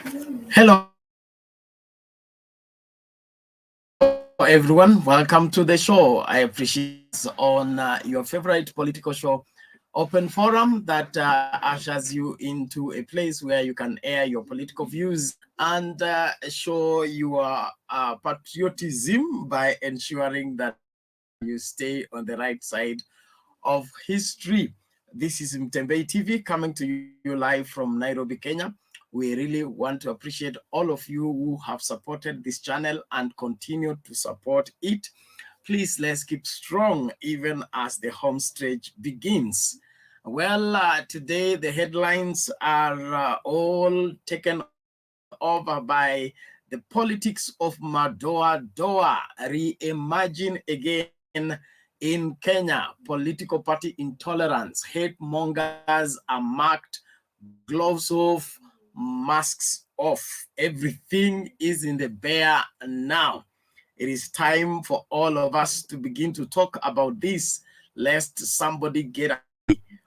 Hello, everyone. Welcome to the show. I appreciate on your favorite political show, Open Forum, that ushers you into a place where you can air your political views and show your patriotism by ensuring that you stay on the right side of history. This is Mtembei TV coming to you live from Nairobi, Kenya. We really want to appreciate all of you who have supported this channel and continue to support it. Please, let's keep strong even as the home stretch begins. Well, today the headlines are all taken over by the politics of Madoadoa, reimagine again in Kenya. Political party intolerance, hate mongers are marked, gloves off, masks off. Everything is in the bear now. It is time for all of us to begin to talk about this, lest somebody get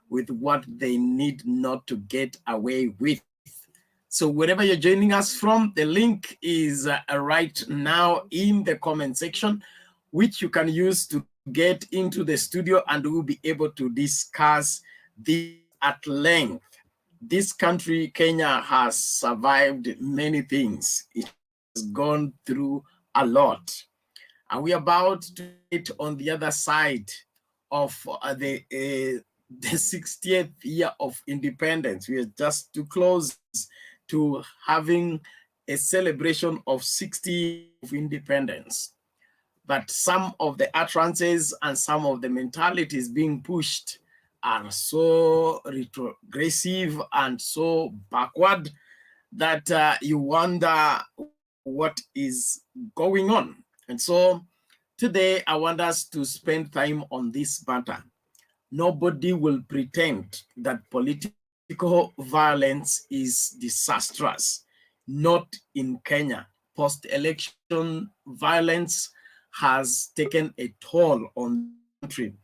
with what they need not to get away with. So wherever you're joining us from, the link is right now in the comment section, which you can use to get into the studio, and we'll be able to discuss this at length. This country, Kenya, has survived many things. It has gone through a lot. And we're about to get on the other side of the 60th year of independence. We are just too close to having a celebration of 60 of independence. But some of the utterances and some of the mentalities being pushed are so retrogressive and so backward that you wonder what is going on. And so today I want us to spend time on this matter. Nobody will pretend that political violence is disastrous. Not in Kenya. Post-election violence has taken a toll on the country.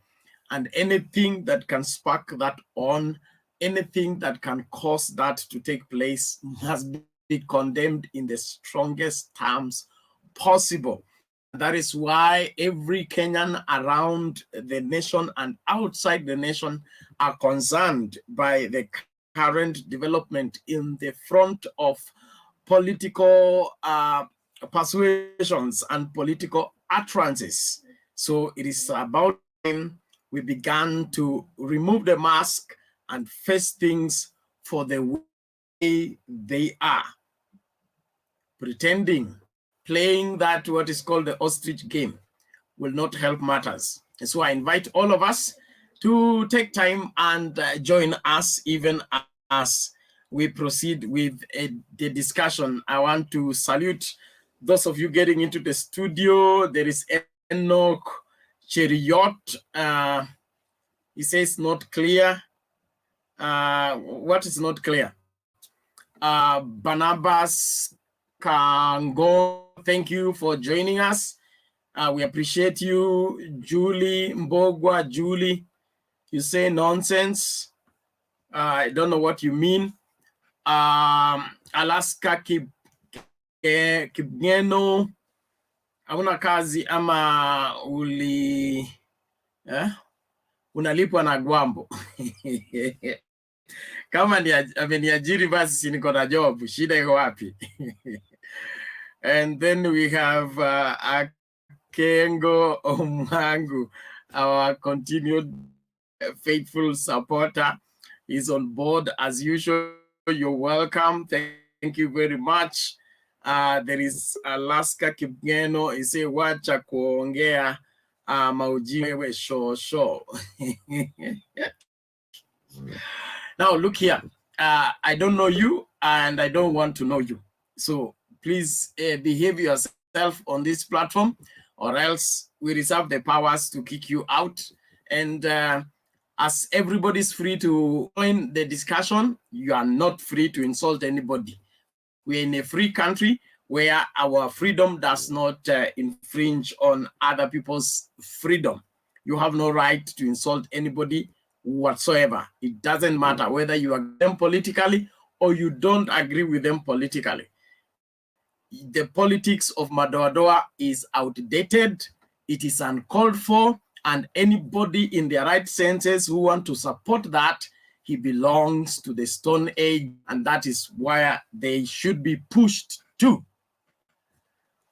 And anything that can spark that on, anything that can cause that to take place must be condemned in the strongest terms possible. That is why every Kenyan around the nation and outside the nation are concerned by the current development in the front of political persuasions and political utterances. So it is about time we began to remove the mask and face things for the way they are. Pretending, playing that what is called the ostrich game will not help matters. And so I invite all of us to take time and join us even as we proceed with the discussion. I want to salute those of you getting into the studio. There is Enoch Cheriot. He says not clear. What is not clear? Barnabas Kango, thank you for joining us. We appreciate you. Julie Mbogwa, Julie, you say nonsense. I don't know what you mean. Alaska Kibngeno, hauna kazi ama unalipwa na Gwambo? Kama ameniajiri basi niko na job, shida iko wapi? And then we have Akengo Omangu, our continued faithful supporter. He's on board as usual. You're welcome. Thank you very much. There is Alaska Kibngeno. He say wacha kuongea maujiwe show. Now look here. I don't know you and I don't want to know you. So please behave yourself on this platform, or else we reserve the powers to kick you out. And as everybody's free to join the discussion, you are not free to insult anybody. We're in a free country where our freedom does not infringe on other people's freedom. You have no right to insult anybody whatsoever. It doesn't matter whether you are them politically or you don't agree with them politically. The politics of Madoadoa is outdated, it is uncalled for, and anybody in their right senses who want to support that, he belongs to the Stone Age, and that is where they should be pushed to.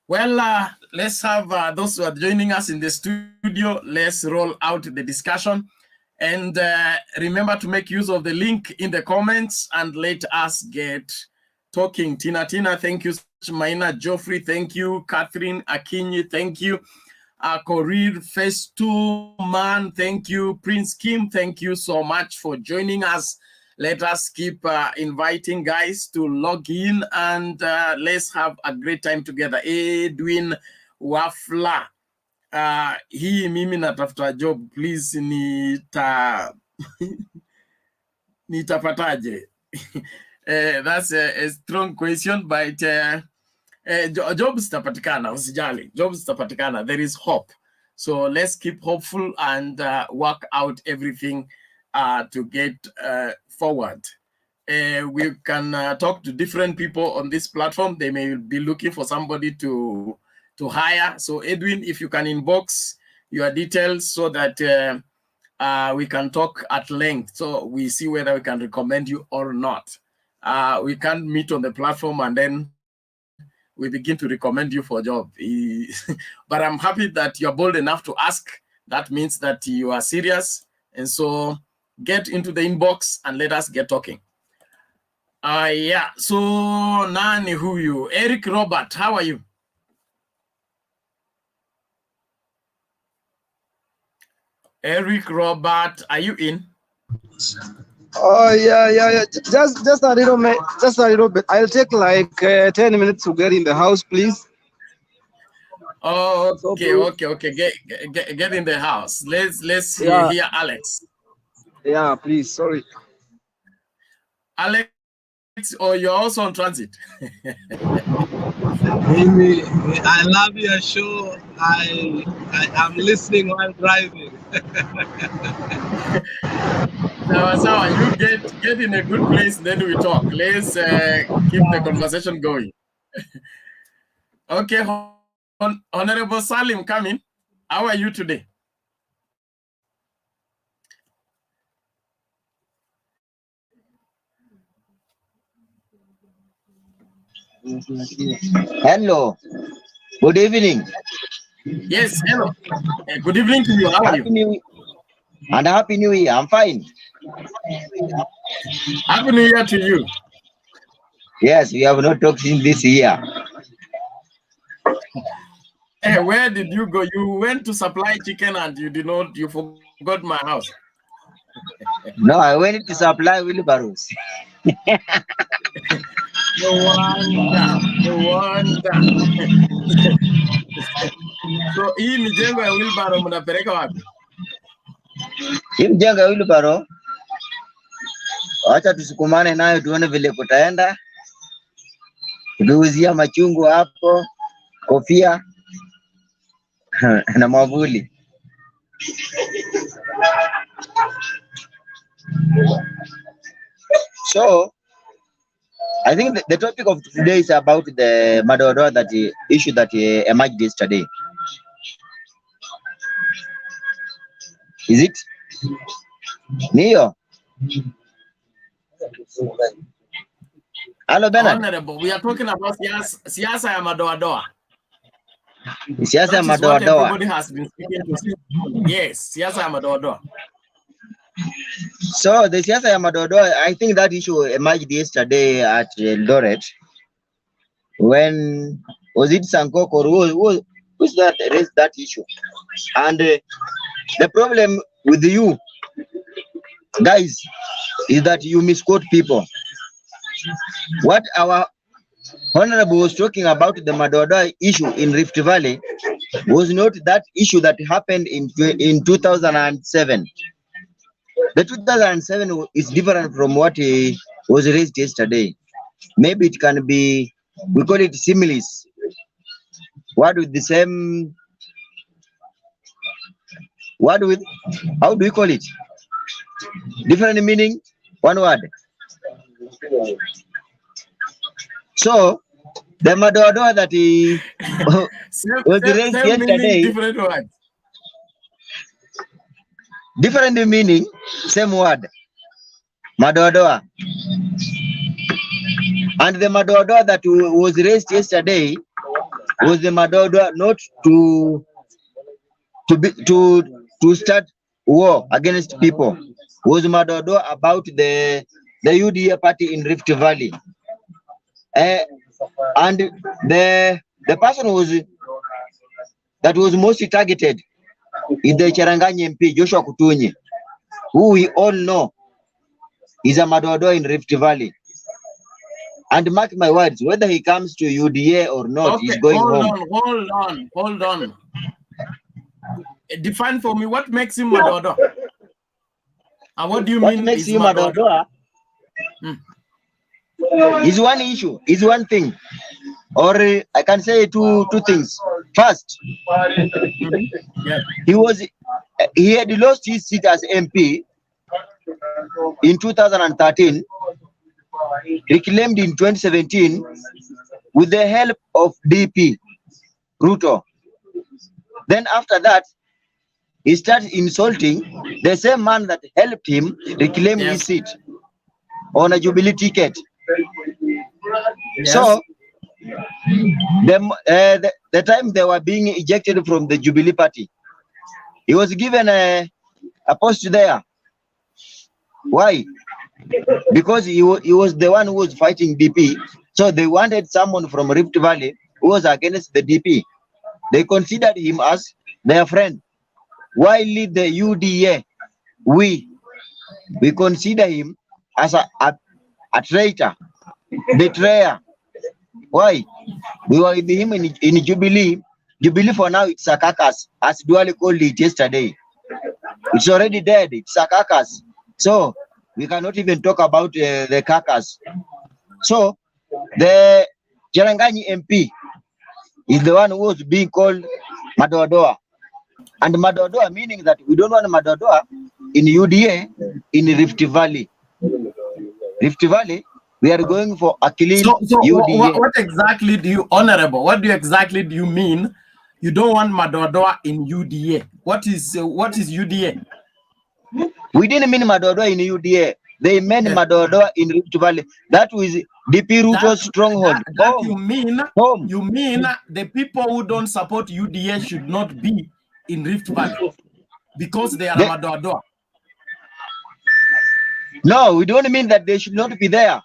Well, let's have those who are joining us in the studio, let's roll out the discussion. And remember to make use of the link in the comments and let us get talking. Tina, thank you. Maina Joffrey, thank you. Catherine Akinyi, thank you. Korir Festuman, thank you. Prince Kim, thank you so much for joining us. Let us keep inviting guys to log in and let's have a great time together. Edwin Wafla, hii mimi natafuta job, please nitapataje? That's a strong question, but jobs zitapatikana, usijali. Jobs zitapatikana, there is hope. So let's keep hopeful and work out everything to get forward. We can talk to different people on this platform. They may be looking for somebody to hire. So Edwin, if you can inbox your details so that we can talk at length, so we see whether we can recommend you or not. We can't meet on the platform and then we begin to recommend you for a job. But I'm happy that you're bold enough to ask. That means that you are serious. And so get into the inbox and let us get talking. Yeah, so nani huyu? Eric Robert, how are you? Eric Robert, are you in? Oh yeah. Just a little bit. I'll take like 10 minutes to get in the house, please. Oh, okay. Get in the house. Let's hear Alex. Yeah, please. Sorry. Alex, or you're also on transit. Amy, I love your show. I'm listening while driving. So you get in a good place, then we talk. Let's keep the conversation going. Okay, Honorable Salim, come in. How are you today? Hello. Good evening. Yes, hello. Good evening to you. How are you? And Happy New Year. I'm fine. Happy New Year to you. Yes, we have not talked in this year. Where did you go? You went to supply chicken and you forgot my house. No, I went to supply wheelbarrows. No wonder. So hii mijengo ya wheelbarrow mnapeleka wapi? Hii mjengo ya wheelbarrow, acha tusukumane nayo tuone vile kutaenda. Tuuzia machungu hapo, kofia na mwavuli. So I think the topic of today is about the Madoadoa issue that emerged yesterday. Is it? Neo. Hello, Bernard. Honorable, we are talking about siasa ya Madoadoa. Siasa ya Madoadoa. That is what everybody has been speaking to. Yes, siasa ya Madoadoa. So the siasa ya Madoadoa, I think that issue emerged yesterday at Eldoret. When was it Sankok or who's that raised that issue? And the problem with you guys is that you misquote people. What our honorable was talking about the Madoadoa issue in Rift Valley was not that issue that happened in 2007. The 2007 is different from what was raised yesterday. Maybe it can be, we call it similes. What with the same, what with, how do we call it? Different meaning, one word. So the Madoadoa that he was raised same meaning, yesterday, different words. different meaning, same word, Madoadoa. And the Madoadoa that was raised yesterday was the Madoadoa not to start war against people. Was Madoadoa about the UDA party in Rift Valley. And the person that was mostly targeted is the Cherangany MP, Joshua Kutunyi, who we all know is a Madoadoa in Rift Valley. And mark my words, whether he comes to UDA or not, Okay, he's going home. Hold on. Define for me what makes him Madoadoa. And what do you What mean makes is him Madoadoa is one issue, is one thing. Or I can say two things. First, Yeah. he had lost his seat as MP in 2013, reclaimed in 2017 with the help of DP Ruto. Then after that, he started insulting the same man that helped him reclaim his seat on a Jubilee ticket. Yes. So the time they were being ejected from the Jubilee party, he was given a post there. Why? Because he was the one who was fighting DP. So they wanted someone from Rift Valley who was against the DP. They considered him as their friend. While the UDA, we consider him as a traitor, betrayer. Why? We were with him in Jubilee. Jubilee for now, it's a carcass, as Duale called it yesterday. It's already dead. It's a carcass. So we cannot even talk about the carcass. So the Cherangany MP is the one who was being called Madoadoa. And Madoadoa meaning that we don't want Madoadoa in UDA in Rift Valley. Rift Valley, we are going for a clean UDA. What exactly do you, Honorable, what do you mean you don't want Madoadoa in UDA? What is UDA? We didn't mean Madoadoa in UDA. They meant Madoadoa in Rift Valley. That was DP Ruto's stronghold. You mean the people who don't support UDA should not be in Rift Valley because they are Madoadoa? No, we don't mean that they should not be there.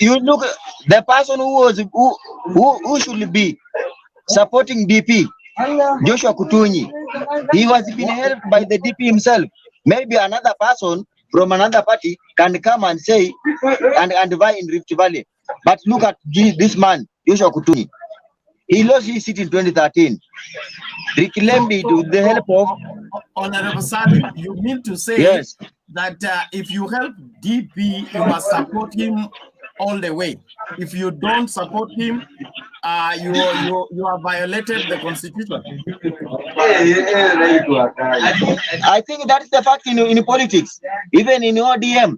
You look, the person who should be supporting DP, Joshua Kutunyi, he was being helped by the DP himself. Maybe another person from another party can come and say and vie in Rift Valley. But look at this man, Joshua Kutunyi. He lost his seat in 2013. Reclaimed it with the help of Honorable Salim. You mean to say that if you help DP, you must support him all the way. If you don't support him, you have violated the constitution. I think that's the fact in politics. Even in ODM,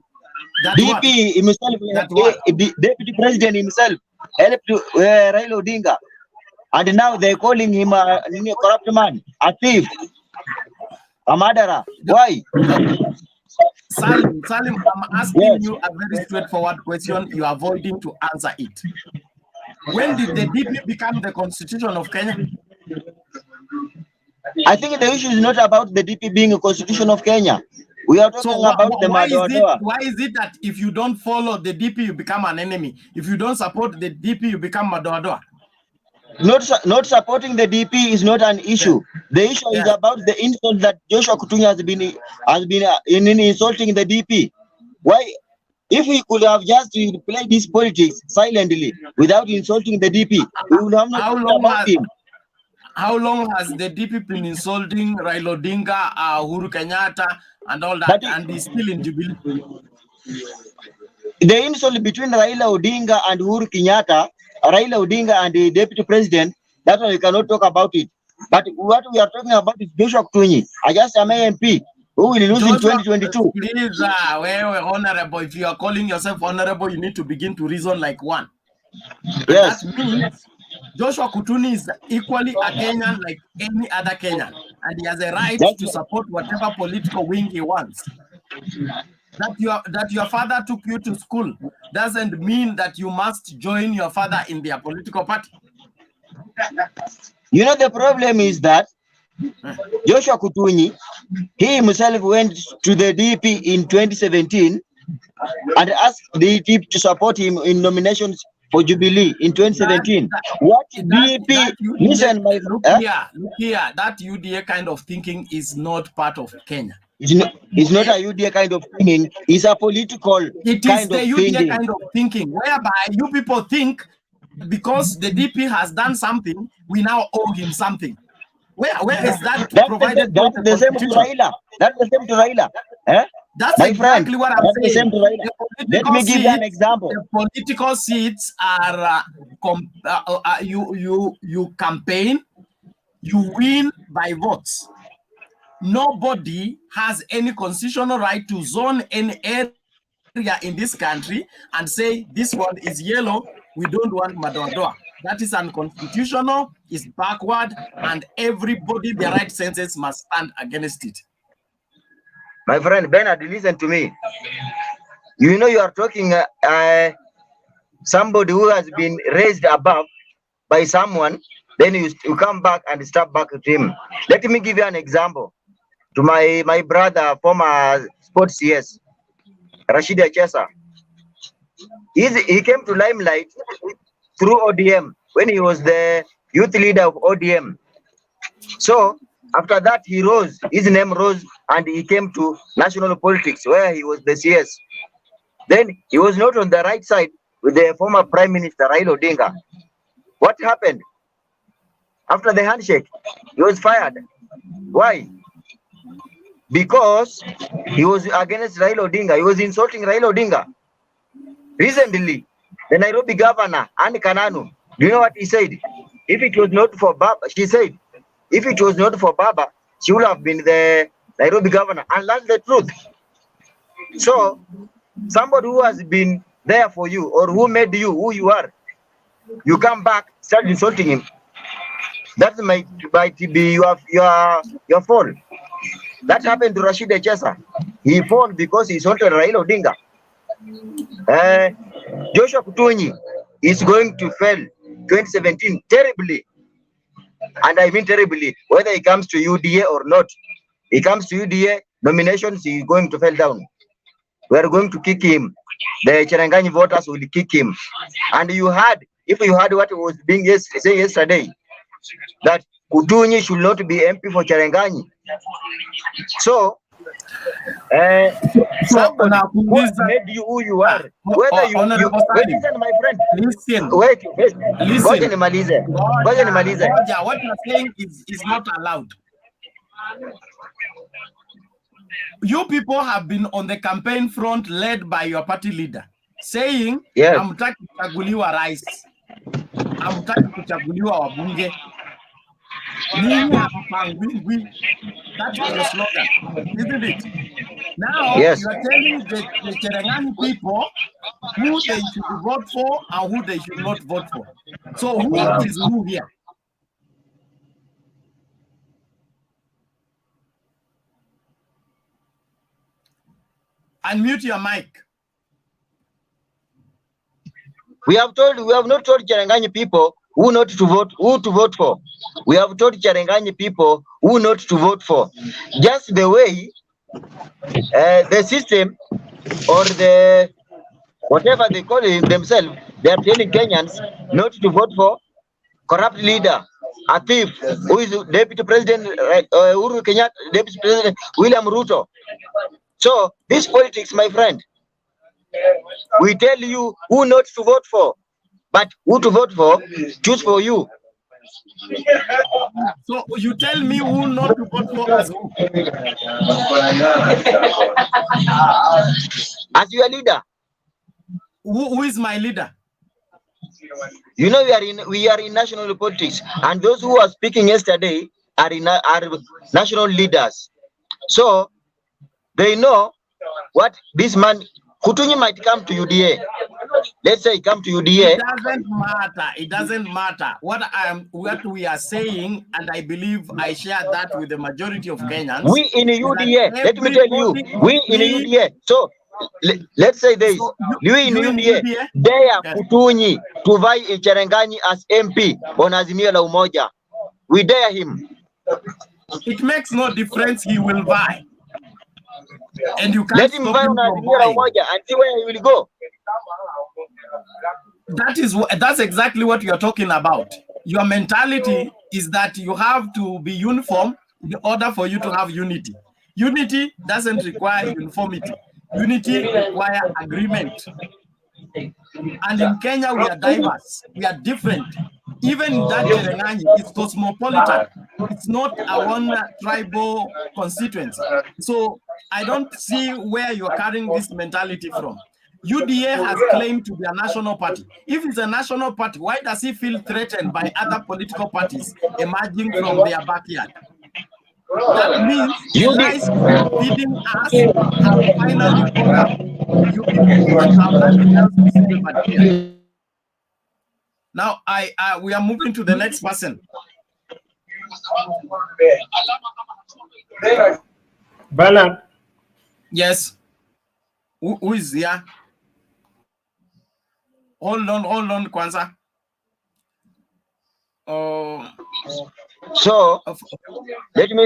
DP himself, the deputy president himself, helped Raila Odinga. And now they're calling him a corrupt man, a thief, a murderer. Why? Salim, I'm asking you a very straightforward question. You are avoiding to answer it. When did the DP become the constitution of Kenya? I think the issue is not about the DP being a constitution of Kenya. We are talking about the Madoadoa. Why is it that if you don't follow the DP, you become an enemy? If you don't support the DP, you become Madoadoa? Not supporting the DP is not an issue. The issue is about the insult that Joshua Kutunyi has been in insulting the DP. Why? If we could have just played this politics silently without insulting the DP, we would have not talked about him. How long has the DP been insulting Raila Odinga, Uhuru Kenyatta, and all that, and he's still in Jubilee? The insult between Raila Odinga and Uhuru Kenyatta, Raila Odinga and the deputy president, that one we cannot talk about it. But what we are talking about is Joshua Kutunyi. I just am MP. who will lose in Joshua, 2022. please, wewe honorable, if you are calling yourself honorable, you need to begin to reason like one. Yes. That means Joshua Kutuni is equally a Kenyan like any other Kenyan, and he has a right to support whatever political wing he wants. That your father took you to school doesn't mean that you must join your father in their political party. You know, the problem is that Joshua Kutuni, he himself went to the DP in 2017 and asked the DP to support him in nominations for Jubilee in 2017. Listen, my look here, that UDA kind of thinking is not part of Kenya. It's not a UDA kind of thinking. It's a political It kind is the of UDA thinking. kind of thinking, whereby you people think because the DP has done something, we now owe him something. Where is that provided? That's the same to Raila. That's the same to Raila. Eh? That's my exactly friend, what I'm that's saying. The same to Raila. Let me give you an example. The political seats are you campaign, you win by votes. Nobody has any constitutional right to zone any area in this country and say this one is yellow, we don't want Madoadoa. That is unconstitutional, is backward, and everybody in their right senses must stand against it. My friend Bernard, listen to me. You know you are talking somebody who has been raised above by someone, then you come back and start back to him. Let me give you an example. To my brother, former sports CS, Rashid Achesa. He came to limelight through ODM when he was the youth leader of ODM. So after that, he rose, his name rose, and he came to national politics where he was the CS. Then he was not on the right side with the former Prime Minister Raila Odinga. What happened? After the handshake, he was fired. Why? Because he was against Raila Odinga. He was insulting Raila Odinga. Recently, the Nairobi governor, Anne Kananu, do you know what he said? If it was not for Baba, she said, if it was not for Baba, she would have been the Nairobi governor. And that's the truth. So, somebody who has been there for you or who made you who you are, you come back, start insulting him. That might be your fault. That happened to Rashid Achesa. He fell because he insulted Raila Odinga. Joshua Kutuni is going to fail 2017 terribly. And I mean terribly, whether he comes to UDA or not. He comes to UDA, nominations, he is going to fail down. We are going to kick him. The Cherangani voters will kick him. And if you heard what was being saying yesterday, that Kutuni should not be MP for Cherangani. So, somebody who has made you who you are, whether you listen, my friend, listen. Wait, Listen. what you are saying is not allowed. You people have been on the campaign front led by your party leader saying, yes, hamtaki kuchaguliwa rais, hamtaki kuchaguliwa wabunge. That is your slogan, isn't it? Now, yes, you are telling the Cherangani people who they should vote for and who they should not vote for. So who is who here? Unmute your mic. We have not told Cherangani people who not to vote, who to vote for. We have told Cherangani people who not to vote for. Just the way the system or the whatever they call it themselves, they are telling Kenyans not to vote for corrupt leader, a thief, who is Deputy President Uhuru Kenyatta, Deputy President William Ruto. So this politics, my friend, we tell you who not to vote for, but who to vote for, choose for you. So you tell me who not to vote for as who? As your leader. Who is my leader? You know we are in national politics, and those who are speaking yesterday are national leaders. So They know what this man, Kutunyi might come to UDA. Let's say he come to UDA. It doesn't matter. It doesn't matter. What we are saying, and I believe I share that with the majority of Kenyans. We in UDA, let me tell you, we in UDA. So let's say this. So we in UDA, dare Kutunyi to vie in Cherangani as MP on Azimio la Umoja. We dare him. It makes no difference. He will vie. And you can't let him vie on Azimio la Umoja and see where he will go. That's exactly what you are talking about. Your mentality is that you have to be uniform in order for you to have unity. Unity doesn't require uniformity. Unity requires agreement. And in Kenya, we are diverse. We are different. Even that Cherangani is cosmopolitan. It's not a one tribal constituency. So I don't see where you're carrying this mentality from. UDA has claimed to be a national party. If it's a national party, why does he feel threatened by other political parties emerging from their backyard? That means the lies feeding us have finally caught up with you people, and you have nothing else to say but fear. Now, we are moving to the next person. Bernard. Yes. Who is here? Hold on, Kwanzaa. So let me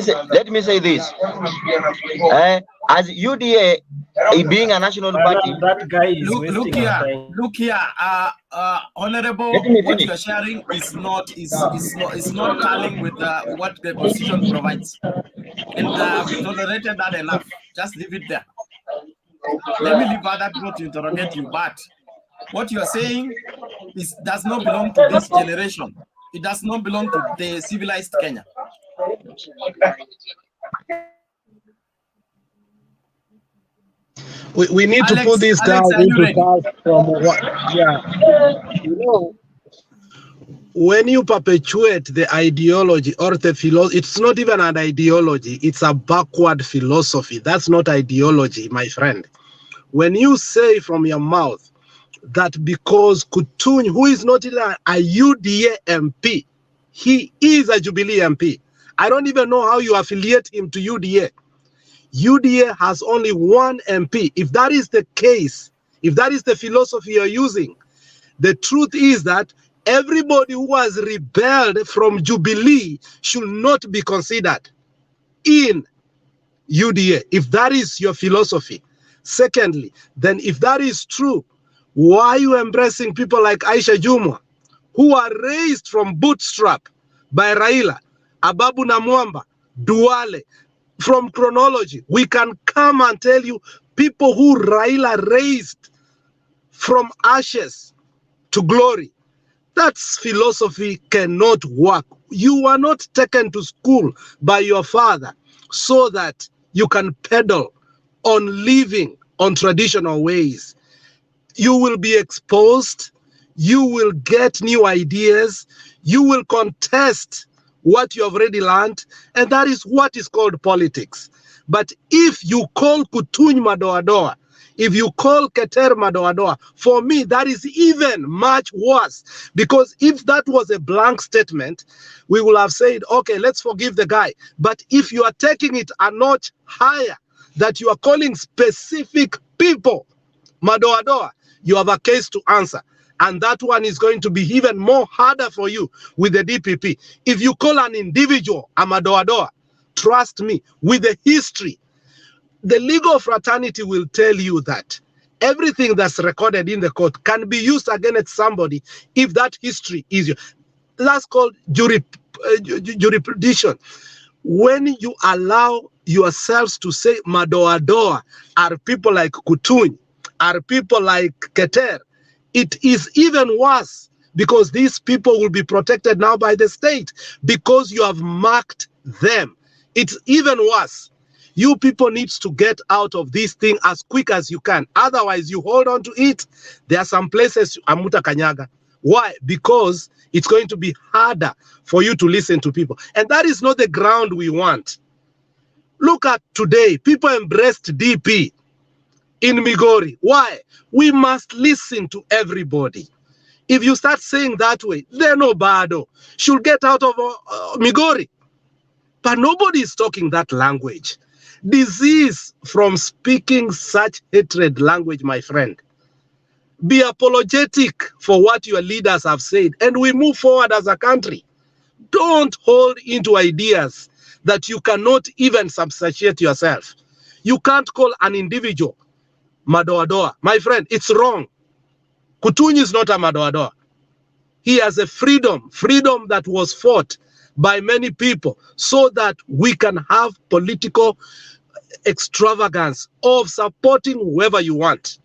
say this. As UDA being a national party, that guy is look here, Honorable, what you are sharing is not tallying with what the Constitution provides, and we tolerated that enough. Just leave it there. Let me leave other people to interrogate you, but what you are saying does not belong to this generation. It does not belong to the civilized Kenya. We need to put these guys into task from what? Yeah. You know, when you perpetuate the ideology or the philosophy, it's not even an ideology, it's a backward philosophy. That's not ideology, my friend. When you say from your mouth that because Kutunyi, who is not even a UDA MP, he is a Jubilee MP. I don't even know how you affiliate him to UDA. UDA has only one MP. If that is the case, if that is the philosophy you're using, the truth is that everybody who has rebelled from Jubilee should not be considered in UDA, if that is your philosophy. Secondly, then if that is true, why are you embracing people like Aisha Jumwa, who are raised from bootstrap by Raila, Ababu Namwamba, Duale? From chronology, we can come and tell you people who Raila raised from ashes to glory. That philosophy cannot work. You are not taken to school by your father so that you can peddle on living on traditional ways. You will be exposed, you will get new ideas, you will contest what you have already learned, and that is what is called politics. But if you call Kutunyi Madoadoa, if you call Keter Madoadoa, for me that is even much worse, because if that was a blank statement, we will have said, okay, let's forgive the guy. But if you are taking it a notch higher, that you are calling specific people Madoadoa, you have a case to answer. And that one is going to be even more harder for you with the DPP. If you call an individual a Madoadoa, trust me, with the history, the legal fraternity will tell you that everything that's recorded in the court can be used against somebody if that history is yours. That's called jurisdiction. When you allow yourselves to say Madoadoa are people like Kutunyi, are people like Keter, it is even worse, because these people will be protected now by the state because you have marked them. It's even worse. You people need to get out of this thing as quick as you can. Otherwise, you hold on to it. There are some places amuta kanyaga. Why? Because it's going to be harder for you to listen to people. And that is not the ground we want. Look at today, people embraced DP in Migori. Why? We must listen to everybody. If you start saying that way, then Obado should get out of Migori. But nobody is talking that language. Disease from speaking such hatred language, my friend. Be apologetic for what your leaders have said, and we move forward as a country. Don't hold into ideas that you cannot even substantiate yourself. You can't call an individual Madoadoa. My friend, it's wrong. Kutunyi is not a Madoadoa. He has a freedom that was fought by many people so that we can have political extravagance of supporting whoever you want.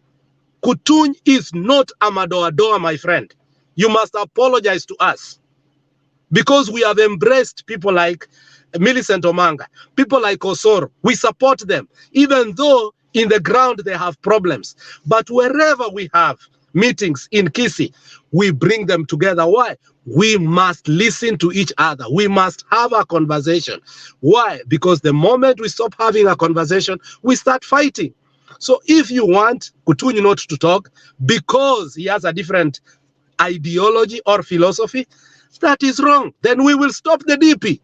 Kutunyi is not a Madoadoa, my friend. You must apologize to us because we have embraced people like Millicent Omanga, people like Osoro. We support them, even though in the ground they have problems. But wherever we have meetings in Kisi, we bring them together. Why? We must listen to each other. We must have a conversation. Why? Because the moment we stop having a conversation, we start fighting. So if you want Kutunyi not to talk because he has a different ideology or philosophy, that is wrong. Then we will stop the DP.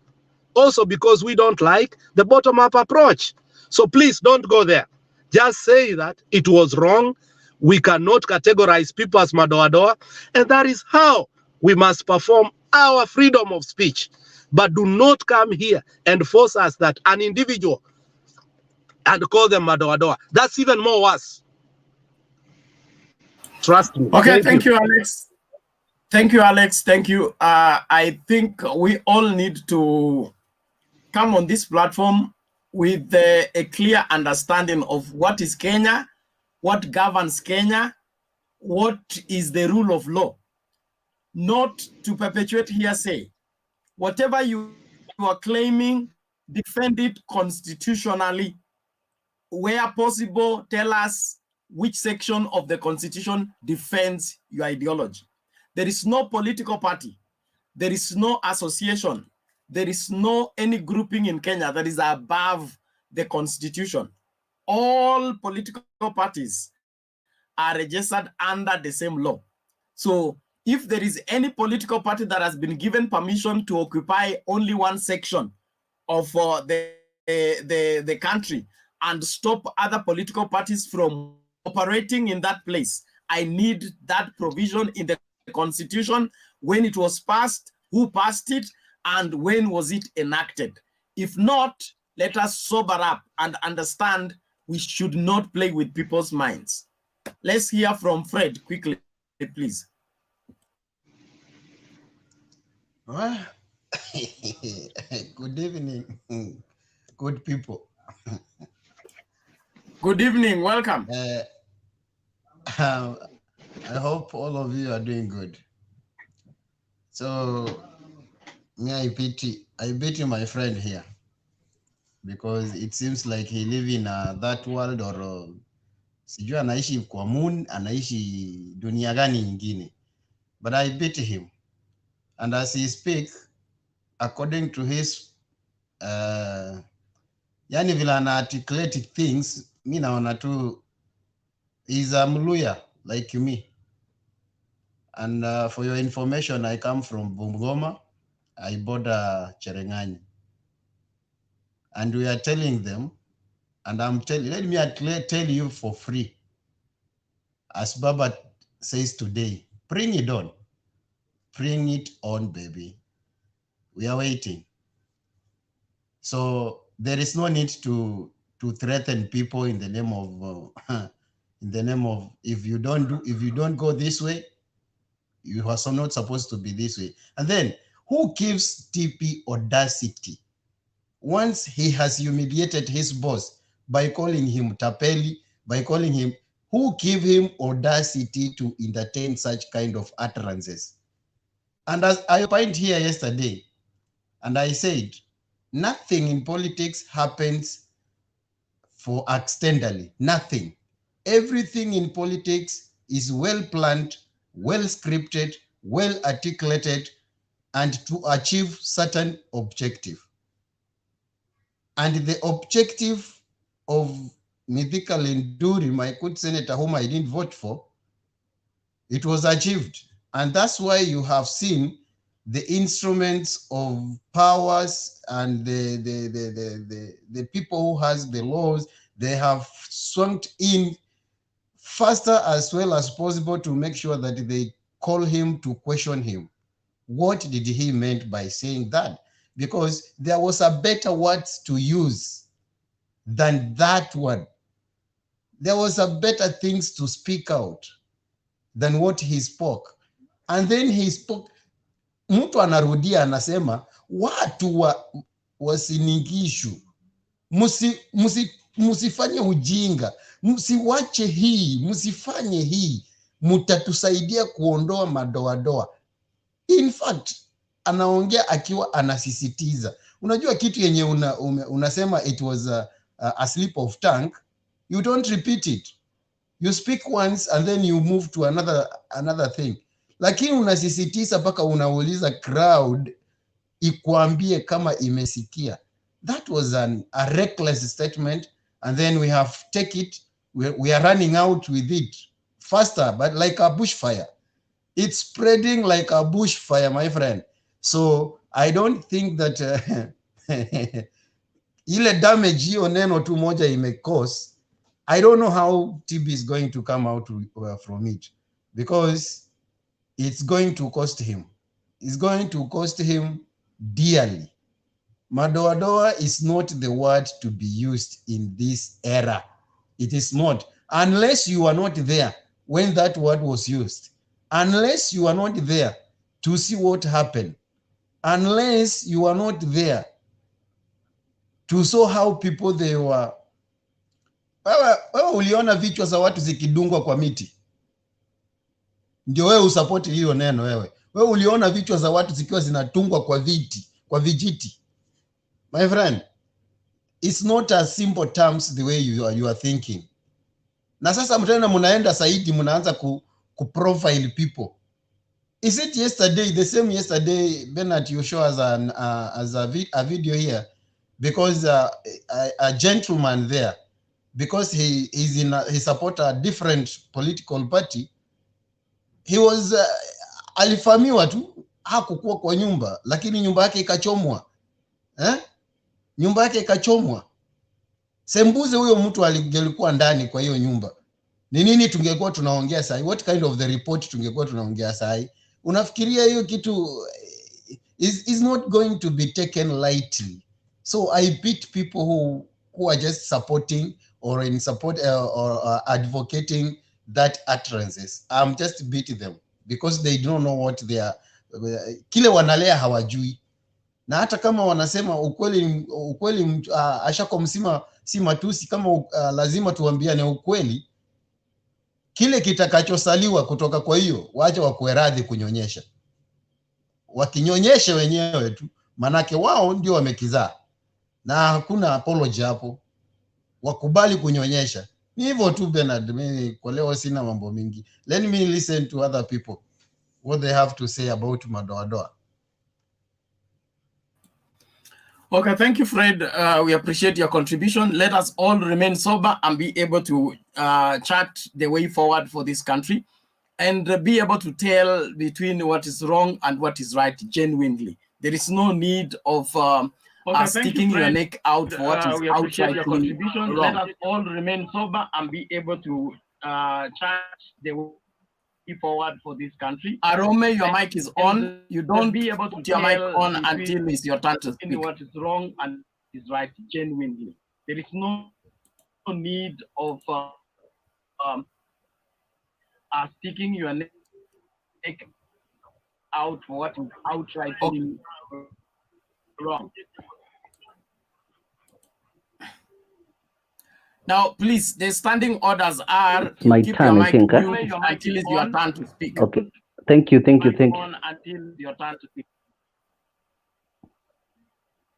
Also because we don't like the bottom-up approach. So please don't go there. Just say that it was wrong. We cannot categorize people as Madoadoa, and that is how we must perform our freedom of speech. But do not come here and force us that an individual and call them Madoadoa. That's even more worse. Trust me. Okay, thank you, Alex. Thank you, Alex. Thank you. I think we all need to come on this platform with a clear understanding of what is Kenya, what governs Kenya, what is the rule of law, not to perpetuate hearsay. Whatever you are claiming, defend it constitutionally. Where possible, tell us which section of the Constitution defends your ideology. There is no political party, there is no association, there is no any grouping in Kenya that is above the Constitution. All political parties are registered under the same law. So if there is any political party that has been given permission to occupy only one section of the country and stop other political parties from operating in that place, I need that provision in the Constitution, when it was passed, who passed it, and when was it enacted. If not, let us sober up and understand we should not play with people's minds. Let's hear from Fred quickly, please. Well, good evening, good people. Good evening, welcome. I hope all of you are doing good. So, me, I pity my friend here because it seems like he live in that world or sijui anaishi kwa moon, anaishi dunia gani nyingine. But I pity him. And as he speaks, according to his yani vile ana articulate things, mi naona tu he's a Mluya like me. And for your information, I come from Bungoma. I border Cherengani. And we are telling them, and I'm telling, let me tell you for free, as Baba says today, bring it on. Bring it on, baby. We are waiting. So there is no need to threaten people in the name of if you don't go this way, you are not supposed to be this way. And then who gives TP audacity once he has humiliated his boss by calling him Tapeli, by calling him, who give him audacity to entertain such kind of utterances? And as I opined here yesterday, and I said, nothing in politics happens for accidentally, nothing. Everything in politics is well planned, well scripted, well articulated, and to achieve certain objective. And the objective of Mythical Nduri, my good senator whom I didn't vote for, it was achieved. And that's why you have seen the instruments of powers and the people who has the laws, they have swanked in faster as well as possible to make sure that they call him to question him. What did he meant by saying that? Because there was a better word to use than that word. There was a better things to speak out than what he spoke. And then he spoke, mtu anarudia anasema watu wasiningishu, musifanye ujinga, msiwache hii, msifanye hii, mutatusaidia kuondoa madoadoa. In fact, anaongea akiwa anasisitiza. Unajua kitu yenye unasema it was a slip of tongue, you don't repeat it. You speak once and then you move to another thing. Lakini unasisitiza mpaka unauliza crowd ikuambie kama imesikia. That was a reckless statement, and then we have take it, we are running out with it faster, but like a bushfire. It's spreading like a bushfire, my friend. So I don't think that ile damage hiyo neno tu moja imecause, I don't know how TB is going to come out from it, because it's going to cost him. It's going to cost him dearly. Madoadoa is not the word to be used in this era. It is not. Unless you are not there when that word was used. Unless you are not there to see what happened. Unless you are not there to show how people they were. Wewe uliona vichwa za watu zikidungwa kwa miti? Ndio wewe usapoti hiyo neno wewe. Wewe uliona vichwa za watu zikiwa zinatungwa kwa viti, kwa vijiti. My friend, it's not as simple terms the way you are thinking. Na sasa mtena mnaenda saidi, mnaanza ku-profile people. Is it yesterday, the same yesterday, Bernard, you show us a video here, because a gentleman there, because he support a different political party, he was alifamiwa tu, hakukuwa kwa nyumba, lakini nyumba yake ikachomwa. Nyumba yake ikachomwa. Sembuze huyo mtu alikuwa ndani kwa hiyo nyumba. Ni nini tungekuwa tunaongea sasa? What kind of the report tungekuwa tunaongea sasa? Unafikiria hiyo kitu is not going to be taken lightly. So I beat people who are just supporting or in support or advocating that utterances. I'm just beat them because they don't know what they are. Kile wanalea hawajui. Na hata kama wanasema ukweli ashako msima si matusi, kama lazima tuambiane ukweli, kile kitakachosaliwa kutoka kwa hiyo waacha wakuwe radhi kunyonyesha. Wakinyonyeshe wenyewe tu, manake wao ndio wamekizaa. Na hakuna apology hapo. Wakubali kunyonyesha. Ni hivyo tu Bernard, mimi kwa leo sina mambo mingi. Let me listen to other people what they have to say about Madoadoa. Okay, thank you, Fred. We appreciate your contribution. Let us all remain sober and be able to chart the way forward for this country, and be able to tell between what is wrong and what is right genuinely. There is no need of sticking your neck out for what is outrightly wrong. Let us all remain sober and be able to chart the way forward for this country. Arome, your mic is on. You don't be able to put your mic on until it's your turn to speak. What is wrong and is right genuinely. There is no need of sticking your neck out for what is outrightly wrong. Now, please, the standing orders are my turn, I think. until it's your turn to speak. Okay. Thank you. Until your turn to speak.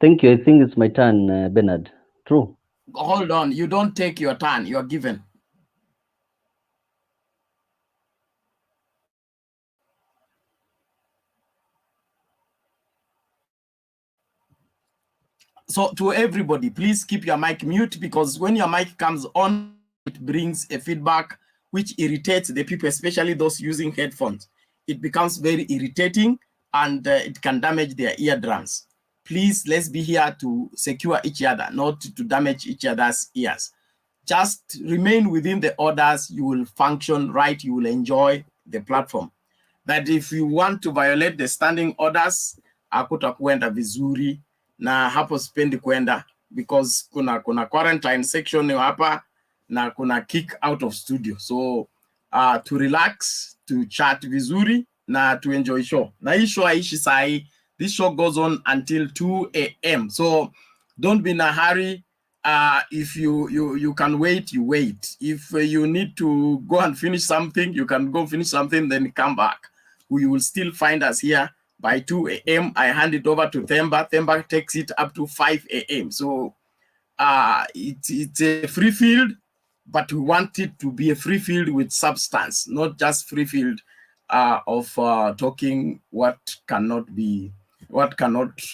Thank you. I think it's my turn, Bernard. True. Hold on. You don't take your turn. You are given. So to everybody, please keep your mic mute, because when your mic comes on, it brings a feedback which irritates the people, especially those using headphones. It becomes very irritating, and it can damage their eardrums. Please, let's be here to secure each other, not to damage each other's ears. Just remain within the orders. You will function right. You will enjoy the platform. That if you want to violate the standing orders, hakutakwenda vizuri, na hapo sipendi kwenda, because kuna quarantine section hapa na kuna kick out of studio. So to relax, to chat vizuri na to enjoy show. Na hii show haishi sahi. This show goes on until 2 a.m. So don't be in a hurry. If you can wait, you wait. If you need to go and finish something, you can go finish something, then come back. We will still find us here by 2 a.m. I hand it over to Themba. Themba takes it up to 5 a.m. So it's a free field, but we want it to be a free field with substance, not just free field of talking what cannot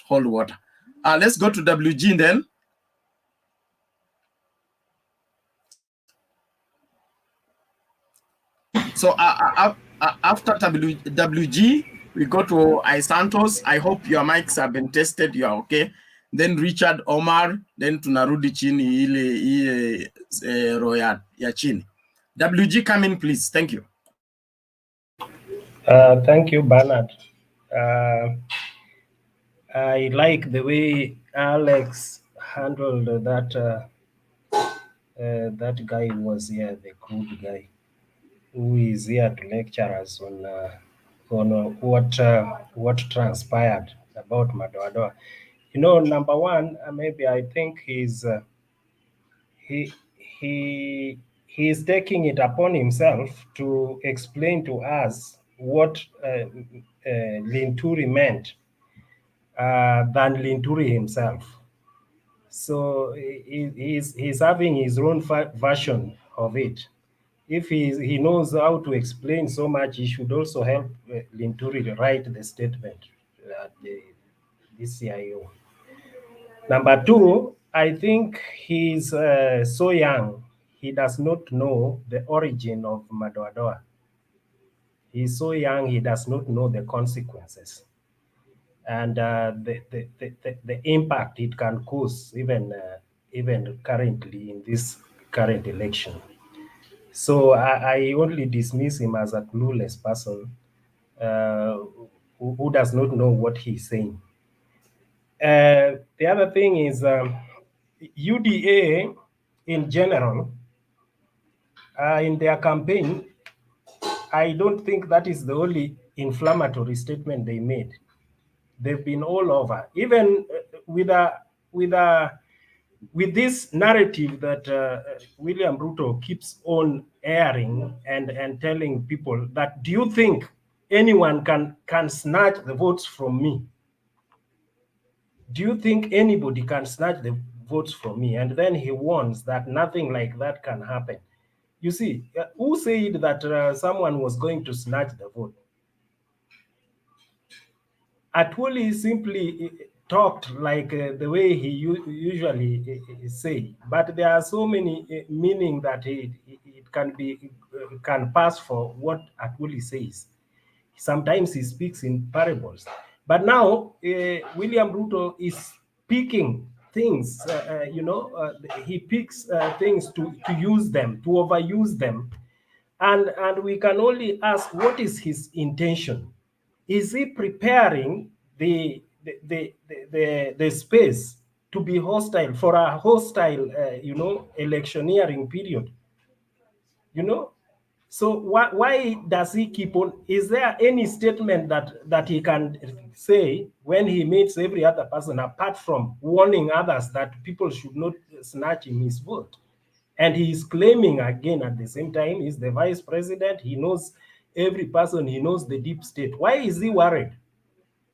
hold water. Let's go to WG then. So after WG, we go to Isantos. I hope your mics have been tested. You are okay. Then Richard Omar. Then tunarudi chini ile roya ya chini. WG, come in, please. Thank you. Thank you, Bernard. I like the way Alex handled that. That guy who was here, the crude guy, who is here to lecture us on what transpired about Madoadoa. You know, number one, maybe I think he's taking it upon himself to explain to us what Linturi meant than Linturi himself. So he's having his own version of it. If he knows how to explain so much, he should also help Linturi write the statement at the CIO. Number two, I think he's so young, he does not know the origin of Madoadoa. He's so young, he does not know the consequences and the impact it can cause even currently in this current election. So I only dismiss him as a clueless person who does not know what he's saying. The other thing is UDA in general, in their campaign, I don't think that is the only inflammatory statement they made. They've been all over, even with this narrative that William Ruto keeps on airing and telling people that, do you think anyone can snatch the votes from me? Do you think anybody can snatch the votes from me? And then he warns that nothing like that can happen. You see, who said that someone was going to snatch the vote? Atwoli simply talked like the way he usually say, but there are so many meaning that it can pass for what Atwoli says. Sometimes he speaks in parables, but now William Ruto is picking things. He picks things to use them, to overuse them, and we can only ask, what is his intention? Is he preparing the space to be hostile for a hostile, electioneering period? So why does he keep on? Is there any statement that he can say when he meets every other person, apart from warning others that people should not snatch him his vote? And he is claiming again at the same time, he's the vice president, he knows every person, he knows the deep state. Why is he worried?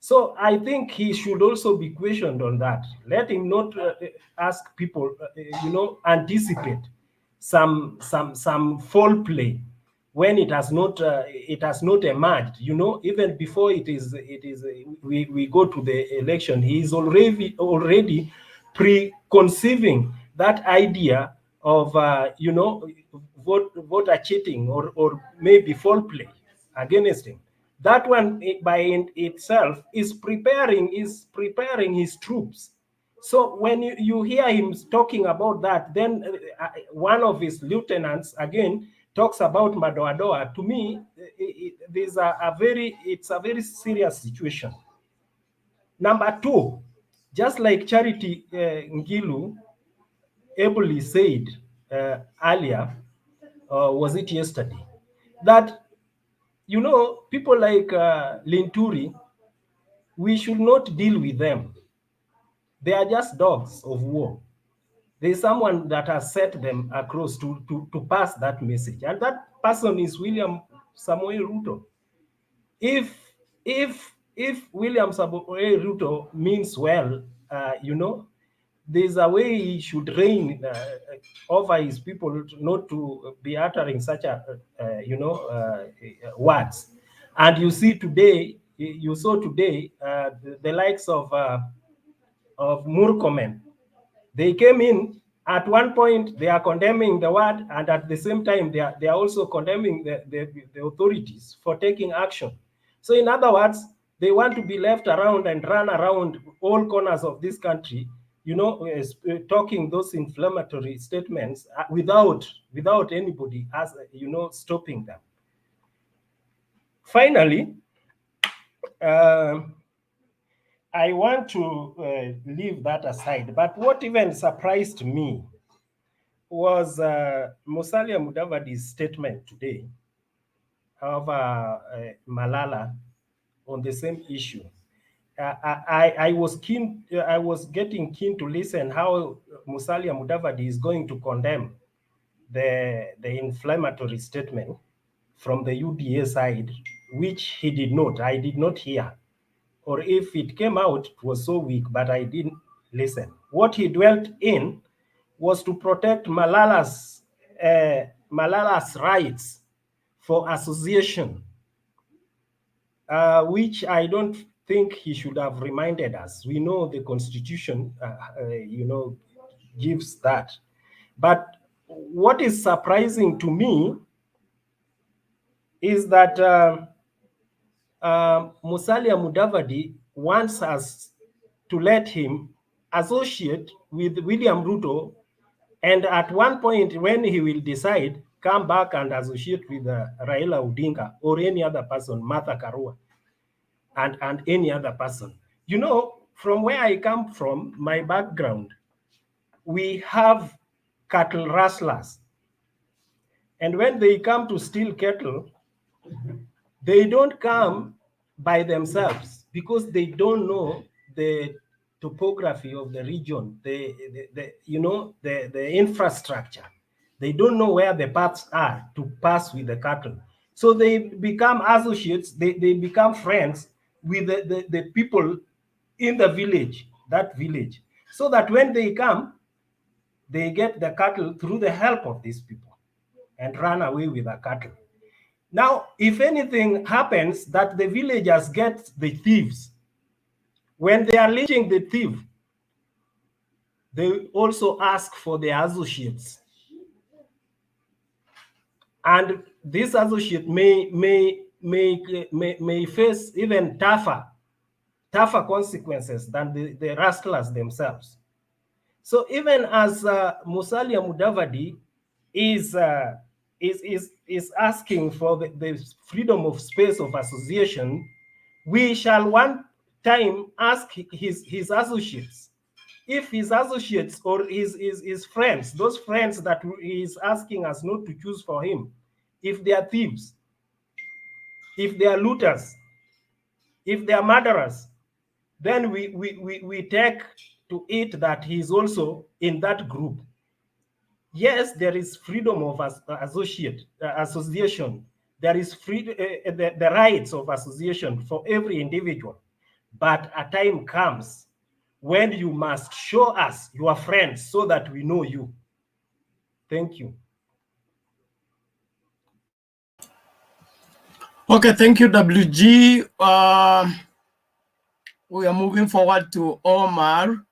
So I think he should also be questioned on that. Let him not ask people, anticipate some foul play when it has not emerged. Even before we go to the election, he is already preconceiving that idea of voter cheating or maybe foul play against him. That one by itself is preparing his troops. So when you hear him talking about that, then one of his lieutenants again talks about Madoadoa. To me, it's a very serious situation. Number two, just like Charity Ngilu ably said earlier, was it yesterday, that people like Linturi, we should not deal with them. They are just dogs of war. There is someone that has set them across to pass that message, and that person is William Samoei Ruto. If William Samoei Ruto means well, there's a way he should reign over his people, not to be uttering such words. And you saw today the likes of Murkomen. They came in at one point, they are condemning the word, and at the same time they are also condemning the authorities for taking action. So in other words, they want to be left around and run around all corners of this country, talking those inflammatory statements without anybody stopping them. Finally, I want to leave that aside, but what even surprised me was Musalia Mudavadi's statement today of Malala on the same issue. I was getting keen to listen how Musalia Mudavadi is going to condemn the inflammatory statement from the UDA side, which he did not. I did not hear. Or if it came out, it was so weak, but I didn't listen. What he dwelt in was to protect Malala's rights for association, which I don't think he should have reminded us. We know the Constitution, gives that. But what is surprising to me is that Musalia Mudavadi wants us to let him associate with William Ruto, and at one point when he will decide, come back and associate with Raila Odinga or any other person, Martha Karua, and any other person. From where I come from, my background, we have cattle rustlers. And when they come to steal cattle, they don't come by themselves because they don't know the topography of the region, the infrastructure. They don't know where the paths are to pass with the cattle. So they become associates, they become friends with the people in the village, so that when they come, they get the cattle through the help of these people and run away with the cattle. Now, if anything happens that the villagers get the thieves, when they are lynching the thief, they also ask for the associates. And this associate may face even tougher consequences than the rustlers themselves. So even as Musalia Mudavadi is asking for the freedom of space of association, we shall one time ask his associates, if his associates or his friends, those friends that he is asking us not to choose for him, if they are thieves, if they are looters, if they are murderers, then we take to it that he is also in that group. Yes, there is freedom of association. There is the rights of association for every individual. But a time comes when you must show us your friends so that we know you. Thank you. Okay, thank you, WG. We are moving forward to Omar.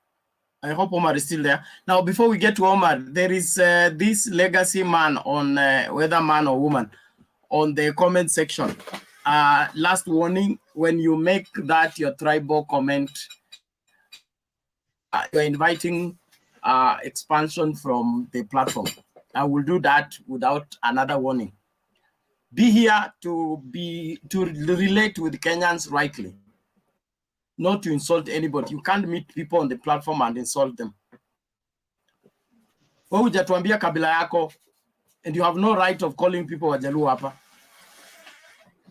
I hope Omar is still there. Now, before we get to Omar, there is this legacy man on whether man or woman on the comment section. Last warning, when you make that your tribal comment, you're inviting expansion from the platform. I will do that without another warning. Be here to relate with Kenyans rightly, not to insult anybody. You can't meet people on the platform and insult them. Wewe hujatuambia kabila yako, and you have no right of calling people Wajaluo hapa.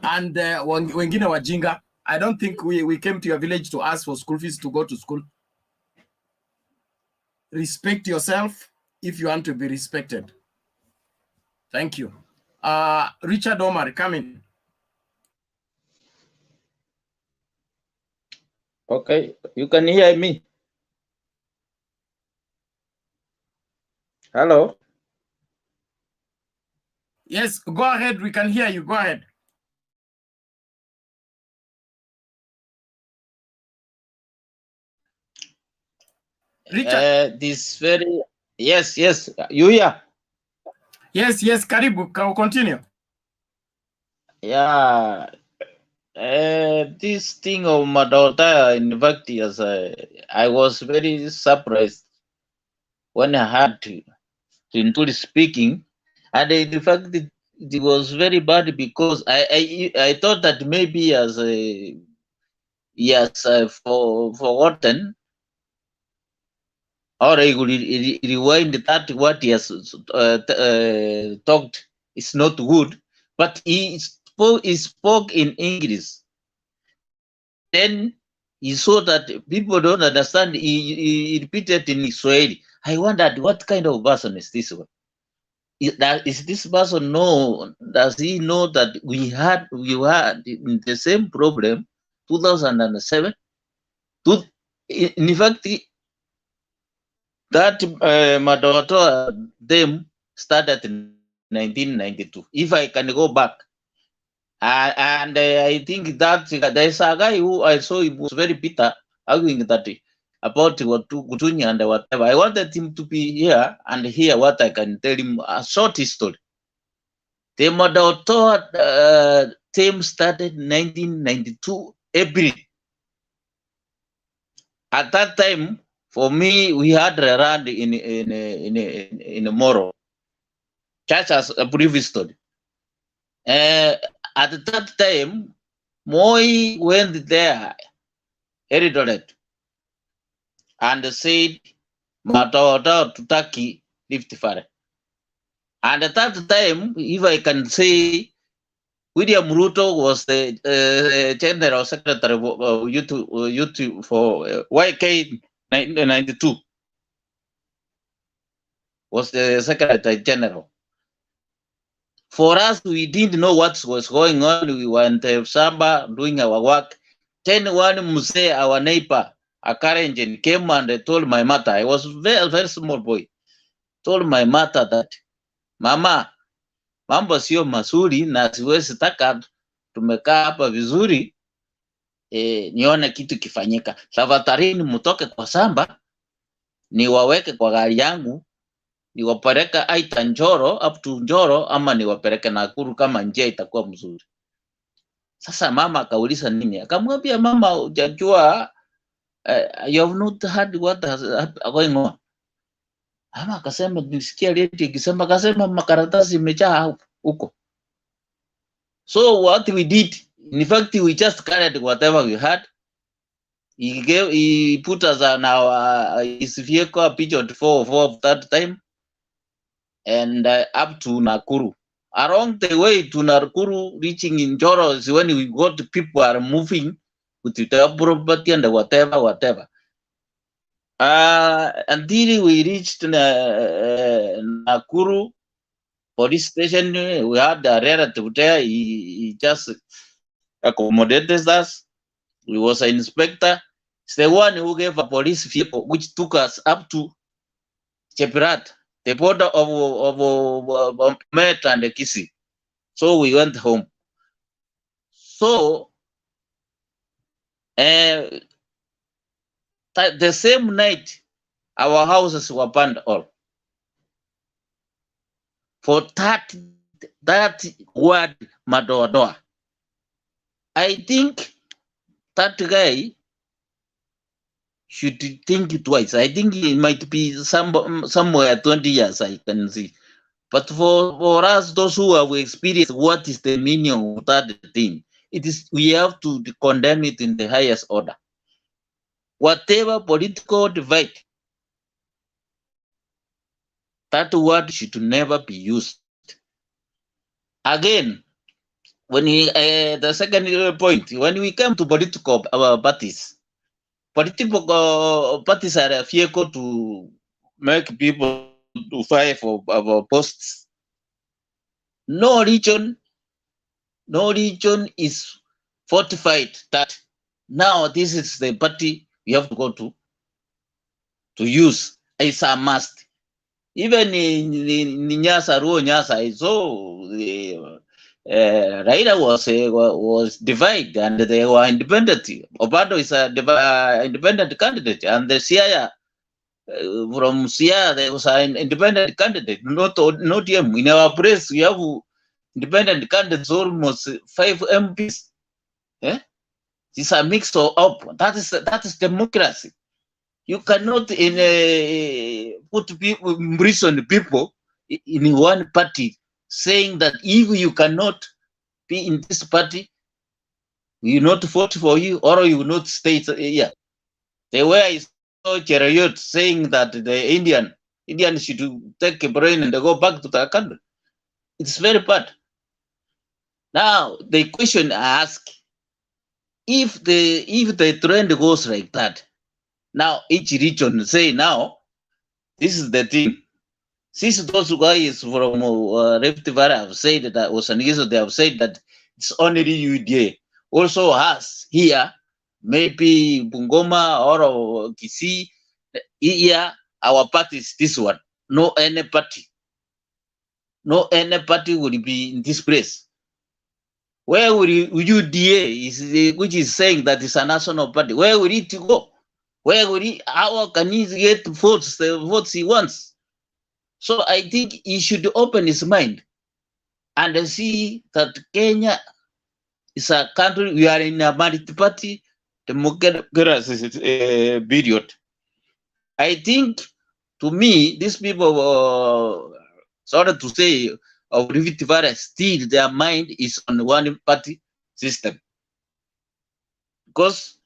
And wengine wajinga. I don't think we came to your village to ask for school fees to go to school. Respect yourself if you want to be respected. Thank you. Richard Omar, come in. Okay, you can hear me. Hello. Yes, go ahead. We can hear you. Go ahead. Richard. This very yes. You hear? Yes. Karibu, continue. Yeah. This thing of Madoadoa, in fact, yes, I was very surprised when I heard Linturi speaking, and in fact, it was very bad because I thought that maybe as forgotten, or I would rewind that what he has talked is not good, but he spoke in English. Then he saw that people don't understand. He repeated in Swahili. I wondered what kind of person is this one? Is this person know? Does he know that we had the same problem 2007? In fact, that Madoadoa them started in 1992. If I can go back, and I think that there's a guy who I saw him was very bitter, arguing that about what Gutunya and whatever. I wanted him to be here and hear what I can tell him, a short history. The Madoadoa team started in 1992 April. At that time, for me, we had a run in Moro. Church as a brief history. At that time, Moi went there, Rhetoric, and said, Madoadoa to Turkey, Rift Valley. And at that time, if I can say, William Ruto was the General Secretary of youth for YK 1992. Was the Secretary General. For us, we didn't know what was going on. We were in Samba doing our work. Then one Muse, our neighbor, a Karenjin, came and told my mother, I was very small boy, told my mother that, Mama, mambo sio mazuri na siwezi taka tumekaa hapa vizuri nione kitu kifanyika. Tafadhalini mtoke kwa samba, niwaweke kwa gari yangu, niwapeleka aita Njoro up to Njoro ama niwapeleke Nakuru kama njia itakuwa mzuri. Sasa mama akauliza nini? Akamwambia mama, hujajua you have not heard what has going on. Mama akasema nisikia leti ikisema, akasema makaratasi imejaa huko. So what we did, in fact, we just carried whatever we had. He put us on his vehicle, Peugeot 404 of that time, and up to Nakuru. Along the way to Nakuru, reaching in Njoro is when we got people are moving with the property and whatever. Until we reached Nakuru police station, we had a relative there. He just accommodated us. He was an inspector. It's the one who gave a police vehicle which took us up to Chepirat, the border of Met and Kisi. So we went home. So the same night, Our houses were burned all. For that word, Madoadoa. I think that guy should think twice. I think it might be somewhere 20 years, I can see. But for us, those who have experienced what is the meaning of that thing, we have to condemn it in the highest order. Whatever political divide, that word should never be used. Again, when the second point, when we come to political parties, political parties are a vehicle to make people to fight for posts. No region is fortified that now this is the party we have to go to use. It's a must. Even in Nyasa, I saw Raila was divided and they were independent. Obado is a independent candidate, and the Siaya from Siaya there was an independent candidate. Not him. In our press, we have independent candidates, almost 5 MPs. Eh? It's a mix of that is democracy. You cannot put people, imprison people in one party, saying that if you cannot be in this party, we will not vote for you, or you will not stay here. The way I saw Cherayot saying that the Indian should take a brain and go back to their country. It's very bad. Now the question I ask: if the trend goes like that, now each region say now this is the thing. Since those guys from Rift Valley have said that was an issue, they have said that it's only UDA. Also us here, maybe Bungoma or Kisii, here our party is this one. No any party will be in this place. Where will UDA which is saying that it's a national party? Where will it go? How can he get the votes he wants? So I think he should open his mind and see that Kenya is a country, we are in a multi-party democracy period. I think, to me, these people, sorry to say, of Rift Valley, still their mind is on one party system. Because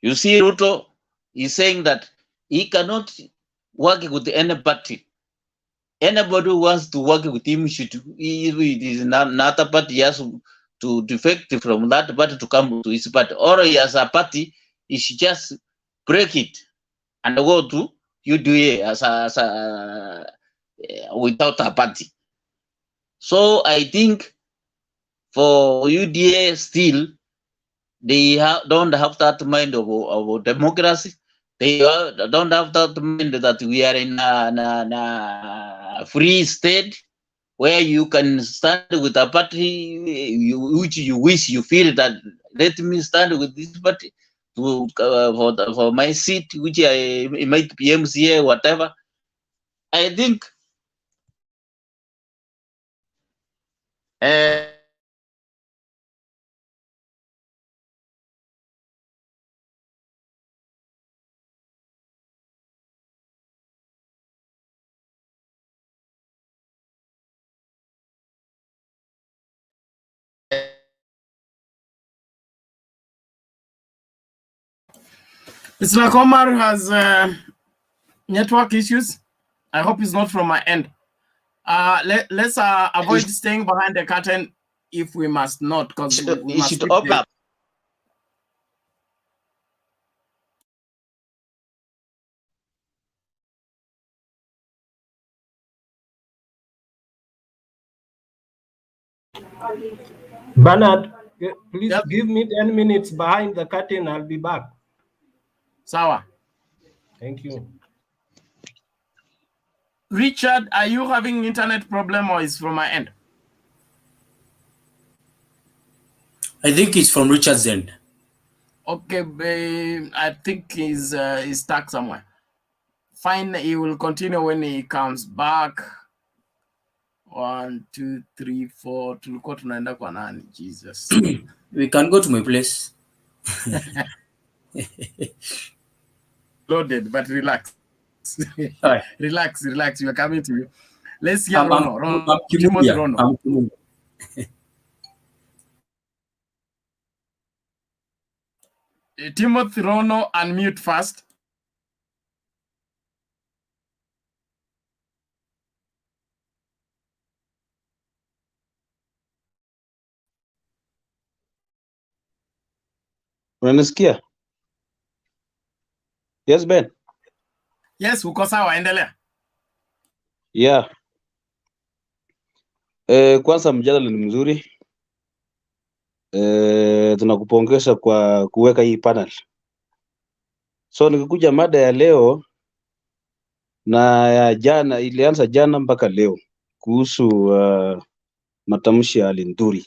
you see Ruto is saying that he cannot work with any party. Anybody who wants to work with him should, if it is another party, he has to defect from that party to come to his party. Or he has a party, he should just break it and go to UDA without a party. So I think for UDA still, they don't have that mind of democracy. They don't have that mind that we are in a free state where you can stand with a party which you wish, you feel that let me stand with this party to for my seat, which it might be MCA, whatever. I think Mr. Komar has network issues. I hope it's not from my end. Let's avoid staying behind the curtain if we must not, because we must should open up. Bernard, please give me 10 minutes behind the curtain. I'll be back. Sawa. Thank you. Richard, are you having internet problem or is from my end? I think it's from Richard's end. Okay, I think he's stuck somewhere. Fine, he will continue when he comes back. 1, 2, 3, 4. Tulikuwa tunaenda kwa nani? Jesus. We can go to my place. Loaded, but relax. Right. Relax. We are coming to you. Let's hear Rono. Timothy Rono. Timothy Rono, unmute first. Unanisikia? Yes, Ben. Yes, uko sawa, endelea. Yeah. Kwanza mjadala ni mzuri. Tunakupongeza kwa kuweka hii panel. So nikikuja mada ya leo na ya jana, ilianza jana mpaka leo kuhusu matamshi ya Linturi.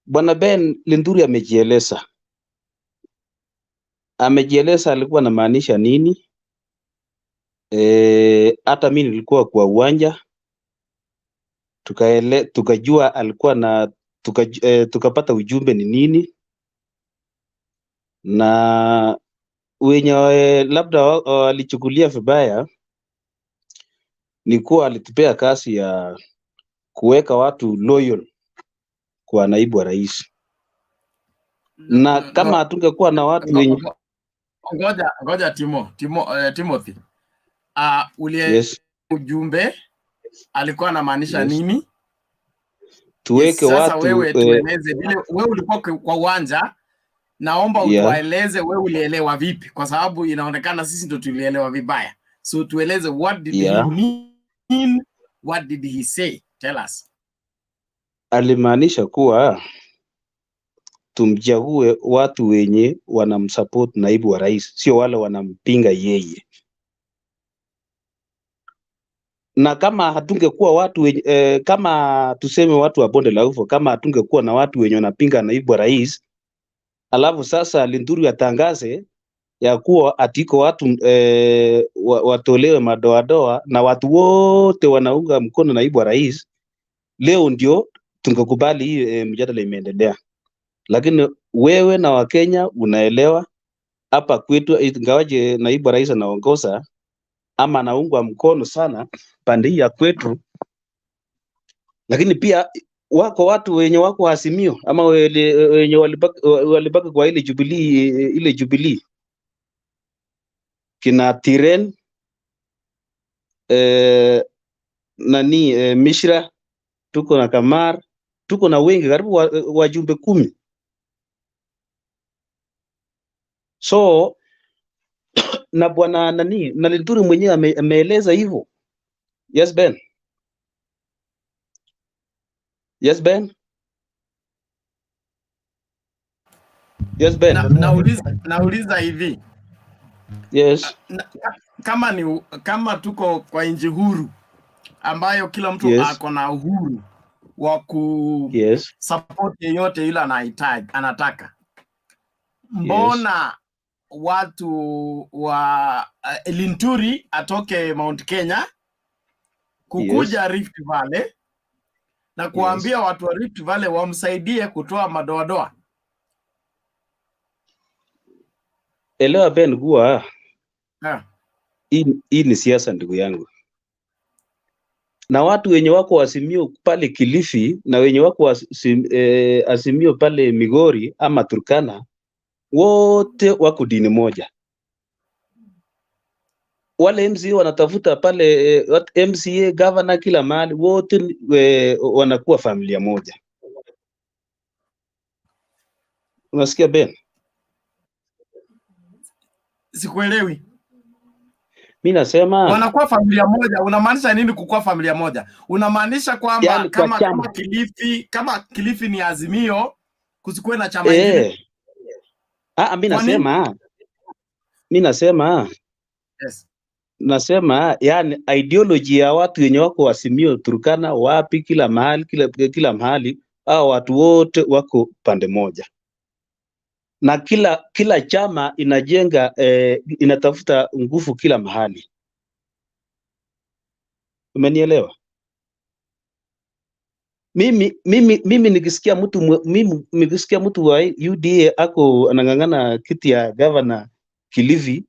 Bwana Ben Linturi amejieleza. Alikuwa anamaanisha nini? Hata mimi nilikuwa kwa uwanja tukajua alikuwa na tukapata ujumbe ni nini, na wenye labda walichukulia vibaya ni kuwa alitupea kazi ya kuweka watu loyal kwa naibu wa rais, na kama hatungekuwa na watu wenye ngoja Timothy yes, ujumbe alikuwa anamaanisha yes, nini? tuweke Yes, sasa watu wewe tueleze vile wewe ulikuwa kwa uwanja, naomba utueleze wewe ulielewa vipi, kwa sababu inaonekana sisi ndo tulielewa vibaya. So tueleze, what did he mean? What did he say? Tell us. Alimaanisha kuwa tumchague watu wenye wanamsupport naibu wa rais, sio wale wanampinga yeye. Na kama hatungekuwa watu wenye, kama tuseme watu wa bonde la Ufa, kama hatungekuwa na watu wenye wanapinga naibu wa rais, alafu sasa Linturi atangaze ya kuwa atiko watu watolewe madoadoa na watu wote wanaunga mkono naibu wa rais, leo ndio tungekubali hii mjadala imeendelea. Lakini wewe na Wakenya unaelewa hapa kwetu, ingawaje naibu wa rais anaongoza ama anaungwa mkono sana pande hii ya kwetu, lakini pia wako watu wenye wako Azimio ama wenye walibaki kwa ile Jubilee kina Tiren Mishra, tuko na Kamar, tuko na wengi karibu wajumbe 10. So na bwana na Linturi mwenyewe ameeleza hivyo. Yes Ben. Yes Ben. Yes Ben. Nauliza hivi. Yes. Kama tuko kwa nchi huru ambayo kila mtu ako na uhuru wa ku support yeyote yule anataka. Mbona watu wa Linturi atoke Mount Kenya kukuja Rift Valley na kuambia watu wa Rift Valley wamsaidie kutoa madoadoa? Elewa Ben kuwa hii ni siasa ndugu yangu, na watu wenye wako Azimio pale Kilifi na wenye wako Azimio pale Migori ama Turkana, wote wako dini moja. Wale MCA wanatafuta pale MCA governor kila mahali, wote wanakuwa familia moja. Unasikia Ben? Sikuelewi. Mimi nasema wanakuwa familia moja. Unamaanisha nini kukuwa familia moja? Unamaanisha kwamba yani kama Kilifi ni Azimio kusikuwe na chama kingine? Mimi nasema yani ideology ya watu wenye wako Azimio, Turkana, wapi, kila mahali hao watu wote wako pande moja. na kila chama inajenga inatafuta nguvu kila mahali. Umenielewa? Mimi nikisikia mtu wa UDA ako anang'ang'ana kiti ya governor Kilifi,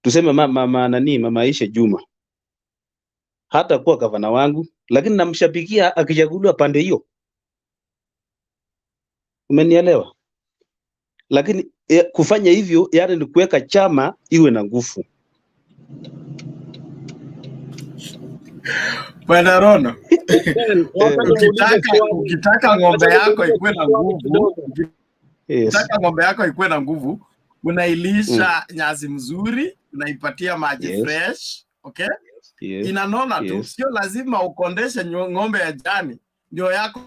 tuseme mama Aisha Juma, hata kuwa gavana wangu, lakini namshabikia akichaguliwa pande hiyo. Umenielewa? Lakini kufanya hivyo yani ni kuweka chama iwe na nguvu. Bwana Rono, ukitaka ng'ombe yako ikuwe na nguvu, ukitaka ng'ombe yako ikuwe na nguvu, unailisha nyasi mzuri, unaipatia maji fresh, okay? Inanona tu, sio lazima ukondeshe ng'ombe ya jani ndio yako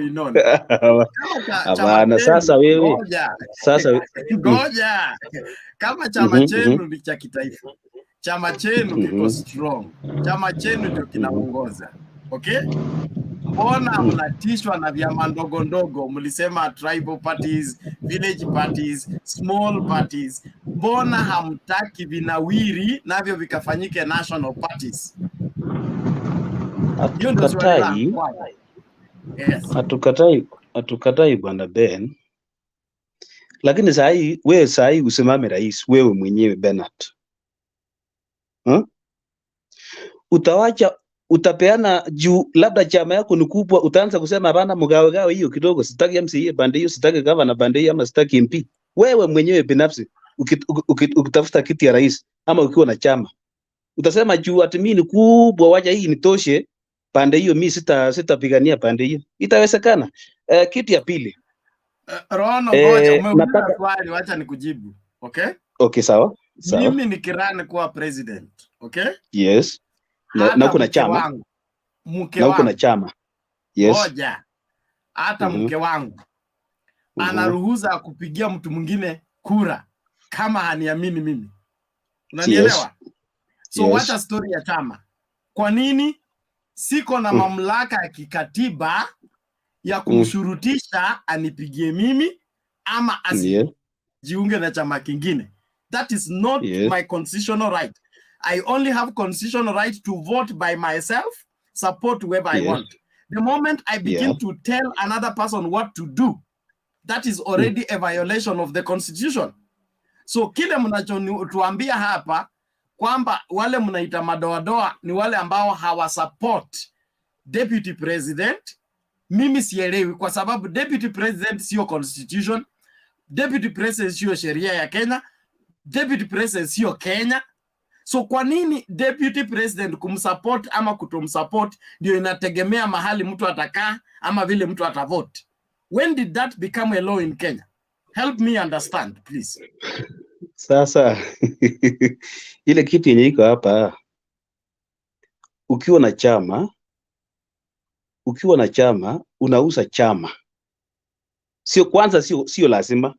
inone. Hapana, sasa wewe ngoja. Kama chama chenu ni cha kitaifa, chama chenu kiko strong, chama chenu ndio kinaongoza, okay? Mbona mnatishwa na vyama ndogo ndogo? Mlisema tribal parties, village parties, small parties. Mbona hamtaki vinawiri navyo vikafanyike national parties? Hatukatai bwana Ben, lakini saa hii usimame rais wewe mwenyewe Bernard. Utapeana juu labda chama yako ni kubwa, utaanza kusema hapana, mgawe hiyo kidogo, sitaki MCA bande hiyo, sitaki governor bande hiyo, ama sitaki MP. Wewe mwenyewe binafsi ukitafuta kiti ya rais ama ukiwa na chama, utasema juu ati mimi ni kubwa, wacha hii nitoshe pande hiyo, mimi sitapigania pande hiyo. Itawezekana? Kiti ya pili. Rono, ngoja, umeuliza swali, wacha nikujibu. Okay? Okay, sawa. Mimi nikirani kuwa president, okay? Yes. Na kuna chama. Mke wangu. Kuna chama. Yes. Ngoja. Hata mke wangu anaruhusa kupigia mtu mwingine kura kama haniamini mimi. Unanielewa? So wacha story ya chama. Kwa nini siko na mamlaka ya kikatiba ya kumshurutisha anipigie mimi ama asijiunge na chama kingine? That is not my constitutional right. I only have constitutional right to vote by myself, support whoever I want. The moment I begin to tell another person what to do, that is already a violation of the constitution. So kile mnachotuambia hapa kwamba wale mnaita madoadoa ni wale ambao hawasupport deputy president, mimi sielewi, kwa sababu deputy president sio constitution, deputy president sio sheria ya Kenya, deputy president sio Kenya. So kwa nini deputy president kumsupport ama kutomsupport ndio inategemea mahali mtu atakaa ama vile mtu atavote? When did that become a law in Kenya? Help me understand, please. Sasa ile kitu yenye iko hapa, ukiwa na chama unauza chama, sio lazima.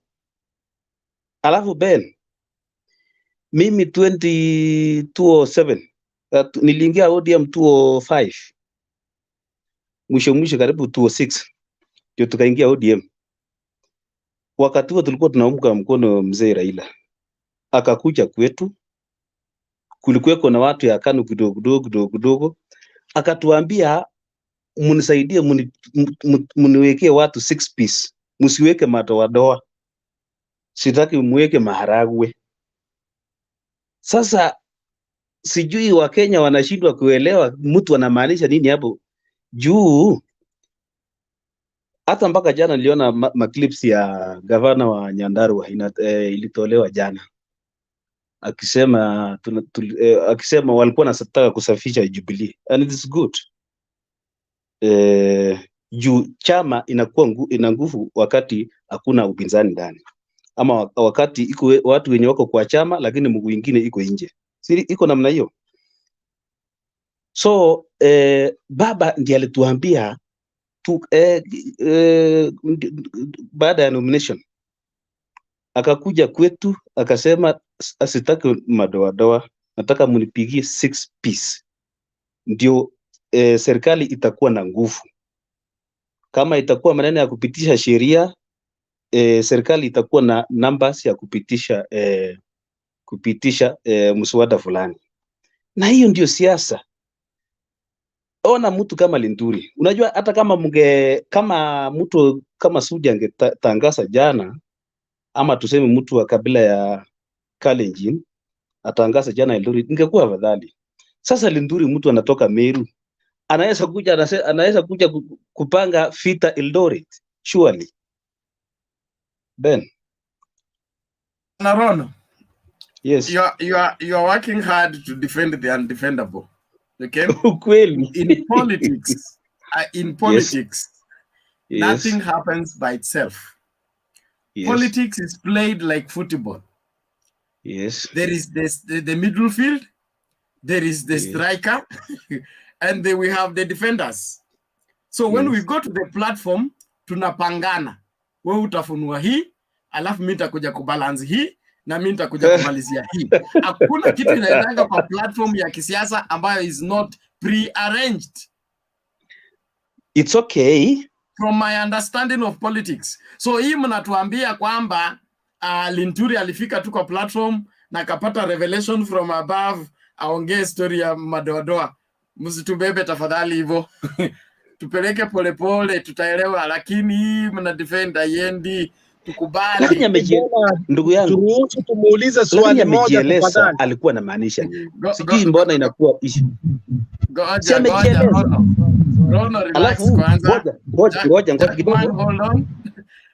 Alafu Ben, mimi 2007 niliingia ODM 2005, mwisho karibu 2006 ndio tukaingia ODM. Wakati huo tulikuwa tunaunga mkono mzee Raila, akakuja kwetu, kulikuweko na watu ya KANU kidogo, akatuambia munisaidie, muniwekee watu 6 piece, msiweke madoadoa, sitaki muweke maharagwe. Sasa sijui Wakenya wanashindwa kuelewa mtu anamaanisha nini hapo juu. Hata mpaka jana niliona maclips ya gavana wa Nyandarua ilitolewa jana, akisema walikuwa wanataka kusafisha Jubilee, and it is good. Juu chama ina nguvu wakati hakuna upinzani ndani, ama wakati iko watu wenye wako kwa chama lakini mguu mwingine iko nje, iko namna hiyo. So baba ndiye alituambia baada ya nomination, akakuja kwetu akasema asitaki madoadoa, nataka munipigie 6 piece ndio serikali itakuwa na nguvu. Kama itakuwa maneno ya kupitisha sheria serikali itakuwa na numbers ya kupitisha mswada fulani, na hiyo ndio siasa. Ona mtu kama Linturi, unajua hata kama mtu kama Sudi angetangaza jana, ama tuseme mtu wa kabila ya Kalenjin atangaza jana Eldoret, ingekuwa afadhali. Sasa Linturi mtu anatoka Meru, anaweza kuja kupanga vita Eldoret, surely. Ben. Narono. Yes. You are working hard to defend the undefendable. Okay? Kweli. In politics, Yes. nothing happens by itself. Yes. Politics is played like football. Yes. There is the middle field, there is the striker, and then we have the defenders. So when we go to the platform, tunapangana. Wewe utafunua hii, alafu mimi nitakuja kubalance hii, na mimi nitakuja kumalizia hii. Hakuna kitu inaendanga kwa platform ya kisiasa ambayo is not pre-arranged. It's okay. From my understanding of politics. So hii mnatuambia kwamba Linturi alifika tu kwa platform na kapata revelation from above, aongee story ya Madoadoa. Msitubebe tafadhali hivyo. Tupeleke polepole, tutaelewa, lakini hii mna defend yendi, tukubali. Ndugu yangu, tumuulize swali moja tafadhali. Alikuwa anamaanisha nini? Sijui mbona inakuwa issue. Ngoja, Rono, relax kwanza. Ngoja kidogo. Hold on.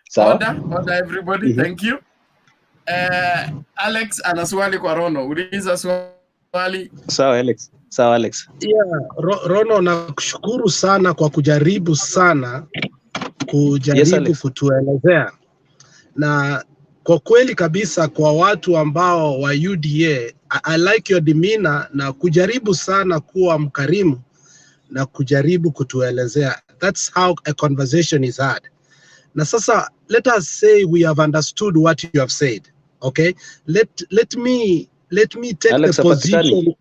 Sawa. Order everybody. Thank you. Alex ana swali kwa Rono. Uliza swali. Sawa Alex. Yeah, Rono, nakushukuru sana kwa kujaribu kutuelezea. Na kwa kweli kabisa kwa watu ambao wa UDA, I like your demeanor na kujaribu sana kuwa mkarimu na kujaribu kutuelezea. That's how a conversation is had. Na sasa, let us say we have understood what you have said. Okay? Let me take Alex, the position.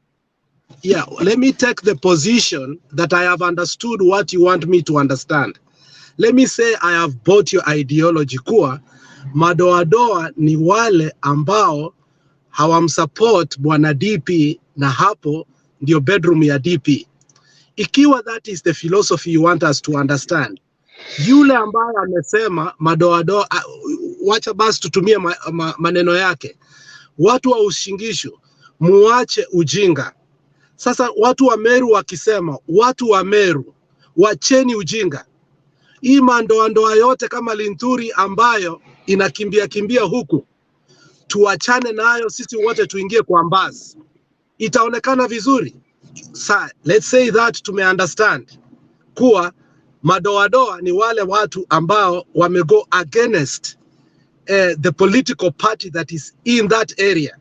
Yeah, let me take the position that I have understood what you want me to understand. Let me say I have bought your ideology kuwa Madoadoa ni wale ambao hawamsupport Bwana DP, na hapo ndio bedroom ya DP. Ikiwa that is the philosophy you want us to understand, yule ambaye amesema Madoadoa, wacha basi tutumie maneno yake, watu wa ushingisho muache ujinga. Sasa watu wa Meru wakisema, watu wa Meru wacheni ujinga. Hii mandoa yote kama Linturi ambayo inakimbia huku, tuachane nayo, sisi wote tuingie kwa mbasi, itaonekana vizuri. Sa, let's say that tumeunderstand kuwa Madoadoa ni wale watu ambao wamego against the political party that is in that area.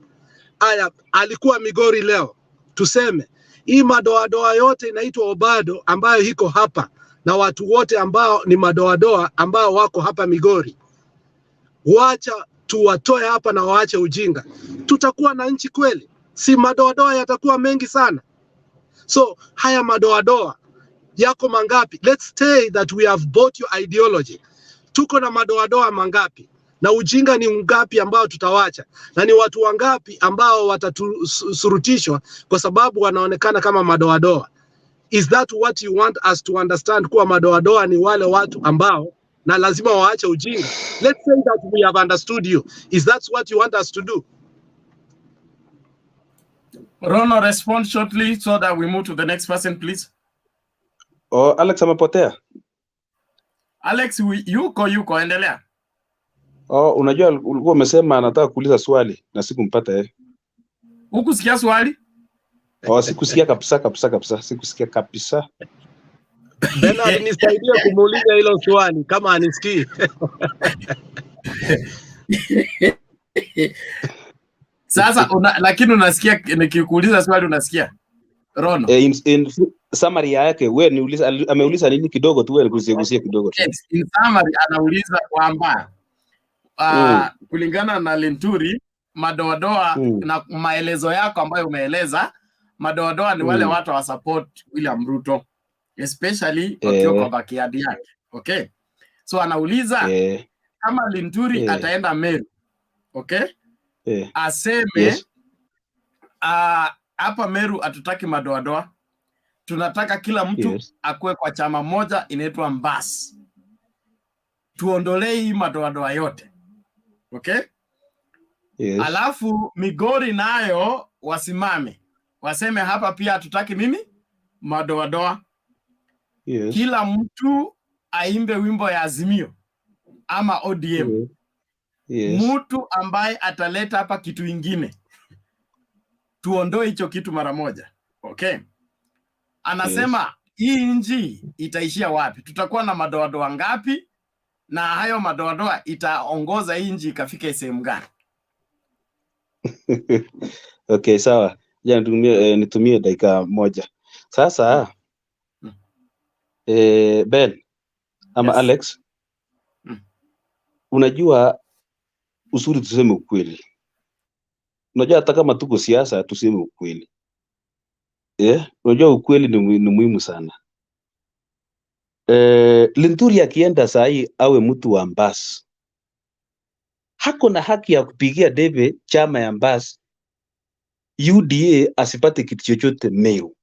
Alikuwa Migori leo, tuseme hii Madoadoa yote inaitwa Obado ambayo hiko hapa, na watu wote ambao ni Madoadoa ambao wako hapa Migori, wacha tuwatoe hapa na waache ujinga. Tutakuwa na nchi kweli? Si Madoadoa yatakuwa mengi sana. So haya Madoadoa yako mangapi? Let's say that we have bought your ideology. Tuko na Madoadoa mangapi? Na ujinga ni ngapi ambao tutawacha? Na ni watu wangapi ambao watatusurutishwa kwa sababu wanaonekana kama Madoadoa? Is that what you want us to understand, kuwa Madoadoa ni wale watu ambao na lazima waache ujinga? Let's say that we have understood you. Is that what you want us to do? Rono, respond shortly so that we move to the next person, please. Oh, Alex amepotea. Alex, yuko endelea. Oh, unajua ulikuwa umesema anataka kuuliza swali na sikumpata yeye. Hukusikia swali? Oh, sikusikia kabisa. Sikusikia kabisa. Bernard, nisaidie kumuuliza hilo swali kama anisikii. Sasa lakini unasikia nikikuuliza swali unasikia? Rono. In summary yake wewe niuliza, ameuliza nini kidogo tu, wewe nikugusie kidogo tu. Yes, in summary anauliza kwamba kulingana na Linturi, Madoadoa na maelezo yako ambayo umeeleza, Madoadoa ni wale watu wa support William Ruto, especially wakiwa kwa backyard yake. Okay? So anauliza kama Linturi ataenda Meru, okay? Aseme hapa Meru hatutaki madoadoa. Tunataka kila mtu akue kwa chama moja inaitwa Mbas. Tuondolee hii madoadoa yote. Okay? Alafu Migori nayo wasimame. Waseme hapa pia hatutaki nini? Madoadoa. Kila mtu aimbe wimbo ya Azimio ama ODM. Mtu ambaye ataleta hapa kitu ingine, tuondoe hicho kitu mara moja. Okay? Anasema hii nchi itaishia wapi? Tutakuwa na madoadoa ngapi? Na hayo madoadoa itaongoza hii nchi ikafika sehemu gani? Okay, sawa. Ja, nitumie dakika moja. Sasa Ben ama Alex, unajua usuri tuseme ukweli. Unajua hata kama tuko siasa tuseme ukweli. Unajua ukweli ni muhimu sana. Linturi akienda sahi awe mtu wa Mbas, hako na haki ya kupigia debe chama ya Mbas UDA asipate kitu chochote Meru.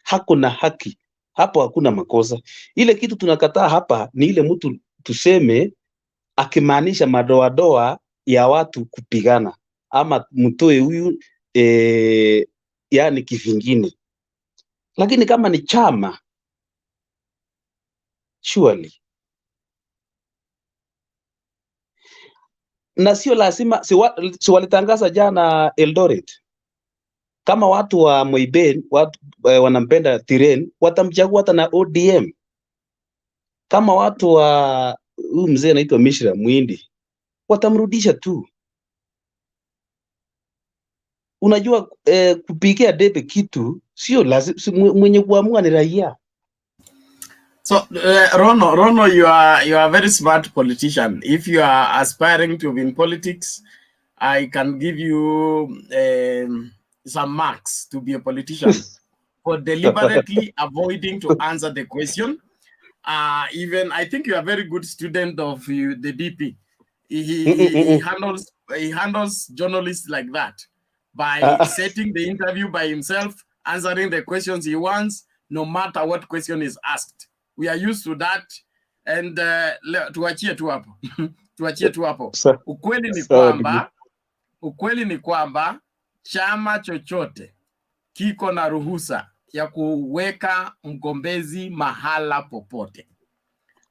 Hako na haki hapo, hakuna makosa. Ile kitu tunakataa hapa ni ile mtu tuseme akimaanisha madoadoa ya watu kupigana ama mtoe huyu yani kivingine. Lakini kama ni chama surely, na sio lazima si walitangaza jana Eldoret kama watu wa Moiben watu wanampenda Tiren watamchagua hata na ODM. Kama watu wa huyu mzee anaitwa Mishra Mwindi watamrudisha tu. Unajua kupigia debe kitu sio lazima, mwenye kuamua ni raia. So Rono, you are a very smart politician. If you are aspiring to be in politics, I can give you some marks to be a politician for deliberately avoiding to answer the question. Even I think you are a very good student of the DP. He handles journalists like that by setting the interview by himself, answering the questions he wants, no matter what question is asked. We are used to that, and tuachie tu hapo. Tuachie tu hapo. Ukweli ni kwamba chama chochote kiko na ruhusa ya kuweka mgombezi mahala popote,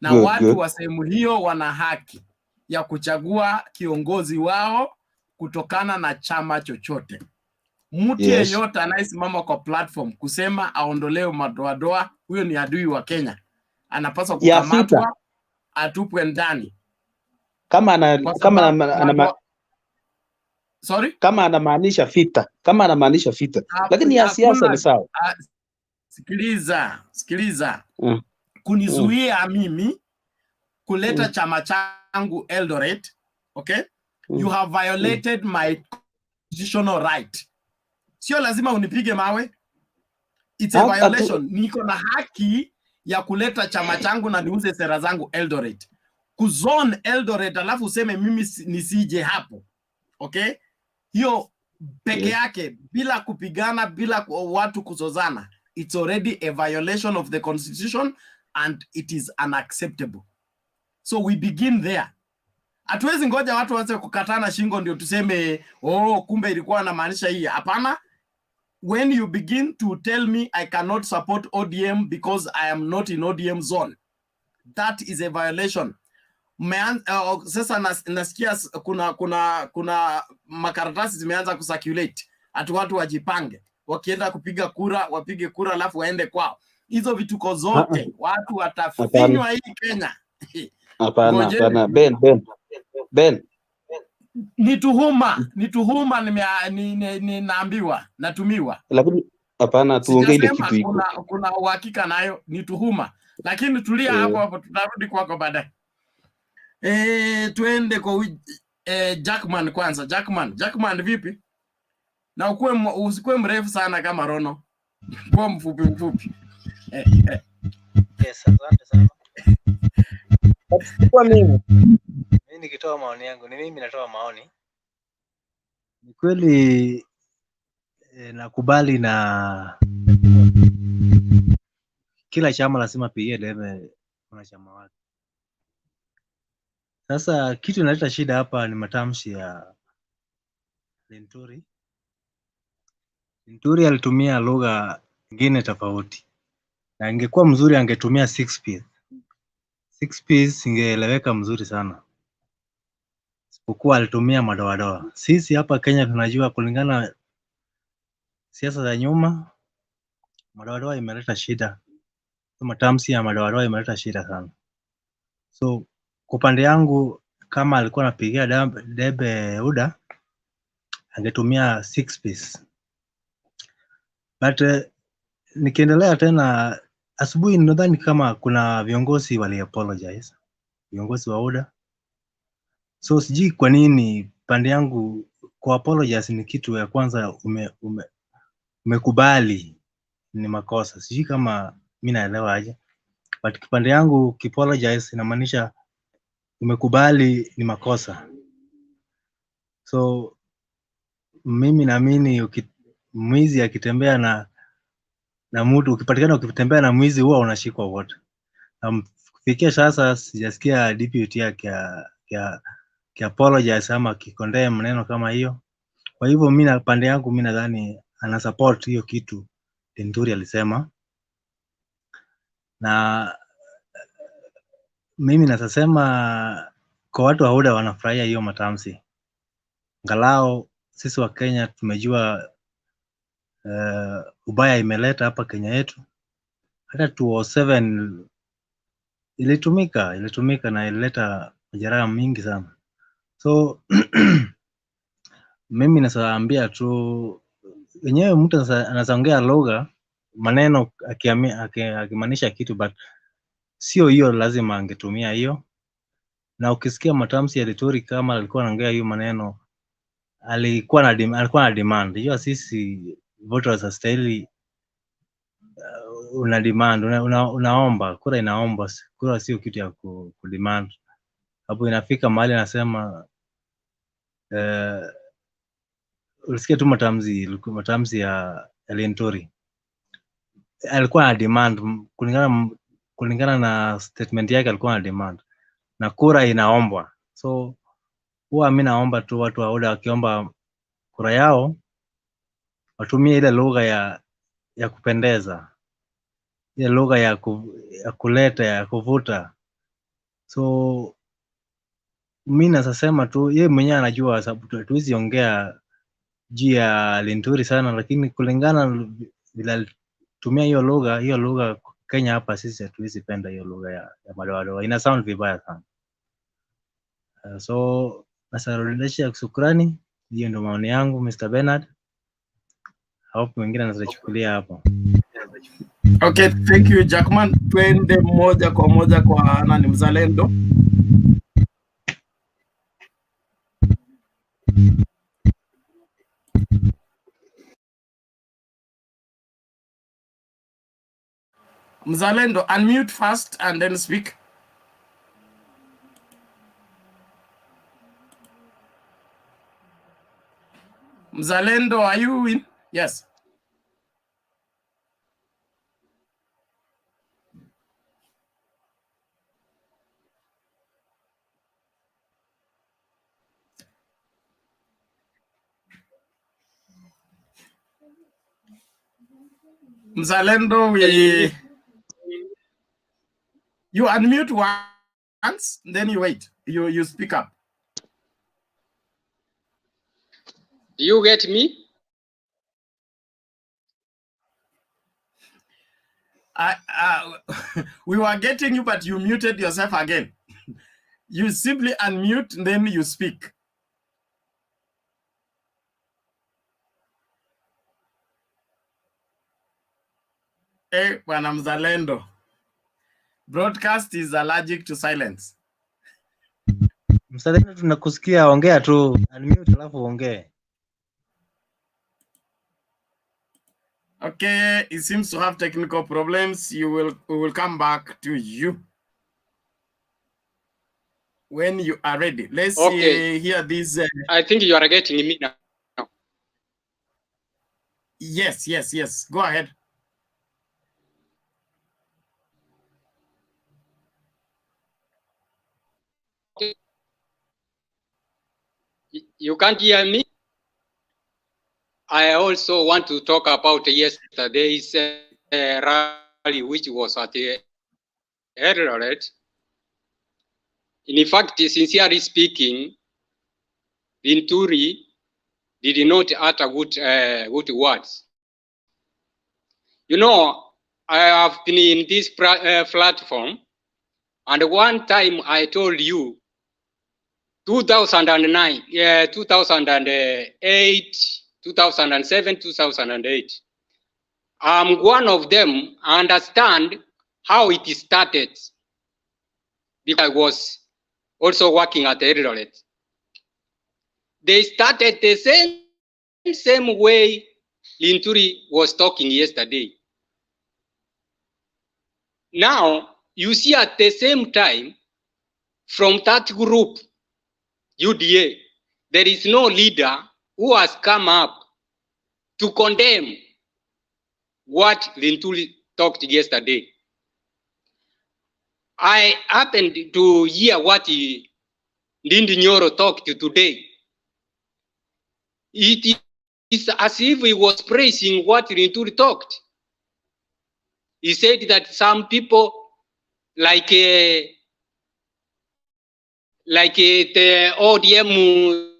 na watu wa sehemu hiyo wana haki ya kuchagua kiongozi wao kutokana na chama chochote. Mtu yeyote anayesimama kwa platform kusema aondolewe madoadoa, huyo ni adui wa Kenya. Anapaswa kukamatwa, atupwe ndani. Kama anamaanisha vita, lakini ya siasa ni sawa. Sikiliza. Kunizuia mimi kuleta chama changu Eldoret, okay? You have violated my constitutional right. Sio lazima unipige mawe. It's a violation. Niko na haki ya kuleta chama changu na niuze sera zangu Eldoret. Kuzone Eldoret alafu useme mimi nisije hapo. Okay? Hiyo peke yake bila kupigana, bila watu kuzozana. It's already a violation of the constitution and it is unacceptable. So we begin there. Hatuwezi ngoja watu waanze kukatana shingo ndio tuseme kumbe ilikuwa na maanisha hii. Hapana. When you begin to tell me I cannot support ODM because I am not in ODM zone, that is a violation. Sasa nasikia kuna makaratasi zimeanza kucirculate. Atu watu wajipange. Wakienda kupiga kura, wapige kura alafu waende kwao. Hizo vituko zote watu watafinywa hii Kenya. Hapana. Ben. Ni tuhuma ninaambiwa, natumiwa. Lakini hapana, tuongee ile kitu iko. Kuna uhakika nayo, ni tuhuma. Lakini tulia hapo, tutarudi kwako baadaye. Tuende kwa Jackman kwanza. Jackman vipi? Na usikuwe mrefu sana kama Rono. Kwa mfupi. Yes, asante sana. Kwa mimi nikitoa maoni yangu, ni mimi natoa maoni. Ni kweli nakubali na kila chama lazima pia debe wanachama wake. Sasa kitu inaleta shida hapa ni matamshi ya Linturi. Linturi alitumia lugha nyingine tofauti, na ingekuwa mzuri angetumia 6Ps. 6Ps ingeeleweka mzuri sana, isipokuwa alitumia madoadoa. Sisi hapa Kenya tunajua kulingana siasa za nyuma, madoadoa imeleta shida. Matamshi ya madoadoa imeleta shida sana. So kwa upande yangu, kama alikuwa anapigia debe UDA angetumia 6Ps. But nikiendelea tena, asubuhi nadhani kama kuna viongozi wali apologize, viongozi wa UDA. So sijui kwa nini pande yangu kwa apologize ni kitu ya kwanza umekubali ni makosa. Sijui kama mimi naelewa aje. But kipande yangu apologize inamaanisha umekubali ni makosa. So mimi naamini mwizi akitembea na mtu, ukipatikana ukitembea na mwizi huwa unashikwa wote. Kufikia sasa sijasikia deputy yake ya apologize ama kikondea maneno kama hiyo. Kwa hivyo mimi na pande yangu mimi nadhani ana support hiyo kitu Linturi alisema, na mimi nasema kwa watu wa UDA wanafurahia hiyo matamshi. Angalau sisi wa Kenya tumejua ubaya imeleta hapa Kenya yetu. Hata 207 ilitumika na ilileta majeraha mingi sana. So mimi nasaambia tu wenyewe mtu anaongea lugha maneno akimaanisha kitu, but sio hiyo lazima angetumia hiyo. Na ukisikia matamshi ya Rhetoric kama alikuwa anaongea hiyo maneno, alikuwa na demand. Hiyo sisi voters astahili una demand, unaomba kura, inaomba kura, sio kitu ya kudemand. Hapo inafika mahali anasema ulisikia tu matamshi ya Linturi, alikuwa na demand kulingana na statement yake, alikuwa na demand na kura inaombwa. So huwa mimi naomba tu watu wa UDA wakiomba kura yao watumie ile lugha ya kupendeza, ile lugha ya kuleta, ya kuvuta. So mimi nasema tu yeye mwenyewe anajua, sababu tuwezi ongea juu ya Linturi sana, lakini kulingana vile tumia hiyo lugha Kenya hapa, sisi hatuwezi penda hiyo lugha ya madoadoa, ina sound vibaya sana. So nasarudisha shukrani. Hiyo ndio maoni yangu Mr. Bernard. Hope mwingine anazichukulia hapo. Okay, thank you Jackman. Twende moja kwa moja kwa nani, Mzalendo. Mzalendo, unmute first and then speak. Mzalendo, are you in? Yes. Mzalendo, you unmute once, then you wait. You speak up. Do you get me? We were getting you, but you muted yourself again. You simply unmute, and then you speak. Hey, Bwana Mzalendo. Broadcast is allergic to silence. Mzalendo, tunakusikia, ongea tu. Unmute alafu ongea. Okay, it seems to have technical problems. We will come back to you. when you are ready. Let's hear this. I think you are getting me now. Yes, yes, yes. Go ahead. You can't hear me? I also want to talk about yesterday's rally, which was at the Rhetoric. In fact, sincerely speaking, Vinturi did not utter good words. You know, I have been in this platform, and one time I told you, 2009, 2008, 2007, 2008. I'm one of them. I understand how it started because I was also working at the Eldoret. They started the same way Linturi was talking yesterday. Now, you see at the same time, from that group, UDA, there is no leader who has come up to condemn what Linturi talked yesterday. I happened to hear what Ndindi Nyoro talked today. It is as if he was praising what Linturi talked. He said that some people, like the ODM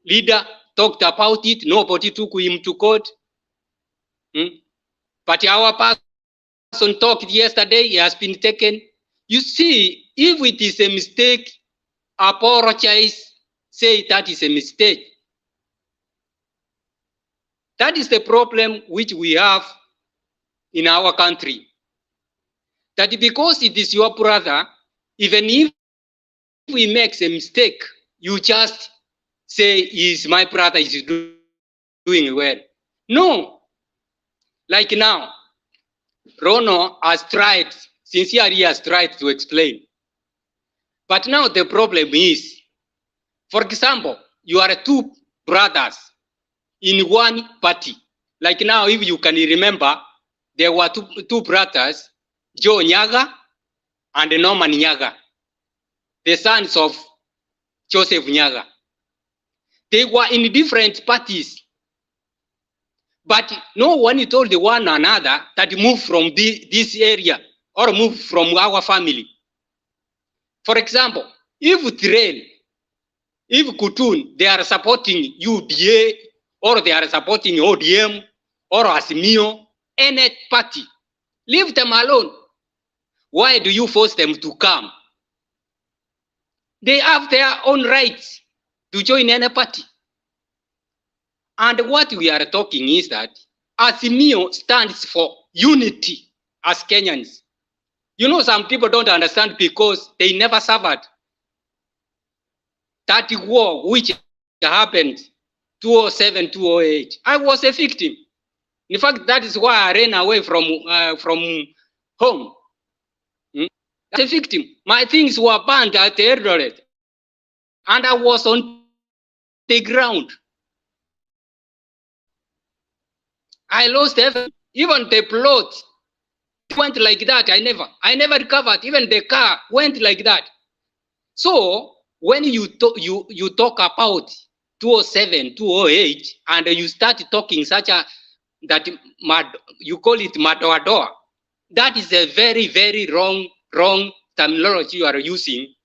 leader, talked about it. Nobody took him to court. But our person talked yesterday. He has been taken. You see, if it is a mistake, apologize, say that is a mistake. That is the problem which we have in our country. That because it is your brother, even if he makes a mistake, you just say, is my brother is doing well. No. Like now, Rono has tried, sincerely has tried to explain. But now the problem is, for example, you are two brothers in one party. Like now, if you can remember, there were two brothers, Joe Nyaga and Norman Nyaga, the sons of Joseph Nyaga. They were in different parties. But no one told one another that move from this area or move from our family. For example, if Tirel, if Kutun, they are supporting UDA or they are supporting ODM or Asimio, any party, leave them alone. Why do you force them to come? They have their own rights to join any party. And what we are talking is that Asimio stands for unity as Kenyans. You know, some people don't understand because they never suffered that war which happened 2007, 2008. I was a victim. In fact, that is why I ran away from home. As a victim, my things were burned at the Eldoret, and I was on the ground. I lost everything, even the plot went like that. I never recovered. Even the car went like that. So when you talk about 2007, 2008, and you start talking such a that you call it Madoadoa, that is a very, very wrong terminology you are using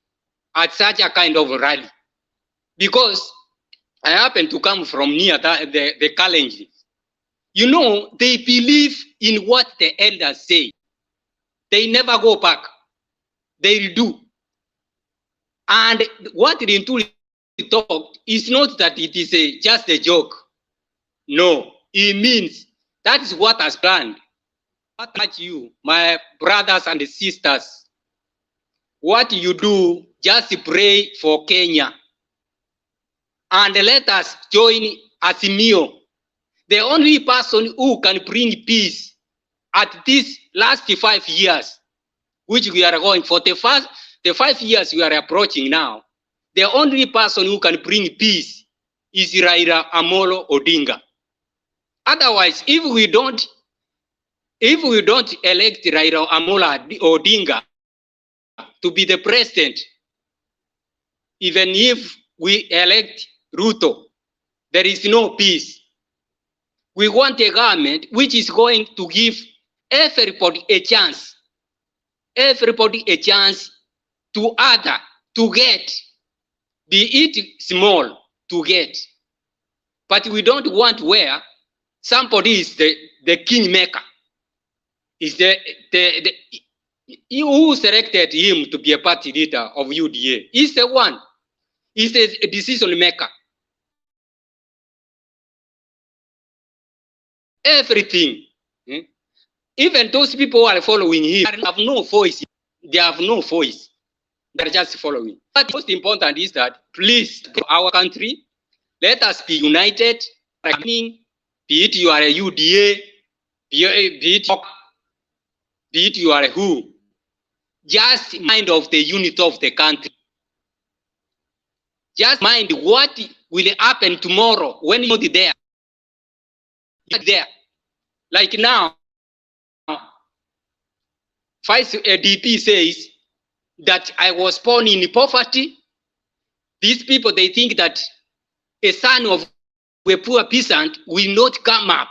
at such a kind of rally. Because I happen to come from near the Kalenjin. You know, they believe in what the elders say. They never go back. They do. And what Rinturi talked is not that it is just a joke. No, it means that is what has planned. What touch you, my brothers and sisters, what you do, just pray for Kenya. And let us join Asimio. The only person who can bring peace at these last 5 years, which we are going for the the 5 years we are approaching now, the only person who can bring peace is Raila Amolo Odinga. Otherwise, if we don't elect Raila Amolo Odinga to be the president, even if we elect Ruto, there is no peace. We want a government which is going to give everybody a chance to other, to get, be it small, to get. But we don't want where somebody is the kingmaker, is who selected him to be a party leader of UDA. He's the one, he's the decision maker. Everything. Even those people who are following him have no voice. They have no voice. They're just following. But most important is that, please, our country, let us be united. Be it you are a UDA, be it you are a who. Just mind of the unity of the country. Just mind what will happen tomorrow when you're not there. There. Like now, Vice DP says that I was born in poverty. These people, they think that a son of a poor peasant will not come up.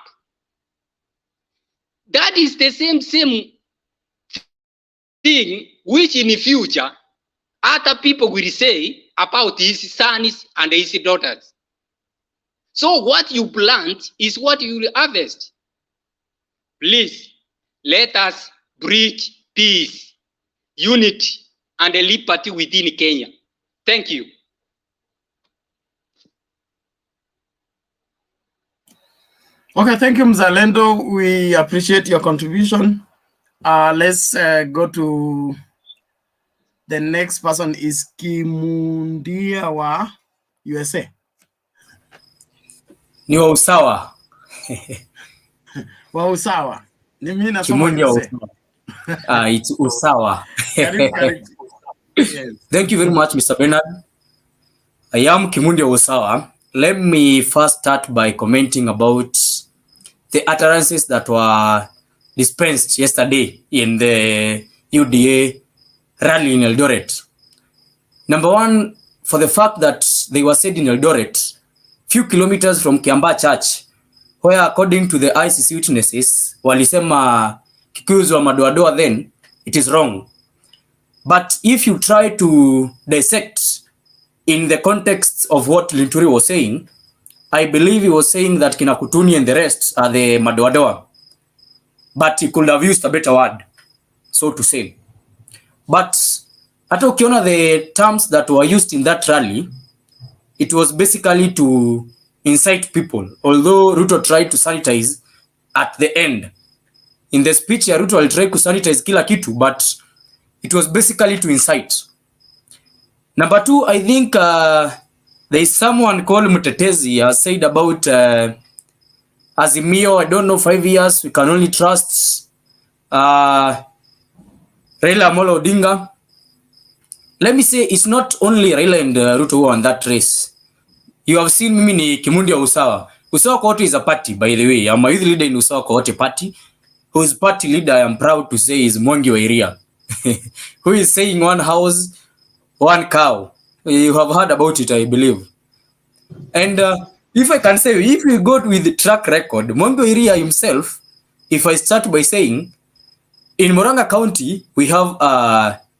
That is the same thing which in the future other people will say about his sons and his daughters. So what you plant is what you will harvest. Please, let us preach peace, unity, and liberty within Kenya. Thank you. Okay, thank you, Mzalendo. We appreciate your contribution. Let's go to the next person is Kimundia wa USA. Ni wa usawa. Wa usawa. Ni mimi nasoma Kimundia wa USA. usawa. It's usawa. Yes. Thank you very much, Mr. Bernard. I am Kimundia wa usawa. Let me first start by commenting about the utterances that were dispensed yesterday in the UDA rally in Eldoret. Number one, for the fact that they were said in Eldoret, few kilometers from Kiambaa Church, where according to the ICC witnesses, walisema Kikuyus wa Madoadoa, then it is wrong. But if you try to dissect in the context of what Linturi was saying, I believe he was saying that Kinakutuni and the rest are the Madoadoa. But he could have used a better word, so to say. But hata ukiona the terms that were used in that rally, it was basically to incite people. Although Ruto tried to sanitize at the end. In the speech, Ruto will try to sanitize kila kitu, but it was basically to incite. Number two, I think there is someone called Mutetezi has said about Azimio, I don't know, 5 years, we can only trust Raila Amolo Odinga. Let me say, it's not only Raila and Ruto who are on that race. You have seen mimi ni Kimundia Usawa. Usawa Kote is a party, by the way. I'm a youth leader in Usawa Kote party, whose party leader I am proud to say is Mongers area, who is saying one house, one cow. You have heard about it, I believe. And if I can say, if we go with the track record, Mongers area himself, if I start by saying, in Murang'a County, we have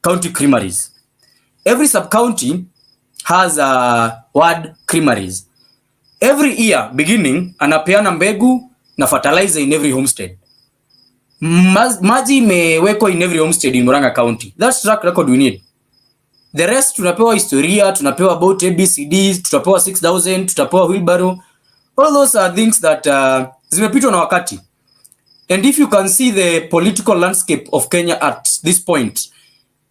county creameries. Every sub-county has ward creameries. Every year, beginning, anapeana mbegu na fertilizer in every homestead. Maji imewekwa in every homestead in Murang'a County. That's track record we need. The rest, tunapewa historia, tunapewa about ABCDs, tutapewa 6,000, tutapewa wheelbarrow. All those are things that zimepitwa na wakati. And if you can see the political landscape of Kenya at this point,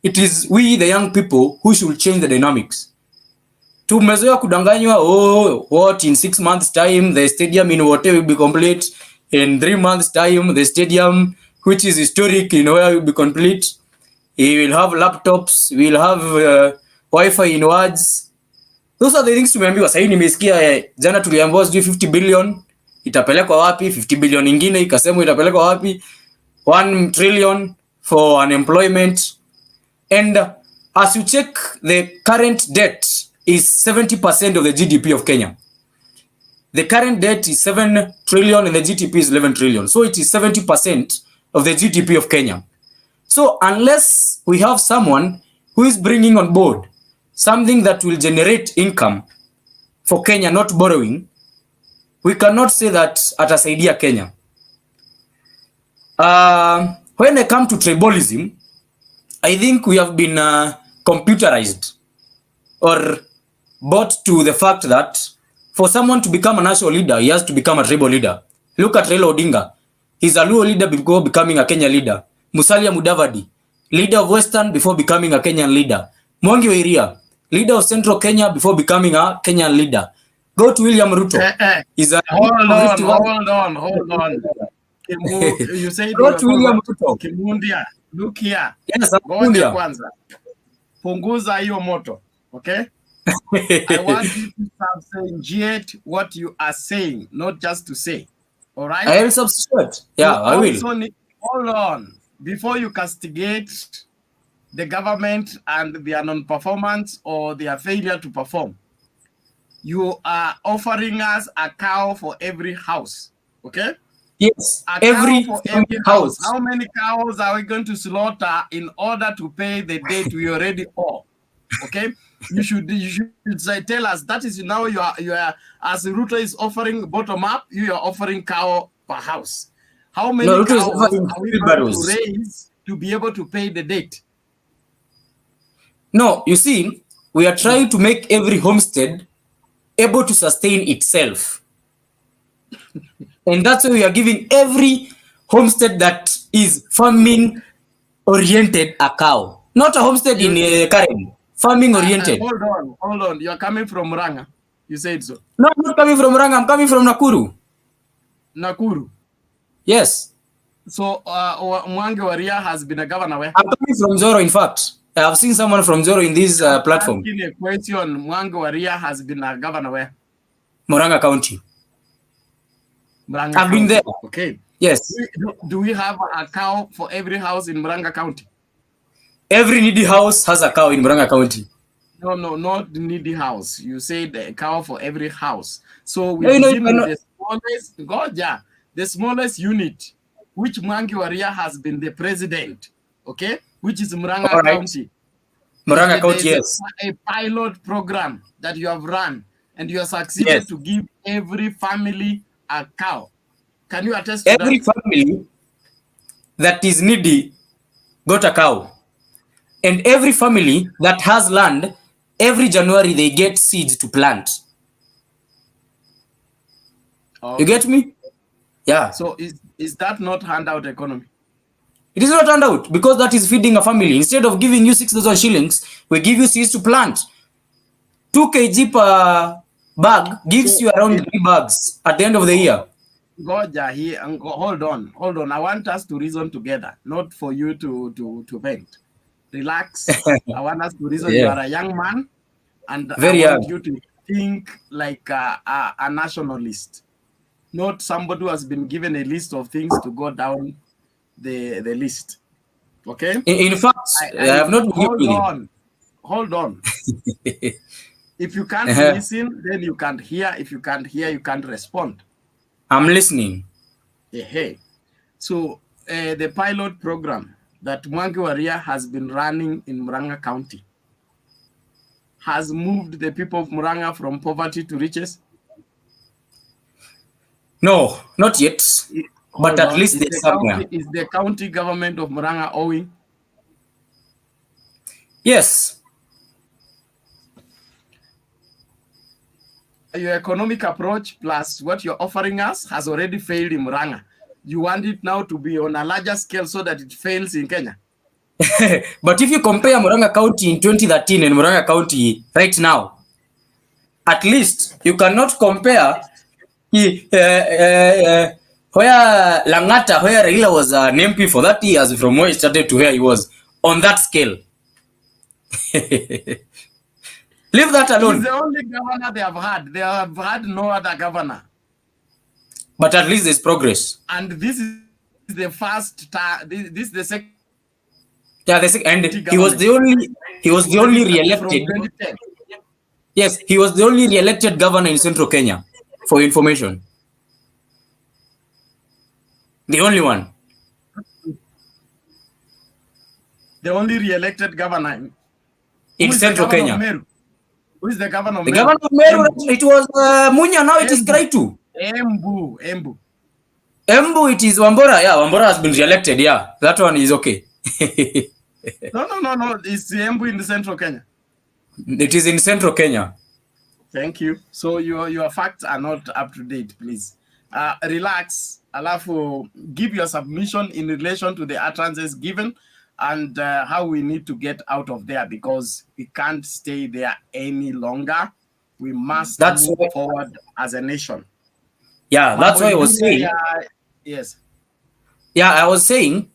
it is we, the young people, who should change the dynamics. Tumezoea kudanganywa, oh, what, in 6 months time, the stadium in Wote will be complete. In 3 months time, the stadium, which is historic in where will be complete. He will have laptops. We'll have Wi-Fi in wards. Those are the things tumeambiwa. Sasa nimesikia jana tuliambiwa 50 billion itapelekwa wapi, 50 billion ingine ikasemwa itapelekwa wapi, 1 trillion for unemployment. And as you check, the current debt is 70% of the GDP of Kenya. The current debt is 7 trillion and the GDP is 11 trillion. So it is 70% of the GDP of Kenya. So unless we have someone who is bringing on board something that will generate income for Kenya, not borrowing, we cannot say that atasaidia Kenya. When I come to tribalism, I think we have been computerized or brought to the fact that for someone to become a national leader, he has to become a tribal leader. Look at Raila Odinga. He's a Luo leader before becoming a Kenyan leader. Musalia Mudavadi, leader of Western before becoming a Kenyan leader. Mwangi wa Iria, leader of Central Kenya before becoming a Kenyan leader. Go to William Ruto. He's a hold on. You said go to William Ruto. Kimundia, look here. Yes, Ngoja kwanza. Punguza hiyo moto, okay? I want you to substantiate what you are saying, not just to say. All right? I will substitute. Yeah, I will. Hold on. Before you castigate the government and their non-performance or their failure to perform, you are offering us a cow for every house. Okay? Yes, every house. How many cows are we going to slaughter in order to pay the debt we already owe? Okay? You should tell us that is now you are as Ruto is offering bottom up, you are offering cow per house. How many cows are we going to raise to be able to pay the debt? No, you see, we are trying to make every homestead able to sustain itself. And that's why we are giving every homestead that is farming oriented a cow. Not a homestead in Karen. Farming oriented. Hold on. You are coming from Murang'a. You said so. No, I'm not coming from Murang'a. I'm coming from Nakuru. Nakuru? Yes. So Mwangi wa Iria has been a governor where? I'm coming from Zoro, in fact. I have seen someone from Zoro in this platform. I'm asking a question. Mwangi wa Iria has been a governor where? Murang'a County. Murang'a I've been there. Okay. Yes. Do we have a cow for every house in Murang'a County? Every needy house has a cow in Murang'a County. No, not the needy house. You said a cow for every house. So we begin with the smallest unit, which Mwangi wa Iria has been the president, okay? Which is Murang'a County. Murang'a County, yes. A pilot program that you have run, and you have succeeded to give every family a cow. Can you attest to every that? Family that is needy got a cow. And every family that has land, every January they get seeds to plant. Okay. You get me? Yeah. So is that not handout economy? It is not handout because that is feeding a family. Instead of giving you 6,000 shillings, we give you seeds to plant. 2 kg per bag gives you around 3 bags at the end of the year. Goja here, hold on. I want us to reason together, not for you to vent. Relax. I want us to reason. You are a young man, and I want you to think like a nationalist, not somebody who has been given a list of things to go down the list. Okay? In fact, I have not Hold on. If you can't listen, then you can't hear. If you can't hear, you can't respond. I'm listening. Hey. So the pilot program that Mwangi wa Iria has been running in Murang'a County has moved the people of Murang'a from poverty to riches? No, not yet. But at least there's somewhere. Is the county government of Murang'a owing? Yes. Your economic approach plus what you're offering us has already failed in Murang'a. You want it now to be on a larger scale so that it fails in Kenya? But if you compare Murang'a County in 2013 and Murang'a County right now, at least you cannot compare where Langata, where Raila was an MP for 30 years from where he started to where he was. on that scale. Leave that alone. He's the only governor they have had. They have had no other governor. But at least there's progress. And this is the first time. This is the second. Yeah, and he was the only re-elected. Yes, he was the only re-elected governor in Central Kenya, for information. The only one. The only re-elected governor in Central Kenya. Who is the governor of The Meru? governor of Meru, it was Munya, now it is Kraitu. Embu, it is Wambora. Yeah, Wambora has been re-elected. Yeah, that one is okay. No. It's Embu in the Central Kenya. It is in Central Kenya. Thank you. So your facts are not up to date, please. Relax. Alafu, give your submission in relation to the utterances given and how we need to get out of there, because we can't stay there any longer. We must move forward as a nation. Yeah, that's why I was saying. Yes. Yeah, I was saying.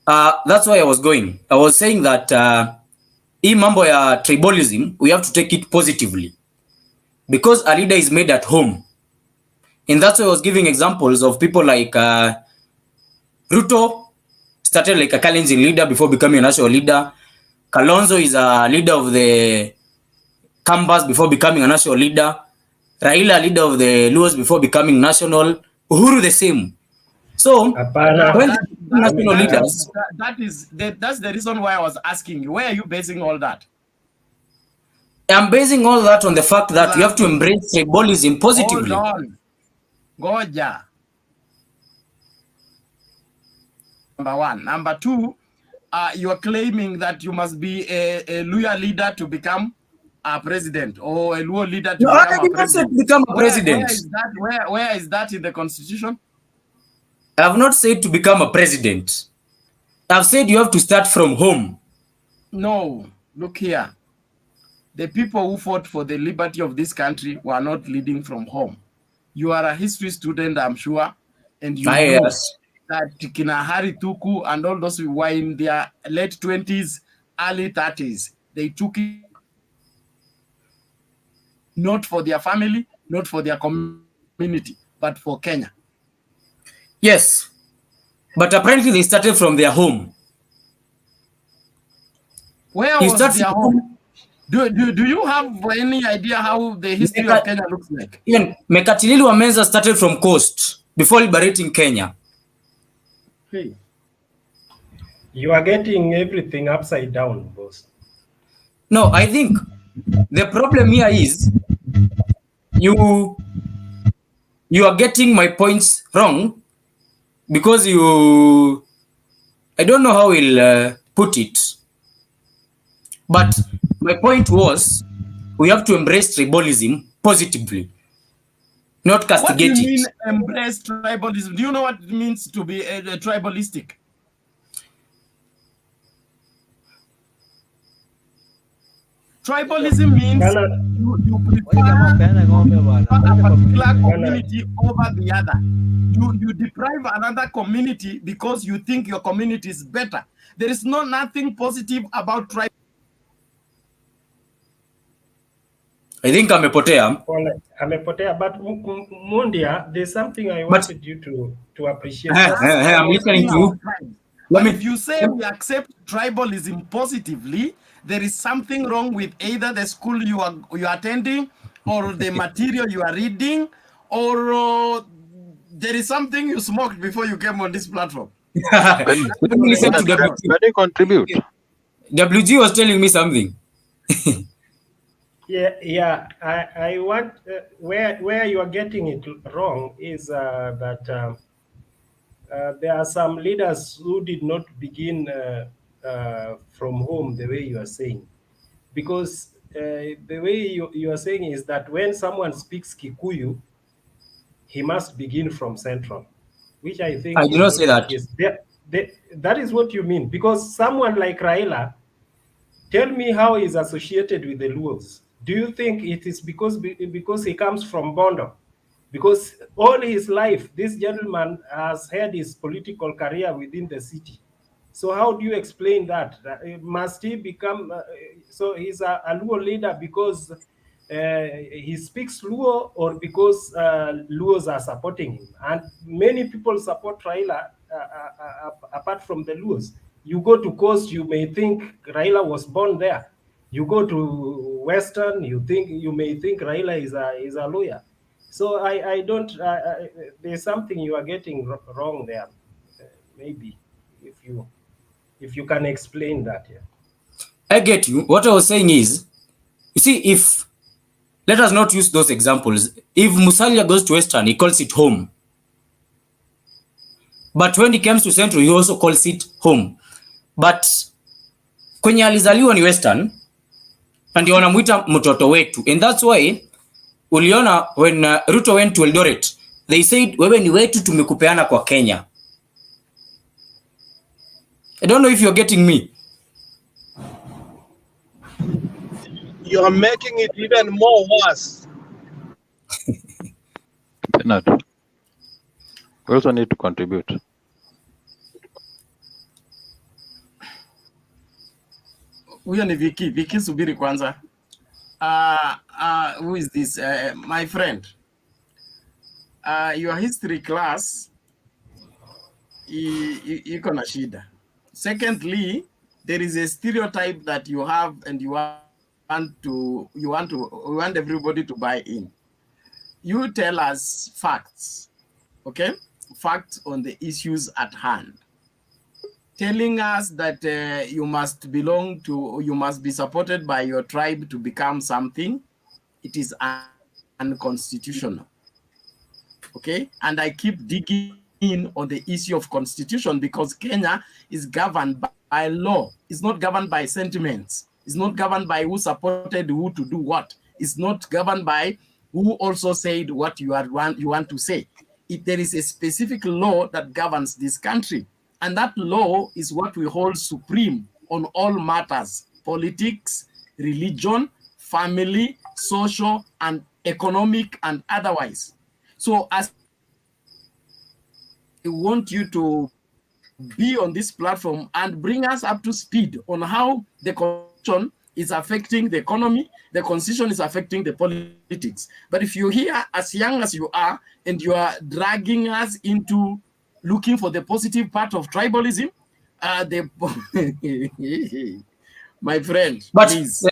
That's why I was going. I was saying that hii mambo ya tribalism, we have to take it positively, because a leader is made at home. And that's why I was giving examples of people like Ruto started like a Kalenjin leader before becoming a national leader. Kalonzo is a leader of the Kambas before becoming a national leader. Raila, leader of the Luos before becoming national. Uhuru the same. So when national leaders, that's the reason why I was asking you, where are you basing all that? I'm basing all that on the fact that you have to embrace tribalism positively. Hold on. Goja. Number one. Number two, you are claiming that you must be a Luya leader to become a president, or a Luo leader to become a president. Where is that in the constitution? I have not said to become a president. I've said you have to start from home. No, look here. The people who fought for the liberty of this country were not leading from home. You are a history student, I'm sure, and you know that Kina Hari Tuku and all those who were in their late 20s, early 30s. They took it not for their family, not for their community, but for Kenya. Yes, but apparently they started from their home. Where was their home? Do you have any idea how the history of Kenya looks like? Even Mekatilili Wamenza started from coast before liberating Kenya. Hey. You are getting everything upside down, boss. No, I think the problem here is you are getting my points wrong, because I don't know how we'll put it, but my point was we have to embrace tribalism positively, not castigate it. What do you mean embrace tribalism? Do you know what it means to be tribalistic? Tribalism means you prefer a particular community over the other. You deprive another community because you think your community is better. There is nothing positive about tribalism. I think amepotea. Amepotea, but Mundia, there's something I wanted you to appreciate. I'm listening to you. But if you say we accept tribalism positively, there is something wrong with either the school you are attending, or the material you are reading, or there is something you smoked before you came on this platform. Let me listen to WG. Let me contribute. WG was telling me something. Yeah. I want where you are getting it wrong is that there are some leaders who did not begin from home the way you are saying, because the way you are saying is that when someone speaks Kikuyu, he must begin from Central, which I think I did not say that. That is what you mean, because someone like Raila, tell me how he's associated with the Luos. Do you think it is because he comes from Bondo? Because all his life, this gentleman has had his political career within the city. So how do you explain that? Must he become, so he's a Luo leader because he speaks Luo, or because Luos are supporting him? And many people support Raila apart from the Luos. You go to Coast, you may think Raila was born there. You go to Western, you may think Raila is a lawyer. So I don't. There's something you are getting wrong there. Maybe if you can explain that. Yeah. I get you. What I was saying is, you see, if let us not use those examples. If Musalia goes to Western, he calls it home. But when he comes to Central, he also calls it home. But kwenye alizaliwa ni Western, and wanamuita mtoto wetu. And that's why uliona when Ruto went to Eldoret, they said wewe ni wetu, tumekupeana kwa Kenya. I don't know if you're getting me. You are making it even more worse. Bernard, we also need to contribute. Huyo ni Viki. Viki, subiri kwanza. Who is this? My friend. Your history class, iko na shida. Secondly, there is a stereotype that you have, and you want everybody to buy in. You tell us facts, okay? Facts on the issues at hand. Telling us that you must be supported by your tribe to become something, it is unconstitutional. Okay? And I keep digging in on the issue of constitution, because Kenya is governed by law. It's not governed by sentiments. It's not governed by who supported who to do what. It's not governed by who also said what you want to say. There is a specific law that governs this country. And that law is what we hold supreme on all matters: politics, religion, family, social, and economic, and otherwise. So as I want you to be on this platform and bring us up to speed on how the constitution is affecting the economy, the constitution is affecting the politics. But if you're here as young as you are, and you are dragging us into looking for the positive part of tribalism, my friend, but please.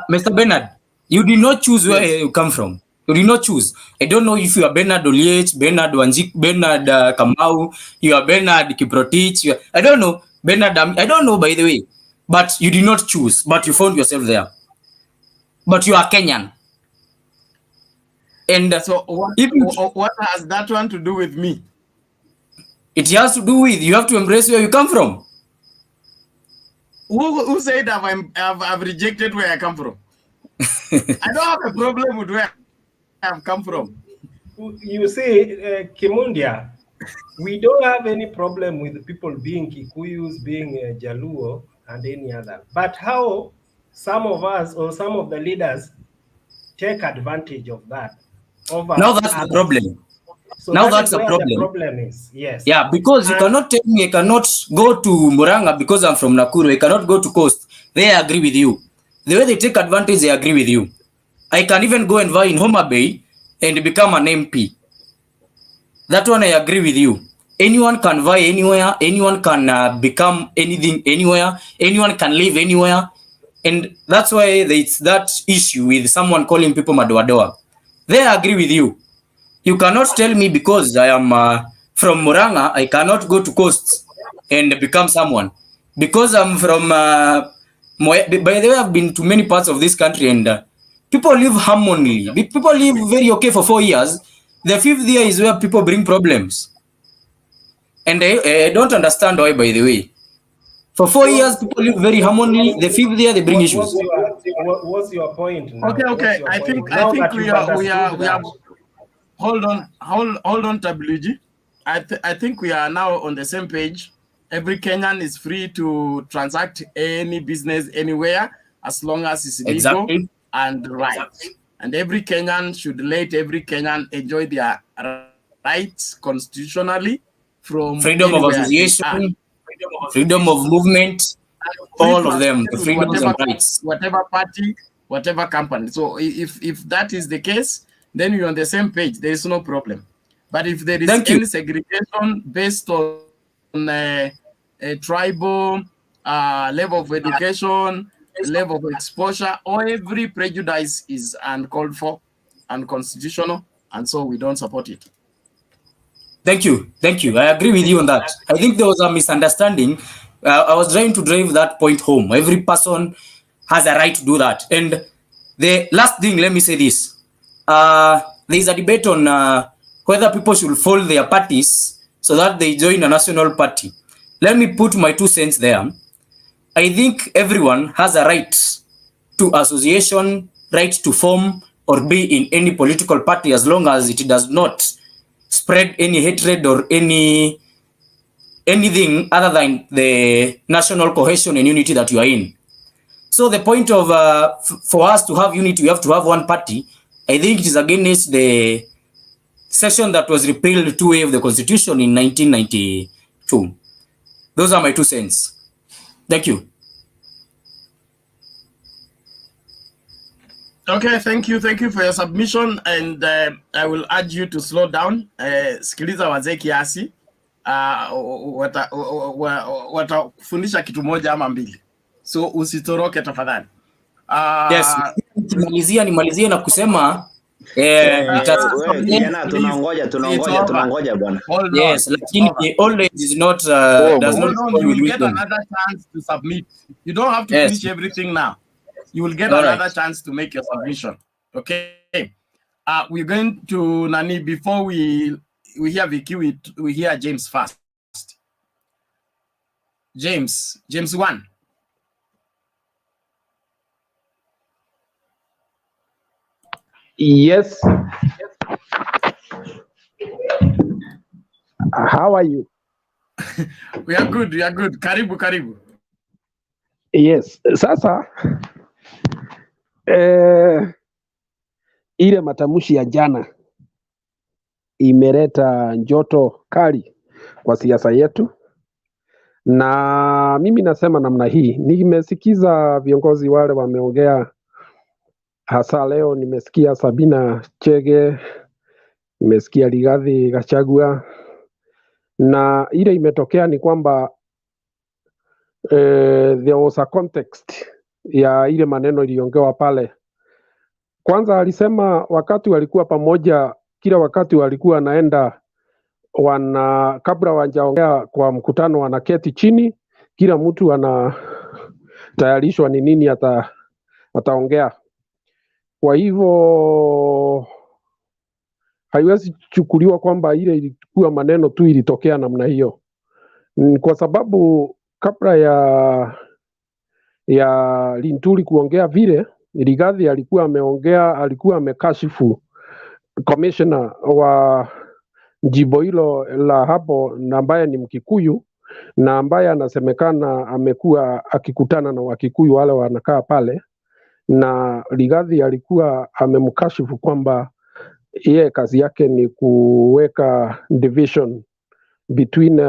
Mr. Bernard, you did not choose where you come from. You did not choose. I don't know if you are Bernard Oliech, Bernard Wanjik, Bernard Kamau, you are Bernard Kiprotich. I don't know. Bernard, I don't know, by the way. But you did not choose, but you found yourself there. But you are Kenyan. And so what has that one to do with me? It has to do with, you have to embrace where you come from. Who said I've rejected where I come from? I don't have a problem with where I've come from. You see, Kimundia, we don't have any problem with people being Kikuyus, being Jaluo, and any other. But how some of us or some of the leaders take advantage of that. Now that's the problem. So now that's a problem. The problem is, yes. Yeah, because you cannot tell me I cannot go to Muranga because I'm from Nakuru. I cannot go to Coast. They agree with you. The way they take advantage, they agree with you. I can even go and vie in Homa Bay and become an MP. That one I agree with you. Anyone can vie anywhere. Anyone can become anything anywhere. Anyone can live anywhere. And that's why it's that issue with someone calling people Madoadoa. They agree with you. You cannot tell me because I am from Muranga, I cannot go to Coast and become someone. Because I'm from, by the way, I've been to many parts of this country, and people live harmoniously. People live very okay for 4 years. The 5th year is where people bring problems. And I don't understand why, by the way. For 4 years, people live very harmoniously. The 5th year, they bring issues. What's your point now? Okay. I think we are. Hold on, WG. I think we are now on the same page. Every Kenyan is free to transact any business anywhere as long as it's legal and right. And every Kenyan should let every Kenyan enjoy their rights constitutionally from freedom of association, freedom of movement, all of them, the freedoms and rights. Whatever party, whatever company. So if that is the case, then you're on the same page. There is no problem. But if there is any segregation based on a tribal level of education, level of exposure, or every prejudice is uncalled for, unconstitutional, and so we don't support it. Thank you. Thank you. I agree with you on that. I think there was a misunderstanding. I was trying to drive that point home. Every person has a right to do that. And the last thing, let me say this. There is a debate on whether people should fold their parties so that they join a national party. Let me put my 2 cents there. I think everyone has a right to association, right to form or be in any political party as long as it does not spread any hatred or anything other than the national cohesion and unity that you are in. So the point of for us to have unity, we have to have one party. I think it is against the session that was repealed 2A of the Constitution in 1992. Those are my 2 cents. Thank you. Okay, thank you for your submission, and I will urge you to slow down. Sikiliza wazee kiasi, watafundisha kitu moja ama mbili, so usitoroke tafadhali. Yes, nimalizie na kusema tunangoja bwana. Yes, lakini old age is not does not you will get another chance to submit. You don't have to finish everything now. You will get another chance to make your submission. Okay. We're going to Nani before we hear Vicky. We hear James first. James 1. Yes. How are you? We are good. Karibu. Yes. Sasa ile matamshi ya jana imeleta joto kali kwa siasa yetu, na mimi nasema namna hii. Nimesikiza viongozi wale wameongea, hasa leo nimesikia Sabina Chege, nimesikia Rigathi Gachagua, na ile imetokea ni kwamba there was a context ya ile maneno iliongewa pale. Kwanza alisema wakati walikuwa pamoja, kila wakati walikuwa anaenda kabla wajaongea kwa mkutano, wanaketi chini, kila mtu anatayarishwa ni nini ataongea. Kwa hivyo haiwezi chukuliwa kwamba ile ilikuwa maneno tu ilitokea namna hiyo, kwa sababu kabla ya Linturi kuongea vile, Rigathi alikuwa amekashifu commissioner wa jimbo hilo la hapo, na ambaye ni Mkikuyu na ambaye anasemekana amekuwa akikutana na Wakikuyu wale wanakaa pale, na Rigathi alikuwa amemkashifu kwamba yeye kazi yake ni kuweka division between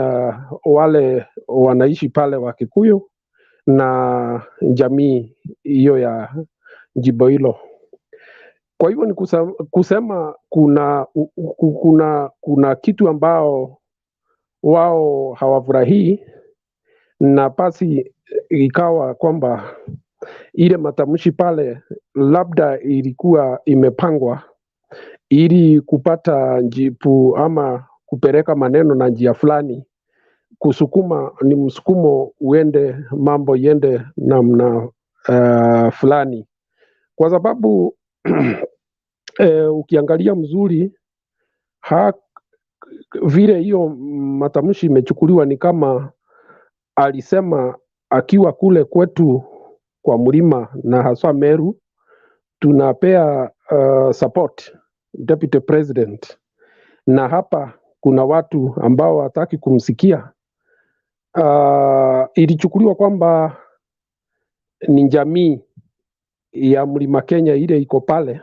wale wanaishi pale Wakikuyu na jamii hiyo ya jimbo hilo. Kwa hivyo ni kusema kuna kitu ambao wao hawafurahii, na basi ikawa kwamba ile matamshi pale labda ilikuwa imepangwa ili kupata jibu ama kupeleka maneno na njia fulani, kusukuma ni msukumo uende, mambo iende namna fulani, kwa sababu ukiangalia mzuri vile hiyo matamshi imechukuliwa ni kama alisema akiwa kule kwetu kwa mlima na haswa Meru tunapea support deputy president, na hapa kuna watu ambao hataki kumsikia. Ilichukuliwa kwamba ni jamii ya Mlima Kenya ile iko pale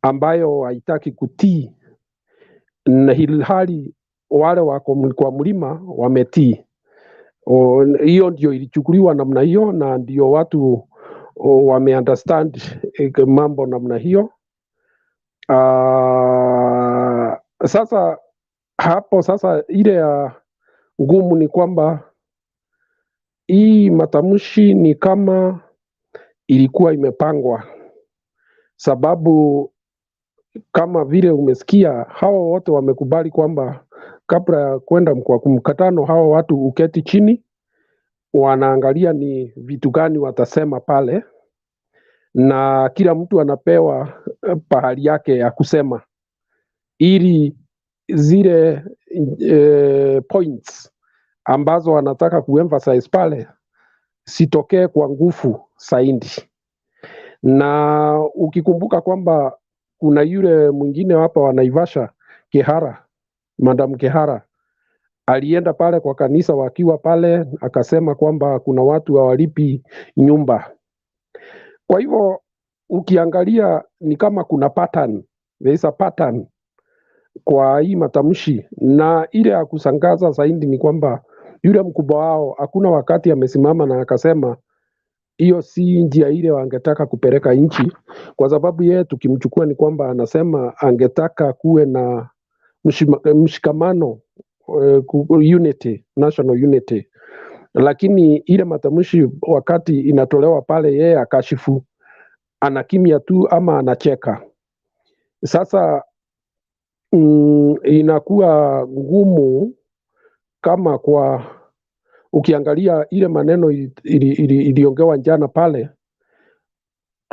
ambayo haitaki kutii, na hali wale wako kwa mlima wametii. Hiyo ndio ilichukuliwa namna hiyo, na ndio watu wameunderstand mambo namna hiyo. Sasa hapo sasa ile ya ngumu ni kwamba hii matamshi ni kama ilikuwa imepangwa, sababu kama vile umesikia hao wote wamekubali kwamba kabla ya kwenda kwa mkutano hao watu uketi chini, wanaangalia ni vitu gani watasema pale, na kila mtu anapewa pahali yake ya kusema ili zile points ambazo wanataka kuemphasize pale sitokee kwa nguvu zaidi. Na ukikumbuka kwamba kuna yule mwingine hapa wa Naivasha, Kehara, Madam Kehara, alienda pale kwa kanisa wakiwa pale akasema kwamba kuna watu hawalipi nyumba. Kwa hivyo ukiangalia ni kama kuna pattern, there is a pattern kwa hii matamshi, na ile ya kusangaza zaidi ni kwamba yule mkubwa wao hakuna wakati amesimama na akasema hiyo si njia ile wangetaka kupeleka nchi, kwa sababu yeye tukimchukua ni kwamba anasema angetaka kuwe na mshikamano, unity, national unity, lakini ile matamshi wakati inatolewa pale yeye akashifu, anakimya tu ama anacheka. Sasa inakuwa ngumu kama kwa ukiangalia ile maneno iliongewa jana pale,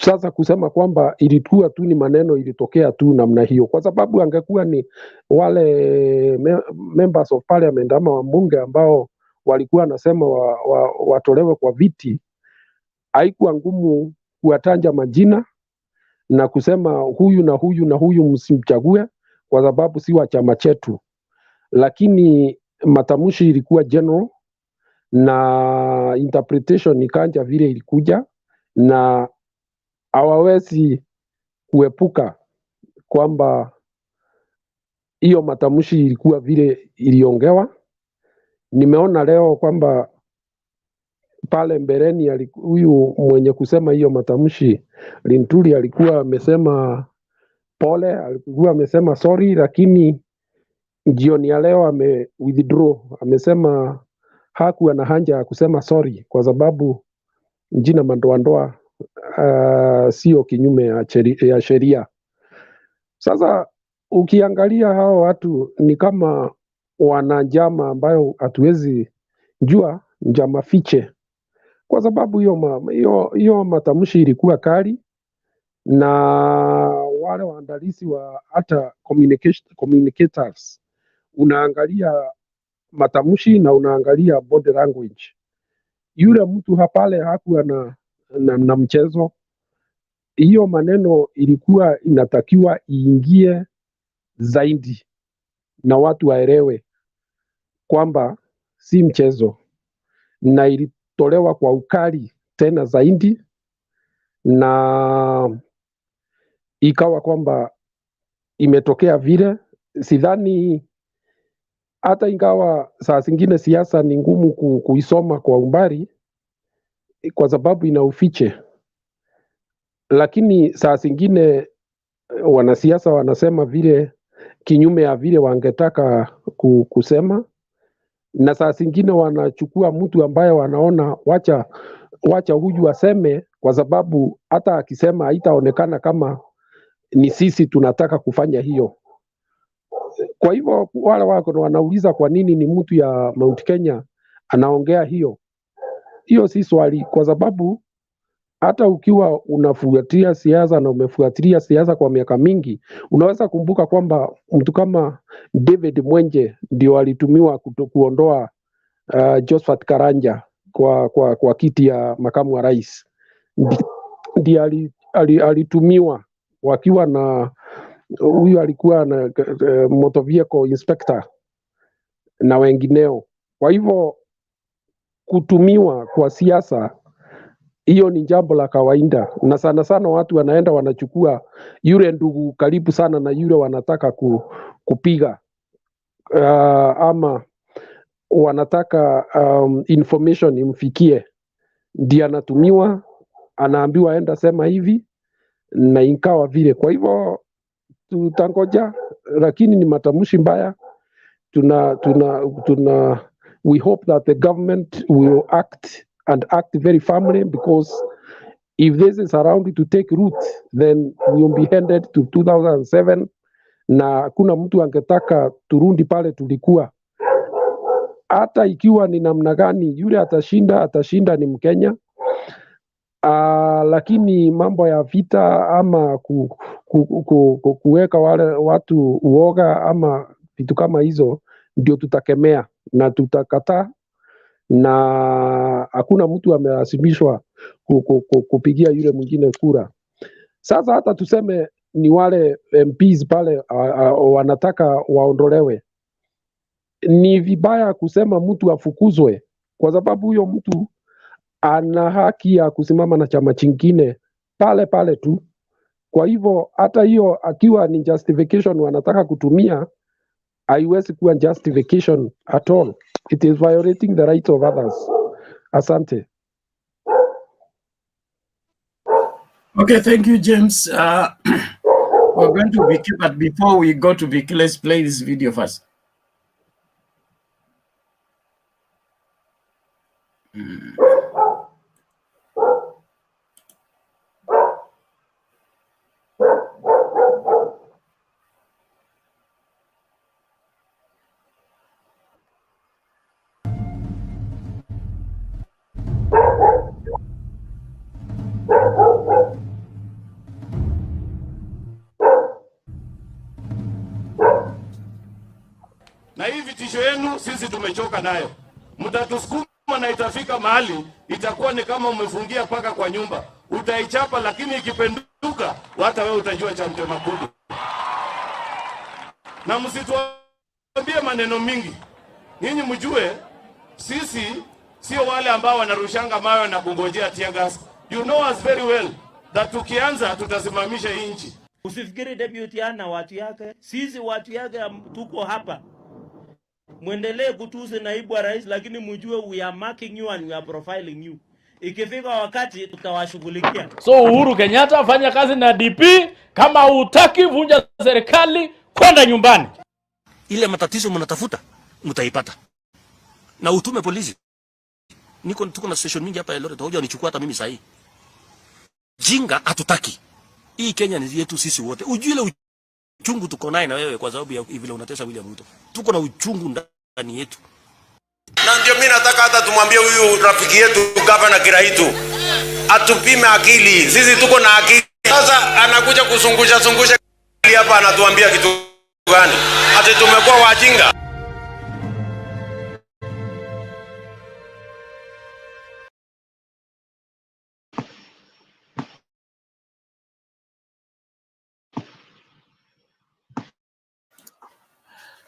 sasa kusema kwamba ilikuwa tu ni maneno ilitokea tu namna hiyo, kwa sababu angekuwa ni wale members of parliament ama wabunge ambao walikuwa nasema watolewe kwa viti, haikuwa ngumu kuwataja majina na kusema huyu na huyu na huyu msimchague kwa sababu si wa chama chetu, lakini matamshi ilikuwa general na interpretation ikanja vile ilikuja, na hawawezi kuepuka kwamba hiyo matamshi ilikuwa vile iliongewa. Nimeona leo kwamba pale mbeleni huyu mwenye kusema hiyo matamshi Linturi alikuwa amesema pole, alikuwa amesema sorry, lakini jioni ya leo withdraw, amesema hakuwa na haja ya kusema sorry kwa sababu jina Madoadoa sio kinyume ya sheria. Sasa ukiangalia hao watu ni kama wana njama ambayo hatuwezi jua, njama fiche, kwa sababu hiyo matamshi ilikuwa kali, na wale waandalizi wa hata communicators, unaangalia matamshi na unaangalia body language. Yule mtu hapale hakuwa na mchezo. Hiyo maneno ilikuwa inatakiwa iingie zaidi na watu waelewe kwamba si mchezo, na ilitolewa kwa ukali tena zaidi, na ikawa kwamba imetokea vile. Sidhani hata ingawa saa zingine siasa ni ngumu kuisoma kwa umbali kwa sababu ina ufiche, lakini saa zingine wanasiasa wanasema vile kinyume ya vile wangetaka kusema, na saa zingine wanachukua mtu ambaye wanaona wacha huyu aseme, kwa sababu hata akisema haitaonekana kama ni sisi tunataka kufanya hiyo. Kwa hivyo wale wako wanauliza kwa nini ni mtu ya Mount Kenya anaongea hiyo. Hiyo si swali, kwa sababu hata ukiwa unafuatilia siasa na umefuatilia siasa kwa miaka mingi, unaweza kumbuka kwamba mtu kama David Mwenje ndio alitumiwa kuondoa Josephat Karanja kwa kiti ya makamu wa rais. Ndiye alitumiwa wakiwa na huyu alikuwa na motor vehicle inspector na wengineo. Kwa hivyo kutumiwa kwa siasa, hiyo ni jambo la kawaida, na sana sana watu wanaenda wanachukua yule ndugu karibu sana na yule wanataka kupiga ama wanataka information imfikie, ndiye anatumiwa, anaambiwa enda sema hivi na inkawa vile. Kwa hivyo tutangoja, lakini ni matamshi mbaya. We hope that the government will act very firmly, because if this is around to take root, then we will be headed to 2007, na hakuna mtu angetaka turundi pale tulikuwa. Hata ikiwa ni namna gani, yule atashinda ni Mkenya. Lakini mambo ya vita ama kuweka wale watu uoga ama vitu kama hizo, ndio tutakemea na tutakataa, na hakuna mtu amelazimishwa kupigia yule mwingine kura. Sasa hata tuseme ni wale MPs pale wanataka waondolewe, ni vibaya kusema mtu afukuzwe, kwa sababu huyo mtu ana haki ya kusimama na chama chingine pale pale tu. Kwa hivyo hata hiyo akiwa ni justification wanataka kutumia, haiwezi kuwa justification at all. It is violating the rights of others. Asante. Okay, thank you, James. We're going to Vicky, but before we go to Vicky, let's play this video first. Na hii vitisho yenu sisi tumechoka nayo. Mtatusukuma na itafika mahali itakuwa ni kama umefungia paka kwa nyumba. Utaichapa, lakini ikipenduka hata wewe utajua cha mtema kudu. Na msituambie maneno mingi. Nyinyi mjue sisi sio wale ambao wanarushanga mawe na kungojea tear gas. You know us very well that tukianza tutasimamisha nchi. Usifikiri deputy ana watu yake, sisi watu yake tuko hapa. Mwendelee kutusi naibu wa rais, lakini mjue we are marking you and we are profiling you. Ikifika wakati tutawashughulikia. So Uhuru Kenyatta, fanya kazi na DP, kama hutaki vunja serikali, kwenda nyumbani. Ile matatizo mnatafuta mtaipata. Na utume polisi. Tuko na station mingi hapa Eldoret, hoja nichukua hata mimi sahi. Jinga hatutaki. Hii Kenya ni yetu sisi wote. Ujue ile uchungu tuko naye na wewe kwa sababu ya vile unatesa William Ruto. Tuko na uchungu ndani yetu. Na ndio mimi nataka hata tumwambie huyu rafiki yetu Governor Kiraitu atupime akili. Sisi tuko na akili. Sasa anakuja kuzungusha hapa, anatuambia kitu gani? Ati tumekuwa wajinga.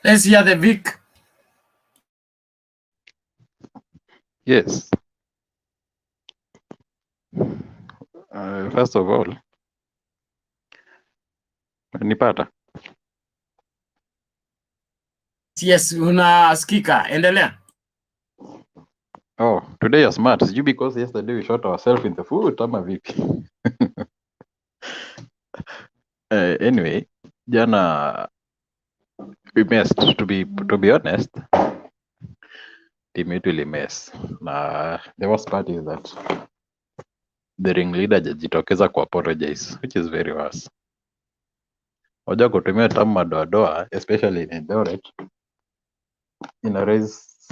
Let's hear the Vic. Yes. First of all, nipata. Yes, unasikika. Endelea. Oh, today you're smart. Is you because yesterday we shot ourselves in the foot, ama vipi? Anyway, jana we messed, to be honest. Team yetu ili mess. Na the worst part is that the ringleader hajajitokeza ku apologize, which is very worse. Hoja kutumia term Madoadoa, especially in Intolerance, raise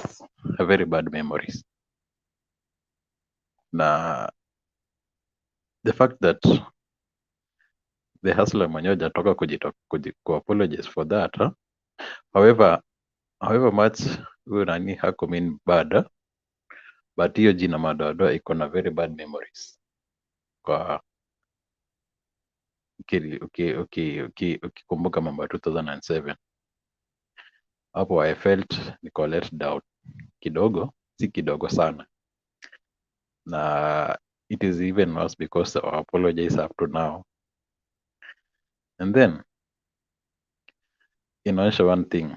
a very bad memories. Na the fact that the hustler mwenyewe hajatoka ku apologize for that, huh? However much huyu nani hakumean bad, but hiyo jina Madoadoa iko na very bad memories kwa ukikumbuka mambo ya 2007 hapo I felt niko let down kidogo, si kidogo sana, na it is even worse because I apologize up to now. And then inaonyesha one thing,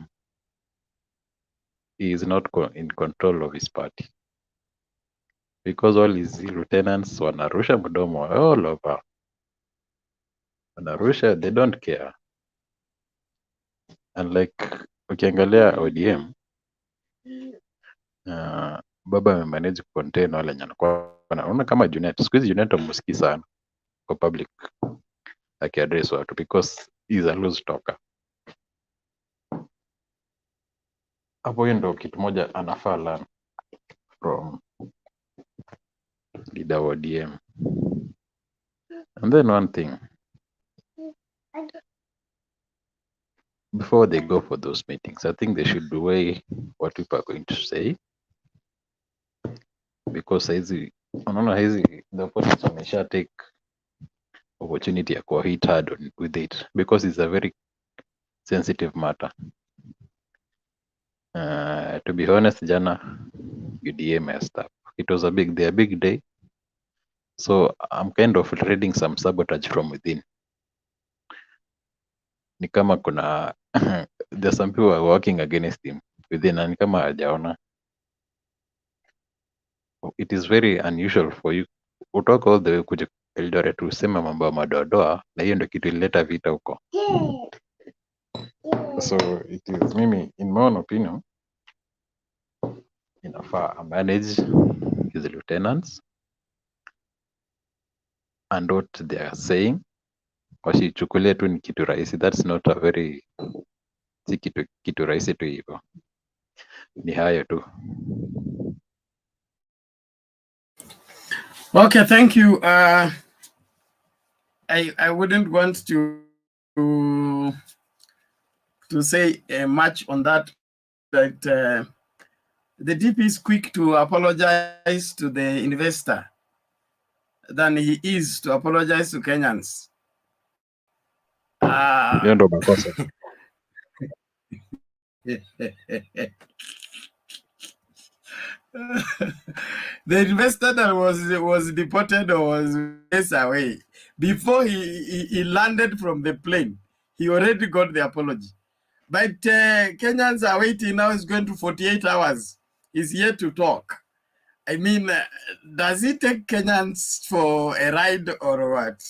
he is not in control of his party, because all his lieutenants wanarusha mdomo all over, wanarusha, they don't care. And like ukiangalia ODM, baba amemanage contain wale wenye anakuwa unaona kama Junet. Siku hizi Junet msikii sana kwa public akiaddress watu because he's a loose talker. Hapo hiyo ndo kitu moja anafaa learn from leader wa ODM. And then one thing, before they go for those meetings, I think they should weigh what people are going to say, because hizi unaona hizi the opponents wamesha take opportunity ya kuwa hit hard with it, because it's a very sensitive matter. To be honest, jana UDA messed up. It was a big day. So I'm kind of reading some sabotage from within. Ni kama kuna there's some people who are working against him within, na ni kama hajaona. It is very unusual for you kutoka all the way kuja Eldoret usema mambo ya Madoadoa, na hiyo ndio kitu ilileta vita huko. So it is, mimi in my own opinion, inafaa manage his lieutenants and what they are saying, wasichukulie tu ni kitu rahisi. That's not a very, si kitu rahisi tu hivyo. Ni hayo tu. Okay, thank you. I wouldn't want to say much on that, but the DP is quick to apologize to the investor than he is to apologize to Kenyans. Hiyo ndo makosa. The investor that was deported or was chased away, before he landed from the plane, he already got the apology. But Kenyans are waiting now. It's going to 48 hours. He's yet to talk. I mean, does he take Kenyans for a ride or what?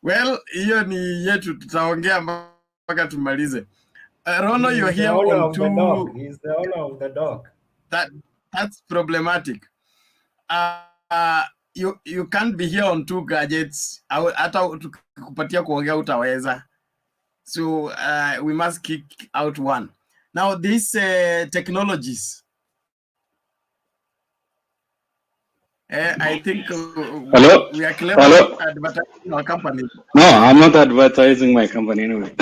Well, hiyo ni yetu, tutaongea mpaka tumalize. Rono, you're here on two. He's the owner of the dog. That's problematic. You can't be here on two gadgets. Hata kupatia kuongea utaweza. So we must kick out one. Now these technologies. I think Hello? we are clever Hello? advertising our company. No, I'm not advertising my company anyway.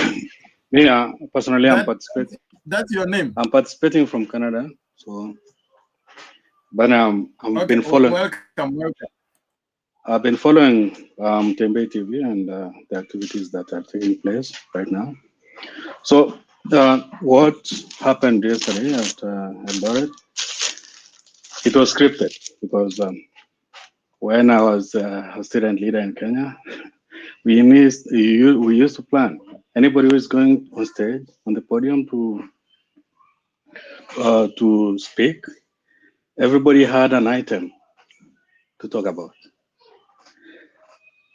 Me, personally, I'm participating. That's your name? I'm participating from Canada. So, but I've Okay, been following. welcome. I've been following Tembe TV and the activities that are taking place right now. So, what happened yesterday at Eldoret, it was scripted because when I was a student leader in Kenya, we used to plan. Anybody who is going on stage, on the podium to speak, everybody had an item to talk about.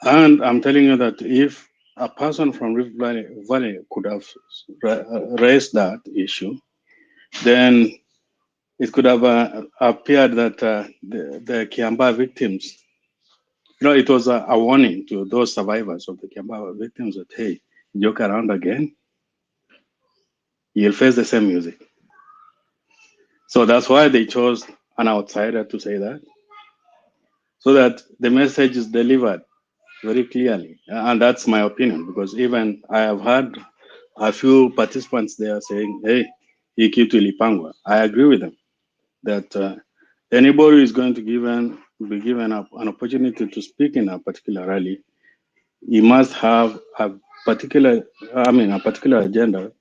And I'm telling you that if a person from Rift Valley could have raised that issue, then it could have appeared that the Kiamba victims, it was a warning to those survivors of the Kiamba victims that, hey, joke around again, you'll face the same music. So that's why they chose an outsider to say that, so that the message is delivered very clearly. And that's my opinion, because even I have had a few participants there saying, hey, hii kitu ilipangwa. I agree with them that anybody who is going to be given an opportunity to speak in a particular rally, he must have a particular agenda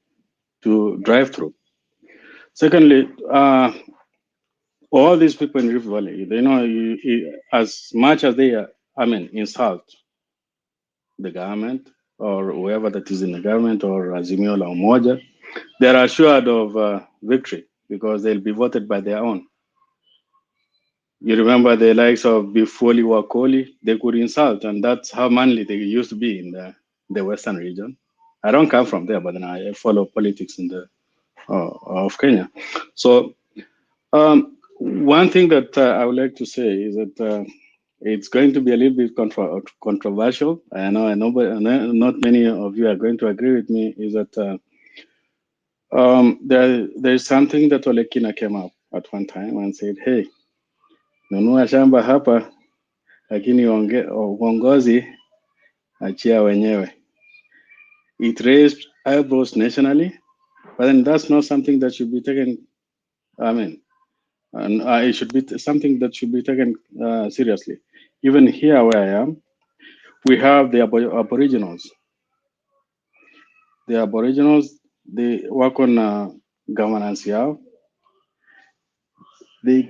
to drive through. Secondly, all these people in Rift Valley, they know as much as they insult the government or whoever that is in the government or Azimio la Umoja, they are assured of victory because they'll be voted by their own. You remember the likes of Bifoli Wakoli, they could insult, and that's how manly they used to be in the Western region. I don't come from there, but then I follow politics in the of Kenya. So one thing that I would like to say is that it's going to be a little bit controversial. I know not many of you are going to agree with me, is that there's something that Ole Kina came up at one time and said, hey, nunua shamba hapa, lakini uongozi achia wenyewe. It raised eyebrows nationally, but then that's not something that should be taken, it should be something that should be taken seriously. Even here where I am, we have the Aboriginals. The Aboriginals, they work on governance yao. They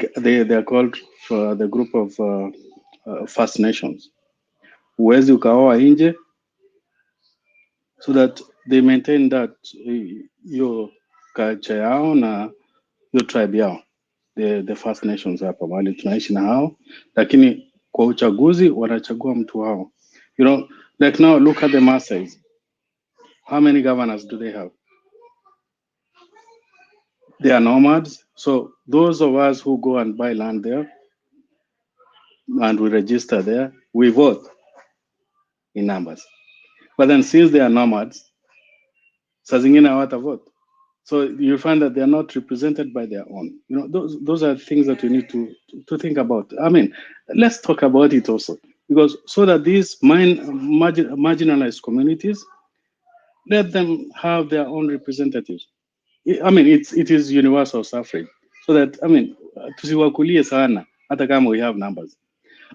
are called for the group of First Nations. Huwezi ukaoa nje, so that they maintain that your culture yao na your tribe yao. The First Nations hapa mahali tunaishi na hao, lakini kwa uchaguzi wanachagua mtu wao. You know, like now look at the Maasais. How many governors do they have? They are nomads. So those of us who go and buy land there and we register there, we vote in numbers. But then since they are nomads, saa zingine hawata vote. So you find that they are not represented by their own. You know, those are things that we need to think about. I mean, let's talk about it also, because so that these marginalized communities, let them have their own representatives. I mean, it is universal suffrage. So that, I mean, tusiwakulie sana, hata kama we have numbers.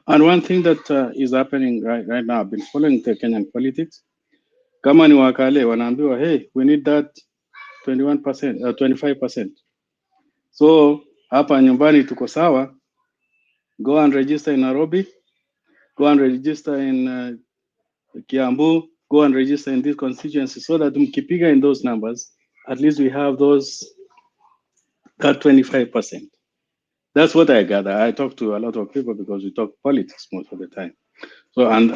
And one thing that is happening right now, I've been following the Kenyan politics. Kama ni wakale, wanaambiwa, hey, we need that 21%, 25%. So hapa nyumbani tuko sawa. Go and register in Nairobi. Go and register in Kiambu. Go and register in these constituencies, so that mkipiga in those numbers, at least we have that 25%. That's what I gather. I talk to a lot of people because we talk politics most of the time. So, and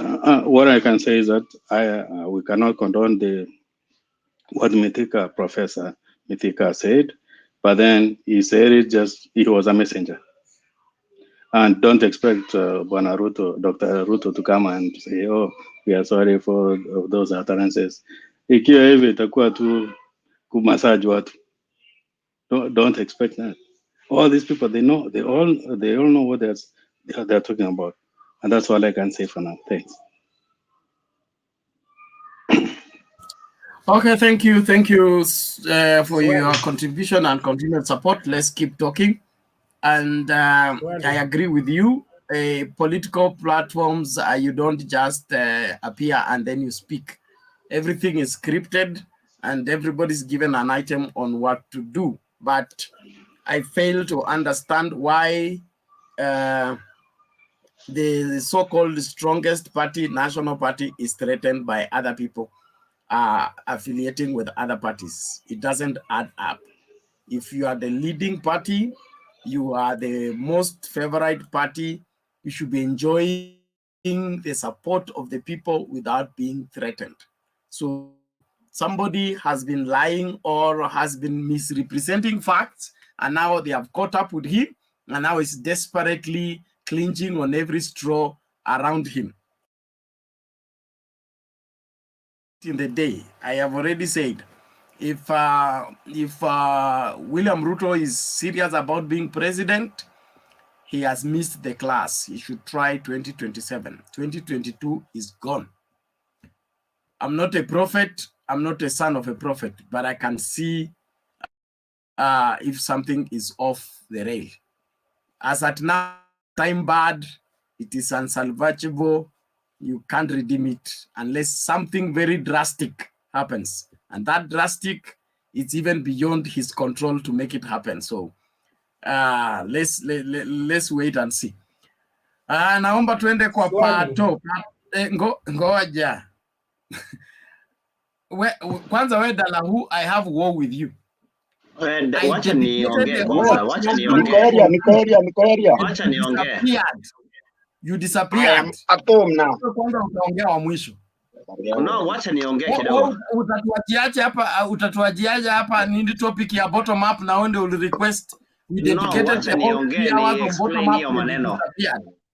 what I can say is that we cannot condone what Professor Mithika said, but then he said he was a messenger. And don't expect Dr. Ruto to come and say, oh, we are sorry for those utterances. Ikiwa hivi itakuwa tu kumassage watu. Don't expect that. All these people, they all know what they're talking about. And that's all I can say for now. Thanks. Okay, thank you for your contribution and continued support. Let's keep talking. And I agree with you. Political platforms, you don't just appear and then you speak. Everything is scripted and everybody's given an item on what to do. But I fail to understand why the so-called strongest party, national party, is threatened by other people affiliating with other parties. It doesn't add up. If you are the leading party, you are the most favorite party, you should be enjoying the support of the people without being threatened. So somebody has been lying or has been misrepresenting facts, and now they have caught up with him, and now is desperately clinging on every straw around him. In the day, I have already said, if William Ruto is serious about being president, he has missed the class. He should try 2027. 2022 is gone. I'm not a prophet. I'm not a son of a prophet, but I can see if something is off the rail. As at now, time bad, it is unsalvageable. You can't redeem it unless something very drastic happens. And that drastic, it's even beyond his control to make it happen. So let's wait and see. Naomba tuende kwa Pato. Ngoja. Kwanza we Dalahu, I have war with you. Wacha niongee kwanza, wacha niongee. You disappeared. At home now. Kwanza utaongea wa mwisho. No, wacha niongee kidogo. Utatuajiaje hapa nini topic ya bottom up na wende uli request we dedicated wacha the whole 3 hours on bottom up hiyo maneno.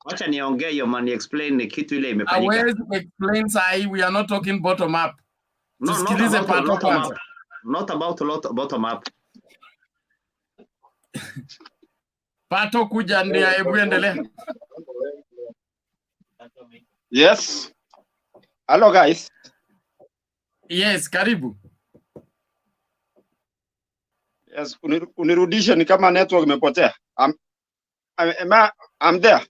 Wacha niongee hiyo man explain kitu ile imefanyika. Hawezi explain sahi, we are not talking bottom up. Tusikilize Pato kwanza. Not about bottom up. Pato kuja ndio, hebu endelea. Yes. Hello guys. Yes, karibu. Yes, unirudishe ni kama network imepotea. I'm there.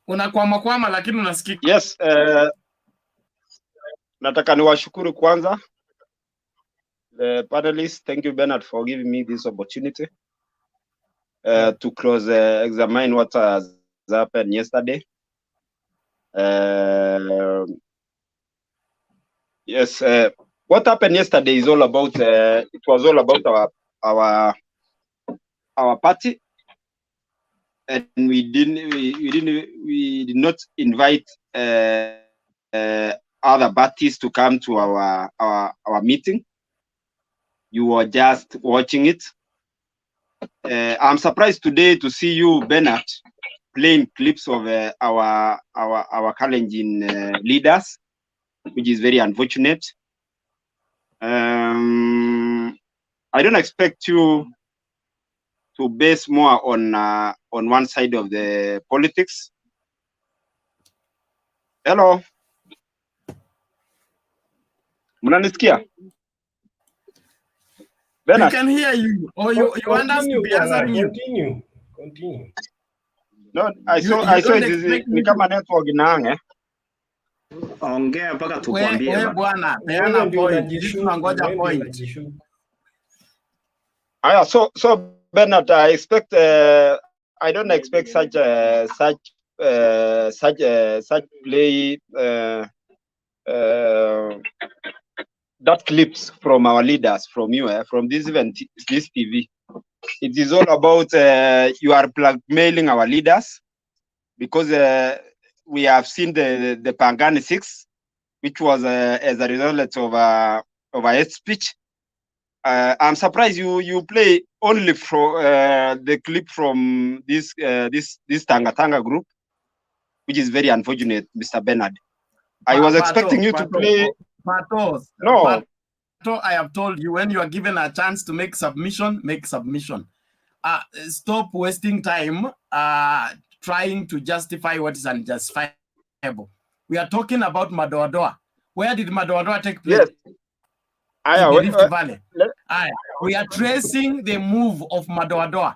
Unakwama lakini unasikika. Yes, nataka niwashukuru kwanza the panelists. Thank you Bernard for giving me this opportunity to close examine what has happened yesterday. Yes, what happened yesterday is all about it was all about our party, and we did not invite other parties to come to our meeting. You were just watching it. I'm surprised today to see you, Bernard, playing clips of our challenging leaders, which is very unfortunate. I don't expect you to base more on one side of the politics. Hello, mnanisikia? We can hear you. Or you want us to be answering you? Continue. No, I saw it ni kama network inaange. Ongea mpaka tukwambie. Wewe bwana, peana point. Tunangoja point. Aya, so Bernard, I don't expect such play that clips from our leaders, from you, from this event, this TV. It is all about you are blackmailing our leaders, because we have seen the Pangani 6, which was as a result of a hate speech. I'm surprised you play only for the clip from this Tanga group, which is very unfortunate, Mr. Bernard. I was expecting you to play. No, I have told you, when you are given a chance to make submission, make submission. Stop wasting time trying to justify what is unjustifiable. We are talking about Madoadoa. Where did Madoadoa take place? Yes. In the Rift Valley. We are tracing the move of Madoadoa.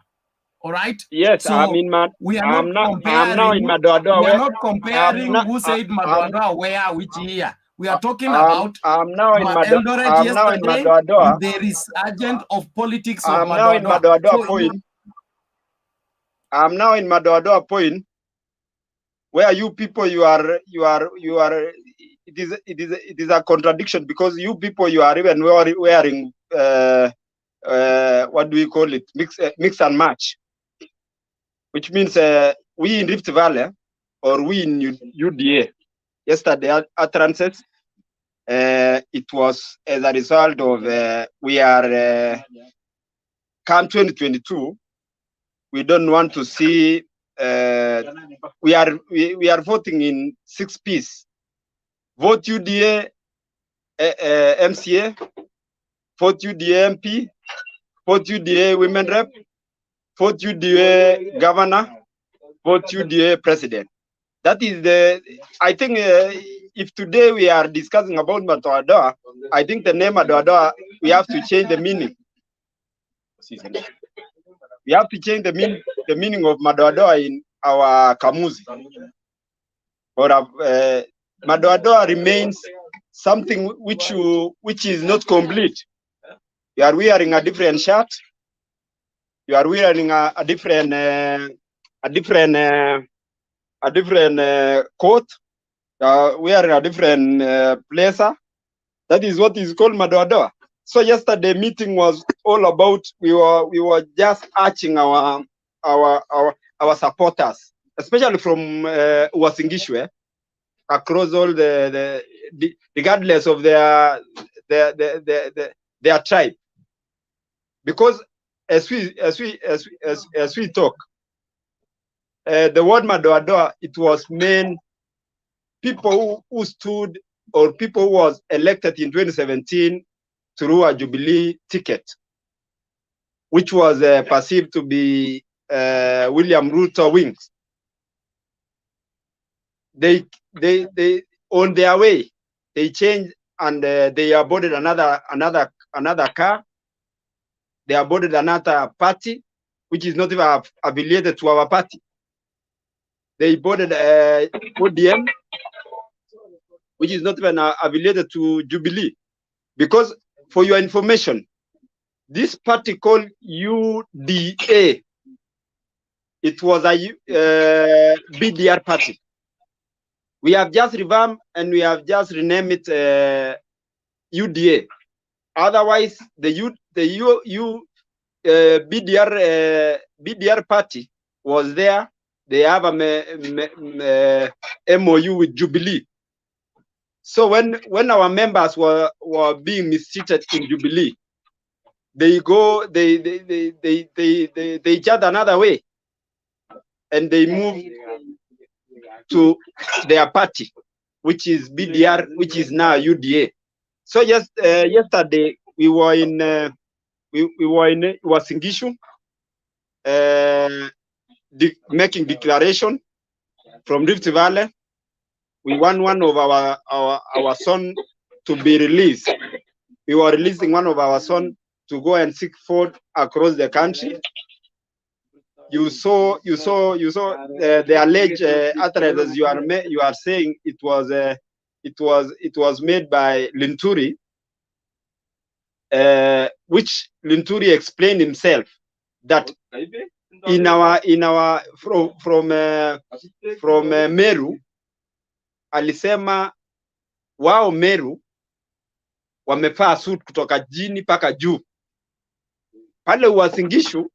All right? Yes, so I'm in we are not comparing. I'm now in Madoadoa. We are not comparing who said Madoadoa where, which year. We are talking about I'm now in Madoadoa. There is agent of politics of Madoadoa. Now in Madoadoa point. I'm now in Madoadoa point, where you people you are it is a contradiction, because you people you are even wearing what do we call it, mix and match, which means we in Rift Valley or we in UDA yesterday utterances, it was as a result of we are come 2022, we don't want to see we are voting in 6 P's. Vote UDA MCA, vote UDA MP, vote UDA women rep, vote UDA governor, vote UDA president. That is I think if today we are discussing about Madoadoa, I think the name Madoadoa, we have to change the meaning. We have to change the meaning of Madoadoa in our Kamuzi. Or Madoadoa remains something which is not complete. You are wearing a different shirt. You are wearing a different coat. Wearing a different blazer. That is what is called Madoadoa. So yesterday meeting was all about we were just urging our supporters, especially from Uasin across all the regardless of their tribe, because as we talk, the word Madoadoa, it was meant people who stood or people who was elected in 2017 through a Jubilee ticket, which was perceived to be William Ruto wings. They on their way, they changed and they boarded another car. They boarded another party, which is not even affiliated to our party. They boarded ODM, which is not even affiliated to Jubilee. Because, for your information, this party called UDA, it was a BDR party. We have just revamped and we have just renamed it UDA. Otherwise, the BDR party was there. They have a MOU with Jubilee. So when our members were being mistreated in Jubilee, they chat another way, and they move to their party, which is BDR, which is now UDA. So yesterday we were in Uasin Gishu, making declaration from Rift Valley. We want one of our son to be released. We were releasing one of our son to go and seek food across the country. You saw the alleged utterances you are saying it was made by Linturi, which Linturi explained himself that from Meru alisema wao Meru wamevaa suit kutoka chini mpaka juu. Pale Uasin Gishu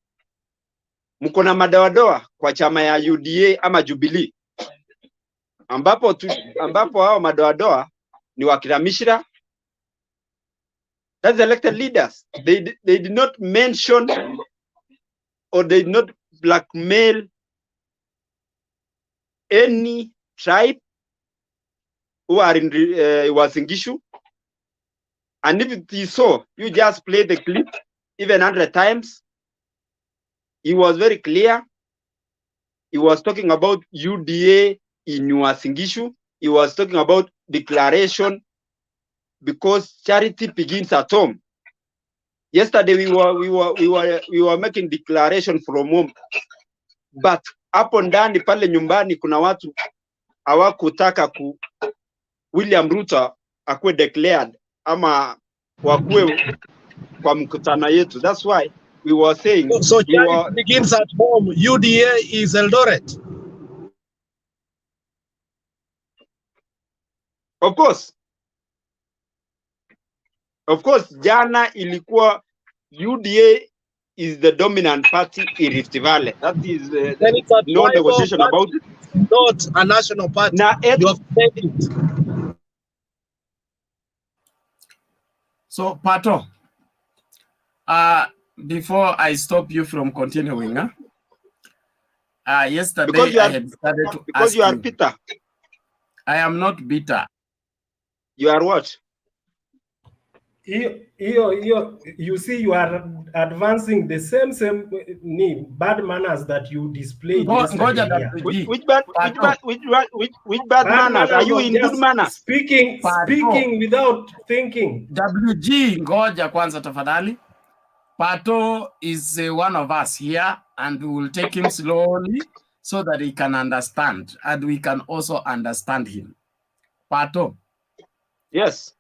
mko na madoadoa kwa chama ya UDA ama Jubilee, ambapo hao madoadoa ni wakina Mishra. That's elected leaders. They did not mention or they did not blackmail any tribe who are in Uasin Gishu. And if it is so, you just play the clip even 100 times. He was very clear. He was talking about UDA in Uasin Gishu. He was talking about declaration, because charity begins at home. Yesterday we were making declaration from home, but hapo ndani pale nyumbani kuna watu hawakutaka William Ruto akuwe declared ama wakuwe kwa mkutano yetu. That's why we were saying so charity begins at home. UDA is Eldoret. Of course, jana ilikuwa UDA is the dominant party in Rift Valley. That is no negotiation about it. Not a national party. You have said it. So, Pato, before I stop you from continuing, yesterday I had started to because ask you are bitter. I am not bitter. You are what? You see, you are advancing the same bad manners that you displayed yesterday here. Which bad manners? Are you in good manners? Speaking without thinking. WG, ngoja kwanza tafadhali. Pato is one of us here, and we will take him slowly so that he can understand, and we can also understand him. Pato. Yes.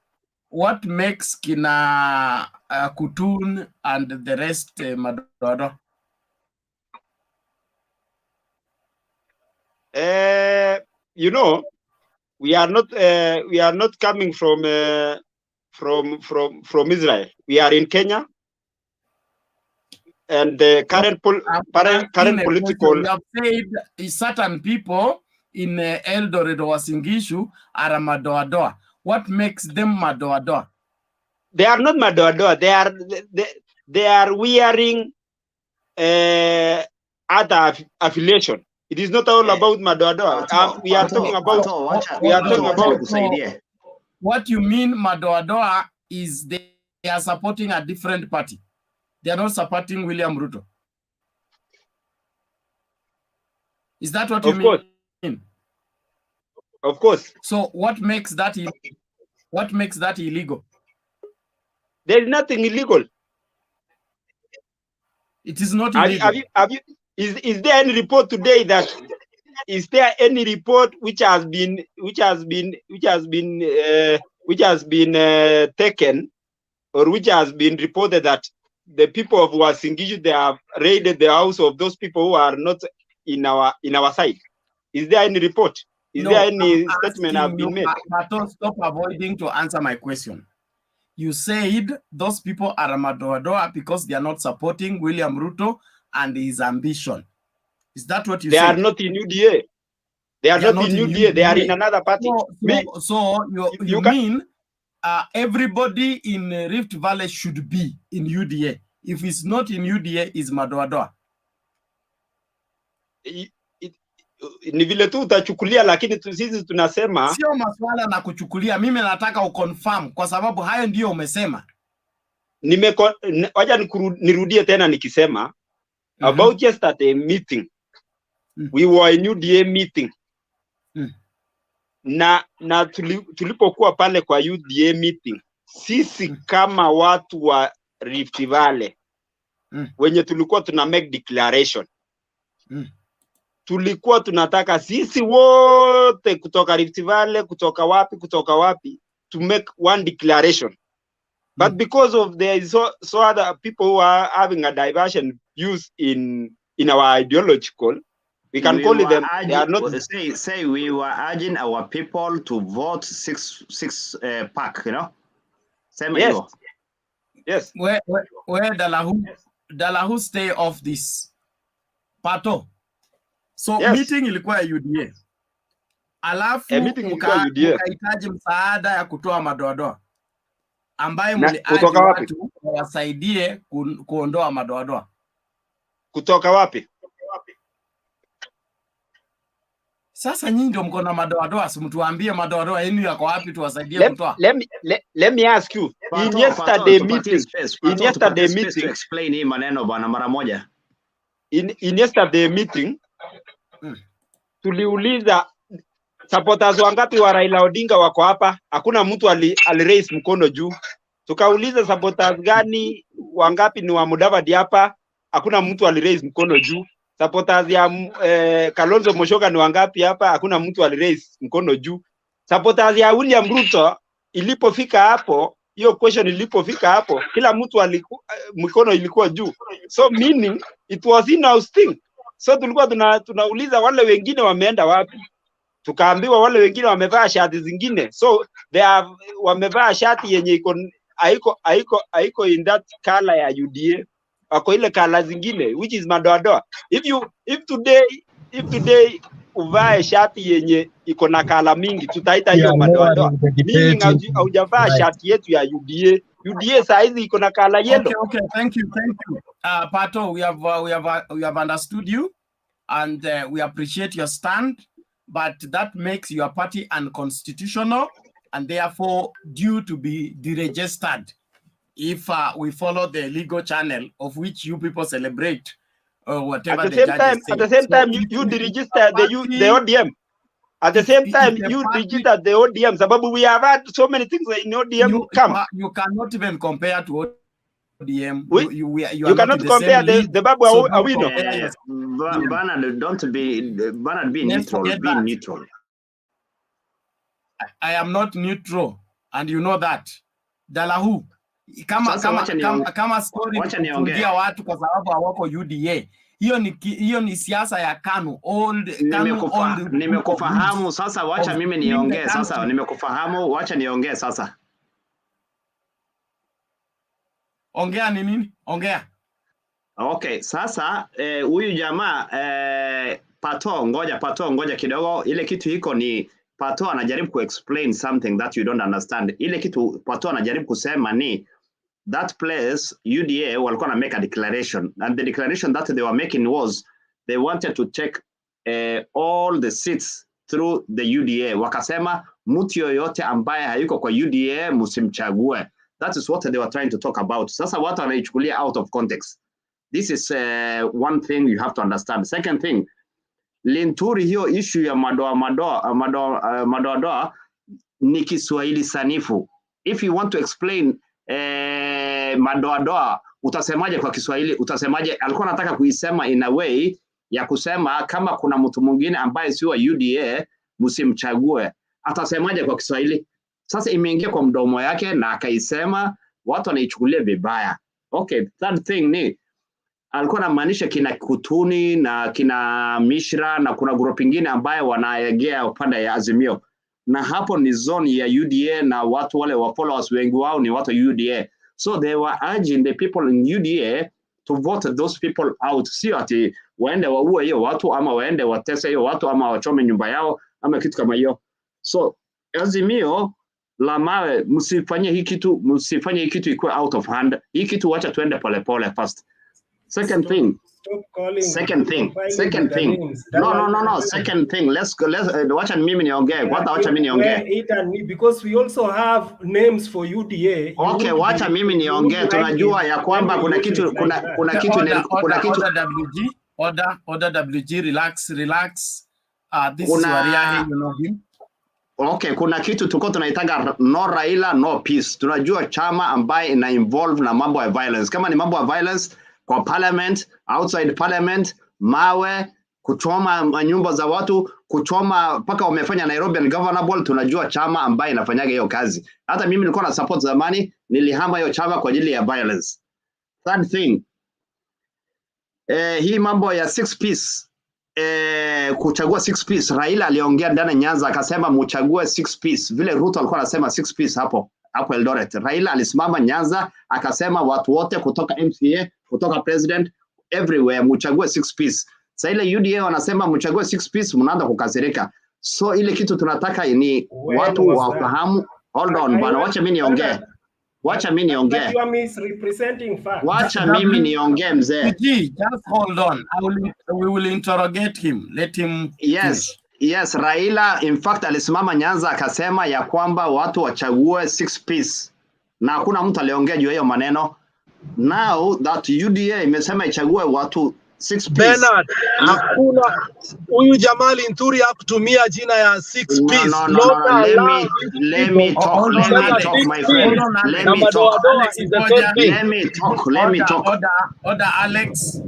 What makes kina Kutun and the rest Madoadoa? You know, we are not coming from from Israel. We are in Kenya, and the current political. You have said certain people in Eldoret or Singishu are a Madoadoa. What makes them Madoadoa? They are not Madoadoa. They are wearing other affiliation. It is not all about Madoadoa. We are talking about. What you mean, Madoadoa, is they are supporting a different party. They are not supporting William Ruto. Is that what you mean? Of course. So what makes that illegal? There is nothing illegal. It is not illegal. Is there any report today that is there any report which has been taken or which has been reported that the people of Wasingishu, they have raided the house of those people who are not in our side? Is there any report? Is there any statement have been made? But stop avoiding to answer my question. You said those people are Madoadoa because they are not supporting William Ruto and his ambition. Is that what you said? They are not in UDA. They are not in UDA. They are in another party. So you mean everybody in Rift Valley should be in UDA. If it's not in UDA, it's Madoadoa. Ni vile tu utachukulia, lakini sisi tunasema sio maswala na kuchukulia. Mimi nataka uconfirm kwa sababu hayo ndio umesema. Wacha nirudie tena nikisema about yesterday meeting. We were in UDA meeting. Na tulipokuwa pale kwa UDA meeting, sisi kama watu wa Rift Valley wenye tulikuwa tuna make declaration, tulikuwa tunataka sisi wote kutoka Rift Valley, kutoka wapi to make one declaration. But because of there is so other people who are having a diversion views in our ideological, we can call them. They are not. Say we were urging our people to vote six pack. You know. Same. Yes. Yes. Where Dalahu stay off this Pato. So meeting ilikuwa ya UDA. Alafu mkahitaji msaada ya kutoa Madoadoa ambaye mliaje watu wasaidie kuondoa Madoadoa. Kutoka wapi? Sasa nyinyi ndio mko na Madoadoa, si mtuambie Madoadoa yenu yako wapi tuwasaidie kutoa. Let me ask you. In yesterday meeting, explain hii maneno bwana mara moja. In yesterday meeting, tuliuliza supporters wangapi wa Raila Odinga wako hapa? Hakuna mtu raise mkono juu. Tukauliza supporters gani wangapi ni wa Mudavadi hapa? Hakuna mtu raise mkono juu. Supporters ya Kalonzo Musyoka ni wangapi hapa? Hakuna mtu raise mkono juu. Supporters ya William Ruto ilipofika hapo, hiyo question ilipofika hapo, kila mtu mkono ilikuwa juu. So meaning it was in-house thing. So tulikuwa tunauliza wale wengine wameenda wapi? Tukaambiwa wale wengine wamevaa shati zingine. So they have wamevaa shati yenye haiko in that color ya UDA. Wako ile color zingine which is Madoadoa. If today uvae shati yenye iko na color mingi, tutaita hiyo Madoadoa. Meaning haujavaa shati yetu ya UDA. UDA saizi iko na color yellow. Okay, thank you. Pato, we have understood you and we appreciate your stand, but that makes your party unconstitutional and therefore due to be deregistered if we follow the legal channel of which you people celebrate whatever at the same time you deregister the ODM. At the same time you register the ODM, sababu we have had so many things in ODM you cannot even compare to ODM. You cannot compare the Babu Awino. Bernard, be neutral. Be neutral. I am not neutral, and you know that. Dalahu, kama story kufungia watu kwa sababu hawako UDA. Hiyo ni siasa ya KANU. Nimekufahamu sasa, wacha mimi niongee sasa. Nimekufahamu, wacha niongee sasa. ongea ni nini? Ongea. Okay, sasa huyu jamaa Pato, ngoja kidogo. Ile kitu iko ni Pato anajaribu ku-explain something that you don't understand. Ile kitu Pato anajaribu kusema ni that place UDA walikuwa na make a declaration, and the declaration that they were making was they wanted to take all the seats through the UDA. Wakasema mtu yoyote ambaye hayuko kwa UDA msimchague. That is what they were trying to talk about. Sasa watu wanaichukulia out of context. This is one thing you have to understand. Second thing, Linturi, hiyo issue ya Madoadoa ni Kiswahili sanifu. If you want to explain Madoadoa, utasemaje kwa Kiswahili? Utasemaje? Alikuwa anataka kuisema in a way ya kusema kama kuna mtu mwingine ambaye sio wa UDA msimchague. Atasemaje kwa Kiswahili? Sasa imeingia kwa mdomo yake na akaisema, watu wanaichukulia vibaya. Okay, third thing ni alikuwa anamaanisha kina Kutuni na kina Mishra na kuna group ingine ambaye wanaegea upande ya Azimio, na hapo ni zone ya UDA na watu wale wa followers wengi wao ni watu UDA. So they were urging the people in UDA to vote those people out. Sio ati waende waue hiyo watu ama waende watese hiyo watu ama wachome nyumba yao ama kitu kama hiyo. So Azimio la mawe, msifanye hii kitu ikuwe out of hand. Hii kitu wacha tuende polepole first. Second thing. Second thing. No. Second thing. Let's wacha mimi niongee. Kwanza wacha mimi niongee. Because we also have names for UDA. Okay, wacha mimi niongee. Tunajua ya kwamba kuna kitu order WG, relax. This is Waria, you know him. Okay, kuna kitu tuko tunaitaga no Raila no peace. Tunajua chama ambaye ina involve na mambo ya violence. Kama ni mambo ya violence kwa parliament, outside parliament, mawe, kuchoma nyumba za watu, kuchoma mpaka wamefanya Nairobi ungovernable, tunajua chama ambaye inafanyaga hiyo kazi. Hata mimi nilikuwa na support zamani, nilihama hiyo chama kwa ajili ya violence. Third thing, hii mambo ya 6 piece, kuchagua 6 piece, Raila aliongea ndani Nyanza akasema mchague 6 piece. Vile Ruto alikuwa anasema 6 piece hapo Eldoret. Raila alisimama Nyanza akasema watu wote kutoka MCA, kutoka president, everywhere mchague 6 piece. Sasa ile UDA wanasema mchague 6 piece, mnaanza kukasirika. So ile kitu tunataka ni watu wafahamu. Hold on bana, wacha mimi niongee. Wacha mimi niongee mzee. Just hold on. We will interrogate him. Let him. Yes, Raila in fact alisimama Nyanza akasema ya kwamba watu wachague 6 piece. Na hakuna mtu aliongea juu hiyo maneno. Now that UDA imesema ichague watu 6 piece. Bernard, hakuna huyu Jamali Nturi hakutumia jina ya 6 piece. Let me talk my friend. Let me talk. Order Alex.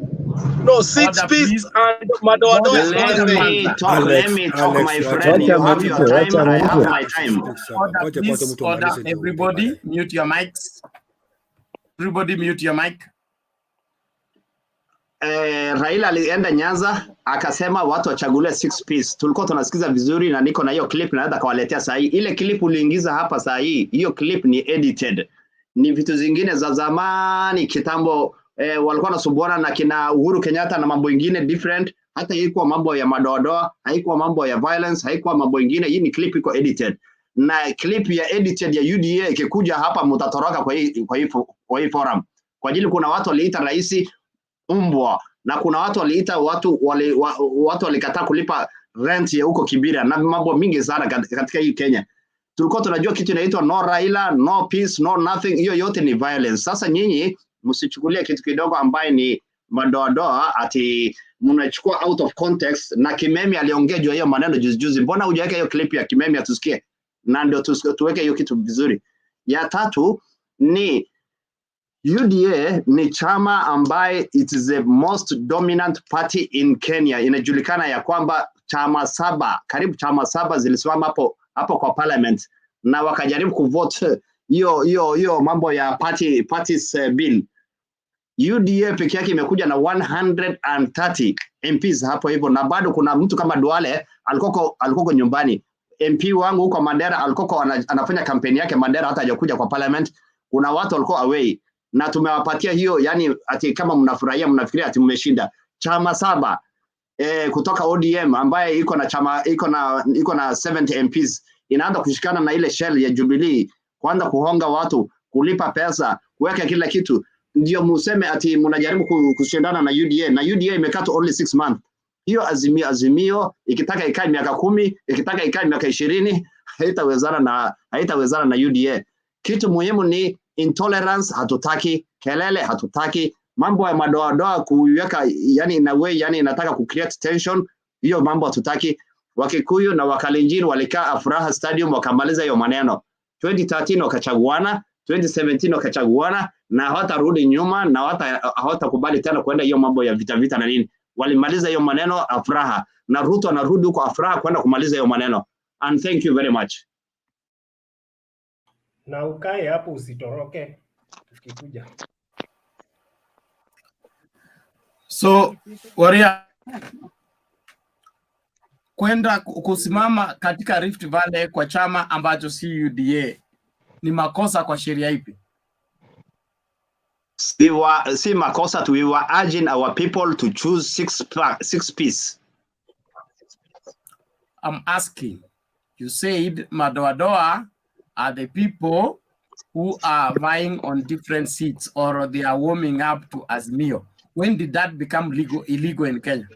No, 6 piece and Madoadoa is not the same. Let me talk my friend. You have your time, I have my time. Order, everybody mute your mics. Everybody mute your mic. Raila alienda Nyanza akasema watu wachagulie 6 piece. Tulikuwa tunasikiza vizuri na niko na hiyo clip na naweza kawaletea saa hii. Ile clip uliingiza hapa saa hii, hiyo clip ni edited. Ni vitu zingine za zamani kitambo, walikuwa nasumbuana na kina Uhuru Kenyatta na mambo ingine different. Hata haikuwa mambo ya Madoadoa, haikuwa mambo ya violence, haikuwa mambo ingine. Hii ni clip iko edited. Na clip ya edited ya UDA ikikuja hapa mtatoroka kwa hii forum. Kwa ajili kuna watu waliita rais umbwa na kuna watu waliita watu walikataa kulipa rent ya huko Kibira na mambo mingi sana katika hii Kenya. Tulikuwa tunajua kitu inaitwa no Raila, no peace, no nothing. Hiyo yote ni violence. Sasa nyinyi msichukulie kitu kidogo ambaye ni Madoadoa ati mnachukua out of context. Na Kimemi aliongea juu hiyo maneno juzi. Mbona hujaweka hiyo clip ya Kimemi atusikie? Na ndio tuweke hiyo kitu vizuri. Ya tatu ni UDA ni chama ambaye it is the most dominant party in Kenya. Inajulikana ya kwamba karibu chama saba zilisimama hapo kwa parliament na wakajaribu kuvote hiyo mambo ya parties bill. UDA peke yake imekuja na 130 MPs hapo hivyo, na bado kuna mtu kama Duale alikoko nyumbani. MP wangu huko Mandera alikoko anafanya kampeni yake Mandera, hata hajakuja kwa parliament. Kuna watu walikuwa away. na tumewapatia hiyo, yani ati kama mnafurahia mnafikiria ati mmeshinda. Chama 7 kutoka ODM ambaye iko na 70 MPs inaanza kushikana na ile shell ya Jubilee, kwanza kuhonga watu, kulipa pesa, kuweka kila kitu, ndio museme ati mnajaribu kushindana na UDA, na UDA imekata only 6 months. Hiyo azimio ikitaka ikae miaka 10, ikitaka ikae miaka 20, haitawezana na UDA. Kitu muhimu ni intolerance, hatutaki kelele, hatutaki mambo ya madoadoa kuweka, yani na way, yani inataka ku create tension, hiyo mambo hatutaki. Wakikuyu na Wakalenjin walikaa Afraha Stadium wakamaliza hiyo maneno. 2013 wakachaguana, 2017 wakachaguana, na hawatarudi nyuma na hawatakubali tena kwenda hiyo mambo ya vita na nini. Walimaliza hiyo maneno Afraha, na Ruto anarudi huko Afraha kwenda kumaliza hiyo maneno. And thank you very much. Na ukae hapo usitoroke tukikuja. So Waria, kwenda kusimama katika Rift Valley kwa chama ambacho si UDA ni makosa kwa sheria ipi? Si makosa tu, we were urging our people to choose six piece. I'm asking, you said Madoadoa are the people who are vying on different seats, or they are warming up to Azimio. When did that become illegal in Kenya?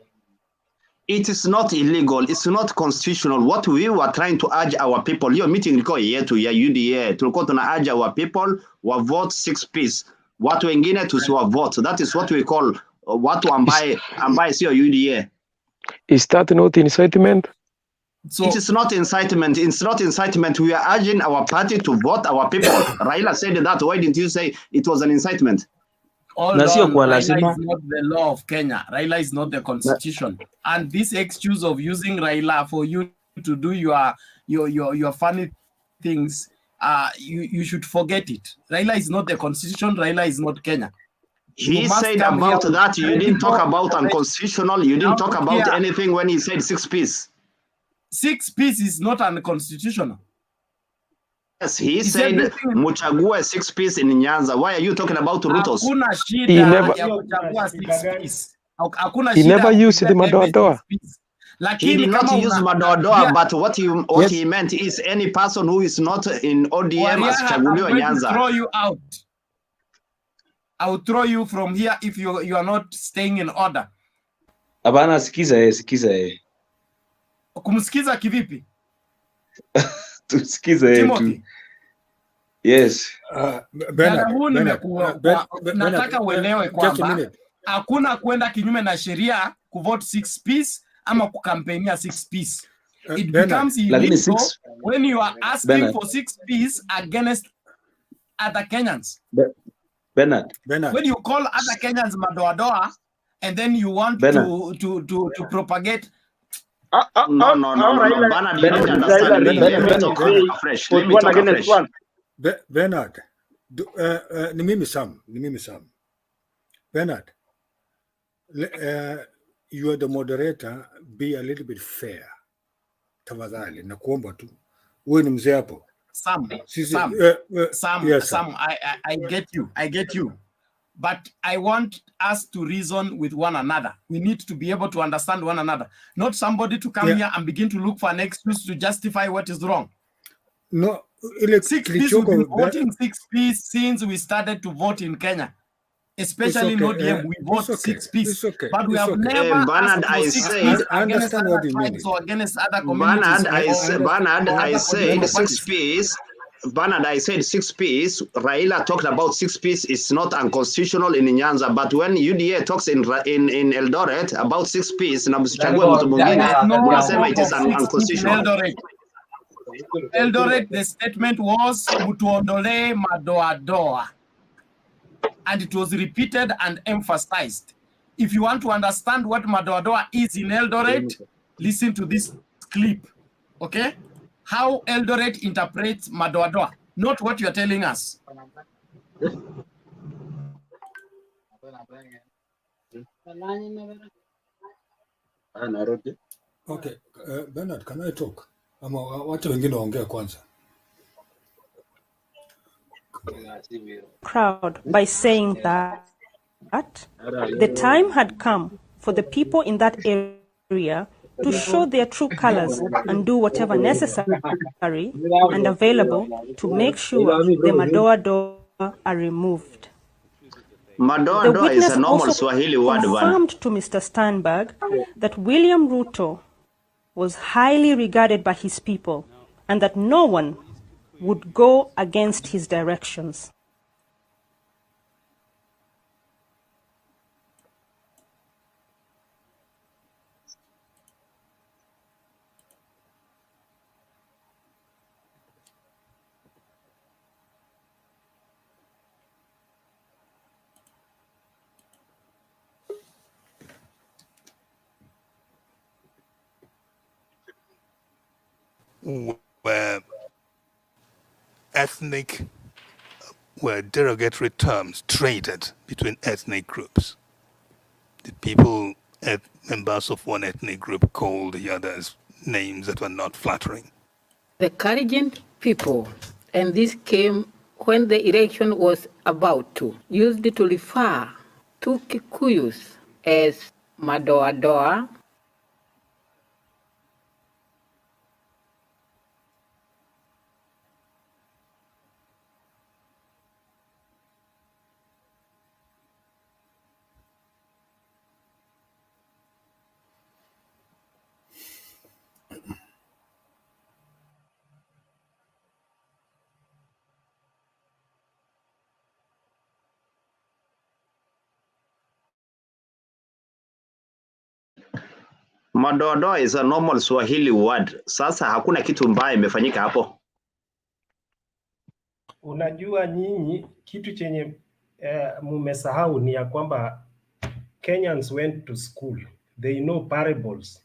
It is not illegal. It's not constitutional. What we were trying to urge our people, hiyo meeting ilikuwa yetu ya UDA, tulikuwa tuna urge our people wa vote 6 piece. Watu wengine tusiwa vote. That is what we call watu ambaye sio UDA. Is that not incitement? So, it is not incitement. It's not incitement. We are urging our party to vote our people. Raila said that. Why didn't you say it was an incitement? Raila is not the law of Kenya. Raila is not the constitution. And this excuse of using Raila for you to do your funny things, you should forget it. Raila is not the constitution. Raila is not Kenya. He said about that. You didn't talk about unconstitutional. You didn't talk about anything when he said 6 piece. 6 piece is not unconstitutional. Yes, he said muchague 6 piece in Nyanza. Why are you talking about Rutos? Hakuna shida ya kuchagua 6 piece. Hakuna shida. He never used the Madoadoa. He did not use Madoadoa, but what he meant is any person who is not in ODM as chaguliwa Nyanza. Throw you out. I will throw you from here if you are not staying in order. Abana, sikiza. Kumsikiza kivipi? Tusikize tu. Yes. Nataka uelewe kwamba hakuna kwenda kinyume na sheria kuvote 6 piece ama kukampenia 6 piece. It becomes illegal when you are asking for 6 piece against other Kenyans. Bernard. When you call other Kenyans Madoadoa and then you want to propagate. No. Bernard, you don't understand me. Let me talk afresh. Bernard, ni mimi Sam. Bernard, you are the moderator. Be a little bit fair. Tafadhali, nakuomba tu. Wewe ni mzee hapo. Sam, I get you. But I want us to reason with one another. We need to be able to understand one another. Not somebody to come here and begin to look for an excuse to justify what is wrong. No, 6 piece, we've been voting 6 piece since we started to vote in Kenya. Especially in ODM, we vote 6 piece. But we have never asked for 6 piece against other tribes or against other communities. Bernard, I said 6 piece. Bernard, I said 6 piece. Raila talked about 6 piece is not unconstitutional in Nyanza, but when UDA talks in Eldoret about 6 piece, na msichague mtu mwingine, unasema it is unconstitutional. Eldoret, the statement was mutuondole Madoadoa, and it was repeated and emphasized. If you want to understand what Madoadoa is in Eldoret, listen to this clip, okay? How Eldoret interprets Madoadoa, not what you're telling us. Okay, Bernard, can I talk? Ama wacha wengine waongea kwanza. crowd by saying that the time had come for the people in that area to show their true colors and do whatever necessary and available to make sure the Madoadoa are removed. The Madoadoa is witness a normal also Swahili word, one. confirmed to Mr. Steinberg that William Ruto was highly regarded by his people and that no one would go against his directions. Were ethnic, were derogatory terms traded between ethnic groups. Did people, members of one ethnic group, call the others names that were not flattering? The Kalenjin people, and this came when the election was about to, used to refer to Kikuyus as Madoadoa, Madoadoa is a normal Swahili word. Sasa hakuna kitu mbaya imefanyika hapo. Unajua nyinyi kitu chenye mumesahau ni ya kwamba Kenyans went to school. They know parables.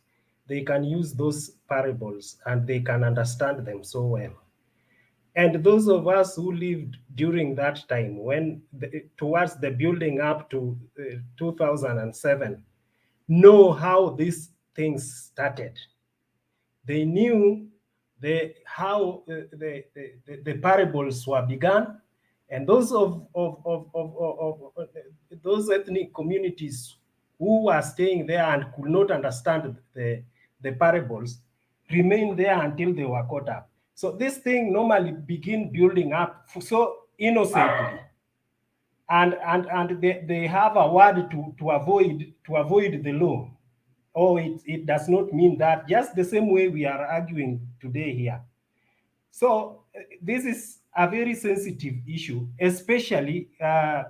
They can use those parables and they can understand them so well. And those of us who lived during that time, when towards the building up to 2007, know how these things started. They knew how the parables were begun, and those of those ethnic communities who were staying there and could not understand the parables remained there until they were caught up. So this thing normally begin building up so innocently, and they have a word to avoid the law. Oh, it does not mean that, just the same way we are arguing today here. So this is a very sensitive issue, especially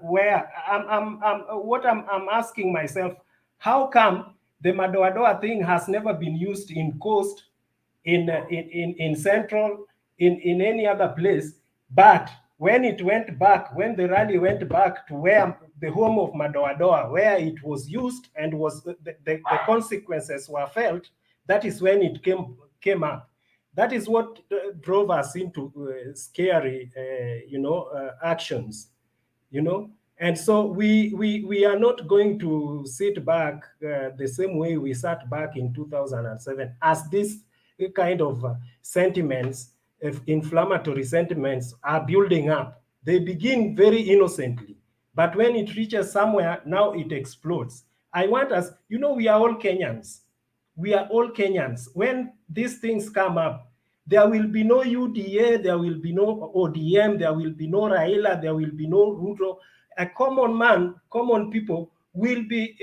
where I'm asking myself, how come the Madoadoa thing has never been used in Coast, in Central, in any other place, but when it went back, when the rally went back to where the home of Madoadoa, where it was used and was the consequences were felt, that is when it came up. That is what drove us into scary, actions, And so we are not going to sit back the same way we sat back in 2007, as this kind of sentiments, inflammatory sentiments are building up. They begin very innocently, but when it reaches somewhere, now it explodes. I want us, we are all Kenyans. We are all Kenyans. When these things come up, there will be no UDA, there will be no ODM, there will be no Raila, there will be no Ruto. A common man, common people will be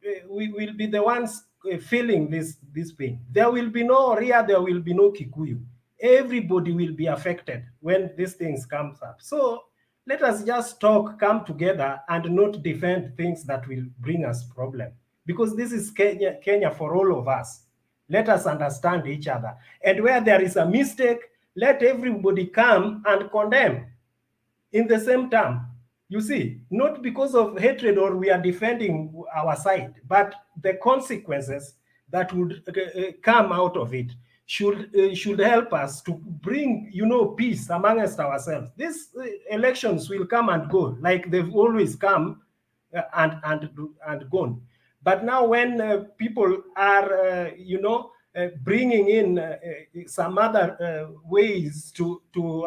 the ones feeling this pain. There will be no Ria, there will be no Kikuyu. Everybody will be affected when these things comes up. So let us just talk, come together, and not defend things that will bring us problem. Because this is Kenya for all of us. Let us understand each other. And where there is a mistake, let everybody come and condemn in the same term. You see, not because of hatred or we are defending our side, but the consequences that would come out of it should help us to bring, peace amongst ourselves. These elections will come and go, like they've always come and gone. But now when people are, bringing in some other ways to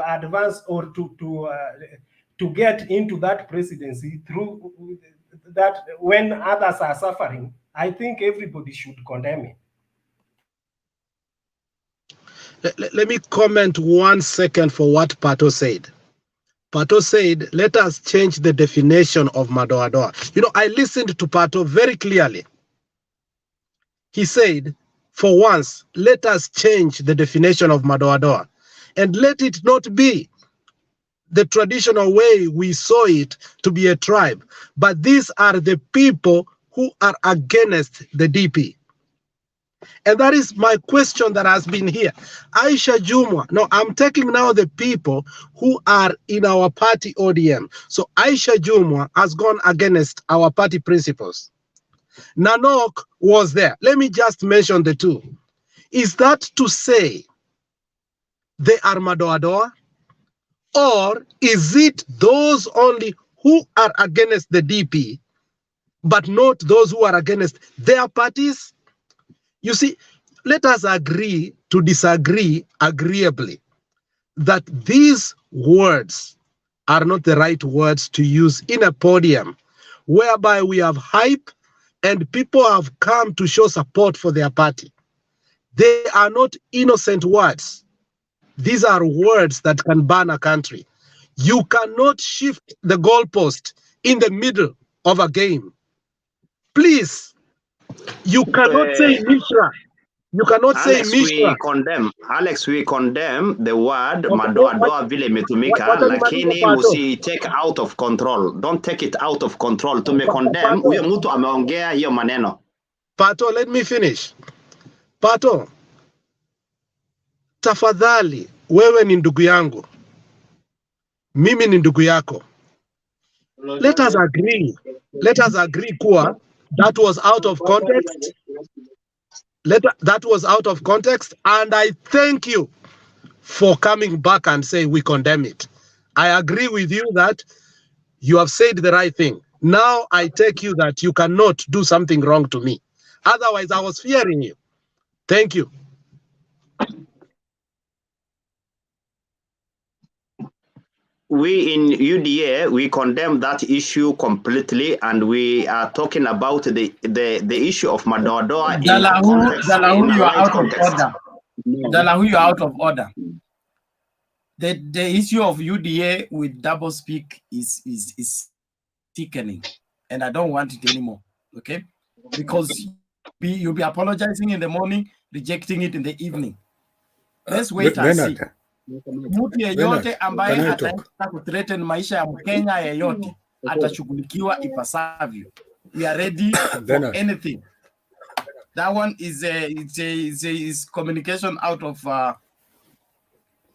advance or to get into that presidency through that when others are suffering, I think everybody should condemn it. Let me comment 1 second for what Pato said. Pato said, let us change the definition of Madoadoa. You know, I listened to Pato very clearly. He said, for once, let us change the definition of Madoadoa and let it not be the traditional way we saw it to be a tribe, but these are the people who are against the DP. And that is my question that has been here. Aisha Jumwa, no, I'm taking now the people who are in our party ODM. So Aisha Jumwa has gone against our party principles. Nanok was there. Let me just mention the two. Is that to say they are Madoadoa? Or is it those only who are against the DP, but not those who are against their parties? You see, let us agree to disagree agreeably that these words are not the right words to use in a podium whereby we have hype and people have come to show support for their party. They are not innocent words. These are words that can ban a country. You cannot shift the goalpost in the middle of a game. Please, you cannot say Mishra. You cannot say Mishra. Alex, we condemn the word Madoadoa vile imetumika, lakini musi take out of control. Don't take it out of control. Tumecondemn huyo mtu ameongea hiyo maneno. Pato, let me finish. Pato, tafadhali, wewe ni ndugu yangu. Mimi ni ndugu yako. Let us agree. Let us agree kuwa that was out of context. That was out of context, and I thank you for coming back and say we condemn it. I agree with you that you have said the right thing. Now I take you that you cannot do something wrong to me. Otherwise, I was fearing you. Thank you. We in UDA, we condemn that issue completely, and we are talking about the issue of Madoadoa in a context. Dalahu, you are out of order. Dalahu, you are out of order. The issue of UDA with double speak is thickening, and I don't want it anymore. Okay, because you'll be apologizing in the morning, rejecting it in the evening. Let's wait and see. Mtu yeyote ambaye ataweza kuthreaten maisha ya Mkenya yeyote atashughulikiwa ipasavyo. We are ready for anything. That one is communication out of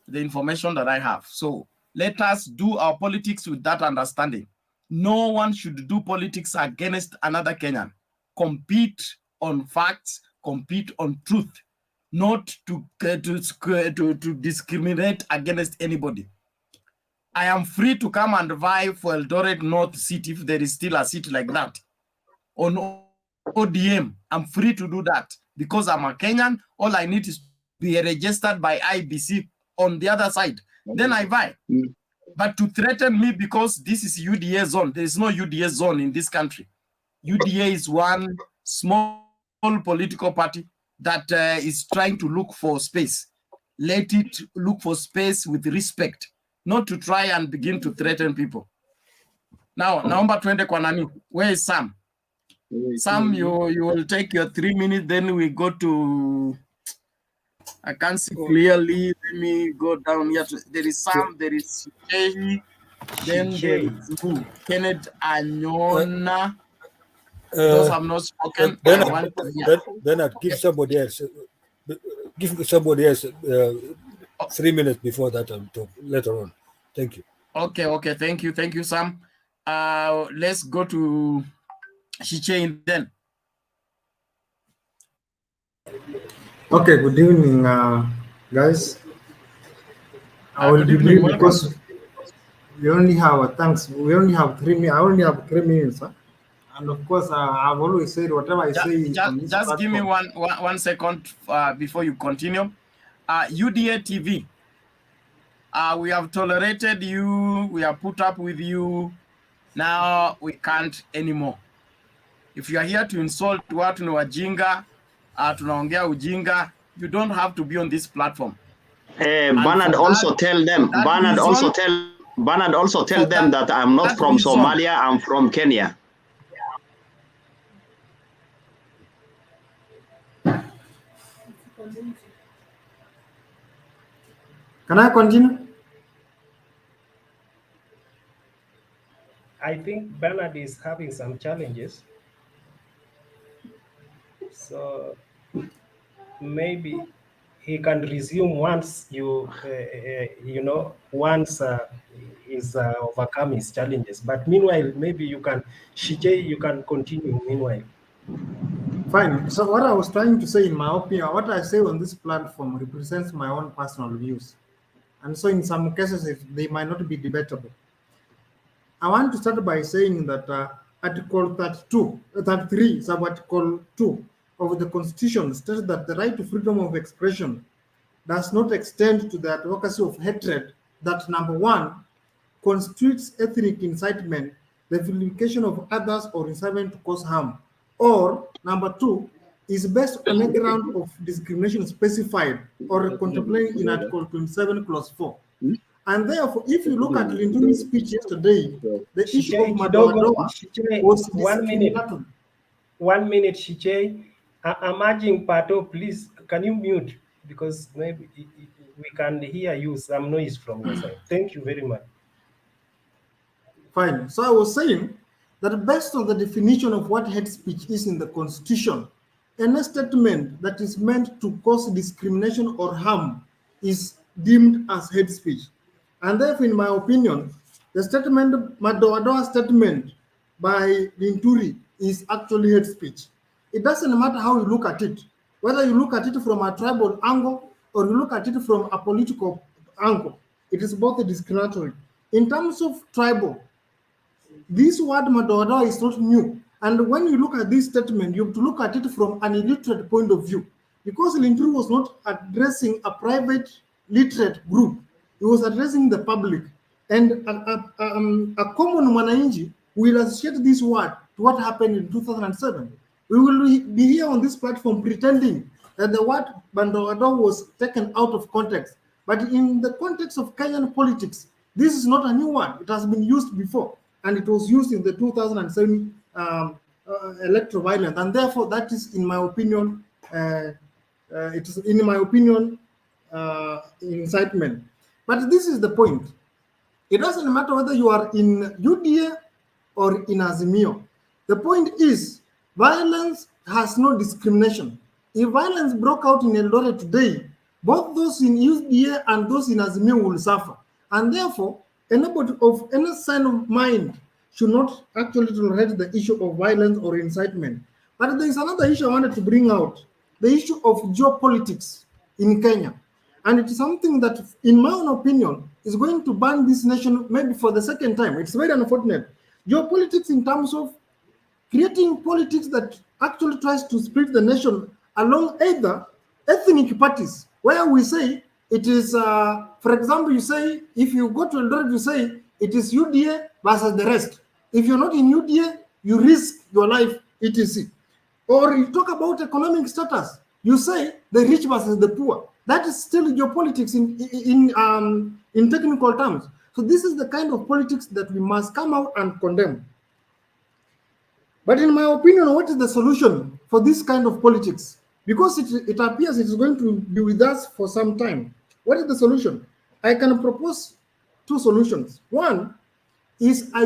the information that I have. So let us do our politics with that understanding. No one should do politics against another Kenyan. Compete on facts, compete on truth. Not to discriminate against anybody. I am free to come and vie for Eldoret North seat if there is still a seat like that. On ODM, I'm free to do that because I'm a Kenyan. All I need is to be registered by IBC on the other side. Then I vie. But to threaten me because this is UDA zone, there is no UDA zone in this country. UDA is one small political party that is trying to look for space. Let it look for space with respect, not to try and begin to threaten people. Now, number 20 kwa nani? Where is Sam? Sam, you will take your 3 minutes, then we go to, I can't see clearly. Let me go down here. There is Sam, there is Shehi, then there is who? Kenneth Anyona. Those have not spoken. Bernard, give somebody else. Give somebody else 3 minutes before that. I'll talk later on. Thank you. Okay. Thank you, Sam. Let's go to Shichain then. Okay. Good evening, guys. I will be brief because we only have 3 minutes. We only have 3 minutes. Huh? And of course, I've always said whatever I say on this Just give me platform. one second before you continue. UDA TV, we have tolerated you, we have put up with you. Now we can't anymore. If you are here to insult watu ni wajinga, tunaongea ujinga, you don't have to be on this platform. Bernard also tell them. Bernard also tell them that I'm not from Somalia. I'm from Kenya. Can I continue? I think Bernard is having some challenges. So maybe he can resume once once he's overcome his challenges. But meanwhile, maybe you can, Shijay, you can continue meanwhile. Fine. So what I was trying to say, in my opinion, what I say on this platform represents my own personal views. And so in some cases, they might not be debatable. I want to start by saying that Article 33, sub-Article 2 of the Constitution states that the right to freedom of expression does not extend to the advocacy of hatred that, number one, constitutes ethnic incitement, the vilification of others, or incitement to cause harm, or, number two, is based on a ground of discrimination specified or contemplated in Article 27, Clause 4. And therefore, if you look at Linturi's speech yesterday, the issue of Madoadoa was 1 minute. 1 minute, Shijay. I'm urging Pato, please, can you mute? Because maybe we can hear you, some noise from your side. Thank you very much. Fine. So I was saying that based on the definition of what hate speech is in the Constitution, any statement that is meant to cause discrimination or harm is deemed as hate speech. And therefore, in my opinion, the statement, Madoadoa statement by Linturi is actually hate speech. It doesn't matter how you look at it, whether you look at it from a tribal angle or you look at it from a political angle, it is both discriminatory. In terms of tribal, this word Madoadoa is not new. And when you look at this statement, you have to look at it from an illiterate point of view, because Linturi was not addressing a private literate group. He was addressing the public. And a common mwananchi will associate this word to what happened in 2007. We will be here on this platform pretending that the word Madoadoa was taken out of context. But in the context of Kenyan politics, this is not a new word. It has been used before, and it was used in the 2007 electoral violence. And therefore, that is, in my opinion, incitement. But this is the point. It doesn't matter whether you are in UDA or in Azimio. The point is, violence has no discrimination. If violence broke out in Eldoret today, both those in UDA and those in Azimio will suffer. And therefore, anybody of any sign of mind should not actually tolerate the issue of violence or incitement. But there is another issue I wanted to bring out, the issue of geopolitics in Kenya. And it is something that, in my own opinion, is going to ban this nation maybe for the second time. It's very unfortunate. Geopolitics in terms of creating politics that actually tries to split the nation along either ethnic parties, where we say it is, for example, you say, if you go to Eldoret, you say it is UDA versus the rest. If you're not in UDA, you risk your life, etc. Or you talk about economic status, you say the rich versus the poor. That is still geopolitics in technical terms. So this is the kind of politics that we must come out and condemn. But in my opinion, what is the solution for this kind of politics? Because it appears it is going to be with us for some time. What is the solution? I can propose two solutions. One is a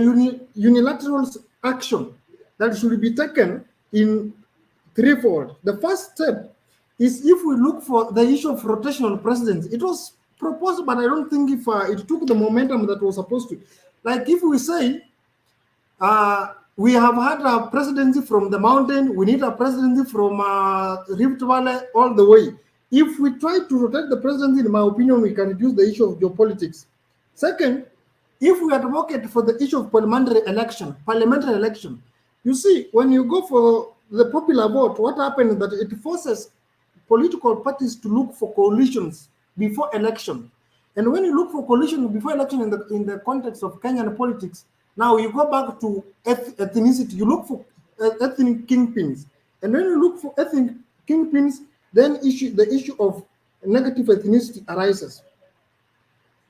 unilateral action that should be taken in threefold. The first step is if we look for the issue of rotational presidency. It was proposed, but I don't think if it took the momentum that was supposed to. Like if we say, we have had a presidency from the mountain, we need a presidency from Rift Valley all the way. If we try to rotate the presidency, in my opinion, we can reduce the issue of geopolitics. Second, if we advocate for the issue of parliamentary election, You see, when you go for the popular vote, what happened is that it forces political parties to look for coalitions before election. And when you look for coalition before election in the context of Kenyan politics, now you go back to ethnicity. You look for ethnic kingpins. And when you look for ethnic kingpins, then the issue of negative ethnicity arises.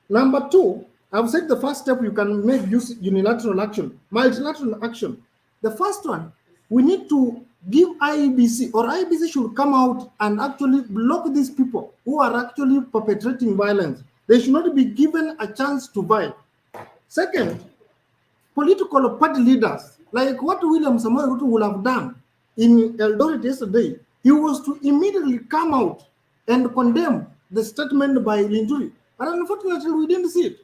Number two, I've said the first step you can make use unilateral action, multilateral action. The first one, we need to give IEBC, or IEBC should come out and actually block these people who are actually perpetrating violence. They should not be given a chance to vie. Second, political party leaders, like what William Samoei Ruto would have done in Eldoret yesterday, he was to immediately come out and condemn the statement by Linturi. But unfortunately, we didn't see it.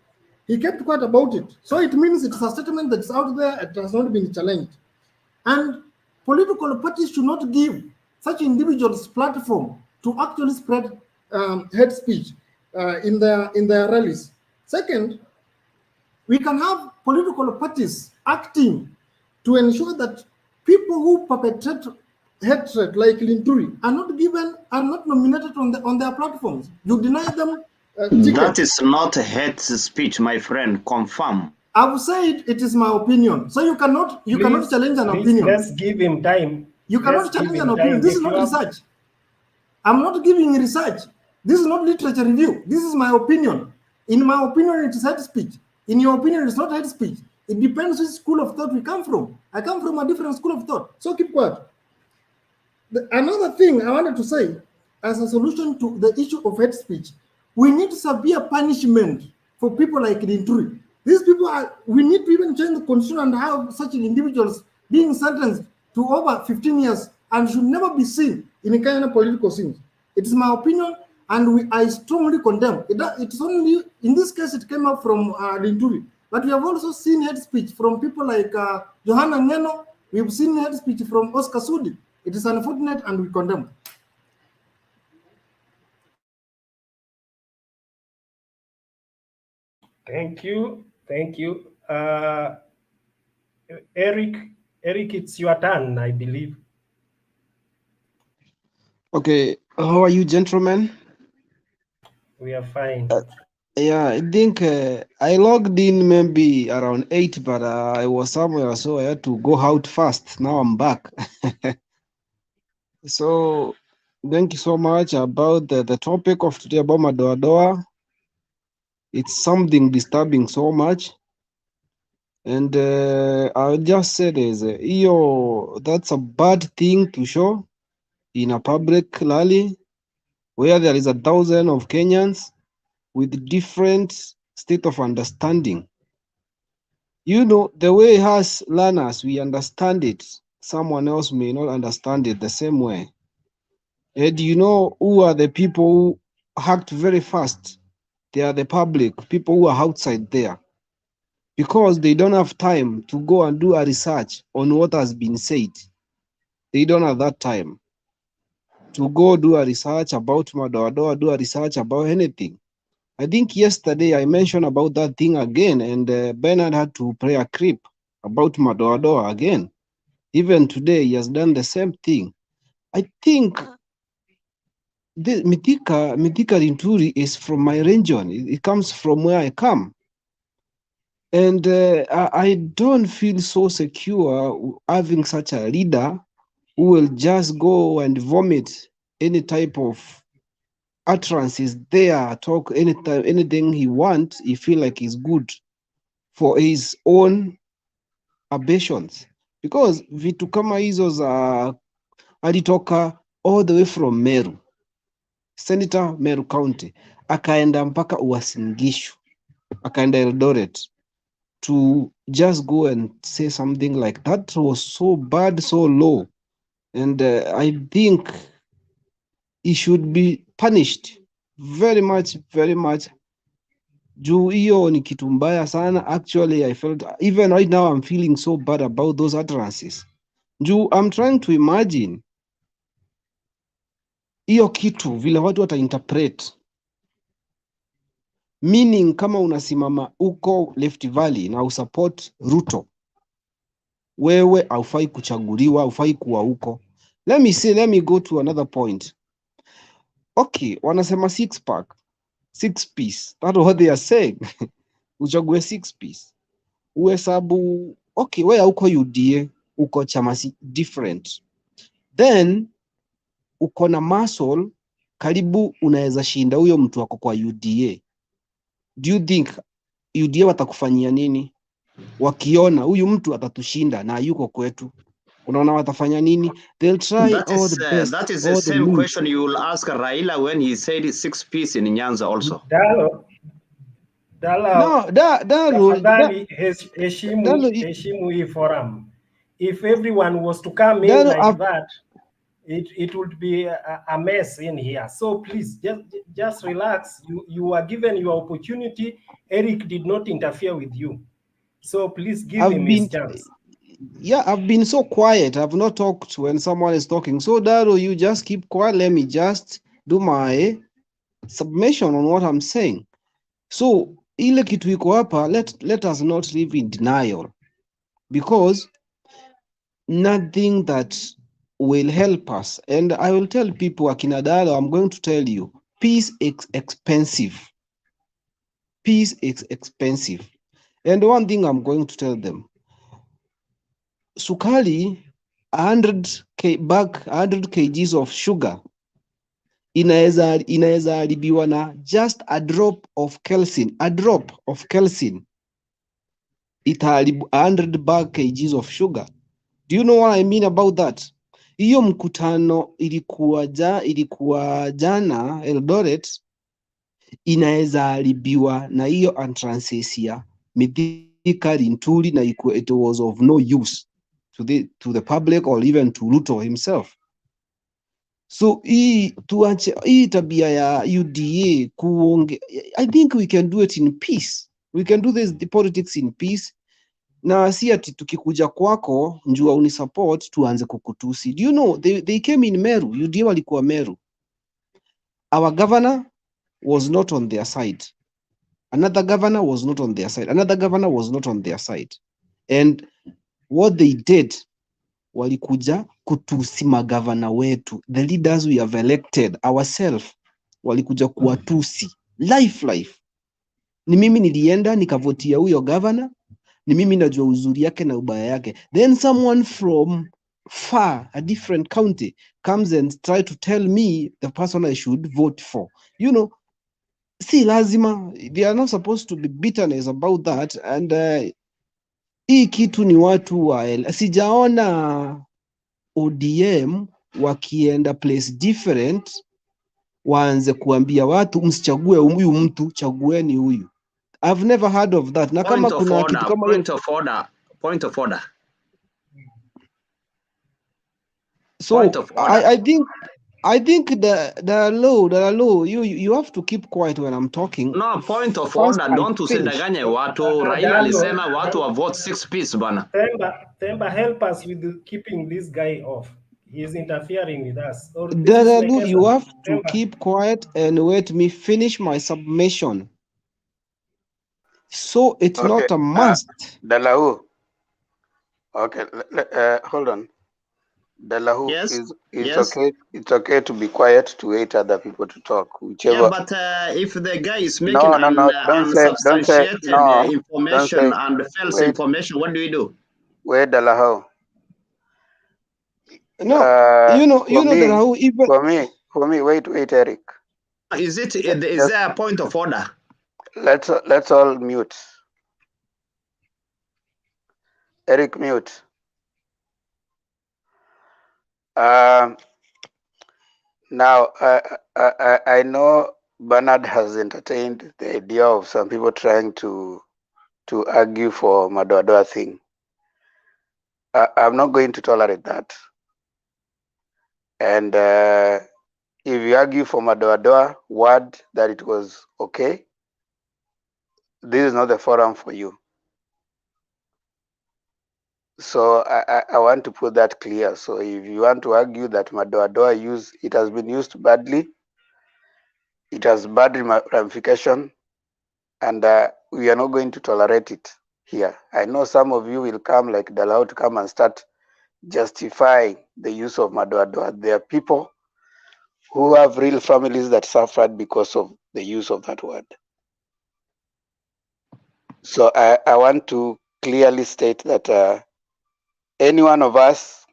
He kept quiet about it. So it means it's a statement that's out there, it has not been challenged. And political parties should not give such individuals platform to actually spread hate speech in their rallies. Second, we can have political parties acting to ensure that people who perpetrate hatred like Linturi are not nominated on their platforms. You deny them tickets. That is not hate speech, my friend. Confirm. I will say it is my opinion. So you cannot challenge an opinion. Let's give him time. You cannot challenge an opinion. This is not research. I'm not giving research. This is not literature review. This is my opinion. In my opinion, it is hate speech. In your opinion, it's not hate speech. It depends which school of thought we come from. I come from a different school of thought. So keep quiet. Another thing I wanted to say as a solution to the issue of hate speech, we need severe punishment for people like Linturi. These people we need to even change the constitution and have such individuals being sentenced to over 15 years and should never be seen in a kind of political scene. It is my opinion, and I strongly condemn. It's only, in this case, it came up from Linturi. But we have also seen hate speech from people like Johanna Ngeno. We've seen hate speech from Oscar Sudi. It is unfortunate, and we condemn. Thank you. Thank you. Eric, it's your turn, I believe. Okay, how are you, gentlemen? We are fine. Yeah, I think I logged in maybe around 8, but I was somewhere, so I had to go out fast. Now I'm back. So thank you so much about the topic of today about Madoadoa. It's something disturbing so much. And I'll just say this, that's a bad thing to show in a public rally where there is 1,000 of Kenyans with different state of understanding. You know, the way us learners, we understand it, someone else may not understand it the same way. And you know who are the people who act very fast? They are the public, people who are outside there. Because they don't have time to go and do a research on what has been said. They don't have that time to go do a research about Madoadoa, do a research about anything. I think yesterday I mentioned about that thing again, and Bernard had to play a clip about Madoadoa again. Even today, he has done the same thing. I think Mithika Linturi is from my region. It comes from where I come. And I don't feel so secure having such a leader who will just go and vomit any type of utterances there, talk anytime, anything he wants, he feel like he's good for his own ambitions. Because vitu kama hizo za alitoka all the way from Meru, Senator Meru County, akaenda mpaka Uasin Gishu, akaenda Eldoret, to just go and say something like that was so bad, so low. And I think he should be punished very much, very much. Juu hiyo ni kitu mbaya sana. Actually, I felt, even right now, I'm feeling so bad about those utterances. Juu, I'm trying to imagine hiyo kitu vile watu watainterpret. Meaning kama unasimama uko Rift Valley na usupport Ruto, wewe haufai kuchaguliwa, haufai kuwa huko. Let me go to another point. Okay, wanasema six pack, six piece. That's what they are saying. Uchague six piece. Uhesabu, okay, wewe uko UDA, uko chama different. Then uko na muscle karibu unaweza shinda huyo mtu wako kwa UDA. Do you think UDA watakufanyia nini? Wakiona huyu mtu atatushinda na yuko kwetu, unaona watafanya nini? They'll try all the best, that is the all the same means. question you will ask Raila when he said six piece in Nyanza also. Tafadhali heshimu hii forum. If everyone was to come in like that, it would be a mess in here. So please just relax. You are given your opportunity. Eric did not interfere with you. So please give him his chance. Yeah, I've been so quiet. I've not talked when someone is talking. So Daro, you just keep quiet. Let me just do my submission on what I'm saying. So ile kitu iko hapa, let us not live in denial, because nothing that will help us. And I will tell people, akina Daro, I'm going to tell you, peace is expensive. Peace is expensive. And one thing I'm going to tell them, sukari 100 kgs of sugar inaweza haribiwa na just a drop of calcium, itaharibu 100 kgs of sugar. Do you know what I mean about that? Hiyo mkutano ilikuwa jana Eldoret, inaweza haribiwa na hiyo Antracesia Mithika Linturi, na it was of no use to the public or even to Ruto himself. So hii tabia ya UDA I think we can do it in peace. We can do the politics in peace. Na si ati tukikuja kwako njua unisupport tuanze kukutusi. Do you know they came in Meru, UDA walikuwa Meru. Our governor was not on their side. Another governor was not on their side. Another governor was not on their side. And what they did, walikuja kutusi magavana wetu, the leaders we have elected ourselves, walikuja kuwatusi life. Ni mimi nilienda nikavotia huyo governor, ni mimi najua uzuri yake na ubaya yake. Then someone from far, a different county, comes and try to tell me the person I should vote for. You know, si lazima, they are not supposed to be bitterness about that. And hii kitu ni watu wa sijaona ODM wakienda place different waanze kuambia watu msichague huyu mtu, chagueni huyu. I've never heard of that. Na kama kuna kitu kama Point of order. So I think the law, you have to keep quiet when I'm talking. No, point of order. Don't usidanganye watu. Raila alisema watu wa vote six piece bana. Temba, help us with keeping this guy off. He is interfering with us. Dalalu, you have to keep quiet and wait me finish my submission. So it's not a must. Dalahu. Okay, hold on. Dalahu, yes. Okay. It's okay to be quiet to wait other people to talk. Whichever. Yeah, but if the guy is making unsubstantiated information and false information, what do we do? Wait, Dalahu. No, Dalahu, even for me, wait, Eric. Is there a point of order? Let's all mute. Eric, mute. Now, I know Bernard has entertained the idea of some people trying to argue for Madoadoa thing. I'm not going to tolerate that. And if you argue for Madoadoa word that it was okay, this is not the forum for you. So I want to put that clear. So if you want to argue that Madoadoa it has been used badly, it has bad ramification, and we are not going to tolerate it. here. I know some of you will come like Dalao to come and start justifying the use of Madoadoa. There are people who have real families that suffered because of the use of that word. So I want to clearly state that any one of us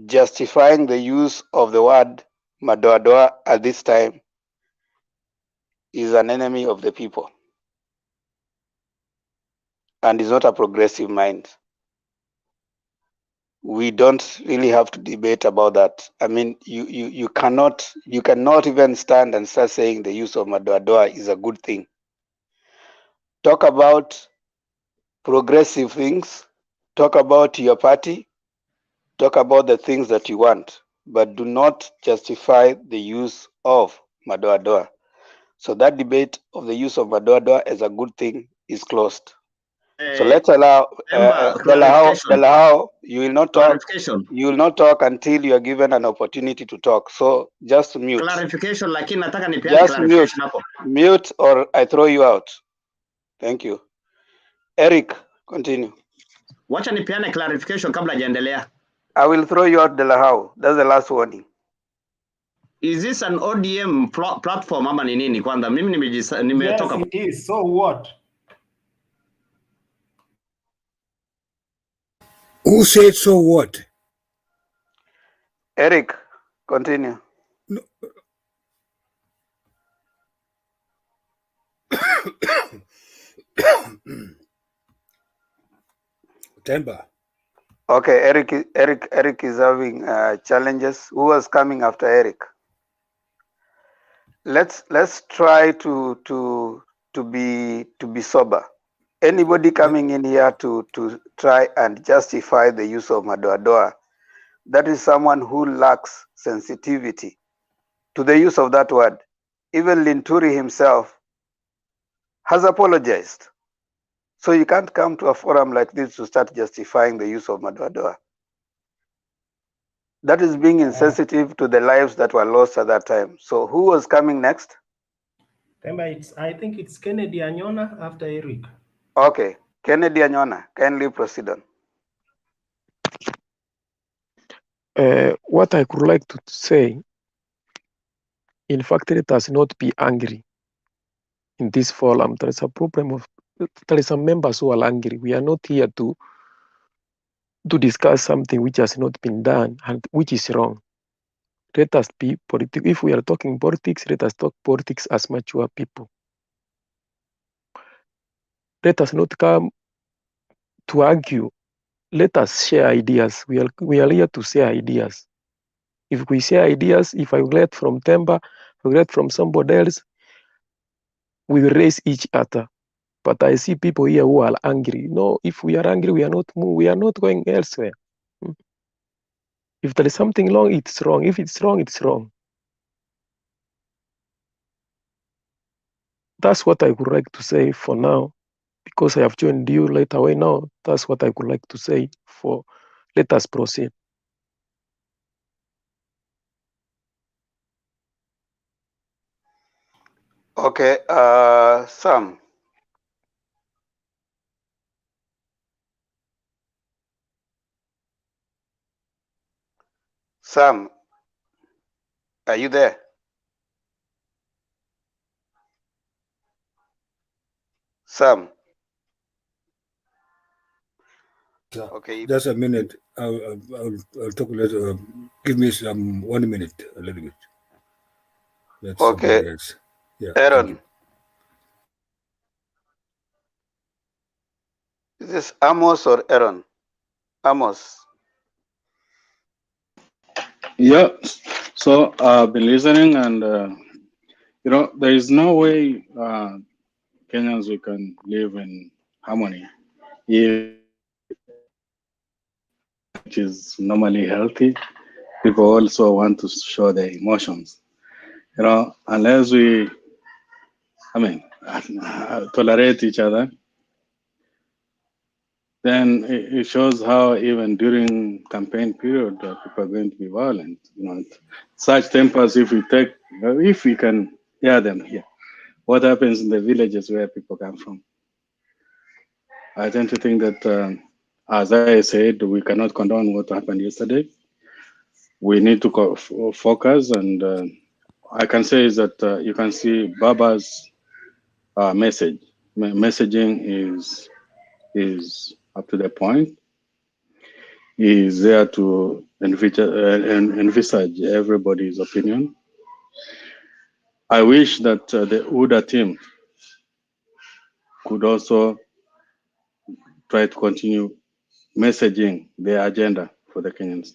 justifying the use of the word Madoadoa at this time is an enemy of the people and is not a progressive mind. We don't really have to debate about that. I mean, you cannot even stand and start saying the use of Madoadoa is a good thing. Talk about progressive things, talk about your party, talk about the things that you want, but do not justify the use of Madoadoa. So that debate of the use of Madoadoa as a good thing is closed. So let's allow Dalahao, you will not talk. You will not talk until you are given an opportunity to talk. So just mute. Clarification, lakini nataka nipeane Just mute. clarification hapo. Mute or I throw you out. Thank you. Eric, continue. Wacha nipeane clarification kabla hajaendelea. I will throw you out, Dalahao. That's the last warning. Is this an ODM platform ama ni nini kwanza? Mimi nimetoka. Yes, it is. So what? Who said so what? Eric, continue. No. Temba. Okay, Eric is having challenges. Who was coming after Eric? Let's try to be sober. Anybody coming in here to try and justify the use of Madoadoa, that is someone who lacks sensitivity to the use of that word. Even Linturi himself has apologized. So you can't come to a forum like this to start justifying the use of Madoadoa. That is being insensitive to the lives that were lost at that time. So who was coming next? I think it's Kennedy Anyona after Eric. Okay, Kennedy Anyona, kindly proceed on. What I would like to say, in fact, let us not be angry in this forum. There is a problem of, there is some members who are angry. We are not here to discuss something which has not been done and which is wrong. Let us be political. If we are talking politics, let us talk politics as mature people. Let us not come to argue. Let us share ideas. We are here to share ideas. If we share ideas, if I get from Temba, I get from somebody else, we will raise each other. But I see people here who are angry. No, if we are angry, we are not going elsewhere. If there is something wrong, it's wrong. If it's wrong, it's wrong. That's what I would like to say for now, because I have joined you later away now. That's what I would like to say for. Let us proceed. Okay, Sam. Sam, are you there? Sam. Okay. Just a minute. I'll talk later. Give me 1 minute, a little bit. That's okay. Else. Yeah. Aaron. Is this Amos or Aaron? Amos. Yeah. So I've been listening, and there is no way Kenyans we can live in harmony if which is normally healthy. People also want to show their emotions. Unless we, tolerate each other, then it shows how even during campaign period people are going to be violent. Such tempers, if we can hear them here, what happens in the villages where people come from? I tend to think that, as I said, we cannot condone what happened yesterday. We need to focus, and I can say is that you can see Baba's messaging is up to the point. He is there to envisage everybody's opinion. I wish that the UDA team could also try to continue messaging their agenda for the Kenyans.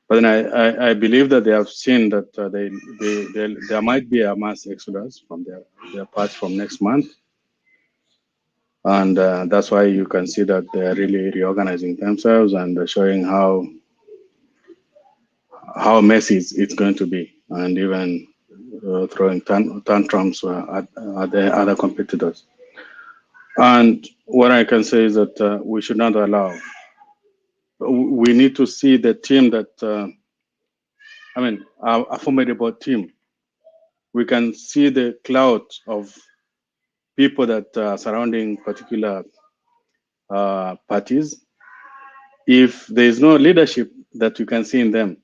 But then I believe that they have seen that there might be a mass exodus from their parts from next month. And that's why you can see that they're really reorganizing themselves and showing how messy it's going to be, and even throwing tantrums at the other competitors. And what I can say is that we should not allow. We need to see the team that, a formidable team. We can see the cloud of people that are surrounding particular parties. If there is no leadership that you can see in them,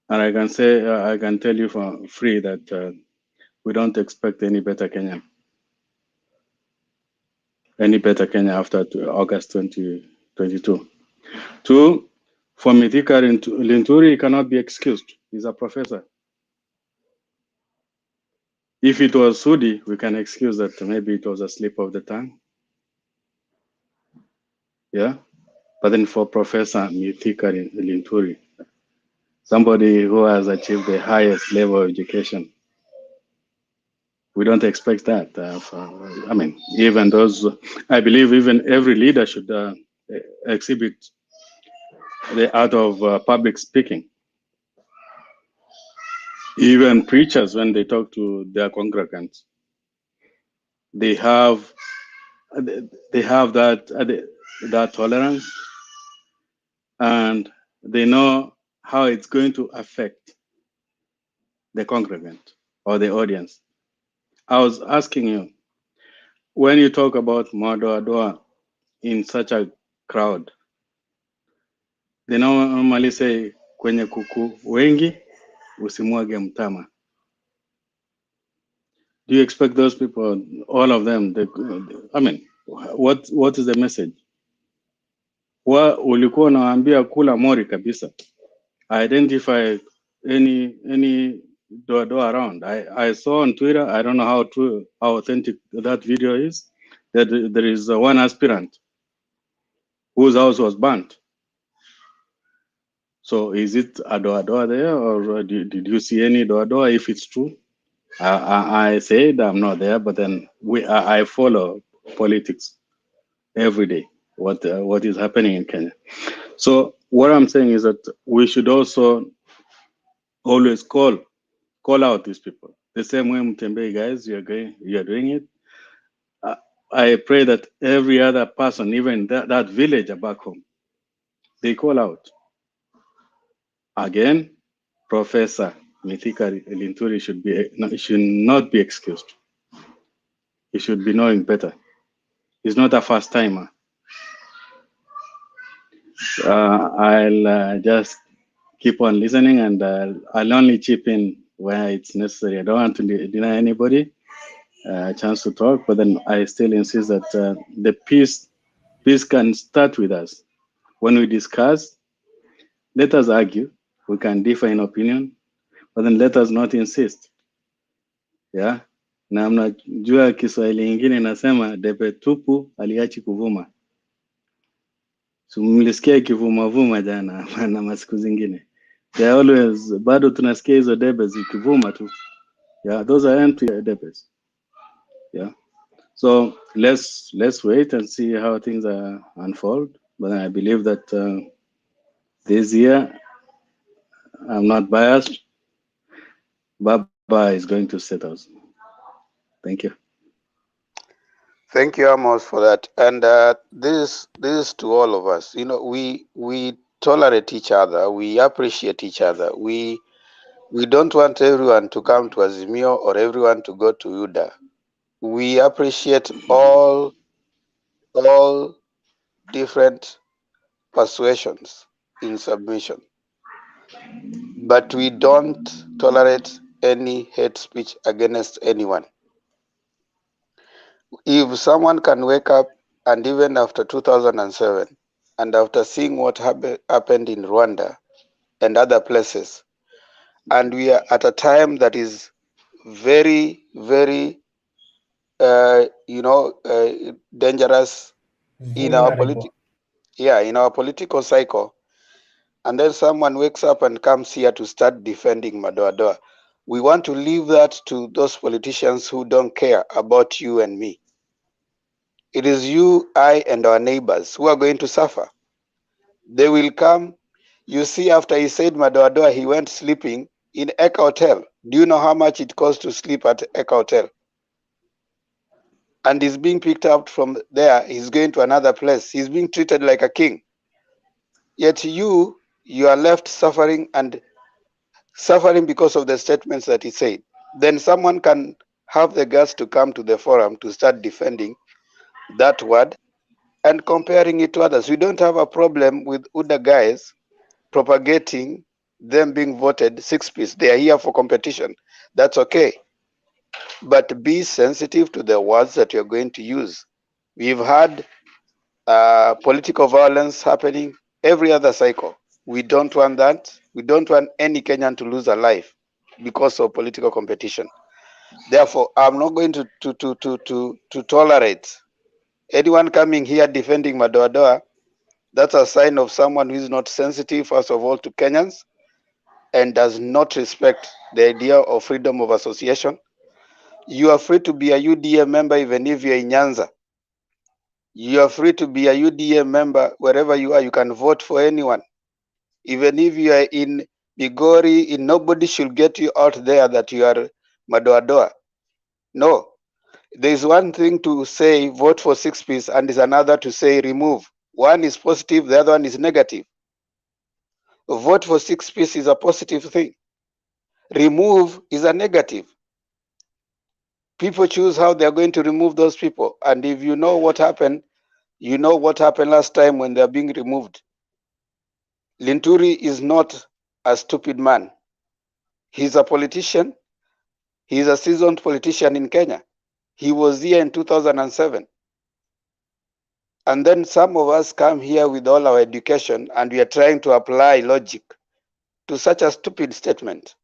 and I can say, I can tell you for free that we don't expect any better Kenya after August 2022. Two, for Mithika Linturi, he cannot be excused. He's a professor. If it was Sudi, we can excuse that maybe it was a slip of the tongue. Yeah. But then for Professor Mithika Linturi, somebody who has achieved the highest level of education, we don't expect that. Even those, I believe even every leader should exhibit the art of public speaking. Even preachers, when they talk to their congregants, they have that tolerance, and they know how it's going to affect the congregant or the audience. I was asking you, when you talk about Madoadoa in such a crowd, they normally say, kwenye kuku wengi usimwage mtama. Do you expect those people, all of them, what is the message? Ulikuwa unawaambia kula mori kabisa. Identify any doa around. I saw on Twitter, I don't know how authentic that video is, that there is one aspirant whose house was burnt. So is it a doa there, or did you see any doa? If it's true, I said I'm not there, but then I follow politics every day. What is happening in Kenya? So what I'm saying is that we should also always call out these people the same way Mtembei guys, you are doing it. I pray that every other person, even that villager back home, they call out. Again, Professor Mithika Linturi should not be excused. He should be knowing better. He's not a first timer. I'll just keep on listening, and I'll only chip in where it's necessary. I don't want to deny anybody a chance to talk, but then I still insist that the peace can start with us. When we discuss, let us argue. We can differ in opinion, but then let us not insist. Yeah, na mnajua Kiswahili ingine nasema debe tupu aliachi kuvuma. So mlisikia ikivuma jana na masiku zingine. They always bado tunasikia hizo debe zikivuma tu. Yeah, those are empty debes. Yeah. So let's wait and see how things unfold. But I believe that this year, I'm not biased, Baba is going to set us. Thank you. Thank you, Amos, for that. And this is to all of us. You know, we tolerate each other. We appreciate each other. We don't want everyone to come to Azimio or everyone to go to UDA. We appreciate all all different persuasions in submission. But we don't tolerate any hate speech against anyone. If someone can wake up and even after 2007, and after seeing what happened in Rwanda and other places, and we are at a time that is very, very, dangerous in our Vulnerable. in our political cycle, and then someone wakes up and comes here to start defending Madoadoa. We want to leave that to those politicians who don't care about you and me. It is you, I, and our neighbors who are going to suffer. They will come. You see, after he said Madoadoa, he went sleeping in Eka Hotel. Do you know how much it costs to sleep at Eka Hotel? And he's being picked up from there. He's going to another place. He's being treated like a king. Yet you are left suffering and suffering because of the statements that he said. Then someone can have the guts to come to the forum to start defending that word and comparing it to others. We don't have a problem with UDA guys propagating them being voted 6 piece. They are here for competition. That's okay. But be sensitive to the words that you're going to use. We've had political violence happening every other cycle. We don't want that. We don't want any Kenyan to lose a life because of political competition. Therefore, I'm not going to tolerate anyone coming here defending Madoadoa. That's a sign of someone who is not sensitive, first of all, to Kenyans and does not respect the idea of freedom of association. You are free to be a UDA member even if you're in Nyanza. You are free to be a UDA member wherever you are. You can vote for anyone. Even if you are in Migori, nobody should get you out there that you are Madoadoa. No. There is one thing to say vote for 6 piece and is another to say remove. One is positive, the other one is negative. Vote for 6 piece is a positive thing. Remove is a negative. People choose how they are going to remove those people. And if you know what happened, you know what happened last time when they are being removed. Linturi is not a stupid man. He's a politician. He's a seasoned politician in Kenya. He was here in 2007. And then some of us come here with all our education and we are trying to apply logic to such a stupid statement.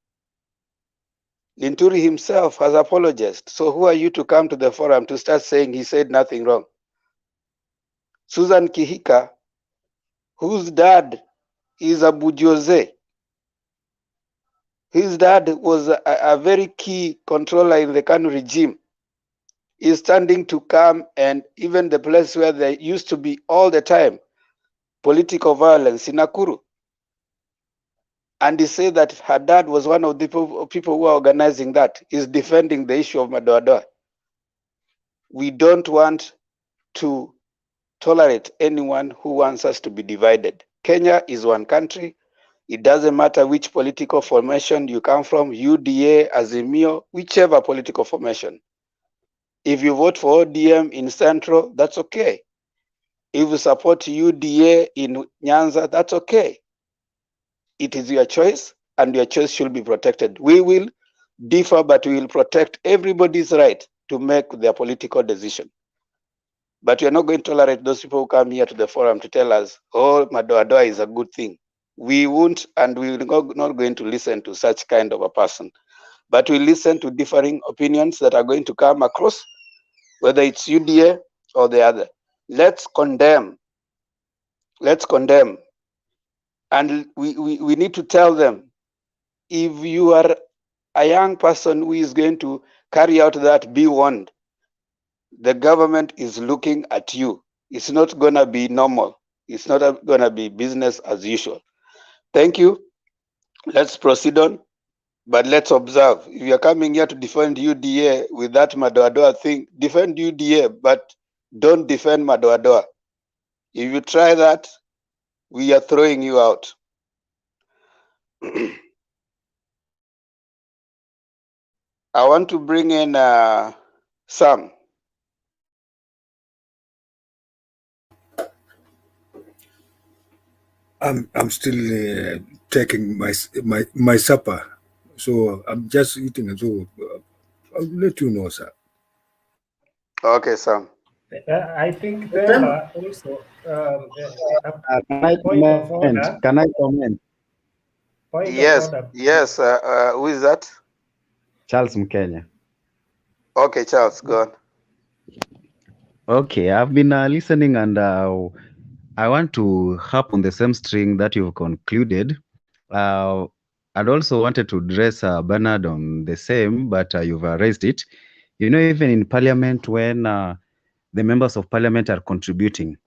Linturi himself has apologized. So who are you to come to the forum to start saying he said nothing wrong? Susan Kihika, whose dad is a Bujoze. His dad was a very key controller in the KANU regime. Is standing to come, and even the place where there used to be all the time political violence in Nakuru. And he said that her dad was one of the people who are organizing that, is defending the issue of Madoadoa. We don't want to tolerate anyone who wants us to be divided. Kenya is one country. It doesn't matter which political formation you come from, UDA, Azimio, whichever political formation. If you vote for ODM in Central, that's okay. If you support UDA in Nyanza, that's okay. It is your choice, and your choice should be protected. We will differ, but we will protect everybody's right to make their political decision. But we are not going to tolerate those people who come here to the forum to tell us, oh, Madoadoa is a good thing. We won't, and we are not going to listen to such kind of a person. But we listen to differing opinions that are going to come across, whether it's UDA or the other. Let's condemn. Let's condemn. And we need to tell them, if you are a young person who is going to carry out that, be warned. The government is looking at you. It's not going to be normal. It's not going to be business as usual. Thank you. Let's proceed on. But let's observe. If you're coming here to defend UDA with that Madoadoa thing, defend UDA, but don't defend Madoadoa. If you try that, we are throwing you out. I want to bring in Sam. I'm still taking my supper, so I'm just eating. So I'll let you know, sir. Okay, Sam. I think Themba also Can I point of comment? order. Can I comment? Point of Yes, order. yes. Who is that? Charles Mkenya. Okay, Charles, go on. Okay, I've been listening and I want to harp on the same string that you've concluded. I'd also wanted to address Bernard on the same, but you've raised it. You know, even in Parliament, when the members of Parliament are contributing,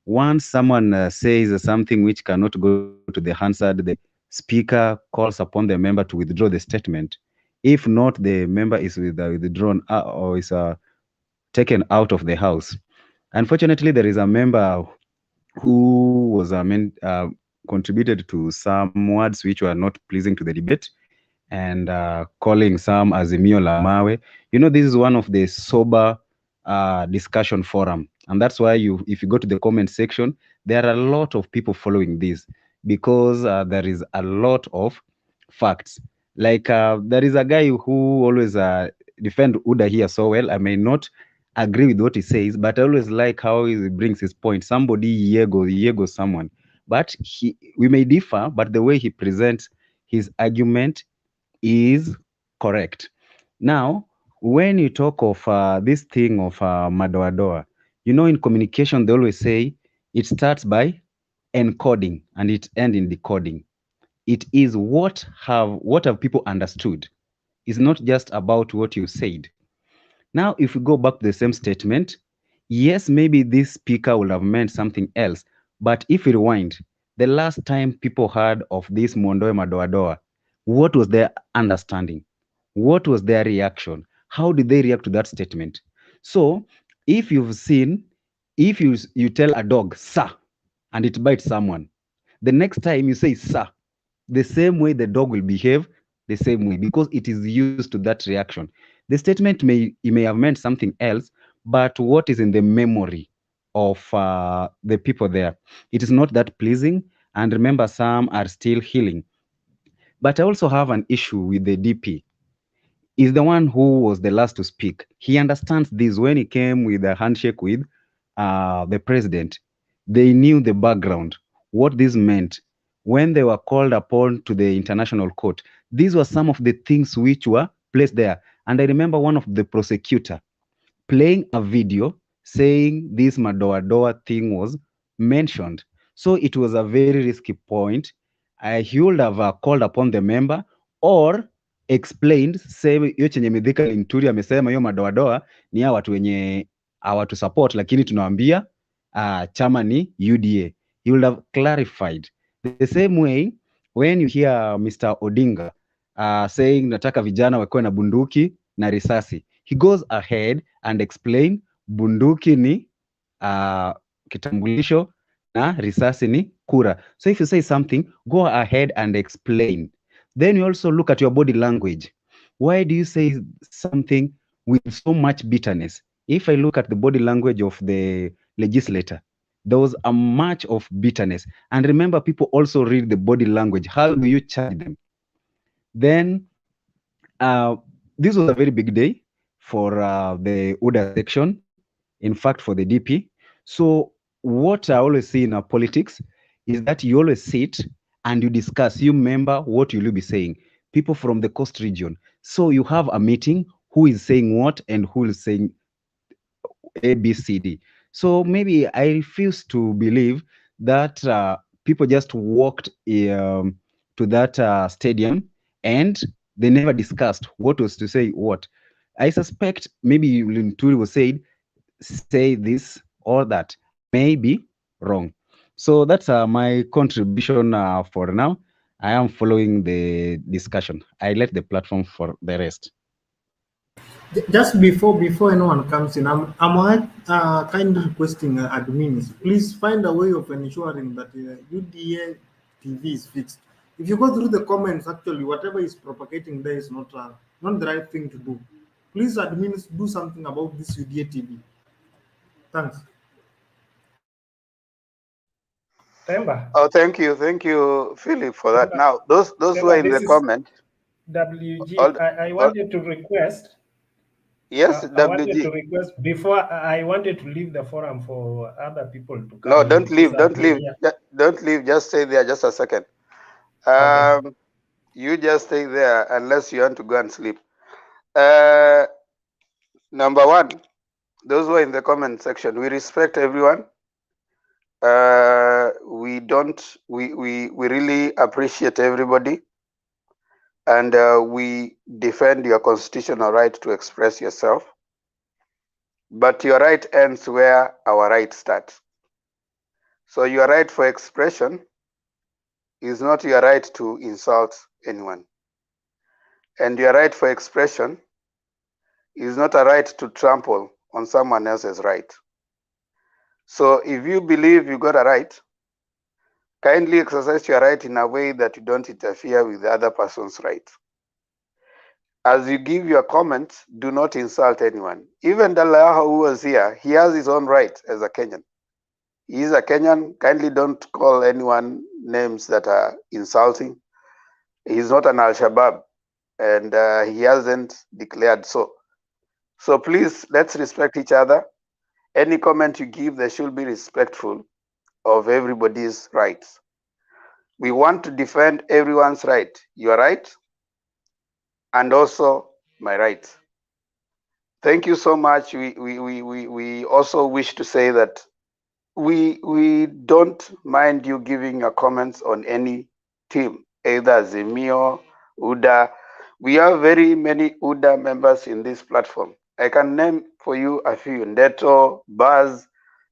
once someone says something which cannot go to the Hansard, the Speaker calls upon the member to withdraw the statement. If not, the member is withdrawn or is taken out of the House. Unfortunately, there is a member who was contributed to some words which were not pleasing to the debate and calling some Azimio la Mawe. You know, this is one of the sober discussion forum. And that's why if you go to the comment section, there are a lot of people following this because there is a lot of facts. Like there is a guy who always defend Uda here so well. I may not agree with what he says, but I always like how he brings his point. Somebody Yego someone. But we may differ, but the way he presents his argument is correct. Now, when you talk of this thing of Madoadoa, you know, in communication, they always say it starts by encoding and it ends in decoding. It is what have people understood. It's not just about what you said. Now, if we go back to the same statement, yes, maybe this speaker would have meant something else. But if we rewind, the last time people heard of this Mondoe Madoadoa, what was their understanding? What was their reaction? How did they react to that statement? So, if you've seen, if you tell a dog, sir, and it bites someone, the next time you say, sir, the same way the dog will behave, the same way, because it is used to that reaction. The statement may have meant something else, but what is in the memory of the people there, it is not that pleasing. And remember, some are still healing. But I also have an issue with the DP. Is the one who was the last to speak. He understands this. When he came with a handshake with the president, they knew the background, what this meant. When they were called upon to the international court, these were some of the things which were placed there. And I remember one of the prosecutor playing a video saying this Madoadoa thing was mentioned. So it was a very risky point. He would have called upon the member or explained, say hiyo chenye Mithika Linturi amesema hiyo madoadoa ni ya watu wenye hawatu support, lakini tunawaambia chama ni UDA. He would have clarified. The same way when you hear Mr. Odinga saying nataka vijana wakuwe na bunduki na risasi, he goes ahead and explain bunduki ni kitambulisho na risasi ni kura. So if you say something, go ahead and explain. Then you also look at your body language. Why do you say something with so much bitterness? If I look at the body language of the legislator, there was a much of bitterness. And remember, people also read the body language. How do you charge them? Then this was a very big day for the UDA section, in fact, for the DP. So what I always see in politics is that you always sit and you discuss, you remember what you'll be saying. People from the coast region. So you have a meeting, who is saying what and who is saying A, B, C, D. So maybe I refuse to believe that people just walked to that stadium and they never discussed what was to say what. I suspect maybe Linturi was saying, say this or that. I may be wrong. So that's my contribution for now. I am following the discussion. I let the platform for the rest. Just before anyone comes in, I'm kind of requesting admins, please find a way of ensuring that UDA TV is fixed. If you go through the comments, actually, whatever is propagating there is not the right thing to do. Please, admins, do something about this UDA TV. Thanks. Temba. Oh, thank you, Philip, for that. Now, those who are in the comment. WG, I wanted to request. Yes, I wanted to WG. request before I wanted to leave the forum for other people to come No, in don't because leave, I've don't been leave, here. don't leave. Just stay there, just a second. Okay. You just stay there unless you want to go and sleep. Number one, those who are in the comment section, we respect everyone. We really appreciate everybody, and we defend your constitutional right to express yourself. But your right ends where our right starts. So your right for expression is not your right to insult anyone. And your right for expression is not a right to trample on someone else's right. So if you believe you got a right, kindly exercise your right in a way that you don't interfere with the other person's right. As you give your comments, do not insult anyone. Even Dalaha, who was here, he has his own right as a Kenyan. He is a Kenyan. Kindly don't call anyone names that are insulting. He's not an Al-Shabaab, and he hasn't declared so. So please, let's respect each other. Any comment you give, they should be respectful of everybody's rights. We want to defend everyone's right, your right, and also my right. Thank you so much. We also wish to say that we don't mind you giving your comments on any team, either Zemio, UDA. We have very many UDA members in this platform. I can name for you a few: Ndeto, Baz,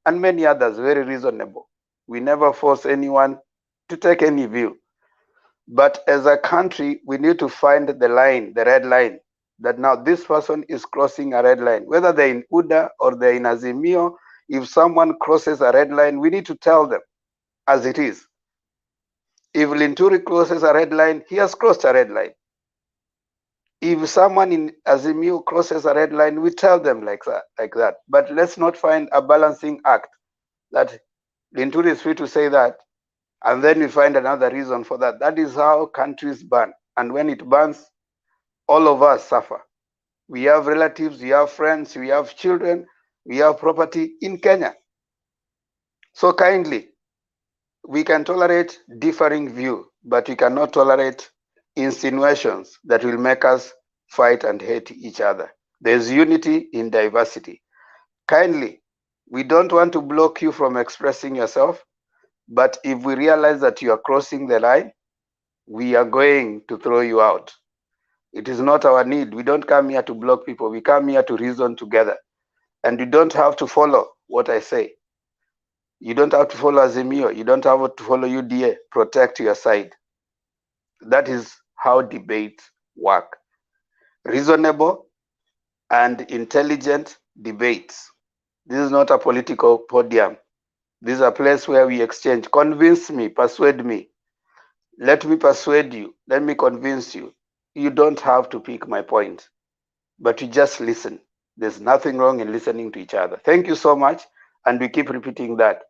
and many others, very reasonable. We never force anyone to take any view. But as a country, we need to find the line, the red line, that now this person is crossing a red line. Whether they're in UDA or they're in Azimio, if someone crosses a red line, we need to tell them as it is. If Linturi crosses a red line, he has crossed a red line. If someone in Azimio crosses a red line, we tell them like that. But let's not find a balancing act that Linturi is free to say that, and then we find another reason for that. That is how countries burn. And when it burns, all of us suffer. We have relatives, we have friends, we have children, we have property in Kenya. So kindly, we can tolerate differing view, but we cannot tolerate insinuations that will make us fight and hate each other. There's unity in diversity. Kindly, we don't want to block you from expressing yourself, but if we realize that you are crossing the line, we are going to throw you out. It is not our need. We don't come here to block people. We come here to reason together. And you don't have to follow what I say. You don't have to follow Azimio. You don't have to follow UDA. Protect your side. That is how debates work. Reasonable and intelligent debates. This is not a political podium. This is a place where we exchange. Convince me, persuade me. Let me persuade you. Let me convince you. You don't have to pick my point, but you just listen. There's nothing wrong in listening to each other. Thank you so much. And we keep repeating that.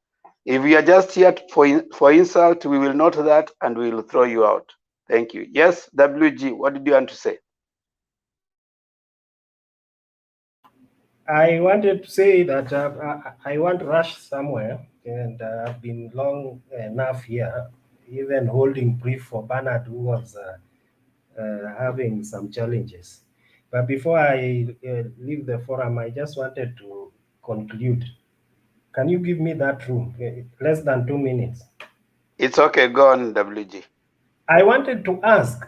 If we are just here for insult, we will note that and we will throw you out. Thank you. Yes, WG, what did you want to say? I wanted to say that I want to rush somewhere, and I've been long enough here, even holding brief for Bernard, who was having some challenges. But before I leave the forum, I just wanted to conclude. Can you give me that room? Less than 2 minutes. It's okay. Go on, WG. I wanted to ask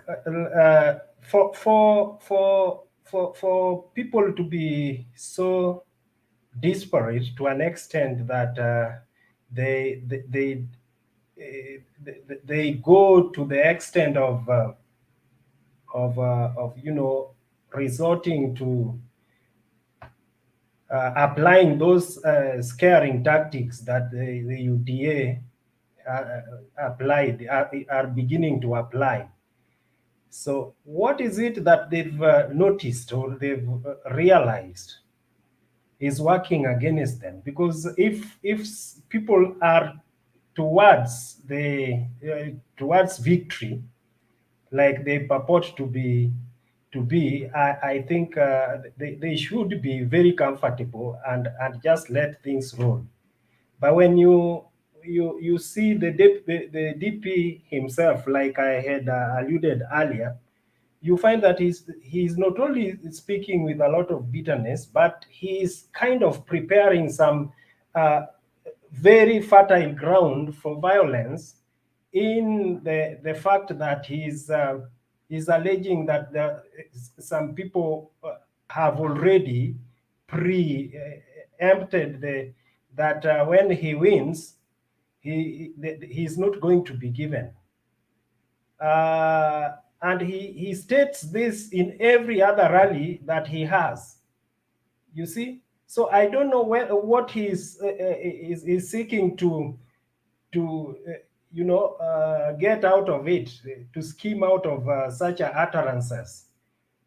for people to be so disparate to an extent that they go to the extent of resorting to applying those scaring tactics that the UDA are beginning to apply. So what is it that they've noticed or they've realized is working against them? Because if people are towards towards victory, like they purport to be, I think they should be very comfortable and just let things roll. But when you see the DP himself, like I had alluded earlier, you find that he's not only speaking with a lot of bitterness, but he's kind of preparing some very fertile ground for violence, in the fact that he's alleging that some people have already preempted that when he wins, he's not going to be given. And he states this in every other rally that he has. You see, so I don't know what he's is seeking to get out of it, to scheme out of such utterances.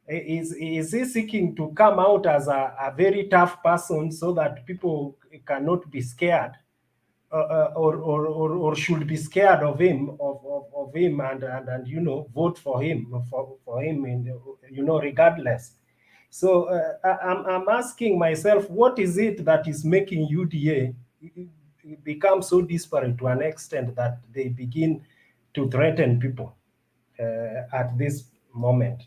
Is he seeking to come out as a very tough person so that people cannot be scared, or should be scared of him, of him, and vote for him, for him, regardless? So I'm asking myself, what is it that is making UDA become so disparate to an extent that they begin to threaten people at this moment?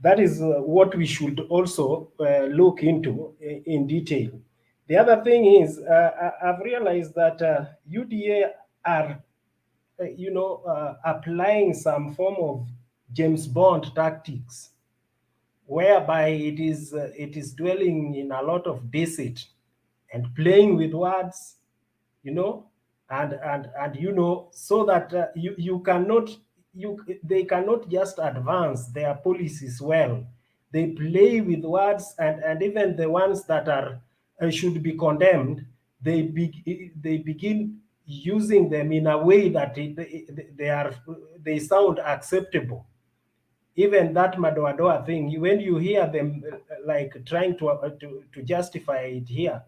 That is what we should also look into in detail. The other thing is, I've realized that UDA are, applying some form of James Bond tactics, whereby it is dwelling in a lot of deceit and playing with words, and so that they cannot just advance their policies well. They play with words, and even the ones that are should be condemned, they begin using them in a way that they sound acceptable. Even that Madoadoa thing, when you hear them like trying to justify it here,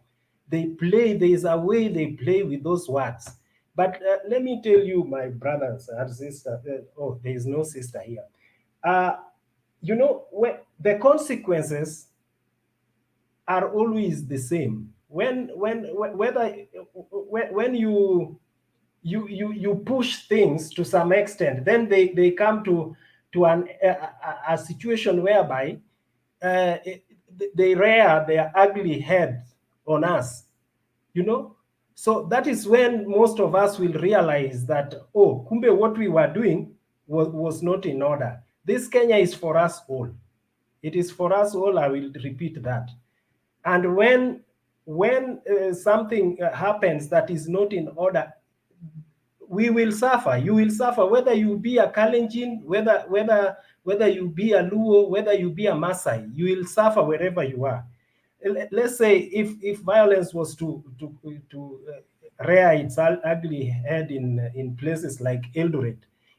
there's a way they play with those words. But let me tell you, my brothers and sisters, oh, there is no sister here. The consequences are always the same. When you push things to some extent, then they come to a situation whereby they rear their ugly head on us, So that is when most of us will realize that, oh, kumbe, what we were doing was not in order. This Kenya is for us all. It is for us all. I will repeat that. And when something happens that is not in order, we will suffer. You will suffer, whether you be a Kalenjin, whether you be a Luo, whether you be a Maasai. You will suffer wherever you are. Let's say if violence was to rear its ugly head in places like Eldoret,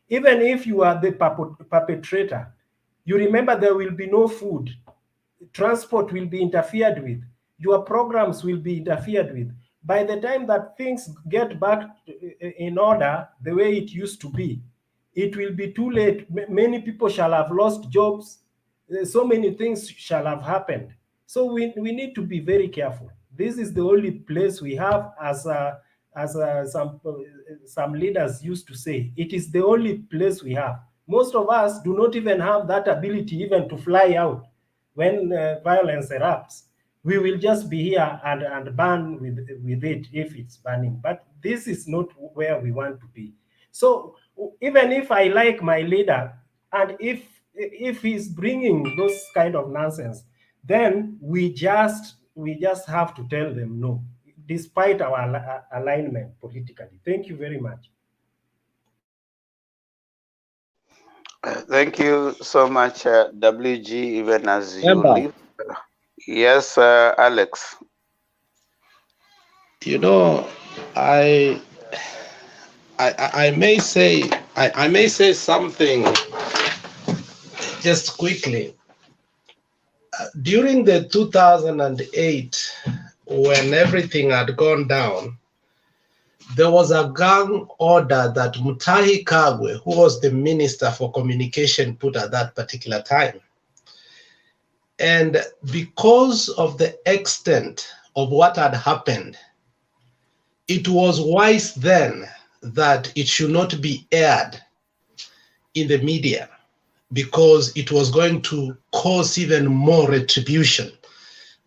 even if you are the perpetrator, you remember there will be no food. Transport will be interfered with. Your programs will be interfered with. By the time that things get back in order the way it used to be, it will be too late. Many people shall have lost jobs. So many things shall have happened. So we need to be very careful. This is the only place we have, as some leaders used to say, it is the only place we have. Most of us do not even have that ability even to fly out when violence erupts. We will just be here and burn with it if it's burning. But this is not where we want to be. So even if I like my leader, and if he's bringing those kind of nonsense, then we just have to tell them no, despite our alignment politically. Thank you very much. Thank you so much, WG, even as you leave. Yes, Alex. I may say something just quickly. During the 2008, when everything had gone down, there was a gang order that Mutahi Kagwe, who was the Minister for Communication, put at that particular time. And because of the extent of what had happened, it was wise then that it should not be aired in the media, because it was going to cause even more retribution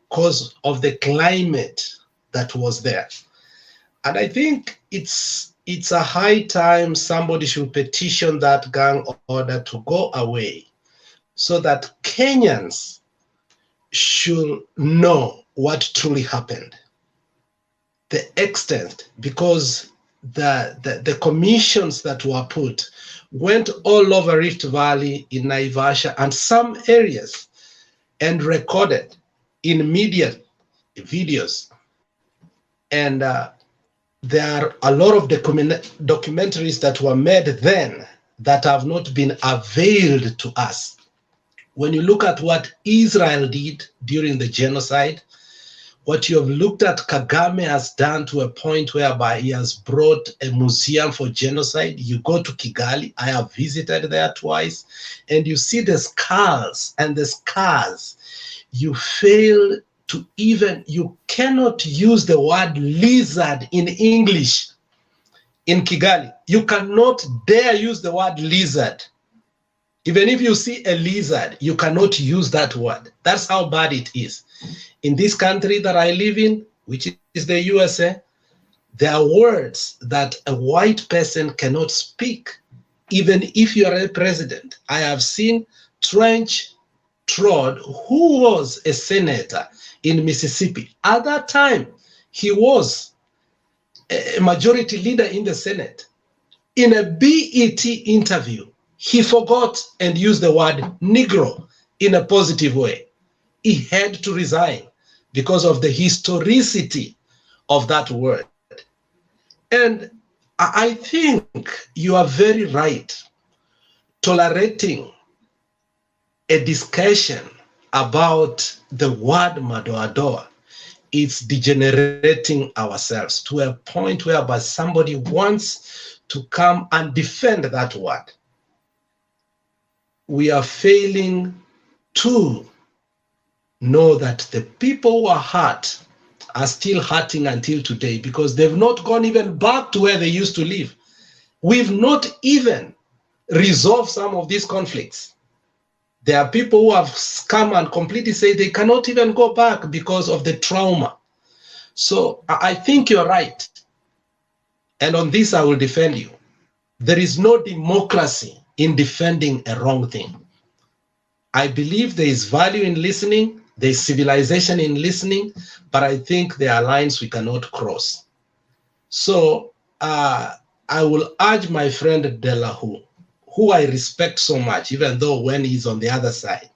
because of the climate that was there. And I think it's a high time somebody should petition that gang order to go away, so that Kenyans should know what truly happened, the extent, because the commissions that were put went all over Rift Valley, in Naivasha and some areas, and recorded in media videos. And there are a lot of documentaries that were made then that have not been availed to us. When you look at what Israel did during the genocide, what you have looked at Kagame has done to a point whereby he has brought a museum for genocide. You go to Kigali, I have visited there twice, and you see the skulls and the scars. You fail to even, you cannot use the word lizard in English in Kigali. You cannot dare use the word lizard. Even if you see a lizard, you cannot use that word. That's how bad it is. In this country that I live in, which is the USA, there are words that a white person cannot speak, even if you are a president. I have seen Trench Trod, who was a senator in Mississippi. At that time, he was a majority leader in the Senate. In a BET interview, he forgot and used the word Negro in a positive way. He had to resign because of the historicity of that word. And I think you are very right. Tolerating a discussion about the word Madoadoa, it's degenerating ourselves to a point whereby somebody wants to come and defend that word. We are failing to know that the people who are hurt are still hurting until today, because they've not gone even back to where they used to live. We've not even resolved some of these conflicts. There are people who have come and completely say they cannot even go back because of the trauma. So I think you're right. And on this, I will defend you. There is no democracy in defending a wrong thing. I believe there is value in listening, there is civilization in listening, but I think there are lines we cannot cross. So I will urge my friend Delahu, who I respect so much, even though when he's on the other side,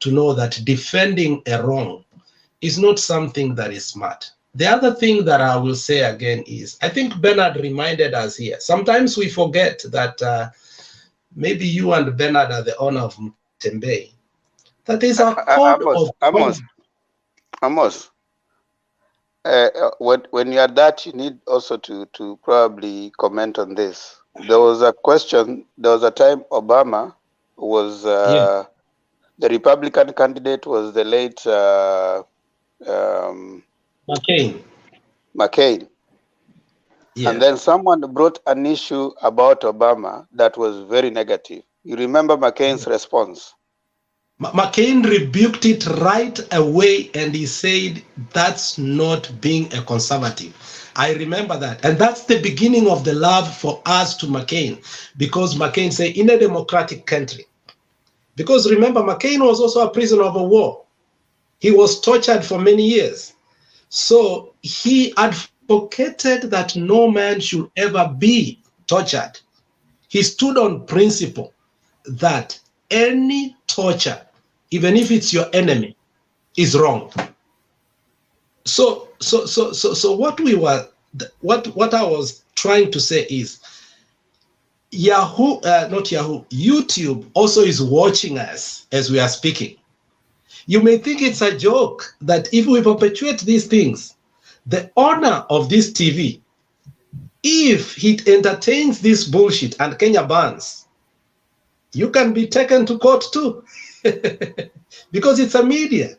to know that defending a wrong is not something that is smart. The other thing that I will say again is, I think Bernard reminded us here, sometimes we forget that maybe you and Bernard are the owner of Mtembe. That is a code of Amos. When you are that, you need also to probably comment on this. There was a question, there was a time Obama was, the Republican candidate was the late McCain. Yeah. And then someone brought an issue about Obama that was very negative. You remember McCain's response? McCain rebuked it right away, and he said, that's not being a conservative. I remember that. And that's the beginning of the love for us to McCain, because McCain said, in a democratic country. Because remember, McCain was also a prisoner of war. He was tortured for many years. So he advocated that no man should ever be tortured. He stood on principle that any torture, even if it's your enemy, is wrong. So what I was trying to say is, YouTube also is watching us as we are speaking. You may think it's a joke that if we perpetuate these things, the owner of this TV If he entertains this bullshit and Kenya bans, you can be taken to court too, because it's a media.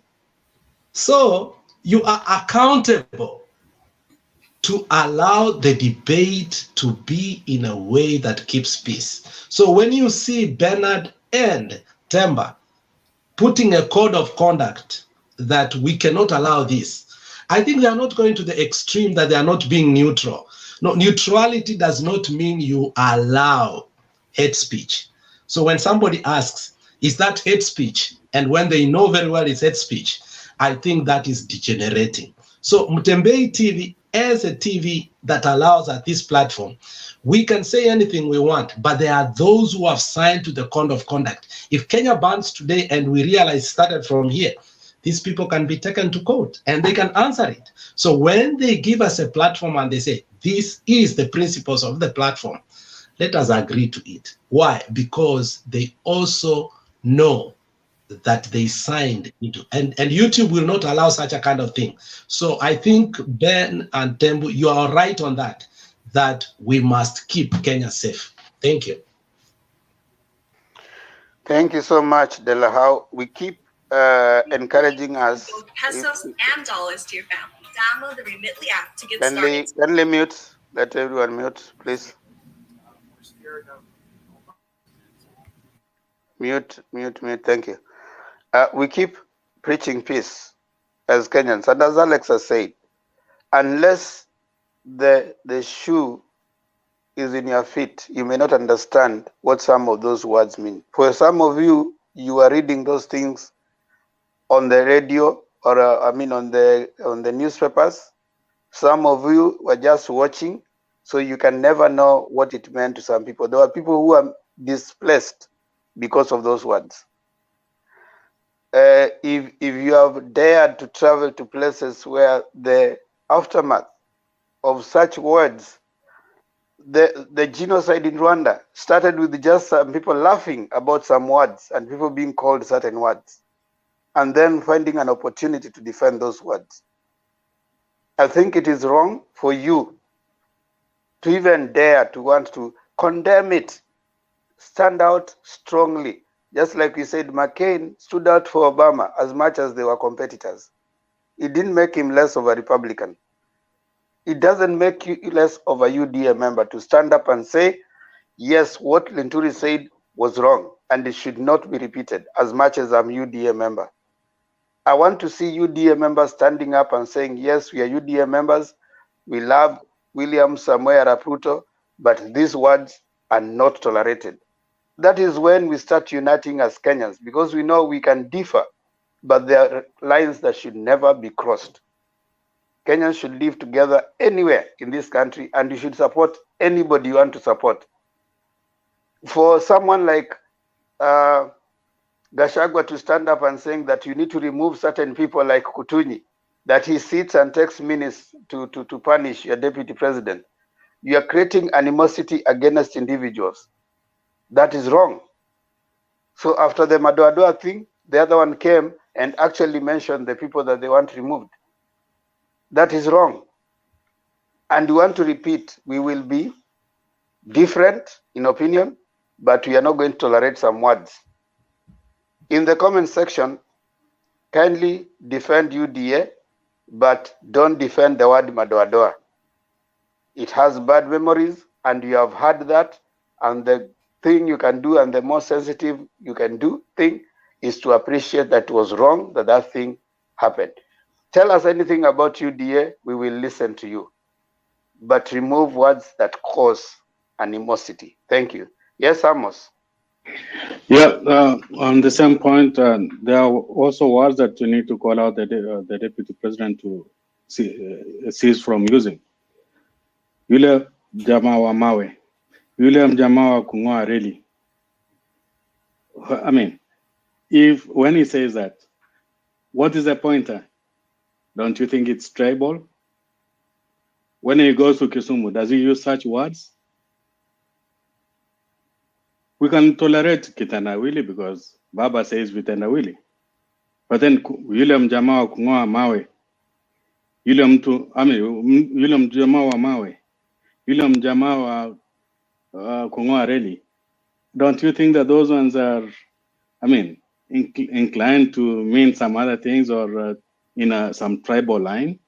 So you are accountable to allow the debate to be in a way that keeps peace. So when you see Bernard and Temba putting a code of conduct that we cannot allow this, I think they are not going to the extreme that they are not being neutral. No, neutrality does not mean you allow hate speech. So when somebody asks, is that hate speech? And when they know very well it's hate speech, I think that is degenerating. So Mtembei TV, as a TV that allows at this platform, we can say anything we want, but there are those who have signed to the code of conduct. If Kenya bans today and we realize it started from here, these people can be taken to court and they can answer it. So when they give us a platform and they say, this is the principles of the platform, let us agree to it. Why? Because they also know that they signed into, and YouTube will not allow such a kind of thing. So I think Ben and Tembu, you are right on that we must keep Kenya safe. Thank you. Thank you so much, Delahau. We keep encouraging us. Pesos and dollars to your family. Download the Remitly app to get started. Kindly mute. Let everyone mute, please. Mute. Thank you. We keep preaching peace as Kenyans, and as Alex has said, unless the shoe is in your feet, you may not understand what some of those words mean. For some of you, you are reading those things on the radio or on the newspapers. Some of you were just watching, so you can never know what it meant to some people. There were people who are displaced because of those words. If you have dared to travel to places where the aftermath of such words, the genocide in Rwanda started with just some people laughing about some words and people being called certain words, and then finding an opportunity to defend those words. I think it is wrong for you to even dare to want to condemn it, stand out strongly. Just like we said, McCain stood out for Obama as much as they were competitors. It didn't make him less of a Republican. It doesn't make you less of a UDA member to stand up and say, yes, what Linturi said was wrong and it should not be repeated, as much as I'm UDA member. I want to see UDA members standing up and saying, yes, we are UDA members. We love William Samoei Arap Ruto, but these words are not tolerated. That is when we start uniting as Kenyans, because we know we can differ, but there are lines that should never be crossed. Kenyans should live together anywhere in this country, and you should support anybody you want to support. For someone like Gachagua to stand up and saying that you need to remove certain people like Kutunyi, that he sits and takes minutes to punish your deputy president, you are creating animosity against individuals. That is wrong. So after the Madoadoa thing, the other one came and actually mentioned the people that they want removed. That is wrong. And we want to repeat, we will be different in opinion, but we are not going to tolerate some words. In the comment section, kindly defend UDA, but don't defend the word Madoadoa. It has bad memories, and you have heard that, and the thing you can do, and the most sensitive you can do thing, is to appreciate that it was wrong that that thing happened. Tell us anything about UDA, we will listen to you. But remove words that cause animosity. Thank you. Yes, Amos. Yeah, on the same point, there are also words that you need to call out the deputy president to cease from using. Yule jamaa wa mawe, yule jamaa wa kung'oa reli. I mean, when he says that, what is the pointer? Don't you think it's tribal? When he goes to Kisumu, does he use such words? We can tolerate kitendawili because Baba says vitendawili. But then yule mjamaa wa kung'oa mawe, yule mjamaa wa mawe, William Jamawa, Kongwa Reli. Don't you think that those ones are, I mean, inclined to mean some other things or in some tribal line?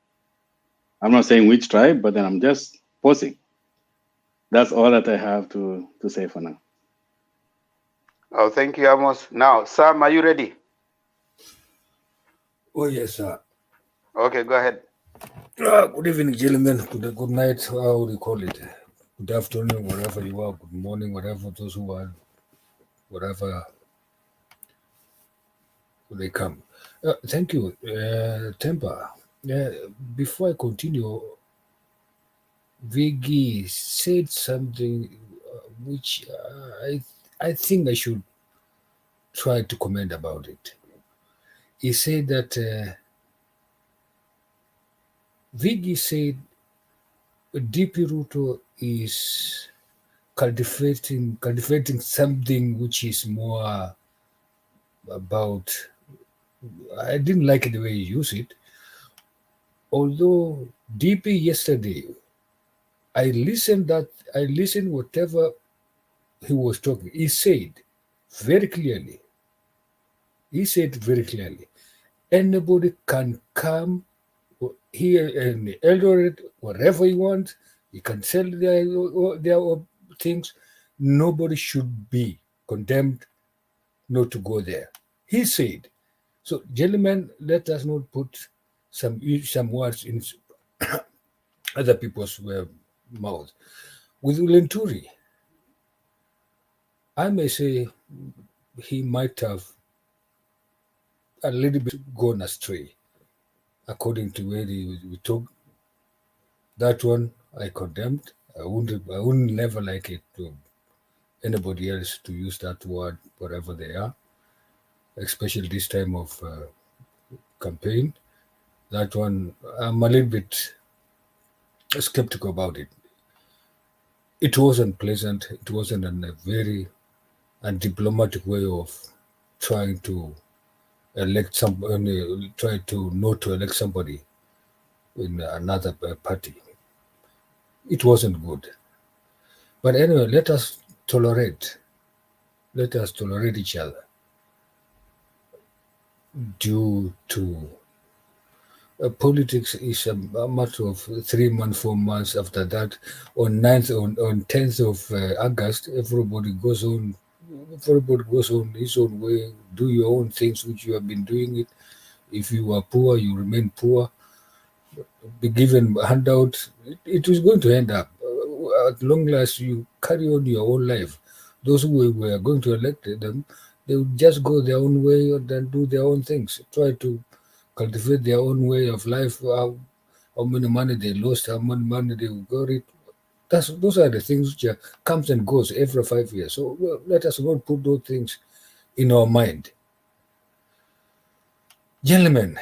I'm not saying which tribe, but then I'm just posing. That's all that I have to say for now. Oh, thank you, Amos. Now, Sam, are you ready? Oh, yes, sir. Okay, go ahead. Good evening, gentlemen. Good night. How do you call it? Good afternoon, wherever you are. Good morning, wherever those who are, wherever they come. Thank you, Tempa. Before I continue, Viggy said something which I think I should try to comment about it. He said that Viggy said DP Ruto is cultivating something which is more about. I didn't like the way he used it. Although DP yesterday, I listened whatever he was talking. He said very clearly. Anybody can come here in Eldoret, wherever you want. You can sell their things. Nobody should be condemned not to go there. He said. So, gentlemen, let us not put some words in other people's mouth. With Lenturi, I may say he might have a little bit gone astray, according to where we took. That one I condemned. I wouldn't never like it to anybody else to use that word wherever they are, especially this time of campaign. That one, I'm a little bit skeptical about it. It wasn't pleasant. It wasn't a very undiplomatic way of trying to elect somebody, try to not to elect somebody in another party. It wasn't good. But anyway, let us tolerate each other due to politics is a matter of 3 months, 4 months. After that, on 10th of August, everybody goes on his own way, do your own things which you have been doing it. If you are poor, you remain poor. Be given handout, it is going to end up. At long last, you carry on your own life. Those who were going to elect them, they would just go their own way and then do their own things. Try to cultivate their own way of life. How many money they lost, how much money they got it. Those are the things which comes and goes every 5 years. So let us not put those things in our mind. Gentlemen,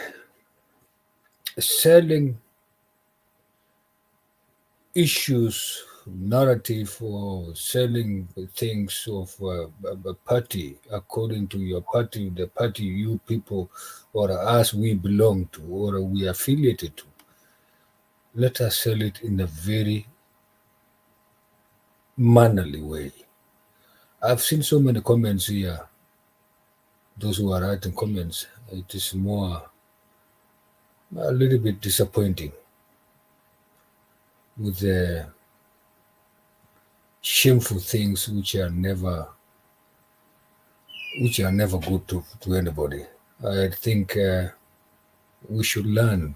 selling issues, narrative, or selling things of a party according to your party, the party you people or us we belong to or we are affiliated to. Let us sell it in a very mannerly way. I've seen so many comments here. Those who are writing comments, it is a little bit disappointing with the shameful things which are never good to anybody. I think we should learn.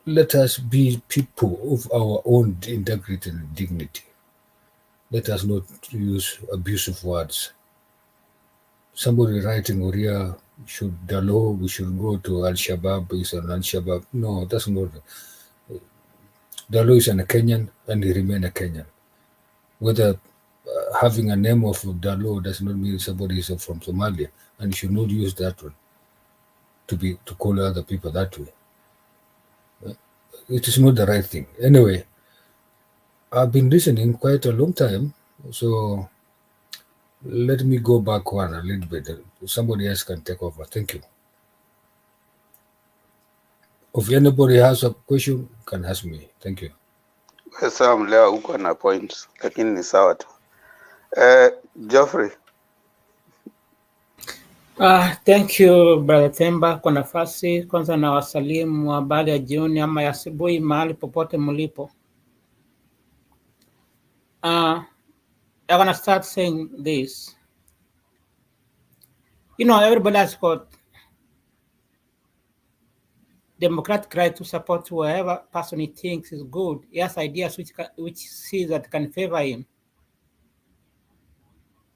Let us be people of our own integrity and dignity. Let us not use abusive words. Somebody writing Uriah we should go to Al-Shabaab, is an Al-Shabaab. No, that's not. Dalo is a Kenyan and he remain a Kenyan. Whether having a name of Dalo does not mean somebody is from Somalia, and you should not use that one to call other people that way. It is not the right thing. Anyway, I've been listening quite a long time, so let me go back one a little bit. Somebody else can take over. Thank you. If anybody has a question, can ask me. Thank you. Sasa mleo uko na points, lakini ni sawa tu. Geoffrey. Thank you Brother Temba kwa nafasi. Kwanza na wasalimu habari ya jioni ama ya asubuhi mahali popote mlipo. I want to start saying this. You know, everybody has got democratic right to support whoever person he thinks is good. He has ideas which sees that can favor him.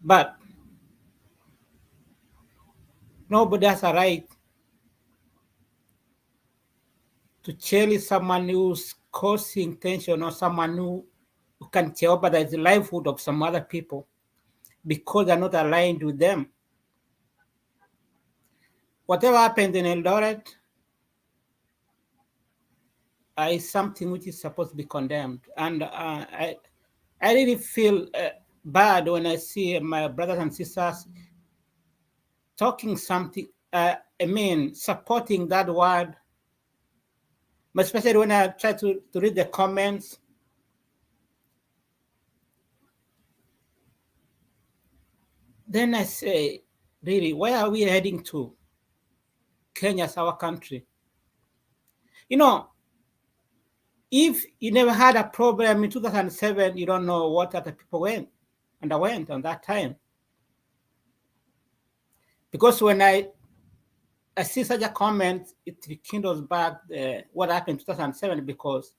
But nobody has a right to challenge someone who's causing tension or someone who can jeopardize the livelihood of some other people because they're not aligned with them. Whatever happened in Eldoret is something which is supposed to be condemned. And I really feel bad when I see my brothers and sisters talking something, supporting that word, but especially when I try to read the comments. Then I say, really, where are we heading to? Kenya's our country. You know, if you never had a problem in 2007, you don't know what other people underwent on that time. Because when I see such a comment, it rekindles back what happened in 2007 because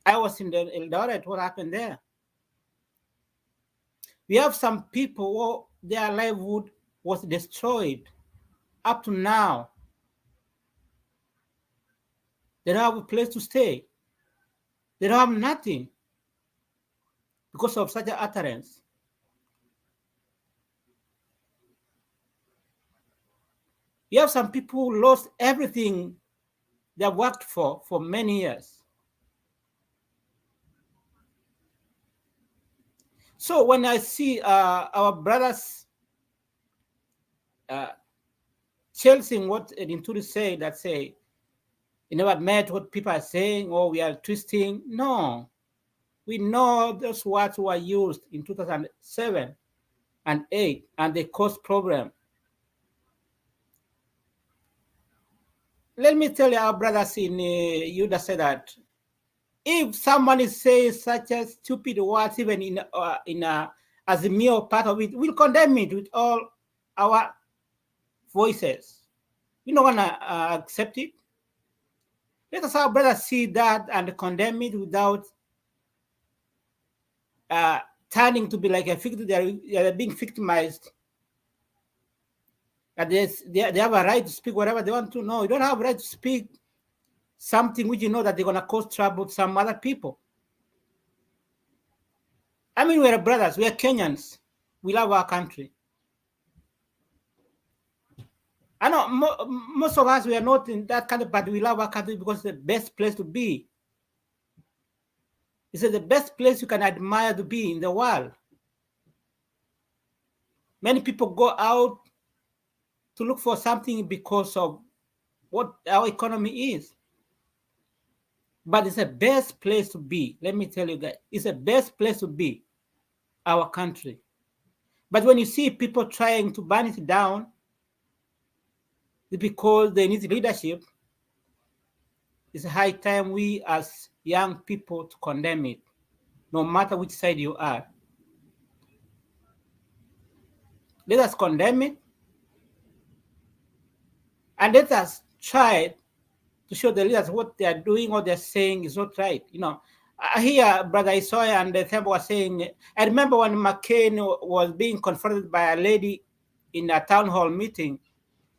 I was in the Eldoret, what happened there? We have some people who their livelihood was destroyed up to now. They don't have a place to stay. They don't have nothing because of such an utterance. You have some people who lost everything they worked for many years. So when I see our brothers chasing what Linturi said, that say, you never met what people are saying, or we are twisting. No, we know those words were used in 2007 and 8, and they caused problem. Let me tell you, our brothers in Yuda said that if someone is saying such a stupid words, even in as a mere part of it, we'll condemn it with all our voices. We're not gonna accept it. Let us, our brothers, see that and condemn it without turning to be like a victim. They are being victimized. That they have a right to speak whatever they want to. No, you don't have a right to speak something which you know that they're gonna cause trouble to some other people. I mean, we're brothers. We are Kenyans. We love our country. I know most of us, we are not in that country, but we love our country because it's the best place to be. It's the best place you can admire to be in the world. Many people go out to look for something because of what our economy is. But it's the best place to be. Let me tell you guys, it's the best place to be, our country. But when you see people trying to burn it down because they need leadership, it's high time we as young people to condemn it, no matter which side you are. Let us condemn it, and let us try to show the leaders what they are doing, what they're saying is not right. You know, I hear Brother Isoya and the Themba was saying, I remember when McCain was being confronted by a lady in a town hall meeting,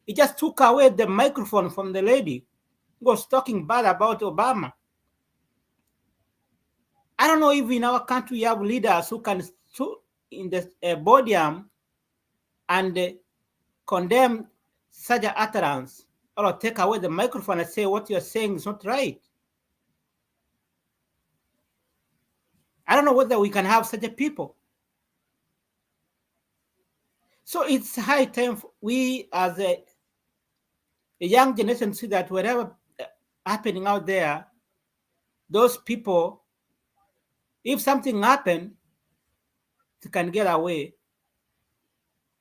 he just took away the microphone from the lady. He was talking bad about Obama. I don't know if in our country we have leaders who can sit in the podium and condemn such an utterance, or take away the microphone and say what you're saying is not right. I don't know whether we can have such a people. So it's high time we as a young generation see that wherever happening out there, those people, if something happened, they can get away,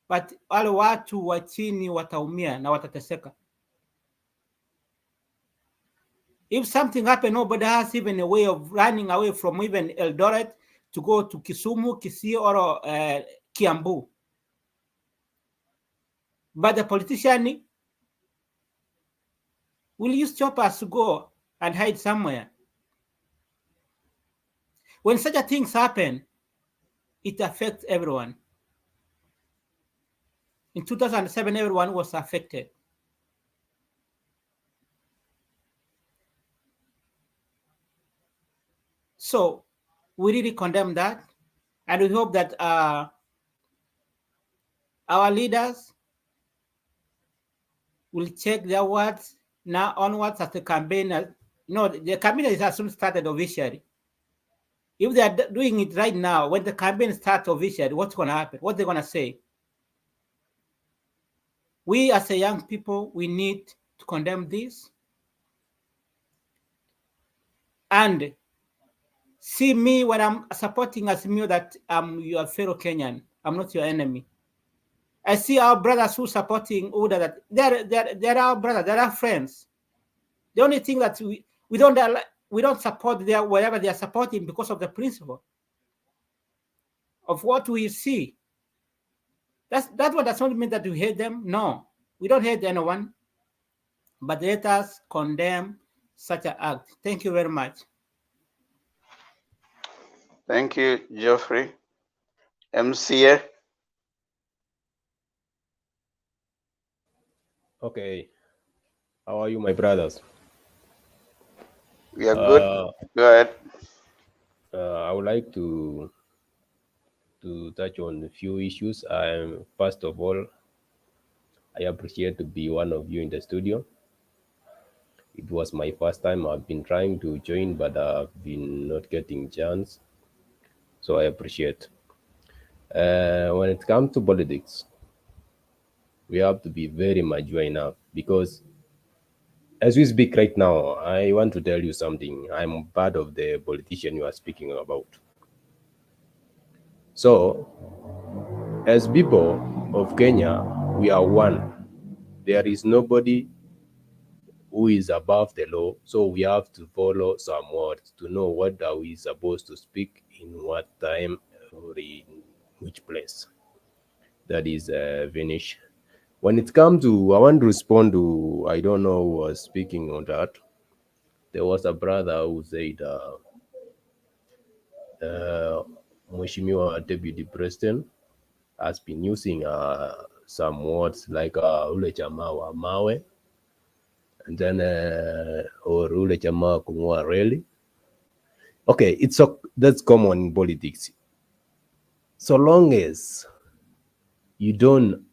but wale watu wa chini wataumia na watateseka. If something happened, nobody has even a way of running away from even Eldoret to go to Kisumu, Kisii, or Kiambu. But the politician will use choppers to go and hide somewhere. When such a things happen, it affects everyone. In 2007, everyone was affected. So we really condemn that, and we hope that our leaders will check their words now onwards as the campaign. The campaign has soon started officially. If they are doing it right now, when the campaign starts officially, what's going to happen? What they're going to say? We as a young people, we need to condemn this. And see me when I'm supporting Azimio that I'm your fellow Kenyan. I'm not your enemy. I see our brothers who supporting Uda that they're our brothers, they're our friends. The only thing that we don't support their whatever they are supporting because of the principle of what we see. That one does not mean that we hate them. No, we don't hate anyone, but let us condemn such an act. Thank you very much. Thank you, Geoffrey. MCA. Okay. How are you, my brothers? We are good. Go ahead. I would like to touch on a few issues. First of all, I appreciate to be one of you in the studio. It was my first time. I've been trying to join, but I've been not getting chance. So I appreciate. When it comes to politics, we have to be very mature enough, because as we speak right now, I want to tell you something. I'm part of the politician you are speaking about. So, as people of Kenya, we are one. There is nobody who is above the law, so we have to follow some words to know what are we supposed to speak in what time or in which place. That is finish. When it comes to, I want to respond to, I don't know who was speaking on that. There was a brother who said, Mheshimiwa Deputy President has been using some words like ule jamaa wa mawe, and then or ule jamaa kung'oa reli. Okay, that's common in politics. So long as you don't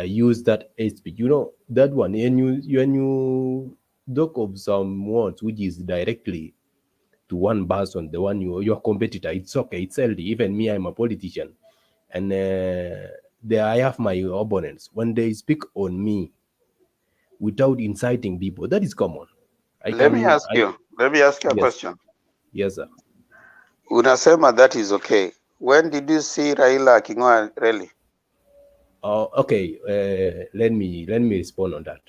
use that hate speech, you know that one. When you talk of some words which is directly to one person, the one your competitor, it's okay, it's healthy. Even me, I'm a politician, and there I have my opponents. When they speak on me without inciting people, that is common. Let me ask you a question. Yes, sir. Unasema that is okay. When did you see Raila aking'oa reli? Okay, let me respond on that.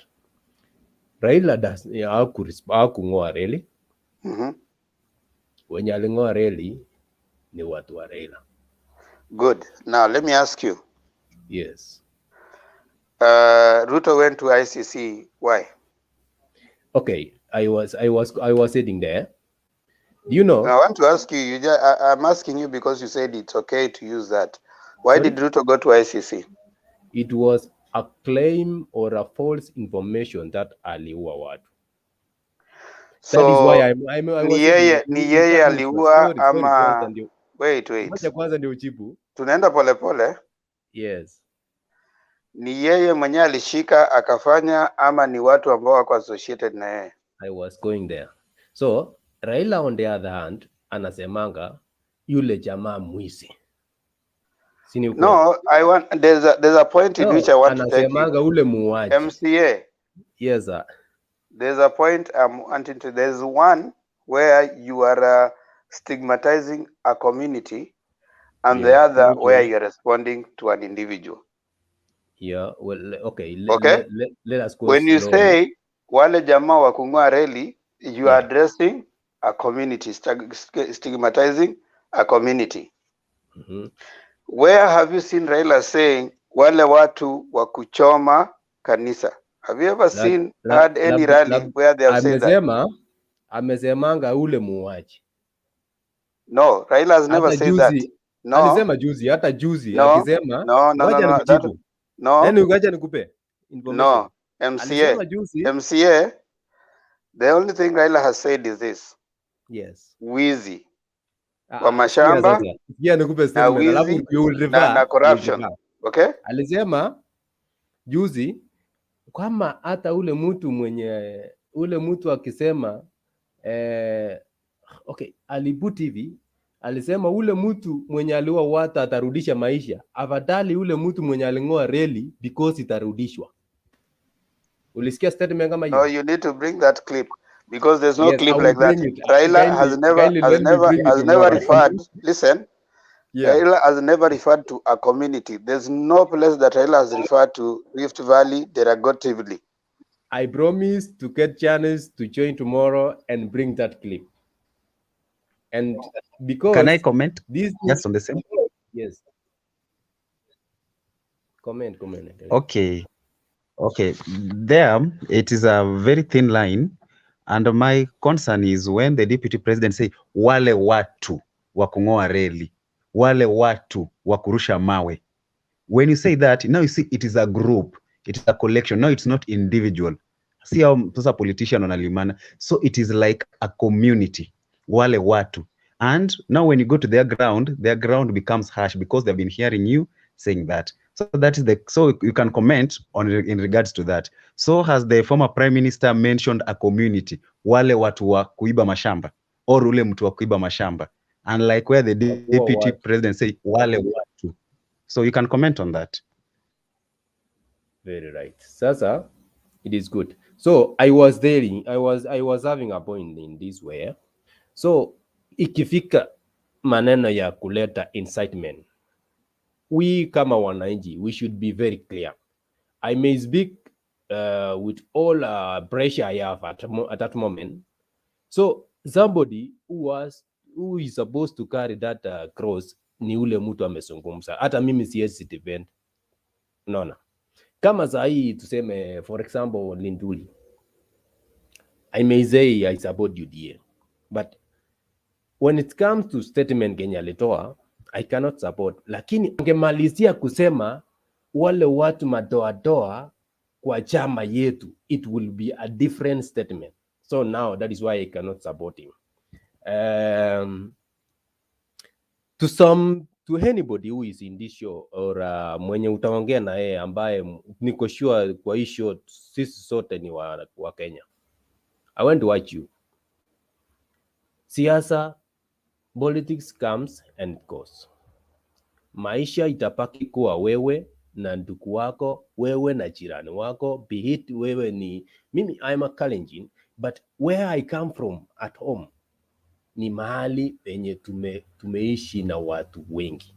Raila hakung'oa reli. Wenye aling'oa reli ni watu wa Raila. Good. Now let me ask you. Yes. Ruto went to ICC. Why? Okay, I was sitting there. Do you know? I want to ask you. I'm asking you because you said it's okay to use that. Why did Ruto go to ICC? It was a claim or a false information that aliua watu. So, that is why I was ni yeye aliua ama wait. Kwanza ndio ujibu. Tunaenda polepole. Yes. Ni yeye mwenye alishika akafanya ama ni watu ambao wako associated na yeye? I was going there. So, Raila on the other hand anasemanga yule jamaa mwizi. No, there's a point in which I want to take you. Anasemanga ule muuaji. MCA. Yes, sir. There's a point I'm wanting to. There's one where you are stigmatizing a community, and the Yeah, other where okay. you're responding to an individual. Yeah, well, okay. Okay? Let us go When you slowly. say wale jamaa wa kung'oa reli, you are addressing a community, stigmatizing a community. Where have you seen Raila saying wale watu wa kuchoma kanisa? Have you ever seen had any rally where they have said that? Amesemanga ule muuaji. No, Raila has never Hata said that. juzi No. alisema juzi, hata juzi No. akisema No. ngoja nikujibu. No. Yaani ngoja nikupe information. No. MCA. Alisema juzi. MCA. The only thing Raila has said is this. Yes. Wizi wa Sikia mashamba sasa. Sikia nikupe na statement alafu wizi you will na refer. corruption. Okay? Alisema juzi kama hata ule mtu akisema okay, alibuti hivi alisema ule mtu mwenye aliua watu atarudisha maisha, afadhali ule mtu mwenye aling'oa reli because itarudishwa. Ulisikia statement kama hiyo? No, you need to bring that clip because there's no Yes, clip I will like that. bring it. Raila has never referred. Listen. Yeah. Raila has never referred to a community. There's no place that Raila has referred to Rift Valley derogatively. I promise to get chance to join tomorrow and bring that clip. And because can I comment this just on the same? Yes. Comment. Okay. There, it is a very thin line, and my concern is when the deputy president say wale watu wa kung'oa reli, wale watu wa kurusha mawe. When you say that, now you see it is a group, it is a collection. No, it's not individual. See how sasa politician wanalimana. So it is like a community, wale watu. And now when you go to their ground becomes harsh because they've been hearing you saying that. So that is so you can comment on in regards to that. So has the former prime minister mentioned a community, wale watu wa kuiba mashamba, or ule mtu wa kuiba mashamba, and like where the deputy president say wale watu. So you can comment on that. Very right. Sasa, it is good. So I was having a point in this way. So ikifika maneno ya kuleta incitement, we kama wananchi, we should be very clear. I may speak with all pressure I have at that moment. So somebody who is supposed to carry that cross ni ule mtu amezungumza. Hata mimi siwezi defend. Unaona? Kama saa hii tuseme for example Linturi, I may say I support UDA, but when it comes to statement Kenya alitoa, I cannot support. Lakini angemalizia kusema wale watu madoadoa kwa chama yetu, it will be a different statement. So now that is why I cannot support him. To anybody who is in this show or mwenye utaongea na yeye ambaye niko sure kwa hii show sisi sote ni wa Kenya. I want to watch you. Siasa, politics comes and goes. Maisha itapaki kuwa wewe na ndugu wako, wewe na jirani wako, be it wewe ni mimi, I'm a Kalenjin, but where I come from at home ni mahali penye tumeishi na watu wengi,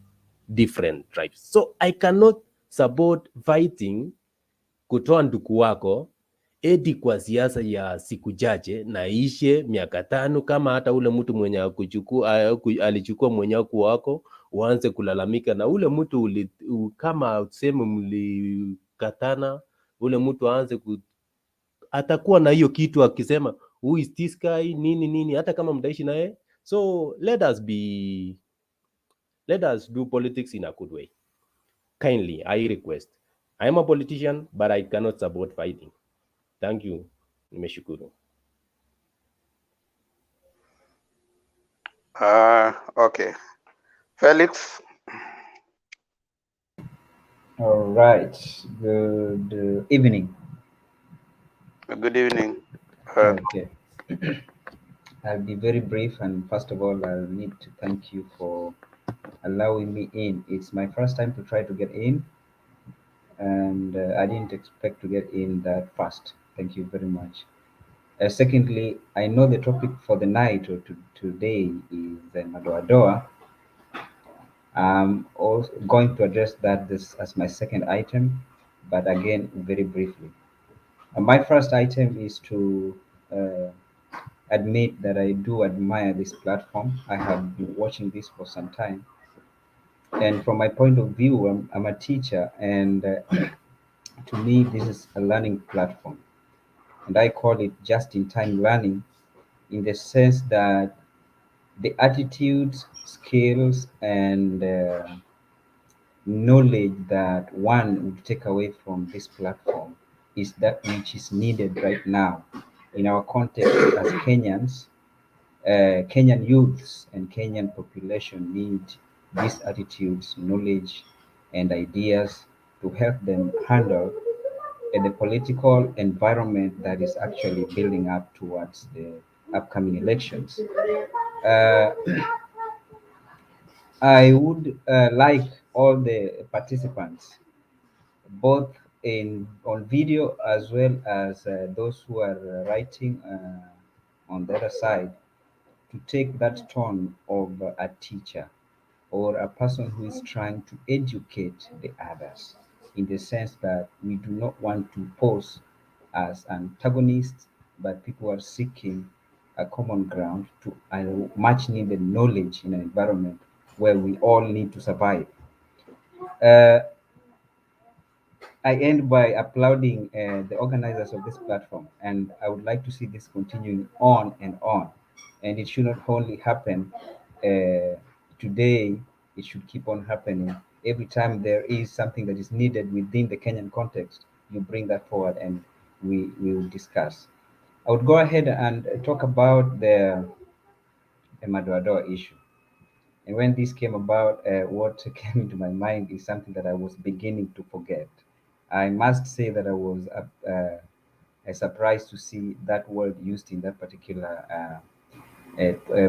different tribes. So I cannot support fighting kutoa ndugu wako eti kwa siasa ya siku chache na ishe miaka 5, kama hata ule mtu mwenye alichukua mwenye wako uanze kulalamika na ule mtu kama tuseme mlikatana, ule mtu aanze atakuwa na hiyo kitu akisema who is this guy nini hata kama mtaishi naye. So let us do politics in a good way. Kindly, I request. I am a politician, but I cannot support fighting. Thank you. Nimeshukuru. Okay. Felix. All right. Good evening. Good evening. Okay. I'll be very brief, and first of all, I'll need to thank you for allowing me in. It's my first time to try to get in, and I didn't expect to get in that fast. Thank you very much. Secondly, I know the topic for the night or today is Madoadoa. I'm also going to address that this as my second item, but again, very briefly. My first item is to admit that I do admire this platform. I have been watching this for some time. And from my point of view, I'm a teacher, and to me, this is a learning platform. And I call it just-in-time learning in the sense that the attitudes, skills, and knowledge that one would take away from this platform is that which is needed right now in our context as Kenyans. Kenyan youths and Kenyan population need these attitudes, knowledge, and ideas to help them handle the political environment that is actually building up towards the upcoming elections. Uh, I would like all the participants, both in on video as well as those who are writing on the other side, to take that tone of a teacher or a person who is trying to educate the others, in the sense that we do not want to pose as antagonists, but people are seeking a common ground to a much needed knowledge in an environment where we all need to survive. Uh, I end by applauding the organizers of this platform, and I would like to see this continuing on and on. And it should not only happen today, it should keep on happening. Every time there is something that is needed within the Kenyan context, you bring that forward and we will discuss. I would go ahead and talk about the Madoadoa issue. And when this came about, what came into my mind is something that I was beginning to forget. I must say that I was surprised to see that word used in that particular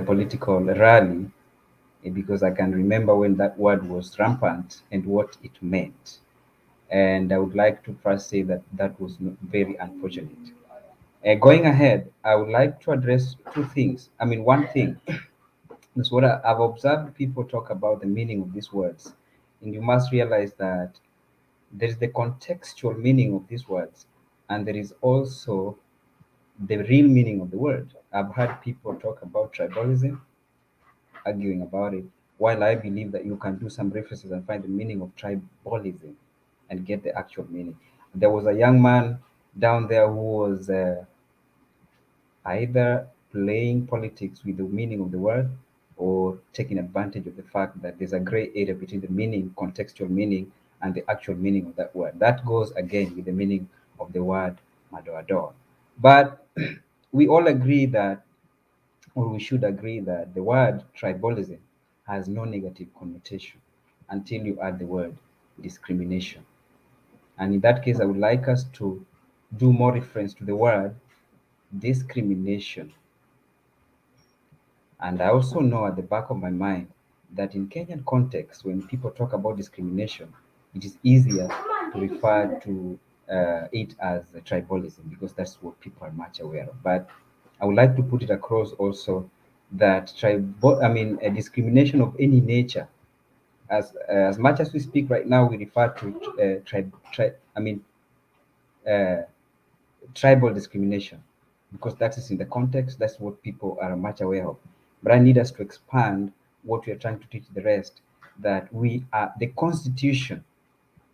political rally, because I can remember when that word was rampant and what it meant. And I would like to first say that that was very unfortunate. Going ahead, I would like to address two things. I mean, one thing. That's what I've observed people talk about the meaning of these words. And you must realize that there is the contextual meaning of these words, and there is also the real meaning of the word. I've heard people talk about tribalism, arguing about it, while I believe that you can do some references and find the meaning of tribalism and get the actual meaning. There was a young man down there who was either playing politics with the meaning of the word or taking advantage of the fact that there's a gray area between the meaning, contextual meaning, and the actual meaning of that word. That goes again with the meaning of the word Madoadoa. But we all agree that, or we should agree that the word tribalism has no negative connotation until you add the word discrimination. And in that case, I would like us to do more reference to the word discrimination. And I also know at the back of my mind that in Kenyan context, when people talk about discrimination, it is easier to refer to it as tribalism, because that's what people are much aware of. But I would like to put it across also that a discrimination of any nature, as much as we speak right now, we refer to tribal discrimination, because that is in the context, that's what people are much aware of. But I need us to expand what we are trying to teach the rest, that we are, the constitution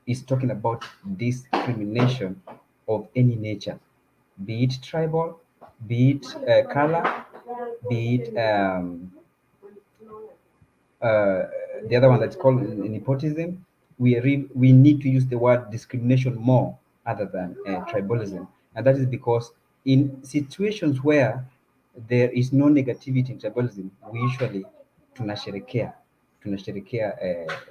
is talking about discrimination of any nature, be it tribal, be it color, be it the other one that's called nepotism. We need to use the word discrimination more other than tribalism, and that is because in situations where there is no negativity in tribalism, we usually tunasherekea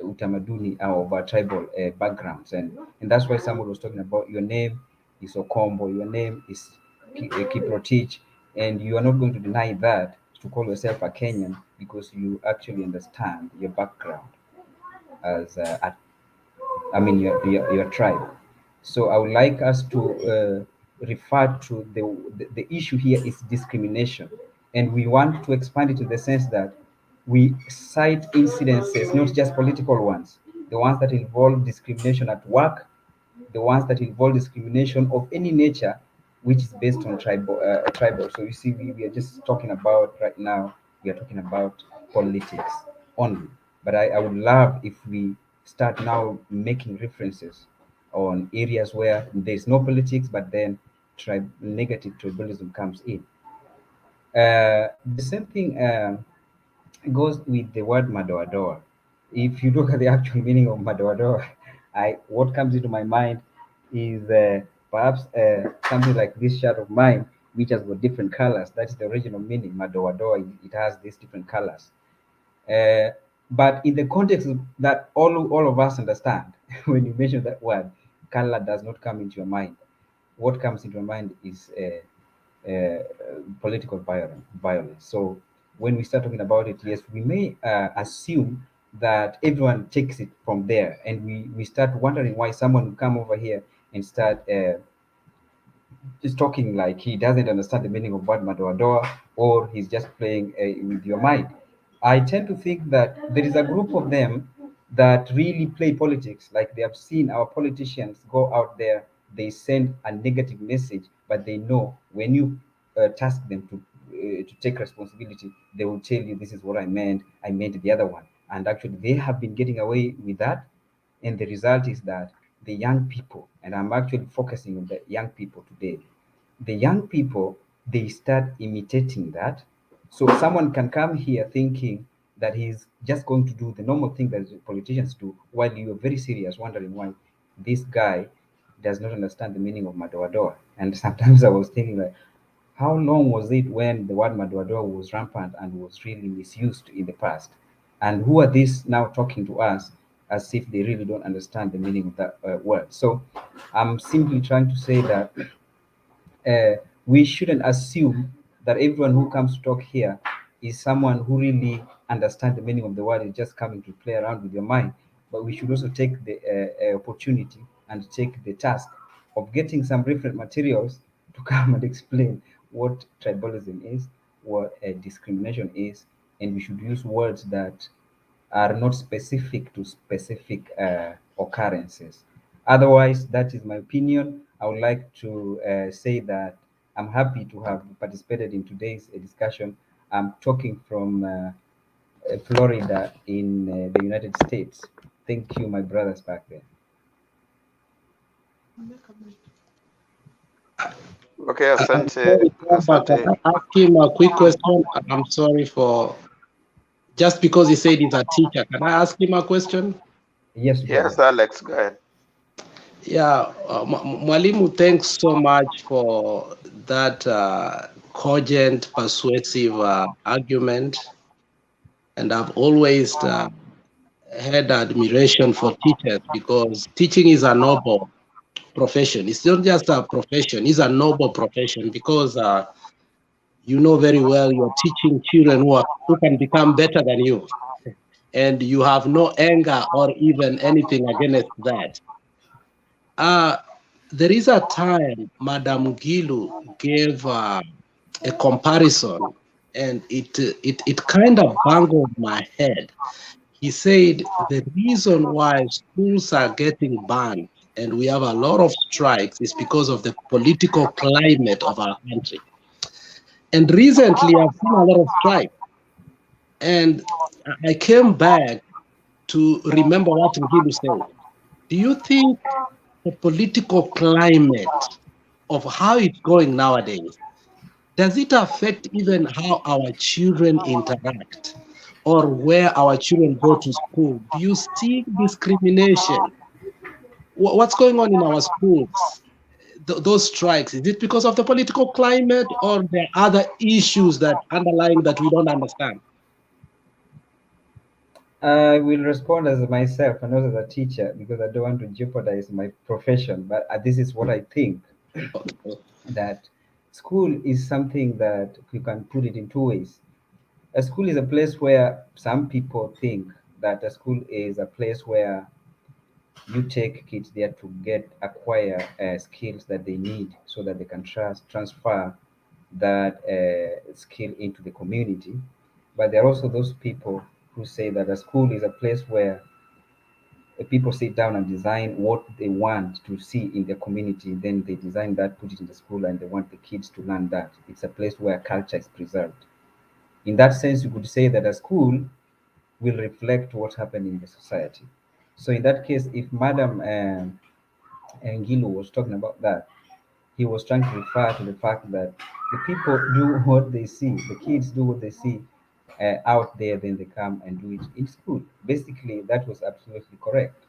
utamaduni of our tribal backgrounds, and that's why someone was talking about your name is Okombo, your name is Kiprotich, and you are not going to deny that to call yourself a Kenyan because you actually understand your background as your tribe. So I would like us to refer to the issue here is discrimination, and we want to expand it to the sense that we cite incidences, not just political ones, the ones that involve discrimination at work, the ones that involve discrimination of any nature, which is based on tribal. So you see, we are just talking about right now, we are talking about politics only. But I would love if we start now making references on areas where there's no politics, but then negative tribalism comes in. The same thing goes with the word Madoadoa. If you look at the actual meaning of Madoadoa, what comes into my mind is perhaps something like this shirt of mine, which has got different colors. That's the original meaning. Madoadoa, it has these different colors. But in the context that all of us understand, when you mention that word, color does not come into your mind. What comes into your mind is political violence. So when we start talking about it, yes, we may assume that everyone takes it from there, and we start wondering why someone will come over here and start just talking like he doesn't understand the meaning of what Madoadoa, or he's just playing with your mind. I tend to think that there is a group of them that really play politics, like they have seen our politicians go out there, they send a negative message, but they know when you task them to take responsibility, they will tell you, this is what I meant the other one. And actually they have been getting away with that, and the result is that the young people, and I'm actually focusing on the young people today, the young people, they start imitating that. So someone can come here thinking that he's just going to do the normal thing that politicians do, while you're very serious, wondering why this guy does not understand the meaning of Madoadoa. And sometimes I was thinking, like, how long was it when the word Madoadoa was rampant and was really misused in the past? And who are these now talking to us as if they really don't understand the meaning of that word? So I'm simply trying to say that we shouldn't assume that everyone who comes to talk here is someone who really understands the meaning of the word, is just coming to play around with your mind. But we should also take the opportunity and take the task of getting some reference materials to come and explain what tribalism is, what discrimination is, and we should use words that are not specific to specific occurrences. Otherwise, that is my opinion. I would like to say that I'm happy to have participated in today's discussion. I'm talking from Florida in the United States. Thank you, my brothers back there. Okay, asante. But can I ask him a quick question? I'm sorry for, just because he said he's a teacher, can I ask him a question? Yes, yes, Alex, go ahead. Yeah, Mwalimu, thanks so much for that cogent, persuasive argument. And I've always had admiration for teachers, because teaching is a noble profession. It's not just a profession, it's a noble profession, because you know very well you're teaching children who can become better than you. And you have no anger or even anything against that. There is a time Madam Gilu gave a comparison, and it kind of bungled my head. He said the reason why schools are getting banned and we have a lot of strikes is because of the political climate of our country. And recently I've seen a lot of strikes. And I came back to remember what Ngilu said. Do you think the political climate of how it's going nowadays, does it affect even how our children interact or where our children go to school? Do you see discrimination? What's going on in our schools? Those strikes, is it because of the political climate, or there are other issues that underlying that we don't understand? I will respond as myself and not as a teacher, because I don't want to jeopardize my profession. But this is what I think. That school is something that you can put it in two ways. A school is a place where some people think that a school is a place where You take kids there to acquire skills that they need so that they can transfer that skill into the community. But there are also those people who say that a school is a place where people sit down and design what they want to see in the community. Then they design that, put it in the school, and they want the kids to learn that. It's a place where culture is preserved. In that sense, you could say that a school will reflect what's happening in the society. So in that case, if Madam Ngilu was talking about that, he was trying to refer to the fact that the people do what they see, the kids do what they see out there, then they come and do it in school. Basically, that was absolutely correct.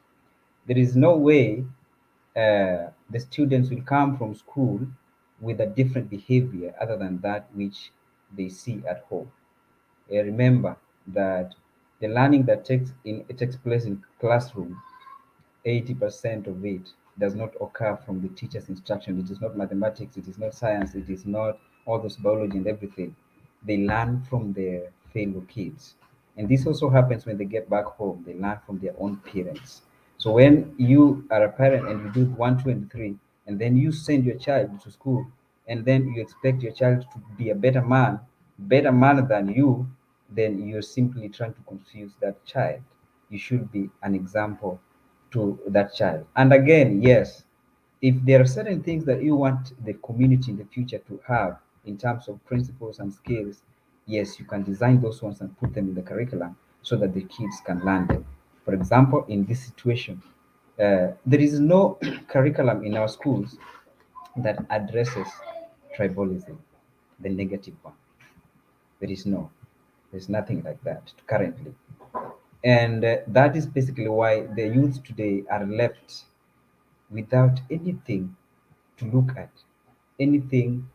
There is no way the students will come from school with a different behavior other than that which they see at home. Remember that the learning that takes place in classroom, 80% of it does not occur from the teacher's instruction. It is not mathematics, it is not science, it is not all those biology and everything. They learn from their fellow kids. And this also happens when they get back home. They learn from their own parents. So when you are a parent and you do 1, 2, and 3, and then you send your child to school, and then you expect your child to be a better man than you, then you're simply trying to confuse that child. You should be an example to that child. And again, yes, if there are certain things that you want the community in the future to have in terms of principles and skills, yes, you can design those ones and put them in the curriculum so that the kids can learn them. For example, in this situation, there is no curriculum in our schools that addresses tribalism, the negative one. There's nothing like that currently. And that is basically why the youth today are left without anything to look at, anything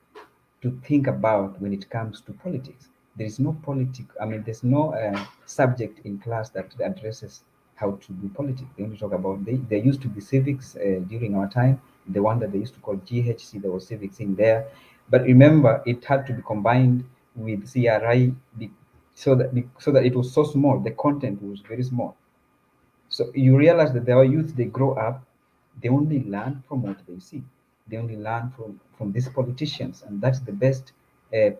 to think about when it comes to politics. There is no there's no subject in class that addresses how to do politics. They only talk about, there used to be civics during our time, the one that they used to call GHC, there was civics in there. But remember, it had to be combined with CRI so that it was so small, the content was very small. So you realize that our youth, they grow up, they only learn from what they see. They only learn from these politicians, and that's the best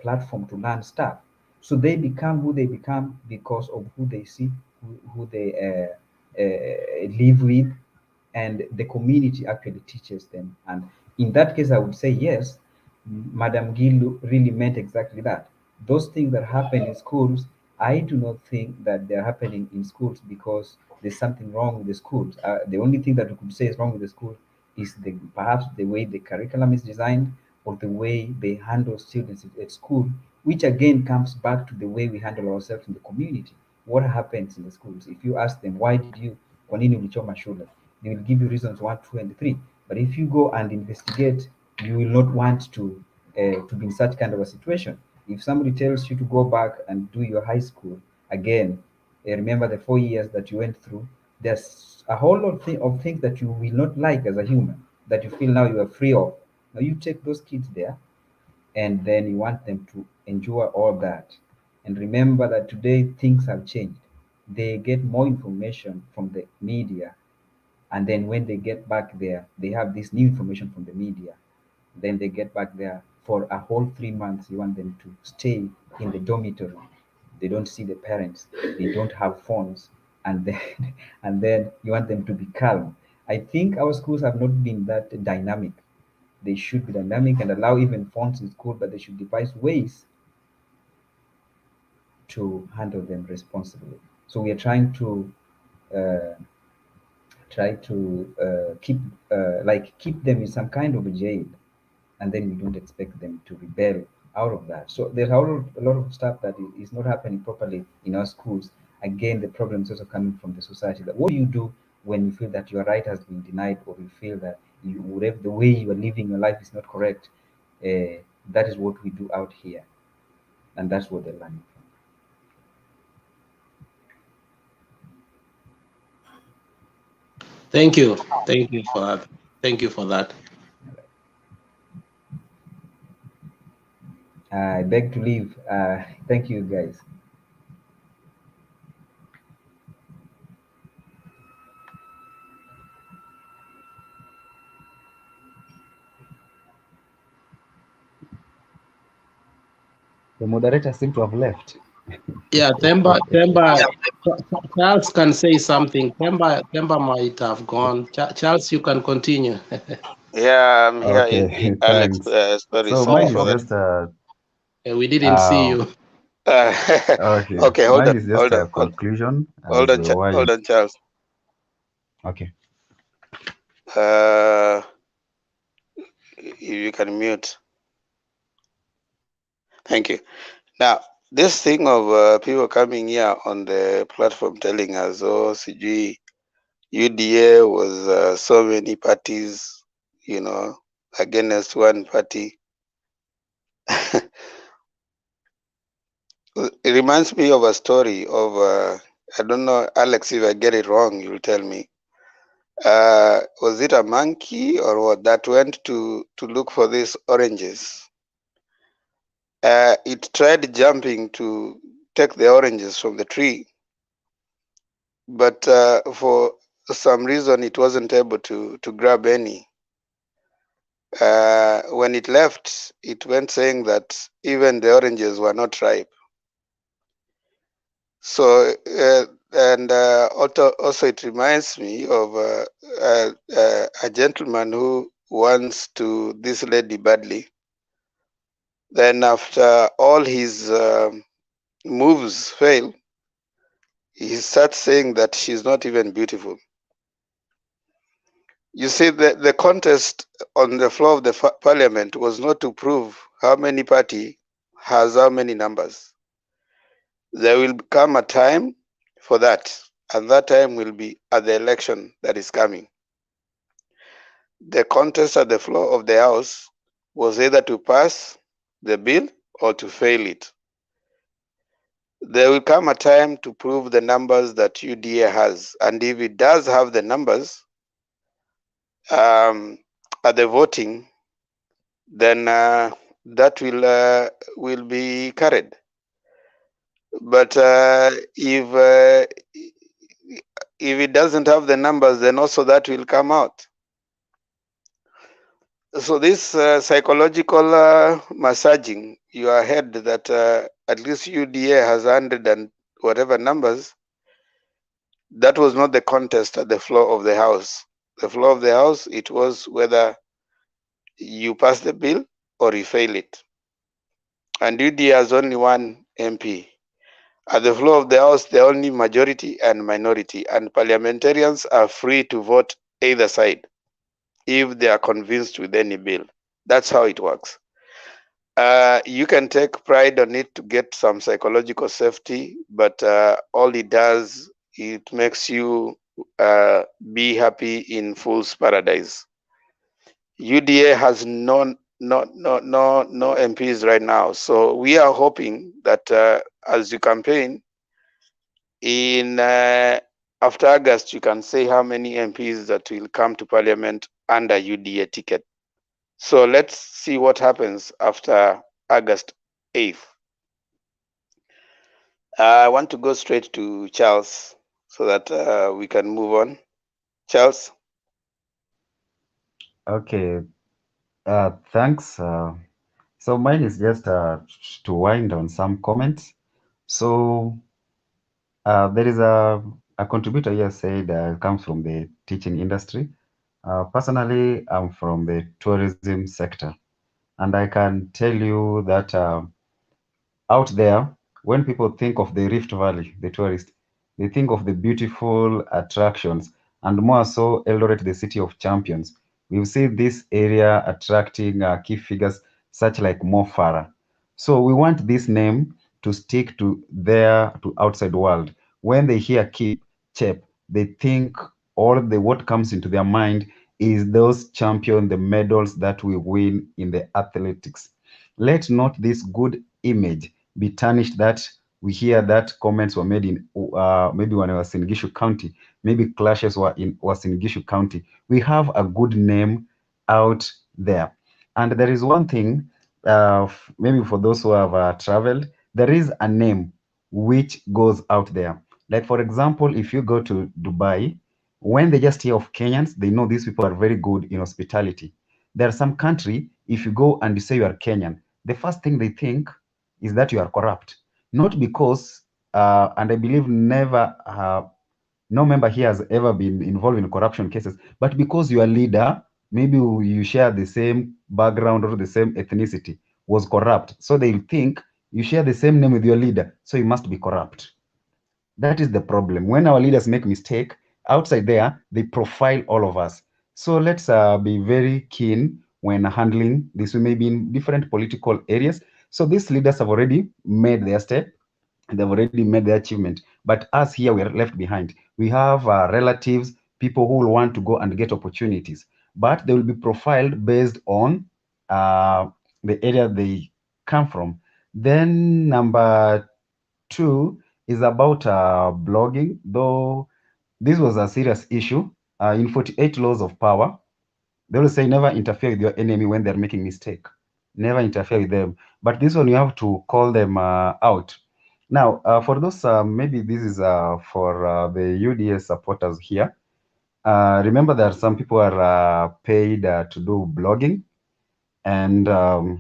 platform to learn stuff. So they become who they become because of who they see, who they live with, and the community actually teaches them. And in that case, I would say yes, Madam Gill really meant exactly that. Those things that happen in schools, I do not think that they're happening in schools because there's something wrong with the schools. The only thing that we could say is wrong with the school is perhaps the way the curriculum is designed or the way they handle students at school, which again comes back to the way we handle ourselves in the community. What happens in the schools? If you ask them, why did you, kwa nini ulichoma shule? They will give you reasons 1, 2, and 3. But if you go and investigate, you will not want to be in such kind of a situation. If somebody tells you to go back and do your high school again, remember the 4 years that you went through, there's a whole lot of things that you will not like as a human, that you feel now you are free of. Now you take those kids there and then you want them to endure all that. And remember that today things have changed. They get more information from the media, and then when they get back there, they have this new information from the media. Then they get back there for a whole 3 months. You want them to stay in the dormitory. They don't see the parents. They don't have phones, and then and then you want them to be calm. I think our schools have not been that dynamic. They should be dynamic and allow even phones in school, but they should devise ways to handle them responsibly. So we are trying to uh, keep them in some kind of a jail, and then we don't expect them to rebel out of that. So there's a lot of stuff that is not happening properly in our schools. Again, the problem is also coming from the society. That what do you do when you feel that your right has been denied, or you feel that whatever the way you are living your life is not correct? That is what we do out here, and that's what they're learning. Thank you. Thank you for that. Thank you for that. I beg to leave. Thank you, guys. The moderator seemed to have left. Yeah, Themba, Charles can say something. Themba might have gone. Charles, you can continue. Yeah, I'm here, Okay, Alex. thanks. Sorry, So sorry mine for is that. just we didn't see you. okay. Okay, hold Mine on, is just hold on, a conclusion hold as on, why. hold on, Charles. Okay. You can mute. Thank you. Now, this thing of people coming here on the platform telling us, oh, CG, UDA was so many parties, you know, against one party. It reminds me of a story of, I don't know, Alex, if I get it wrong, you'll tell me. Was it a monkey or what that went to look for these oranges? It tried jumping to take the oranges from the tree, but for some reason it wasn't able to grab any. When it left, it went saying that even the oranges were not ripe. So, and also it reminds me of a gentleman who wants to this lady badly. Then after all his moves fail, he starts saying that she's not even beautiful. You see, the contest on the floor of the parliament was not to prove how many party has how many numbers. There will come a time for that, and that time will be at the election that is coming. The contest at the floor of the House was either to pass the bill or to fail it. There will come a time to prove the numbers that UDA has, and if it does have the numbers at the voting, then that will be carried. But if it doesn't have the numbers, then also that will come out. So this psychological massaging your head that at least UDA has 100 and whatever numbers, that was not the contest at the floor of the House. The floor of the House, it was whether you pass the bill or you fail it. And UDA has only one MP. At the floor of the House, there are only majority and minority, and parliamentarians are free to vote either side if they are convinced with any bill. That's how it works. You can take pride on it to get some psychological safety, but all it does, it makes you be happy in fool's paradise. UDA has no MPs right now, so we are hoping that as you campaign in after August, you can say how many MPs that will come to Parliament under UDA ticket. So let's see what happens after August 8th. I want to go straight to Charles so that we can move on. Charles? Okay. Thanks. So mine is just to wind on some comments. So there is a contributor here said comes from the teaching industry. Personally, I'm from the tourism sector, and I can tell you that out there, when people think of the Rift Valley, the tourist, they think of the beautiful attractions, and more so Eldoret, the city of champions. We've seen this area attracting key figures such like Mo Farah. So we want this name to stick to outside world. When they hear Kip, Chep, they think what comes into their mind is those champions, the medals that we win in the athletics. Let not this good image be tarnished that we hear that comments were made in maybe when I was in Gishu County, maybe clashes was in Gishu County. We have a good name out there. And there is one thing, maybe for those who have traveled, there is a name which goes out there. Like for example, if you go to Dubai, when they just hear of Kenyans, they know these people are very good in hospitality. There are some country, if you go and you say you are Kenyan, the first thing they think is that you are corrupt. Not because, and I believe never, no member here has ever been involved in corruption cases, but because your leader, maybe you share the same background or the same ethnicity, was corrupt. So they think you share the same name with your leader, so you must be corrupt. That is the problem. When our leaders make mistake, outside there, they profile all of us. So let's be very keen when handling this. We may be in different political areas. So these leaders have already made their step. They've already made their achievement. But us here, we are left behind. We have relatives, people who will want to go and get opportunities. But they will be profiled based on the area they come from. Then number 2 is about blogging, though this was a serious issue. In 48 laws of power, they will say never interfere with your enemy when they're making mistake. Never interfere with them. But this one, you have to call them out. Now, for those, maybe this is for the UDS supporters here. Remember that some people are paid to do blogging, and I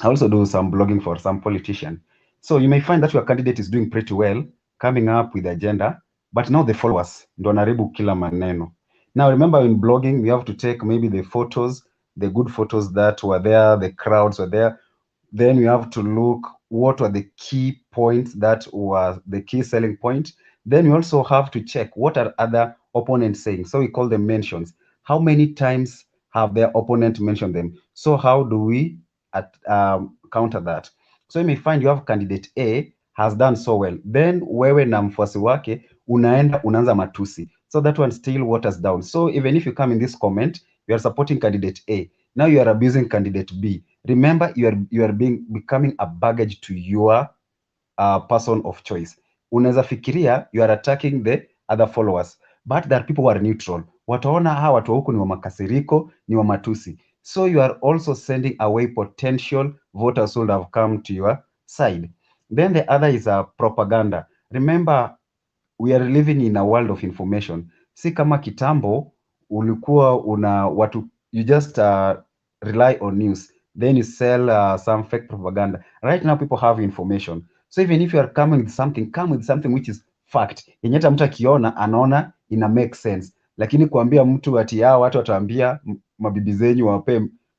also do some blogging for some politician. So you may find that your candidate is doing pretty well, coming up with agenda, but now the followers ndo wanaharibu kila maneno. Now remember, in blogging, we have to take maybe the photos, the good photos that were there, the crowds were there. Then we have to look what were the key points that were the key selling point. Then we also have to check what are other opponents saying. So we call them mentions. How many times have their opponent mentioned them? So how do we counter that? So you may find you have candidate A has done so well, then wewe na mfuasi wake unaanza matusi, so that one still waters down. So even if you come in this comment, you are supporting candidate A, now you are abusing candidate B. Remember, you are becoming a baggage to your person of choice. Unaweza fikiria you are attacking the other followers, but there are people who are neutral. Wataona hawa watu wa huku ni wa makasiriko, ni wa matusi. So you are also sending away potential voters who would have come to your side. Then the other is propaganda. Remember, we are living in a world of information. Si kama kitambo ulikuwa una watu, you just rely on news, then you sell some fake propaganda. Right now people have information. So even if you are coming with something, come with something which is fact. Yenye hata mtu akiona anaona ina make sense. Lakini kuambia mtu ati hao watu wataambia mabibi zenyu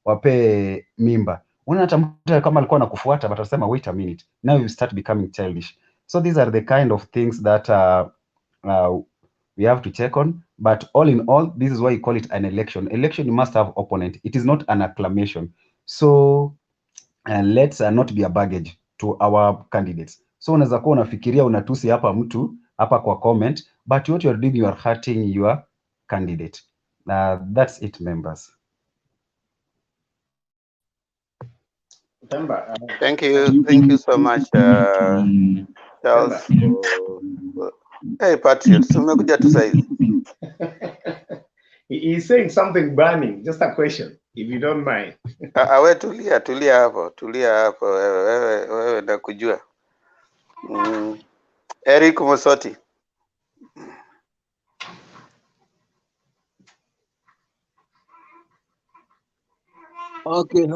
wape mimba. Unaona hata mtu kama alikuwa anakufuata but atasema wait a minute. Now you start becoming childish. So these are the kind of things that we have to check on. But all in all, this is why you call it an election. Election, you must have opponent. It is not an acclamation. So let's not be a baggage to our candidates. So unaweza kuwa unafikiria unatusi hapa mtu hapa kwa comment, but what you are doing, you are hurting your candidate. That's it, members. Thank you so much, Charles. Hey, Patriots, umekuja tu saizi. He's saying something burning. Just a question, if you don't mind. We tulia hapo wewe nakujua. Eric Musoti. Okay.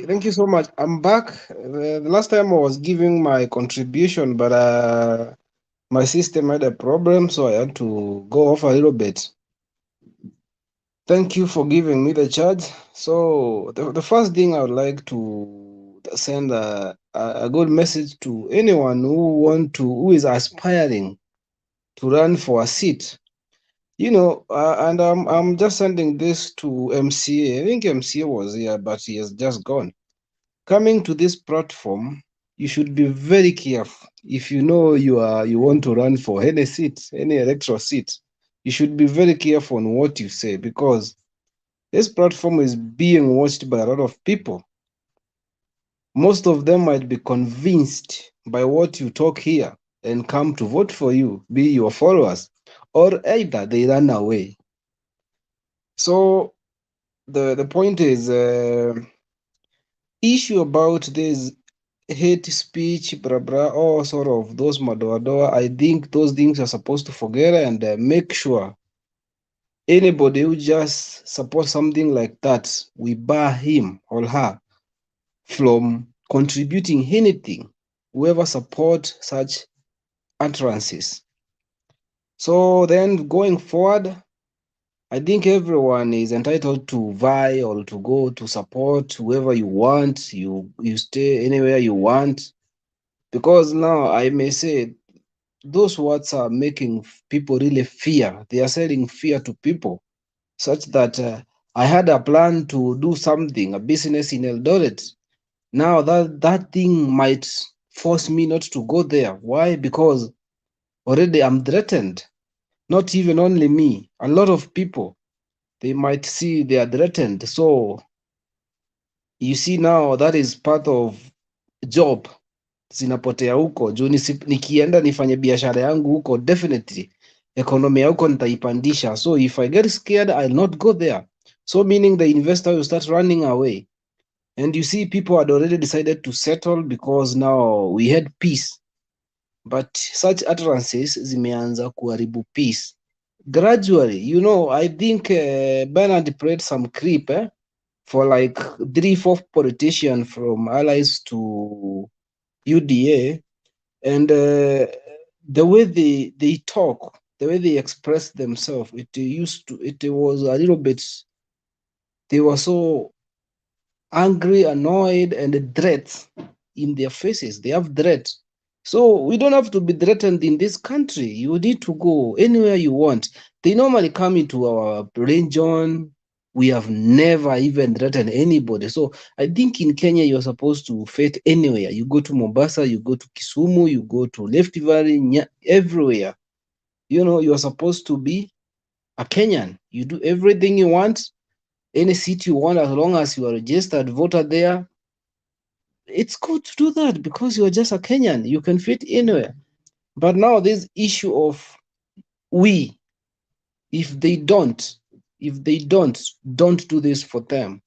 Thank you so much. I'm back. The last time I was giving my contribution, but my system had a problem, so I had to go off a little bit. Thank you for giving me the charge. So the first thing I would like to send a good message to anyone who is aspiring to run for a seat. You know, and I'm just sending this to MCA. I think MCA was here, but he has just gone. Coming to this platform, you should be very careful. If you know you want to run for any seat, any electoral seat, you should be very careful on what you say, because this platform is being watched by a lot of people. Most of them might be convinced by what you talk here and come to vote for you, be your followers, or either they run away. So the point is, issue about this hate speech, all sort of those Madoadoa, I think those things are supposed to forget and make sure anybody who just supports something like that, we bar him or her from contributing anything, whoever support such utterances. So then going forward, I think everyone is entitled to vie or to go to support whoever you want. You stay anywhere you want, because now I may say those words are making people really fear. They are selling fear to people, such that I had a plan to do something, a business in Eldoret. Now that thing might force me not to go there. Why? Because already I'm threatened. Not even only me, a lot of people, they might see they are threatened. So you see now that is part of job zinapotea huko juu nikienda nifanye biashara yangu huko, definitely economy ya huko nitaipandisha. So if I get scared, I'll not go there. So meaning the investor will start running away. And you see people had already decided to settle because now we had peace. But such utterances zimeanza kuharibu peace. Gradually, you know, I think Bernard played some creep for like 3-4 politicians from allies to UDA, and the way they talk, the way they express themselves, it was a little bit, they were so angry, annoyed, and threats in their faces. They have threats. So we don't have to be threatened in this country. You need to go anywhere you want. They normally come into our region. We have never even threatened anybody. So I think in Kenya, you're supposed to fight anywhere. You go to Mombasa, you go to Kisumu, you go to Rift Valley, everywhere. You know, you're supposed to be a Kenyan. You do everything you want, any seat you want, as long as you are a registered voter there. It's good to do that because you're just a Kenyan. You can fit anywhere. But now this issue of if they don't do this for them.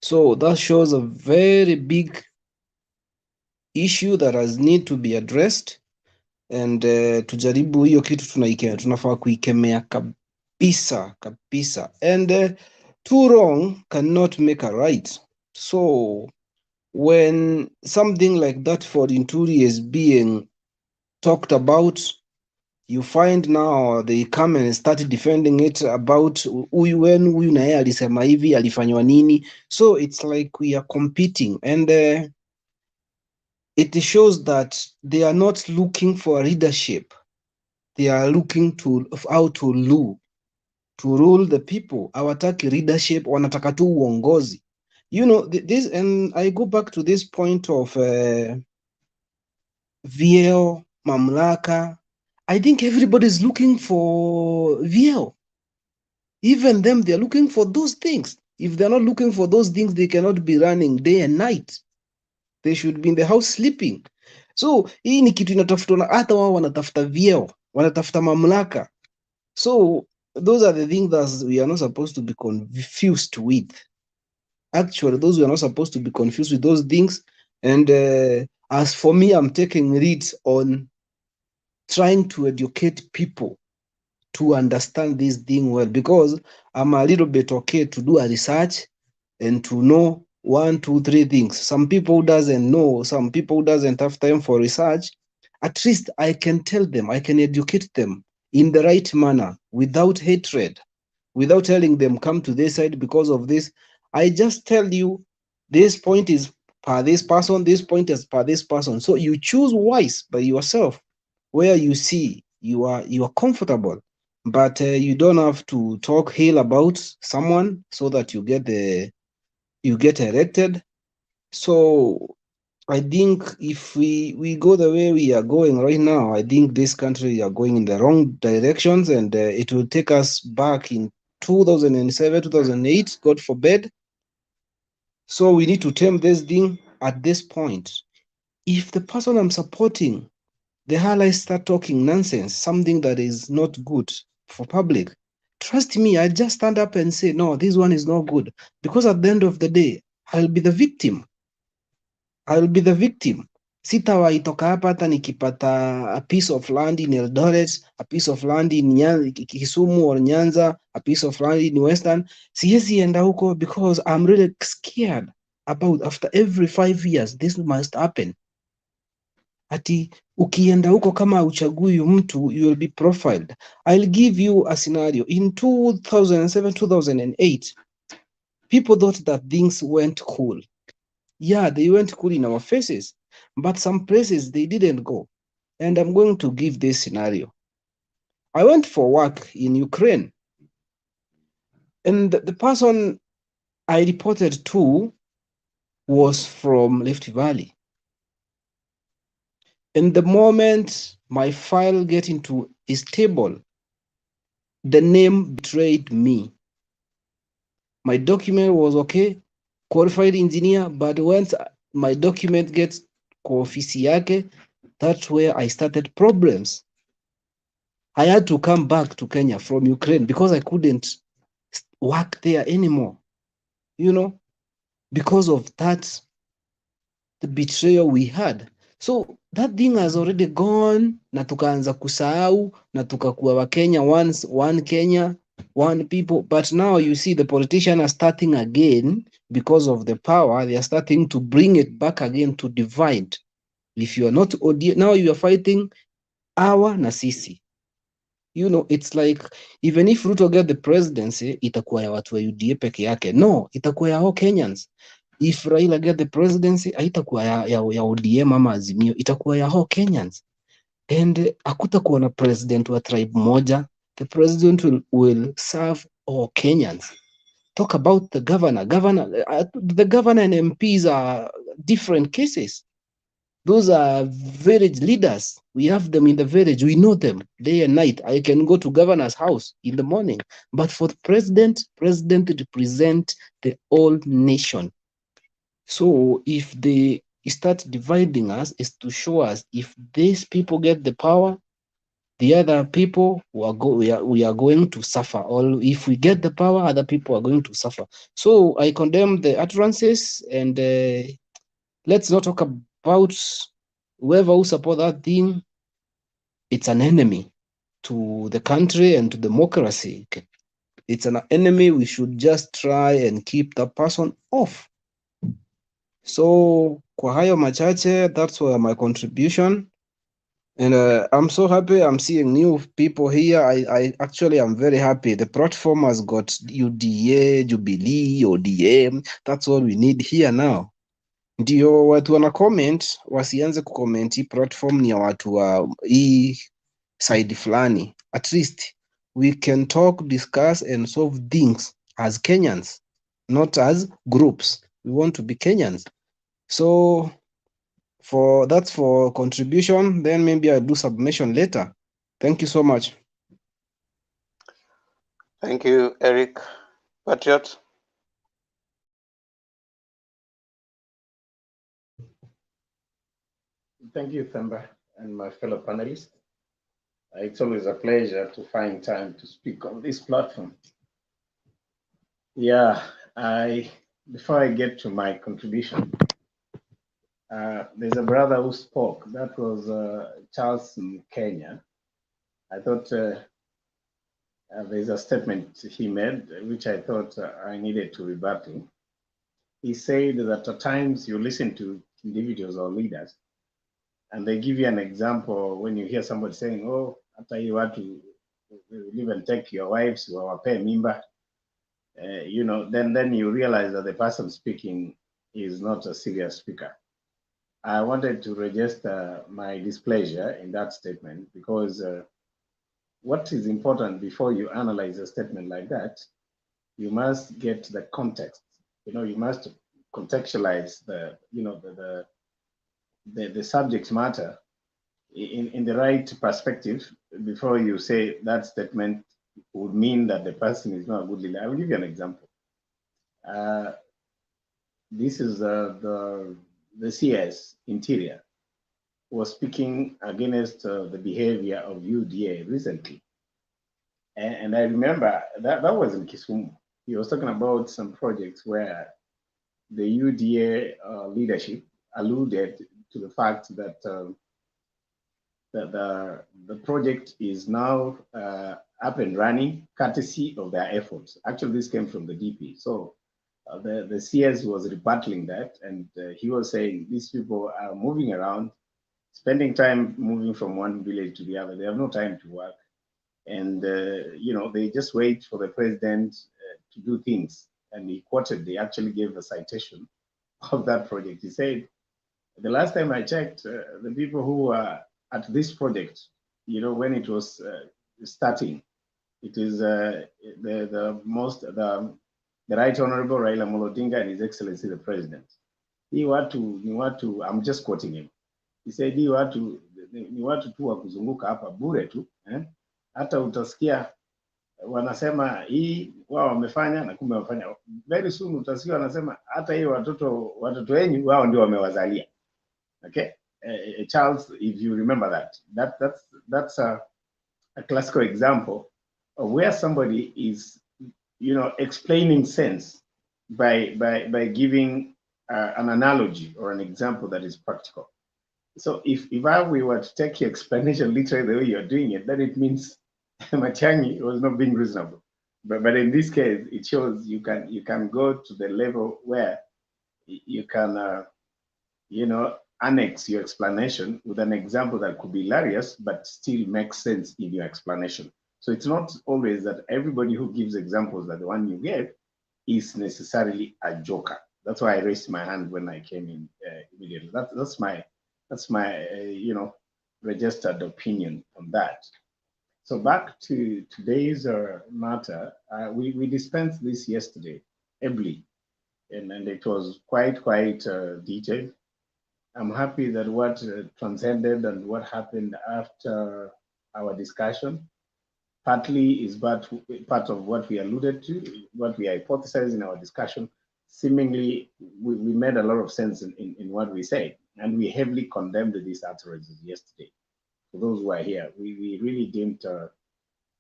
So that shows a very big issue that has need to be addressed, and tujaribu hiyo kitu tunafaa kuikemea kabisa kabisa, and too wrong cannot make a right. So when something like that for Inturi is being talked about, you find now they come and start defending it about huyu na yeye alisema hivi, alifanywa nini. So it's like we are competing, and it shows that they are not looking for leadership. They are looking to how to rule the people. Hawataki leadership, wanataka tu uongozi. You know, this, and I go back to this point of vyeo, mamlaka. I think everybody is looking for vyeo. Even them, they're looking for those things. If they're not looking for those things, they cannot be running day and night. They should be in the house sleeping. So hii ni kitu inatafutwa na hata wao wanatafuta vyeo, wanatafuta mamlaka. So those are the things that we are not supposed to be confused with. Actually, those we are not supposed to be confused with those things. And as for me, I'm taking leads on trying to educate people to understand this thing well, because I'm a little bit okay to do a research and to know 1, 2, 3 things. Some people doesn't know, some people doesn't have time for research. At least I can tell them, I can educate them in the right manner, without hatred, without telling them come to this side because of this. I just tell you this point is per this person, this point is per this person. So you choose wise by yourself where you see you are comfortable, but you don't have to talk ill about someone so that you get elected. So I think if we go the way we are going right now, I think this country are going in the wrong directions, and it will take us back in 2007, 2008, God forbid. So we need to tame this thing at this point. If the person I'm supporting, the allies start talking nonsense, something that is not good for public, trust me, I just stand up and say, no, this one is not good. Because at the end of the day, I'll be the victim. Sitawahi toka hapa hata nikipata a piece of land in Eldoret, a piece of land in Kisumu or Nyanza, a piece of land in Western. Siwezi enda huko because I'm really scared. about after every 5 years this must happen. Ati ukienda huko kama uchagui mtu, you will be profiled. I'll give you a scenario. In 2007, 2008, people thought that things went cool. Yeah, they went cool in our faces, but some places they didn't go. And I'm going to give this scenario. I went for work in Ukraine, and the person I reported to was from Rift Valley. And the moment my file get into his table, the name betrayed me. My document was okay, qualified engineer, but once my document gets kwa ofisi yake, that's where I started problems. I had to come back to Kenya from Ukraine because I couldn't work there anymore, you know, because of that, the betrayal we had. So that thing has already gone, na tukaanza kusahau, na tukakuwa wa Kenya, one Kenya, one people. But now you see the politicians are starting again because of the power. They are starting to bring it back again to divide. If you are not ODM, now you are fighting our na sisi. You know, it's like even if Ruto get the presidency, itakuwa ya watu wa UDA peke yake. No, itakuwa ya all Kenyans. If Raila get the presidency, haitakuwa ya ODM ama Azimio, itakuwa ya all Kenyans. And hakutakuwa na president wa tribe moja. The president will serve all Kenyans. Talk about the governor. The governor and MPs are different cases. Those are village leaders. We have them in the village. We know them day and night. I can go to governor's house in the morning. But for the president represent the whole nation. So if they start dividing us, is to show us if these people get the power, the other people we are going to suffer. Or if we get the power, other people are going to suffer. So I condemn the utterances, and let's not talk about whoever who support that thing. It's an enemy to the country and to democracy. It's an enemy. We should just try and keep the person off. So kwa hayo machache, that's where my contribution. And I'm so happy I'm seeing new people here. I actually am very happy. The platform has got UDA, Jubilee, ODM. That's all we need here now. Ndio watu wana comment wasianze kucomment. Hii platform ni ya watu wa hii side fulani. At least we can talk, discuss and solve things as Kenyans, not as groups. We want to be Kenyans. So that's for contribution. Then maybe I'll do submission later. Thank you so much. Thank you, Eric. Patriot. Thank you, Themba, and my fellow panelists. It's always a pleasure to find time to speak on this platform. Yeah, before I get to my contribution, there's a brother who spoke. That was Charles in Kenya. I thought there's a statement he made which I thought I needed to rebut. He said that at times you listen to individuals or leaders, and they give you an example when you hear somebody saying, "Oh, after you want to live and take your wives or pay mimba," you know, then you realize that the person speaking is not a serious speaker. I wanted to register my displeasure in that statement because what is important before you analyze a statement like that, you must get the context. You know, you must contextualize the subject matter in the right perspective before you say that statement would mean that the person is not a good leader. I will give you an example. This is the CS Interior was speaking against the behavior of UDA recently. And I remember that was in Kisumu. He was talking about some projects where the UDA leadership alluded to the fact that the project is now up and running courtesy of their efforts. Actually, this came from the DP. So the CS was rebutting that, and he was saying these people are moving around, spending time moving from one village to the other. They have no time to work, and they just wait for the president to do things. And he quoted, they actually gave a citation of that project. He said, the last time I checked, the people who were at this project, when it was starting, it is the Right Honorable Raila Odinga and His Excellency the President. I'm just quoting him. He said ni watu tu wa kuzunguka hapa bure tu, hata utasikia wanasema hii wao wamefanya na kumbe wamefanya. Very soon utasikia wanasema hata hii watoto wenyu wao ndio wamewazalia. Okay, Charles, if you remember that's a classical example of where somebody is, explaining sense by giving an analogy or an example that is practical. So if we were to take your explanation literally the way you're doing it, then it means Matiang'i was not being reasonable. But in this case, it shows you can go to the level where you can annex your explanation with an example that could be hilarious but still makes sense in your explanation. So it's not always that everybody who gives examples like the one you gave is necessarily a joker. That's why I raised my hand when I came in immediately. That's my registered opinion on that. So back to today's matter, we dispensed this yesterday, ably, and it was quite detailed. I'm happy that what transcended and what happened after our discussion partly is part of what we alluded to, what we hypothesized in our discussion. Seemingly, we made a lot of sense in what we said, and we heavily condemned these utterances yesterday. For those who are here, we really didn't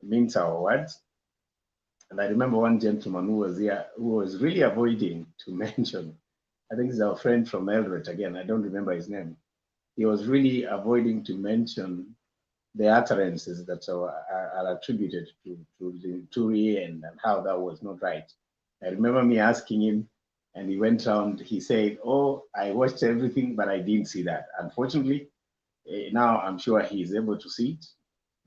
mince our words. And I remember one gentleman who was here who was really avoiding to mention, I think it's our friend from Eldoret again, I don't remember his name. He was really avoiding to mention the utterances that are attributed to Linturi and how that was not right. I remember me asking him, and he went around, he said, oh, I watched everything, but I didn't see that. Unfortunately, now I'm sure he's able to see it.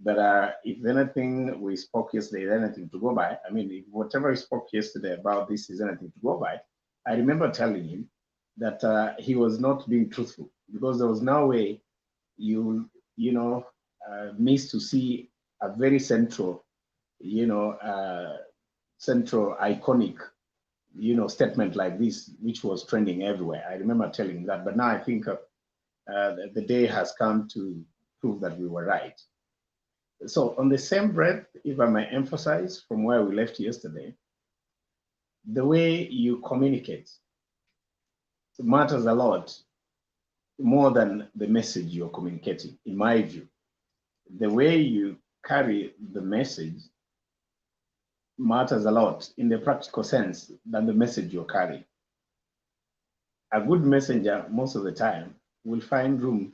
But if anything we spoke yesterday is anything to go by, I mean, if whatever we spoke yesterday about this is anything to go by, I remember telling him that he was not being truthful, because there was no way you miss to see a very central, central iconic, statement like this, which was trending everywhere. I remember telling him that, but now I think the day has come to prove that we were right. So on the same breath, if I may emphasize from where we left yesterday, the way you communicate matters a lot more than the message you're communicating, in my view. The way you carry the message matters a lot in the practical sense than the message you're carrying. A good messenger, most of the time, will find room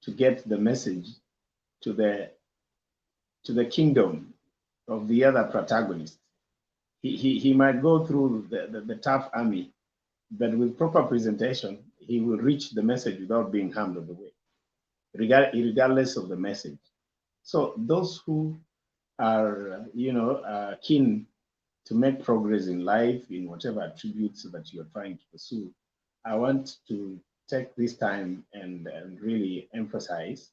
to get the message to the kingdom of the other protagonist. He might go through the tough army, but with proper presentation, he will reach the message without being harmed on the way, regardless of the message. So those who are, keen to make progress in life, in whatever attributes that you're trying to pursue, I want to take this time and really emphasize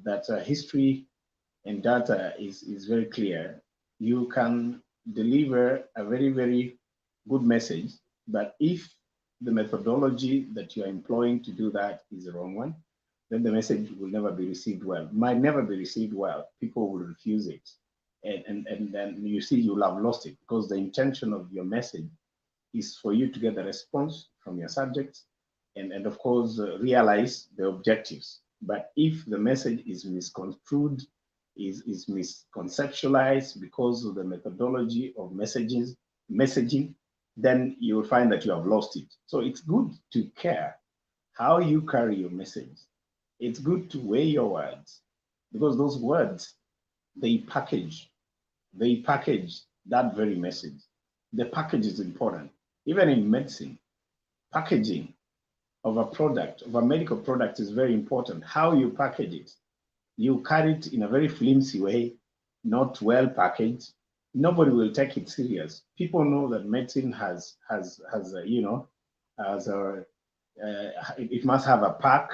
that history and data is very clear. You can deliver a very, very good message, but if the methodology that you're employing to do that is the wrong one, then the message will never be received well. Might never be received well. People will refuse it. And then you see you'll have lost it, because the intention of your message is for you to get the response from your subjects and of course, realize the objectives. But if the message is misconstrued, is misconceptualized because of the methodology of messaging, then you will find that you have lost it. So it's good to care how you carry your message. It's good to weigh your words, because those words, they package that very message. The package is important. Even in medicine, packaging of a product, of a medical product is very important. How you package it. You carry it in a very flimsy way, not well packaged. Nobody will take it serious. People know that medicine has you know, has a it must have a pack.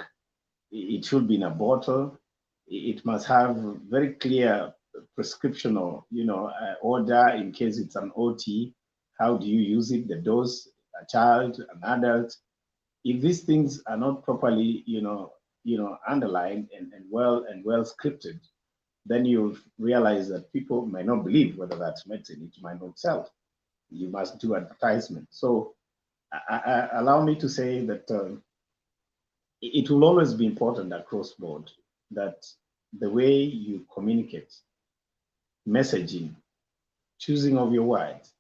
It should be in a bottle. It must have very clear prescription or, you know, order in case it's an OT. How do you use it? The dose, a child, an adult. If these things are not properly, you know, underlined and well scripted, then you'll realize that people might not believe whether that's medicine. It might not sell. You must do advertisement. So allow me to say that it will always be important across board that the way you communicate, messaging, choosing of your words,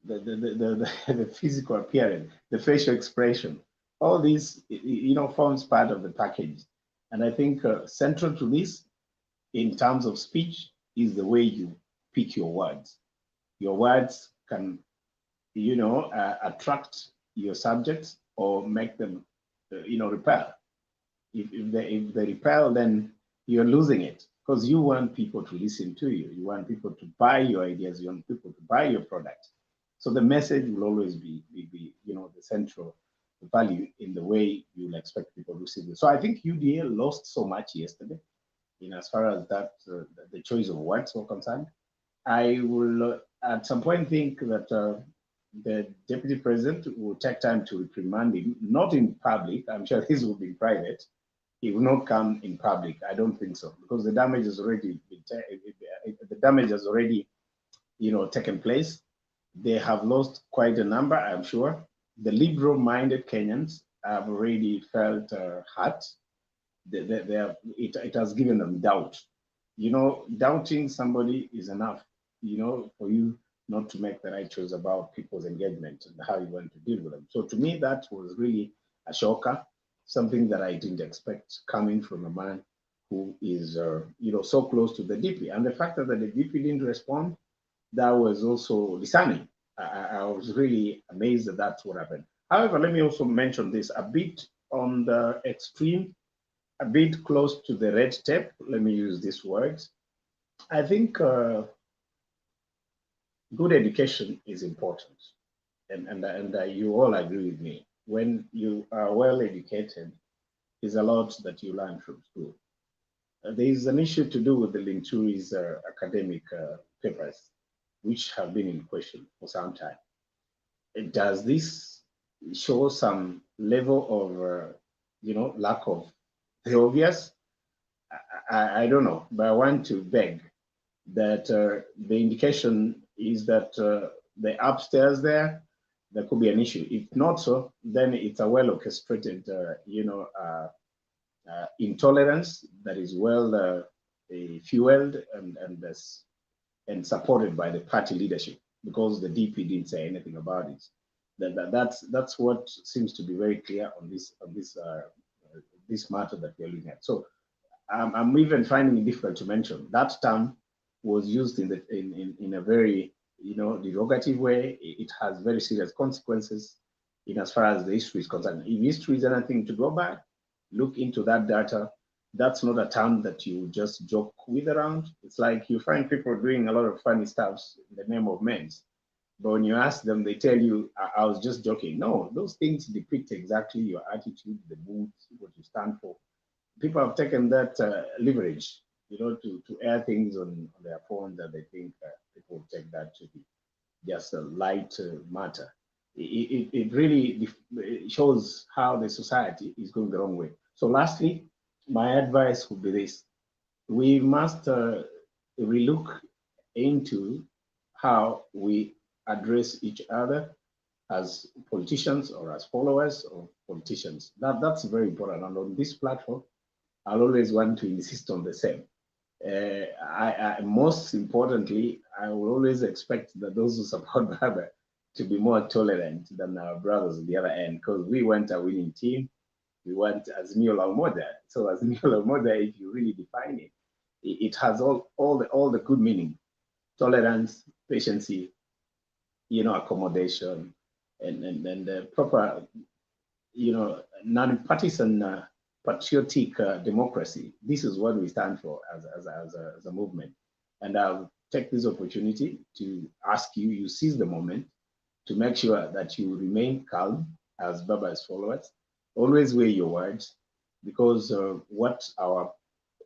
the physical appearance, the facial expression, all these, you know, forms part of the package. And I think central to this, in terms of speech, is the way you pick your words. Your words can, you know, attract your subjects or make them, you know, repel. If they repel, then you're losing it, because you want people to listen to you. You want people to buy your ideas. You want people to buy your product. So the message will always be you know, the central value in the way you'll expect people to receive it. So I think UDA lost so much yesterday, in as far as that the choice of words were concerned. I will at some point think that the deputy president will take time to reprimand him, not in public. I'm sure this will be private. He will not come in public. I don't think so, because the damage has already you know, taken place. They have lost quite a number, I'm sure. The liberal-minded Kenyans have already felt hurt. It has given them doubt. You know, doubting somebody is enough, you know, for you not to make the right choice about people's engagement and how you want to deal with them. So to me, that was really a shocker, something that I didn't expect coming from a man who is, you know, so close to the DP. And the fact that the DP didn't respond, that was also discerning. I was really amazed that that's what happened. However, let me also mention this a bit on the extreme, a bit close to the red tape. Let me use these words. I think good education is important, and you all agree with me. When you are well educated, there's a lot that you learn from school. There is an issue to do with the Linturi's academic papers, which have been in question for some time. Does this show some level of, you know, lack of the obvious? I don't know, but I want to beg that the indication is that the upstairs there could be an issue. If not so, then it's a well orchestrated, you know, intolerance that is well fueled and supported by the party leadership, because the DP didn't say anything about it. That's what seems to be very clear on this matter that we're looking at. So I'm even finding it difficult to mention that term was used in a very, you know, derogative way. It has very serious consequences in as far as the history is concerned. If history is anything to go by, look into that data. That's not a term that you just joke with around. It's like you find people doing a lot of funny stuff in the name of men's, but when you ask them, they tell you, I was just joking. No, those things depict exactly your attitude, the mood, what you stand for. People have taken that leverage, you know, to air things on their phone that they think people take that to be just a light matter. It really shows how the society is going the wrong way. So lastly, my advice would be this. We must relook into how we address each other as politicians or as followers of politicians. That's very important. And on this platform, I'll always want to insist on the same. Most importantly, I will always expect that those who support Baba to be more tolerant than our brothers at the other end, because we want a winning team. We want Azimio la Umoja. So Azimio la Umoja, if you really define it, it has all the good meaning: tolerance, patience, you know, accommodation, and proper, non-partisan, patriotic democracy. This is what we stand for as a movement. And I'll take this opportunity to ask you seize the moment to make sure that you remain calm as Baba's followers. Always weigh your words, because what our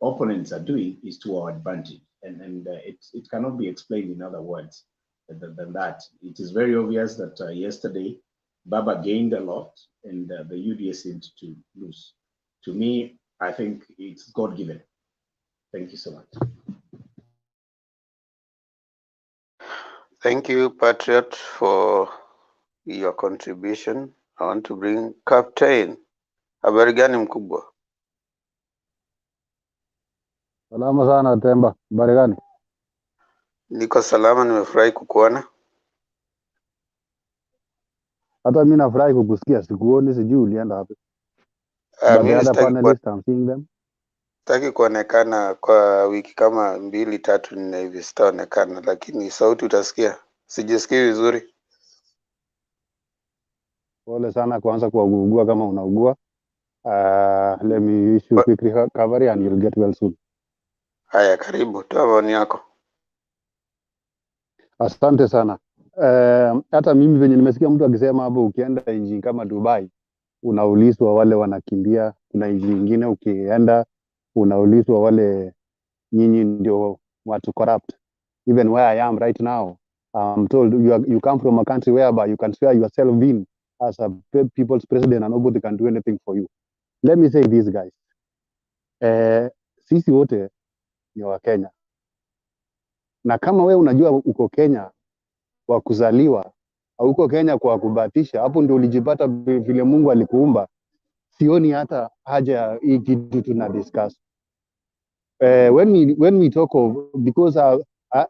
opponents are doing is to our advantage, and it cannot be explained in other words than that. It is very obvious that yesterday Baba gained a lot and the UDA seemed to lose. To me, I think it's God-given. Thank you so much. Thank you, Patriot, for your contribution. I want to bring Captain. Habari gani mkubwa? Salama sana Temba. Habari gani? Niko salama, nimefurahi kukuona. Hata mimi nafurahi kukusikia, sikuoni, sijui ulienda wapi. But the other panelists, I'm seeing them. Sitaki kuonekana kwa wiki kama 2, 3, 4 hivi, sitaonekana, lakini sauti utasikia. Sijisikii vizuri. Pole sana kuanza kuugua kama unaugua. Let me wish you quick recovery and you'll get well soon. Haya, karibu, toa maoni yako. Asante sana. Hata mimi venye nimesikia mtu akisema hapo, ukienda nchi kama Dubai unaulizwa wale wanakimbia, kuna nchi nyingine ukienda unaulizwa wale nyinyi ndio watu corrupt. Even where I am right now, I'm told you come from a country whereby you can swear yourself in as a people's president and nobody can do anything for you. Let me say this, guys. Sisi wote ni wa Kenya, na kama we unajua uko Kenya kwa kuzaliwa au uko Kenya kwa kubahatisha, hapo ndio ulijipata vile Mungu alikuumba. Sioni hata haja ya hii kitu tuna discuss. When we talk of, because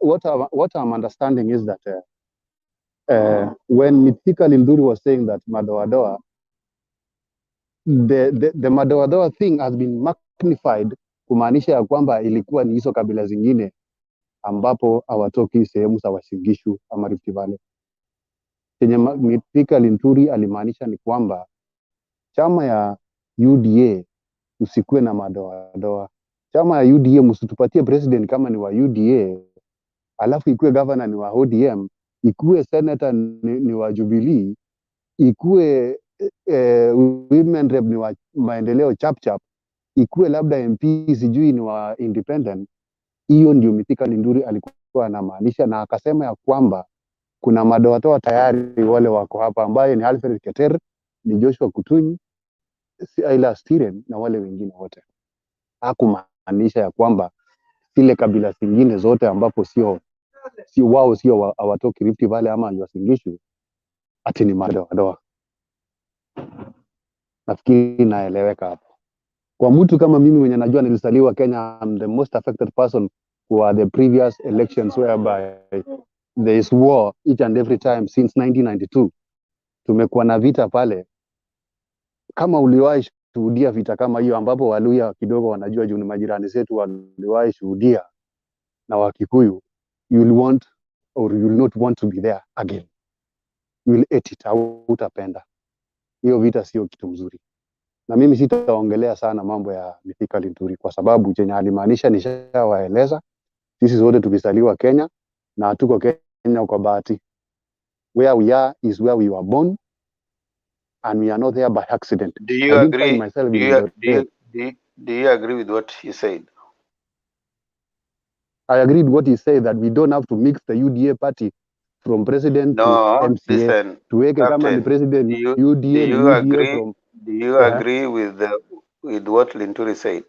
what I'm understanding is that when Mithika Linduri was saying that Madoadoa, the Madoadoa thing has been magnified kumaanisha ya kwamba ilikuwa ni hizo kabila zingine ambapo hawatoki sehemu za Uasin Gishu ama Rift Valley. Chenye Mithika Linduri alimaanisha ni kwamba chama ya UDA usikuwe na madoadoa. Chama ya UDA msitupatie president kama ni wa UDA, alafu ikuwe governor ni wa ODM, ikuwe senator ni wa Jubilee, ikuwe women rep ni wa maendeleo chap, ikuwe labda MP sijui ni wa independent. Hiyo ndio Mithika Linduri alikuwa anamaanisha, na akasema ya kwamba kuna madoatoa tayari wale wako hapa, ambaye ni Alfred Keter, ni Joshua Kutunyi, Ila Stiren na wale wengine wote. Hakumaanisha ya kwamba zile kabila zingine zote ambapo sio hawatoki Rift Valley ama Uasin Gishu ati ni madoadoa. Nafikiri naeleweka hapo. Kwa mtu kama mimi mwenye najua nilisaliwa Kenya, I'm the most affected person for the previous elections whereby there is war each and every time since 1992. Tumekuwa na vita pale. Kama uliwahi shuhudia vita kama hiyo, ambapo Waluya kidogo wanajua juu ni majirani zetu, waliwahi shuhudia, na Wakikuyu, you will want or you will not want to be there again. You will hate it, utapenda. Hiyo vita sio kitu mzuri. Na mimi sitaongelea sana mambo ya Mithika Linduri kwa sababu chenye alimaanisha nishawaeleza. Sisi zote tukizaliwa Kenya na hatuko Kenya kwa bahati. Where we are is where we were born, and we are not there by accident. Do you I agree? find myself Do you agree with what he said? I agreed what he said, that we don't have to mix the UDA party from president to MCA. Listen, Tuweke kama ni president UDA ni UDA from. Do you agree with what Linturi said?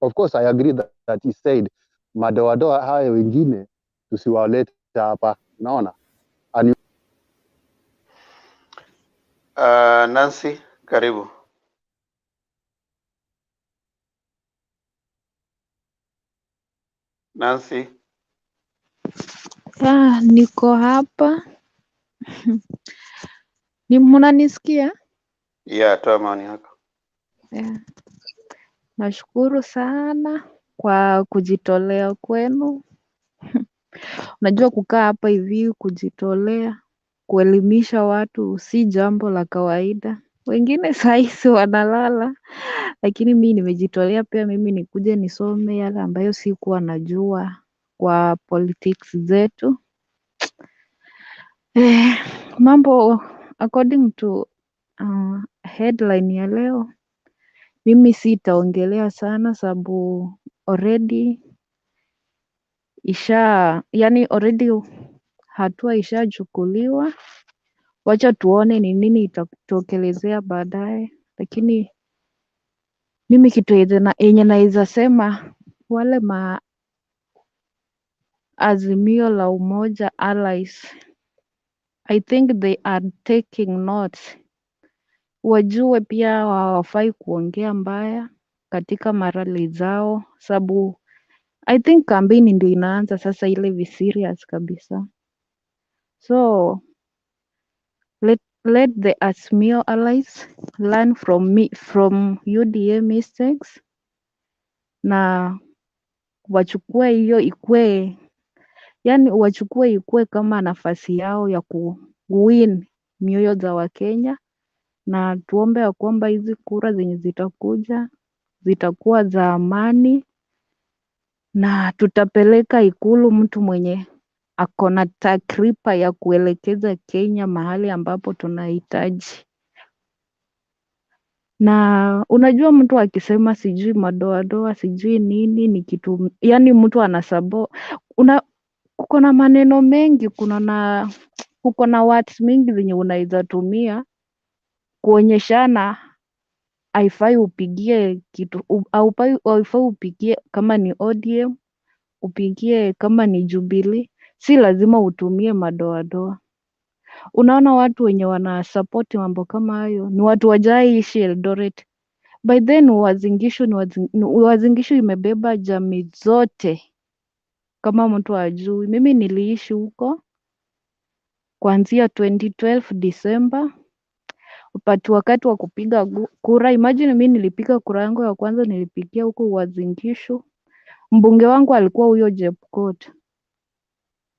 Of course I agree that he said madoadoa haya wengine tusiwalete hapa, unaona. Nancy, karibu. Nancy. Niko hapa. Mnanisikia? Yeah, toa maoni yako. Yeah. Nashukuru sana kwa kujitolea kwenu. Unajua kukaa hapa hivi kujitolea kuelimisha watu si jambo la kawaida. Wengine sahizi wanalala, lakini mi nimejitolea pia mimi nikuje nisome yale ambayo sikuwa najua kwa politics zetu. Mambo according to headline ya leo, mimi sitaongelea sana sababu already already hatua ishachukuliwa. Wacha tuone ni nini itatokelezea baadaye, lakini mimi kitu yenye naweza sema wale Azimio la Umoja allies, I think they are taking notes. Wajue pia hawafai kuongea mbaya katika marali zao, sababu I think kampeni ndio inaanza sasa, ile serious kabisa. So let the Azimio allies learn from UDA mistakes na wachukue hiyo ikue, yani wachukue ikue kama nafasi yao ya kuwin mioyo za Wakenya, na tuombe ya kwamba hizi kura zenye zitakuja zitakuwa za amani na tutapeleka Ikulu mtu mwenye akona takriba ya kuelekeza Kenya mahali ambapo tunahitaji. Na unajua mtu akisema sijui madoadoa sijui nini ni kitu, yani mtu anasabo kuko na maneno mengi, kuko na words mingi zenye unaweza tumia kuonyeshana haifai upigie kitu, haifai upigie kama ni ODM, upigie kama ni Jubilee, si lazima utumie madoadoa. Unaona watu wenye wana support mambo kama hayo ni watu wajaiishi Eldoret. By then Uasin Gishu imebeba jamii zote kama mtu ajui. Mimi niliishi huko kuanzia 2012 December. Wakati wa kupiga kura, imagine mimi nilipiga kura yangu ya kwanza nilipigia huko Uasin Gishu. Mbunge wangu alikuwa huyo Jepkot.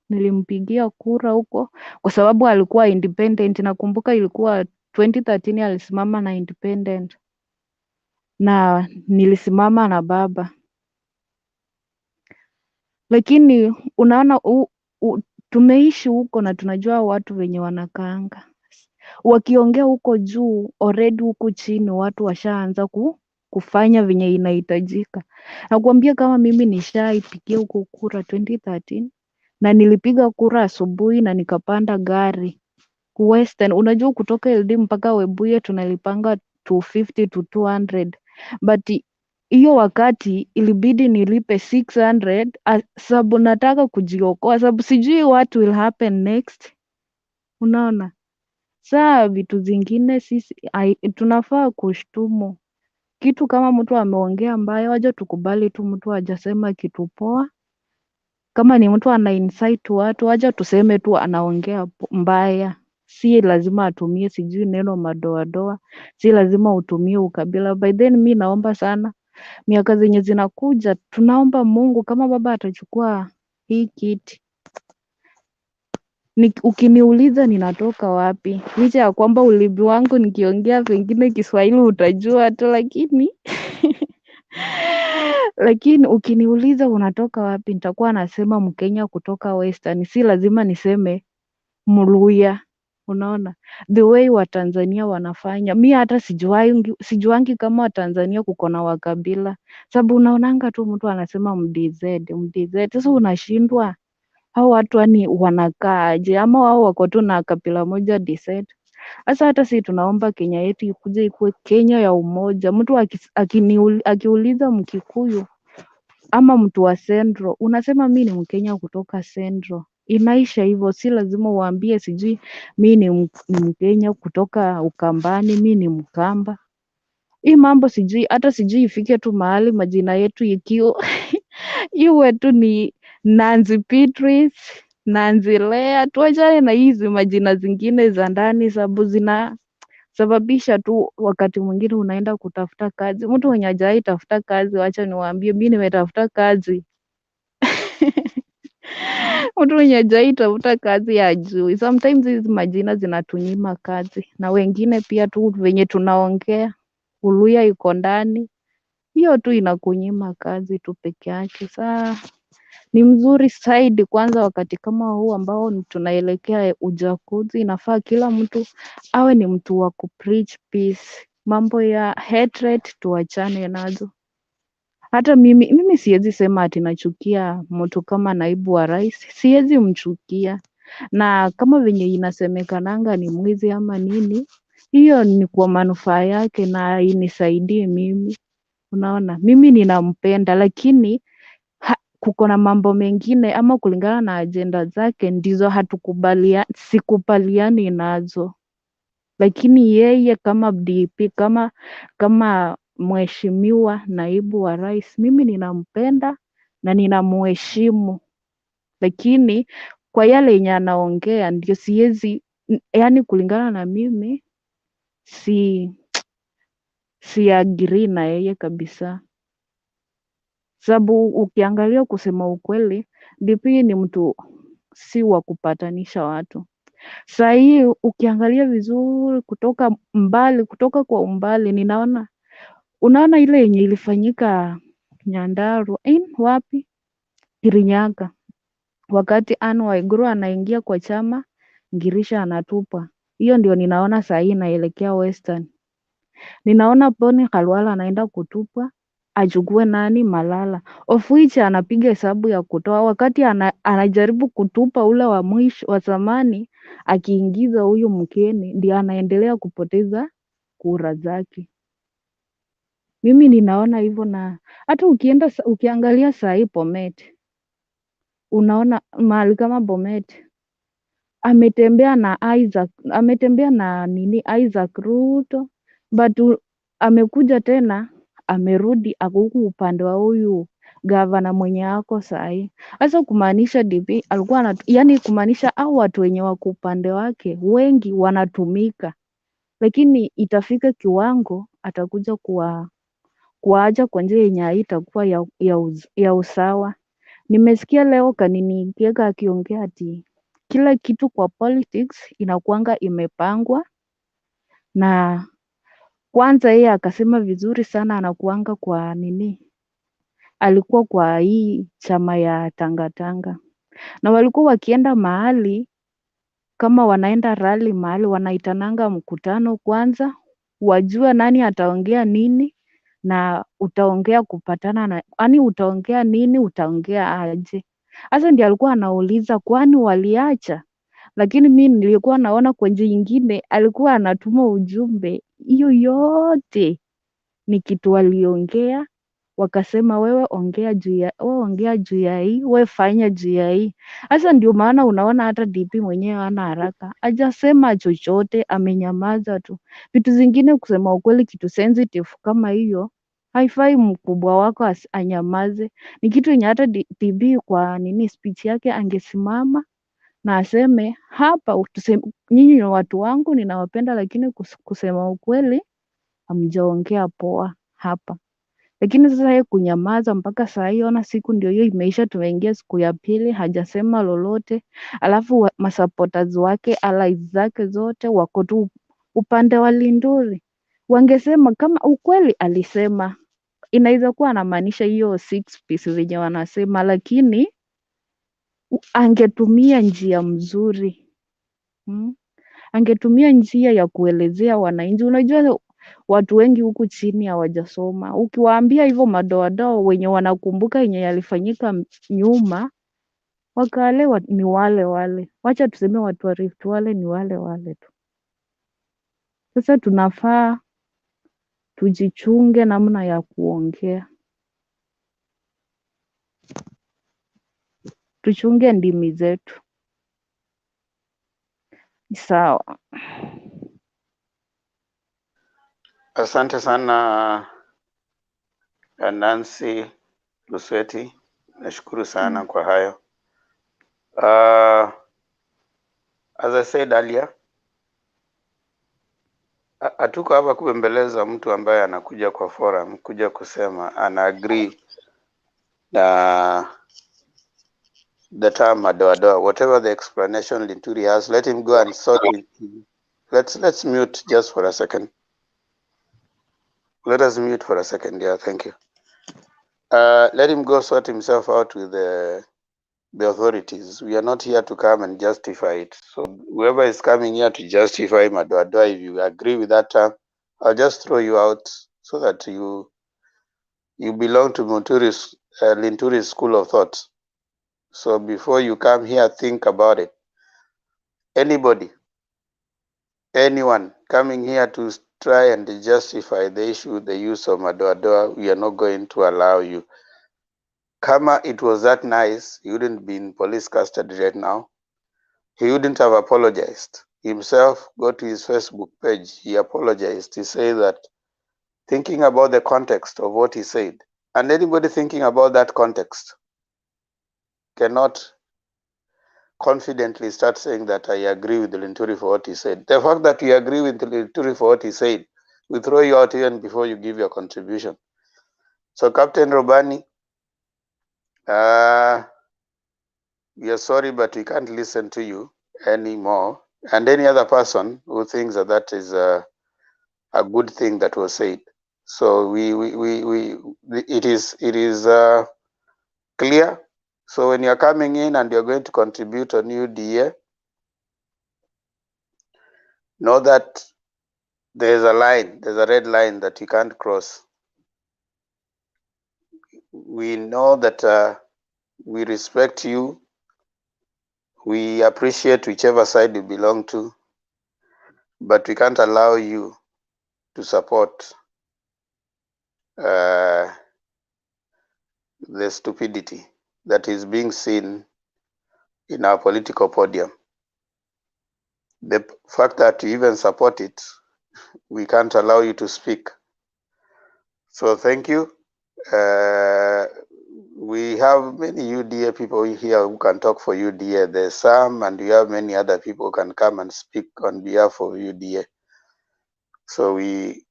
Nilimpigia kura huko kwa sababu alikuwa independent. Nakumbuka ilikuwa 2013 alisimama na independent. Na nilisimama na baba. Lakini unaona tumeishi huko na tunajua watu wenye wanakaanga. Wakiongea huko juu, already huko chini watu washaanza kufanya venye inahitajika. Nakwambia kama mimi nishaipigia huko kura 2013 na nilipiga kura asubuhi na nikapanda gari Western. Unajua kutoka LD mpaka Webuye tunalipanga 250 to 200, but hiyo wakati ilibidi nilipe 600 sababu nataka kujiokoa, sababu sijui what will happen next. Unaona, saa vitu zingine sisi tunafaa kushtumu kitu. Kama mtu ameongea mbaya, waje tukubali tu mtu hajasema kitu poa. Kama ni mtu ana incite watu, waje tuseme tu anaongea mbaya. Si lazima atumie sijui neno madoadoa, si lazima utumie ukabila. By then mi naomba sana miaka zenye zinakuja, tunaomba Mungu kama baba atachukua hii kiti, ukiniuliza ninatoka wapi, licha ya kwamba ulimi wangu nikiongea pengine Kiswahili utajua tu, lakini ukiniuliza unatoka wapi, nitakuwa nasema Mkenya kutoka Western. Si lazima niseme Mluya. Unaona the way Watanzania wanafanya. Mi hata sijuangi kama Watanzania kuko na wakabila, sababu unaonanga tu mtu anasema MDZ. Sasa unashindwa hao watu yani wanakaaje, ama wao wako tu na kabila moja DZ. Sasa hata si tunaomba Kenya yetu ikuje ikuwe Kenya ya umoja. Mtu akiuliza Mkikuyu ama mtu wa Central, unasema mi ni Mkenya kutoka Central. Inaisha hivyo, si lazima uambie sijui mi ni Mkenya kutoka Ukambani, mi ni Mkamba. Hii mambo sijui ifike tu mahali majina yetu iwe tu ni Nancy Beatrice, Nancy Lea. Tuachane na hizi majina zingine za ndani, sababu zinasababisha tu wakati mwingine unaenda kutafuta kazi. Mtu mwenye hajawahi tafuta kazi, wacha niwaambie, mi nimetafuta kazi Mtu mwenye hajai tafuta kazi hajui. Sometimes hizi majina zinatunyima kazi, na wengine pia tu venye tunaongea Uluya iko ndani, hiyo tu inakunyima kazi tu peke yake. Saa ni mzuri zaidi kwanza wakati kama huu ambao tunaelekea uchaguzi, inafaa kila mtu awe ni mtu wa kupreach peace. Mambo ya hatred tuachane nazo. Hata mimi siwezi sema ati nachukia mtu kama naibu wa rais, siwezi mchukia. Na kama venye inasemekananga ni mwizi ama nini, hiyo ni kwa manufaa yake na inisaidie mimi. Unaona, mimi ninampenda, lakini kuko na mambo mengine ama kulingana na ajenda zake ndizo sikubaliani nazo. Lakini yeye kama DP, kama mheshimiwa naibu wa rais, mimi ninampenda na ninamheshimu, lakini kwa yale yenye anaongea ndio siwezi, yani kulingana na mimi si agree na yeye kabisa. Sababu ukiangalia kusema ukweli, DP ni mtu si wa kupatanisha watu. Saa hii ukiangalia vizuri kutoka kwa umbali unaona ile yenye ilifanyika Nyandarua, wapi? Kirinyaga. Wakati Anne Waiguru anaingia kwa chama, Girisha anatupa. Hiyo ndio ninaona saa hii inaelekea Western. Ninaona Boni Khalwala anaenda kutupwa, achukue nani? Malala. Of which anapiga hesabu ya kutoa wakati anajaribu kutupa ule wa mwisho wa zamani, akiingiza huyu mkeni ndio anaendelea kupoteza kura zake. Mimi ninaona hivyo, na hata ukiangalia saa hii Bomet, unaona mahali kama Bomet ametembea na Isaac Ruto, but amekuja tena amerudi huku upande wa huyu gavana mwenye ako sahi. Sasa kumaanisha DP alikuwa yani kumaanisha au watu wenye wako upande wake wengi wanatumika, lakini itafika kiwango atakuja kuwaacha kwa njia yenye haitakuwa ya usawa. Nimesikia leo Kanini Kega akiongea ati kila kitu kwa politics inakuanga imepangwa, na kwanza yeye akasema vizuri sana anakuanga kwa alikuwa kwa hii chama ya Tangatanga, na walikuwa wakienda mahali kama wanaenda rally mahali wanaitananga mkutano kwanza, wajua nani ataongea nini na utaongea kupatana na utaongea nini, utaongea aje. Sasa ndiye alikuwa anauliza kwani waliacha, lakini mimi nilikuwa naona kwa njia nyingine alikuwa anatuma ujumbe. Hiyo yote ni kitu waliongea, wakasema wewe ongea juu ya hii, wewe fanya juu ya hii. Sasa ndio maana unaona hata DP mwenyewe hana haraka, hajasema chochote, amenyamaza tu. Vitu zingine kusema ukweli, kitu sensitive kama hiyo haifai mkubwa wako anyamaze. Ni kitu yenye hata DP kwa speech yake angesimama na aseme hapa, nyinyi ni watu wangu, ninawapenda, lakini kusema ukweli hamjaongea poa hapa. Lakini sasa yeye kunyamaza mpaka saa hii, ona siku ndio hiyo imeisha, tumeingia siku ya pili, hajasema lolote. Alafu masupporters wake, allies zake zote wako tu upande wa Linturi. Wangesema kama ukweli alisema, inaweza kuwa anamaanisha hiyo 6 piece zenye wanasema, lakini angetumia njia mzuri. Angetumia njia ya kuelezea wananchi. Unajua watu wengi huku chini hawajasoma. Ukiwaambia hivyo Madoadoa wenye wanakumbuka yenye yalifanyika nyuma, wakaelewa ni wale wale. Wacha tuseme watu wa Rift wale ni wale wale tu. Sasa tunafaa tujichunge namna ya kuongea. Tuchunge ndimi zetu. Sawa. Asante sana Nancy Lusweti, nashukuru sana kwa hayo. As I said earlier, hatuko hapa kubembeleza mtu ambaye anakuja kwa forum kuja kusema ana agree the term Madoadoa. Whatever the explanation Linturi has, let him go and sort it. Let's mute just for a second. Let us mute for a second. Yeah, thank you. Let him go sort himself out with the authorities. We are not here to come and justify it. So whoever is coming here to justify Madoadoa, if you agree with that term, I'll just throw you out so that you belong to Linturi's school of thought. So before you come here, think about it. Anybody, anyone coming here to try and justify the issue, the use of Madoadoa, we are not going to allow you. Kama it was that nice, he wouldn't be in police custody right now. He wouldn't have apologized himself. Go to his Facebook page. He apologized. He said that thinking about the context of what he said, and anybody thinking about that context cannot confidently start saying that I agree with Linturi for what he said. The fact that you agree with Linturi for what he said, we throw you out even before you give your contribution. So Captain Robani, we are sorry, but we can't listen to you anymore. And any other person who thinks that that is a good thing that was said. So it is clear. So when you're coming in and you're going to contribute on UDA, know that there's a line, there's a red line that you can't cross. We know that we respect you. We appreciate whichever side you belong to, but we can't allow you to support the stupidity that is being seen in our political podium. The fact that you even support it, we can't allow you to speak. So thank you. We have many UDA people here who can talk for UDA. There's some, and we have many other people who can come and speak on behalf of UDA. So we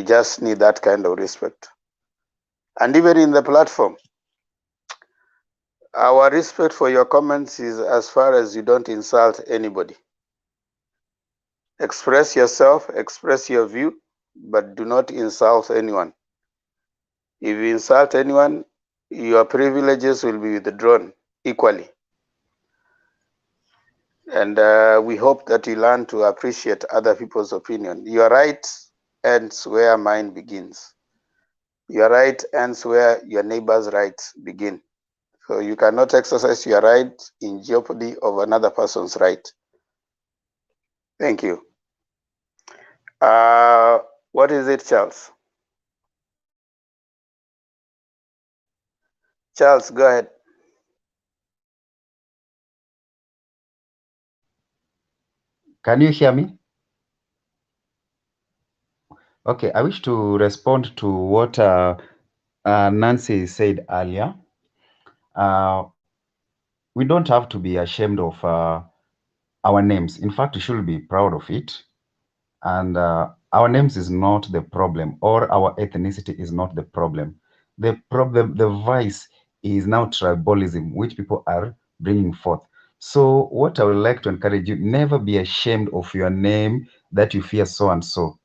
just need that kind of respect. And even in the platform, our respect for your comments is as far as you don't insult anybody. Express yourself, express your view, but do not insult anyone. If you insult anyone, your privileges will be withdrawn equally. And we hope that you learn to appreciate other people's opinion. Your right ends where mine begins. Your right ends where your neighbor's rights begin. So you cannot exercise your right in jeopardy of another person's right. Thank you. What is it, Charles? Charles, go ahead. Can you hear me? Okay, I wish to respond to what Nancy said earlier. We don't have to be ashamed of our names. In fact, we should be proud of it. And our names is not the problem, or our ethnicity is not the problem. The problem, the vice is now tribalism, which people are bringing forth. So what I would like to encourage you, never be ashamed of your name that you fear so and so.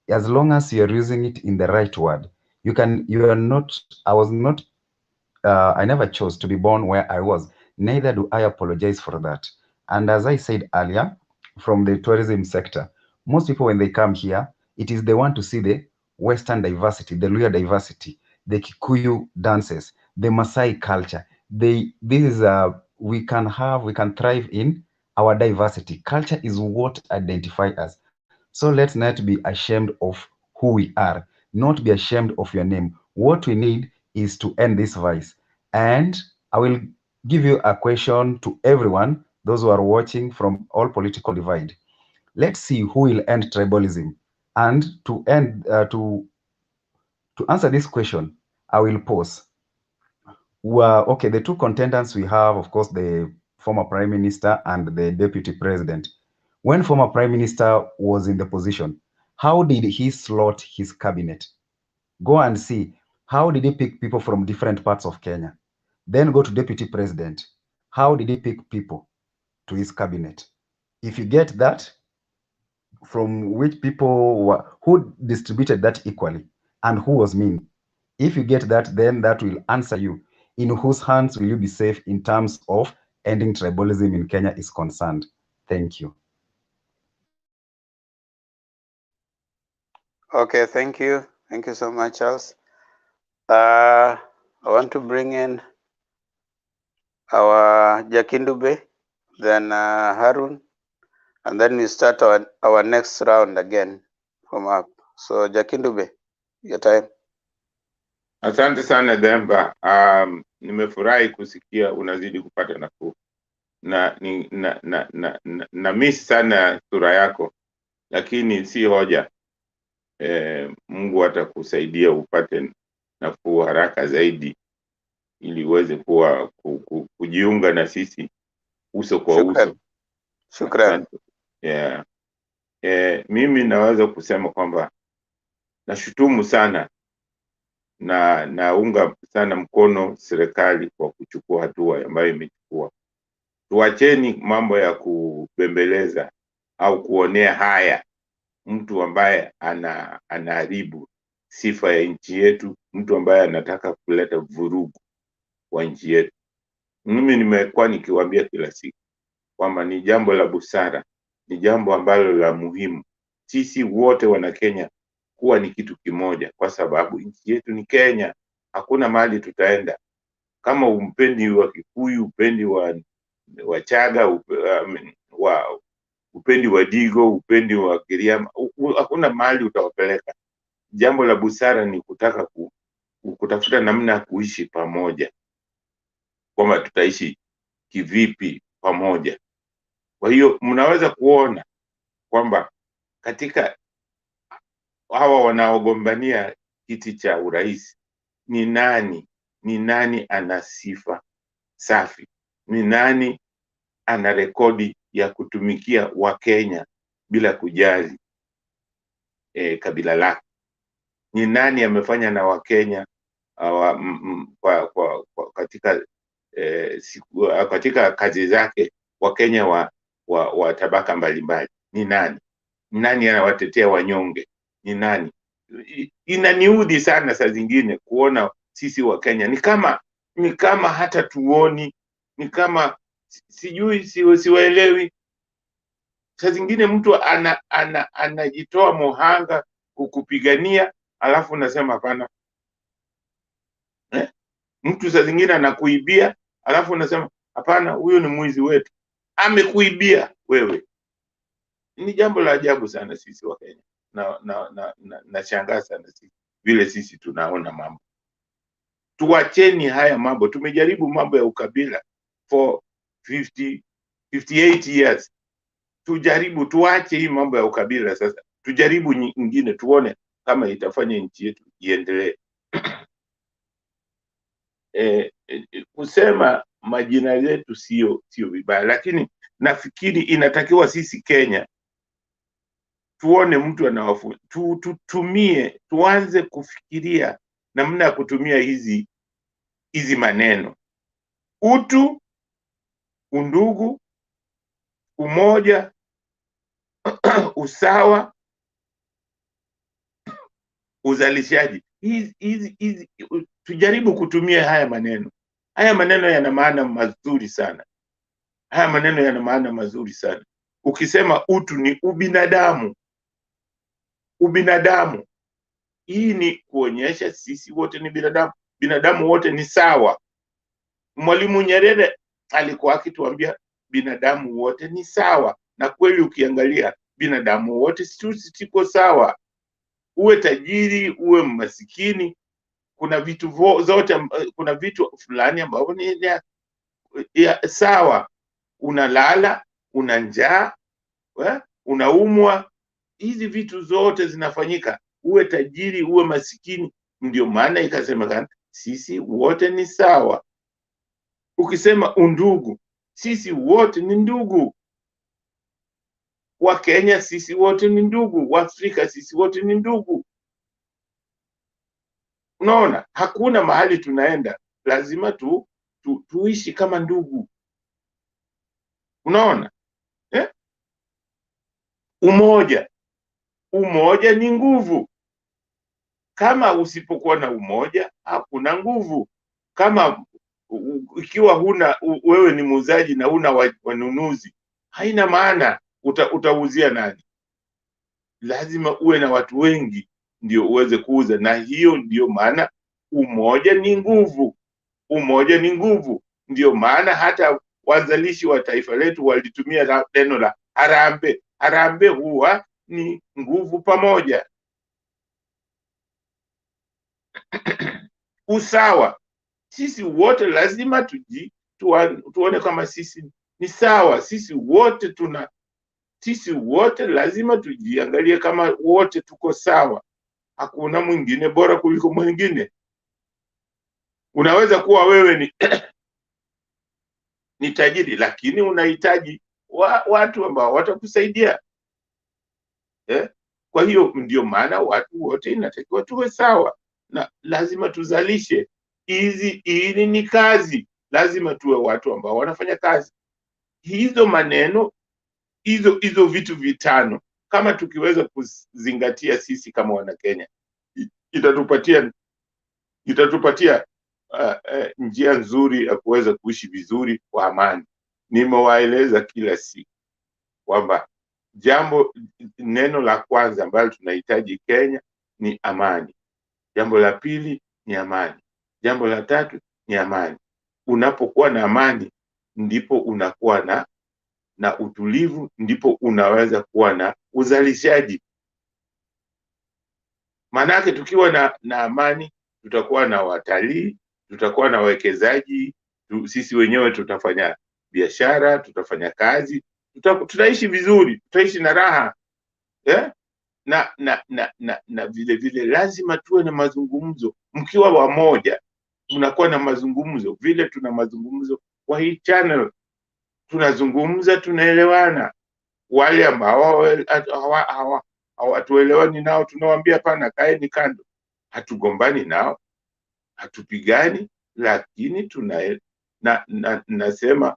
As long as you're using it in the right word, you are not, I never chose to be born where I was. Neither do I apologize for that. And as I said earlier, from the tourism sector, most people, when they come here, it is they want to see the Western diversity, the Luya diversity, the Kikuyu dances, the Maasai culture. We can thrive in our diversity. Culture is what identifies us. So let's not be ashamed of who we are, not be ashamed of your name. What we need is to end this vice. And I will give you a question to everyone, those who are watching from all political divide. Let's see who will end tribalism. And to answer this question, I will pause. Well, okay, the two contenders we have, of course, the former prime minister and the deputy president. When former prime minister was in the position, how did he slot his cabinet? Go and see. How did he pick people from different parts of Kenya? Then go to deputy president. how did he pick people to his cabinet? If you get that, from which people were, who distributed that equally and who was mean. If you get that, then that will answer you. In whose hands will you be safe in terms of ending tribalism in Kenya is concerned? Thank you. Okay, thank you. Thank you so much, Charles. I want to bring in our Jakindube, then Harun, and then we start our next round again from up. So Jakindube, your time. Asante sana Demba. Nimefurahi kusikia unazidi kupata nafuu na miss sana sura yako, lakini si hoja. Mungu atakusaidia upate nafuu haraka zaidi ili uweze kuwa kujiunga na sisi uso kwa uso. Shukran. Yeah. Mimi naweza kusema kwamba nashutumu sana na naunga sana mkono serikali kwa kuchukua hatua ambayo imechukua. Tuacheni mambo ya kubembeleza au kuonea haya mtu ambaye anaharibu sifa ya nchi yetu, mtu ambaye anataka kuleta vurugu kwa nchi yetu. Mimi nimekuwa nikiwaambia kila siku kwamba ni jambo la busara, ni jambo ambalo la muhimu sisi wote wana Kenya kuwa ni kitu kimoja, kwa sababu nchi yetu ni Kenya. Hakuna mahali tutaenda kama umpendi wa Kikuyu, upendi wa Chaga, upendi wa Digo, upendi wa Giriama, hakuna mahali utawapeleka. Jambo la busara ni kutaka kutafuta namna ya kuishi pamoja, kwamba tutaishi kivipi pamoja. Kwa hiyo mnaweza kuona kwamba katika hawa wanaogombania kiti cha urais ni nani ana sifa safi, ni nani ana rekodi ya kutumikia Wakenya bila kujali kabila lake, ni nani amefanya na Wakenya katika kazi zake Wakenya wa tabaka mbalimbali. Ni nani anawatetea wanyonge? Ni nani? Inaniudhi sana saa zingine kuona sisi wa Kenya ni kama hata tuoni, ni kama sijui, siwaelewi. Saa zingine mtu anajitoa mohanga kukupigania, alafu unasema hapana. Mtu saa zingine anakuibia, alafu unasema hapana, huyo ni mwizi wetu, amekuibia wewe. Ni jambo la ajabu sana sisi wa Kenya. Na shangaa sana vile sisi tunaona mambo. Tuacheni haya mambo. Tumejaribu mambo ya ukabila for 58 years. Tujaribu, tuache hii mambo ya ukabila sasa. Tujaribu nyingine, tuone kama itafanya nchi yetu iendelee. Kusema majina yetu sio vibaya, lakini nafikiri inatakiwa sisi Kenya tuone mtu anawafu, tuanze kufikiria namna ya kutumia hizi maneno: utu, undugu, umoja, usawa, uzalishaji. Hizi tujaribu kutumia haya maneno. Haya maneno yana maana mazuri sana. Haya maneno yana maana mazuri sana. Ukisema utu ni ubinadamu. Ubinadamu. Hii ni kuonyesha sisi wote ni binadamu. Binadamu wote ni sawa. Mwalimu Nyerere alikuwa akituambia binadamu wote ni sawa, na kweli ukiangalia binadamu wote siko sawa. Uwe tajiri, uwe masikini, kuna vitu zote, kuna vitu fulani ambavyo ni sawa. Unalala, una njaa, unaumwa, hizi vitu zote zinafanyika. Uwe tajiri, uwe masikini. Ndio maana ikasemekana sisi wote ni sawa. Ukisema undugu, sisi wote ni ndugu. Wa Kenya sisi wote ni ndugu, wa Afrika sisi wote ni ndugu. Unaona, hakuna mahali tunaenda, lazima tuishi kama ndugu. Unaona? Umoja ni nguvu. Kama usipokuwa na umoja, hakuna nguvu. Kama ikiwa wewe ni muuzaji na huna wanunuzi, haina maana. Utauzia nani? Lazima uwe na watu wengi ndio uweze kuuza, na hiyo ndio maana umoja ni nguvu. Umoja ni nguvu. Ndio maana hata wazalishi wa taifa letu walitumia neno la harambee. Harambee huwa ni nguvu pamoja. Usawa. Sisi wote lazima tuone kama sisi ni sawa. Sisi wote lazima tujiangalie kama wote tuko sawa. Hakuna mwingine bora kuliko mwingine. Unaweza kuwa wewe ni tajiri, lakini unahitaji watu ambao watakusaidia. Kwa hiyo ndio maana watu wote inatakiwa tuwe sawa, na lazima tuzalishe. Hili ni kazi, lazima tuwe watu ambao wanafanya kazi. Hizo maneno, hizo vitu vitano, kama tukiweza kuzingatia sisi kama wana Kenya, itatupatia njia nzuri ya kuweza kuishi vizuri kwa amani. Nimewaeleza kila siku kwamba neno la kwanza ambalo tunahitaji Kenya ni amani. Jambo la pili ni amani. Jambo la tatu ni amani. Unapokuwa na amani, ndipo unakuwa na utulivu, ndipo unaweza kuwa na uzalishaji. Manake tukiwa na amani, tutakuwa na watalii, tutakuwa na wawekezaji, sisi wenyewe tutafanya biashara, tutafanya kazi, tutaishi vizuri, tutaishi na raha. Na vile vile lazima tuwe na mazungumzo. Mkiwa wamoja, mnakuwa na mazungumzo. Vile tuna mazungumzo kwa hii channel, tunazungumza, tunaelewana. Wale ambao hawatuelewani nao, tunawaambia hapana, kaeni kando. Hatugombani nao, hatupigani, lakini nasema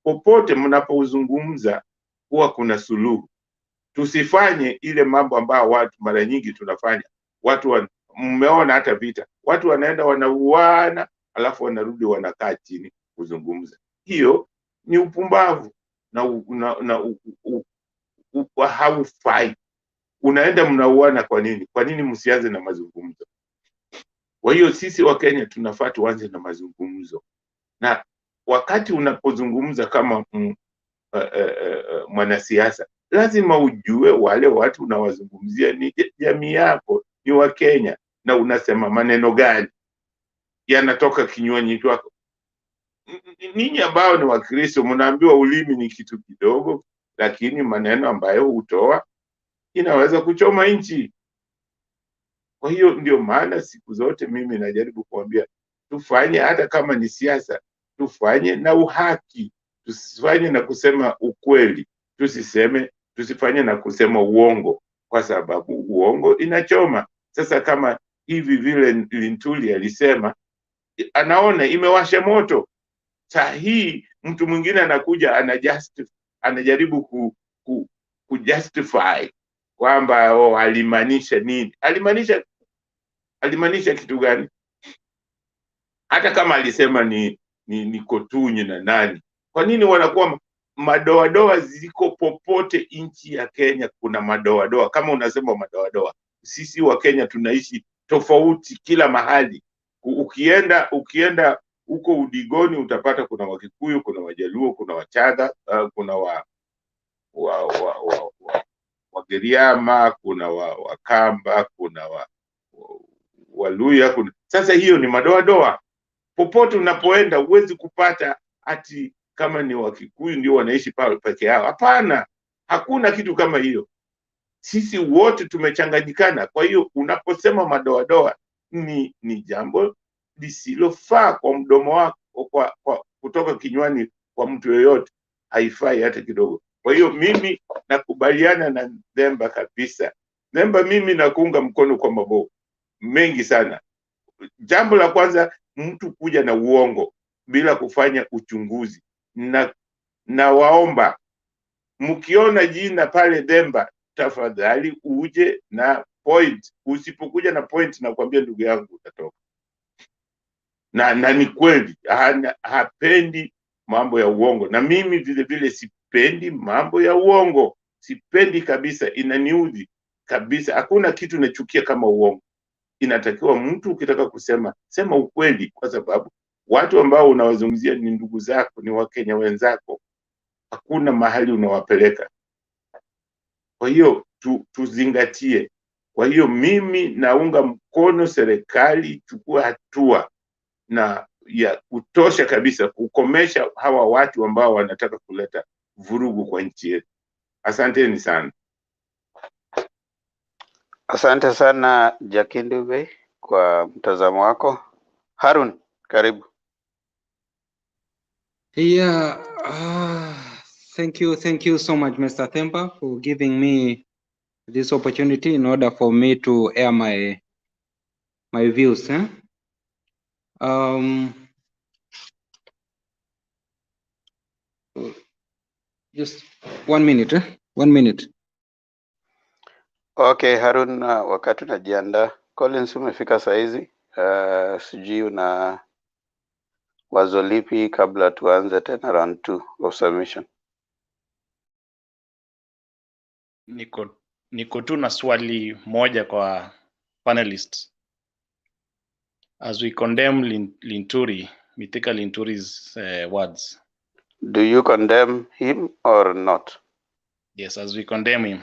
popote mnapozungumza huwa kuna suluhu. Tusifanye ile mambo ambayo watu mara nyingi tunafanya. Mmeona hata vita, watu wanaenda wanauana, alafu wanarudi wanakaa chini kuzungumza. Hiyo ni upumbavu na haufai. Unaenda mnauana kwa nini? Kwa nini msianze na mazungumzo? Kwa hiyo sisi wa Kenya tunafaa tuanze na mazungumzo, na wakati unapozungumza kama mwanasiasa, lazima ujue wale watu unawazungumzia ni jamii yako, ni wa Kenya, na unasema maneno gani yanatoka kinywani kwako. Ninyi ambao ni Wakristo mnaambiwa ulimi ni kitu kidogo, lakini maneno ambayo hutoa inaweza kuchoma nchi. Kwa hiyo ndio maana siku zote mimi najaribu kuambia tufanye, hata kama ni siasa, tufanye na uhaki, tusifanye na kusema ukweli, tusifanye na kusema uongo, kwa sababu uongo inachoma. Sasa kama hivi vile Lintuli alisema, anaona imewasha moto. Saa hii mtu mwingine anakuja anajaribu kujustify kwamba alimaanisha nini. Alimaanisha kitu gani? Hata kama alisema ni Kotunyi na nani, kwa nini wanakuwa madoadoa? Ziko popote nchi ya Kenya, kuna madoadoa. Kama unasema madoadoa, sisi wa Kenya tunaishi tofauti kila mahali. Ukienda huko Udigoni utapata kuna Wakikuyu, kuna Wajaluo, kuna Wachaga, kuna Wagiriama, kuna Wakamba, kuna Waluya. Sasa hiyo ni madoadoa. Popote unapoenda huwezi kupata ati kama ni Wakikuyu ndio wanaishi peke yao. Hapana, hakuna kitu kama hiyo. Sisi wote tumechanganyikana. Kwa hiyo unaposema madoadoa ni jambo lisilofaa kwa mdomo wako, kutoka kinywani kwa mtu yoyote, haifai hata kidogo. Kwa hiyo mimi nakubaliana na Themba kabisa. Themba, mimi nakuunga mkono kwa mambo mengi sana. Jambo la kwanza, mtu kuja na uongo bila kufanya uchunguzi, na na waomba mkiona jina pale Demba, tafadhali uje na point. Usipokuja na point, nakwambia ndugu yangu utatoka. Na ni kweli hapendi mambo ya uongo, na mimi vile vile sipendi mambo ya uongo, sipendi kabisa, inaniudhi kabisa. Hakuna kitu nachukia kama uongo. Inatakiwa mtu ukitaka kusema, sema ukweli, kwa sababu watu ambao unawazungumzia ni ndugu zako, ni Wakenya wenzako, hakuna mahali unawapeleka. Kwa hiyo tuzingatie. Kwa hiyo mimi naunga mkono serikali ichukue hatua na ya kutosha kabisa kukomesha hawa watu ambao wanataka kuleta vurugu kwa nchi yetu. Asanteni sana. Asante sana Jakindube kwa mtazamo wako. Harun, karibu. Yeah, thank you so much, Mr. Themba, for giving me this opportunity in order for me to air my views. Just 1 minute. 1 minute. Okay, Harun, wakati unajiandaa, Collins umefika saizi. Sijui una wazo lipi kabla tuanze tena round 2 of submission? Niko tu na swali moja kwa panelists. As we condemn Linturi, Mithika Linturi's words. Do you condemn him or not? Yes, as we condemn him.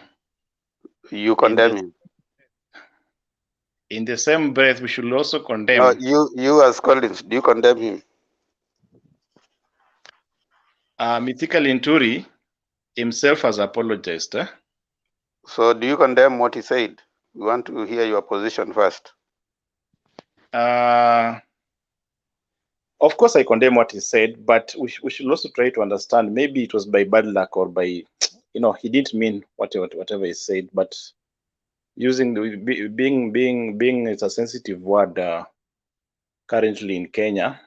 You condemn him? In the same breath, we should also condemn. No, you as Collins, do you condemn him? Mithika Linturi himself has apologized. So do you condemn what he said? We want to hear your position first. Of course, I condemn what he said, but we should also try to understand. Maybe it was by bad luck or by, he didn't mean whatever he said. But using being it's a sensitive word currently in Kenya.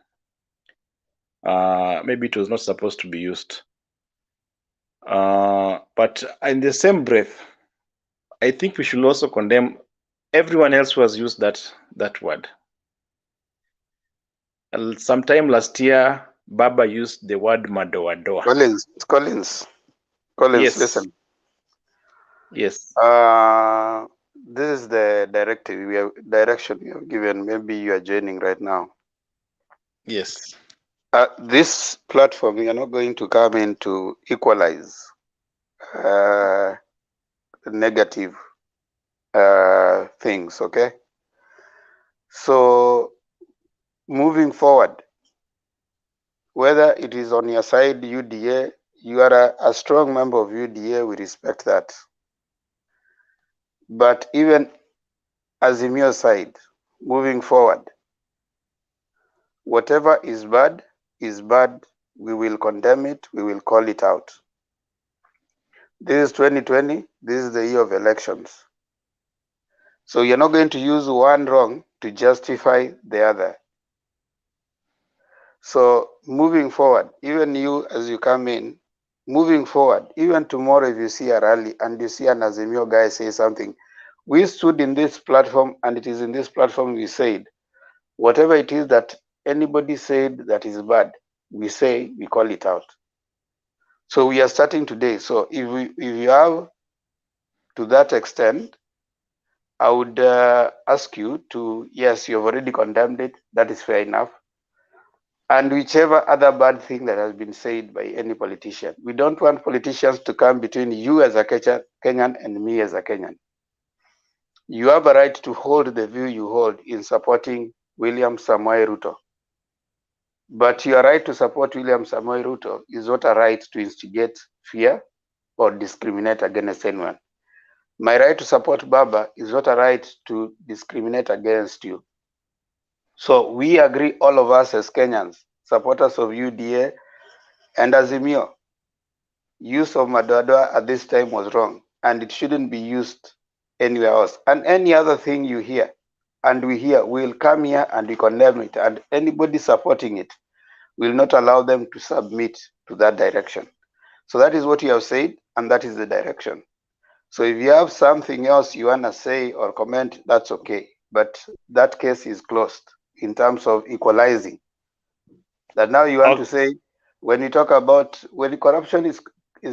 Maybe it was not supposed to be used. But in the same breath, I think we should also condemn everyone else who has used that word. Sometime last year, Baba used the word Madoadoa. Collins, yes. Listen. Yes. This is the direction we have given. Maybe you are joining right now. Yes. This platform, we are not going to come in to equalize negative things, okay? So moving forward, whether it is on your side, UDA, you are a strong member of UDA, we respect that. But even Azimio's side, moving forward, whatever is bad, we will condemn it, we will call it out. This is 2020, this is the year of elections. So you're not going to use one wrong to justify the other. So moving forward, even you as you come in, moving forward, even tomorrow if you see a rally and you see an Azimio guy say something, we stood in this platform and it is in this platform we said, whatever it is that anybody said that is bad, we say, we call it out. So we are starting today. So if you have to that extent, I would ask you to, yes, you have already condemned it, that is fair enough. And whichever other bad thing that has been said by any politician, we don't want politicians to come between you as a Kenyan and me as a Kenyan. You have a right to hold the view you hold in supporting William Samoei Ruto. But your right to support William Samoei Ruto is not a right to instigate fear or discriminate against anyone. My right to support Baba is not a right to discriminate against you. So we agree, all of us as Kenyans, supporters of UDA and Azimio, use of Madoadoa at this time was wrong and it shouldn't be used anywhere else. And any other thing you hear, and we hear, we'll come here and we condemn it, and anybody supporting it will not allow them to submit to that direction. So that is what you have said, and that is the direction. So if you have something else you want to say or comment, that's okay. But that case is closed in terms of equalizing. That now you want to say, when you talk about when corruption is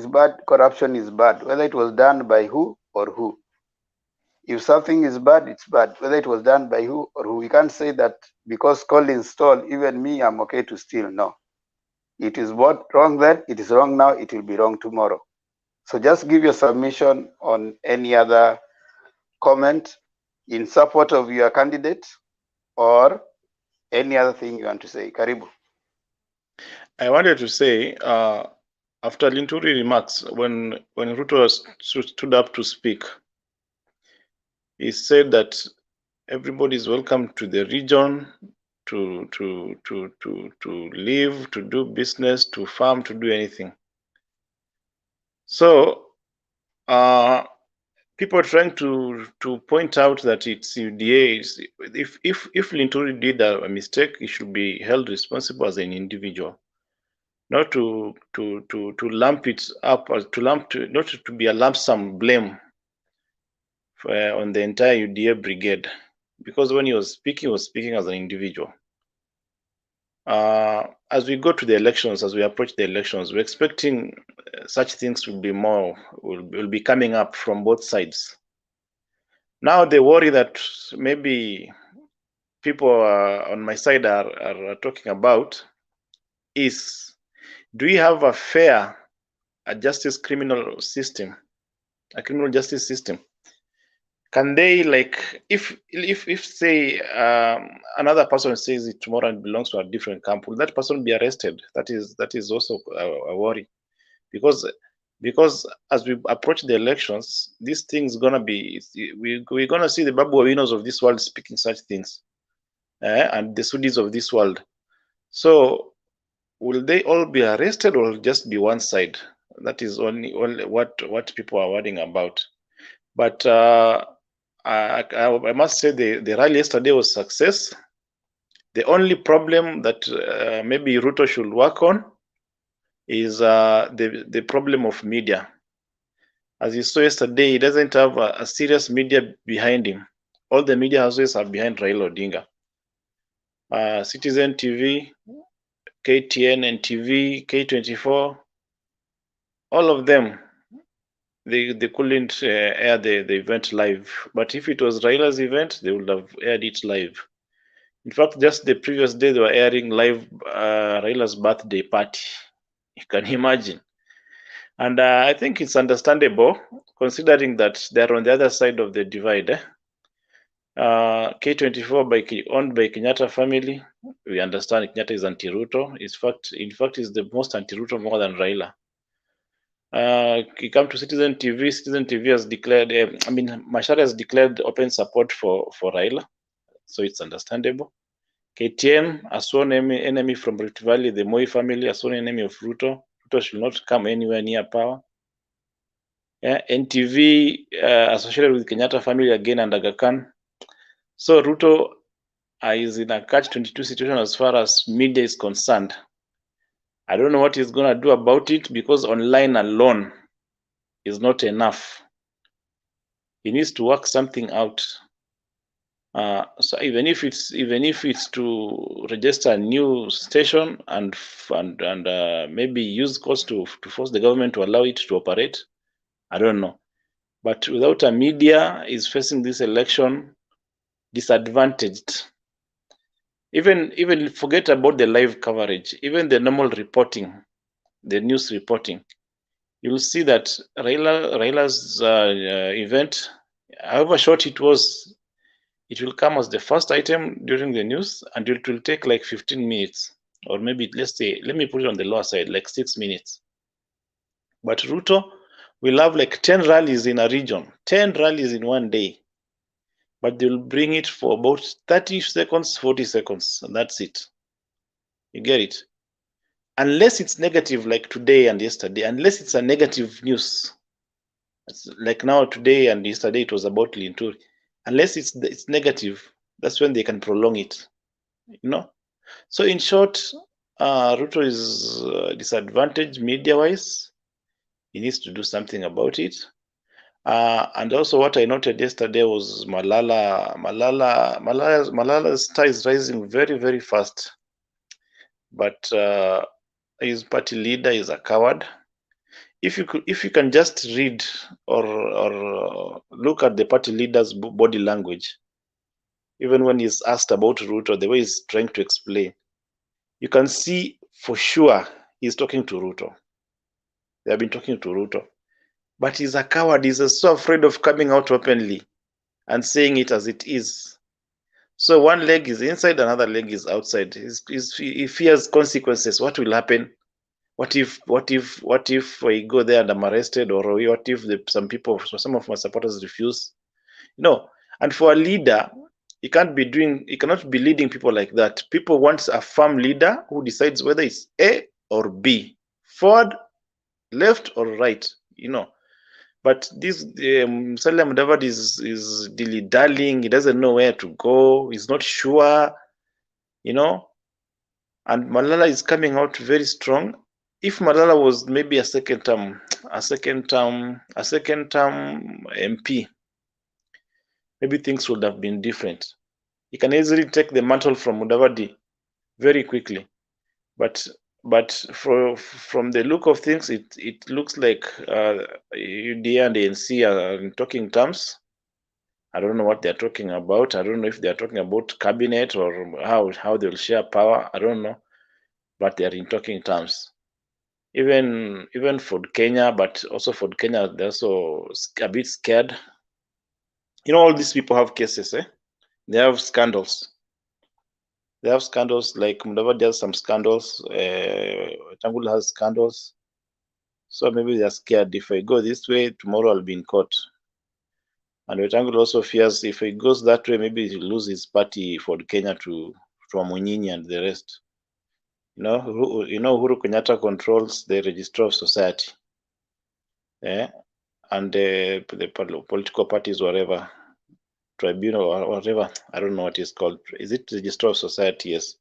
bad, corruption is bad, whether it was done by who or who. If something is bad, it's bad, whether it was done by who or who. We can't say that because Collins stole, even me, I'm okay to steal. No. It is what wrong then, it is wrong now, it will be wrong tomorrow. So just give your submission on any other comment in support of your candidate or any other thing you want to say. Karibu. I wanted to say, after Linturi remarks, when Ruto stood up to speak, he said that everybody is welcome to the region to live, to do business, to farm, to do anything. So people are trying to point out that it's UDA. If Linturi did a mistake, he should be held responsible as an individual, not to lump it up, or not to be a lump sum blame on the entire UDA brigade, because when he was speaking as an individual. As we go to the elections, as we approach the elections, we're expecting such things will be coming up from both sides. Now the worry that maybe people on my side are talking about is, do we have a fair criminal justice system? Can they, like, if say another person says it tomorrow and belongs to a different camp, will that person be arrested? That is also a worry, because as we approach the elections, these things gonna be, we're gonna see the Babu Awinos of this world speaking such things, and the Sudis of this world. So will they all be arrested, or just be one side? That is only what people are worrying about. But I must say the rally yesterday was a success. The only problem that maybe Ruto should work on is the problem of media. As you saw yesterday, he doesn't have a serious media behind him. All the media houses are behind Raila Odinga. Citizen TV, KTN and TV, K24, all of them, they couldn't air the event live. But if it was Raila's event, they would have aired it live. In fact, just the previous day, they were airing live Raila's birthday party. You can imagine. And I think it's understandable, considering that they're on the other side of the divide. K24 owned by Kenyatta family. We understand Kenyatta is anti-Ruto. In fact, is the most anti-Ruto more than Raila. You come to Citizen TV. Citizen TV has declared, Macharia has declared open support for Raila, so it's understandable. KTN, a sworn enemy from Rift Valley, the Moi family, a sworn enemy of Ruto. Ruto should not come anywhere near power. NTV associated with Kenyatta family again and Aga Khan. So Ruto is in a catch-22 situation as far as media is concerned. I don't know what he's going to do about it, because online alone is not enough. He needs to work something out. So even if it's to register a new station and maybe use costs to force the government to allow it to operate, I don't know. But without a media, is facing this election disadvantaged. Even forget about the live coverage, even the normal reporting, the news reporting, you'll see that Raila's event, however short it was, it will come as the first item during the news, and it will take like 15 minutes, or maybe let me put it on the lower side, like 6 minutes. But Ruto will have like 10 rallies in a region, 10 rallies in one day, but they'll bring it for about 30 seconds, 40 seconds, and that's it. You get it? Unless it's negative like today and yesterday, unless it's a negative news, like now today and yesterday it was about Linturi. Unless it's negative, that's when they can prolong it, you know. So in short, Ruto is disadvantaged media-wise. He needs to do something about it. And also what I noted yesterday was Malala's star is rising very, very fast. But his party leader is a coward. If you can just read or look at the party leader's body language, even when he's asked about Ruto, the way he's trying to explain, you can see for sure he's talking to Ruto. They have been talking to Ruto. But he's a coward. He's so afraid of coming out openly and saying it as it is. So one leg is inside, another leg is outside. He fears consequences. What will happen? What if I go there and I'm arrested, or what if some of my supporters refuse? No. And for a leader, he cannot be leading people like that. People want a firm leader who decides whether it's A or B, forward, left, or right. But this Musalia Mudavadi is dilly-dallying. He doesn't know where to go. He's not sure, And Malala is coming out very strong. If Malala was maybe a second term MP, maybe things would have been different. He can easily take the mantle from Mudavadi very quickly. But from the look of things, it looks like UDA and ANC are in talking terms. I don't know what they're talking about. I don't know if they're talking about cabinet or how they'll share power. I don't know, but they're in talking terms. Even Ford Kenya, but also Ford Kenya, they're also a bit scared. All these people have cases, They have scandals. They have scandals, like Mudavadi has some scandals, Tangul has scandals. So maybe they're scared. If I go this way, tomorrow I'll be in court. And Wetangula also fears if he goes that way, maybe he'll lose his party for Kenya to Amunyinyi and the rest. Uhuru Kenyatta controls the Registrar of Society, and the political parties, whatever, tribunal or whatever, I don't know what it's called. Is it Registrar of Society? Yes.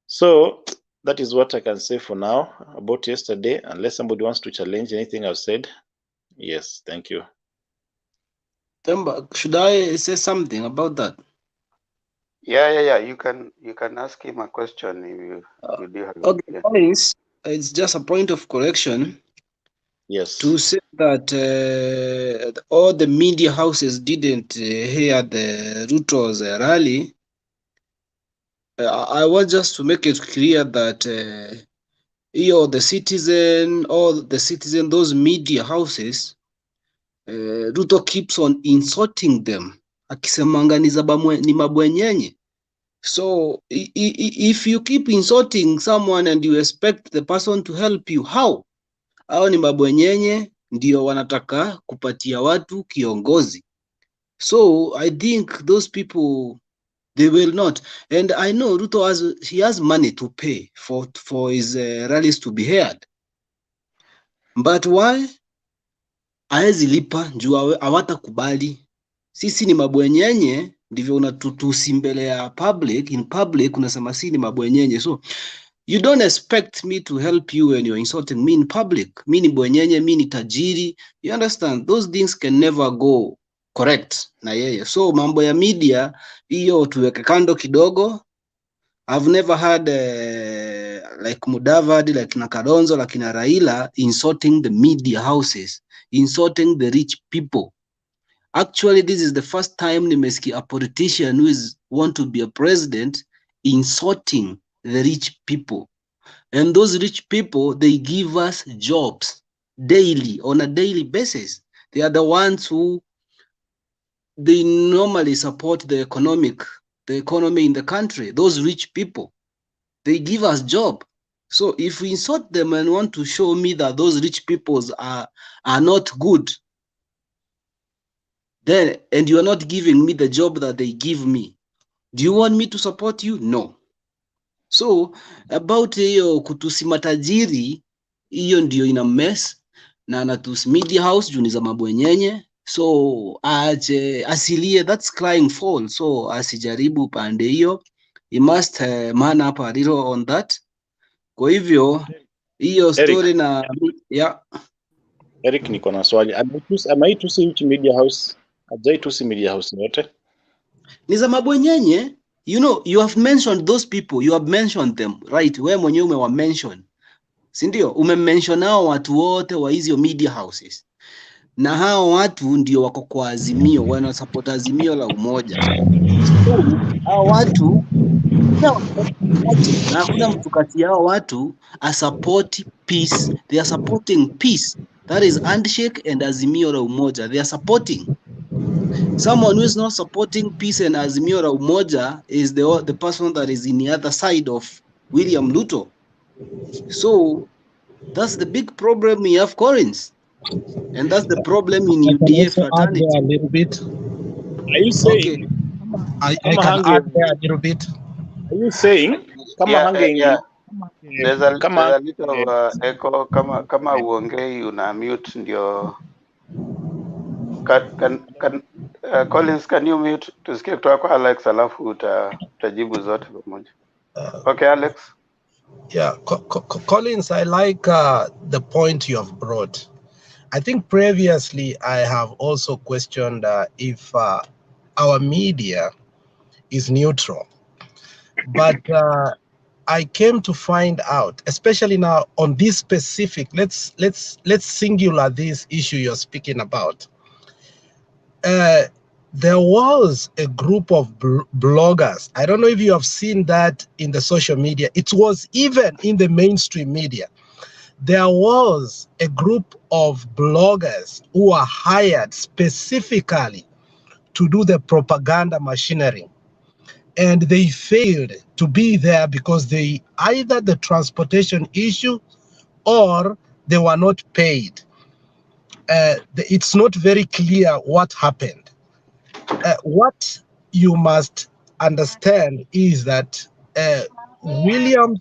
So that is what I can say for now about yesterday, unless somebody wants to challenge anything I've said. Yes, thank you. Temba, should I say something about that? Yeah. You can ask him a question if you do have. Okay, it's just a point of correction. Yes. To say that all the media houses didn't hear the Ruto's rally, I want just to make it clear that those media houses, Ruto keeps on insulting them, akisemanga ni mabwenyenye. So if you keep insulting someone and you expect the person to help you, how? Hao ni mabwenyenye ndio wanataka kupatia watu kiongozi. So I think those people, they will not. And I know Ruto has money to pay for his rallies to be held. But why? Haezi lipa juu hawatakubali. Sisi ni mabwenyenye, ndivyo unatutusi mbele ya in public unasema si ni mabwenyenye. So you don't expect me to help you when you're insulting me in public. Mi ni bwenyenye, mi ni tajiri. You understand? Those things can never go correct na yeye. So mambo ya media, hiyo tuweke kando kidogo. I've never had like Mudavadi, like Kalonzo, like Raila insulting the media houses, insulting the rich people. Actually, this is the first time nimesikia a politician who want to be a president insulting the rich people. And those rich people, they give us jobs daily, on a daily basis. They are the ones who they normally support the economy in the country. Those rich people, they give us job. So if we insult them and want to show me that those rich peoples are not good, then, and you are not giving me the job that they give me, do you want me to support you? No. So about hiyo kutusi matajiri, hiyo ndio ina mess na anatusi media house juu ni za mabwenyenye. So asilie, that's crying foul. So asijaribu pande hiyo. He must man up a little on that. Kwa hivyo hiyo story na Eric, niko na swali. Ameitusi which media house? Hajaitusi media house yote? Ni za mabwenyenye. You know, you have mentioned those people, you have mentioned them, right? Wewe mwenyewe umewa mention. Si ndio? Umemention hao watu wote wa hizo media houses. Na hao watu ndio wako kwa Azimio, wana support Azimio la umoja. So, hao watu na hakuna mtu kati yao watu a support peace. They are supporting peace. That is handshake and Azimio la umoja. They are supporting. Someone who is not supporting peace and Azimio la umoja is the person that is in the other side of William Ruto. So that's the big problem we have, Collins. And that's the problem in UDA fraternity. A little bit. Are you saying? I can add there a little bit. Are you saying? Yeah. There's a little of echo. Kama uongei una mute ndio. Collins, can you mute? Tusikie kutoka kwa Alex alafu utajibu zote pamoja. Okay, Alex. Yeah, Collins, I like the point you have brought. I think previously I have also questioned if our media is neutral, but I came to find out, especially now on this specific, let's singular this issue you're speaking about. There was a group of bloggers. I don't know if you have seen that in the social media. It was even in the mainstream media. There was a group of bloggers who were hired specifically to do the propaganda machinery. And they failed to be there because they either the transportation issue or they were not paid. It's not very clear what happened. What you must understand is that William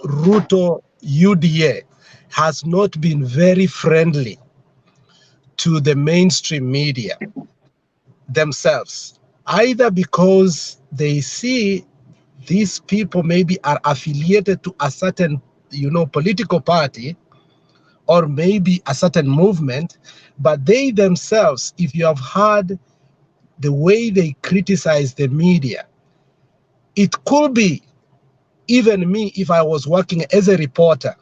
Ruto UDA has not been very friendly to the mainstream media themselves, either because they see these people maybe are affiliated to a certain, political party, or maybe a certain movement, but they themselves, if you have heard the way they criticize the media, it could be even me if I was working as a reporter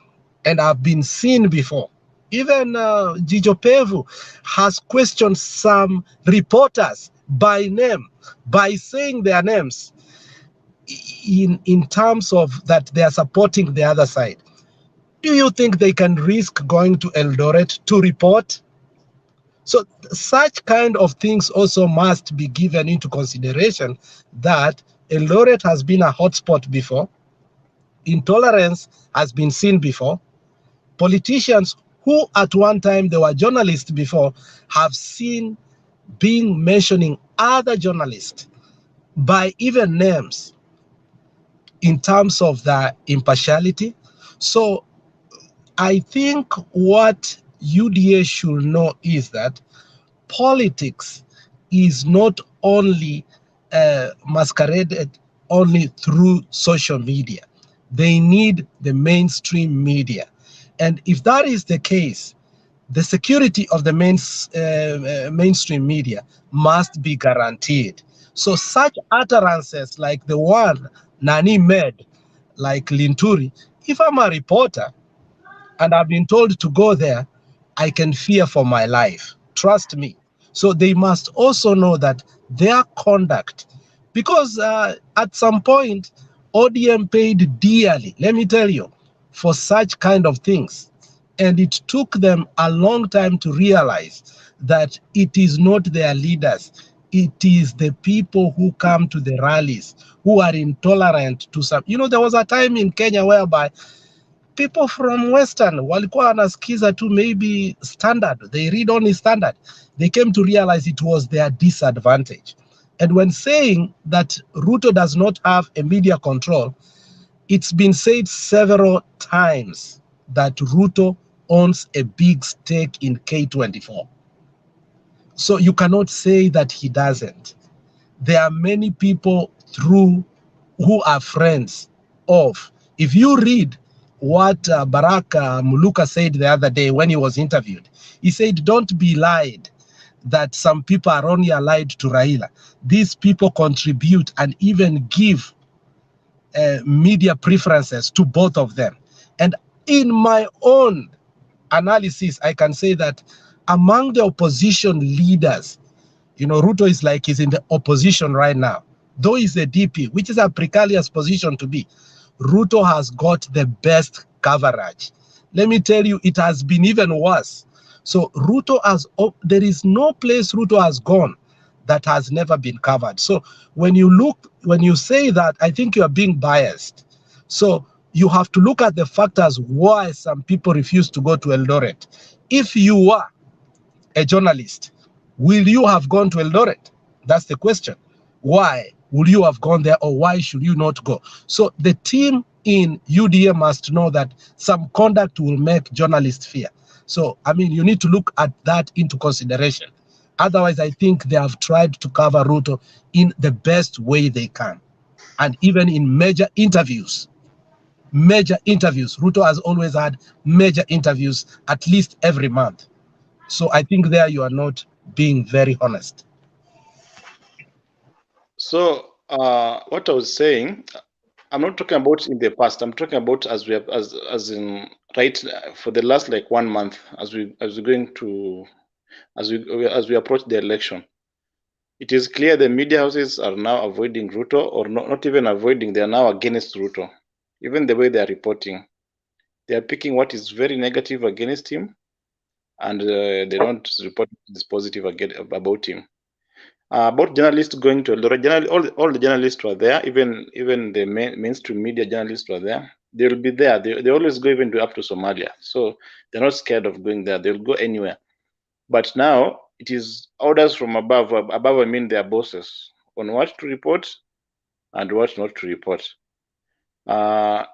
and I've been seen before. Even Jijo Pevu has questioned some reporters by name, by saying their names in terms of that they are supporting the other side. Do you think they can risk going to Eldoret to report? So such kind of things also must be given into consideration, that Eldoret has been a hotspot before. Intolerance has been seen before. Politicians who at one time they were journalists before have seen being mentioning other journalists by even names in terms of their impartiality. So I think what UDA should know is that politics is not only masqueraded only through social media. They need the mainstream media. And if that is the case, the security of the mainstream media must be guaranteed. So such utterances like the one Nani made, like Linturi, if I'm a reporter and I've been told to go there, I can fear for my life. Trust me. So they must also know that their conduct, because at some point, ODM paid dearly, let me tell you, for such kind of things. And it took them a long time to realize that it is not their leaders. It is the people who come to the rallies who are intolerant to some. There was a time in Kenya whereby people from Western walikuwa wanasikiza tu maybe Standard, they read only Standard. They came to realize it was their disadvantage. And when saying that Ruto does not have a media control, it's been said several times that Ruto owns a big stake in K24. So you cannot say that he doesn't. There are many people who are friends of. If you read what Baraka Muluka said the other day when he was interviewed, He said, don't be lied that some people are only allied to Raila. These people contribute and even give media preferences to both of them. And in my own analysis, I can say that among the opposition leaders, you know, Ruto is like he's in the opposition right now. Though he's a DP, which is a precarious position to be, Ruto has got the best coverage. Let me tell you, it has been even worse. So Ruto has, there is no place Ruto has gone that has never been covered. So when you say that, I think you are being biased. So you have to look at the factors why some people refuse to go to Eldoret. If you were a journalist, will you have gone to Eldoret? That's the question. Why would you have gone there, or why should you not go? So the team in UDA must know that some conduct will make journalists fear. So, I mean, you need to look at that into consideration. Otherwise, I think they have tried to cover Ruto in the best way they can. And even in major interviews, Ruto has always had major interviews at least every month. So I think there you are not being very honest. So what I was saying, I'm not talking about in the past. I'm talking about as we have, as in right for the last like 1 month as we approach the election. It is clear the media houses are now avoiding Ruto, or not even avoiding. They are now against Ruto. Even the way they are reporting, they are picking what is very negative against him, and they don't report this positive about him. About journalists going to Eldoret, all the journalists were there, even the mainstream media journalists were there. They will be there. They always go even up to Somalia, so they're not scared of going there. They'll go anywhere. But now it is orders from above. Above, I mean their bosses, on what to report and what not to report. Ruto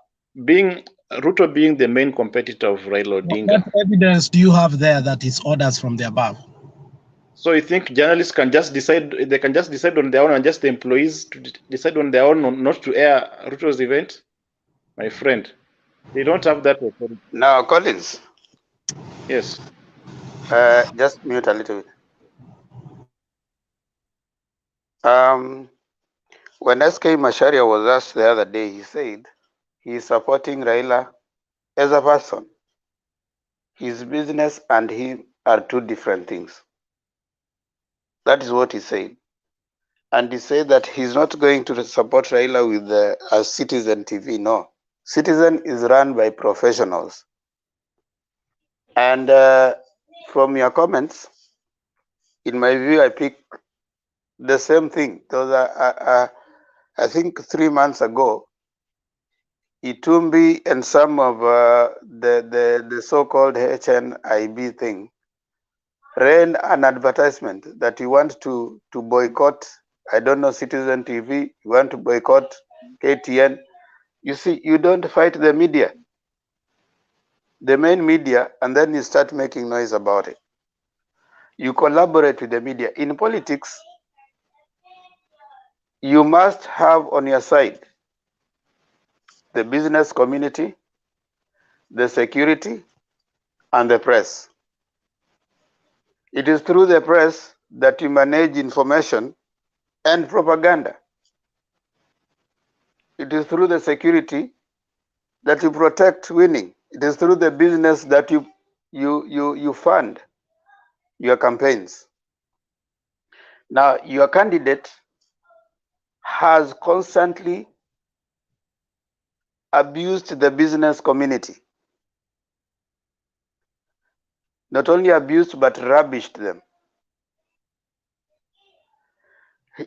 being the main competitor of Raila Odinga. What evidence do you have there that it's orders from the above? So you think journalists can just decide? They can just decide on their own, and just the employees to decide on their own not to air Ruto's event? My friend, they don't have that authority. Now, Collins. Yes. Just mute a little bit. When SK Masharia was asked the other day, he said he is supporting Raila as a person. His business and him are two different things. That is what he said. And he said that he's not going to support Raila with a Citizen TV. No. Citizen is run by professionals. And from your comments, in my view, I pick the same thing. Because I think 3 months ago, Itumbi and some of the so-called HNIB thing ran an advertisement that you want to boycott, I don't know, Citizen TV, you want to boycott KTN. You see, you don't fight the media, the main media, and then you start making noise about it. You collaborate with the media. In politics, you must have on your side the business community, the security, and the press. It is through the press that you manage information and propaganda. It is through the security that you protect winning. It is through the business that you fund your campaigns. Now, your candidate has constantly abused the business community. Not only abused, but rubbished them.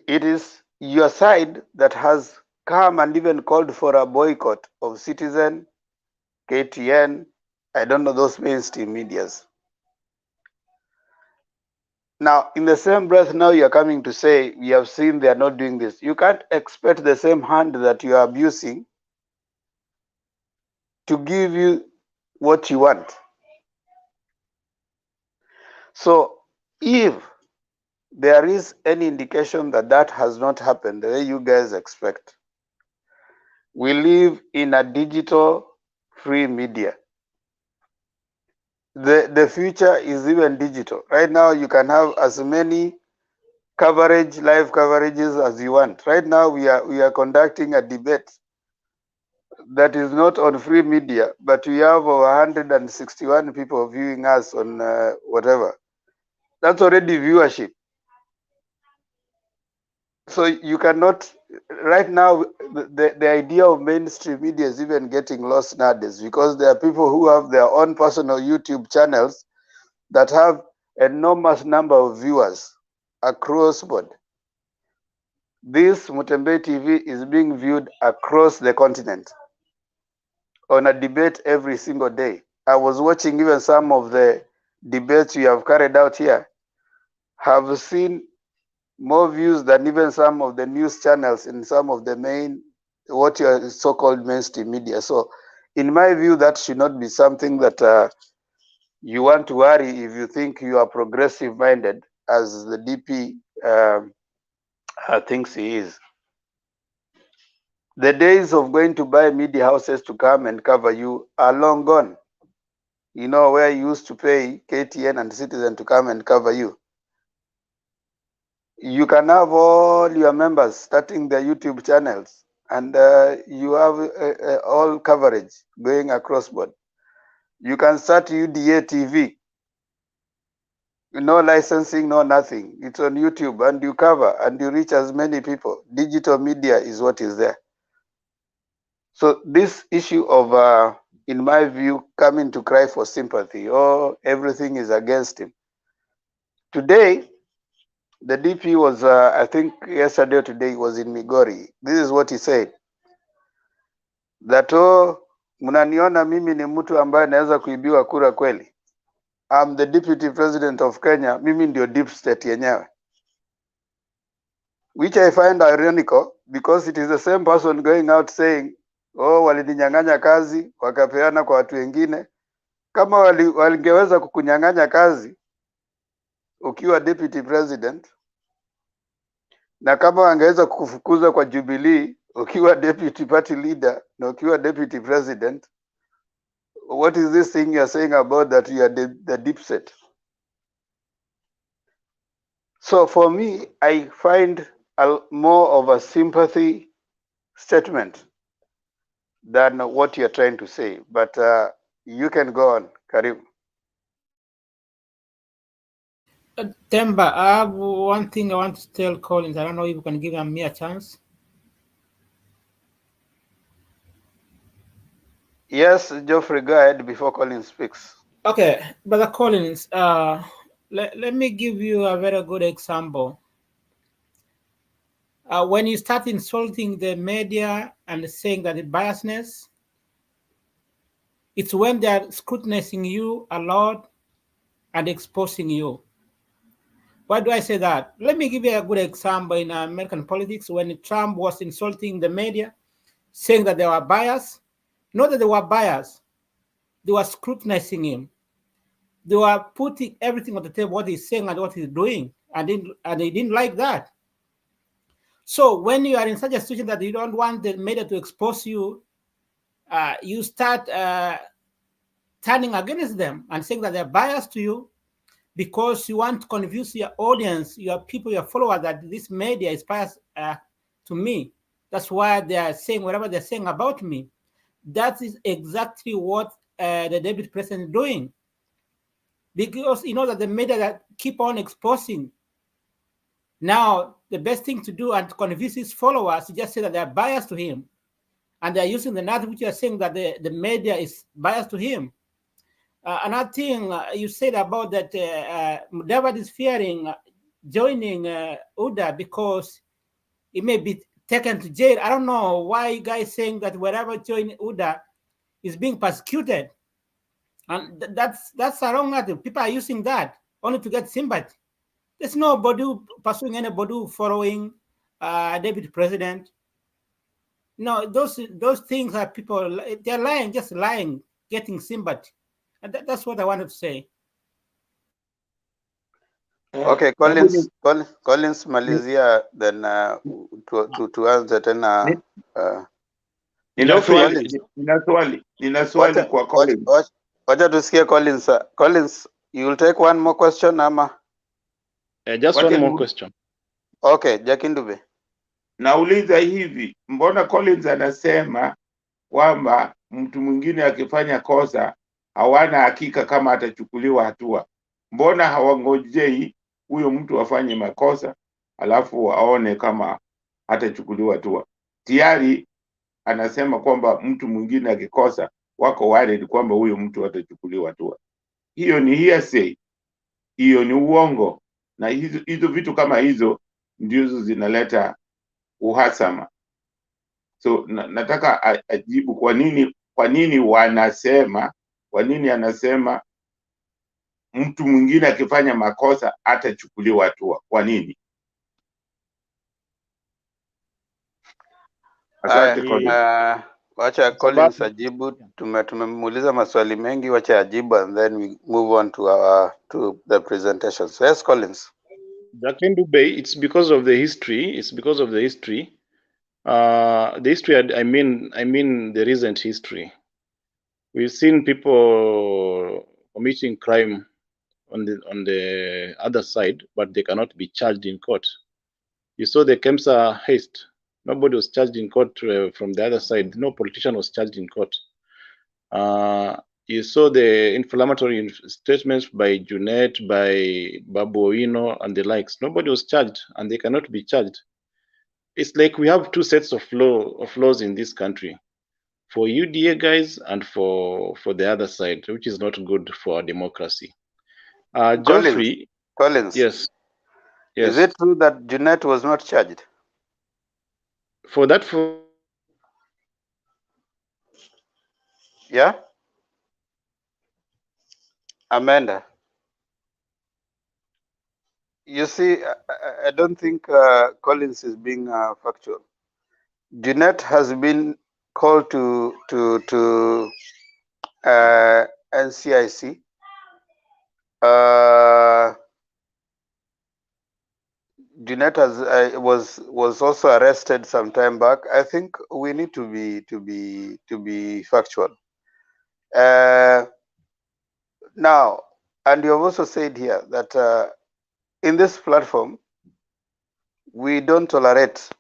It is your side that has come and even called for a boycott of Citizen, KTN, I don't know, those mainstream medias. Now, in the same breath, now you're coming to say, we have seen they are not doing this. You can't expect the same hand that you are abusing to give you what you want. So, if there is any indication that that has not happened the way you guys expect, we live in a digital free media. the future is even digital. Right now, you can have as many live coverages as you want. Right now, we are conducting a debate that is not on free media, but we have over 161 people viewing us on whatever. That's already viewership. So you cannot, right now, the idea of mainstream media is even getting lost nowadays, because there are people who have their own personal YouTube channels that have enormous number of viewers across board. This Mutembe TV is being viewed across the continent on a debate every single day. I was watching even some of the debates you have carried out here, have seen more views than even some of the news channels in some of the main, what your so-called mainstream media. So in my view, that should not be something that you want to worry if you think you are progressive minded, as the DP thinks he is. The days of going to buy media houses to come and cover you are long gone. You know, where you used to pay KTN and Citizen to come and cover you. You can have all your members starting their YouTube channels, and you have all coverage going across board. You can start UDA TV, no licensing, no nothing. It's on YouTube, and you cover and you reach as many people. Digital media is what is there. So this issue of, in my view, coming to cry for sympathy, or everything is against him. Today, the DP was, I think yesterday or today, he was in Migori. This is what he said. That, mnaniona mimi ni mtu ambaye naweza kuibiwa kura kweli. I'm the deputy president of Kenya. Mimi ndio deep state yenyewe. Which I find ironical, because it is the same person going out saying, walininyang'anya kazi, wakapeana kwa watu wengine. Kama walingeweza kukunyang'anya kazi ukiwa deputy president, na kama wangeweza kukufukuza kwa Jubilee ukiwa deputy party leader na ukiwa deputy president, what is this thing you are saying about that you are the deep state? So for me, I find more of a sympathy statement than what you are trying to say. But you can go on, Karim. Temba, I have one thing I want to tell Collins. I don't know if you can give me a chance. Yes, Geoffrey, go ahead before Collins speaks. Okay, Brother Collins, let me give you a very good example. When you start insulting the media and saying that it's biasness, it's when they are scrutinizing you a lot and exposing you. Why do I say that? Let me give you a good example in American politics. When Trump was insulting the media, saying that they were biased, not that they were biased, they were scrutinizing him. They were putting everything on the table, what he's saying and what he's doing, and they didn't like that. So when you are in such a situation that you don't want the media to expose you, you start turning against them and saying that they're biased to you, because you want to confuse your audience, your people, your followers, that this media is biased to me. That's why they are saying whatever they're saying about me. That is exactly what the deputy president is doing. Because you know that the media that keep on exposing. Now, the best thing to do and to convince his followers is just say that they're biased to him. And they're using the narrative which are saying that the media is biased to him. Another thing you said about that David is fearing joining UDA because he may be taken to jail. I don't know why you guys saying that wherever join UDA is being persecuted. And that's a wrong narrative. People are using that only to get sympathy. There's nobody pursuing anybody following deputy president. No, those things are people, they're lying, just lying, getting sympathy. And that's what I wanted to say. Okay, Collins Malaysia, then to answer tena nina swali kwa Collins. Wacha tusikie Collins. Collins, you will take one more question ama? Just one more question. Okay, Jakindube. Nauliza hivi, mbona Collins anasema kwamba mtu mwingine akifanya kosa hawana hakika kama atachukuliwa hatua? Mbona hawangojei huyo mtu afanye makosa alafu aone kama hatachukuliwa hatua? Tayari anasema kwamba mtu mwingine akikosa wako worried kwamba huyo mtu hatachukuliwa hatua. Hiyo ni hearsay, hiyo ni uongo, na hizo vitu kama hizo ndizo zinaleta uhasama. So nataka ajibu kwa nini wanasema, kwa nini anasema mtu mwingine akifanya makosa atachukuliwa hatua? Kwa nini? Asante. Wacha Collins ajibu. Tumemuuliza maswali mengi, wacha ajibu and then we move on to the presentation. So yes, Collins. Jakindube, it's because of the history. It's because of the history. The history, I mean the recent history. We've seen people committing crime on the other side, but they cannot be charged in court. You saw the Kemsa heist. Nobody was charged in court from the other side. No politician was charged in court. You saw the inflammatory statements by Junet, by Babu Owino, and the likes. Nobody was charged, and they cannot be charged. It's like we have two sets of laws in this country, for UDA guys and for the other side, which is not good for our democracy. Geoffrey. Collins. Yes. Is it true that Junet was not charged? Yeah? Amanda. You see, I don't think Collins is being factual. Junet has been called to NCIC. Junet was also arrested some time back. I think we need to be factual. Now, and you have also said here that in this platform we don't tolerate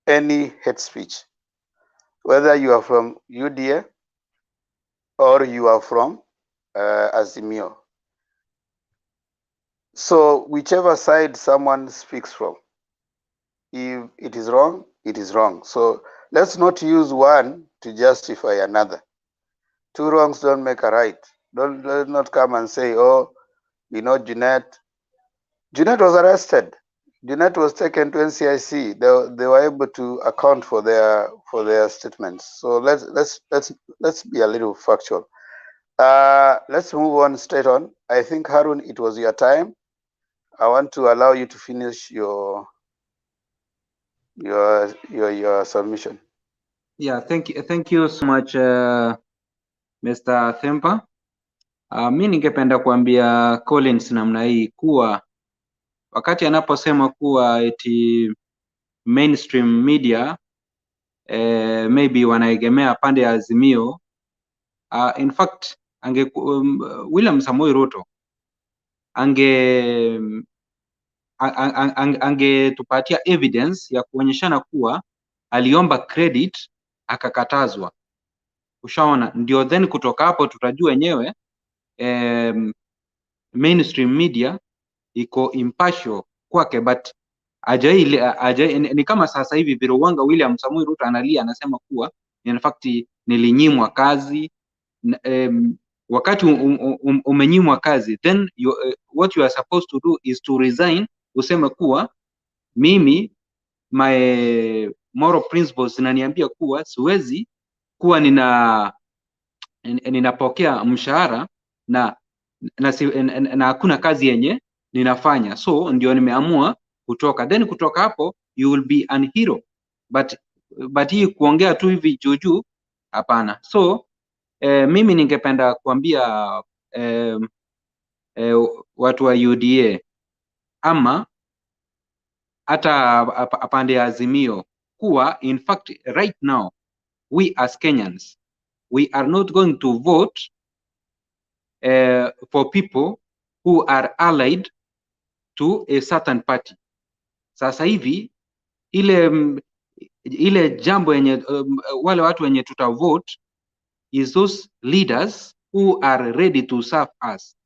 any hate speech, whether you are from UDA or you are from Azimio. So whichever side someone speaks from, if it is wrong, it is wrong. So let's not use one to justify another. Two wrongs don't make a right. Let's not come and say, oh, you know, Junet was arrested. Junet was taken to NCIC. They were able to account for their statements. So let's be a little factual. Let's move on straight on. I think, Harun, it was your time. I want to allow you to finish your submission. Yeah, thank you so much Mr. Themba. Mi ningependa kuambia Collins namna hii kuwa wakati anaposema kuwa eti mainstream media maybe wanaegemea pande ya Azimio, in fact William Samoei Ruto angetupatia evidence ya kuonyeshana kuwa aliomba credit akakatazwa. Ushaona, ndio then kutoka hapo tutajua wenyewe mainstream media iko impartial kwake, but ni kama sasa hivi Viruwanga William Samoei Ruto analia, anasema kuwa in fact nilinyimwa kazi. Wakati umenyimwa kazi, then what you are supposed to do is to resign, useme kuwa mimi my moral principles zinaniambia kuwa siwezi kuwa ninapokea mshahara na hakuna kazi yenye ninafanya, so ndio nimeamua kutoka. Then kutoka hapo you will be an hero, but hii kuongea tu hivi juujuu, hapana. So mimi ningependa kuambia watu wa UDA ama hata pande ya Azimio kuwa in fact right now we as Kenyans we are not going to vote for people who are allied to a certain party. Sasa hivi ile jambo yenye wale watu wenye tutavote is those leaders who are ready to serve us,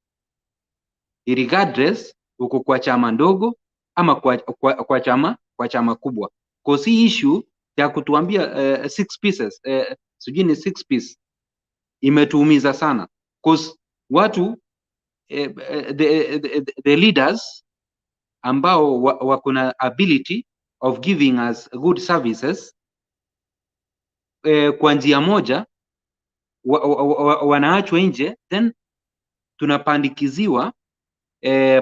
regardless uko kwa chama ndogo ama kwa chama kubwa. Cause hii issue ya kutuambia six pieces sijui ni six piece imetuumiza sana, cause watu the leaders ambao wako na ability of giving us good services kwa njia moja wanaachwa nje, then tunapandikiziwa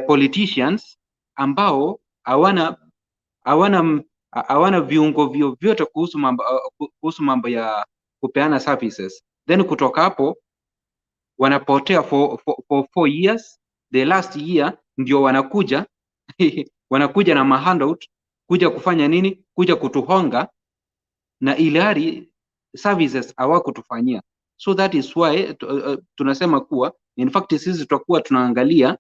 politicians ambao hawana viungo vyovyote kuhusu mambo ya kupeana services, then kutoka hapo wanapotea for 4 years. The last year ndio wanakuja wanakuja na mahandout kuja kufanya nini? Kuja kutuhonga na ilhali services hawakutufanyia. So that is why tunasema kuwa in fact sisi tutakuwa tunaangalia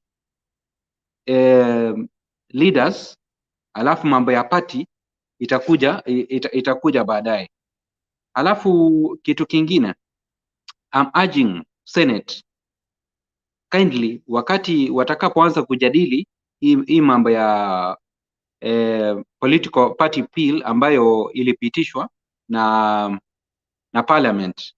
leaders, alafu mambo ya party itakuja baadaye. Alafu kitu kingine, I'm urging Senate kindly, wakati watakapoanza kujadili hii mambo ya political party bill ambayo ilipitishwa na parliament,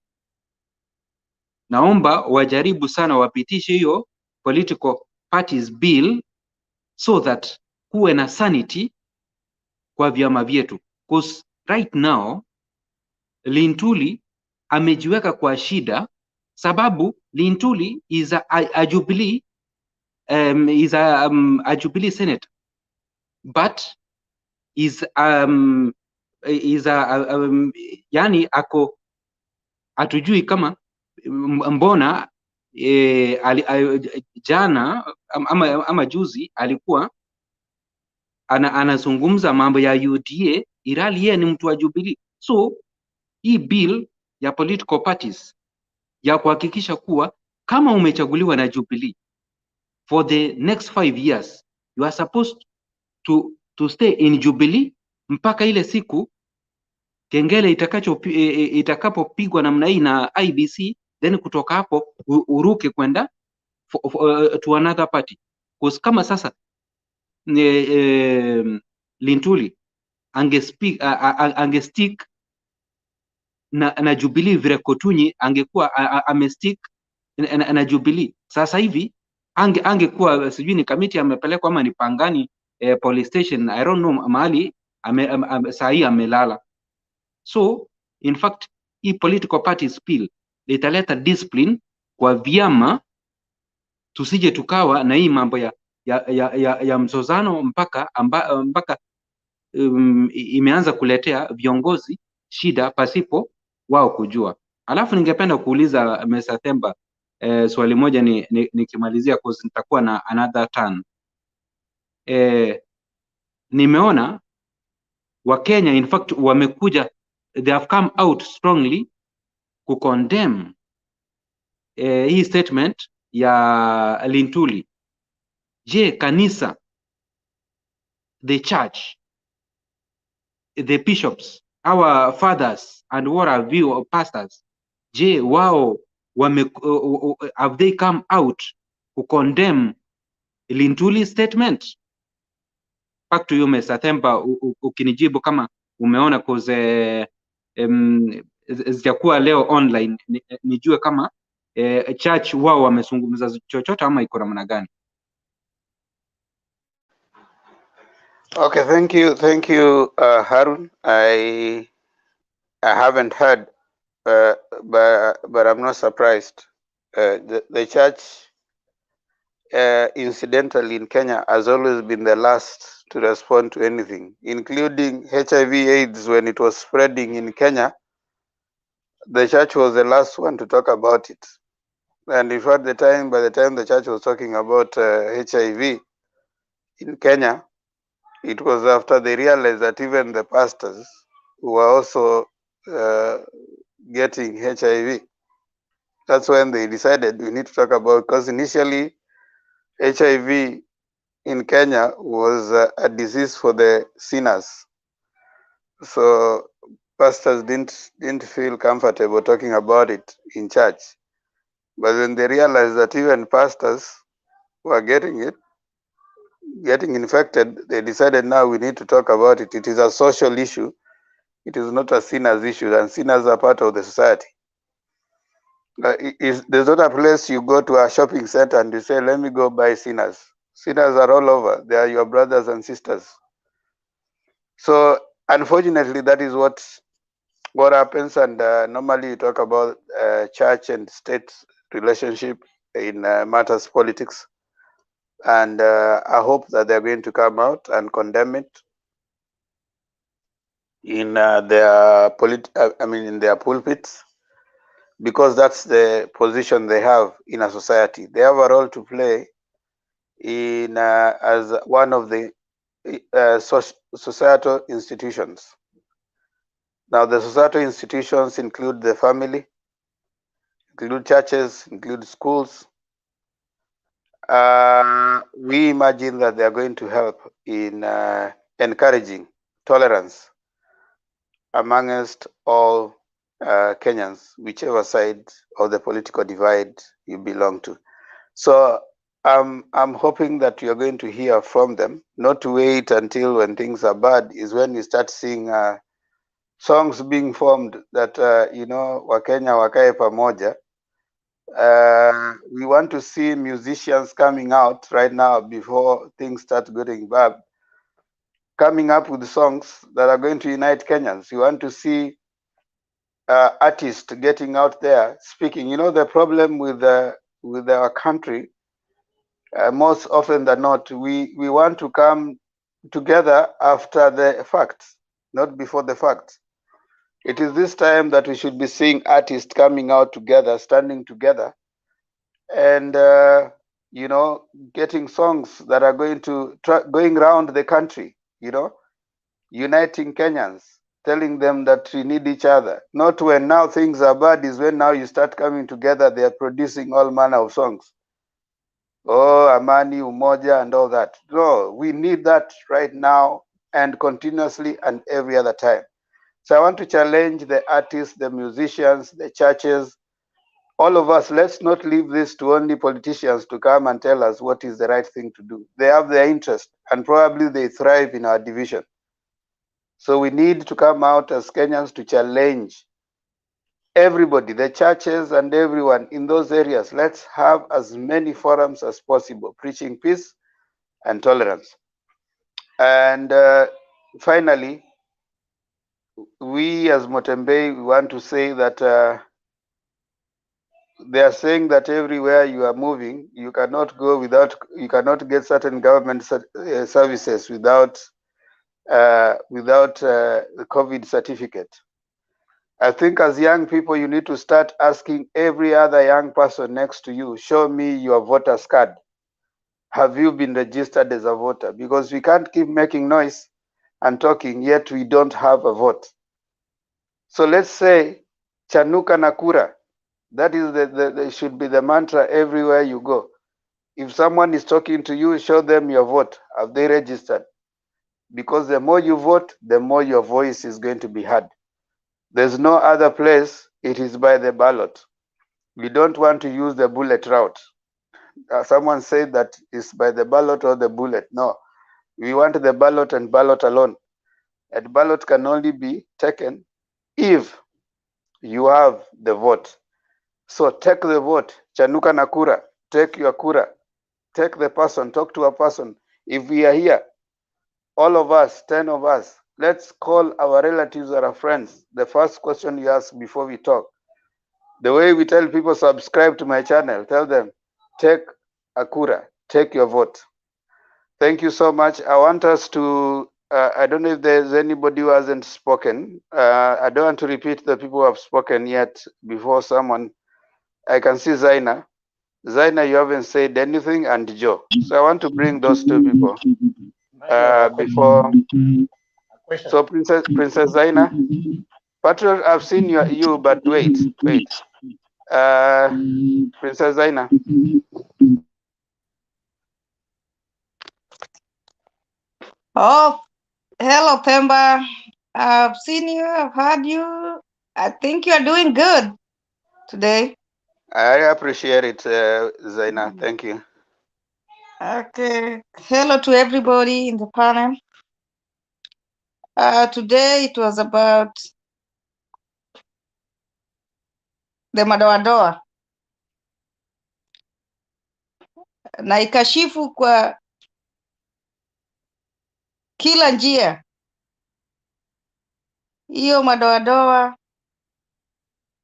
naomba wajaribu sana wapitishe hiyo political parties bill so that kuwe na sanity kwa vyama vyetu, because right now Lintuli amejiweka kwa shida, sababu Lintuli is a Jubilee a Jubilee senator, but is yani ako hatujui kama mbona jana ama juzi alikuwa anazungumza mambo ya UDA ilhali yeye ni mtu wa Jubilee. So hii bill ya political parties ya kuhakikisha kuwa kama umechaguliwa na Jubilee for the next 5 years you are supposed to stay in Jubilee mpaka ile siku kengele itakapopigwa namna hii na IBC, then kutoka hapo uruke kwenda to another party. Because kama sasa Lintuli angestick na Jubilee vile Kotunyi angekuwa amestick na Jubilee, sasa hivi angekuwa sijui ni kamiti amepelekwa ama ni Pangani police station, I don't know mahali saa hii amelala. So in fact hii political parties bill italeta discipline kwa vyama, tusije tukawa na hii mambo ya mzozano mpaka imeanza kuletea viongozi shida pasipo wao kujua. Alafu ningependa kuuliza Mr. Themba swali moja nikimalizia, cause nitakuwa na another turn. Nimeona Wakenya in fact wamekuja, they have come out strongly ku condemn hii statement ya Lintuli. Je, kanisa, the church, the bishops, our fathers and what have you, pastors, je wao have they come out to condemn Lintuli statement? Back to you Mr. Themba, ukinijibu kama umeona, cause zitakuwa leo online nijue kama church wao wamezungumza chochote ama iko namna gani. Okay, thank you Harun. I haven't heard but I'm not surprised. The church incidentally in Kenya has always been the last to respond to anything, including HIV/AIDS. When it was spreading in Kenya, the church was the last one to talk about it. And if by the time the church was talking about HIV in Kenya, it was after they realized that even the pastors were also getting HIV. That's when they decided we need to talk about, because initially HIV in Kenya was a disease for the sinners. So pastors didn't feel comfortable talking about it in church. But when they realized that even pastors were getting infected, they decided now we need to talk about it. It is a social issue. It is not a sinners issue, and sinners are part of the society. There's not a place you go to a shopping center and you say, let me go buy sinners. Sinners are all over. They are your brothers and sisters. So unfortunately, that is what happens. And normally you talk about church and state relationship in matters politics. And I hope that they're going to come out and condemn it in their in their pulpits, because that's the position they have in a society. They have a role to play in as one of the societal institutions. Now, the societal institutions include the family, include churches, include schools. We imagine that they are going to help in encouraging tolerance amongst all Kenyans, whichever side of the political divide you belong to. So I'm hoping that you're going to hear from them, not to wait until when things are bad, is when you start seeing songs being formed that, Wakenya wakae pamoja. We want to see musicians coming out right now before things start getting bad, coming up with songs that are going to unite Kenyans. We want to see artists getting out there speaking. You know, the problem with our country, most often than not, we want to come together after the fact, not before the fact. It is this time that we should be seeing artists coming out together, standing together, and getting songs that are going around the country, uniting Kenyans, telling them that we need each other. Not when now things are bad, is when now you start coming together, they are producing all manner of songs. Oh, Amani, Umoja, and all that. No, we need that right now and continuously and every other time. So I want to challenge the artists, the musicians, the churches, all of us. Let's not leave this to only politicians to come and tell us what is the right thing to do. They have their interest and probably they thrive in our division. So we need to come out as Kenyans to challenge everybody, the churches and everyone in those areas. Let's have as many forums as possible, preaching peace and tolerance. And finally, we as Motembei, we want to say that they are saying that everywhere you are moving, you cannot go without, you cannot get certain government services without the COVID certificate. I think as young people, you need to start asking every other young person next to you, show me your voter's card. Have you been registered as a voter? Because we can't keep making noise and talking, yet we don't have a vote. So let's say Chanuka Nakura. That is should be the mantra everywhere you go. If someone is talking to you, show them your vote. Have they registered? Because the more you vote, the more your voice is going to be heard. There's no other place. It is by the ballot. We don't want to use the bullet route. Someone said that it's by the ballot or the bullet. No, we want the ballot and ballot alone. And ballot can only be taken if you have the vote. So take the vote. Chanuka Nakura, take your kura. Take the person, talk to a person. If we are here, all of us, 10 of us, let's call our relatives or our friends. The first question you ask before we talk. The way we tell people, subscribe to my channel, tell them, take a kura, take your vote. Thank you so much. I want us to, I don't know if there's anybody who hasn't spoken. I don't want to repeat the people who have spoken yet before someone. I can see Zaina. Zaina, you haven't said anything, and Joe. So I want to bring those two people before. So Princess Zaina, Patrick, I've seen you, but wait. Princess Zaina. Oh, hello, Pemba. I've seen you, I've heard you. I think you're doing good today. I appreciate it, Zaina. Thank you. Okay. Hello to everybody in the panel. Today it was about the Madoadoa na ikashifu kwa kila njia. Hiyo madoadoa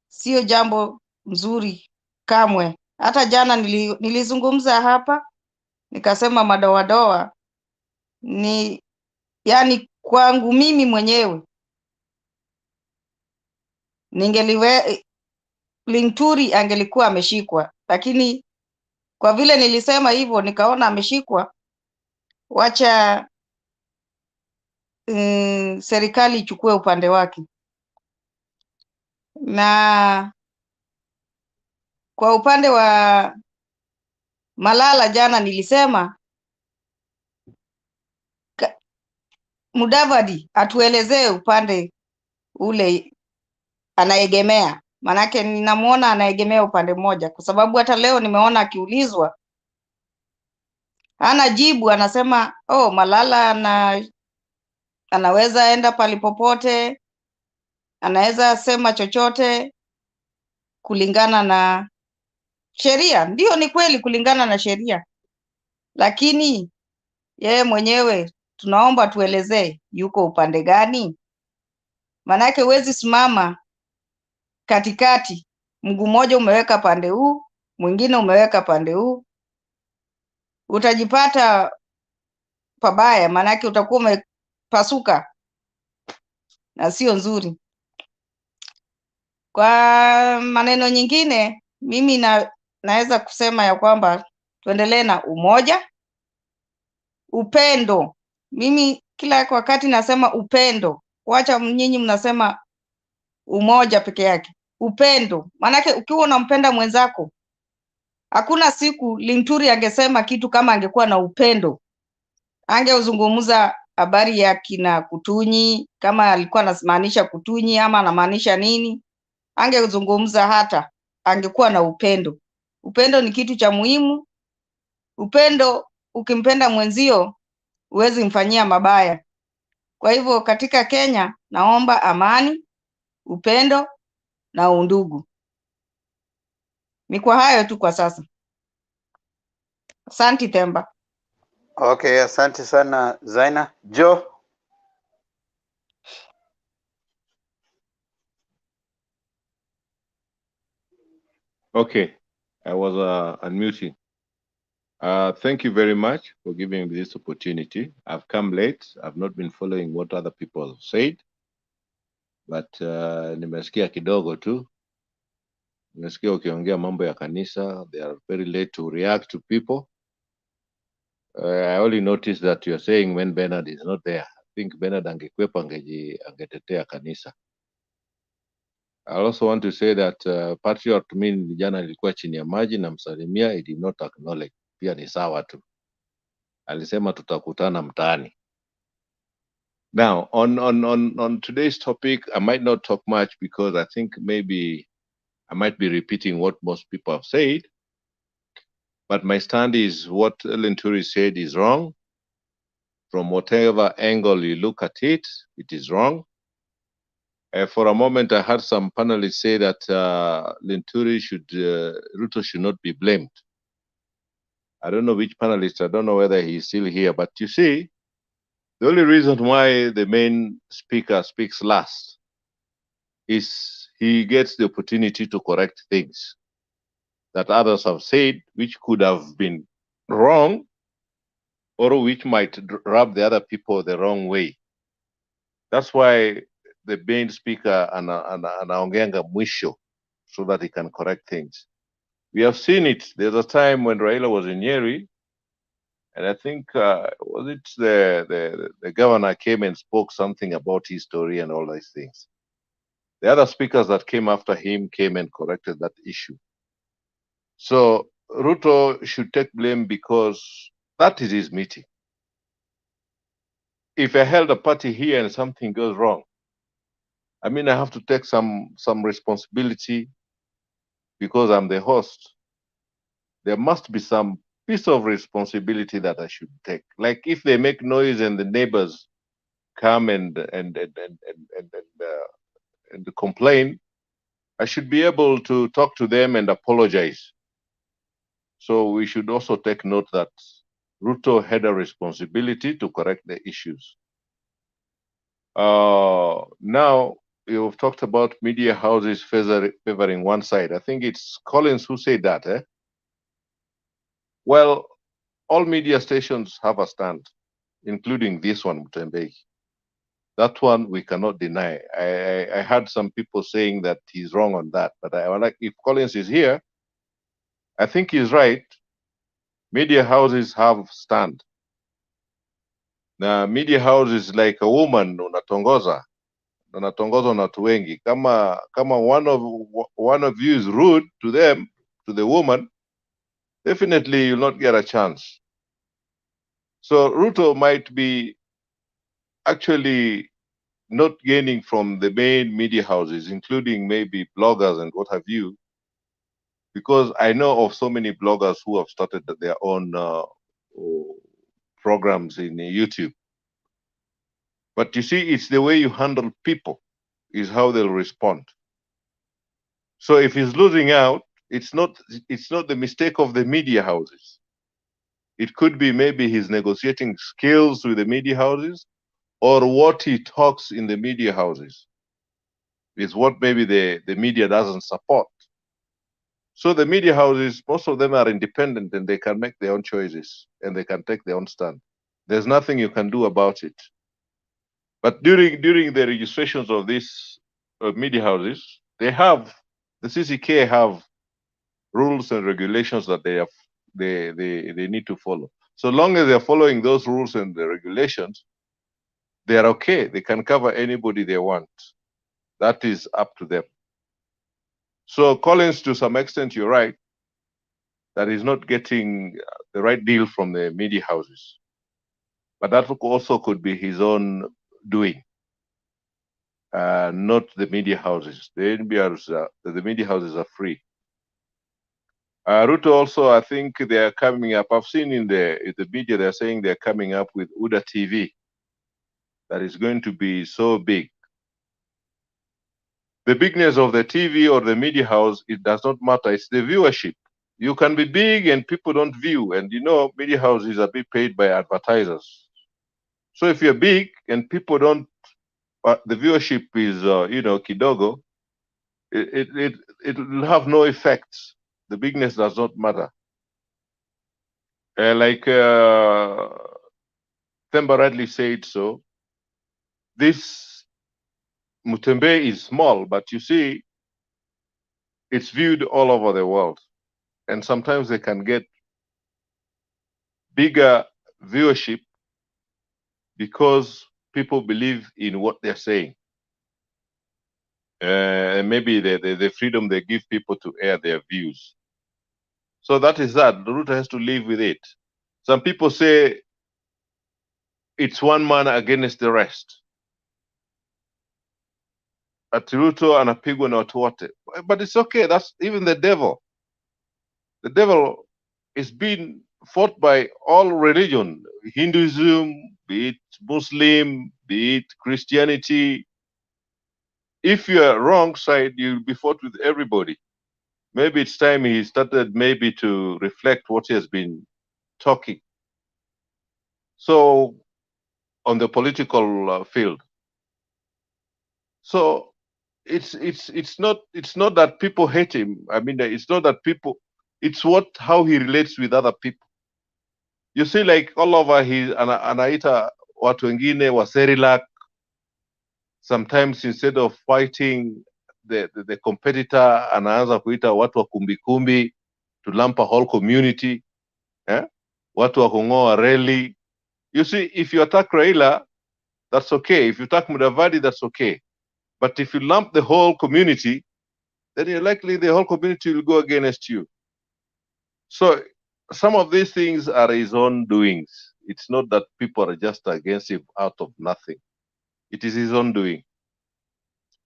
sio jambo nzuri kamwe. Hata jana nilizungumza hapa nikasema madoadoa ni yani, kwangu mimi mwenyewe Linturi angelikuwa ameshikwa, lakini kwa vile nilisema hivyo nikaona ameshikwa, wacha serikali ichukue upande wake. Na kwa upande wa Malala jana nilisema Mudavadi atuelezee upande ule anaegemea, manake ninamuona anaegemea upande mmoja, kwa sababu hata leo nimeona akiulizwa hana jibu, anasema Malala anaweza enda palipopote, anaweza sema chochote kulingana na sheria. Ndio, ni kweli kulingana na sheria, lakini yeye mwenyewe tunaomba tuelezee yuko upande gani, manake huwezi simama katikati, mguu mmoja umeweka pande huu, mwingine umeweka pande huu, utajipata pabaya, manake utakuwa umepasuka na sio nzuri. Kwa maneno nyingine, mimi naweza kusema ya kwamba tuendelee na umoja, upendo. Mimi kila wakati nasema upendo, wacha nyinyi mnasema umoja peke yake. Upendo, maanake ukiwa unampenda mwenzako, hakuna siku Linturi angesema kitu kama angekuwa na upendo. Angeuzungumza habari ya kina Kutunyi, kama alikuwa anamaanisha Kutunyi ama anamaanisha nini, angeuzungumza. Hata angekuwa na upendo. Upendo ni kitu cha muhimu. Upendo, ukimpenda mwenzio huwezi mfanyia mabaya. Kwa hivyo katika Kenya naomba amani, upendo na undugu. Ni kwa hayo tu kwa sasa. Asante Themba. Okay, asante sana Zaina. Joe. Okay, I was unmuting. Thank you very much for giving me this opportunity. I've come late. I've not been following what other people have said, but nimesikia kidogo tu. Nimesikia ukiongea mambo ya kanisa. They are very late to react to people. I only noticed that you're saying when Bernard is not there. I think Bernard angekwepa angetetea kanisa. I also want to say that Patriot to me jana nilikuwa chini ya maji na msalimia, he did not acknowledge. Pia ni sawa tu. Alisema tutakutana mtaani. Now, on today's topic, I might not talk much because I think maybe I might be repeating what most people have said. But my stand is what Linturi said is wrong. From whatever angle you look at it, it is wrong. For a moment, I heard some panelists say that Linturi Ruto should not be blamed. I don't know which panelist, I don't know whether he's still here, but you see, the only reason why the main speaker speaks last is he gets the opportunity to correct things that others have said, which could have been wrong, or which might rub the other people the wrong way. That's why the main speaker anaongeanga mwisho, so that he can correct things. We have seen it. There's a time when Raila was in Nyeri, and I think was it the governor came and spoke something about history and all these things. The other speakers that came after him came and corrected that issue. So Ruto should take blame because that is his meeting. If I held a party here and something goes wrong, I mean, I have to take some responsibility because I'm the host. There must be some piece of responsibility that I should take. Like if they make noise and the neighbors come and complain, I should be able to talk to them and apologize. So we should also take note that Ruto had a responsibility to correct the issues. Now you've talked about media houses favoring one side. I think it's Collins who said that, eh? Well, all media stations have a stand, including this one, Mutembei. That one we cannot deny. I heard some people saying that he's wrong on that, but I like, if Collins is here, I think he's right. Media houses have stand. Now, media house is like a woman unatongoza na watu wengi. Kama one of you is rude to them, to the woman, definitely you'll not get a chance. So Ruto might be actually not gaining from the main media houses, including maybe bloggers and what have you, because I know of so many bloggers who have started their own programs in YouTube. But you see, it's the way you handle people is how they'll respond. So if he's losing out, it's not the mistake of the media houses. It could be maybe his negotiating skills with the media houses, or what he talks in the media houses is what maybe the media doesn't support. So the media houses, most of them are independent and they can make their own choices and they can take their own stand. There's nothing you can do about it. But during the registrations of these media houses, they have, the CCK have rules and regulations that they need to follow. So long as they're following those rules and the regulations, they are okay. They can cover anybody they want. That is up to them. So Collins, to some extent, you're right, that he's not getting the right deal from the media houses. But that also could be his own doing, not the media houses. The media houses are free. Ruto also, I think they are coming up. I've seen in the media they're saying they're coming up with UDA TV. That is going to be so big. The bigness of the TV or the media house, it does not matter. It's the viewership. You can be big and people don't view. And you know, media houses are being paid by advertisers. So if you're big and people don't, the viewership is, kidogo, it will have no effects. The bigness does not matter. Like Themba rightly said so, this Mutembe is small, but you see, it's viewed all over the world. And sometimes they can get bigger viewership because people believe in what they're saying. And maybe the freedom they give people to air their views. So that is that. The Ruto has to live with it. Some people say it's one man against the rest. Ati Ruto anapigwa na watu wote. But it's okay. That's even the devil. The devil is being fought by all religion, Hinduism, be it Muslim, be it Christianity. If you are wrong side, you'll be fought with everybody. Maybe it's time he started maybe to reflect what he has been talking. So on the political field. So it's not that people hate him. I mean, it's not that people. It's how he relates with other people. You see, like all over, he anaita watu wengine wa Serilak. Sometimes instead of fighting the competitor, anaanza kuita watu wa kumbikumbi to lump a whole community. Watu wa kung'oa reli. You see, if you attack Raila, that's okay. If you attack Mudavadi, that's okay. But if you lump the whole community, then you're likely the whole community will go against you. So some of these things are his own doings. It's not that people are just against him out of nothing. It is his own doing.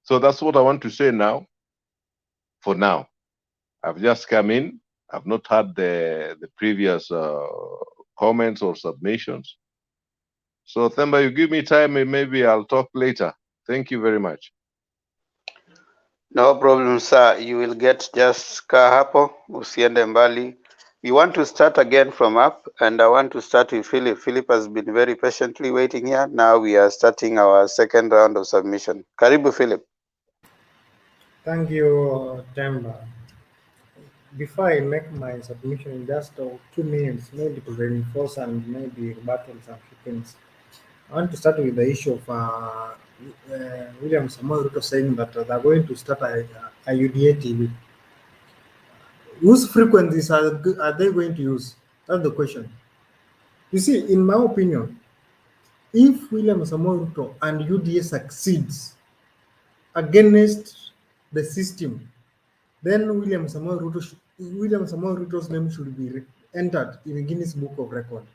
So that's what I want to say now. For now, I've just come in. I've not had the previous comments or submissions. So Themba, you give me time and maybe I'll talk later. Thank you very much. No problem, sir. You will get just kaa hapo, usiende mbali. We want to start again from up, and I want to start with Philip. Philip has been very patiently waiting here. Now we are starting our second round of submission. Karibu, Philip. Thank you, Temba. Before I make my submission in just 2 minutes, maybe to reinforce and maybe rebuttal some few things, I want to start with the issue of William Samoei Ruto saying that they're going to start a UDA TV. Whose frequencies are they going to use? That's the question. You see, in my opinion, if William Samoei Ruto and UDA succeeds against the system, then William Samoei Ruto's name should be entered in the Guinness Book of Record.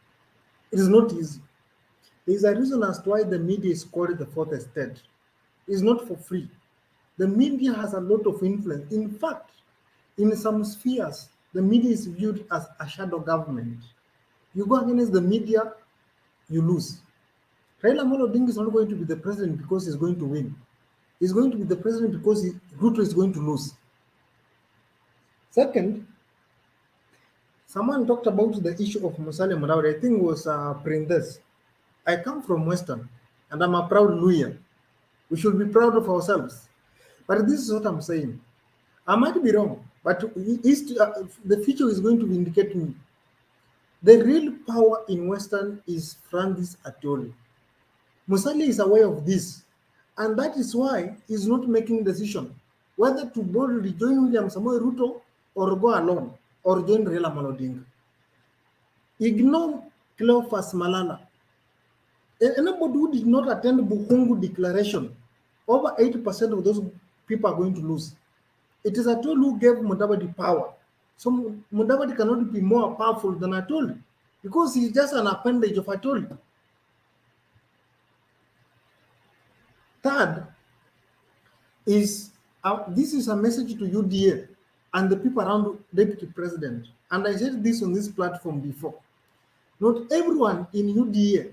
It is not easy. There is a reason as to why the media is called the fourth estate. It's not for free. The media has a lot of influence. In fact, in some spheres, the media is viewed as a shadow government. You go against the media, you lose. Raila Amolo Odinga is not going to be the president because he's going to win. He's going to be the president because Ruto is going to lose. Second, someone talked about the issue of Musalia Mudavadi. I think it was Prindes. I come from Western, and I'm a proud Luya. We should be proud of ourselves. But this is what I'm saying. I might be wrong, but the future is going to vindicate me. The real power in Western is Francis Atwoli. Musalia is aware of this, and that is why he's not making a decision whether to boldly join William Samoei Ruto or go alone or join Raila Amolo Odinga. Ignore Cleophas Malala. Anybody who did not attend Buhungu declaration, over 80% of those people are going to lose. It is Atwoli who gave Mudavadi power. So Mudavadi cannot be more powerful than Atwoli because he's just an appendage of Atwoli. Third is this is a message to UDA and the people around Deputy President. And I said this on this platform before. Not everyone in UDA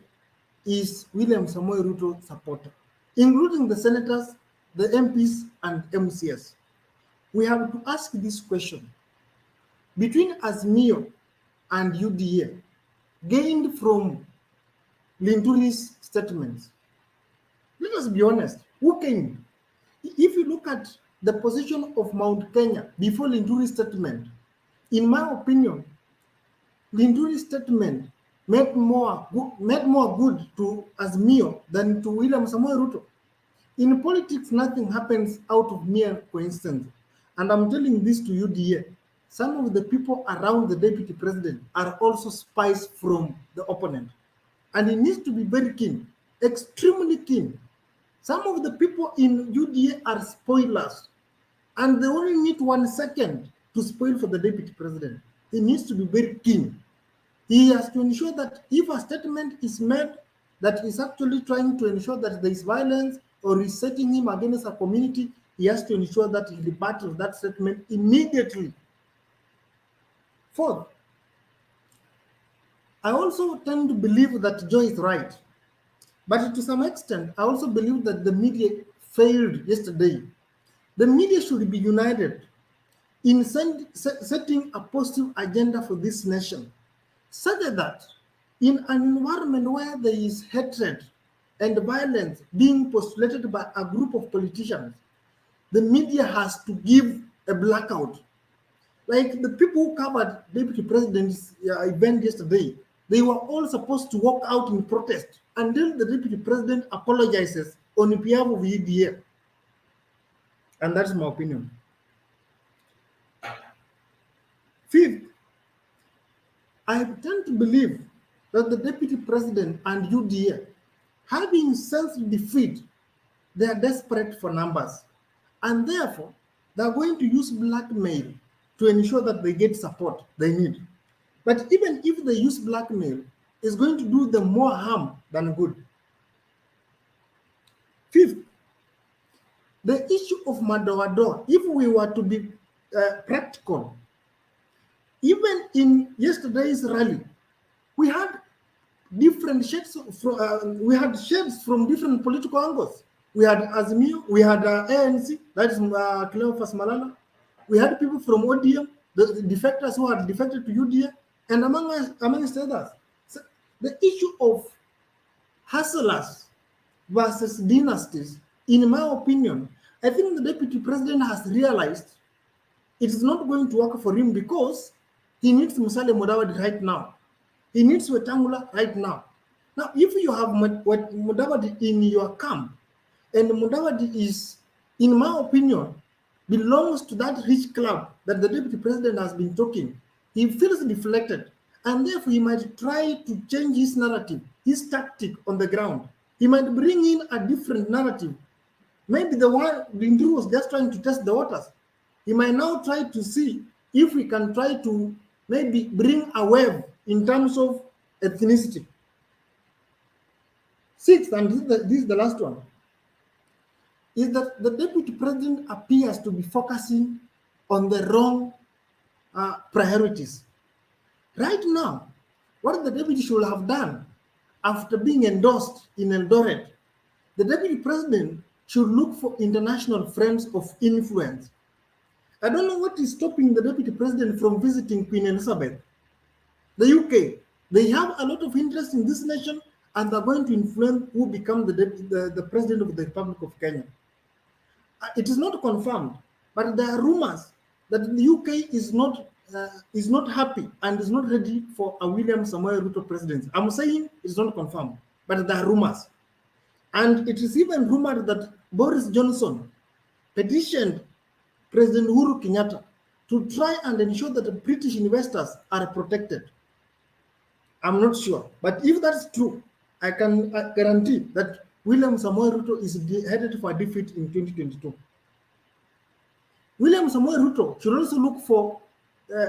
is William Samoei Ruto supporter, including the senators, the MPs, and MCS. We have to ask this question. Between Azimio and UDA, gained from Linturi's statements, let us be honest, who gained? If you look at the position of Mount Kenya before Linturi's statement, in my opinion, Linturi's statement made more good to Azimio than to William Samoei Ruto. In politics, nothing happens out of mere coincidence. And I'm telling this to UDA. Some of the people around the deputy president are also spies from the opponent. And he needs to be very keen, extremely keen. Some of the people in UDA are spoilers. And they only need 1 second to spoil for the deputy president. He needs to be very keen. He has to ensure that if a statement is made that is actually trying to ensure that there is violence or is setting him against a community, he has to ensure that he rebuts that statement immediately. Fourth, I also tend to believe that Joe is right. But to some extent, I also believe that the media failed yesterday. The media should be united in setting a positive agenda for this nation, such that in an environment where there is hatred and violence being postulated by a group of politicians, the media has to give a blackout. Like the people who covered Deputy President's event yesterday, they were all supposed to walk out in protest until the Deputy President apologizes on behalf of UDA. And that's my opinion. Fifth, I tend to believe that the Deputy President and UDA, having self-defeat They are desperate for numbers. And therefore, they are going to use blackmail to ensure that they get support they need. But even if they use blackmail, it's going to do them more harm than good. Fifth, the issue of Madoadoa, if we were to be practical, even in yesterday's rally, we had different shades from different political angles. We had Azimio, we had ANC, that is Cleophas Malala. We had people from ODM, the defectors who had defected to UDA, and amongst others. So the issue of hustlers versus dynasties, in my opinion, I think the deputy president has realized it is not going to work for him because he needs Musale Mudavadi right now. He needs Wetangula right now. Now, if you have Mudavadi in your camp, and Mudavadi is, in my opinion, belongs to that rich club that the deputy president has been talking, he feels deflected, and therefore he might try to change his narrative, his tactic on the ground. He might bring in a different narrative. Maybe the one Lindru was just trying to test the waters. He might now try to see if we can try to maybe bring a wave in terms of ethnicity. Sixth, and this is the last one, is that the deputy president appears to be focusing on the wrong priorities. Right now, what the deputy should have done after being endorsed in Eldoret, the deputy president should look for international friends of influence. I don't know what is stopping the deputy president from visiting Queen Elizabeth. The UK, they have a lot of interest in this nation and they're going to influence who becomes the president of the Republic of Kenya. It is not confirmed, but there are rumors that the UK is not happy and is not ready for a William Samoei Ruto presidency. I'm saying it's not confirmed, but there are rumors. And it is even rumored that Boris Johnson petitioned President Uhuru Kenyatta to try and ensure that the British investors are protected. I'm not sure, but if that's true, I can guarantee that William Samoei Ruto is headed for a defeat in 2022. William Samoei Ruto should also look for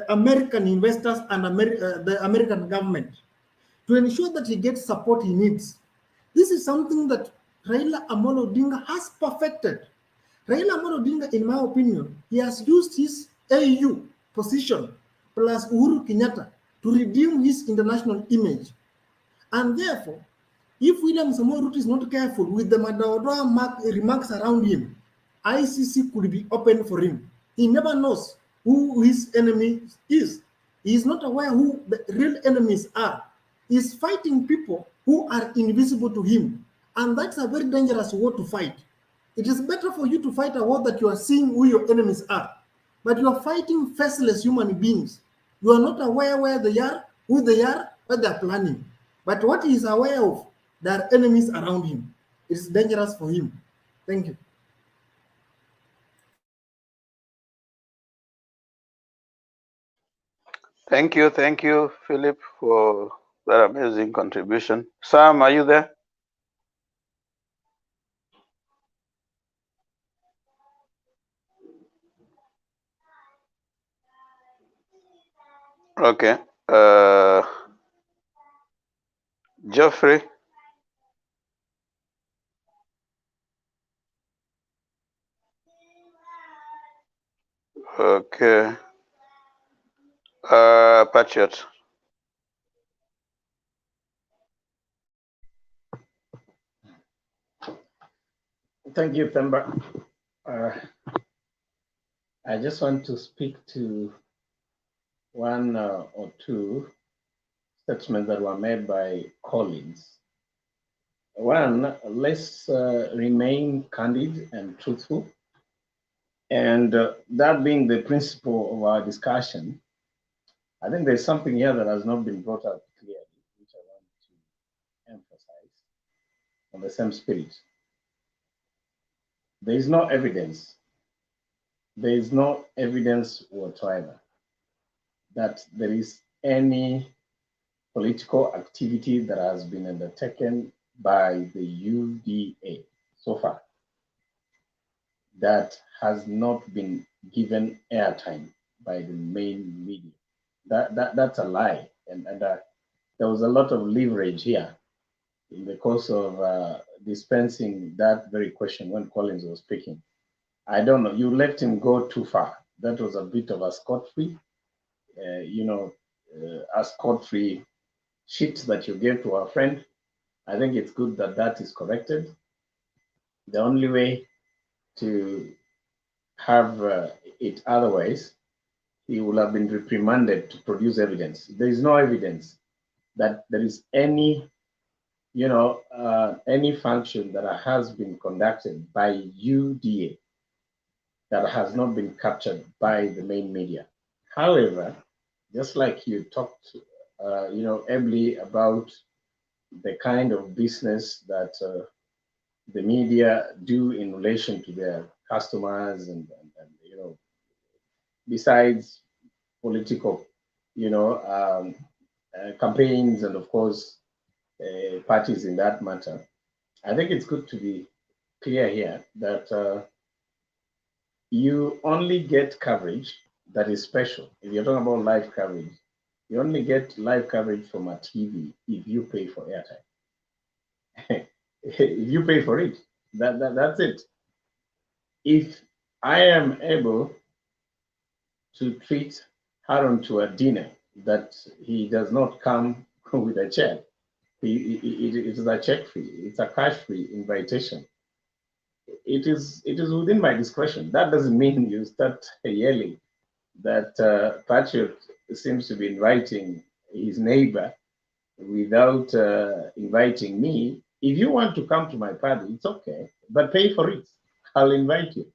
American investors and the American government to ensure that he gets support he needs. This is something that Raila Amolo Odinga has perfected. Raila Amolo Odinga, in my opinion, he has used his AU position plus Uhuru Kenyatta to redeem his international image. And therefore, if William Samoei Ruto is not careful with the Madoadoa remarks around him, ICC could be open for him. He never knows who his enemy is. He is not aware who the real enemies are. He is fighting people who are invisible to him. And that's a very dangerous war to fight. It is better for you to fight a war that you are seeing who your enemies are. But you are fighting faceless human beings. You are not aware where they are, who they are, what they are planning. But what he is aware of, there are enemies around him. It is dangerous for him. Thank you. Thank you, Philip, for that amazing contribution. Sam, are you there? Okay. Geoffrey? Okay. Patriot? Thank you, Themba. I just want to speak to one or two statements that were made by colleagues. One, let's remain candid and truthful. And that being the principle of our discussion, I think there's something here that has not been brought out clearly, which I want to emphasize on the same spirit. There is no evidence. There is no evidence whatsoever that there is any political activity that has been undertaken by the UDA so far. that has not been given airtime by the main media. That's a lie, and there was a lot of leverage here in the course of dispensing that very question when Collins was speaking. I don't know, you let him go too far. That was a bit of a scot-free, a scot-free shit that you gave to our friend. I think it's good that that is corrected. The only way to have it otherwise, he will have been reprimanded to produce evidence. There is no evidence that there is any, any function that has been conducted by UDA that has not been captured by the main media. However, just like you talked, ably about the kind of business that the media do in relation to their customers and besides political, campaigns and of course parties in that matter. I think it's good to be clear here that you only get coverage that is special. If you're talking about live coverage, you only get live coverage from a TV if you pay for airtime. If you pay for it, that's it. If I am able to treat Haron to a dinner that he does not come with a check, it is a check-free, it's a cash-free invitation. It is within my discretion. That doesn't mean you start yelling that Patriot seems to be inviting his neighbor without inviting me. If you want to come to my party, it's okay, but pay for it. I'll invite you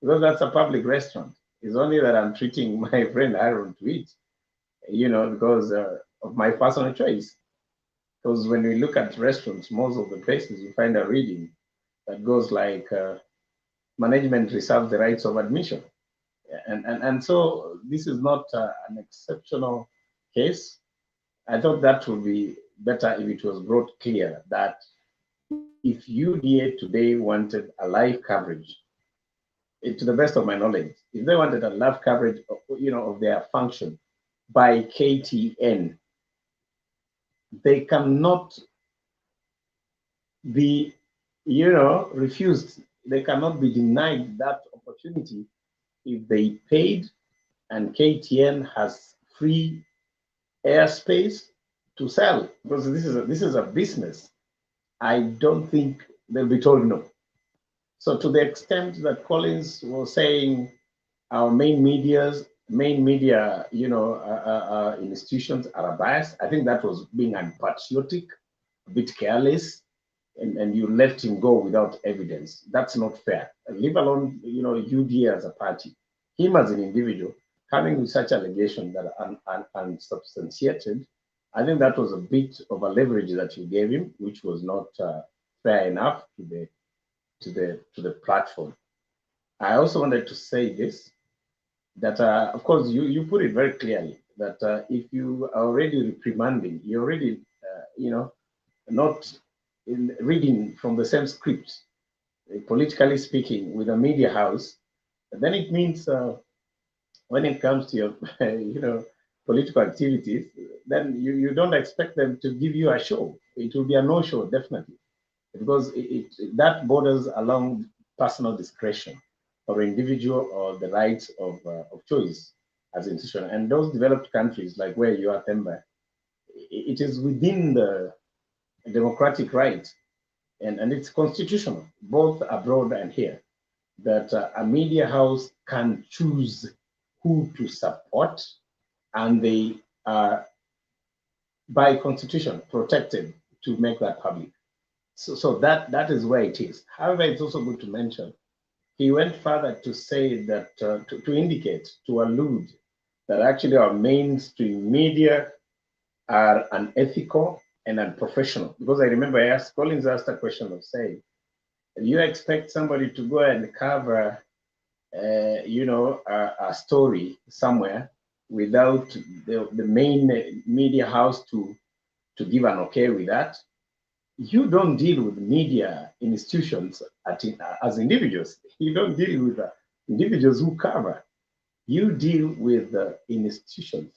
because that's a public restaurant. It's only that I'm treating my friend Aaron to eat, because of my personal choice. Because when we look at restaurants, most of the places you find a reading that goes like, management reserves the rights of admission. And so this is not an exceptional case. I thought that would be better if it was brought clear that if UDA today wanted a live coverage, to the best of my knowledge, if they wanted a live coverage of their function by KTN, they cannot be refused. They cannot be denied that opportunity if they paid and KTN has free airspace to sell, because this is a business. I don't think they'll be told no. So to the extent that Collins was saying our main media institutions are biased, I think that was being unpatriotic, a bit careless, and you left him go without evidence. That's not fair. Leave alone, UDA as a party. Him as an individual coming with such allegations that are unsubstantiated, I think that was a bit of a leverage that you gave him, which was not fair enough to the platform. I also wanted to say this, that of course you put it very clearly that if you are already reprimanding, you're already not in reading from the same script, politically speaking, with a media house, then it means when it comes to your political activities, then you don't expect them to give you a show. It will be a no-show, definitely, because that borders along personal discretion or individual or the rights of choice as an institution. And those developed countries, like where you are, Themba, it is within the democratic right and it's constitutional, both abroad and here, that a media house can choose who to support, and they are by constitution protected to make that public. So that is where it is. However, it's also good to mention, he went further to say that, to indicate, to allude that actually our mainstream media are unethical and unprofessional. Because I remember Collins asked a question of saying, you expect somebody to go and cover, a story somewhere without the main media house to give an okay with that? you don't deal with media institutions as individuals. You don't deal with individuals who cover. You deal with institutions.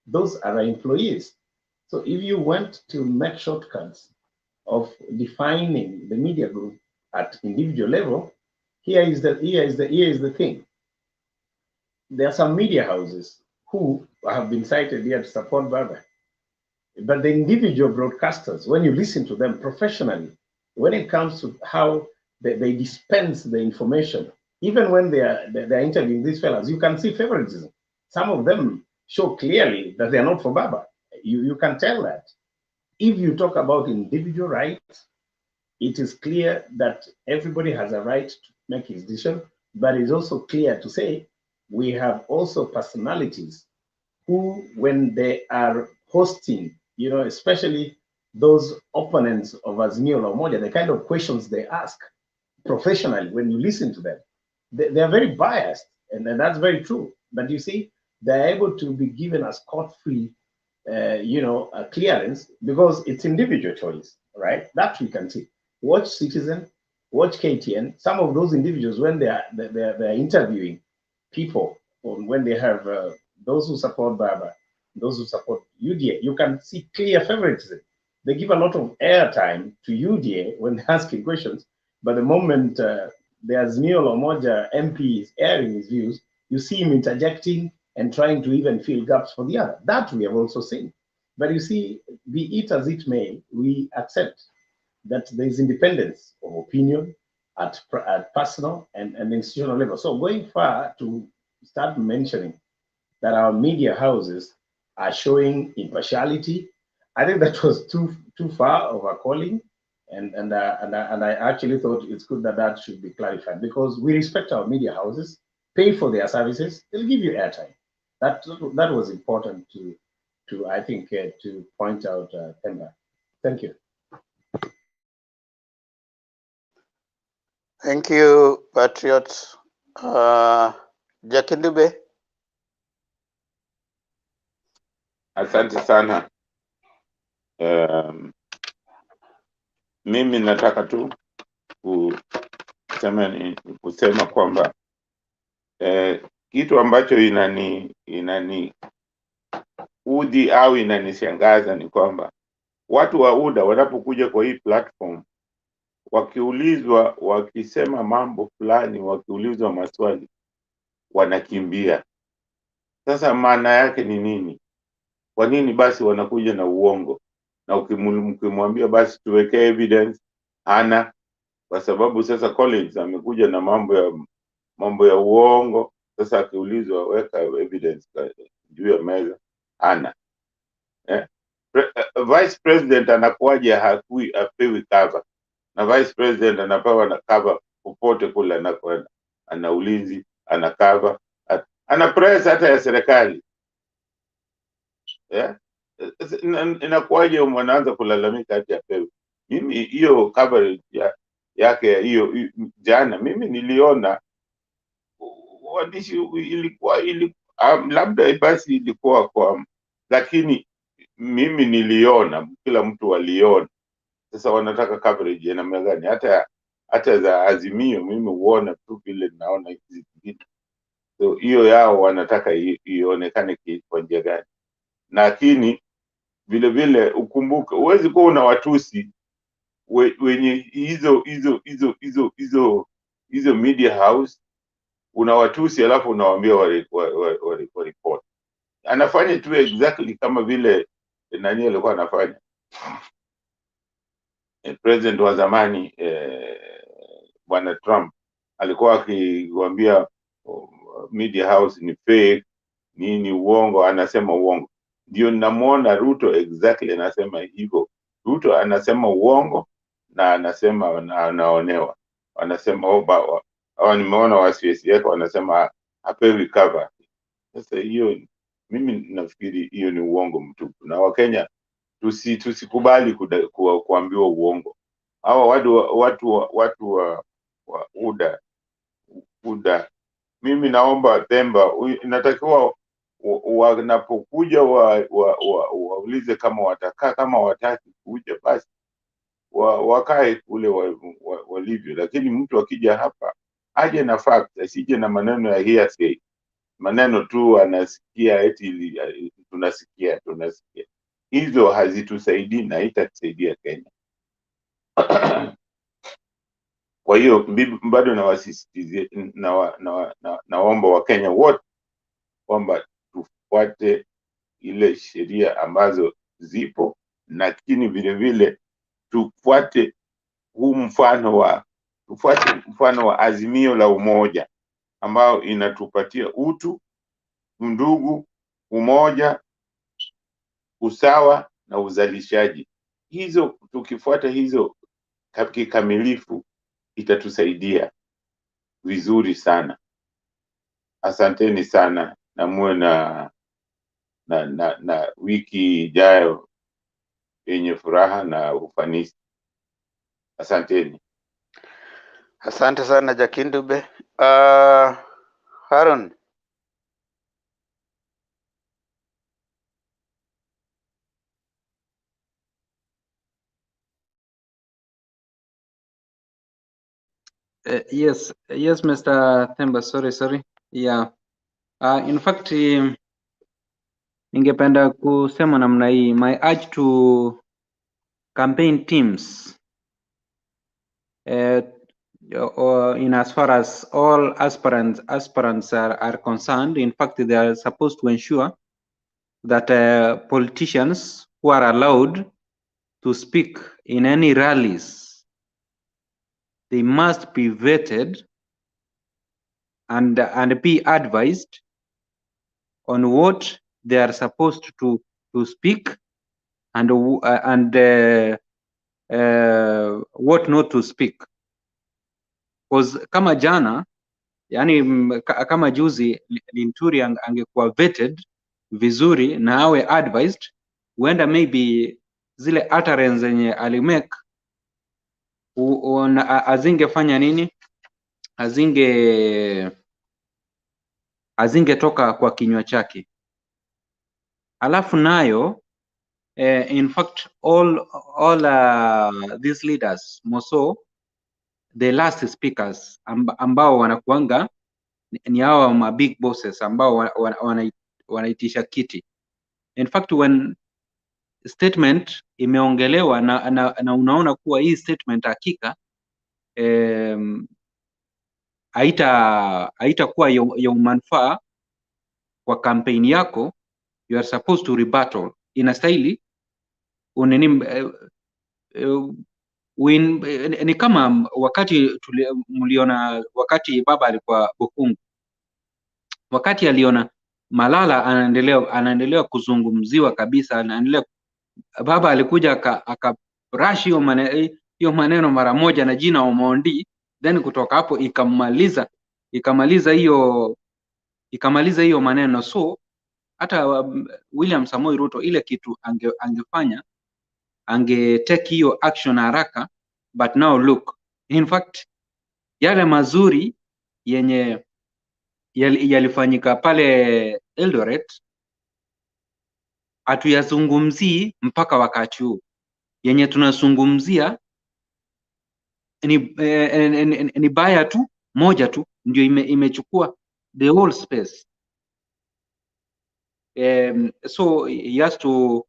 Those are employees. So if you want to make shortcuts of defining the media group at individual level, here is the thing. There are some media houses who have been cited here to support Baba. But the individual broadcasters, when you listen to them professionally, when it comes to how they dispense the information, even when they're interviewing these fellas, you can see favoritism. Some of them show clearly that they're not for Baba. You can tell that. If you talk about individual rights, it is clear that everybody has a right to make his decision, but it's also clear to say we have also personalities who, when they are hosting, especially those opponents of Azimio La Umoja, the kind of questions they ask professionally, when you listen to them, they are very biased, and that's very true. But you see, they're able to be given a scot-free, a clearance because it's individual choice, right? That we can see. Watch Citizen, watch KTN. Some of those individuals, when they're interviewing people, or when they have those who support Baba, those who support UDA, you can see clear favoritism. They give a lot of airtime to UDA when they're asking questions, but the moment the Azimio La Umoja MP is airing his views, you see him interjecting and trying to even fill gaps for the other. That we have also seen. But you see, be it as it may, we accept that there is independence of opinion at personal and institutional level. So going far to start mentioning that our media houses are showing impartiality, I think that was too far of a calling, and I actually thought it's good that should be clarified, because we respect our media houses, pay for their services, they'll give you airtime. That was important to I think to point out, Themba. Thank you. Thank you, Patriots. Jakindube. Asante sana. Mimi nataka tu kusema kwamba kitu ambacho inani udhi au inanishangaza ni kwamba watu wa UDA wanapokuja kwa hii platform, wakiulizwa, wakisema mambo fulani, wakiulizwa maswali, wanakimbia. Sasa maana yake ni nini? Kwa nini basi wanakuja na uongo? Na ukimwambia basi tuwekee evidence, hana. Kwa sababu sasa Collins amekuja na mambo ya uongo. Sasa akiulizwa weka evidence juu ya meza, hana. Vice President anakuwaje apewi cover? Na Vice President anapewa na cover popote kule anakwenda. Ana ulinzi, ana cover, ana press hata ya serikali. Inakuwaje mnaanza kulalamika hati apewi? Mimi hiyo coverage yake hiyo jana mimi niliona waandishi ilikuwa labda basi ilikuwa kwa, lakini mimi niliona, kila mtu aliona. Sasa wanataka coverage ya namna gani? Hata za Azimio mimi huona tu vile naona hizi vitu. So hiyo yao wanataka ionekane kwa njia gani? Lakini vile vile ukumbuke, huwezi kuwa una watusi wenye hizo media house, una watusi alafu unawaambia wa report. Anafanya tu exactly kama vile nani alikuwa anafanya president wa zamani bwana Trump alikuwa akiwaambia media house ni fake, nini uongo, anasema uongo. Ndio ninamuona Ruto exactly anasema hivyo. Ruto anasema uongo na anasema anaonewa. Anasema au nimeona wasiwasi yake wanasema apewi cover. Sasa hiyo mimi nafikiri hiyo ni uongo mtupu, na Wakenya tusikubali kuambiwa uongo. Hawa watu wa UDA, mimi naomba Themba, inatakiwa wanapokuja waulize kama watakaa, kama wataki kuja basi wakae kule walivyo, lakini mtu akija hapa aje na fact, asije na maneno ya hearsay, maneno tu anasikia eti tunasikia. Hizo hazitusaidii na itatusaidia Kenya. Kwa hiyo bado nawasisitizia, naomba Wakenya wote kwamba tufuate ile sheria ambazo zipo, lakini vile vile tufuate mfano wa azimio la umoja ambao inatupatia utu, ndugu, umoja, usawa na uzalishaji. Hizo tukifuata hizo kikamilifu itatusaidia vizuri sana. Asanteni sana na muwe na wiki ijayo yenye furaha na ufanisi. Asanteni. Asante sana Jakindube. Haron. Yes, Mr. Themba, sorry. Yeah. In fact, ningependa kusema namna hii, my urge to campaign teams in as far as all aspirants are concerned. In fact, they are supposed to ensure that politicians who are allowed to speak in any rallies, they must be vetted and be advised on what they are supposed to speak and what not to speak. Because kama jana, yani kama juzi Linturi angekuwa vetted vizuri na awe advised, huenda maybe zile utterance zenye alimake azingefanya nini, azingetoka kwa kinywa chake. Alafu nayo in fact all these leaders moso the last speakers ambao wanakuanga ni hawa ma big bosses ambao wanaitisha kiti. In fact when statement imeongelewa na unaona kuwa hii statement hakika haitakuwa ya manufaa kwa kampeni yako, you are supposed to rebuttal. Inastahili ni kama wakati mliona wakati baba alikuwa Bukungu, wakati aliona Malala anaendelea kuzungumziwa kabisa, anaendelea, baba alikuja akarash hiyo maneno mara moja na jina Omondi, then kutoka hapo ikamaliza hiyo maneno. So hata William Samoei Ruto ile kitu angefanya, take hiyo action haraka, but now look, in fact yale mazuri yenye yalifanyika pale Eldoret hatuyazungumzii mpaka wakati huu. Yenye tunazungumzia ni baya tu moja tu ndio imechukua the whole space. So he has to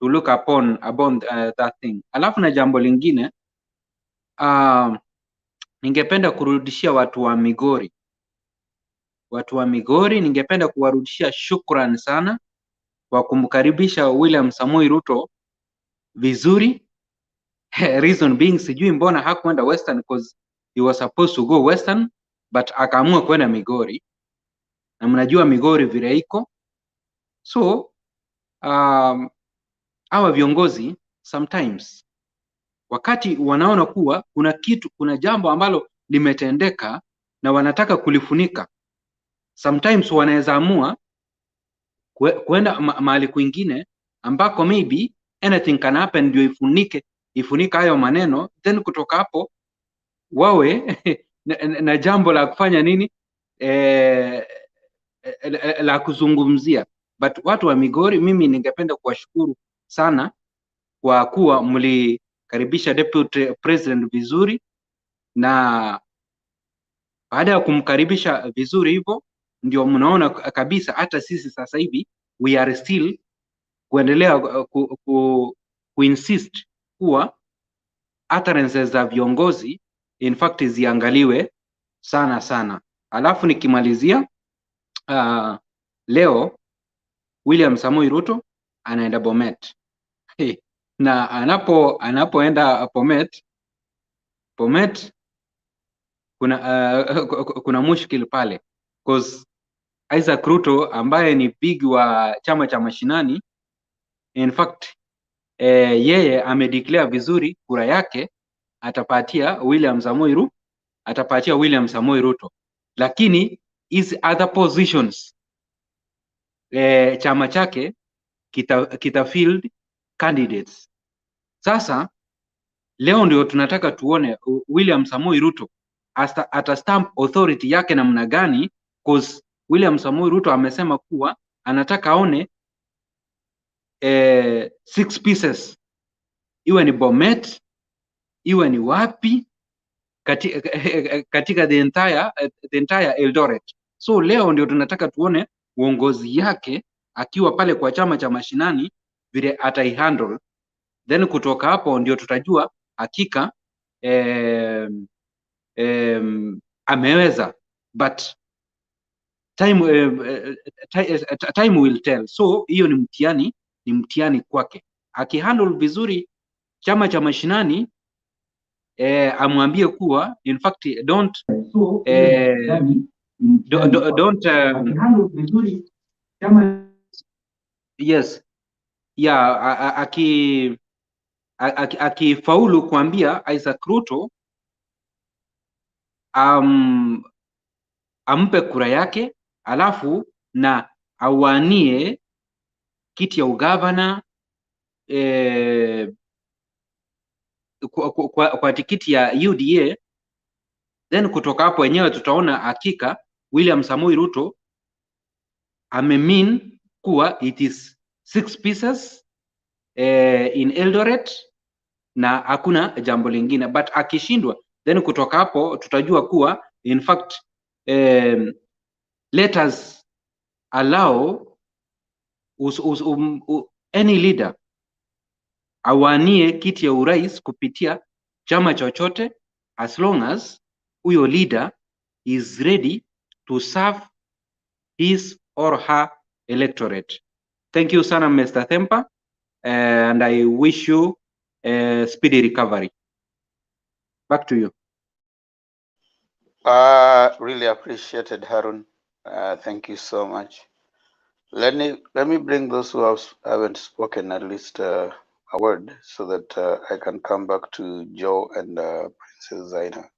look upon that thing. Alafu na jambo lingine, ningependa kurudishia watu wa Migori, ningependa kuwarudishia shukrani sana kwa kumkaribisha William Samoei Ruto vizuri. Reason being, sijui mbona hakwenda Western, because he was supposed to go Western but akaamua kwenda Migori, na mnajua Migori vile iko. So hawa viongozi sometimes wakati wanaona kuwa kuna jambo ambalo limetendeka na wanataka kulifunika, sometimes wanaweza amua kwenda mahali kwingine ambako maybe anything can happen, ndio ifunike hayo maneno, then kutoka hapo wawe na jambo la kufanya nini, la kuzungumzia. But watu wa Migori, mimi ningependa kuwashukuru sana kwa kuwa amekaribisha deputy president vizuri, na baada ya kumkaribisha vizuri hivyo ndio mnaona kabisa hata sisi sasa hivi we are still kuendelea kuinsist kuwa utterances za viongozi in fact ziangaliwe sana sana. Alafu nikimalizia, leo William Samoei Ruto anaenda Bomet. Na anapoenda Bomet kuna mushkil pale, cause Isaac Ruto ambaye ni big wa chama cha mashinani, in fact yeye amedeclare vizuri kura yake atapatia William Samoei Ruto, lakini hizi other positions chama chake kita field candidates. Sasa leo ndio tunataka tuone William Samoei Ruto ata stamp authority yake namna gani, cause William Samoei Ruto amesema kuwa anataka aone 6 pieces, iwe ni Bomet, iwe ni wapi katika the entire Eldoret. So leo ndio tunataka tuone uongozi yake akiwa pale kwa chama cha mashinani vile ataihandle, then kutoka hapo ndio tutajua hakika ameweza, but time will tell. So hiyo ni mtihani kwake. Akihandle vizuri chama cha mashinani, amwambie kuwa in fact don't yes, yeah, akifaulu kuambia Isaac Ruto ampe kura yake, alafu na awanie kiti ya ugavana kwa tikiti ya UDA, then kutoka hapo wenyewe tutaona hakika William Samoei Ruto amemean kuwa it is 6 pieces in Eldoret na hakuna jambo lingine, but akishindwa then kutoka hapo tutajua kuwa in fact let us allow any leader awanie kiti ya urais kupitia chama chochote, as long as huyo leader is ready to serve his or her electorate. Thank you sana Mr. Thempa, and I wish you a speedy recovery. Back to you. Really appreciated, Harun. Thank you so much. Let me bring those who haven't spoken at least a word, so that I can come back to Joe and Princess Zaina.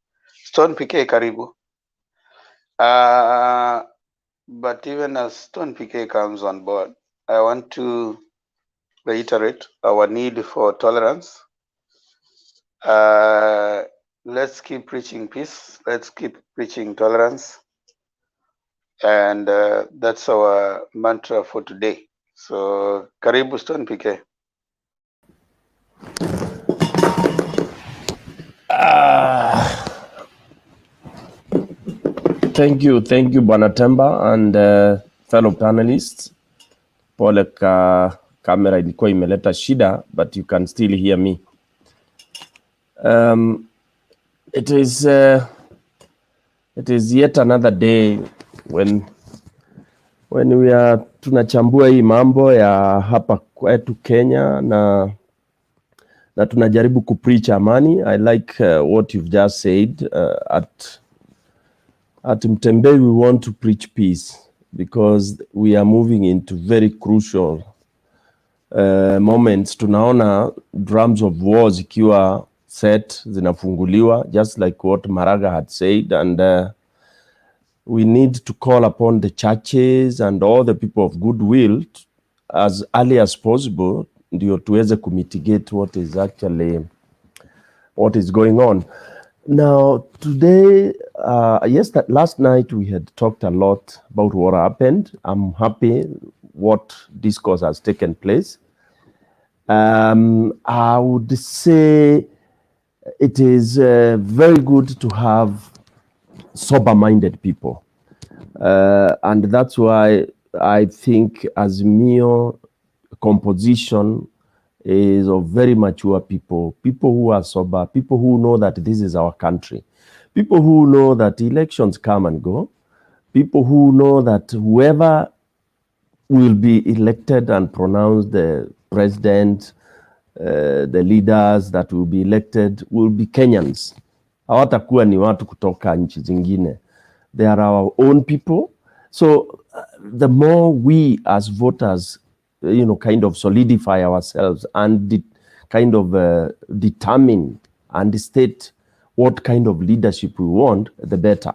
Stone PK, karibu. But even as Stone PK comes on board, I want to reiterate our need for tolerance. Let's keep preaching peace. Let's keep preaching tolerance. And that's our mantra for today. So, karibu Stone PK. Thank you, Bwana Temba and fellow panelists. Pole kamera ilikuwa imeleta shida, but you can still hear me. It is yet another day when we are tunachambua hii mambo ya hapa kwetu Kenya na tunajaribu kupreach amani. I like what you've just said. At Mtembei we want to preach peace because we are moving into very crucial moments. Tunaona drums of war zikiwa set, zinafunguliwa, just like what Maraga had said, and we need to call upon the churches and all the people of goodwill as early as possible ndio tuweze kumitigate what is going on. Now today, last night we had talked a lot about what happened. I'm happy what discourse has taken place. I would say it is very good to have sober-minded people. And that's why I think Azimio composition is of very mature people, people who are sober, people who know that this is our country, people who know that elections come and go, people who know that whoever will be elected and pronounced the president, the leaders that will be elected will be Kenyans. Hawatakuwa ni watu kutoka nchi zingine. They are our own people. So the more we as voters, kind of solidify ourselves and kind of determine and state what kind of leadership we want, the better.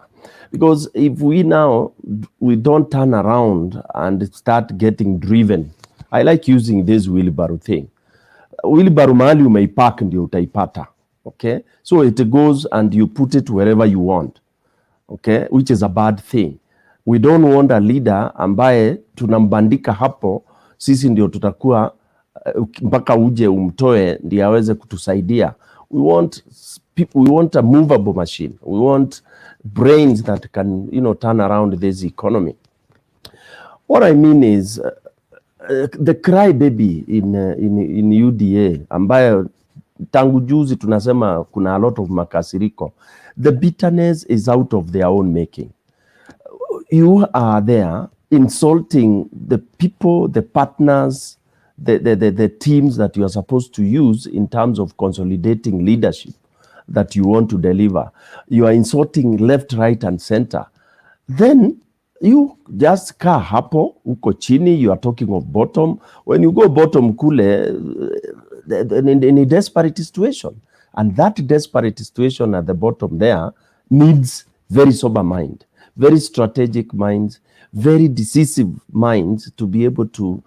Because if we don't turn around and start getting driven. I like using this wheelbarrow thing. Wheelbarrow mahali umeipark ndio utaipata. Okay? So it goes and you put it wherever you want. Okay? Which is a bad thing. We don't want a leader ambaye tunambandika hapo, sisi ndio tutakuwa mpaka uje umtoe ndiye aweze kutusaidia. We want a movable machine. We want brains that can, turn around this economy. What I mean is the crybaby in UDA ambayo tangu juzi tunasema kuna a lot of makasiriko. The bitterness is out of their own making. You are there insulting the people, the partners, the teams that you are supposed to use in terms of consolidating leadership that you want to deliver. You are insulting left, right, and center. Then you just kaa hapo, uko chini, you are talking of bottom. When you go bottom kule, in a desperate situation. And that desperate situation at the bottom there needs very sober mind, very strategic minds, very decisive minds to be able to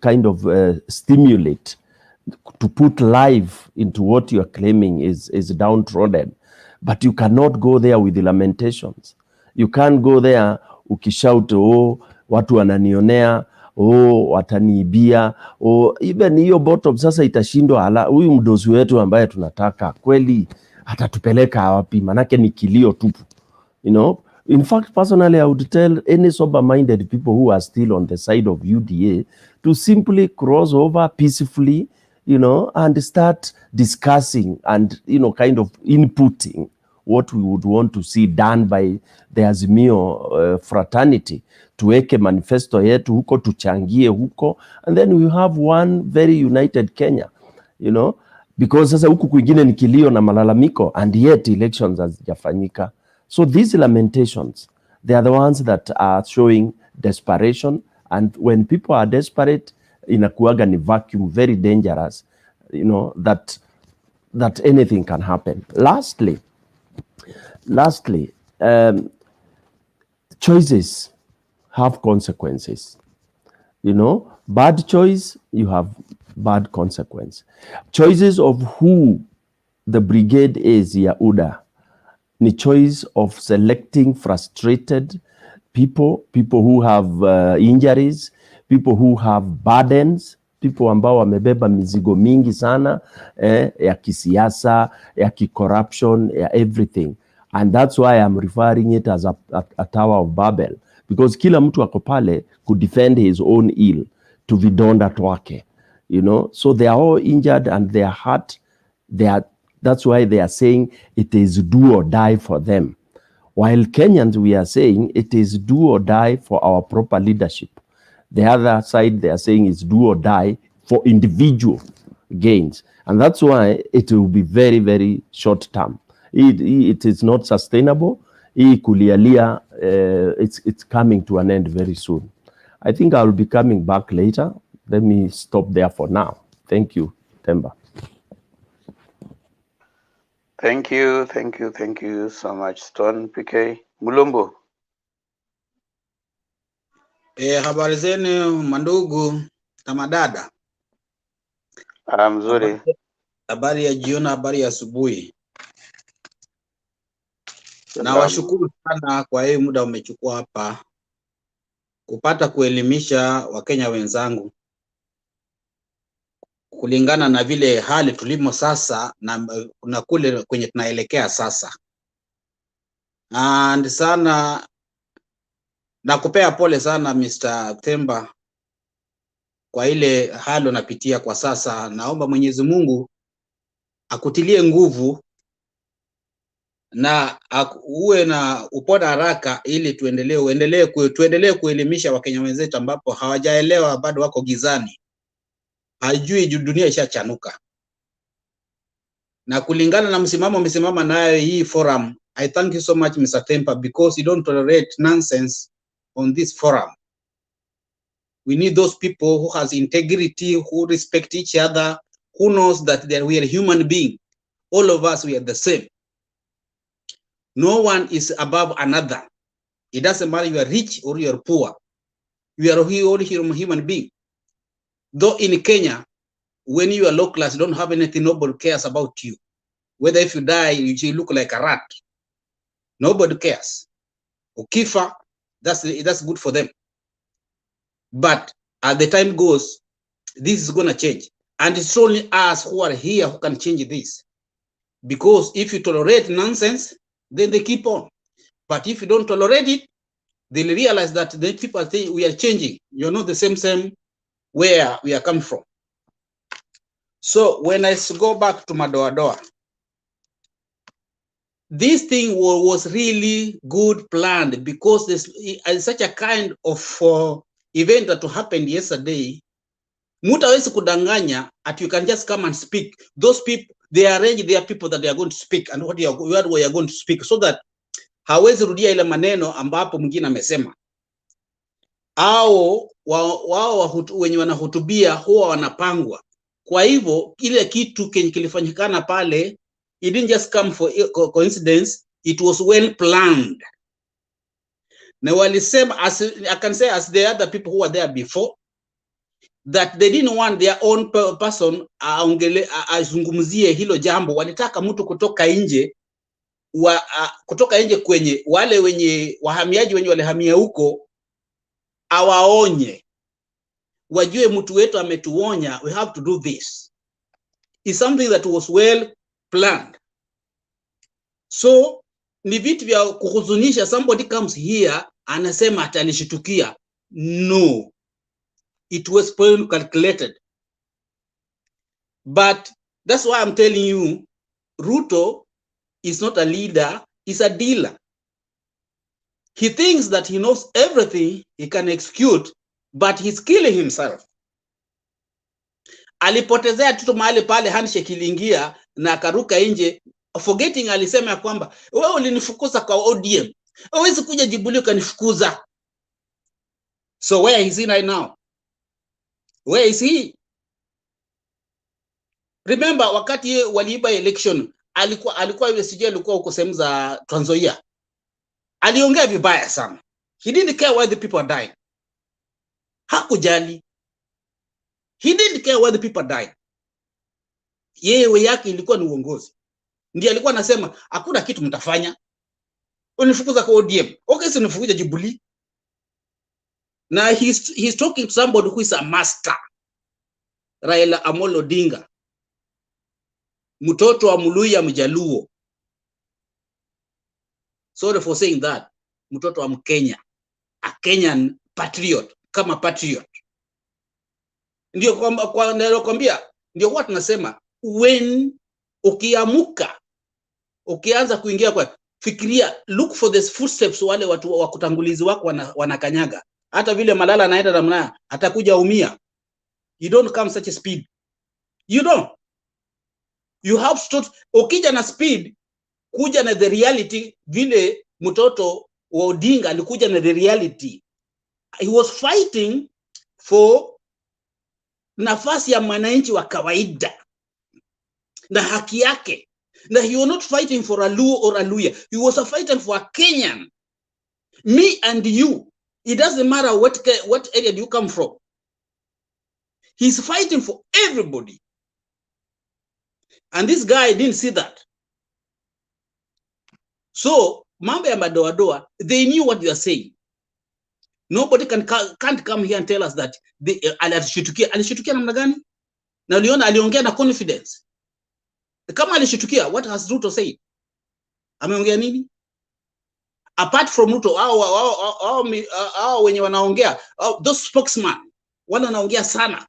kind of stimulate, to put life into what you are claiming is downtrodden. But you cannot go there with the lamentations. You can't go there ukishout, oh, watu wananionea, oh, wataniibia, oh, even hiyo bottom sasa itashindwa. Huyu mdosi wetu ambaye tunataka kweli atatupeleka wapi? Manake ni kilio tupu. In fact, personally, I would tell any sober-minded people who are still on the side of UDA to simply cross over peacefully, and start discussing and, kind of inputting what we would want to see done by the Azimio fraternity. Tuweke manifesto yetu huko, tuchangie huko, and then we have one very united Kenya, because sasa huku kwingine ni kilio na malalamiko, and yet elections hazijafanyika. So these lamentations, they are the ones that are showing desperation, and when people are desperate, inakuaga ni vacuum, very dangerous, that anything can happen. Lastly, choices have consequences. Bad choice, you have bad consequence. Choices of who the brigade is, UDA, the choice of selecting frustrated people who have injuries, people who have burdens, people ambao wamebeba mizigo mingi sana, ya kisiasa, ya corruption, ya everything. And that's why I'm referring it as a Tower of Babel, because kila mtu ako pale could defend his own ill to vidonda twake, so they are all injured and they are hurt. That's why they are saying it is do or die for them. While Kenyans, we are saying it is do or die for our proper leadership. The other side, they are saying it's do or die for individual gains. And that's why it will be very, very short term. It is not sustainable. It's coming to an end very soon. I think I will be coming back later. Let me stop there for now. Thank you, Temba. Thank you so much, Stone PK. Mulumbu. Habari zenu mandugu kama dada. Mzuri. Habari ya jioni, habari ya asubuhi. Na washukuru sana kwa hii muda umechukua hapa kupata kuelimisha Wakenya wenzangu kulingana na vile hali tulimo sasa na kule kwenye tunaelekea sasa. And sana nakupea pole sana Mr. Themba kwa ile hali unapitia kwa sasa. Naomba Mwenyezi Mungu akutilie nguvu na uwe na upona haraka ili tuendelee kuelimisha Wakenya wenzetu ambapo hawajaelewa, bado wako gizani, hajui dunia ishachanuka. Na kulingana na msimama nayo hii forum, I thank you so much Mr. Themba, because you don't tolerate nonsense on this forum. We need those people who has integrity, who respect each other, who knows that we are human beings. All of us, we are the same. No one is above another. It doesn't matter you are rich or you are poor. We are all human beings. Though in Kenya, when you are low class, you don't have anything, nobody cares about you. Whether if you die, you look like a rat. Nobody cares. Ukifa, that's good for them. But as the time goes, this is going to change. And it's only us who are here who can change this. Because if you tolerate nonsense, then they keep on. But if you don't tolerate it, they'll realize that the people think we are changing. You're not the same where we are coming from. So when I go back to Madoadoa, this thing was really good planned, because there's such a kind of event that happened yesterday. Muta hawezi kudanganya at you can just come and speak. Those people, they arrange their people that they are going to speak and what we are going to speak, so that hawezi rudia ile maneno ambapo mwingine amesema. Au wao wenye wanahutubia huwa wanapangwa. Kwa hivyo ile kitu kilifanyikana pale, it didn't just come for coincidence, it was well planned. Na walisema, I can say as the other people who were there before, that they didn't want their own person azungumzie hilo jambo. Walitaka mtu kutoka nje, kwenye wale wenye wahamiaji wenye walihamia huko, awaonye, wajue mtu wetu ametuonya, we have to do this. It's something that was well planned. So ni vitu vya kuhuzunisha. Somebody comes here anasema atalishitukia. No, it was well calculated. But that's why I'm telling you, Ruto is not a leader, he's a dealer. He thinks that he knows everything, he can execute, but he's killing himself. Alipotezea tuto mahali pale, handshake iliingia na akaruka nje, forgetting alisema ya kwamba wewe ulinifukuza kwa ODM, hawezi kuja Jubilee ukanifukuza. So where is he right now? Where is he? Remember wakati waliiba election, alikuwa yule sijui alikuwa huko sehemu za Trans Nzoia. Aliongea vibaya sana. He didn't care why the people are dying. Hakujali. He didn't care why the people are dying. Yeye yake ilikuwa ni uongozi. Ndiye alikuwa anasema hakuna kitu mtafanya. Unifukuza kwa ODM. Okay, si unifukuza Jubilee. Na he's talking to somebody who is a master. Raila Amolo Odinga. Mtoto wa Muluya Mjaluo. Sorry for saying that. Mtoto wa Mkenya. A Kenyan patriot. Kama patriot. Ndio kwambia, ndio huwa tunasema, when ukiamuka, ukianza kuingia kwa fikiria, look for the footsteps, wale watu wa kutangulizi wako wanakanyaga. Hata vile Malala anaenda namna, atakuja umia. You don't come such a speed. You don't. You have to, ukija na speed, kuja na the reality, vile mtoto wa Odinga alikuja na the reality. He was fighting for nafasi ya mwananchi wa kawaida na haki yake. Na he was not fighting for a Luo or a Luya. He was fighting for a Kenyan. Me and you. It doesn't matter what area do you come from. He's fighting for everybody. And this guy didn't see that. So, mambo ya Madoadoa, they knew what they are saying. Nobody can't come here and tell us that alishitukia namna gani? na uliona aliongea na confidence. Kama alishitukia, what has Ruto said? Ameongea nini? Apart from Ruto, hao wenye wanaongea, those spokesman wale wanaongea sana.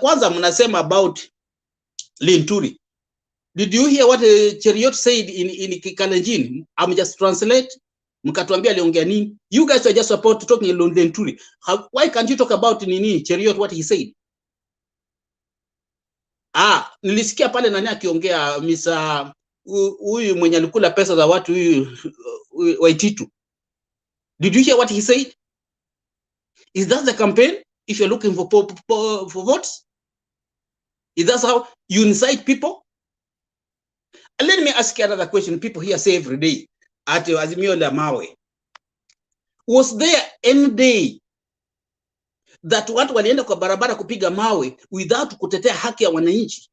Kwanza mnasema about Linturi. Did you hear what Cheriot said in Kalenjin? I'm just translate. Mkatuambia aliongea nini? You guys are just about talking about Linturi. Why can't you talk about nini Cheriot, what he said? Nilisikia pale nani akiongea Mr. huyu mwenye alikula pesa za watu huyu Waititu. Did you hear what he said? Is that the campaign? If you're looking for votes? Is that how you incite people? And let me ask you another question. People here say every day at Azimio la Mawe. Was there any day that watu walienda kwa barabara kupiga mawe without kutetea haki ya wananchi?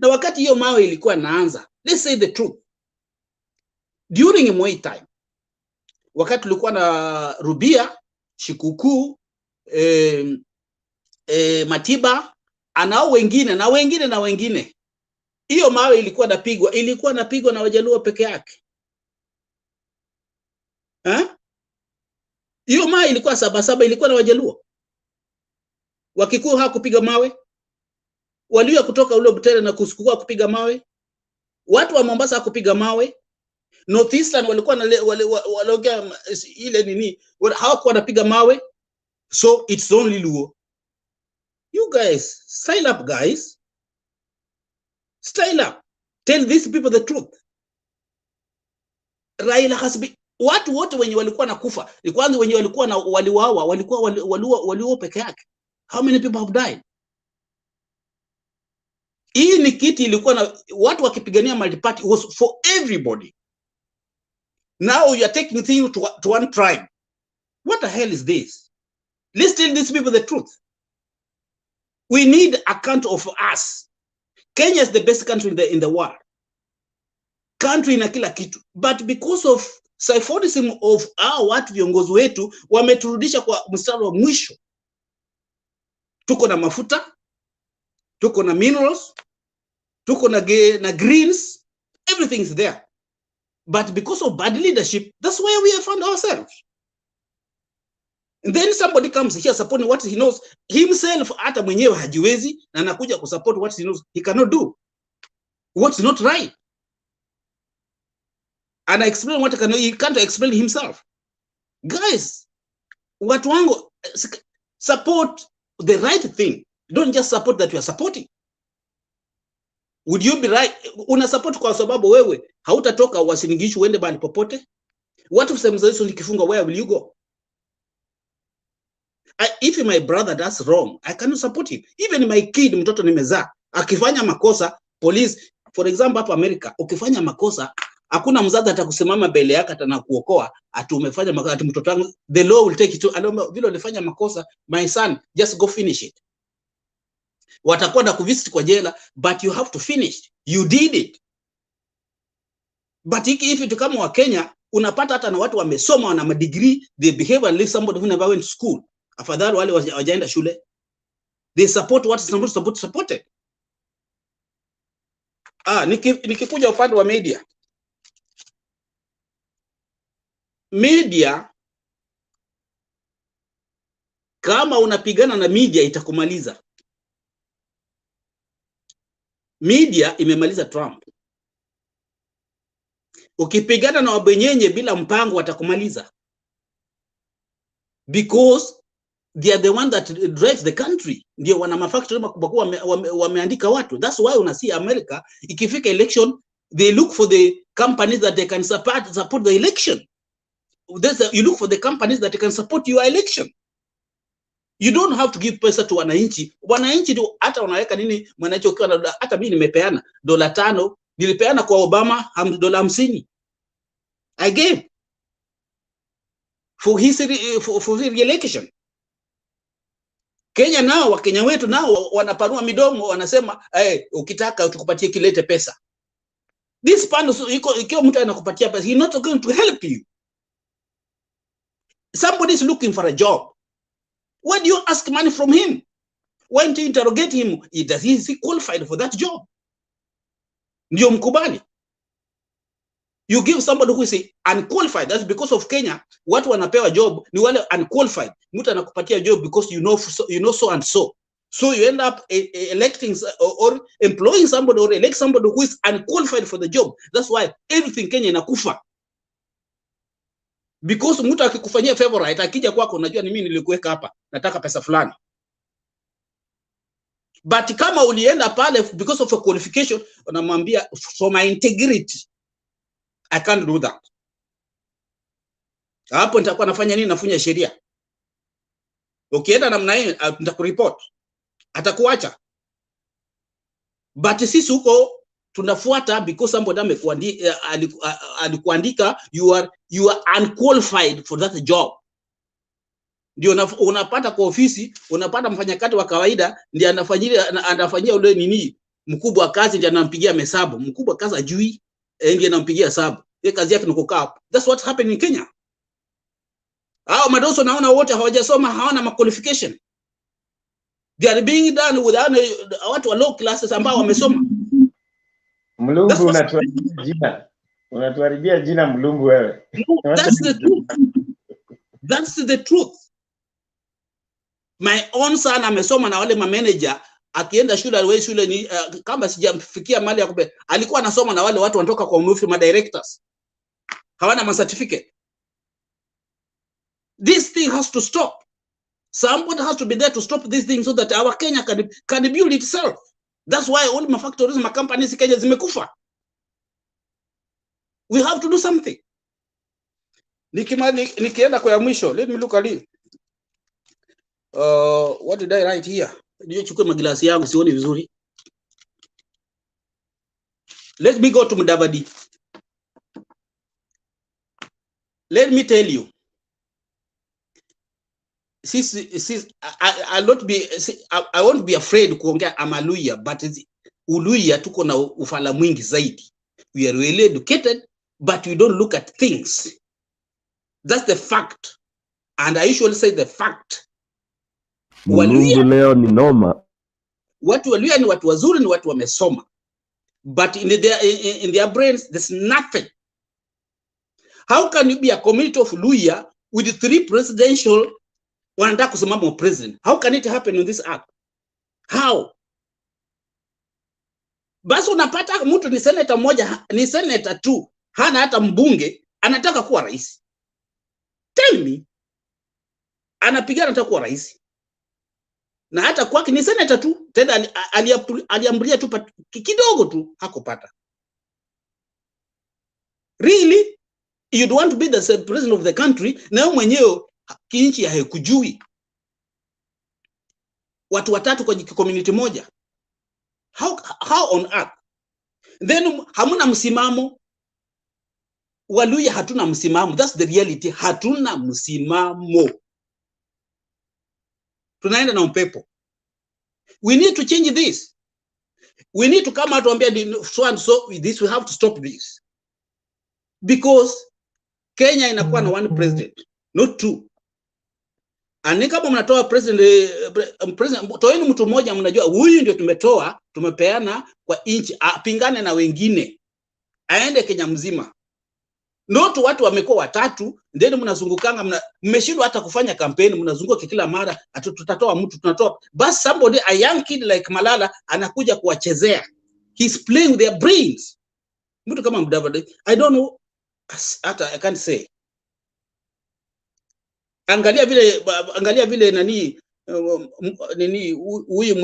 Na wakati hiyo mawe ilikuwa naanza, let's say the truth. During Moi time, wakati tulikuwa na Rubia, Shikuku, Matiba, anao wengine na wengine. Hiyo mawe ilikuwa napigwa na Wajaluo peke yake. Hiyo mawe ilikuwa saba ilikuwa na Wajaluo. Wakikuyu hakupiga mawe. Walio kutoka ule Butere na Kusukua kupiga mawe. Watu wa Mombasa hakupiga mawe. Northeastern walikuwa waliongea ile nini, hawakuwa wanapiga mawe. So it's only Luo. You guys, style up guys. Style up. Tell these people the truth. Raila has been, watu wote wenye walikuwa nakufa, kwanza wenye walikuwa na waliuawa, walikuwa peke yake. How many people have died? Hii ni kiti ilikuwa na watu wakipigania multi-party, was for everybody. Now you are taking things to one tribe. What the hell is this? Let's tell these people the truth. We need account of us. Kenya is the best country in the world. Country ina kila kitu. But because of syphonism of watu viongozi wetu, wameturudisha kwa mstari wa mwisho. Tuko na mafuta, tuko na minerals, tuko na greens, everything is there. But because of bad leadership, that's where we have found ourselves. And then somebody comes here supporting what he knows himself, hata mwenyewe hajiwezi, na anakuja kusupport what he knows he cannot do. What's not right. And I explain what he can't explain himself. Guys, watu wangu, support the right thing. Don't just support that you are supporting. Would you be right? Una support kwa sababu wewe hautatoka Uasin uende bali popote? What if Mzaliso likifunga, where will you go? If my brother does wrong, I cannot support him. Even my kid, mtoto nimezaa, akifanya makosa, police, for example hapa America, ukifanya makosa, hakuna mzazi atakusimama mbele yake atanakuokoa, ati umefanya makosa, ati mtoto wangu, the law will take it to, vile ulifanya makosa, my son, just go finish it. Watakuwa na kuvisit kwa jela, but you have to finish. You did it. But if you kama wa Kenya, unapata hata na watu wamesoma, wana degree, they behave like somebody who never went to school. Afadhali wale wajaenda shule. They support what is supported. Nikikuja upande wa media. Media, kama unapigana na media itakumaliza. Media imemaliza Trump. Ukipigana na wabenyenye bila mpango watakumaliza. Because they are the one that drives the country. Ndio wana mafactory makubwa wameandika watu. That's why una see America, ikifika election, they look for the companies that they can support the election. You look for the companies that can support your election. You don't have to give pesa to wananchi. Wananchi ndio hata unaweka nini mwananchi ukiwa na, hata mimi nimepeana $5, nilipeana kwa Obama $50. I gave for his re-election. Kenya nao, Wakenya wetu nao wanapanua midomo, wanasema ukitaka tukupatie kilete pesa. This pan ikiwa mtu anakupatia pesa, he's not going to help you. Somebody is looking for a job. Why do you ask money from him? Why don't you interrogate him? Is he qualified for that job? Ndio mkubali. You give somebody who is unqualified. That's because of Kenya. Watu wanapewa job ni wale unqualified. Mtu anakupatia job because you know so and so. So you end up electing or employing somebody or elect somebody who is unqualified for the job. That's why everything Kenya inakufa. Because mtu akikufanyia favorite akija kwako unajua ni mimi nilikuweka hapa. Nataka pesa fulani. But kama ulienda pale because of a qualification unamwambia for my integrity I can't do that. Hapo nitakuwa nafanya nini? Nafunya sheria. Ukienda namna hiyo nitakureport. Atakuacha. But sisi huko tunafuata because somebody alikuandika you are unqualified for that job. Ndio unapata kwa ofisi, unapata mfanyakazi wa kawaida ndiye anafanyia ule nini mkubwa wa kazi ndiye anampigia hesabu. Mkubwa kazi ajui ndiye anampigia hesabu. Yeye kazi yake ni kukaa hapo. That's what happened in Kenya. Hao madoso naona wote hawajasoma, hawana qualification. They are being done with watu wa low classes ambao wamesoma. Mlungu unatuharibia jina. Unatuharibia jina Mlungu wewe. That's the truth. That's the truth. My own son amesoma na wale manager akienda shule ni kama sijamfikia mali ya kupe. Alikuwa anasoma na wale watu wanatoka kwa ofisi ma directors. Hawana ma certificate. This thing has to stop. Somebody has to be there to stop this thing so that our Kenya can build itself. That's why all my factories, my companies Kenya zimekufa. We have to do something. Nikienda kwa mwisho, let me look at it. What did I write here? Nichukue magilasi yangu sioni vizuri. Let me go to Mudavadi. Let me tell you. I won't be afraid kuongea amaluya, but uluya tuko na ufala mwingi zaidi. We are really educated, but we don't look at things. That's the fact. And I usually say the fact. Mulungu leo ni noma. Watu waluya ni watu wazuri, ni watu wamesoma. But in their brains, there's nothing. How can you be a community of Luya with 3 presidential wanataka kusimama president? How can it happen in this act? How? Basi unapata mtu ni senator mmoja, ni senator tu, hana hata mbunge, anataka kuwa rais. Tell me. Anapigana anataka kuwa rais. Na hata kwake ni senator tu, tena aliamria tu kidogo tu hakupata. Really? You'd want to be the president of the country na mwenyewe kinchi ya hekujui. Watu watatu kwa community moja. How on earth? Then hamuna msimamo. Waluya hatuna msimamo. That's the reality. Hatuna msimamo. Tunaenda na upepo. We need to change this. We need to come out and be so and so with this. We have to stop this. Because Kenya inakuwa na one president, not 2. Ani kama mnatoa president toeni mtu mmoja mnajua huyu ndio tumepeana kwa inchi, apingane na wengine. Aende Kenya mzima. Not watu wamekuwa 3, then mnazungukanga mmeshindwa hata kufanya kampeni, mnazunguka kila mara tutatoa mtu tunatoa. But somebody, a young kid like Malala anakuja kuwachezea. He's playing with their brains. Mtu kama Mudavadi, I don't know, hata I can't say. Angalia vile nani huyu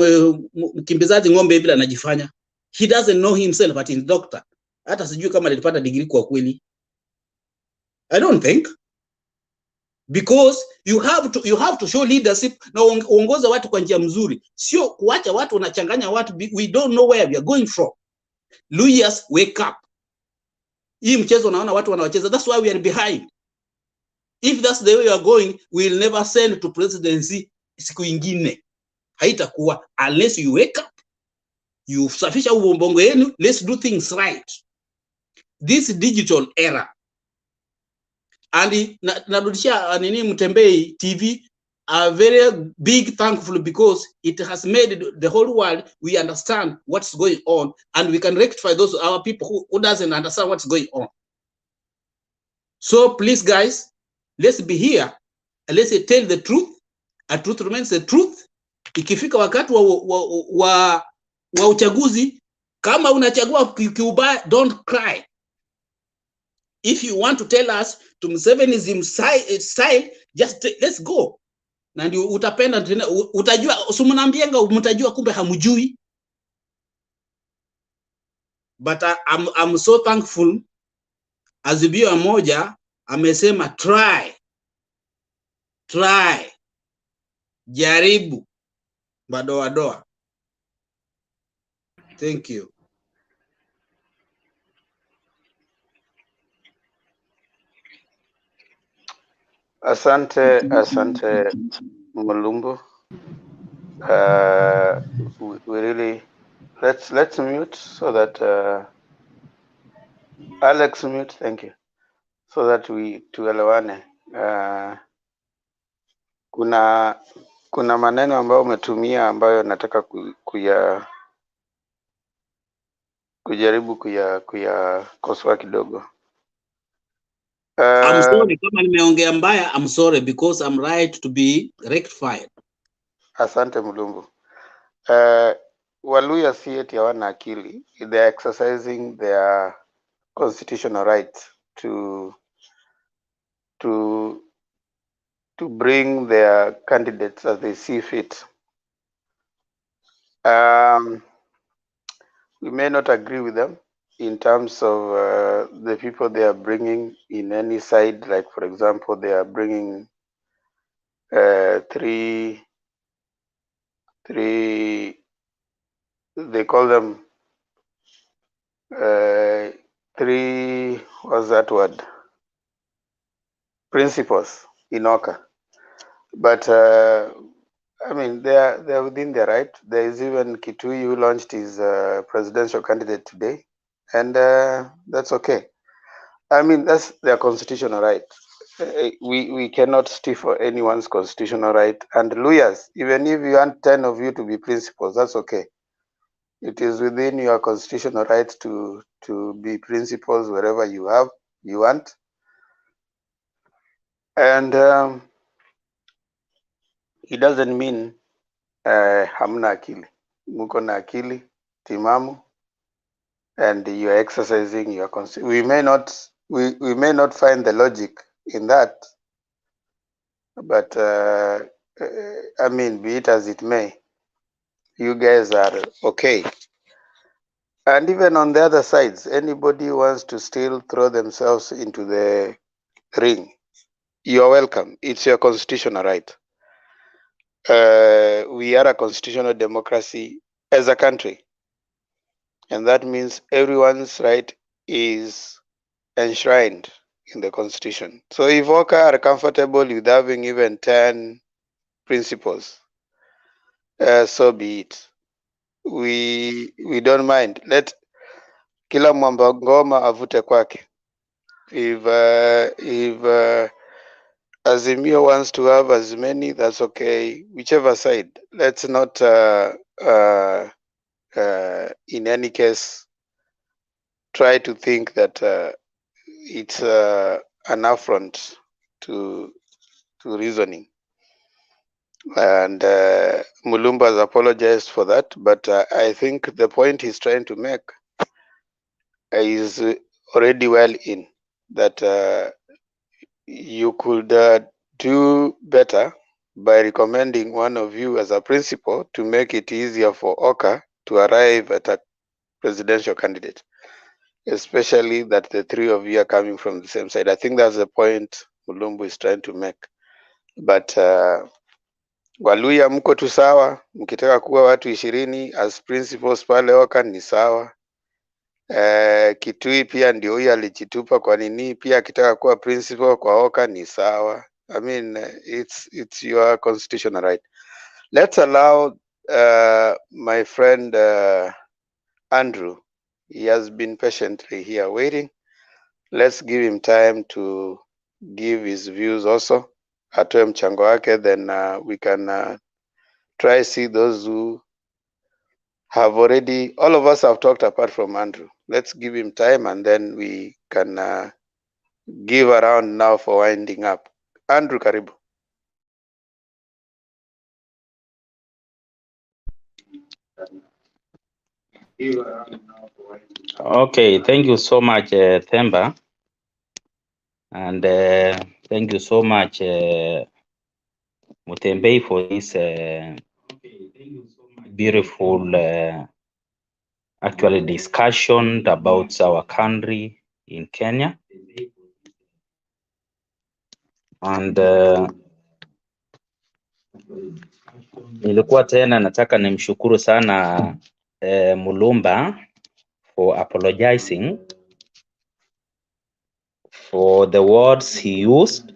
mkimbizaji ng'ombe vile anajifanya. He doesn't know himself, but he's doctor. Hata sijui kama alipata degree kwa kweli. I don't think. Because you have to show leadership na uongoza watu kwa njia mzuri. Sio kuacha watu wanachanganya watu. We don't know where we are going from. Luyas, wake up. Hii mchezo unaona watu wanawacheza. That's why we are behind. If that's the way you are going, we will never send to presidency siku ingine. Haitakuwa unless you wake up. You safisha ubongo yenu. Let's do things right. This digital era. And narudishia nini Mtembei TV, are very big thankful because it has made the whole world, we understand what's going on, and we can rectify those our people who doesn't understand what's going on. So please, guys, let's be here and let's tell the truth. A truth remains the truth. Ikifika wakati wa uchaguzi, kama unachagua kiubaya, don't cry. If you want to tell us to Museveni's style, just let's go. Na ndio utapenda tena, utajua, usimwambienga mtajua, kumbe hamjui. But I'm so thankful. Azimio moja amesema try, jaribu, Madoadoa. Thank you. Asante Mulumbu. We really let's mute so that Alex mute, thank you, so that we tuelewane. Kuna maneno ambayo umetumia ambayo nataka kujaribu kuyakosoa kidogo. I'm sorry kama nimeongea mbaya, I'm sorry because I'm right to be rectified. Asante Mulumbu. Waluya si eti hawana akili. They are exercising their constitutional right to bring their candidates as they see fit. We may not agree with them in terms of the people they are bringing in any side. Like, for example, they are bringing three, they call them three, what's that word? Principles in Oka. But I mean, they're within their right. There is even Kitui who launched his presidential candidate today, and that's okay. I mean, that's their constitutional right. We cannot stifle anyone's constitutional right. And Luyas, even if you want 10 of you to be principals, that's okay. It is within your constitutional right to be principals wherever you want. And it doesn't mean hamna akili. Muko na akili timamu, and you are exercising your we may not find the logic in that, but I mean, be it as it may, you guys are okay. And even on the other sides, anybody who wants to still throw themselves into the ring, you're welcome. It's your constitutional right. We are a constitutional democracy as a country, and that means everyone's right is enshrined in the constitution. So if Oka are comfortable with having even 10 principles, so be it. We don't mind. Let kila mwamba ngoma avute kwake. If Azimio wants to have as many, that's okay. Whichever side. Let's not in any case try to think that it's an affront to reasoning. And Mulumba has apologized for that, but I think the point he's trying to make is already well in that you could do better by recommending one of you as a principal to make it easier for Oka to arrive at a presidential candidate, especially that the three of you are coming from the same side. I think that's the point Mulumbu is trying to make. But Waluya mko tu sawa, mkitaka kuwa watu 20 as principals pale Oka ni sawa. Kitui pia ndio huyu alijitupa kwa nini, pia akitaka kuwa principal kwa Oka ni sawa. I mean, it's your constitutional right. Let's allow my friend Andrew. He has been patiently here waiting. Let's give him time to give his views also. atoe mchango wake, then we can try see those who have already, all of us have talked apart from Andrew. Let's give him time and then we can give around now for winding up. Andrew, karibu. Okay, thank you so much, Themba. And thank you so much, Mutembei, for this beautiful actually discussion about our country in Kenya. And nilikuwa tena nataka nimshukuru sana Mulumba for apologizing for the words he used.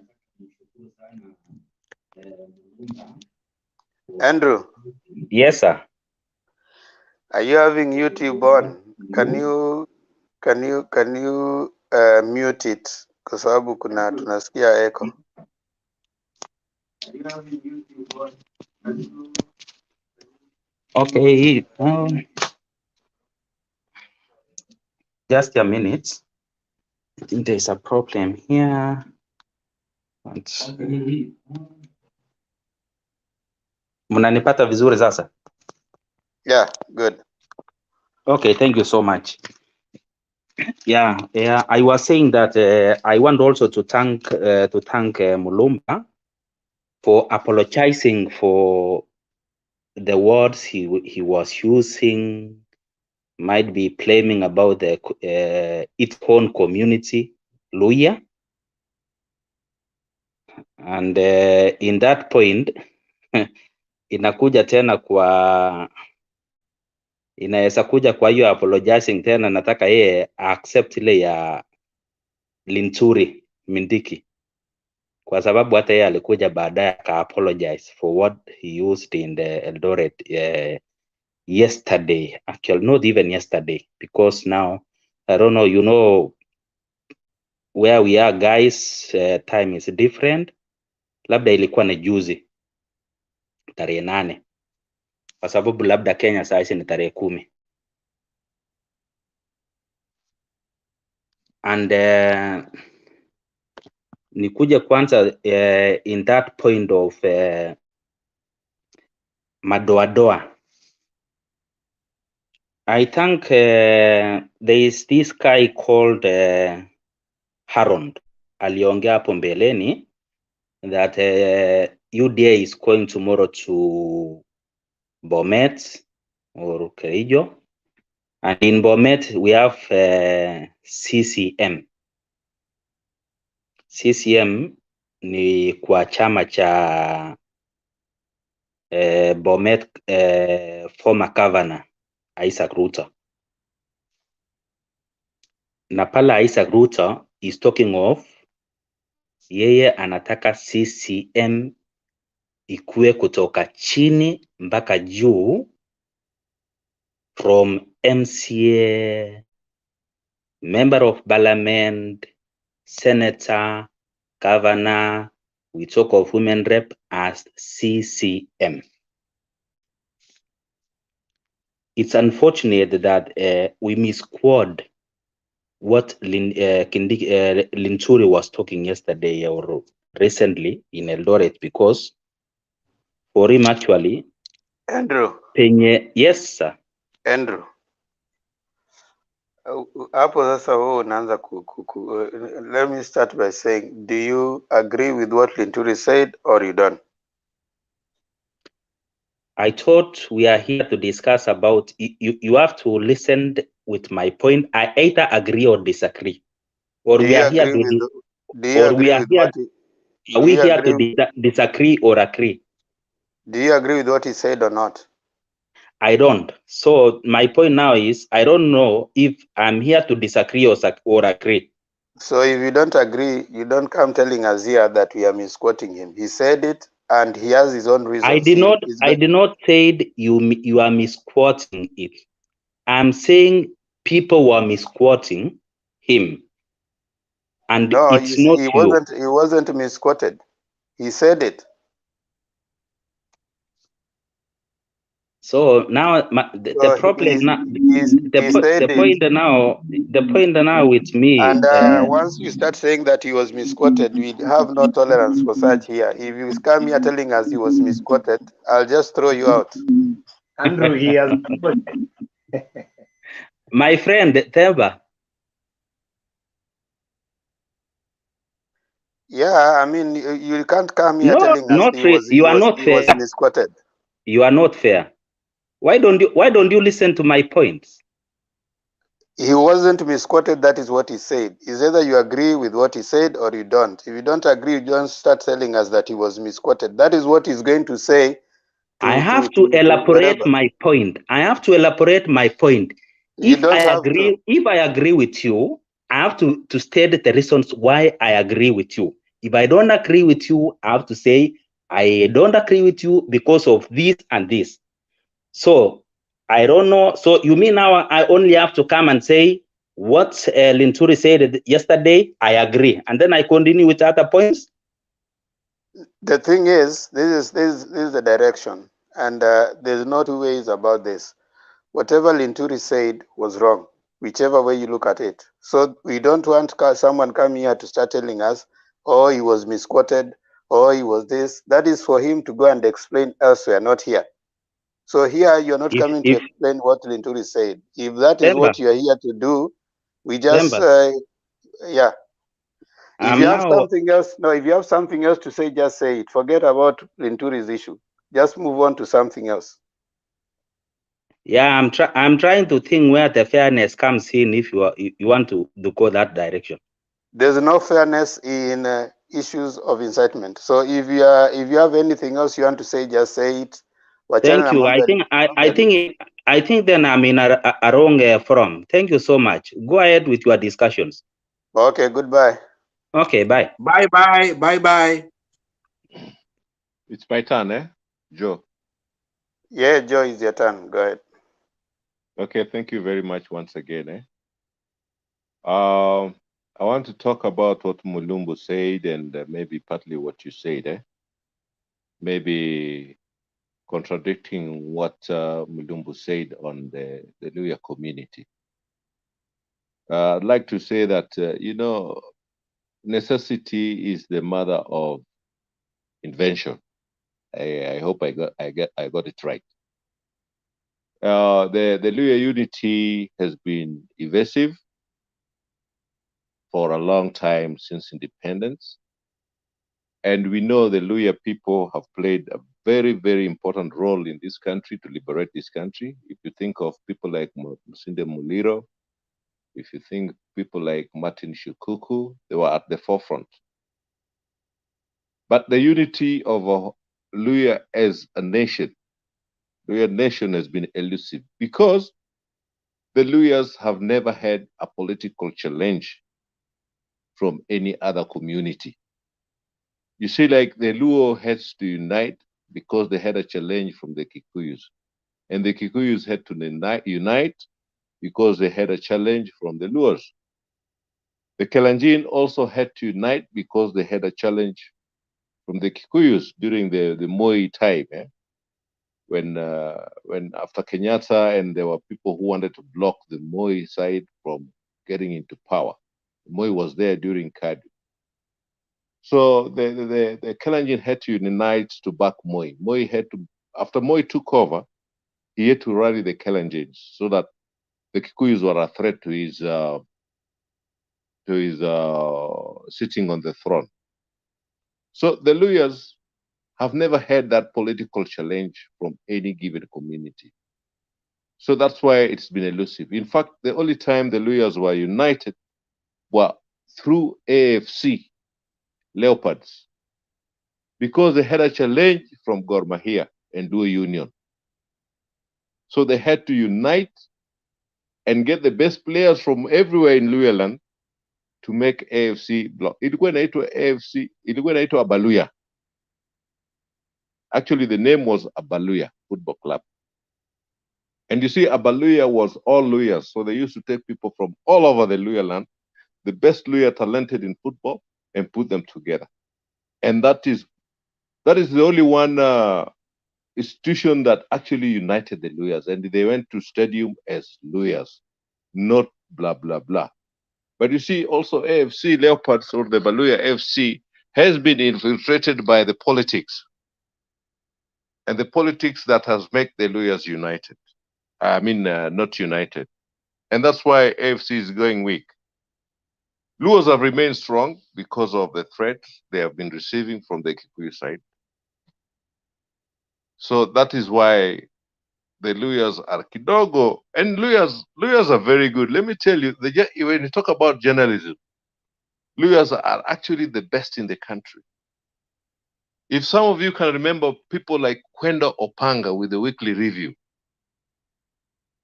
Andrew. Yes, sir. Are you having YouTube on? Can you mute it? Kwa sababu tunasikia echo. Okay, just a minute. I think there's a problem here. Mnanipata vizuri sasa? Yeah, good. Okay, thank you so much. Yeah, I was saying that I want also to thank Mulumba for apologizing for the words he was using, might be blaming about the its own community, Luya. And in that point inakuja tena inaweza kuja kwa hiyo apologizing tena, nataka yeye accept ile ya Linturi Mindiki, kwa sababu hata yeye alikuja baadaye aka apologize for what he used in the Eldoret yesterday, actually not even yesterday, because now I don't know, you know where we are guys, time is different. Labda ilikuwa ni juzi tarehe 8, kwa sababu labda Kenya saa hizi ni tarehe 10. And nikuja kwanza in that point of Madoadoa. I think there is this guy called Harold aliongea hapo mbeleni that UDA is going tomorrow to Bomet or Kericho, and in Bomet we have CCM. CCM ni kwa chama cha Bomet former governor Isaac Ruto. Na pala Isaac Ruto is talking of yeye anataka CCM ikue kutoka chini mpaka juu, from MCA, member of parliament, senator, governor, we talk of women rep as CCM. It's unfortunate that we misquoted what Linturi was talking yesterday or recently in Eldoret, because for him actually, Andrew. Yes, sir. Andrew. Hapo sasa wewe unaanza let me start by saying, do you agree with what Linturi said or you don't? I thought we are here to discuss about, you have to listen with my point. I either agree or disagree. Or we are here to disagree or agree? Do you agree with what he said or not? I don't. So my point now is, I don't know if I'm here to disagree or agree. So if you don't agree, you don't come telling us here that we are misquoting him. He said it and he has his own reasons. I did not say you are misquoting it. I'm saying people were misquoting him. And no, it's not he wasn't misquoted. He said it. So now the So problem now, he said the it. point now with me. And once you start saying that he was misquoted, we have no tolerance for such here. If you come here telling us he was misquoted, I'll just throw you out. Andrew, he has. My friend Themba, Yeah, I mean, you can't come here no, telling us you are not he fair. was misquoted. You are not fair. Why don't you listen to my points? He wasn't misquoted. That is what he said. Is either you agree with what he said or you don't. If you don't agree, you don't start telling us that he was misquoted. That is what he's going to say. I have to elaborate my point. I have to elaborate my point. If I agree with you, I have to state the reasons why I agree with you. If I don't agree with you, I have to say I don't agree with you because of this and this. So I don't know. So you mean now I only have to come and say what Linturi said yesterday? I agree, and then I continue with other points. The thing is, this is the direction, and there's no two ways about this. Whatever Linturi said was wrong, whichever way you look at it. So we don't want someone come here to start telling us, oh, he was misquoted, or he was this. That is for him to go and explain elsewhere, not here. So here you're not coming to explain what Linturi said. If that is what you're here to do, we just, yeah. If you have something else, if you have something else to say, just say it. Forget about Linturi's issue. Just move on to something else. Yeah, I'm trying to think where the fairness comes in if you want to go that direction. There's no fairness in issues of incitement. So if you have anything else you want to say, just say it. Thank you. I think then I'm in a wrong forum. Thank you so much. Go ahead with your discussions. Okay, goodbye. Okay, bye. Bye. It's my turn, eh? Joe. Yeah, Joe, it's your turn. Go ahead. Okay, thank you very much once again, eh? I want to talk about what Mulumbu said and maybe partly what you said, eh? Maybe contradicting what Mulumbu said on the Luya community. I'd like to say that, necessity is the mother of invention. I hope I got it right. The Luya unity has been evasive for a long time since independence. And we know the Luya people have played a very, very important role in this country to liberate this country. If you think of people like Musinde Muliro, if you think people like Martin Shukuku, they were at the forefront. But the unity of Luya as a nation, Luya nation has been elusive because the Luyas have never had a political challenge from any other community. You see, like the Luo had to unite because they had a challenge from the Kikuyus. And the Kikuyus had to unite because they had a challenge from the Luos. The Kalenjin also had to unite because they had a challenge from the Kikuyus during the Moi time, when after Kenyatta and there were people who wanted to block the Moi side from getting into power. Moi was there during Kadu. So the Kalenjin had to unite to back Moi. Moi had to, after Moi took over, he had to rally the Kalenjins so that the Kikuyus were a threat to his sitting on the throne. So the Luyas have never had that political challenge from any given community. So that's why it's been elusive. In fact, the only time the Luyas were united were through AFC Leopards, because they had a challenge from Gor Mahia and do a union. So they had to unite and get the best players from everywhere in Luyaland to make AFC block. Ilikuwa inaitwa AFC, ilikuwa inaitwa Abaluya. Actually, the name was Abaluya Football Club. And you see, Abaluya was all Luyas. So they used to take people from all over the Luyaland, the best Luya talented in football, and put them together. And that is That is the only one institution that actually united the lawyers, and they went to stadium as lawyers, not blah blah blah. But you see, also AFC Leopards or the Baluya AFC has been infiltrated by the politics, and the politics that has made the lawyers united. I mean, not united, and that's why AFC is going weak. Luos have remained strong because of the threats they have been receiving from the Kikuyu side. So that is why the lawyers are kidogo, and lawyers are very good. Let me tell you, when you talk about journalism, lawyers are actually the best in the country. If some of you can remember people like Kwenda Opanga with the Weekly Review,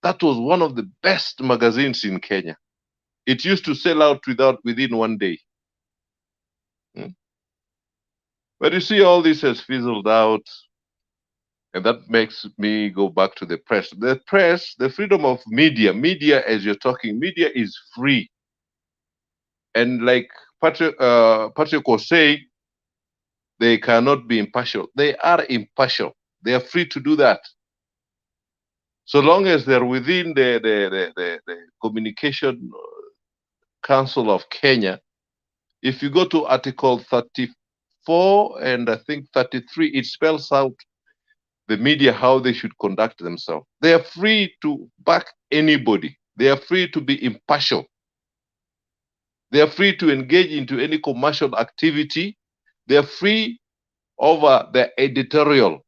that was one of the best magazines in Kenya. It used to sell out within one day. But you see, all this has fizzled out, and that makes me go back to the press. The press, the freedom of media, as you're talking, media is free. And like Patrick was saying, they cannot be impartial. They are impartial. They are free to do that. So long as they're within the Communication Council of Kenya. If you go to Article 34 and I think 33, it spells out the media how they should conduct themselves. They are free to back anybody. They are free to be impartial. They are free to engage into any commercial activity. They are free over the editorial.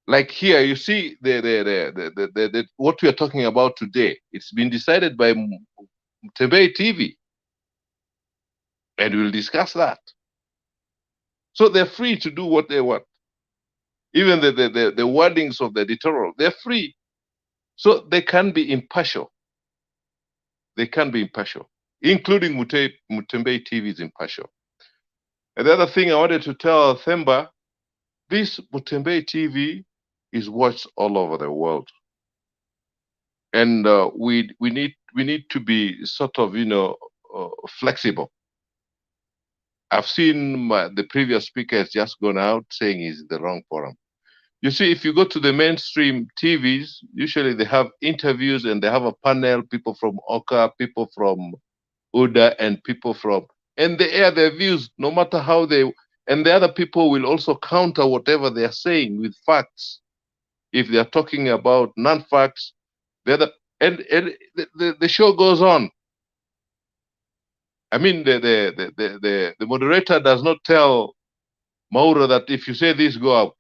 Like here, you see what we are talking about today. It's been decided by Mtembei TV, and we'll discuss that. So they're free to do what they want. Even the wordings of the editorial, they're free. So they can be impartial. They can be impartial, including Mtembei TV is impartial. And the other thing I wanted to tell Themba, this Mtembei TV is watched all over the world. And we need to be sort of, flexible. I've seen the previous speaker has just gone out saying he's in the wrong forum. You see, if you go to the mainstream TVs, usually they have interviews and they have a panel, people from Oka, people from Uda, and people from, and they air their views, no matter how they, and the other people will also counter whatever they are saying with facts. If they are talking about non-facts, the show goes on. I mean, the moderator does not tell Maura that if you say this, go out.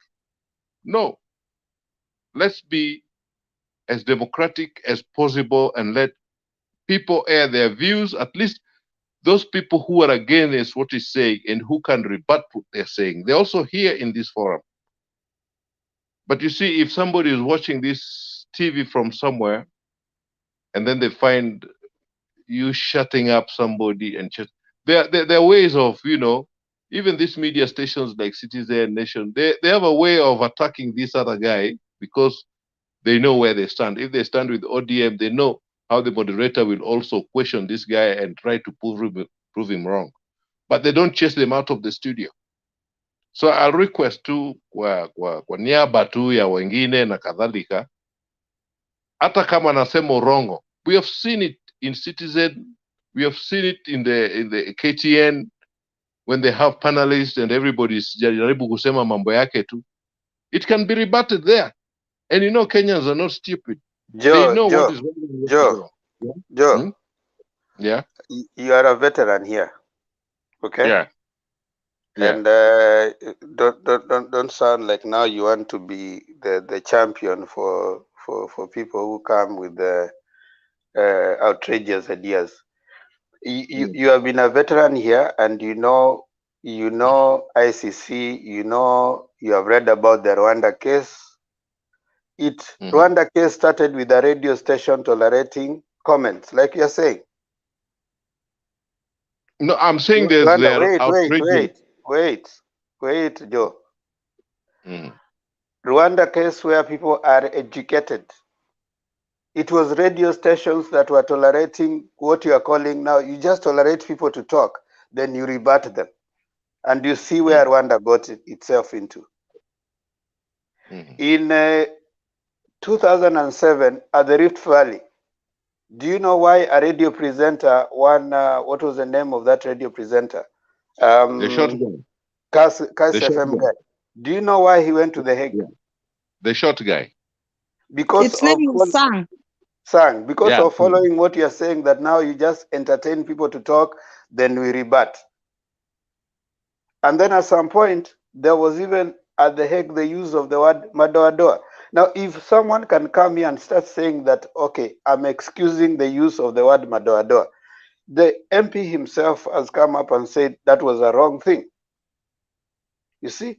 No. Let's be as democratic as possible and let people air their views, at least those people who are against what he's saying and who can rebut what they're saying. They're also here in this forum. But you see, if somebody is watching this TV from somewhere and then they find you shutting up somebody and just, there are ways of, even these media stations like Citizen Nation, they have a way of attacking this other guy because they know where they stand. If they stand with ODM, they know how the moderator will also question this guy and try to prove him wrong. But they don't chase them out of the studio. So I'll request tu kwa niaba tu ya wengine na kadhalika, hata kama nasema urongo, we have seen it in Citizen, we have seen it in the KTN when they have panelists and everybody's jaribu kusema mambo yake tu. It can be rebutted there. And Kenyans are not stupid. They know what is wrong. Joe. Yeah. You are a veteran here. Okay? Yeah. And don't sound like now you want to be the champion for people who come with the outrageous ideas. You have been a veteran here, and you know ICC, you have read about the Rwanda case. Rwanda case started with a radio station tolerating comments, like you're saying. No, I'm saying there's Wait, Joe. Rwanda case where people are educated. It was radio stations that were tolerating what you are calling now. You just tolerate people to talk, then you rebut them. And you see where Rwanda got itself into. In 2007, at the Rift Valley, do you know why a radio presenter won? What was the name of that radio presenter? The short guy. Kas The short FM guy. guy. Do you know why he went to The Hague? Yeah. The short guy. Because Its name is Sang. Because Yeah. of following what you're saying, that now you just entertain people to talk, then we rebut. And then at some point, there was even at The Hague the use of the word Madoadoa. Now, if someone can come here and start saying that, okay, I'm excusing the use of the word Madoadoa, the MP himself has come up and said that was a wrong thing. You see?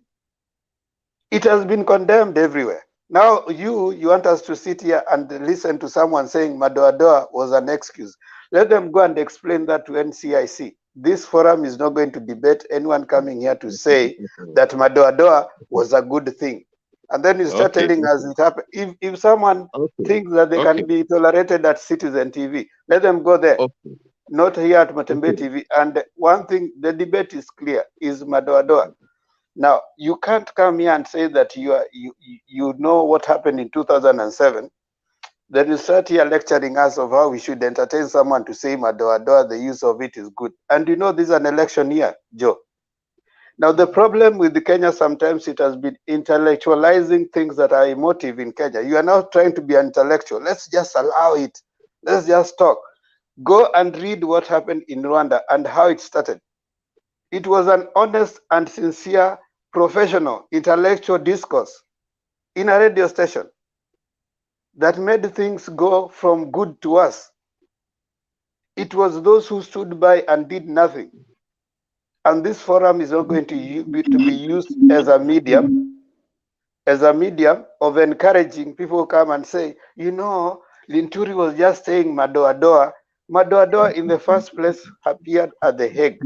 It has been condemned everywhere. Now you want us to sit here and listen to someone saying Madoadoa was an excuse. Let them go and explain that to NCIC. This forum is not going to debate anyone coming here to say that Madoadoa was a good thing. And then you start telling us it happened. If someone thinks that they can be tolerated at Citizen TV, let them go there. Not here at Matembe TV. And one thing, the debate is clear, is Madoadoa. Now, you can't come here and say that you know what happened in 2007. Then you start here lecturing us of how we should entertain someone to say Madoadoa, the use of it is good. And you know this is an election year, Joe. Now, the problem with the Kenya, sometimes it has been intellectualizing things that are emotive in Kenya. You are now trying to be intellectual. Let's just allow it. Let's just talk. Go and read what happened in Rwanda and how it started. It was an honest and sincere, professional, intellectual discourse in a radio station that made things go from good to worse. It was those who stood by and did nothing. And this forum is not going to be used as a medium of encouraging people who come and say, you know, Linturi was just saying Madoadoa. Madoadoa in the first place appeared at The Hague.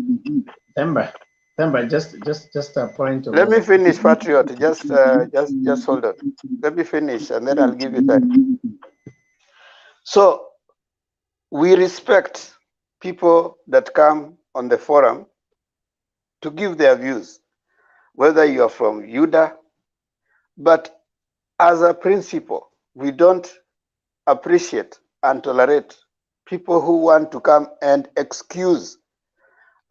Themba, just a point of Let me order. finish, Patriot. Just hold on. Let me finish, and then I'll give you time. So we respect people that come on the forum to give their views, whether you are from UDA, but as a principle, we don't appreciate and tolerate people who want to come and excuse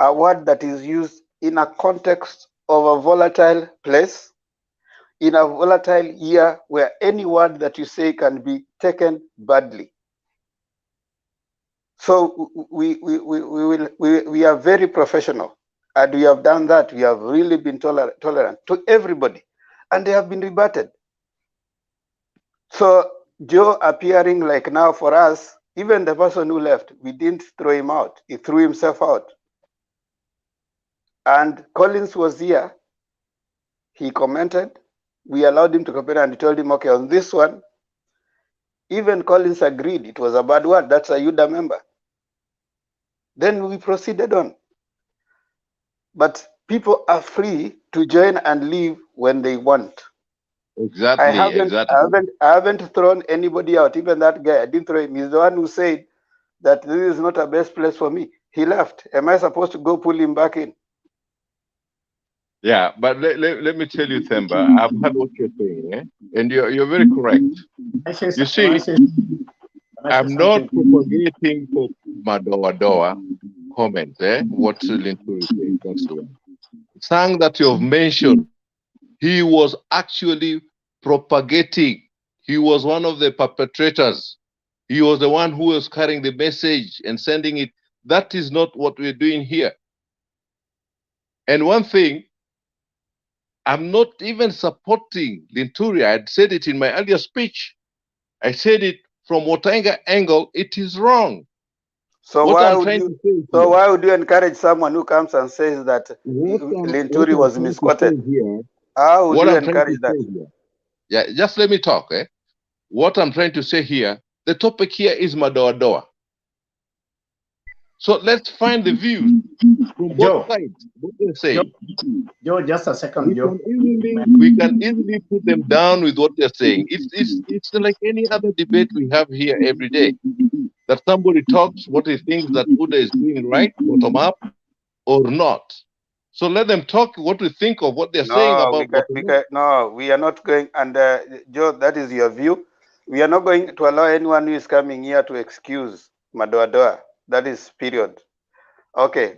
a word that is used in a context of a volatile place, in a volatile year where any word that you say can be taken badly. So we are very professional, and we have done that. We have really been tolerant to everybody, and they have been rebutted. So Joe appearing like now for us, even the person who left, we didn't throw him out. He threw himself out. And Collins was here. He commented. We allowed him to comment, and he told him, okay, on this one, even Collins agreed it was a bad word. That's a UDA member. Then we proceeded on. But people are free to join and leave when they want. Exactly. I haven't thrown anybody out. Even that guy, I didn't throw him. He's the one who said that this is not a best place for me. He left. Am I supposed to go pull him back in? Yeah, but let me tell you, Themba, I've heard what you're saying, and you're very correct. You see, I'm not propagating the Madoadoa comment, what Linturi is saying. That's the one. Sang that you have mentioned, he was actually propagating. He was one of the perpetrators. He was the one who was carrying the message and sending it. That is not what we're doing here. And one thing, I'm not even supporting Linturi. I had said it in my earlier speech. I said it from Watainga angle. It is wrong. So why would you encourage someone who comes and says that Linturi was misquoted? How would you encourage that? Yeah, just let me talk. What I'm trying to say here, the topic here is Madoadoa. So let's find the views from both sides. What they say. Joe, just a second, Joe. We can easily put them down with what they're saying. It's like any other debate we have here every day. That somebody talks what he thinks that UDA is doing right, bottom up, or not. So let them talk what we think of what they're saying No, about no, we are not going, and Joe, that is your view. We are not going to allow anyone who is coming here to excuse Madoadoa. That is period. Okay.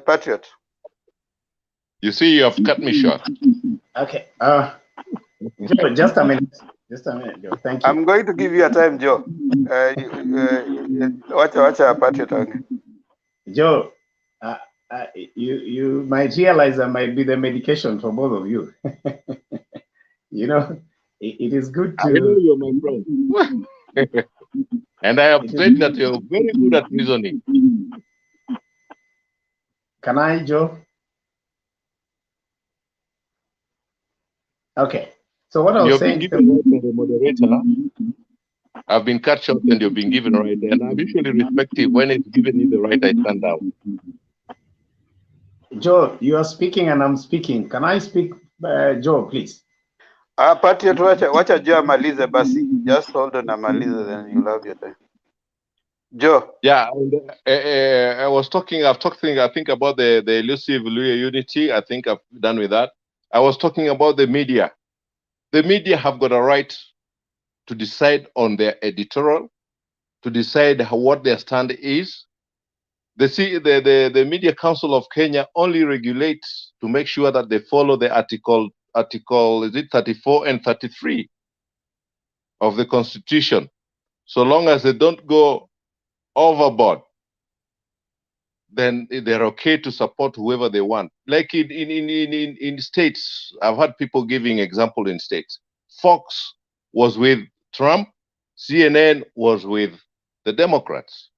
Patriot. You see, you have cut me short. Okay. Joe, just a minute. Just a minute, Joe. Thank you. I'm going to give you a time, Joe. Watch Patriot. Joe, you might realize that might be the medication for both of you. You know, it is good to. I know you're my friend. And I have said that you're very good at reasoning. Can I, Joe? Okay. So what I was You've saying. been given right by the moderator. I've been cut short and you've been given right. And I'm usually respective. When it's given me the right, I stand down. Joe, you are speaking and I'm speaking. Can I speak, Joe, please? Patriot, wacha Joe amalize basi. Just hold on, amalize, then you'll have your time. Joe. Yeah, I was talking. I think about the elusive Luya unity. I think I've done with that. I was talking about the media. The media have got a right to decide on their editorial, to decide what their stand is. The Media Council of Kenya only regulates to make sure that they follow the article is it 34 and 33 of the Constitution. So long as they don't go overboard, then they're okay to support whoever they want. Like in states, I've had people giving example in states. Fox was with Trump, CNN was with the Democrats.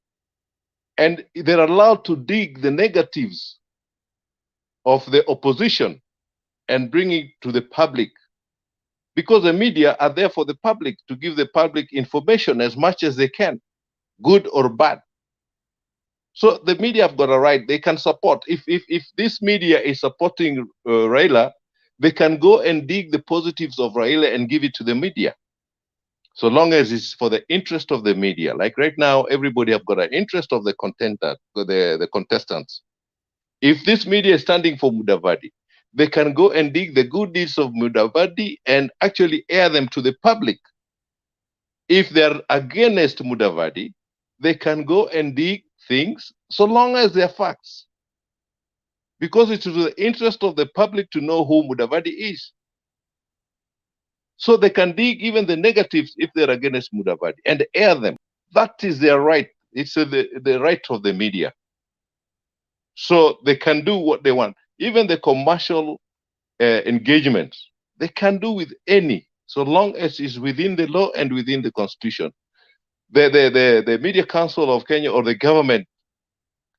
And they're allowed to dig the negatives of the opposition and bring it to the public. Because the media are there for the public, to give the public information as much as they can, good or bad. So the media have got a right. They can support. If this media is supporting Raila, they can go and dig the positives of Raila and give it to the media. So long as it's for the interest of the media. Like right now, everybody have got an interest of the the contestants. If this media is standing for Mudavadi, they can go and dig the good deeds of Mudavadi and actually air them to the public. If they're against Mudavadi, they can go and dig things so long as they're facts. Because it's to the interest of the public to know who Mudavadi is. So they can dig even the negatives if they're against Mudavadi and air them. That is their right. It's the right of the media. So they can do what they want. Even the commercial engagements, they can do with any, so long as it's within the law and within the Constitution. The Media Council of Kenya or the government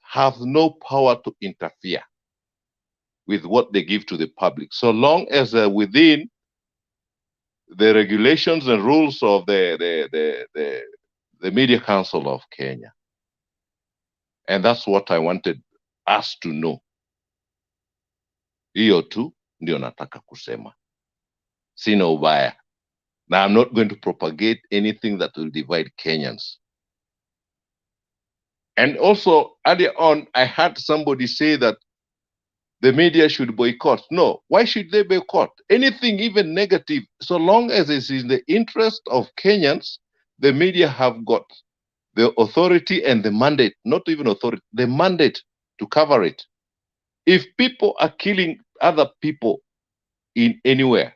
have no power to interfere with what they give to the public, so long as within the regulations and rules of the Media Council of Kenya. And that's what I wanted us to know. Hiyo tu ndio nataka kusema. Sina ubaya. Now, I'm not going to propagate anything that will divide Kenyans. And also, earlier on, I heard somebody say that the media should boycott. No, why should they boycott? Anything, even negative, so long as it's in the interest of Kenyans, the media have got the authority and the mandate, not even authority, the mandate to cover it. If people are killing other people in anywhere,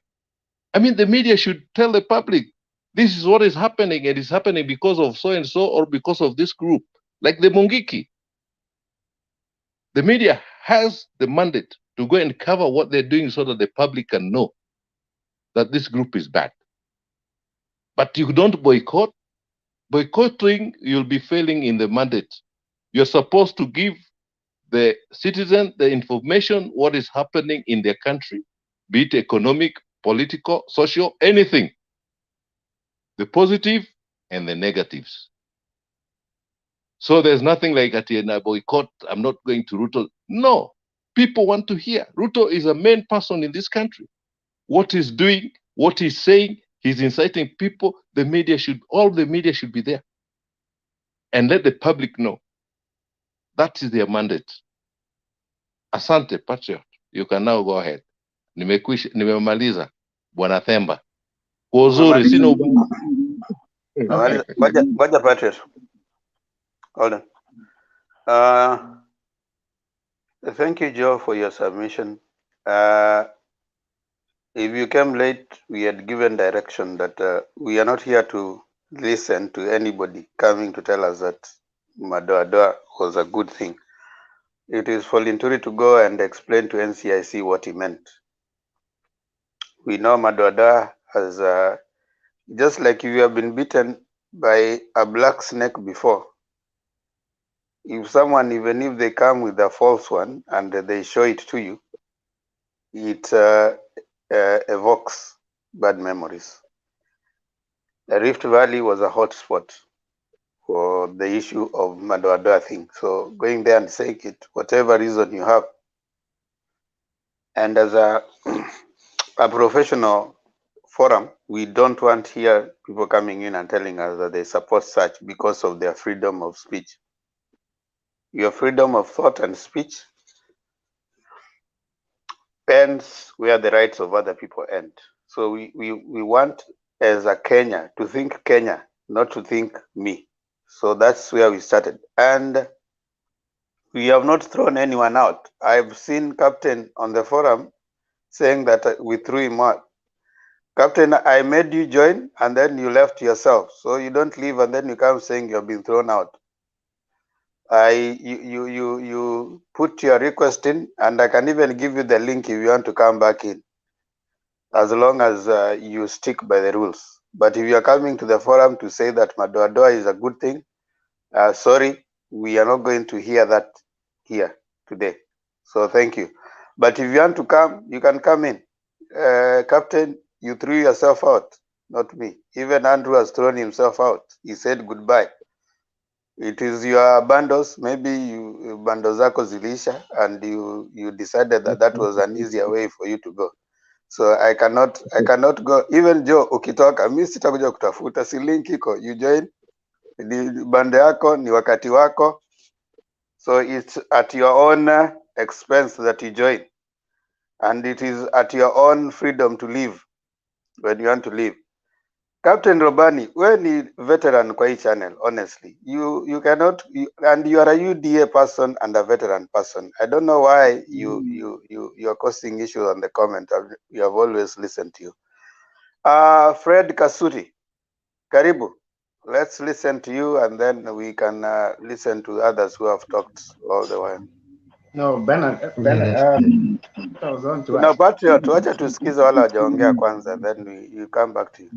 I mean, the media should tell the public, this is what is happening, and it's happening because of so-and-so or because of this group, like the Mungiki. The media has the mandate to go and cover what they're doing so that the public can know that this group is bad. But you don't boycott. Boycotting, you'll be failing in the mandate. You're supposed to give the citizen the information, what is happening in their country, be it economic, political, social, anything. The positive and the negatives. So there's nothing like a boycott, I'm not going to Ruto. No, people want to hear. Ruto is a main person in this country. What he's doing, what he's saying, he's inciting people. All the media should be there. And let the public know. That is their mandate. Asante Patriot, you can now go ahead. Nimemaliza Bwana Themba. Kwa uzuri sina ubaya. Ngoja Patriot. Hold on. Thank you, Joe, for your submission. If you came late, we had given direction that we are not here to listen to anybody coming to tell us that Madoadoa was a good thing. It is for Linturi to go and explain to NCIC what he meant. We know Madoadoa as just like if you have been bitten by a black snake before. If someone, even if they come with a false one and they show it to you, it evokes bad memories. The Rift Valley was a hot spot for the issue of Madoadoa thing. So going there and saying it, whatever reason you have, and as a professional forum, we don't want here people coming in and telling us that they support such because of their freedom of speech. Your freedom of thought and speech ends where the rights of other people end. So we want, as a Kenya, to think Kenya, not to think me. So that's where we started. And we have not thrown anyone out. I've seen Captain on the forum saying that we threw him out. Captain, I made you join and then you left yourself. So you don't leave and then you come saying you've been thrown out. You put your request in and I can even give you the link if you want to come back in, as long as you stick by the rules. But if you are coming to the forum to say that Madoadoa is a good thing, sorry, we are not going to hear that here today. So thank you. But if you want to come, you can come in. Captain, you threw yourself out, not me. Even Andrew has thrown himself out. He said goodbye. It is your bundles, maybe you bundles zako zilisha and you decided that that was an easier way for you to go. So I cannot go. Even Joe, ukitoka, mimi sitakuja kutafuta, si link iko, you join, ni bande yako, ni wakati wako. So it's at your own expense that you join. And it is at your own freedom to leave when you want to leave. Captain Robani, wewe ni veteran kwa hii channel, honestly. You cannot, and you are a UDA person and a veteran person. I don't know why you are causing issues on the comment. We have always listened to you. Fred Kasuri, karibu. Let's listen to you and then we can listen to others who have talked all the while. No, Bernard, I was on to No, ask. Patriot, wacha tusikize wala wajaongea kwanza, then you come back to you.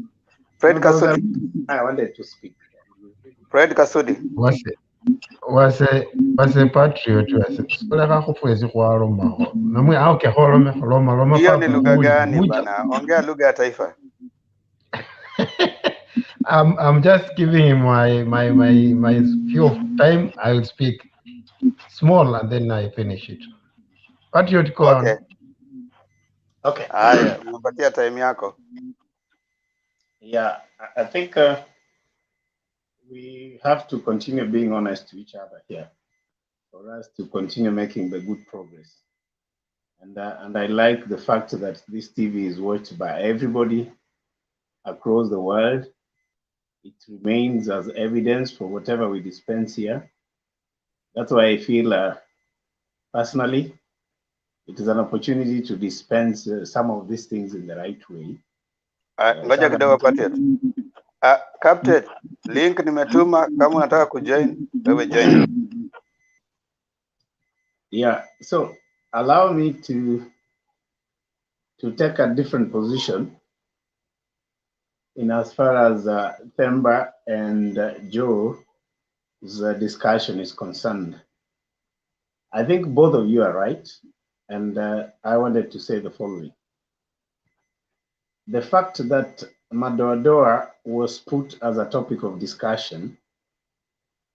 Fred No, those are, Kasudi. I wanted to speak. Fred Kasudi. wase patriot wase soleka kufwezi kwa lomba namwe auke holome loma Hiyo ni pa lugha gani muja. bana? Ongea lugha ya taifa. I'm just giving him my few of time. I will speak small and then I finish it. Patriot, go Okay. on. Okay. Haya, umepatia time yako. Yeah, I think we have to continue being honest to each other here for us to continue making the good progress. And I like the fact that this TV is watched by everybody across the world. It remains as evidence for whatever we dispense here. That's why I feel personally, it is an opportunity to dispense some of these things in the right way. Ngoja kidogo Patriot. Captain, link nimetuma kama unataka kujoin, wewe join. Yeah, so allow me to take a different position in as far as Themba and Joe's discussion is concerned. I think both of you are right, and I wanted to say the following. The fact that Madoadoa was put as a topic of discussion,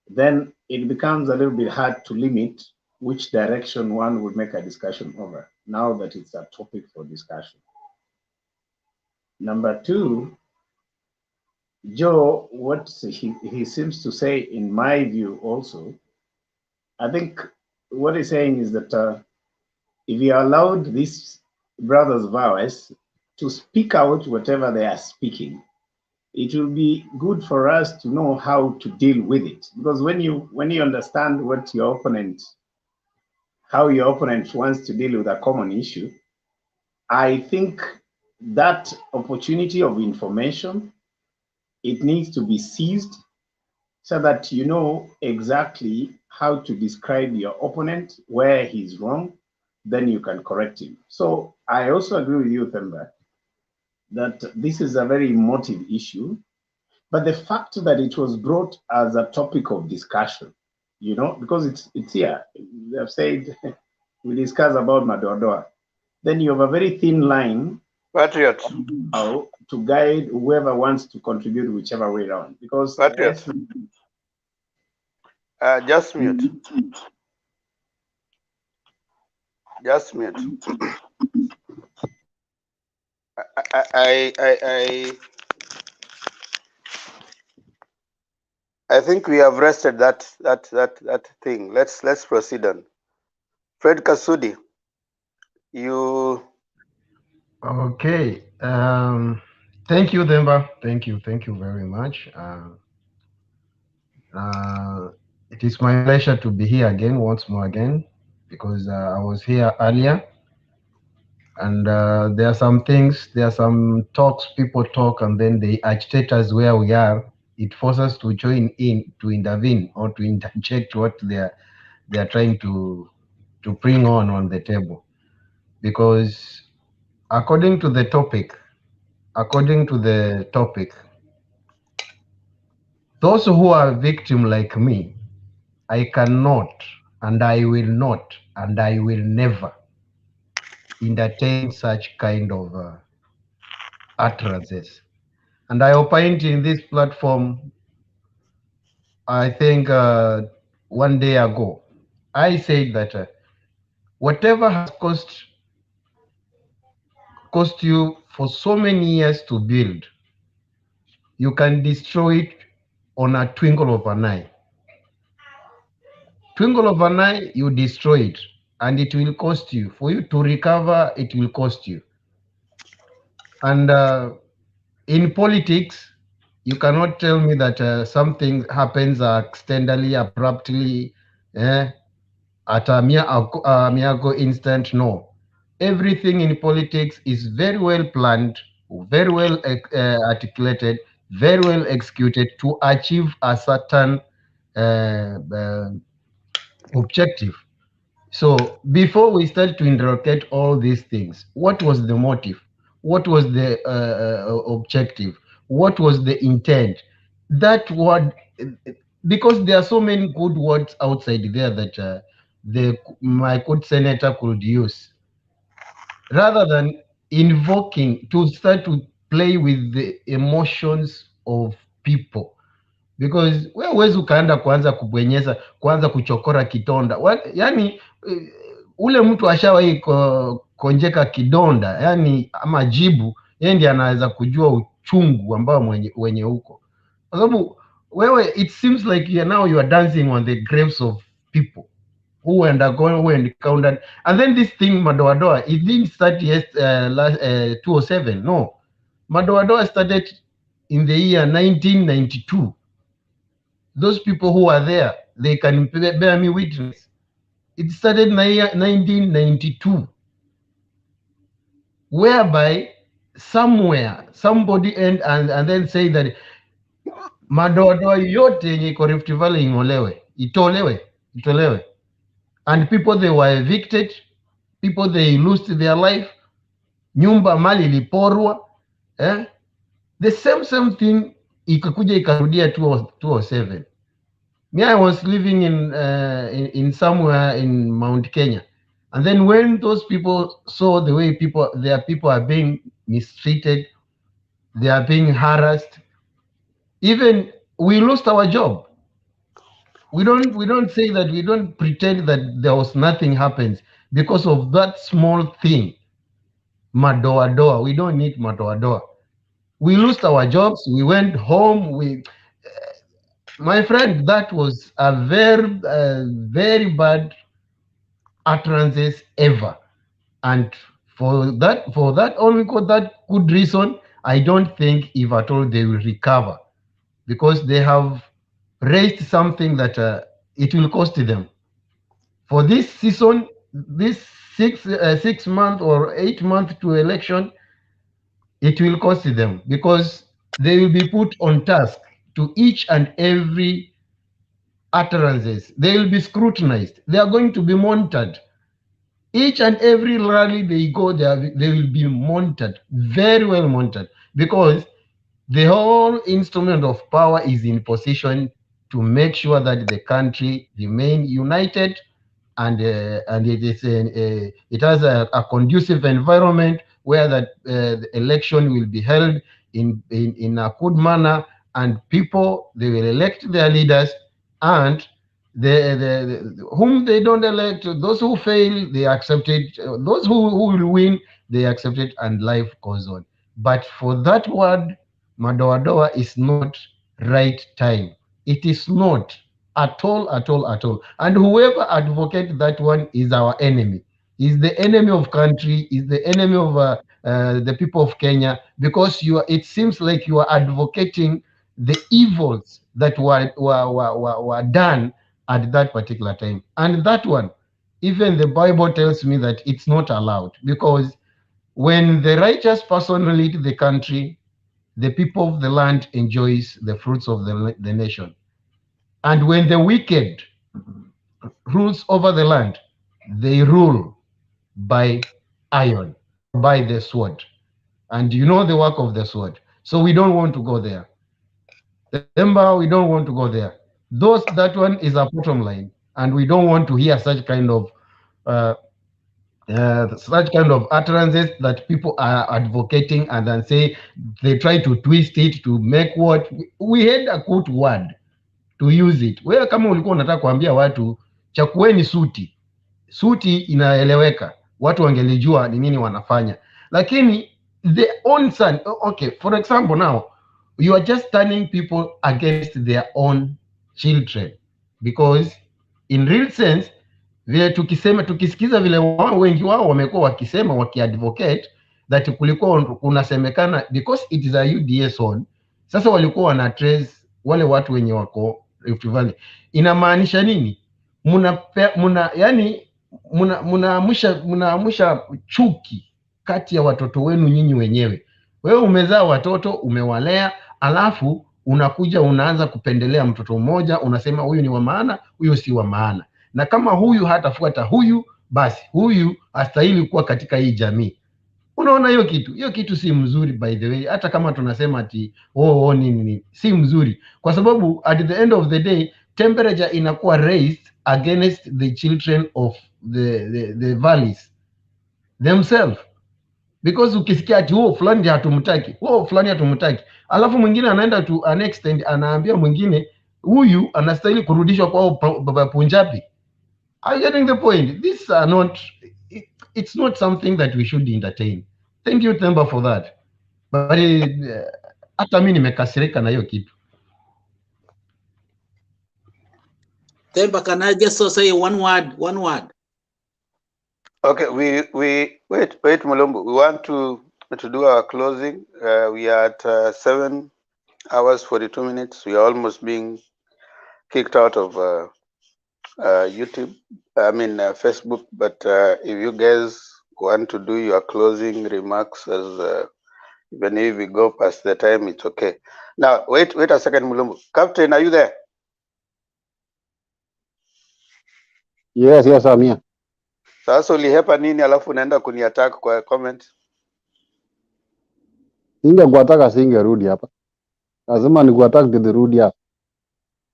then it becomes a little bit hard to limit which direction one would make a discussion over, now that it's a topic for discussion. Number two, Joe, what he seems to say, in my view also, I think what he's saying is that if you allowed these brothers of ours to speak out whatever they are speaking, it will be good for us to know how to deal with it. Because when you understand what your opponent, how your opponent wants to deal with a common issue, I think that opportunity of information, it needs to be seized so that you know exactly how to describe your opponent, where he's wrong, then you can correct him. So I also agree with you, Themba, that this is a very emotive issue, but the fact that it was brought as a topic of discussion, you know, because it's here. They have said we discuss about Madoadoa. Then you have a very thin line Patriot. How to guide whoever wants to contribute whichever way around. Because Patriot. Just mute. Just mute. I think we have rested that thing. Let's proceed on. Fred Kasudi, you. Okay. Thank you, Demba. Thank you very much. It is my pleasure to be here again, once more again, because I was here earlier, and there are some things, there are some talks people talk, and then they agitate us where we are. It forces us to join in, to intervene, or to interject what they are trying to bring on the table, because according to the topic, those who are victim like me, I cannot, and I will not, and I will never entertain such kind of utterances. And I opined in this platform, I think 1 day ago. I said that whatever has cost you for so many years to build, you can destroy it on a twinkle of an eye. Twinkle of an eye, you destroy it, and it will cost you. For you to recover, it will cost you. And in politics, you cannot tell me that something happens accidentally, abruptly, at a mere instant. No. Everything in politics is very well planned, very well articulated, very well executed to achieve a certain objective. So before we start to interrogate all these things, what was the motive? What was the objective? What was the intent? That word, because there are so many good words outside there that my good senator could use, rather than invoking to start to play with the emotions of people, because wewe huwezi ukaenda kuanza kubwenyeza, kuanza kuchokora kitonda. Yani ule mtu ashawahi konjeka kidonda, yani ama jibu, yeye ndiye anaweza kujua uchungu ambao wenye huko, kwa sababu wewe, it seems like you are dancing on the graves of people who encountered. And then this thing Madoadoa, it didn't start 2007. No, Madoadoa started in the year 1992. Those people who are there, they can bear me witness. It started in the year 1992, whereby somewhere somebody and then say that Madoadoa yote yenye iko Rift Valley ing'olewe, itolewe. And people, they were evicted, people, they lost their life, nyumba mali iliporwa, the same thing ikakuja ikarudia 2007. Me, I was living in somewhere in Mount Kenya, and then when those people saw the way their people are being mistreated, they are being harassed, even we lost our job. We don't say that, we don't pretend that there was nothing happens because of that small thing. Madoadoa, we don't need Madoadoa. We lost our jobs, we went home, my friend, that was a very bad utterances ever. And for that only that good reason, I don't think if at all they will recover, because they have raised something that it will cost them. For this season, this 6 month or 8 month to election, it will cost them, because they will be put on task to each and every utterances. They will be scrutinized. They are going to be monitored. Each and every rally they go there, they will be monitored, very well monitored, because the whole instrument of power is in position to make sure that the country remain united, and it has a conducive environment where the election will be held in a good manner, and people, they will elect their leaders, and whom they don't elect, those who fail, they accept it. Those who will win, they accept it, and life goes on. But for that word, Madoadoa, is not right time. It is not at all, at all, at all. And whoever advocates that one is our enemy. Is the enemy of country, is the enemy of the people of Kenya, because it seems like you are advocating the evils that were done at that particular time. And that one, even the Bible tells me that it's not allowed, because when the righteous person leads the country, the people of the land enjoys the fruits of the nation. And when the wicked rules over the land, they rule by iron, by the sword. And you know the work of the sword. So we don't want to go there. Remember, we don't want to go there. That one is a bottom line, and we don't want to hear such kind of utterances that people are advocating, and then say they try to twist it to make what we had a good word to use it. Wewe kama ulikuwa unataka kuambia watu chakueni suti inaeleweka, watu wangelijua ni nini wanafanya, lakini the own son, okay, for example, now you are just turning people against their own children, because in real sense, vile tukisikiza vile wengi wao wamekuwa wakisema, wakiadvocate that kulikuwa kunasemekana because it is a UDA zone. Sasa walikuwa wana trace wale watu wenye wako Rift Valley. Inamaanisha nini? Mnaamusha chuki kati ya watoto wenu nyinyi wenyewe. Wewe umezaa watoto, umewalea, alafu unakuja unaanza kupendelea mtoto mmoja, unasema huyu ni wa maana, huyu si wa maana. Na kama huyu hatafuata huyu, basi huyu hastahili kuwa katika hii jamii. Unaona hiyo kitu si mzuri, by the way. Hata kama tunasema ati nini, si mzuri, kwa sababu at the end of the day temperature inakuwa raised against the children of the valleys themselves, because ukisikia ati fulani hatumtaki, alafu mwingine anaenda to an extent anaambia mwingine huyu anastahili kurudishwa kwao Punjabi. Are you getting the point? These are not, it's not something that we should entertain. Thank you, Temba, for that. But hata mimi nimekasirika na hiyo kitu. Temba, can I just say one word? Okay, we wait, Mulumbu. We want to do our closing. We are at 7 hours 42 minutes. We are almost being kicked out of YouTube. Facebook. But if you guys want to do your closing remarks, as even if we go past the time, it's okay. Now, wait a second, Mulumbu. Captain, are you there? Yes, I'm here. Sasa ulihepa nini alafu unaenda kuniattack kwa comment? Singekuataka singerudi hapa. Lazima nikuattack nirudi hapa.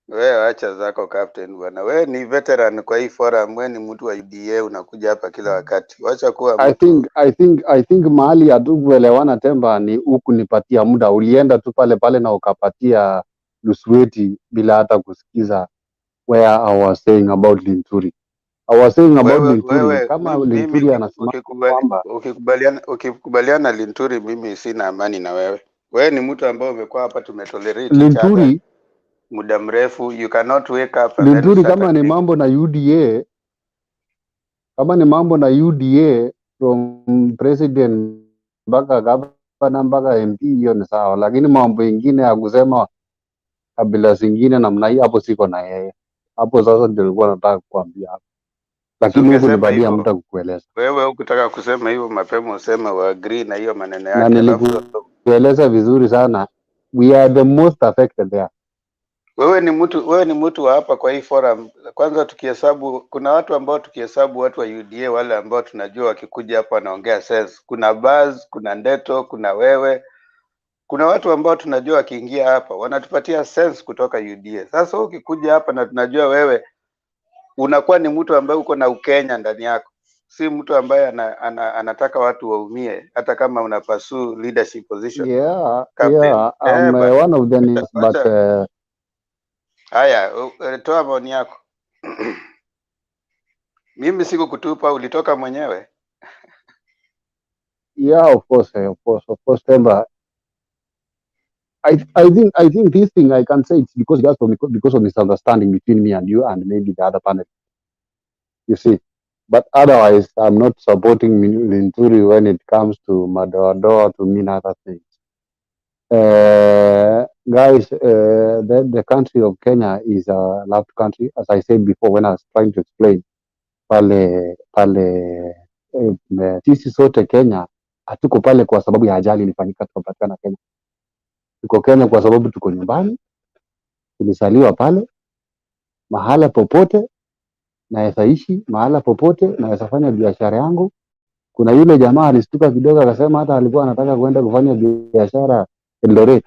Wewe acha zako Captain bwana. Wewe ni veteran kwa hii forum, wewe ni mtu wa UDA, unakuja hapa kila wakati. Wacha kuwa mtu. I think mahali hatukuelewana Temba ni huku nipatia muda. Ulienda tu pale na ukapatia Lusweti bila hata kusikiza where I was saying about Linturi. I was saying about Linturi. Kama Linturi anasema kwamba ukikubaliana Linturi, mimi sina amani na wewe. Wewe ni mtu ambaye umekuwa hapa tumetolerate Linturi muda mrefu. You cannot wake up and Linturi, kama ni mambo na UDA, from president mpaka gavana mpaka MP, hiyo ni sawa, lakini mambo ingine ya kusema kabila zingine namna hii, hapo siko na yeye hapo. Sasa ndio nilikuwa nataka kukuambia hapo, lakini huku Ungesema nipatia hivyo muda kukueleza, wewe, ukitaka kusema hivyo mapema useme wa agree na hiyo maneno na yake, alafu nilikueleza vizuri sana. We are the most affected there. wewe ni mtu wa hapa kwa hii forum. Kwanza tukihesabu, kuna watu ambao tukihesabu watu wa UDA wale ambao tunajua wakikuja hapa wanaongea sense. Kuna Baz, kuna Ndeto, kuna wewe, kuna watu ambao tunajua wakiingia hapa wanatupatia sense kutoka UDA. Sasa ukikuja hapa na tunajua wewe unakuwa ni mtu ambaye uko na Ukenya ndani yako, si mtu ambaye anataka watu waumie, hata kama una pursue leadership position. Yeah, Captain, I'm one of the names, but haya, toa maoni yako. Mimi sikukutupa, ulitoka mwenyewe. yeah, of course, Temba. I think this thing I can say it's because of misunderstanding between me and you and maybe the other panel. You see, but otherwise I'm not supporting Linturi when it comes to Madoadoa to mean other things. Guys, the country of Kenya is a loved country, as I said before when I was trying to explain. Sisi sote Kenya hatuko pale kwa sababu ya ajali ilifanyika tukapatikana Kenya. Tuko Kenya kwa sababu tuko nyumbani, tulisaliwa pale. Mahala popote naweza ishi, mahala popote naweza fanya biashara yangu. Kuna yule jamaa alistuka kidogo akasema hata alikuwa anataka kwenda kufanya biashara Eldoret.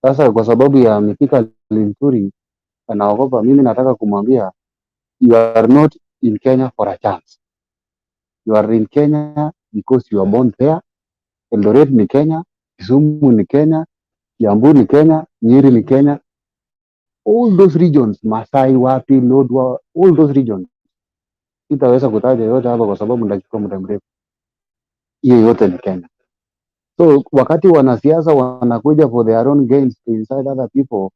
Sasa kwa sababu ya Mithika Linturi anaogopa, mimi nataka kumwambia you are not in Kenya for a chance. You are in Kenya because you are born there. Eldoret ni Kenya, Kisumu ni Kenya, Kiambu ni Kenya, Nyeri ni Kenya. All those regions, Masai, wapi, Lodwar, all those regions. Sitaweza kutaja yote hapa kwa sababu ndachukua muda mrefu. Hiyo yote ni Kenya. So wakati wanasiasa wanakuja for their own gains to incite other people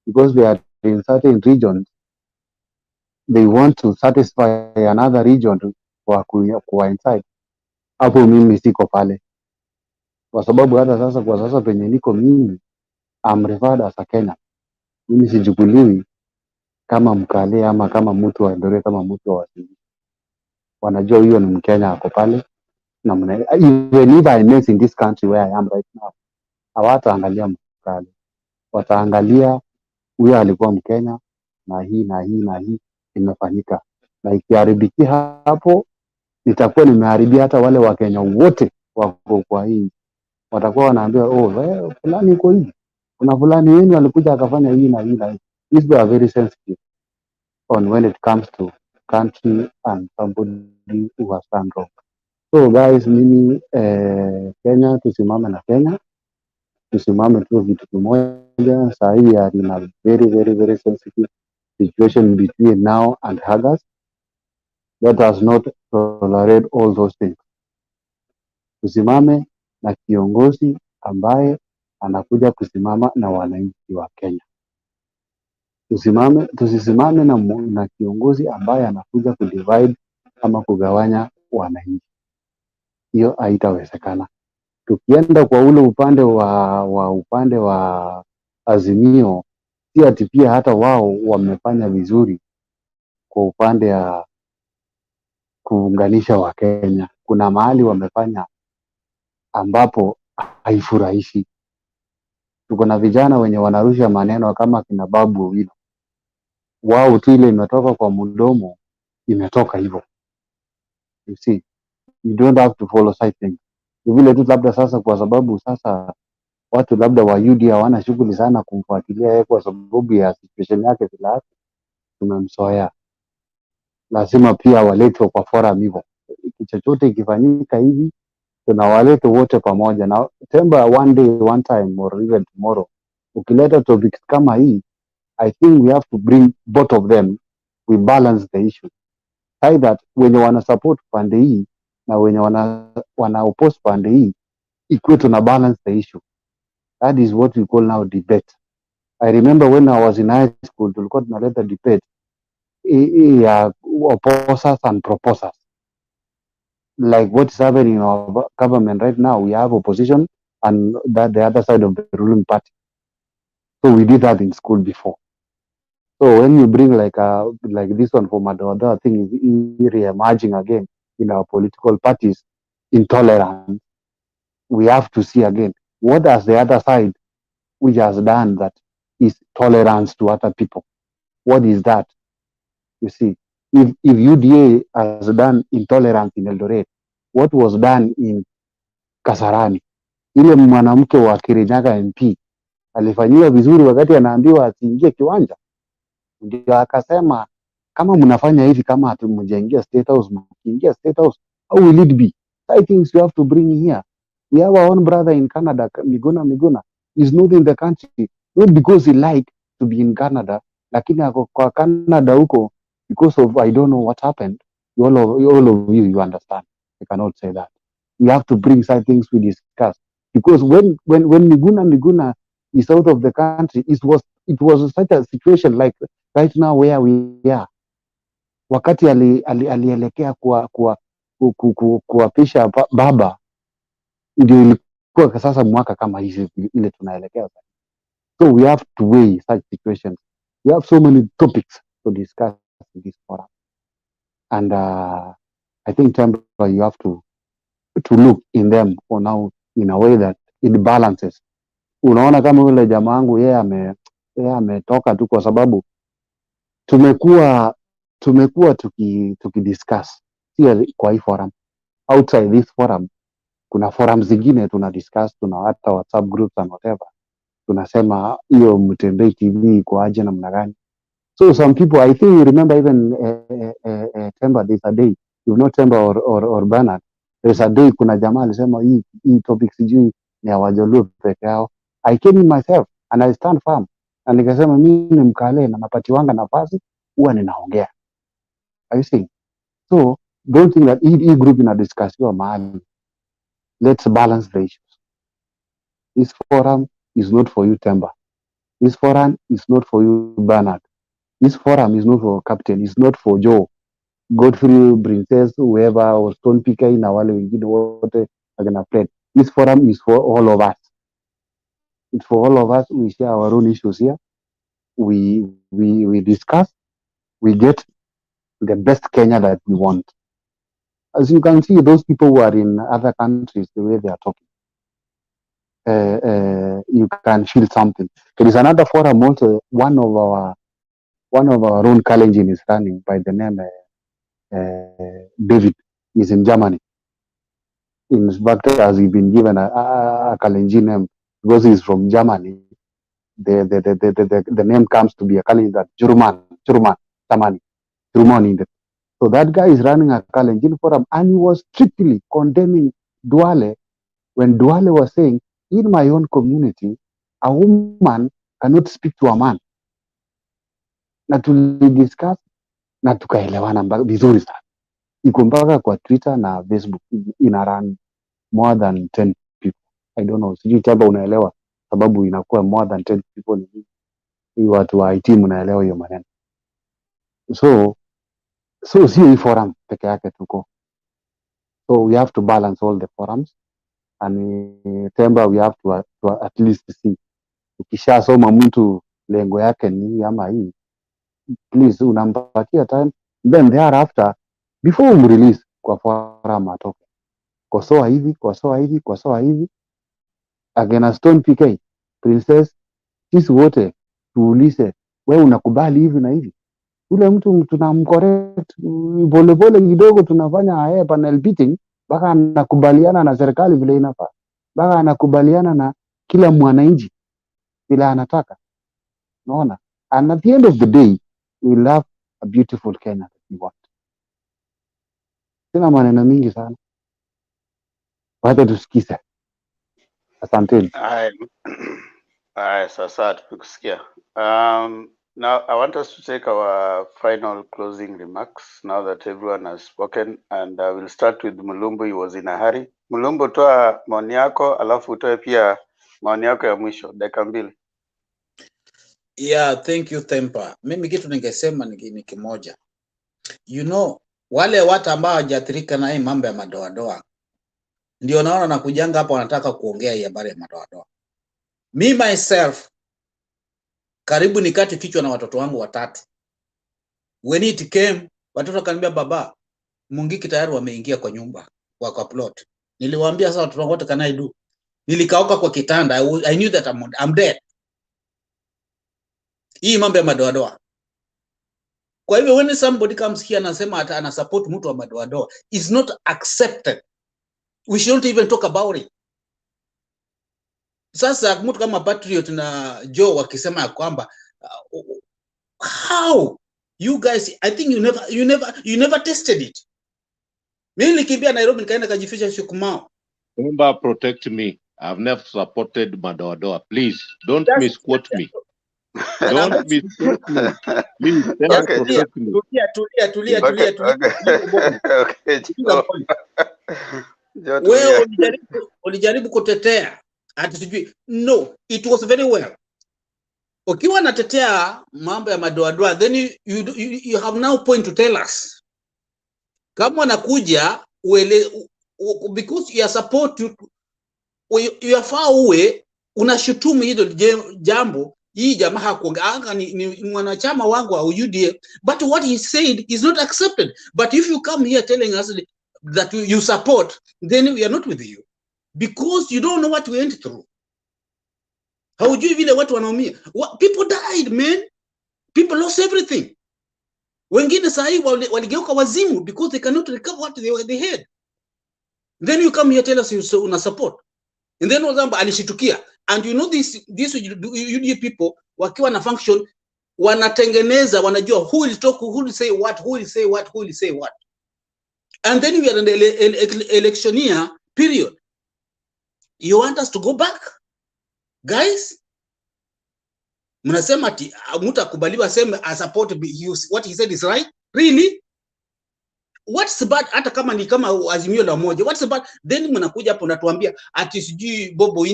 because they are in certain regions, they want to satisfy another region kwa incite. Hapo mimi siko pale. Kwa sababu hata sasa kwa sasa penye niko mimi, I'm referred as a Kenya. Mimi sichukuliwi kama Mkale ama kama mtu wa Eldoret kama mtu wa Wasini. Wanajua huyo ni Mkenya ako pale. Na even if I met in this country where I am right now, hawataangalia Mkale. Wataangalia huyo alikuwa Mkenya na hii na hii na hii imefanyika. Na ikiharibikia hapo, nitakuwa nimeharibia hata wale Wakenya wote wako kwa hii. Watakuwa wanaambia fulani iko hivi. Kuna fulani wenu alikuja akafanya hii na hii na hii. These are very sensitive on when it comes to country and somebody who has done wrong. So guys, mimi Kenya tusimame na Kenya. Tusimame tu vitu kimoja. Saa hii are in a very sensitive situation between now and August. Let us not tolerate all those things. Tusimame na kiongozi ambaye anakuja kusimama na wananchi wa Kenya. Tusisimame na kiongozi ambaye anakuja kudivide ama kugawanya wananchi. Hiyo haitawezekana. Tukienda kwa ule upande wa Azimio, si ati pia hata wao wamefanya vizuri kwa upande ya kuunganisha Wakenya. Kuna mahali wamefanya ambapo haifurahishi. Tuko na vijana wenye wanarusha maneno kama kina Babu Owino. Wao tu ile imetoka kwa mdomo imetoka hivyo. You see, you don't have to follow side things. Ni vile tu labda sasa kwa sababu sasa watu labda wa UD hawana shughuli sana kumfuatilia yeye kwa sababu ya situation yake bila tumemsoea. Lazima pia waletwe kwa forum hivyo. Chochote ikifanyika hivi tunawaleta wote pamoja na Temba one day one time or even tomorrow. Ukileta topics kama hii, I think we have to bring both of them. We balance the issue. Say that wenye wana support pande hii na wenye wana oppose pande hii, ikuwe tuna balance the issue. That is what we call now debate. I remember when I was in high school, tulikuwa tunaleta debate ya opposers and proposers. like what is happening in our government right now. We have opposition and that the other side of the ruling party. So we did that in school before. So when you bring like this one for Madoadoa, I think is re-emerging again in our political parties, intolerance. We have to see again what has the other side which has done that is tolerance to other people. What is that? You see, if UDA has done intolerance in Eldoret, what was done in Kasarani? Ile mwanamke wa Kirinyaga MP alifanyiwa vizuri wakati anaambiwa asiingie kiwanja, ndio akasema kama mnafanya hivi, kama hatumjaingia State House, mkiingia State House, how will it be? I think you have to bring here. We have our own brother in Canada, Miguna is not in the country, not because he like to be in Canada, lakini ako kwa Canada huko because of I don't know what happened. All of you understand. I cannot say that. We have to bring some things we discuss because when Miguna is out of the country, it was such a situation like right now where we are. Wakati alielekea kuapisha baba, ndio ilikuwa sasa mwaka kama hizi ile tunaelekea. So we have to weigh such situations. We have so many topics to discuss in this forum, and I think you have to look in them for now in a way that it balances. Unaona kama yule jamaa wangu yeye ametoka tu kwa sababu tumekuwa tukidiscuss sio kwa hii forum. Outside this forum kuna forums zingine tuna discuss, tuna hata WhatsApp groups and whatever, tunasema hiyo Mtembei TV iko aje namna gani. So some people, I think you remember even Temba, there's a day, you know Temba or Bernard, there's a day kuna jamaa alisema hii topic sijui ni ya Wajaluo peke yao. I came in myself and I stand firm na nikasema mimi ni Mkale na napatiwanga nafasi huwa ninaongea. Are you seeing? So don't think that hii group ina discussiwa mahali. Let's balance the issues. This forum is not for you, Temba. This forum is not for you, Bernard. This forum is not for Captain. It's not for Joe, Godfrey, Princess, whoever, or Stone Picker na wale wengine wote agana play. This forum is for all of us. It's for all of us. We share our own issues here. We discuss. We get the best Kenya that we want. As you can see, those people who are in other countries, the way they are talking, you can feel something. There is another forum also. One of our own Kalenjin is running by the name David. Is in Germany. In fact, has he been given a Kalenjin name because he's from Germany. The name comes to be a Kalenjin that Jurman, Tamani. So that guy is running a Kalenjin forum and he was strictly condemning Duale when Duale was saying, in my own community, a woman cannot speak to a man. Na tulidiscuss na tukaelewana vizuri sana. Iko mpaka kwa Twitter na Facebook ina run more than 10 people. I don't know. Sijui chaba unaelewa sababu inakuwa more than 10 people ni watu wa IT mnaelewa hiyo maneno. So sio hii forum peke yake tuko. So we have to balance all the forums and Temba we have to at least see. Ukishasoma mtu lengo yake ni ama hii, please unampatia time, then thereafter before release kwa forum atoke. Kosoa hivi against Stone PK Princess, sisi wote tuulize, wewe unakubali hivi na hivi? Ule mtu tunamcorrect pole kidogo, tunafanya panel beating mpaka anakubaliana na serikali vile inafaa, mpaka anakubaliana na kila mwananchi vile anataka. Unaona? And at the end of the day we love a beautiful Kenya that we want. Sina maneno mingi sana, wacha tusikize. Asanteni. Sasa tumekusikia. Now I want us to take our final closing remarks now that everyone has spoken, and we'll start with Mulumbu. He was in a hurry. Mulumbu, toa maoni yako alafu utoe pia maoni yako ya mwisho dakika mbili. Yeah, thank you Tempa. Mimi kitu ningesema ni kimoja. You know, wale watu ambao hawajaathirika na hii mambo ya madoadoa ndio naona nakujanga hapa wanataka kuongea hii habari ya madoadoa. Me myself karibu nikate kichwa na watoto wangu watatu. When it came, watoto kaniambia baba, Mungiki tayari wameingia kwa nyumba, kwa plot. Niliwaambia sasa watoto wangu, what can I do? Nilikauka kwa kitanda. I knew that I'm dead. Hii mambo ya madoadoa. Kwa hivyo when somebody comes here anasema ana support mtu wa madoadoa, is not accepted. We shouldn't even talk about it. Sasa mtu kama Patriot na Joe wakisema kwamba how you guys, I think you never tested it. Mimi nikimbia Nairobi nikaenda kajificha Syokimau. Remember, protect me. I've never supported Madoadoa. Please don't misquote me. Don't misquote me. Please, Yes, protect me. Tulia. Okay. Wewe ulijaribu kutetea ati sijui. No, it was very well. Ukiwa natetea mambo ya madoadoa, then you have now point to tell us. Kama wanakuja because you are support you are far away, unashutumu hilo jambo. Hii jamaa hakuongea, ni mwanachama wangu wa UDA, but what he said is not accepted. But if you come here telling us that you support, then we are not with you, because you don't know what we went through. Haujui vile watu wanaumia. People died, man. People lost everything. Wengine sahi waligeuka wazimu because they cannot recover what they had. Then you come here tell us you una support. And then wazamba alishitukia. And you know this UDA people wakiwa na function wanatengeneza, wanajua who will talk, who will say what, who will say what, who will say what. And then we are in the election year period. You want us to go back? Guys, mnasema ati mtu akubaliwa aseme I support what he said is right? Really? What's bad? Hata kama ni kama azimio la moja, what's bad? Then mnakuja hapo natuambia ati sijui Babo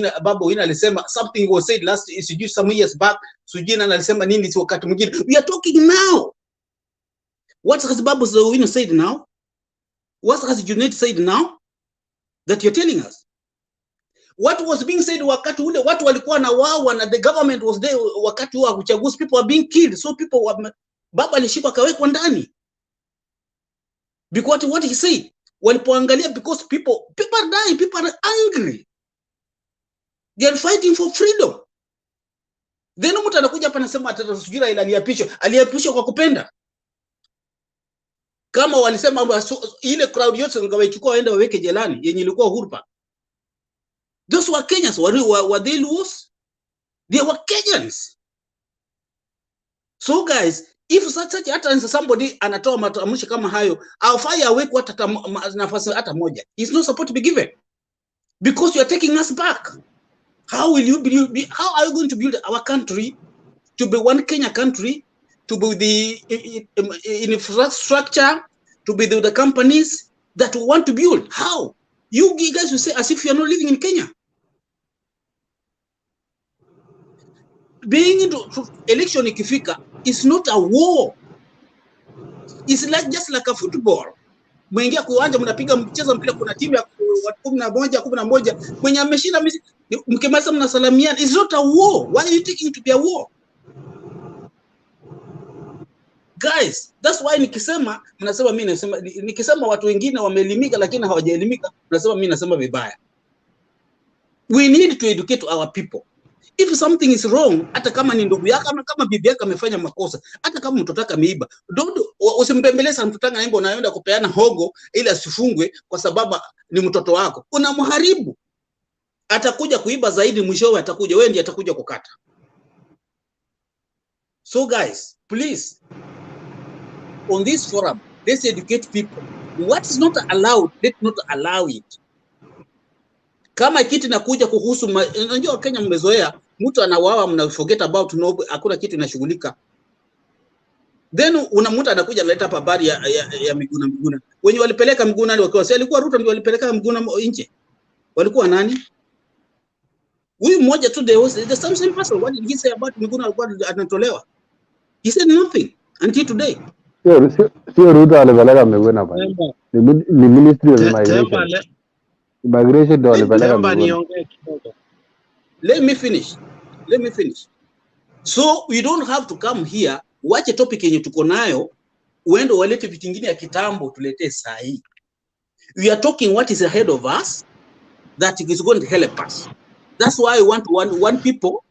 Ina alisema something was said last sijui some years back, sijui nani alisema nini si wakati mwingine. We are talking now. What has Babo Ina said now? What has Junet said now that you're telling us? What was being said wakati ule watu walikuwa na wao na the government was there wakati wa uchaguzi, people were being killed, so people Baba alishikwa kawekwa ndani because what he said walipoangalia, because people die, people are angry, they are fighting for freedom. Then mtu anakuja hapa anasema atasujira ila aliapishwa kwa kupenda. Kama walisema ile crowd yote ngawaichukua waende waweke jelani yenye ilikuwa Uhuru Park. Those were Kenyans. Were they Luos? They were Kenyans. So guys, if such somebody anatoa matamshi kama hayo, afai awekwe hata nafasi hata moja. It's not supposed to be given, because you are taking us back. How are you going to build our country to be one Kenya country, to be the infrastructure, to be the companies that we want to build? How? You guys will say as if you are not living in Kenya. Being into election ikifika is not a war. It's like just like a football. Mwengia kwa uwanja mnapiga mchezo mpira, kuna timu ya watu 11 mwenye ameshinda mkimaliza mnasalamiana. It's not a war. Why are you taking it to be a war? Guys, that's why nikisema mnasema mimi nasema, nikisema watu wengine wameelimika lakini hawajaelimika mnasema mimi nasema vibaya. We need to educate our people. If something is wrong, hata kama ni ndugu yako ama kama bibi yako amefanya makosa, hata kama mtoto wako ameiba, usimbembeleza mtoto wako naimba unaenda kupeana hogo ili asifungwe kwa sababu ni mtoto wako. Unamharibu. Atakuja kuiba zaidi, mwishowe atakuja wewe ndiye atakuja kukata. So guys, please, on this forum, let's educate people. What is not allowed, let's not allow it. Kama kitu nakuja kuhusu, unajua Kenya mmezoea mtu anawawa mna forget about, no, hakuna kitu inashughulika. Then mtu anakuja analeta hapa habari ya Miguna. Wenye walipeleka Miguna ni wakiwa alikuwa Ruto ndio walipeleka Miguna nje. Walikuwa nani? Huyu mmoja tu, the same person. What did he say about Miguna alikuwa anatolewa? He said nothing until today. Sio Ruto alipeleka Miguna bwana. Ni Ministry of Immigration. Immigration ndio alipeleka Miguna. Let me finish. So we don't have to come here, wache topic yenye tuko nayo, uende walete vitu vingine ya kitambo tuletee saa hii. We are talking what is ahead of us that is going to help us. That's why I want one people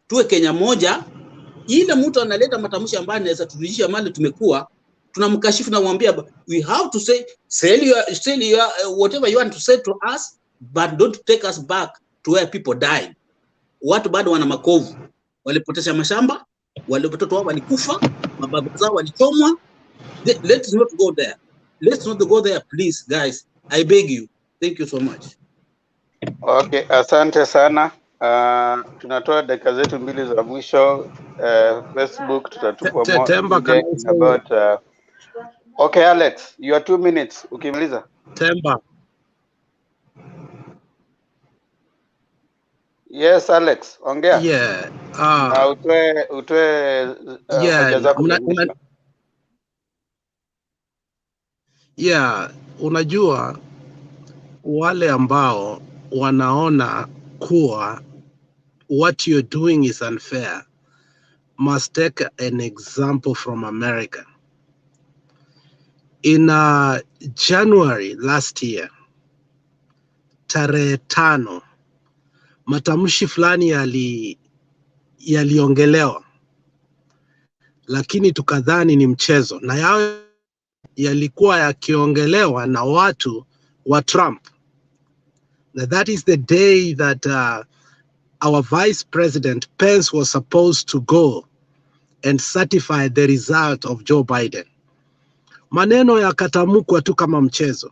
tuwe Kenya moja. Ile mtu analeta matamshi ambayo anaweza turudisha mali tumekuwa, tunamkashifu na kumwambia we have to say whatever you want to say to us, but don't take us back to where people died. Watu bado wana makovu, walipotesha mashamba, watoto wao walikufa, mababu zao walichomwa. Let's not go there. Let's not go there, please, guys. I beg you. Thank you so much. Okay, asante sana. Tunatoa dakika zetu 2 za mwisho. Facebook tutatupa about okay, Alex, you are 2 minutes. Ukimaliza. Temba. Yes, Alex, ongea. Yeah. Na utoe hoja zako za mwisho. Yeah, unajua wale ambao wanaona kuwa what you're doing is unfair must take an example from America. In January last year, tarehe 5, matamshi fulani yaliongelewa, lakini tukadhani ni mchezo, na yao yalikuwa yakiongelewa na watu wa Trump. Now that is the day that our Vice President Pence was supposed to go and certify the result of Joe Biden. Maneno yakatamkwa tu kama mchezo.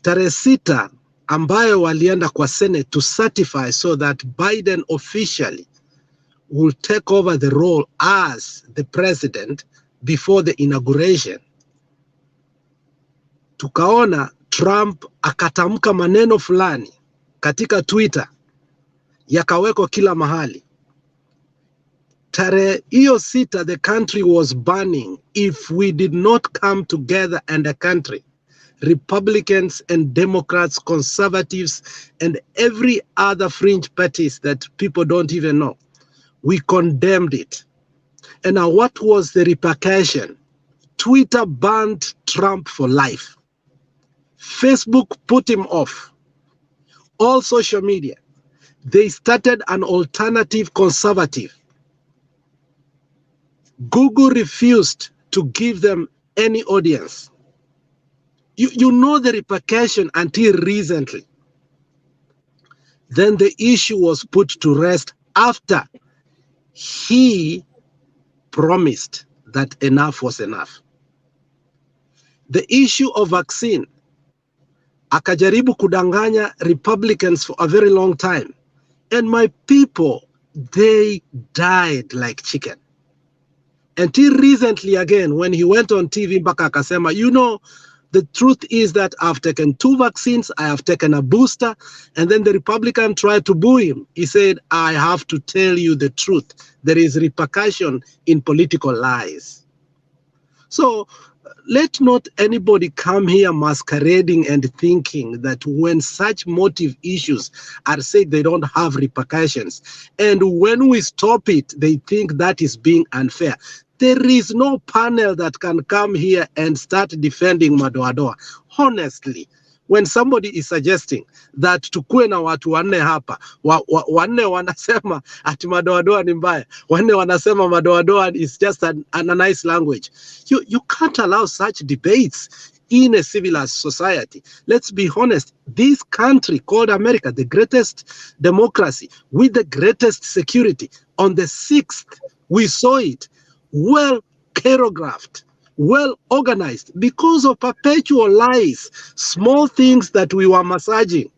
Tarehe 6 ambayo walienda kwa Senate to certify so that Biden officially will take over the role as the president before the inauguration. Tukaona Trump akatamka maneno fulani katika Twitter, yakawekwa kila mahali. Tarehe hiyo 6, the country was burning if we did not come together and a country. Republicans and Democrats, conservatives, and every other fringe parties that people don't even know. We condemned it. And now what was the repercussion? Twitter banned Trump for life. Facebook put him off. All social media. They started an alternative conservative. Google refused to give them any audience. You know the repercussion until recently. Then the issue was put to rest after he promised that enough was enough. The issue of vaccine, akajaribu kudanganya Republicans for a very long time. And my people, they died like chicken. Until recently again, when he went on TV, mpaka akasema, you know, the truth is that I've taken 2 vaccines, I have taken a booster, and then the Republican tried to boo him. He said, I have to tell you the truth. There is repercussion in political lies. So let not anybody come here masquerading and thinking that when such motive issues are said, they don't have repercussions. And when we stop it, they think that is being unfair. There is no panel that can come here and start defending Madoadoa. Honestly, when somebody is suggesting that tukue na watu wanne hapa, wanne wanasema ati Madoadoa ni mbaya, wanne wanasema Madoadoa is just a nice language. You can't allow such debates in a civilized society. Let's be honest, this country called America, the greatest democracy with the greatest security, on the 6th, we saw it. Well choreographed, well organized, because of perpetual lies, small things that we were massaging.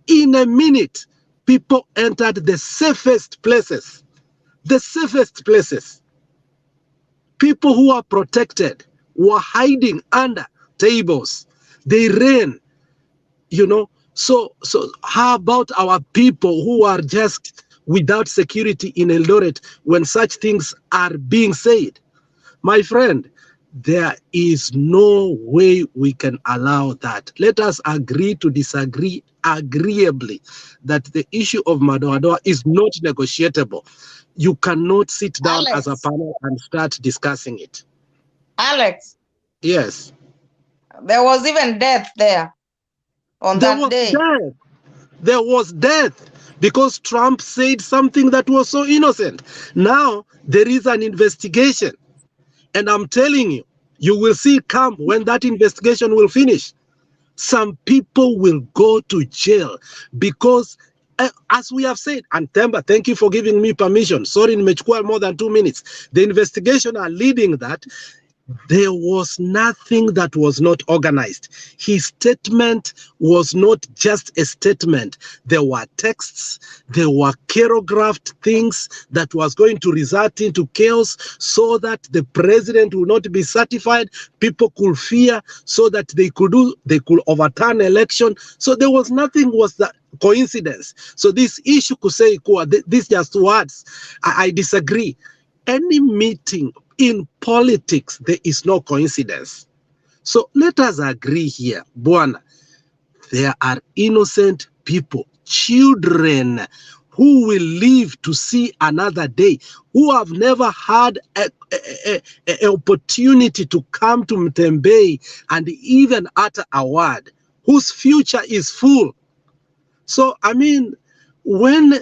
In a minute, people entered the safest places. The safest places. People who are protected were hiding under tables. They ran, you know. So how about our people who are just without security in Eldoret when such things are being said? My friend, there is no way we can allow that. Let us agree to disagree agreeably that the issue of Madoadoa is not negotiable. You cannot sit down as a Alex, panel and start discussing it. Alex, Yes. there was even death there on There that was day. death. There was death because Trump said something that was so innocent. Now there is an investigation. And I'm telling you, you will see come when that investigation will finish. Some people will go to jail because, as we have said, and Temba, thank you for giving me permission. Sorry, nimechukua more than 2 minutes. The investigation are leading that there was nothing that was not organized. His statement was not just a statement. There were texts, there were choreographed things that was going to result into chaos so that the president would not be certified. People could fear so that they could overturn election. So there was nothing was that coincidence. So this issue could say, this just words. I disagree. Any meeting in politics, there is no coincidence. So let us agree here, Bwana. There are innocent people, children, who will live to see another day, who have never had an opportunity to come to Mtembei and even utter a word, whose future is full. So, I mean, when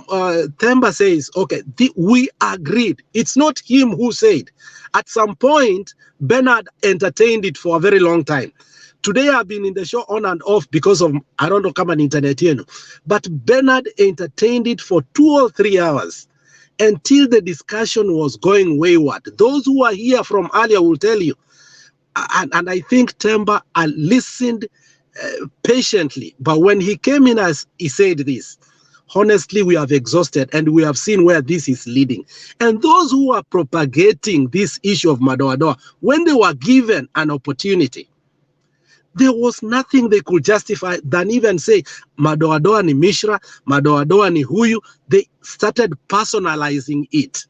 Themba says, okay, we agreed. It's not him who said. At some point, Bernard entertained it for a very long time. Today, I've been in the show on and off because of, I don't know, come on internet, but Bernard entertained it for 2 or 3 hours until the discussion was going wayward. Those who are here from earlier will tell you. And I think Themba listened patiently. But when he came in, as he said this, honestly, we have exhausted and we have seen where this is leading. And those who are propagating this issue of Madoadoa, when they were given an opportunity, there was nothing they could justify than even say, Madoadoa ni Mishra, Madoadoa ni huyu. They started personalizing it,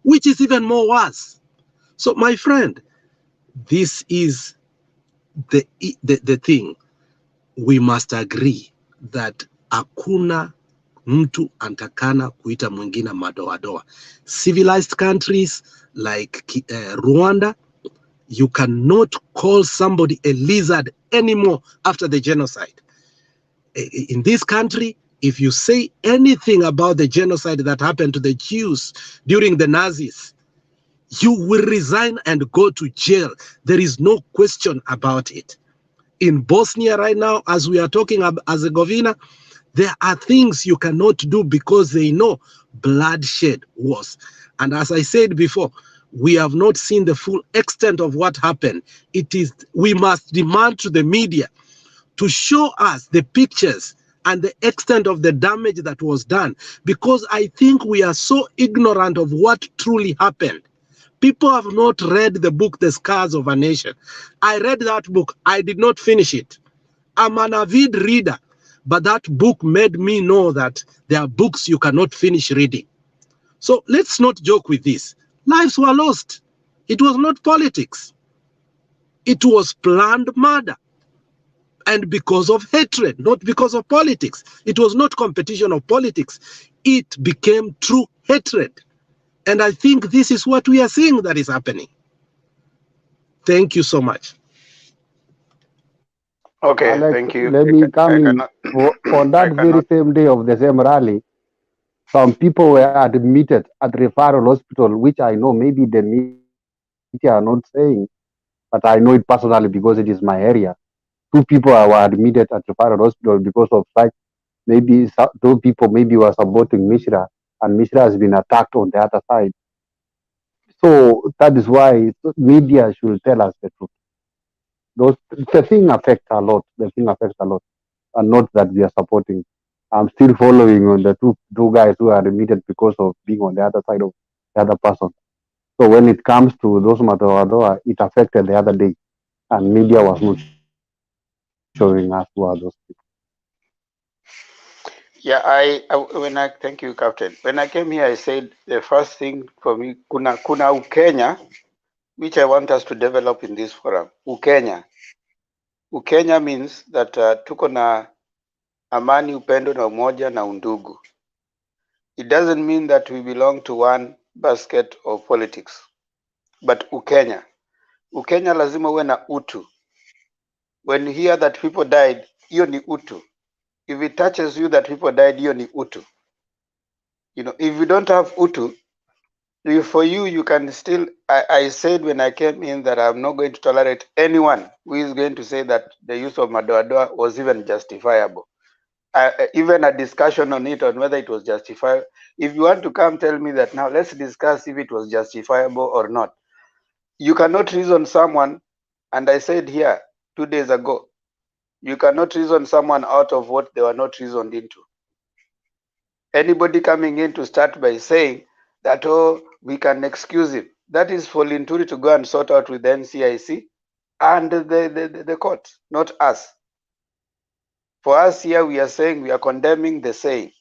which is even more worse. So, my friend, this is the thing. We must agree that hakuna mtu antakana kuita mwingine madoadoa. Civilized countries like Rwanda, you cannot call somebody a lizard anymore after the genocide. In this country, if you say anything about the genocide that happened to the Jews during the Nazis, you will resign and go to jail. There is no question about it. In Bosnia right now, as we are talking about Herzegovina, there are things you cannot do because they know bloodshed was. And as I said before, we have not seen the full extent of what happened. We must demand to the media to show us the pictures and the extent of the damage that was done, because I think we are so ignorant of what truly happened. People have not read the book, The Scars of a Nation. I read that book. I did not finish it. I'm an avid reader, but that book made me know that there are books you cannot finish reading. So let's not joke with this. Lives were lost. It was not politics. It was planned murder. And because of hatred, not because of politics. It was not competition of politics. It became true hatred. And I think this is what we are seeing that is happening. Thank you so much. Okay, Alex, thank you. let me come I in. cannot. On I that very cannot. same day of the same rally, some people were admitted at referral hospital, which I know maybe the media are not saying, but I know it personally because it is my area. 2 people were admitted at referral hospital because of such. Maybe those people maybe were supporting Mishra, and Mishra has been attacked on the other side. So that is why media should tell us the truth. The thing affects a lot. The thing affects a lot, and not that we are supporting. I'm still following on the two guys who are admitted because of being on the other side of the other person. So when it comes to those Madoadoa, it affected the other day, and media was not showing us who are those people. Yeah, thank you, Captain. When I came here, I said the first thing for me, kuna Ukenya which I want us to develop in this forum. Ukenya. Ukenya means that tuko na amani, upendo na umoja na undugu. It doesn't mean that we belong to one basket of politics. But Ukenya. Ukenya lazima uwe na utu. When you hear that people died, hiyo ni utu. If it touches you that people died, hiyo ni utu. You know, if you don't have utu, for you, you can still, I said when I came in that I'm not going to tolerate anyone who is going to say that the use of Madoadoa was even justifiable. Even a discussion on it, on whether it was justifiable. If you want to come tell me that now, let's discuss if it was justifiable or not. You cannot reason someone, and I said here 2 days ago, you cannot reason someone out of what they were not reasoned into. Anybody coming in to start by saying that, oh, we can excuse him, that is for Linturi to go and sort out with the NCIC and the court, not us. For us here, we are saying we are condemning the saying.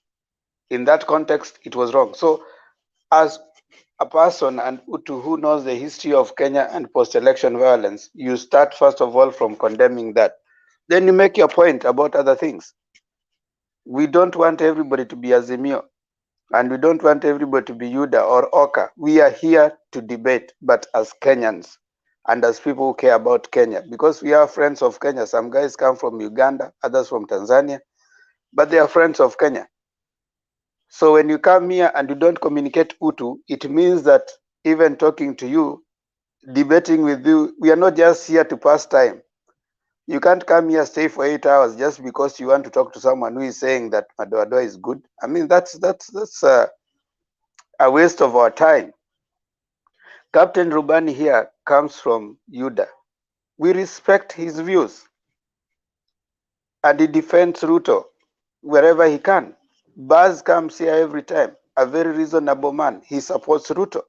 In that context, it was wrong. So as a person and Utu who knows the history of Kenya and post-election violence, you start first of all from condemning that. Then you make your point about other things. We don't want everybody to be Azimio, and we don't want everybody to be Yuda or Oka. We are here to debate, but as Kenyans and as people who care about Kenya, because we are friends of Kenya. Some guys come from Uganda, others from Tanzania, but they are friends of Kenya. So when you come here and you don't communicate Utu, it means that even talking to you, debating with you, we are not just here to pass time. You can't come here, stay for 8 hours just because you want to talk to someone who is saying that Madoadoa is good. I mean, that's a waste of our time. Captain Rubani here comes from Yuda. We respect his views, and he defends Ruto wherever he can. Baz comes here every time, a very reasonable man. He supports Ruto.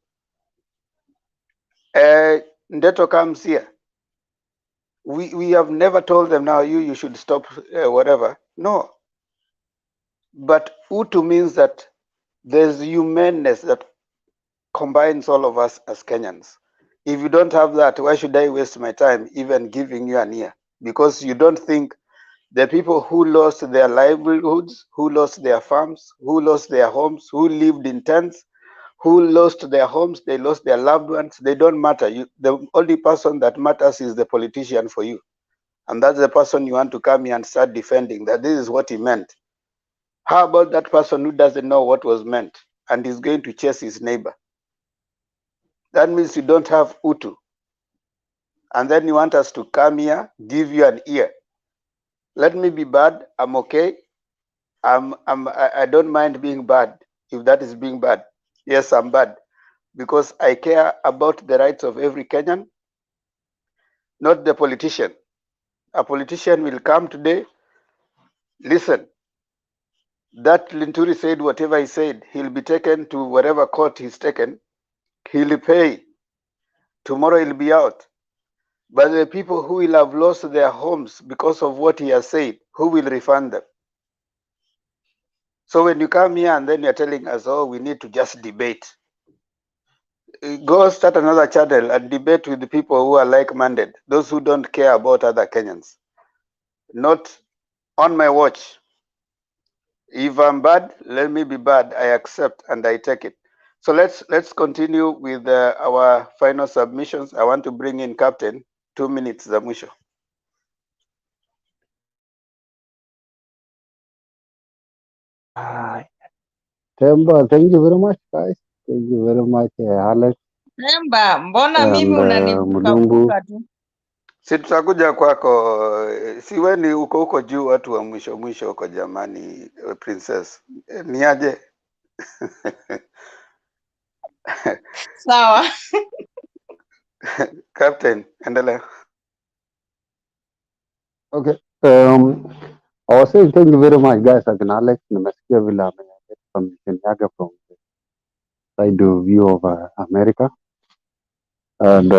Ndeto comes here. We have never told them now you should stop whatever. No. But Utu means that there's humanness that combines all of us as Kenyans. If you don't have that, why should I waste my time even giving you an ear? Because you don't think the people who lost their livelihoods, who lost their farms, who lost their homes, who lived in tents, who lost their homes, they lost their loved ones, they don't matter. The only person that matters is the politician for you. And that's the person you want to come here and start defending, that this is what he meant. How about that person who doesn't know what was meant and is going to chase his neighbor? That means you don't have Utu. And then you want us to come here, give you an ear. Let me be bad, I'm okay. I don't mind being bad, if that is being bad. Yes, I'm bad, because I care about the rights of every Kenyan, not the politician. A politician will come today, listen, that Linturi said whatever he said, he'll be taken to whatever court he's taken, he'll pay. Tomorrow he'll be out. But the people who will have lost their homes because of what he has said, who will refund them? So when you come here and then you're telling us, oh, we need to just debate. Go start another channel and debate with the people who are like-minded, those who don't care about other Kenyans. Not on my watch. If I'm bad, let me be bad. I accept and I take it. So let's continue with our final submissions. I want to bring in Captain. 2 minutes za mwisho. Temba, thank you very much, guys. Thank you very much, Alex Remba, mbona mimi and Mulumbu. unanivukavuka tu? Si tutakuja kwako, si wewe ni uko juu, watu wa mwisho mwisho huko jamani, princess. Ni aje? Sawa. Captain, endelea. Okay. I was saying thank you very much, guys. Like Alex, nimesikia vile ameongea submission yake from the side of view of America. And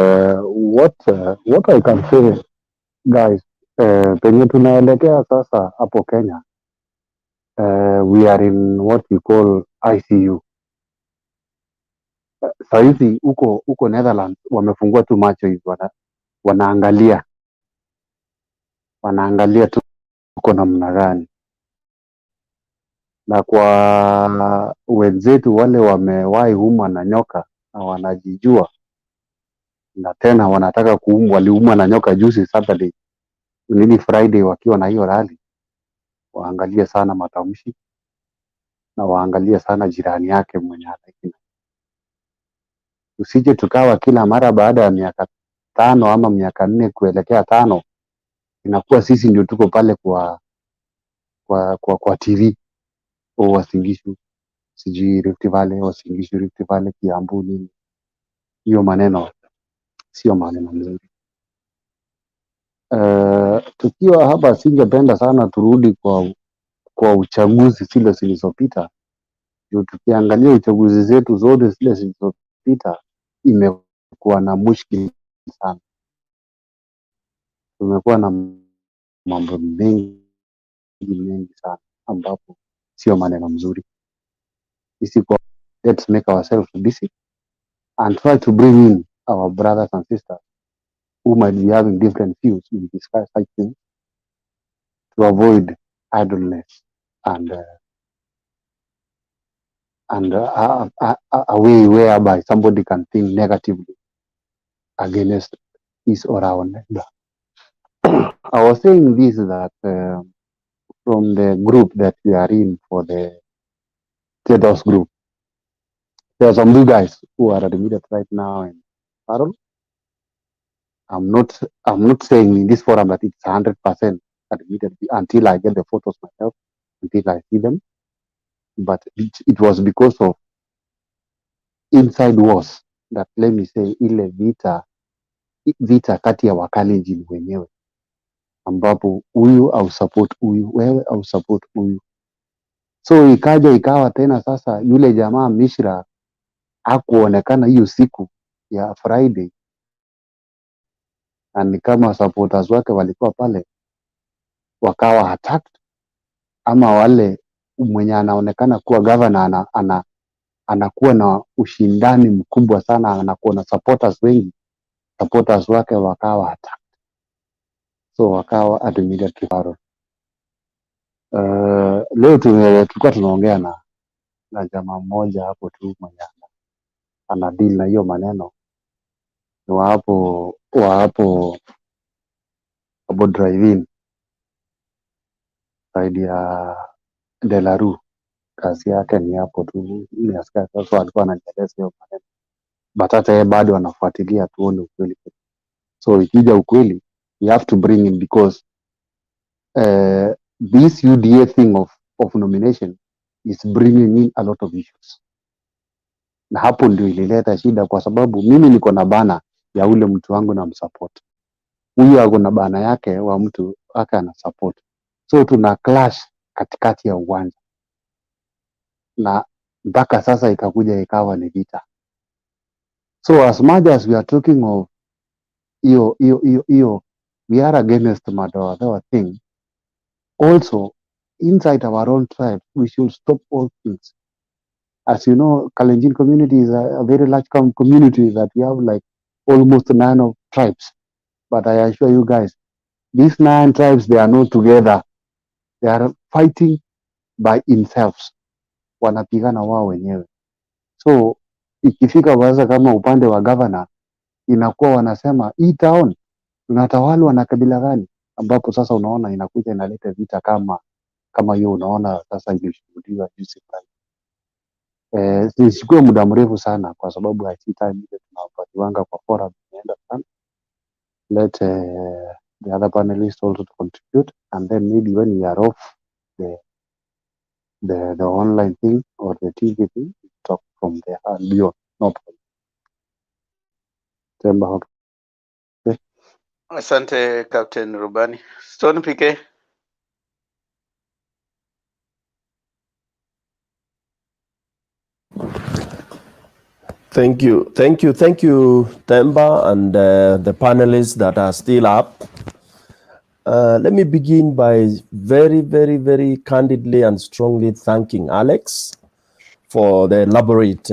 what I can say, guys, penye tunaelekea sasa hapo Kenya, we are in what we call ICU. Sahizi huko Netherlands wamefungua tu macho hivi, wanaangalia tuko namna gani, na kwa wenzetu wale wamewahi umwa na nyoka na wanajijua, na tena wanataka waliumwa na nyoka juzi Saturday Friday, wakiwa na hiyo rally, waangalie sana matamshi na waangalie sana jirani yake mwenye anaishi. Usije tukawa kila mara baada ya miaka 5 ama miaka 4 kuelekea 5 inakuwa sisi ndio tuko pale kwa TV au Uasin Gishu, sijui Rift Valley, Uasin Gishu, Rift Valley, Kiambu nini. Hiyo maneno sio maneno mzuri. Tukiwa hapa, singependa sana turudi kwa uchaguzi zile zilizopita. Ndio tukiangalia uchaguzi zetu zote zile zilizopita, imekuwa na mushkili sana. Tumekuwa na mambo mengi sana ambapo sio maneno mzuri. Let's make ourselves busy and try to bring in our brothers and sisters who might be having different views. We discuss such things to avoid idleness and a way whereby somebody can think negatively against his or our neighbor. I was saying this that from the group that we are in, for the Thedos group, there are some new guys who are admitted right now in Parol. I'm not saying in this forum that it's 100% admitted until I get the photos myself, until I see them. But it was because of inside wars that, let me say, ile vita kati ya Wakalenjin wenyewe, ambapo huyu au support huyu, wewe au support huyu. So ikawa tena sasa yule jamaa Mishra hakuonekana hiyo siku ya Friday, na ni kama supporters wake walikuwa pale wakawa attacked, ama wale mwenye anaonekana kuwa governor anakuwa na ushindani mkubwa sana, anakuwa na supporters wengi, supporters wake wakawa attacked, so wakawa admitted to Parol. Leo tulikuwa tunaongea na jamaa mmoja hapo tu mwenye ana deal na hiyo maneno wa hapo drive-in side ya Delaru. Kazi yake ni hapo tu, ni askari. Sasa alikuwa anajeleza hiyo maneno, but hata yeye bado anafuatilia tuone ukweli. So ikija ukweli, we have to bring in, because this UDA thing of nomination is bringing in a lot of issues, na hapo ndio ilileta shida, kwa sababu mimi niko na bana ya ule mtu wangu na msupport, huyu ako na bana yake wa mtu wake ana support, so tuna clash katikati ya uwanja, na mpaka sasa ikakuja ikawa ni vita. So as much as we are talking of hiyo we are against Madoadoa thing, also inside our own tribe we should stop all things. As you know, Kalenjin community is a very large community that we have like almost 9 of tribes. But I assure you guys, these 9 tribes, they are not together. They are fighting by themselves. Wanapigana wao wenyewe. So ikifika sasa kama upande wa governor, inakuwa wanasema hii town tunatawalwa na kabila gani, ambapo sasa unaona inakuja inaleta vita kama hiyo unaona sasa ilishuhudiwa juzi. Sichukue muda mrefu sana, kwa sababu I see time ile tunapatiwanga kwa forum inaenda sana. Let the other panelists also to contribute, and then maybe when we are off the online thing or the TV thing, we talk from there and beyond. No problem. Temba, okay. Asante Captain Rubani. Stone PK. Thank you, Temba, and the panelists that are still up. Let me begin by very, very, very candidly and strongly thanking Alex for the elaborate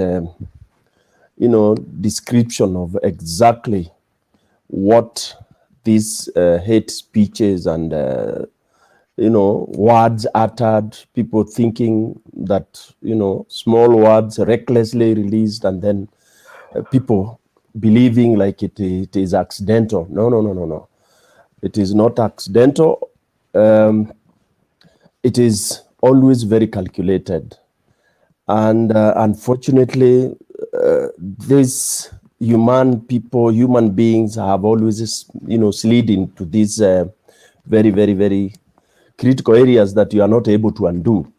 description of exactly what these hate speeches and words uttered, people thinking that small words recklessly released, and then people believing like it is accidental. No. It is not accidental. It is always very calculated. And unfortunately, these human beings have always, slid into these very, very, very critical areas that you are not able to undo.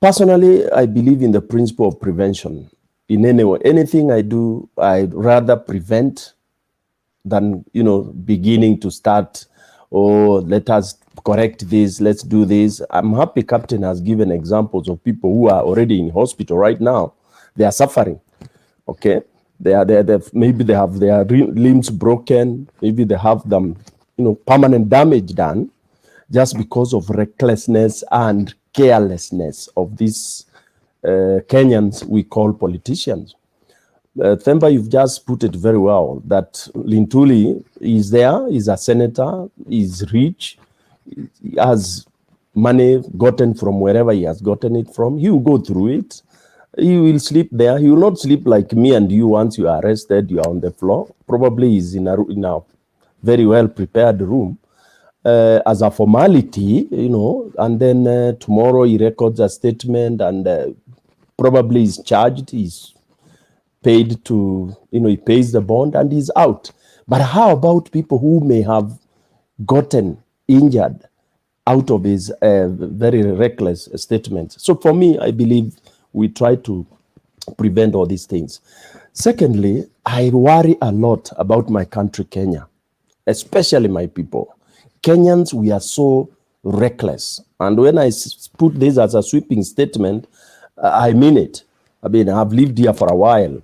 Personally, I believe in the principle of prevention. In any way, anything I do, I'd rather prevent than beginning to start. Oh, let us correct this, let's do this. I'm happy Captain has given examples of people who are already in hospital right now. They are suffering. Okay, maybe they have their limbs broken, maybe they have them permanent damage done just because of recklessness and carelessness of these Kenyans we call politicians. Themba, you've just put it very well, that Lintuli is there, is a senator, is rich, he has money gotten from wherever he has gotten it from. He will go through it. He will sleep there. He will not sleep like me and you. Once you are arrested, you are on the floor. Probably he's in a very well prepared room as a formality, and then tomorrow he records a statement and probably is charged, he's paid to, he pays the bond and he's out. But how about people who may have gotten injured out of his very reckless statements? So for me, I believe we try to prevent all these things. Secondly, I worry a lot about my country, Kenya, especially my people. Kenyans, we are so reckless. And when I put this as a sweeping statement, I mean it. I mean, I've lived here for a while.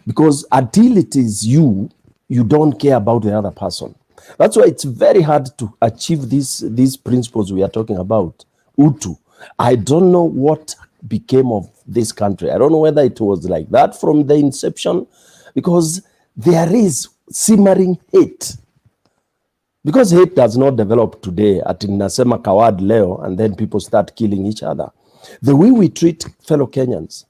Because until it is you don't care about the other person. That's why it's very hard to achieve these principles we are talking about. Utu. I don't know what became of this country. I don't know whether it was like that from the inception, because there is simmering hate. Because hate does not develop today at Nasema Kawad Leo and then people start killing each other. The way we treat fellow Kenyans,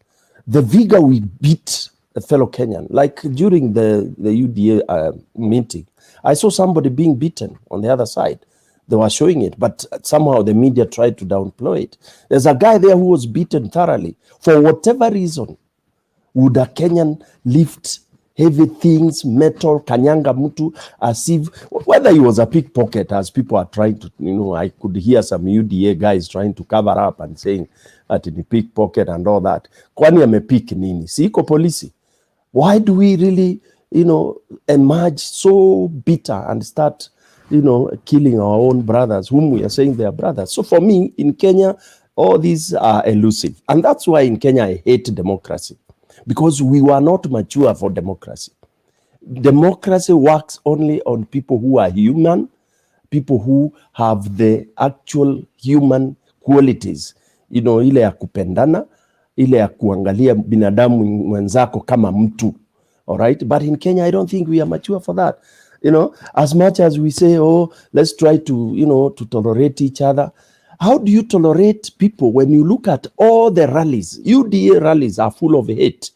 the vigor we beat a fellow Kenyan, like during the UDA meeting, I saw somebody being beaten on the other side. They were showing it, but somehow the media tried to downplay it. There's a guy there who was beaten thoroughly. For whatever reason, would a Kenyan lift heavy things, metal, kanyanga mutu, as if, whether he was a pickpocket, as people are trying to, I could hear some UDA guys trying to cover up and saying that in the pickpocket and all that. Kwani amepick nini? Siko polisi. Why do we really, emerge so bitter and start, killing our own brothers, whom we are saying they are brothers? So for me, in Kenya, all these are elusive. And that's why in Kenya, I hate democracy. Because we were not mature for democracy. Democracy works only on people who are human, people who have the actual human qualities. Ile ya kupendana, ile ya kuangalia binadamu mwenzako kama mtu. All right? But in Kenya, I don't think we are mature for that. As much as we say, oh, let's try to, to tolerate each other. How do you tolerate people when you look at all the rallies? UDA rallies are full of hate.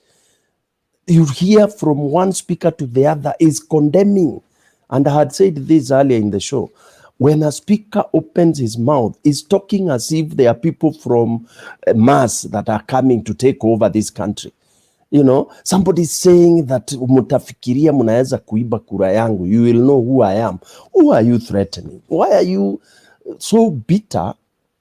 You hear from one speaker to the other is condemning. And I had said this earlier in the show. When a speaker opens his mouth, he's talking as if there are people from Mars that are coming to take over this country. Somebody's saying that mutafikiria munaweza kuiba kura yangu. You will know who I am. Who are you threatening? Why are you so bitter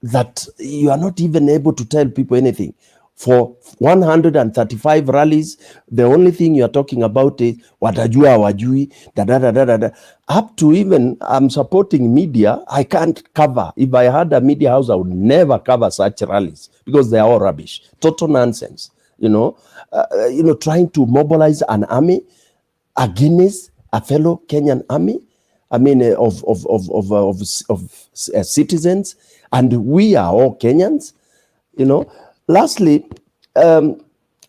that you are not even able to tell people anything? For 135 rallies, the only thing you are talking about is watajua hawajui, da. Up to even, I'm supporting media, I can't cover. If I had a media house, I would never cover such rallies because they are all rubbish, total nonsense. Trying to mobilize an army against a fellow Kenyan army, of citizens, and we are all Kenyans. Lastly,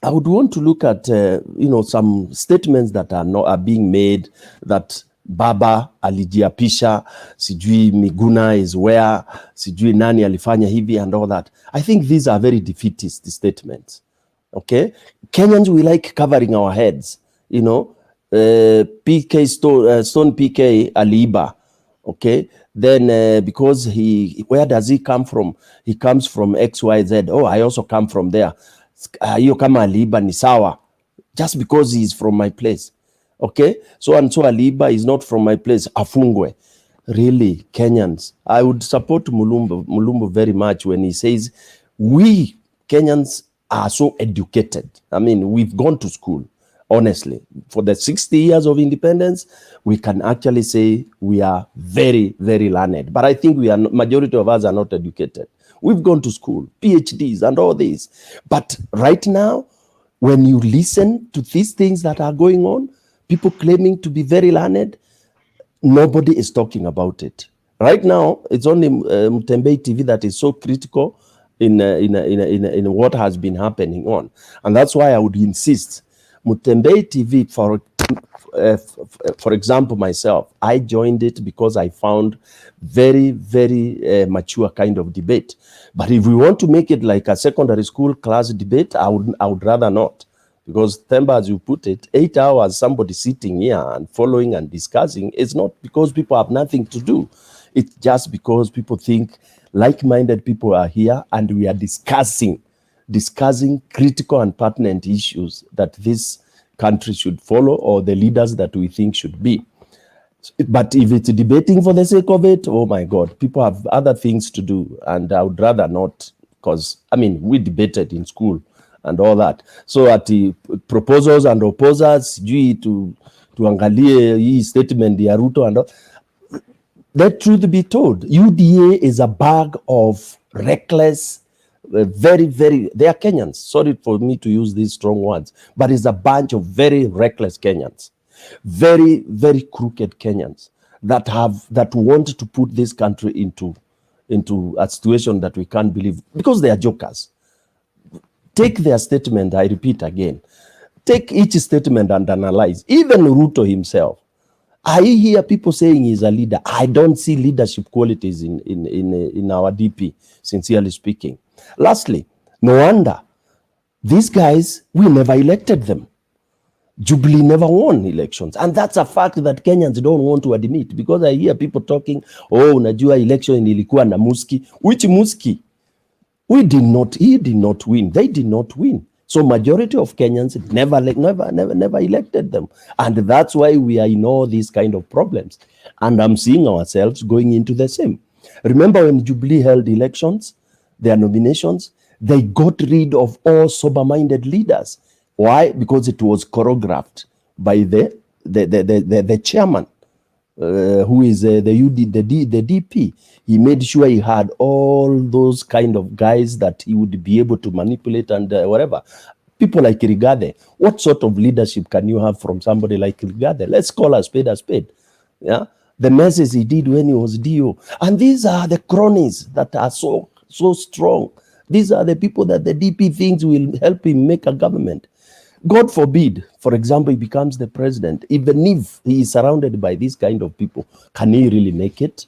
I would want to look at some statements that are being made, that Baba alijiapisha, sijui Miguna is where, sijui nani alifanya hivi and all that. I think these are very defeatist statements. Okay, Kenyans, we like covering our heads. PK Stone PK aliiba. Okay, then because where does he come from? He comes from XYZ. Oh, I also come from there. Hiyo kama aliiba ni sawa, just because he is from my place. Okay, so aliiba is not from my place, afungwe. Really, Kenyans, I would support Mulumbu very much when he says we Kenyans are so educated. I mean, we've gone to school. Honestly, for the 60 years of independence, we can actually say we are very, very learned. But I think majority of us are not educated. We've gone to school, PhDs and all this. But right now, when you listen to these things that are going on, people claiming to be very learned, nobody is talking about it. Right now, it's only Mutembei TV that is so critical in what has been happening on. And that's why I would insist, Mutembei TV, for example, myself, I joined it because I found very, very mature kind of debate. But if we want to make it like a secondary school class debate, I would rather not. Because Themba, as you put it, 8 hours, somebody sitting here and following and discussing, it's not because people have nothing to do. It's just because people think like-minded people are here and we are discussing critical and pertinent issues that this country should follow, or the leaders that we think should be. But if it's debating for the sake of it, oh my God, people have other things to do, and I would rather not, because, I mean, we debated in school and all that. So at the proposals and opposers, tuangalie hii statement ya Ruto and all. Let truth be told, UDA is a bag of reckless, very, very, they are Kenyans. Sorry for me to use these strong words, but it's a bunch of very reckless Kenyans, very, very crooked Kenyans that want to put this country into a situation that we can't believe, because they are jokers. Take their statement, I repeat again, take each statement and analyze. Even Ruto himself, I hear people saying he's a leader. I don't see leadership qualities in our DP, sincerely speaking. Lastly, no wonder these guys, we never elected them. Jubilee never won elections. And that's a fact that Kenyans don't want to admit, because I hear people talking, oh, unajua election ilikuwa na Muski. Which Muski? He did not win. They did not win. So majority of Kenyans never elected them. And that's why we are in all these kind of problems. And I'm seeing ourselves going into the same. Remember when Jubilee held elections, their nominations, they got rid of all sober-minded leaders. Why? Because it was choreographed by the chairman, who is the DP. He made sure he had all those kind of guys that he would be able to manipulate and whatever. People like Rigade. What sort of leadership can you have from somebody like Rigade? Let's call a spade a spade. Yeah, the messes he did when he was DO. And these are the cronies that are so strong. These are the people that the DP thinks will help him make a government. God forbid, for example, he becomes the president. Even if he is surrounded by these kind of people, can he really make it?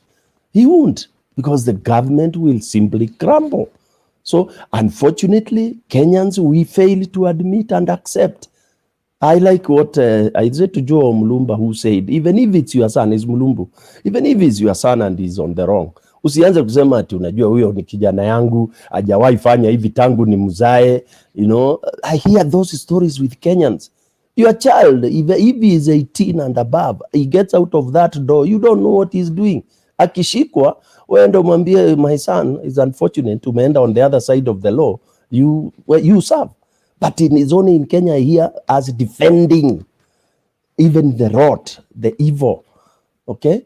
He won't, because the government will simply crumble. So, unfortunately, Kenyans, we fail to admit and accept. I like what I said to Joe Mulumba, who said, even if it's your son, is Mulumbu, even if it's your son and he's on the wrong, usianze kusema ati unajua huyo ni kijana yangu, hajawahi fanya hivi tangu ni mzae. You know, I hear those stories with Kenyans. Your child, if he is 18 and above, he gets out of that door, you don't know what he's doing. Akishikwa, wewe ndo mwambie, my son is unfortunate, umeenda on the other side of the law, you serve. But it's only in Kenya here as defending even the rot, the evil. Okay?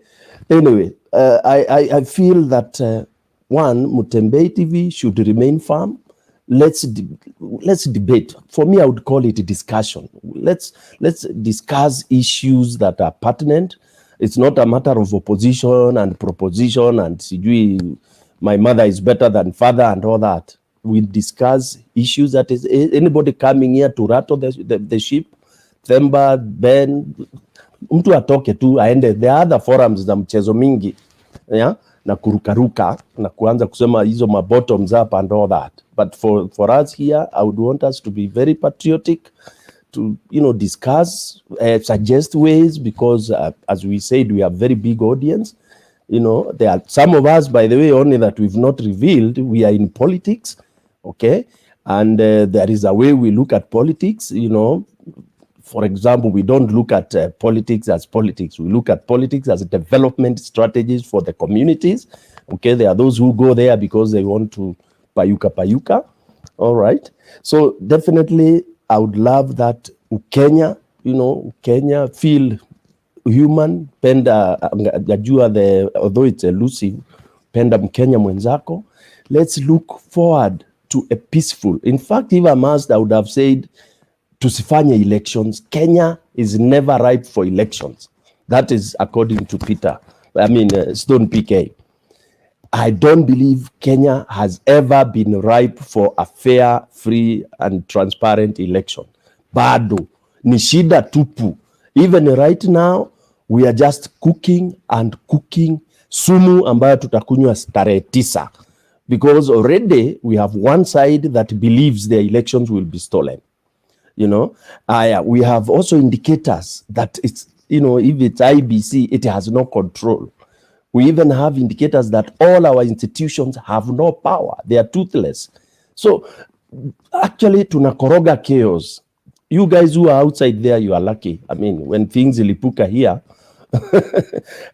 Anyway, I feel that one, Mutembei TV should remain firm. Let's debate. For me, I would call it a discussion. Let's discuss issues that are pertinent. It's not a matter of opposition and proposition and sijui my mother is better than father and all that. we discuss issues. That is, anybody coming here to rattle the ship, Themba, Ben, mtu atoke tu aende. There are other forums za mchezo mingi, yeah, na kurukaruka na kuanza kusema hizo ma bottoms up and all that. But for us here, I would want us to be very patriotic, to discuss, suggest ways, because as we said, we have very big audience. There are some of us, by the way, only that we've not revealed, we are in politics, okay? And there is a way we look at politics, For example, we don't look at politics as politics. We look at politics as development strategies for the communities, okay? There are those who go there because they want to payuka, all right? So definitely, I would love that Kenya, Kenya feel human, penda gajua although it's elusive, penda Mkenya mwenzako. Let's look forward to a peaceful. In fact, if I must, I would have said tusifanye elections. Kenya is never ripe for elections. That is according to Stone PK. I don't believe Kenya has ever been ripe for a fair, free, and transparent election. Bado, ni shida tupu. Even right now, we are just cooking and cooking sumu ambayo tutakunywa tarehe 9. Because already we have one side that believes the elections will be stolen. We have also indicators that it's, if it's IBC, it has no control. We even have indicators that all our institutions have no power. They are toothless. So actually, tunakoroga chaos. You guys who are outside there, you are lucky. When things ilipuka here,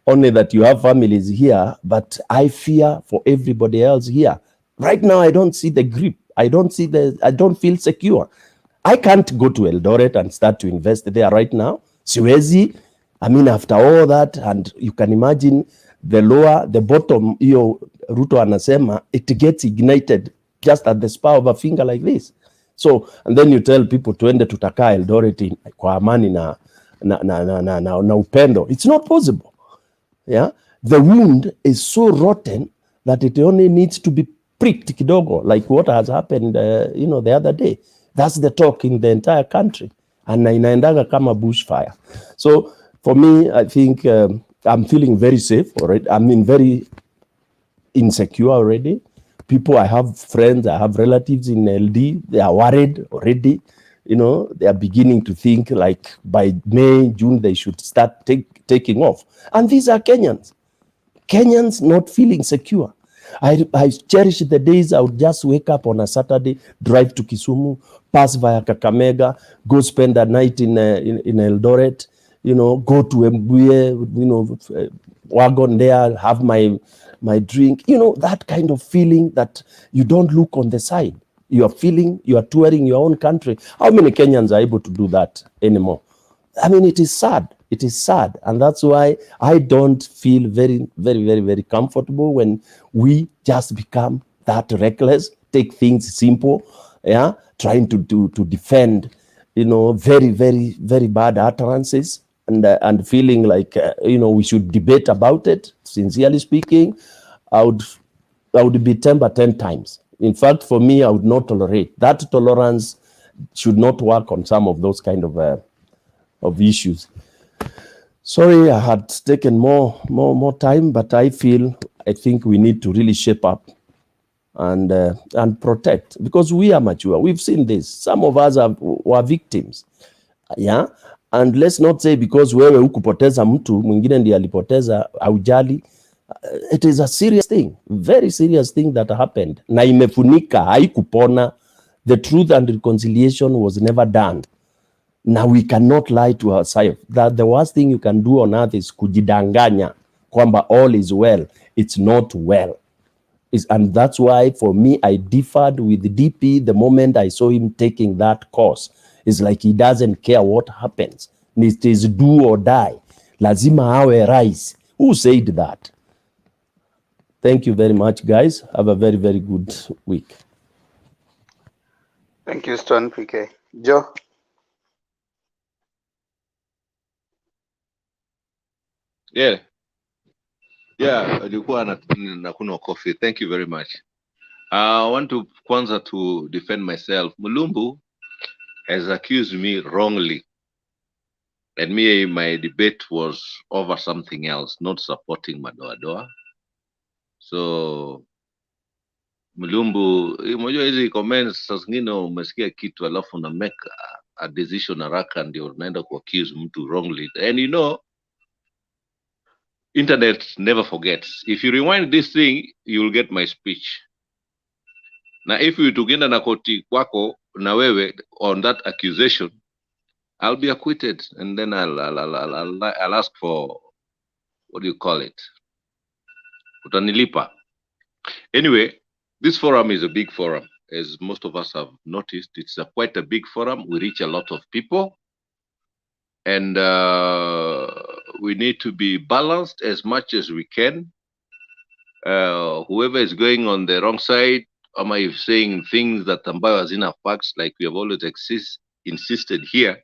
only that you have families here, but I fear for everybody else here. Right now, I don't see the grip. I don't feel secure. I can't go to Eldoret and start to invest there right now. Siwezi. After all that, and you can imagine the bottom, Ruto anasema, it gets ignited just at the spur of a finger like this. So, and then you tell people tuende tutakaa Eldoret kwa amani na upendo. It's not possible. Yeah, the wound is so rotten that it only needs to be pricked kidogo, like what has happened, the other day. That's the talk in the entire country, and inaendaga kama bushfire. So for me, I think I'm feeling very safe already. Very insecure already. I have friends, I have relatives in LD. They are worried already. They are beginning to think like by May, June, they should start taking off. And these are Kenyans. Kenyans not feeling secure. I cherish the days I would just wake up on a Saturday, drive to Kisumu, pass via Kakamega, go spend a night in Eldoret, go to Mbuye, wagon there, have my drink, that kind of feeling that you don't look on the side. You are touring your own country. How many Kenyans are able to do that anymore? It is sad. It is sad. And that's why I don't feel very, very, very, very comfortable when we just become that reckless, take things simple, yeah, trying to defend, very, very, very bad utterances, and feeling like, we should debate about it. Sincerely speaking, I would be tempered 10 times. In fact, for me, I would not tolerate. That tolerance should not work on some of those kind of issues. Sorry, I had taken more time, but I think we need to really shape up and protect, because we are mature. We've seen this. Some of us were victims. Yeah, and let's not say because wewe hukupoteza mtu mwingine ndiye alipoteza haujali. It is a serious thing, very serious thing that happened. Na imefunika, haikupona. The truth and reconciliation was never done. Now we cannot lie to ourselves. That the worst thing you can do on earth is kujidanganya kwamba all is well. It's not well. And that's why for me, I differed with DP the moment I saw him taking that course. It's like he doesn't care what happens. It is do or die. Lazima awe rais. Who said that? Thank you very much, guys. Have a very, very good week. Thank you, Stone PK. Joe? Yeah, alikuwa nakunywa coffee. Thank you very much. I want to kwanza to defend myself. Mulumbu has accused me wrongly. And me, my debate was over something else, not supporting Madoadoa. So Mulumbu, unajua hizi comments saa zingine umesikia kitu alafu una make a decision haraka ndio unaenda kuaccuse mtu wrongly. And you know, internet never forgets. If you rewind this thing, you'll get my speech. Na if you tukienda na koti kwako na wewe on that accusation, I'll be acquitted, and then I'll ask for, what do you call it? Utanilipa. Anyway, this forum is a big forum, as most of us have noticed. It's quite a big forum. We reach a lot of people, and we need to be balanced as much as we can. Whoever is going on the wrong side, am I saying things that ambayo hazina facts, like we have always insisted here,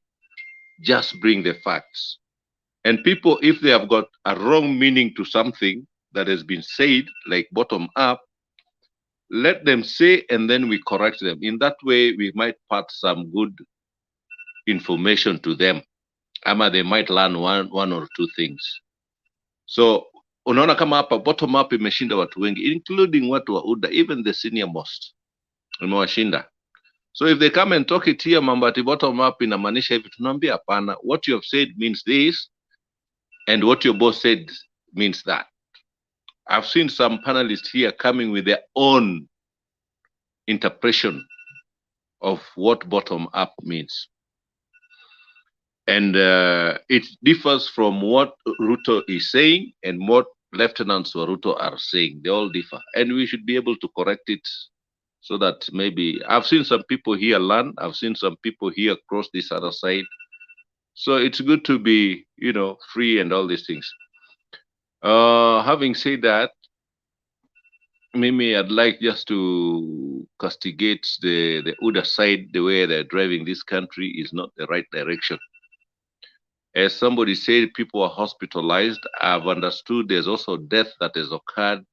just bring the facts. And people, if they have got a wrong meaning to something that has been said, like bottom up, let them say, and then we correct them. In that way, we might pass some good information to them. Ama they might learn one or two things. So unaona kama hapa bottom up imeshinda watu wengi, including watu wa UDA, even the senior most imewashinda. So if they come and talk it here, mambo ati bottom up inamaanisha hivi, tunaambia hapana, what you have said means this, and what your boss said means that. I've seen some panelists here coming with their own interpretation of what bottom up means. And it differs from what Ruto is saying and what Lieutenants Ruto are saying. They all differ. And we should be able to correct it so that maybe, I've seen some people here learn, I've seen some people here cross this other side. So it's good to be, you know, free and all these things. Having said that, Mimi, I'd like just to castigate the other side. The way they're driving this country is not the right direction. As somebody said, people are hospitalized. I've understood there's also death that has occurred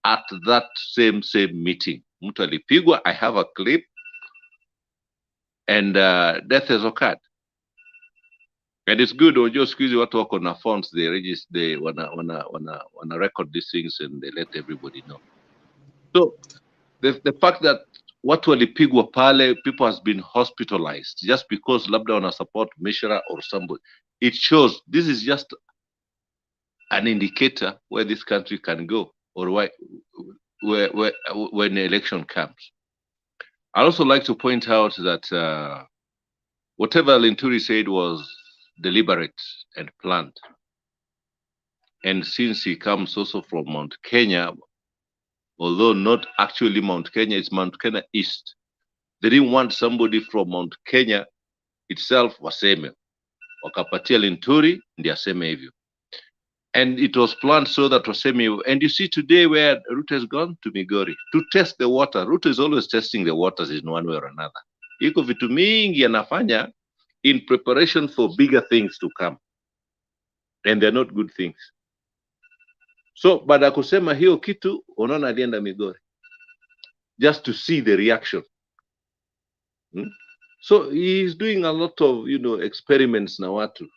at that same meeting. Mtu alipigwa, I have a clip, and death has occurred. And it's good, unajua siku hizi watu wako na phones, they register, they wanna record these things and they let everybody know. So the fact that watu walipigwa pale, people has been hospitalized just because labda wana support Mishra or somebody, it shows this is just an indicator where this country can go, or when the election comes. I also like to point out that whatever Linturi said was deliberate and planned. And since he comes also from Mount Kenya, although not actually Mount Kenya, it's Mount Kenya East. They didn't want somebody from Mount Kenya itself waseme. Wakapatia Linturi ndiye aseme hivyo. And it was planned so that waseme hivyo. And you see today where Ruto has gone to Migori to test the water. Ruto is always testing the waters in one way or another. Iko vitu mingi anafanya in preparation for bigger things to come. And they're not good things. So baada ya kusema hiyo kitu, unaona alienda Migori just to see the reaction. So he's doing a lot of, you know, experiments na watu.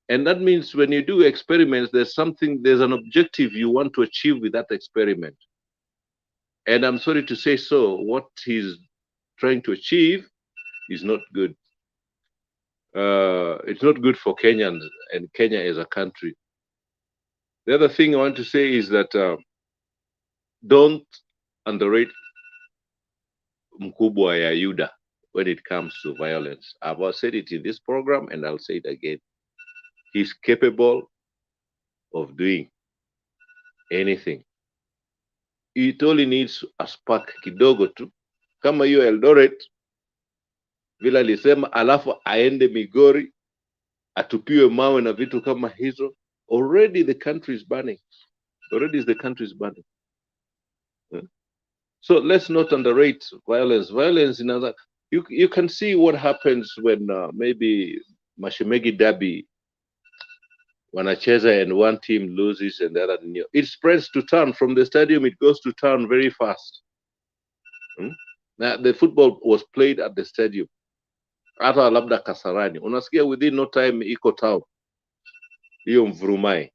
And that means when you do experiments, there's an objective you want to achieve with that experiment. And I'm sorry to say so, what he's trying to achieve is not good. It's not good for Kenyans and Kenya as a country. The other thing I want to say is that don't underrate mkubwa ya Yuda when it comes to violence. I've said it in this program and I'll say it again. He's capable of doing anything. It only needs a spark kidogo tu. Kama hiyo Eldoret, vile alisema, alafu aende Migori, atupiwe mawe na vitu kama hizo. Already the country is burning. Already the country is burning. So let's not underrate violence. Violence in other, you can see what happens when maybe Mashemegi Derby wanacheza and one team loses and the other. It spreads to town. From the stadium, it goes to town very fast. Now, the football was played at the stadium. Hata labda Kasarani. Unasikia within no time iko town. Hiyo mvurumai.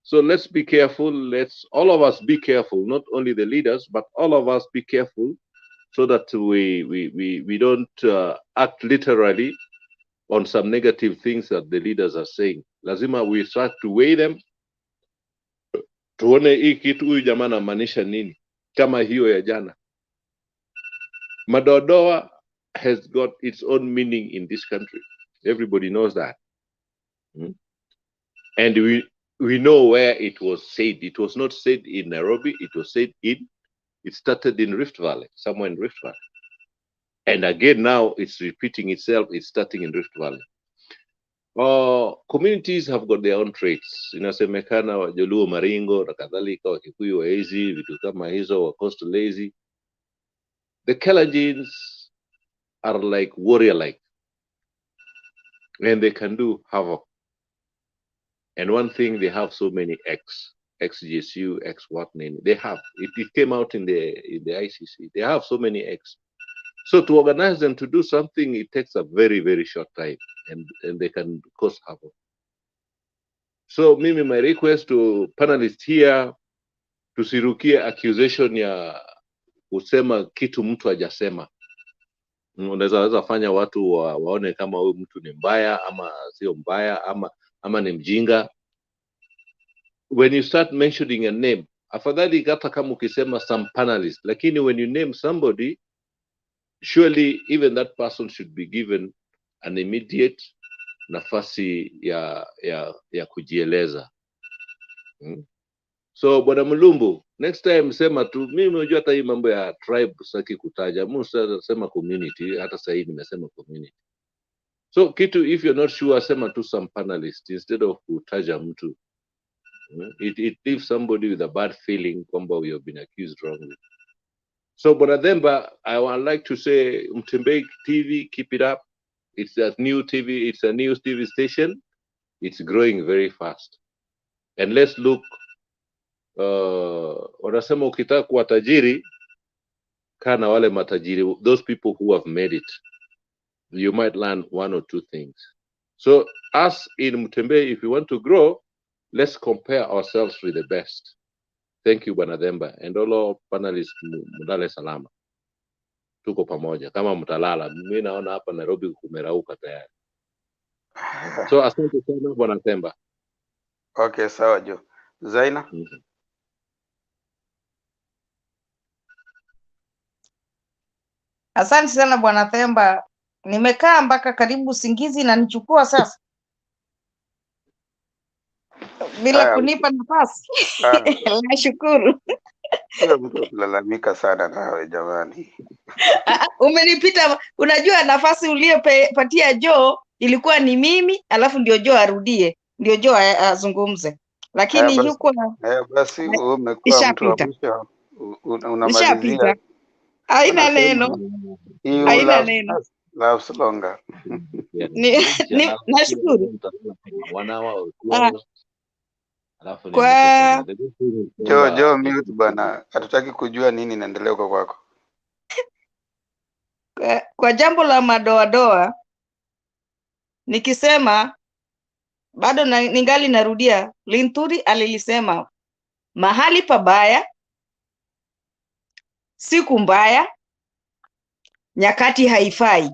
So let's be careful. Let's all of us be careful. Not only the leaders, but all of us be careful, so that we don't act literally on some negative things that the leaders are saying. Lazima we start to weigh them. Tuone hii kitu huyu jamaa anamaanisha nini, kama hiyo ya jana. Madoadoa has got its own meaning in this country. Everybody knows that. And we know where it was said. It was not said in Nairobi. It started in Rift Valley, somewhere in Rift Valley. And again, now it's repeating itself. It's starting in Rift Valley. Communities have got their own traits. Inasemekana Wajaluo Maringo na kadhalika, Wakikuyu Waezi, vitu kama hizo, wa Coastal Lazy. The Kalajins are like warrior-like, and they can do havoc. And one thing, they have so many ex-GSU, ex-what name. They have. It came out in the ICC. They have so many ex. So to organize them to do something, it takes a very, very short time, and they can cause havoc. So mimi, my request to panelists here, tusirukie accusation ya kusema kitu mtu hajasema. Unaweza fanya watu waone kama huyu mtu ni mbaya ama sio mbaya ama ni mjinga. When you start mentioning a name, afadhali hata kama ukisema some panelists, lakini when you name somebody, surely even that person should be given an immediate nafasi ya kujieleza. So Bwana Mulumbu, next time sema tu, mimi unajua hata hii mambo ya tribe saki kutaja, mimi sema community, hata sasa hivi nimesema community. So kitu, if you're not sure, sema tu some panelists instead of kutaja mtu. It leaves somebody with a bad feeling kwamba we have been accused wrongly. So Bwana Themba, I would like to say Mtembei TV, keep it up. It's a new TV, it's a new TV station. It's growing very fast. And let's look, wanasema ukitaka kuwa tajiri, kana wale matajiri, those people who have made it. You might learn one or two things. So us in Mtembei, if we want to grow, let's compare ourselves with the best. Thank you, Bwana Themba. And all panelists, mudale salama. Tuko pamoja. Kama mtalala, mimi naona hapa Nairobi kumerauka tayari. So asante sana Bwana Themba. Okay, sawa Jo. Zaina? Asante sana Bwana Themba, nimekaa mpaka karibu usingizi inanichukua sasa bila kunipa nafasi. Nashukuru. Mtu kulalamika sana nawe jamani. Umenipita. Unajua nafasi uliyopatia Joe ilikuwa ni mimi, alafu ndio Joe arudie, ndio Joe azungumze, lakini huko basi umekuwa mtu wa mwisho, unamalizia. Haina neno, haina neno. Loves longer. Nashukuru. Jo mute bana, hatutaki kujua nini inaendelea huko kwako. Kwa jambo la madoadoa, nikisema bado ningali narudia, Linturi alilisema, mahali pabaya, siku mbaya, nyakati haifai.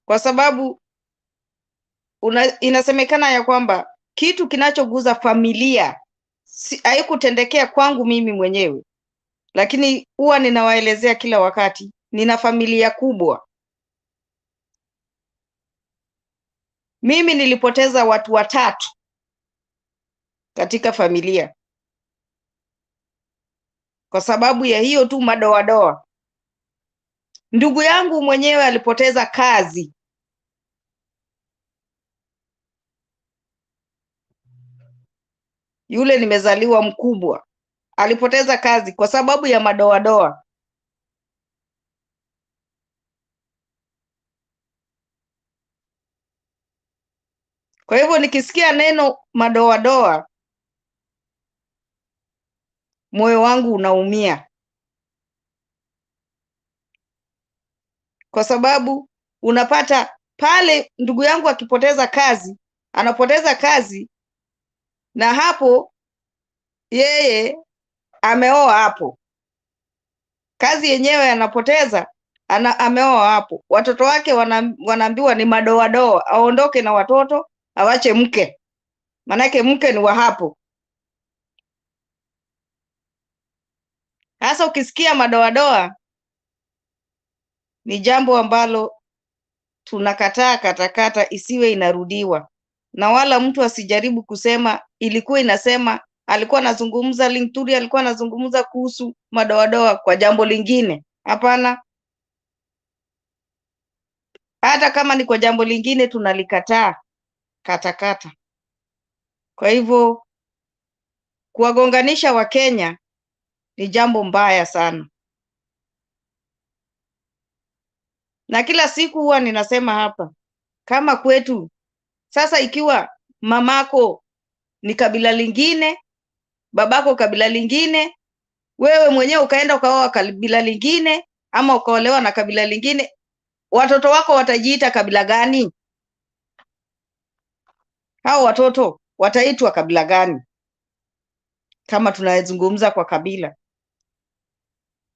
Kwa sababu inasemekana ya kwamba kitu kinachoguza familia haikutendekea kwangu mimi mwenyewe, lakini huwa ninawaelezea kila wakati, nina familia kubwa. Mimi nilipoteza watu 3 katika familia kwa sababu ya hiyo tu madoadoa. Ndugu yangu mwenyewe alipoteza kazi. Yule nimezaliwa mkubwa alipoteza kazi kwa sababu ya madoadoa. Kwa hivyo nikisikia neno madoadoa, moyo wangu unaumia, kwa sababu unapata pale ndugu yangu akipoteza kazi, anapoteza kazi, na hapo yeye ameoa hapo, kazi yenyewe anapoteza, ameoa hapo, watoto wake wanaambiwa ni madoadoa, aondoke na watoto, awache mke, manake mke ni wa hapo. Hasa ukisikia madoadoa ni jambo ambalo tunakataa katakata, isiwe inarudiwa, na wala mtu asijaribu kusema ilikuwa inasema, alikuwa anazungumza Linturi, alikuwa anazungumza kuhusu madoadoa kwa jambo lingine. Hapana, hata kama ni kwa jambo lingine tunalikataa katakata. Kwa hivyo kuwagonganisha Wakenya ni jambo mbaya sana, na kila siku huwa ninasema hapa, kama kwetu sasa, ikiwa mamako ni kabila lingine, babako kabila lingine, wewe mwenyewe ukaenda ukaoa kabila lingine, ama ukaolewa na kabila lingine, watoto wako watajiita kabila gani? Hao watoto wataitwa kabila gani kama tunazungumza kwa kabila?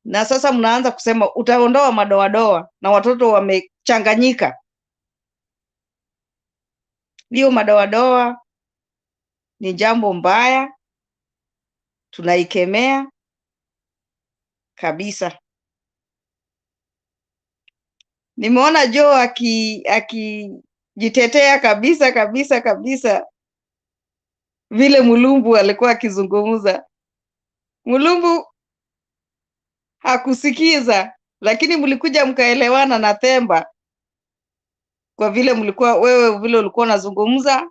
Na sasa mnaanza kusema utaondoa madoadoa na watoto wamechanganyika. Hiyo madoadoa ni jambo mbaya, tunaikemea kabisa. Nimeona Joe akijitetea kabisa kabisa kabisa vile Mulumbu alikuwa akizungumza. Mulumbu hakusikiza, lakini mlikuja mkaelewana na Themba, kwa vile mlikuwa wewe vile ulikuwa unazungumza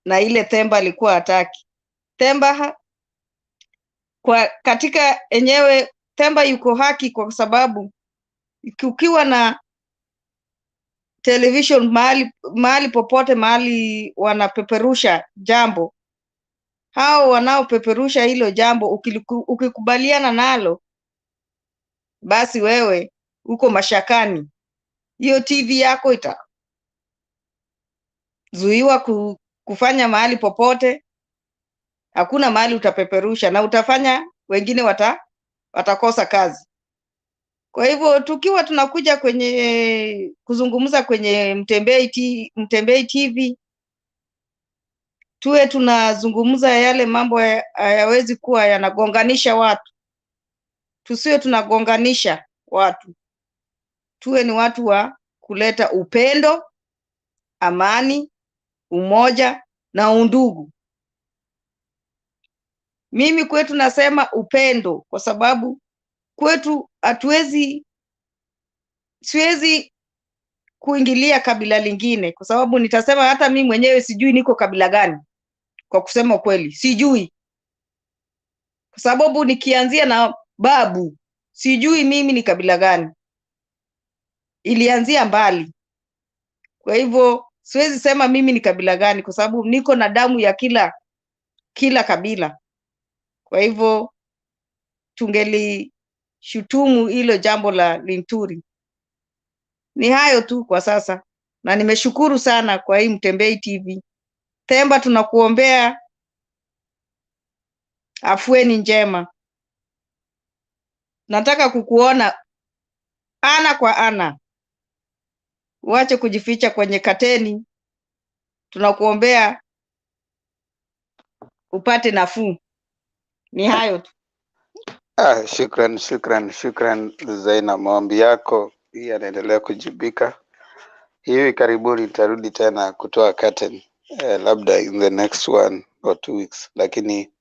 na ile Themba alikuwa hataki. Themba kwa katika enyewe Themba yuko haki, kwa sababu ukiwa na television mahali popote, mahali wanapeperusha jambo, hao wanaopeperusha hilo jambo ukikubaliana nalo, basi wewe uko mashakani. Hiyo TV yako itazuiwa kufanya mahali popote, hakuna mahali utapeperusha, na utafanya wengine watakosa kazi. Kwa hivyo tukiwa tunakuja kwenye kuzungumza kwenye Mtembei TV, tuwe tunazungumza yale mambo hayawezi kuwa yanagonganisha watu. Tusiwe tunagonganisha watu, tuwe ni watu wa kuleta upendo, amani, umoja na undugu. Mimi kwetu nasema upendo, kwa sababu kwetu siwezi kuingilia kabila lingine, kwa sababu nitasema hata mimi mwenyewe sijui niko kabila gani. Kwa kusema kweli sijui, kwa sababu nikianzia na babu sijui mimi ni kabila gani, ilianzia mbali. Kwa hivyo siwezi sema mimi ni kabila gani, kwa sababu niko na damu ya kila kabila. Kwa hivyo tungelishutumu hilo jambo la Linturi. Ni hayo tu kwa sasa, na nimeshukuru sana kwa hii Mtembei TV. Themba, tunakuombea afueni njema. Nataka kukuona ana kwa ana, uache kujificha kwenye kateni. Tunakuombea upate nafuu. Ni hayo tu. Shukran Zaina, maombi yako hii yanaendelea kujibika. Hivi karibuni nitarudi tena kutoa curtain, labda in the next 1 or 2 weeks, lakini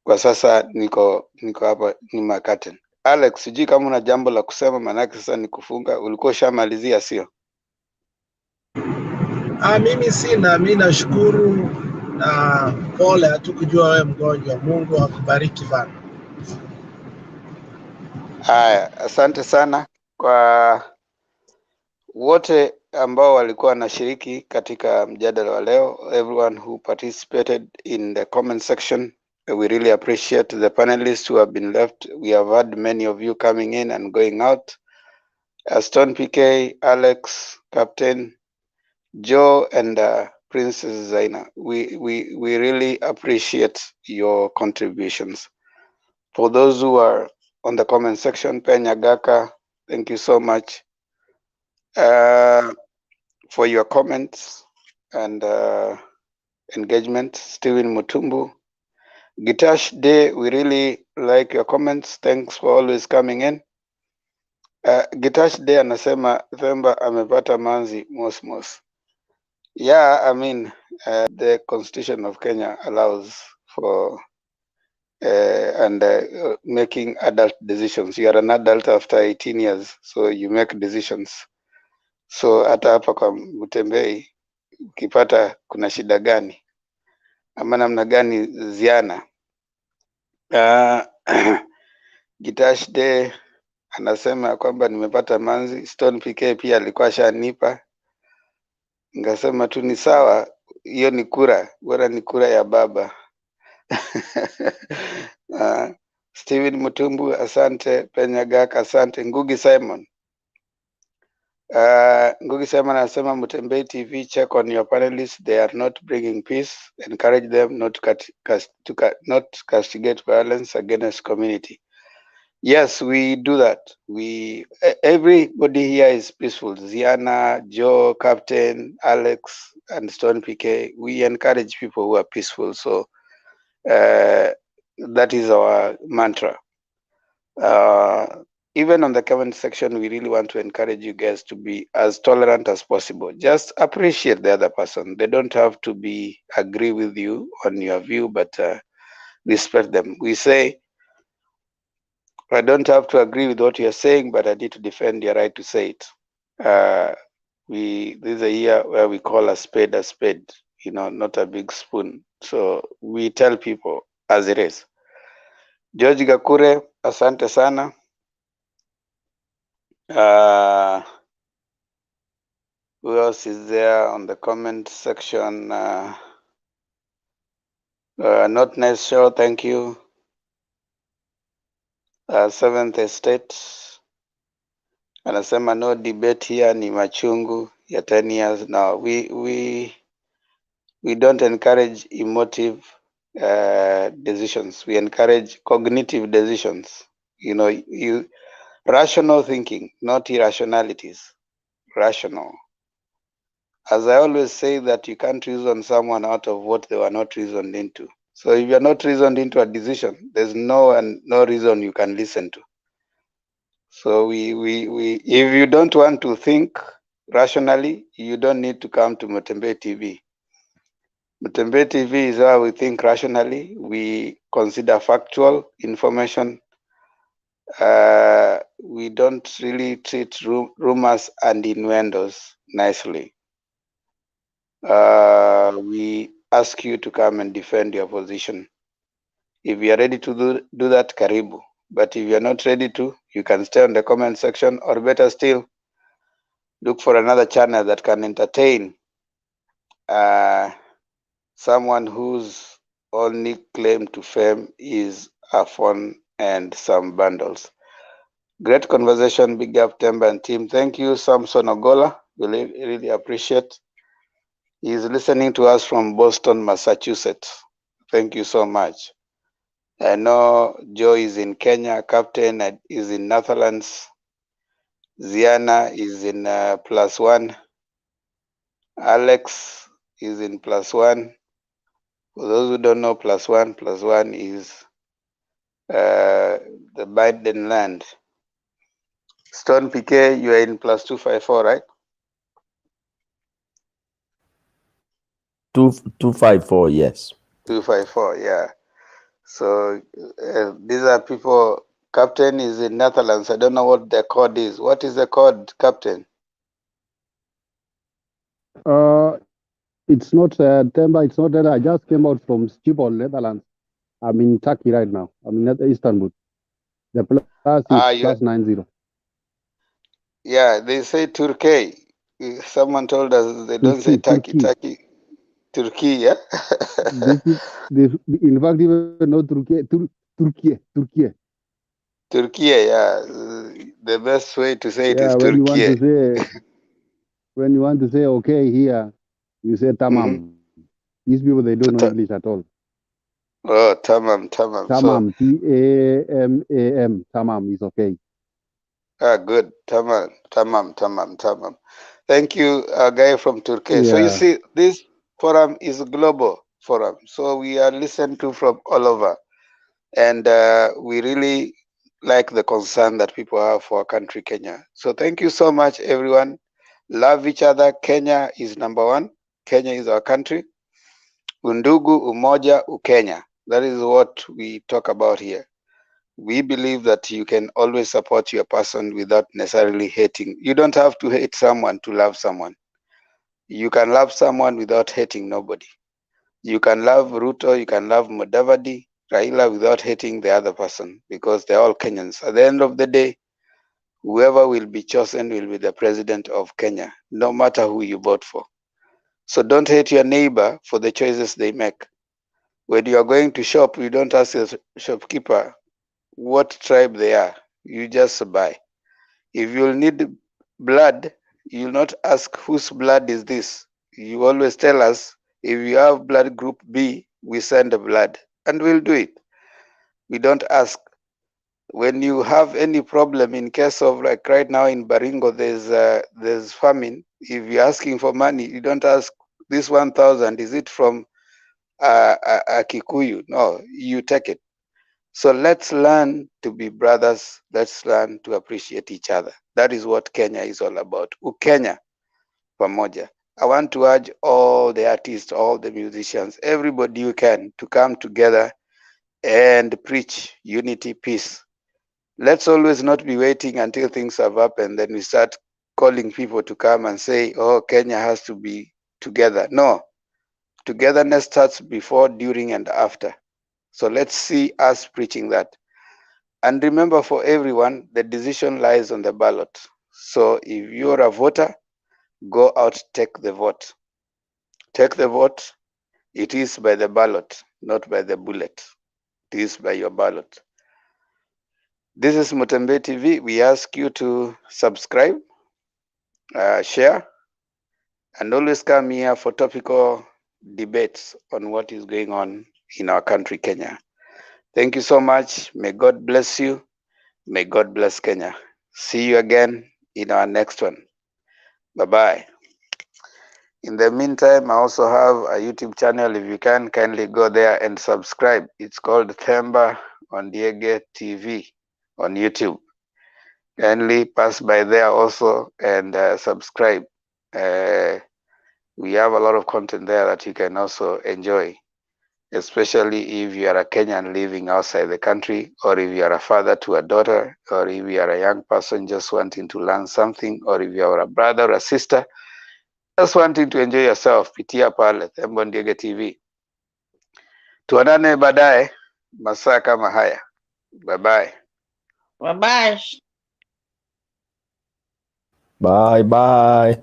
kwa sasa niko hapa nyuma curtain. Alex, sijui kama una jambo la kusema, maanake sasa ni kufunga. Ulikuwa ushamalizia, sio? Mimi sina, mimi nashukuru na pole, hatukujua wewe mgonjwa. Mungu akubariki bana. Haya, asante sana kwa wote ambao walikuwa wanashiriki katika mjadala wa leo, everyone who participated in the comment section. We really appreciate the panelists who have been left. We have had many of you coming in and going out. Aston PK, Alex, Captain, Joe, and Princess Zaina. We really appreciate your contributions. For those who are on the comment section, Penyagaka, thank you so much for your comments and engagement. Steven Mutumbu, Gitash Day, we really like your comments. Thanks for always coming in. Gitash Day anasema Themba amepata manzi mosmos. Yeah, I mean, the Constitution of Kenya allows for making adult decisions. You are an adult after 18 years, so you make decisions. So hata hapa kwa Mutembei ukipata kuna shida gani ama namna gani ziana. Gitash Day anasema kwamba nimepata manzi. Stone PK pia alikuwa shanipa, ngasema tu ni sawa, hiyo ni kura, bora ni kura ya baba. Steven Mutumbu, asante. Penyagaka, asante. Ngugi Simon, Ngugi Simon anasema Mutembei TV, check on your panelists, they are not bringing peace, encourage them not castigate violence against community. Yes, we do that. Everybody here is peaceful. Ziana, Joe, Captain, Alex, and Stone PK. We encourage people who are peaceful. So that is our mantra. Even on the comment section, we really want to encourage you guys to be as tolerant as possible. Just appreciate the other person. They don't have to agree with you on your view, but respect them. We say, I don't have to agree with what you're saying, but I need to defend your right to say it. This is a year where we call a spade, not a big spoon. So we tell people as it is. George Gakure, asante sana. Who else is there on the comment section? Not nice show, thank you. Seventh Estate anasema no debate here, ni machungu ya 10 years now. We don't encourage emotive decisions. We encourage cognitive decisions. Rational thinking, not irrationalities. Rational. As I always say, that you can't reason someone out of what they were not reasoned into. So if you're not reasoned into a decision, there's no reason you can listen to. So if you don't want to think rationally, you don't need to come to Mutembei TV. Mutembei TV is where we think rationally. We consider factual information. We don't really treat rumors and innuendos nicely. We ask you to come and defend your position. If you are ready to do that, karibu. But if you are not ready to, you can stay on the comment section, or better still, look for another channel that can entertain someone whose only claim to fame is a phone and some bundles. Great conversation. Big up Themba and team. Thank you, Samson Ogola. We really appreciate. He's listening to us from Boston, Massachusetts. Thank you so much. I know Joe is in Kenya, Captain is in Netherlands, Ziana is in +1, Alex is in +1. For those who don't know, +1 is the Biden land. Stone PK, you are in +254, right? 254, yes. 254, yeah. So these are people. Captain is in Netherlands. I don't know what the code is. What is the code, Captain? It's not Themba, it's not that. I just came out from Schiphol, Netherlands. I'm in Turkey right now. I'm in Istanbul. The plus is +90. Yeah, they say Turkey. Someone told us they don't say Turkey. Turkey. Turkey, yeah? this, in fact, even not Turkey, Turkey. Turkey, yeah. The best way to say it is Yeah, when you want Turkey. to say, okay here, you say tamam. These people, they don't know English at all. Oh, tamam. So, Tamam, Tamam, tamam is okay. good. Tamam. Thank you, guy from Turkey. So you Yeah. see, this forum is a global forum. So we are listened to from all over. And we really like the concern that people have for our country, Kenya. So thank you so much, everyone. Love each other. Kenya is number one. Kenya is our country. Undugu, umoja, ukenya. That is what we talk about here. We believe that you can always support your person without necessarily hating. You don't have to hate someone to love someone. You can love someone without hating nobody. You can love Ruto, you can love Mudavadi, Raila without hating the other person because they're all Kenyans. At the end of the day, whoever will be chosen will be the president of Kenya, no matter who you vote for. So don't hate your neighbor for the choices they make. When you are going to shop, you don't ask the shopkeeper what tribe they are. You just buy. If you'll need blood, you'll not ask whose blood is this. You always tell us, if you have blood group B, we send the blood, and we'll do it. We don't ask. When you have any problem, in case of like right now in Baringo, there's famine. If you're asking for money, you don't ask this 1,000. Is it from a Kikuyu? No, you take it. So let's learn to be brothers. Let's learn to appreciate each other. That is what Kenya is all about. Ukenya pamoja. I want to urge all the artists, all the musicians, everybody you can to come together and preach unity, peace. Let's always not be waiting until things have happened, then we start calling people to come and say, oh, Kenya has to be together. No, togetherness starts before, during, and after. So let's see us preaching that. And remember, for everyone, the decision lies on the ballot. So if you're a voter, go out, take the vote. Take the vote. It is by the ballot, not by the bullet. It is by your ballot. This is Mutembe TV. We ask you to subscribe, share, and always come here for topical debates on what is going on in our country, Kenya. Thank you so much. May God bless you. May God bless Kenya. See you again in our next one. Bye-bye. In the meantime, I also have a YouTube channel. If you can, kindly go there and subscribe. It's called Themba Ondiege TV on YouTube. Kindly pass by there also and subscribe. We have a lot of content there that you can also enjoy, especially if you are a Kenyan living outside the country, or if you are a father to a daughter, or if you are a young person just wanting to learn something, or if you are a brother or a sister just wanting to enjoy yourself. Pitia pale Themba Ondiege TV. Tuonane baadaye masaa kama haya. Bye-bye. Bye-bye. Bye.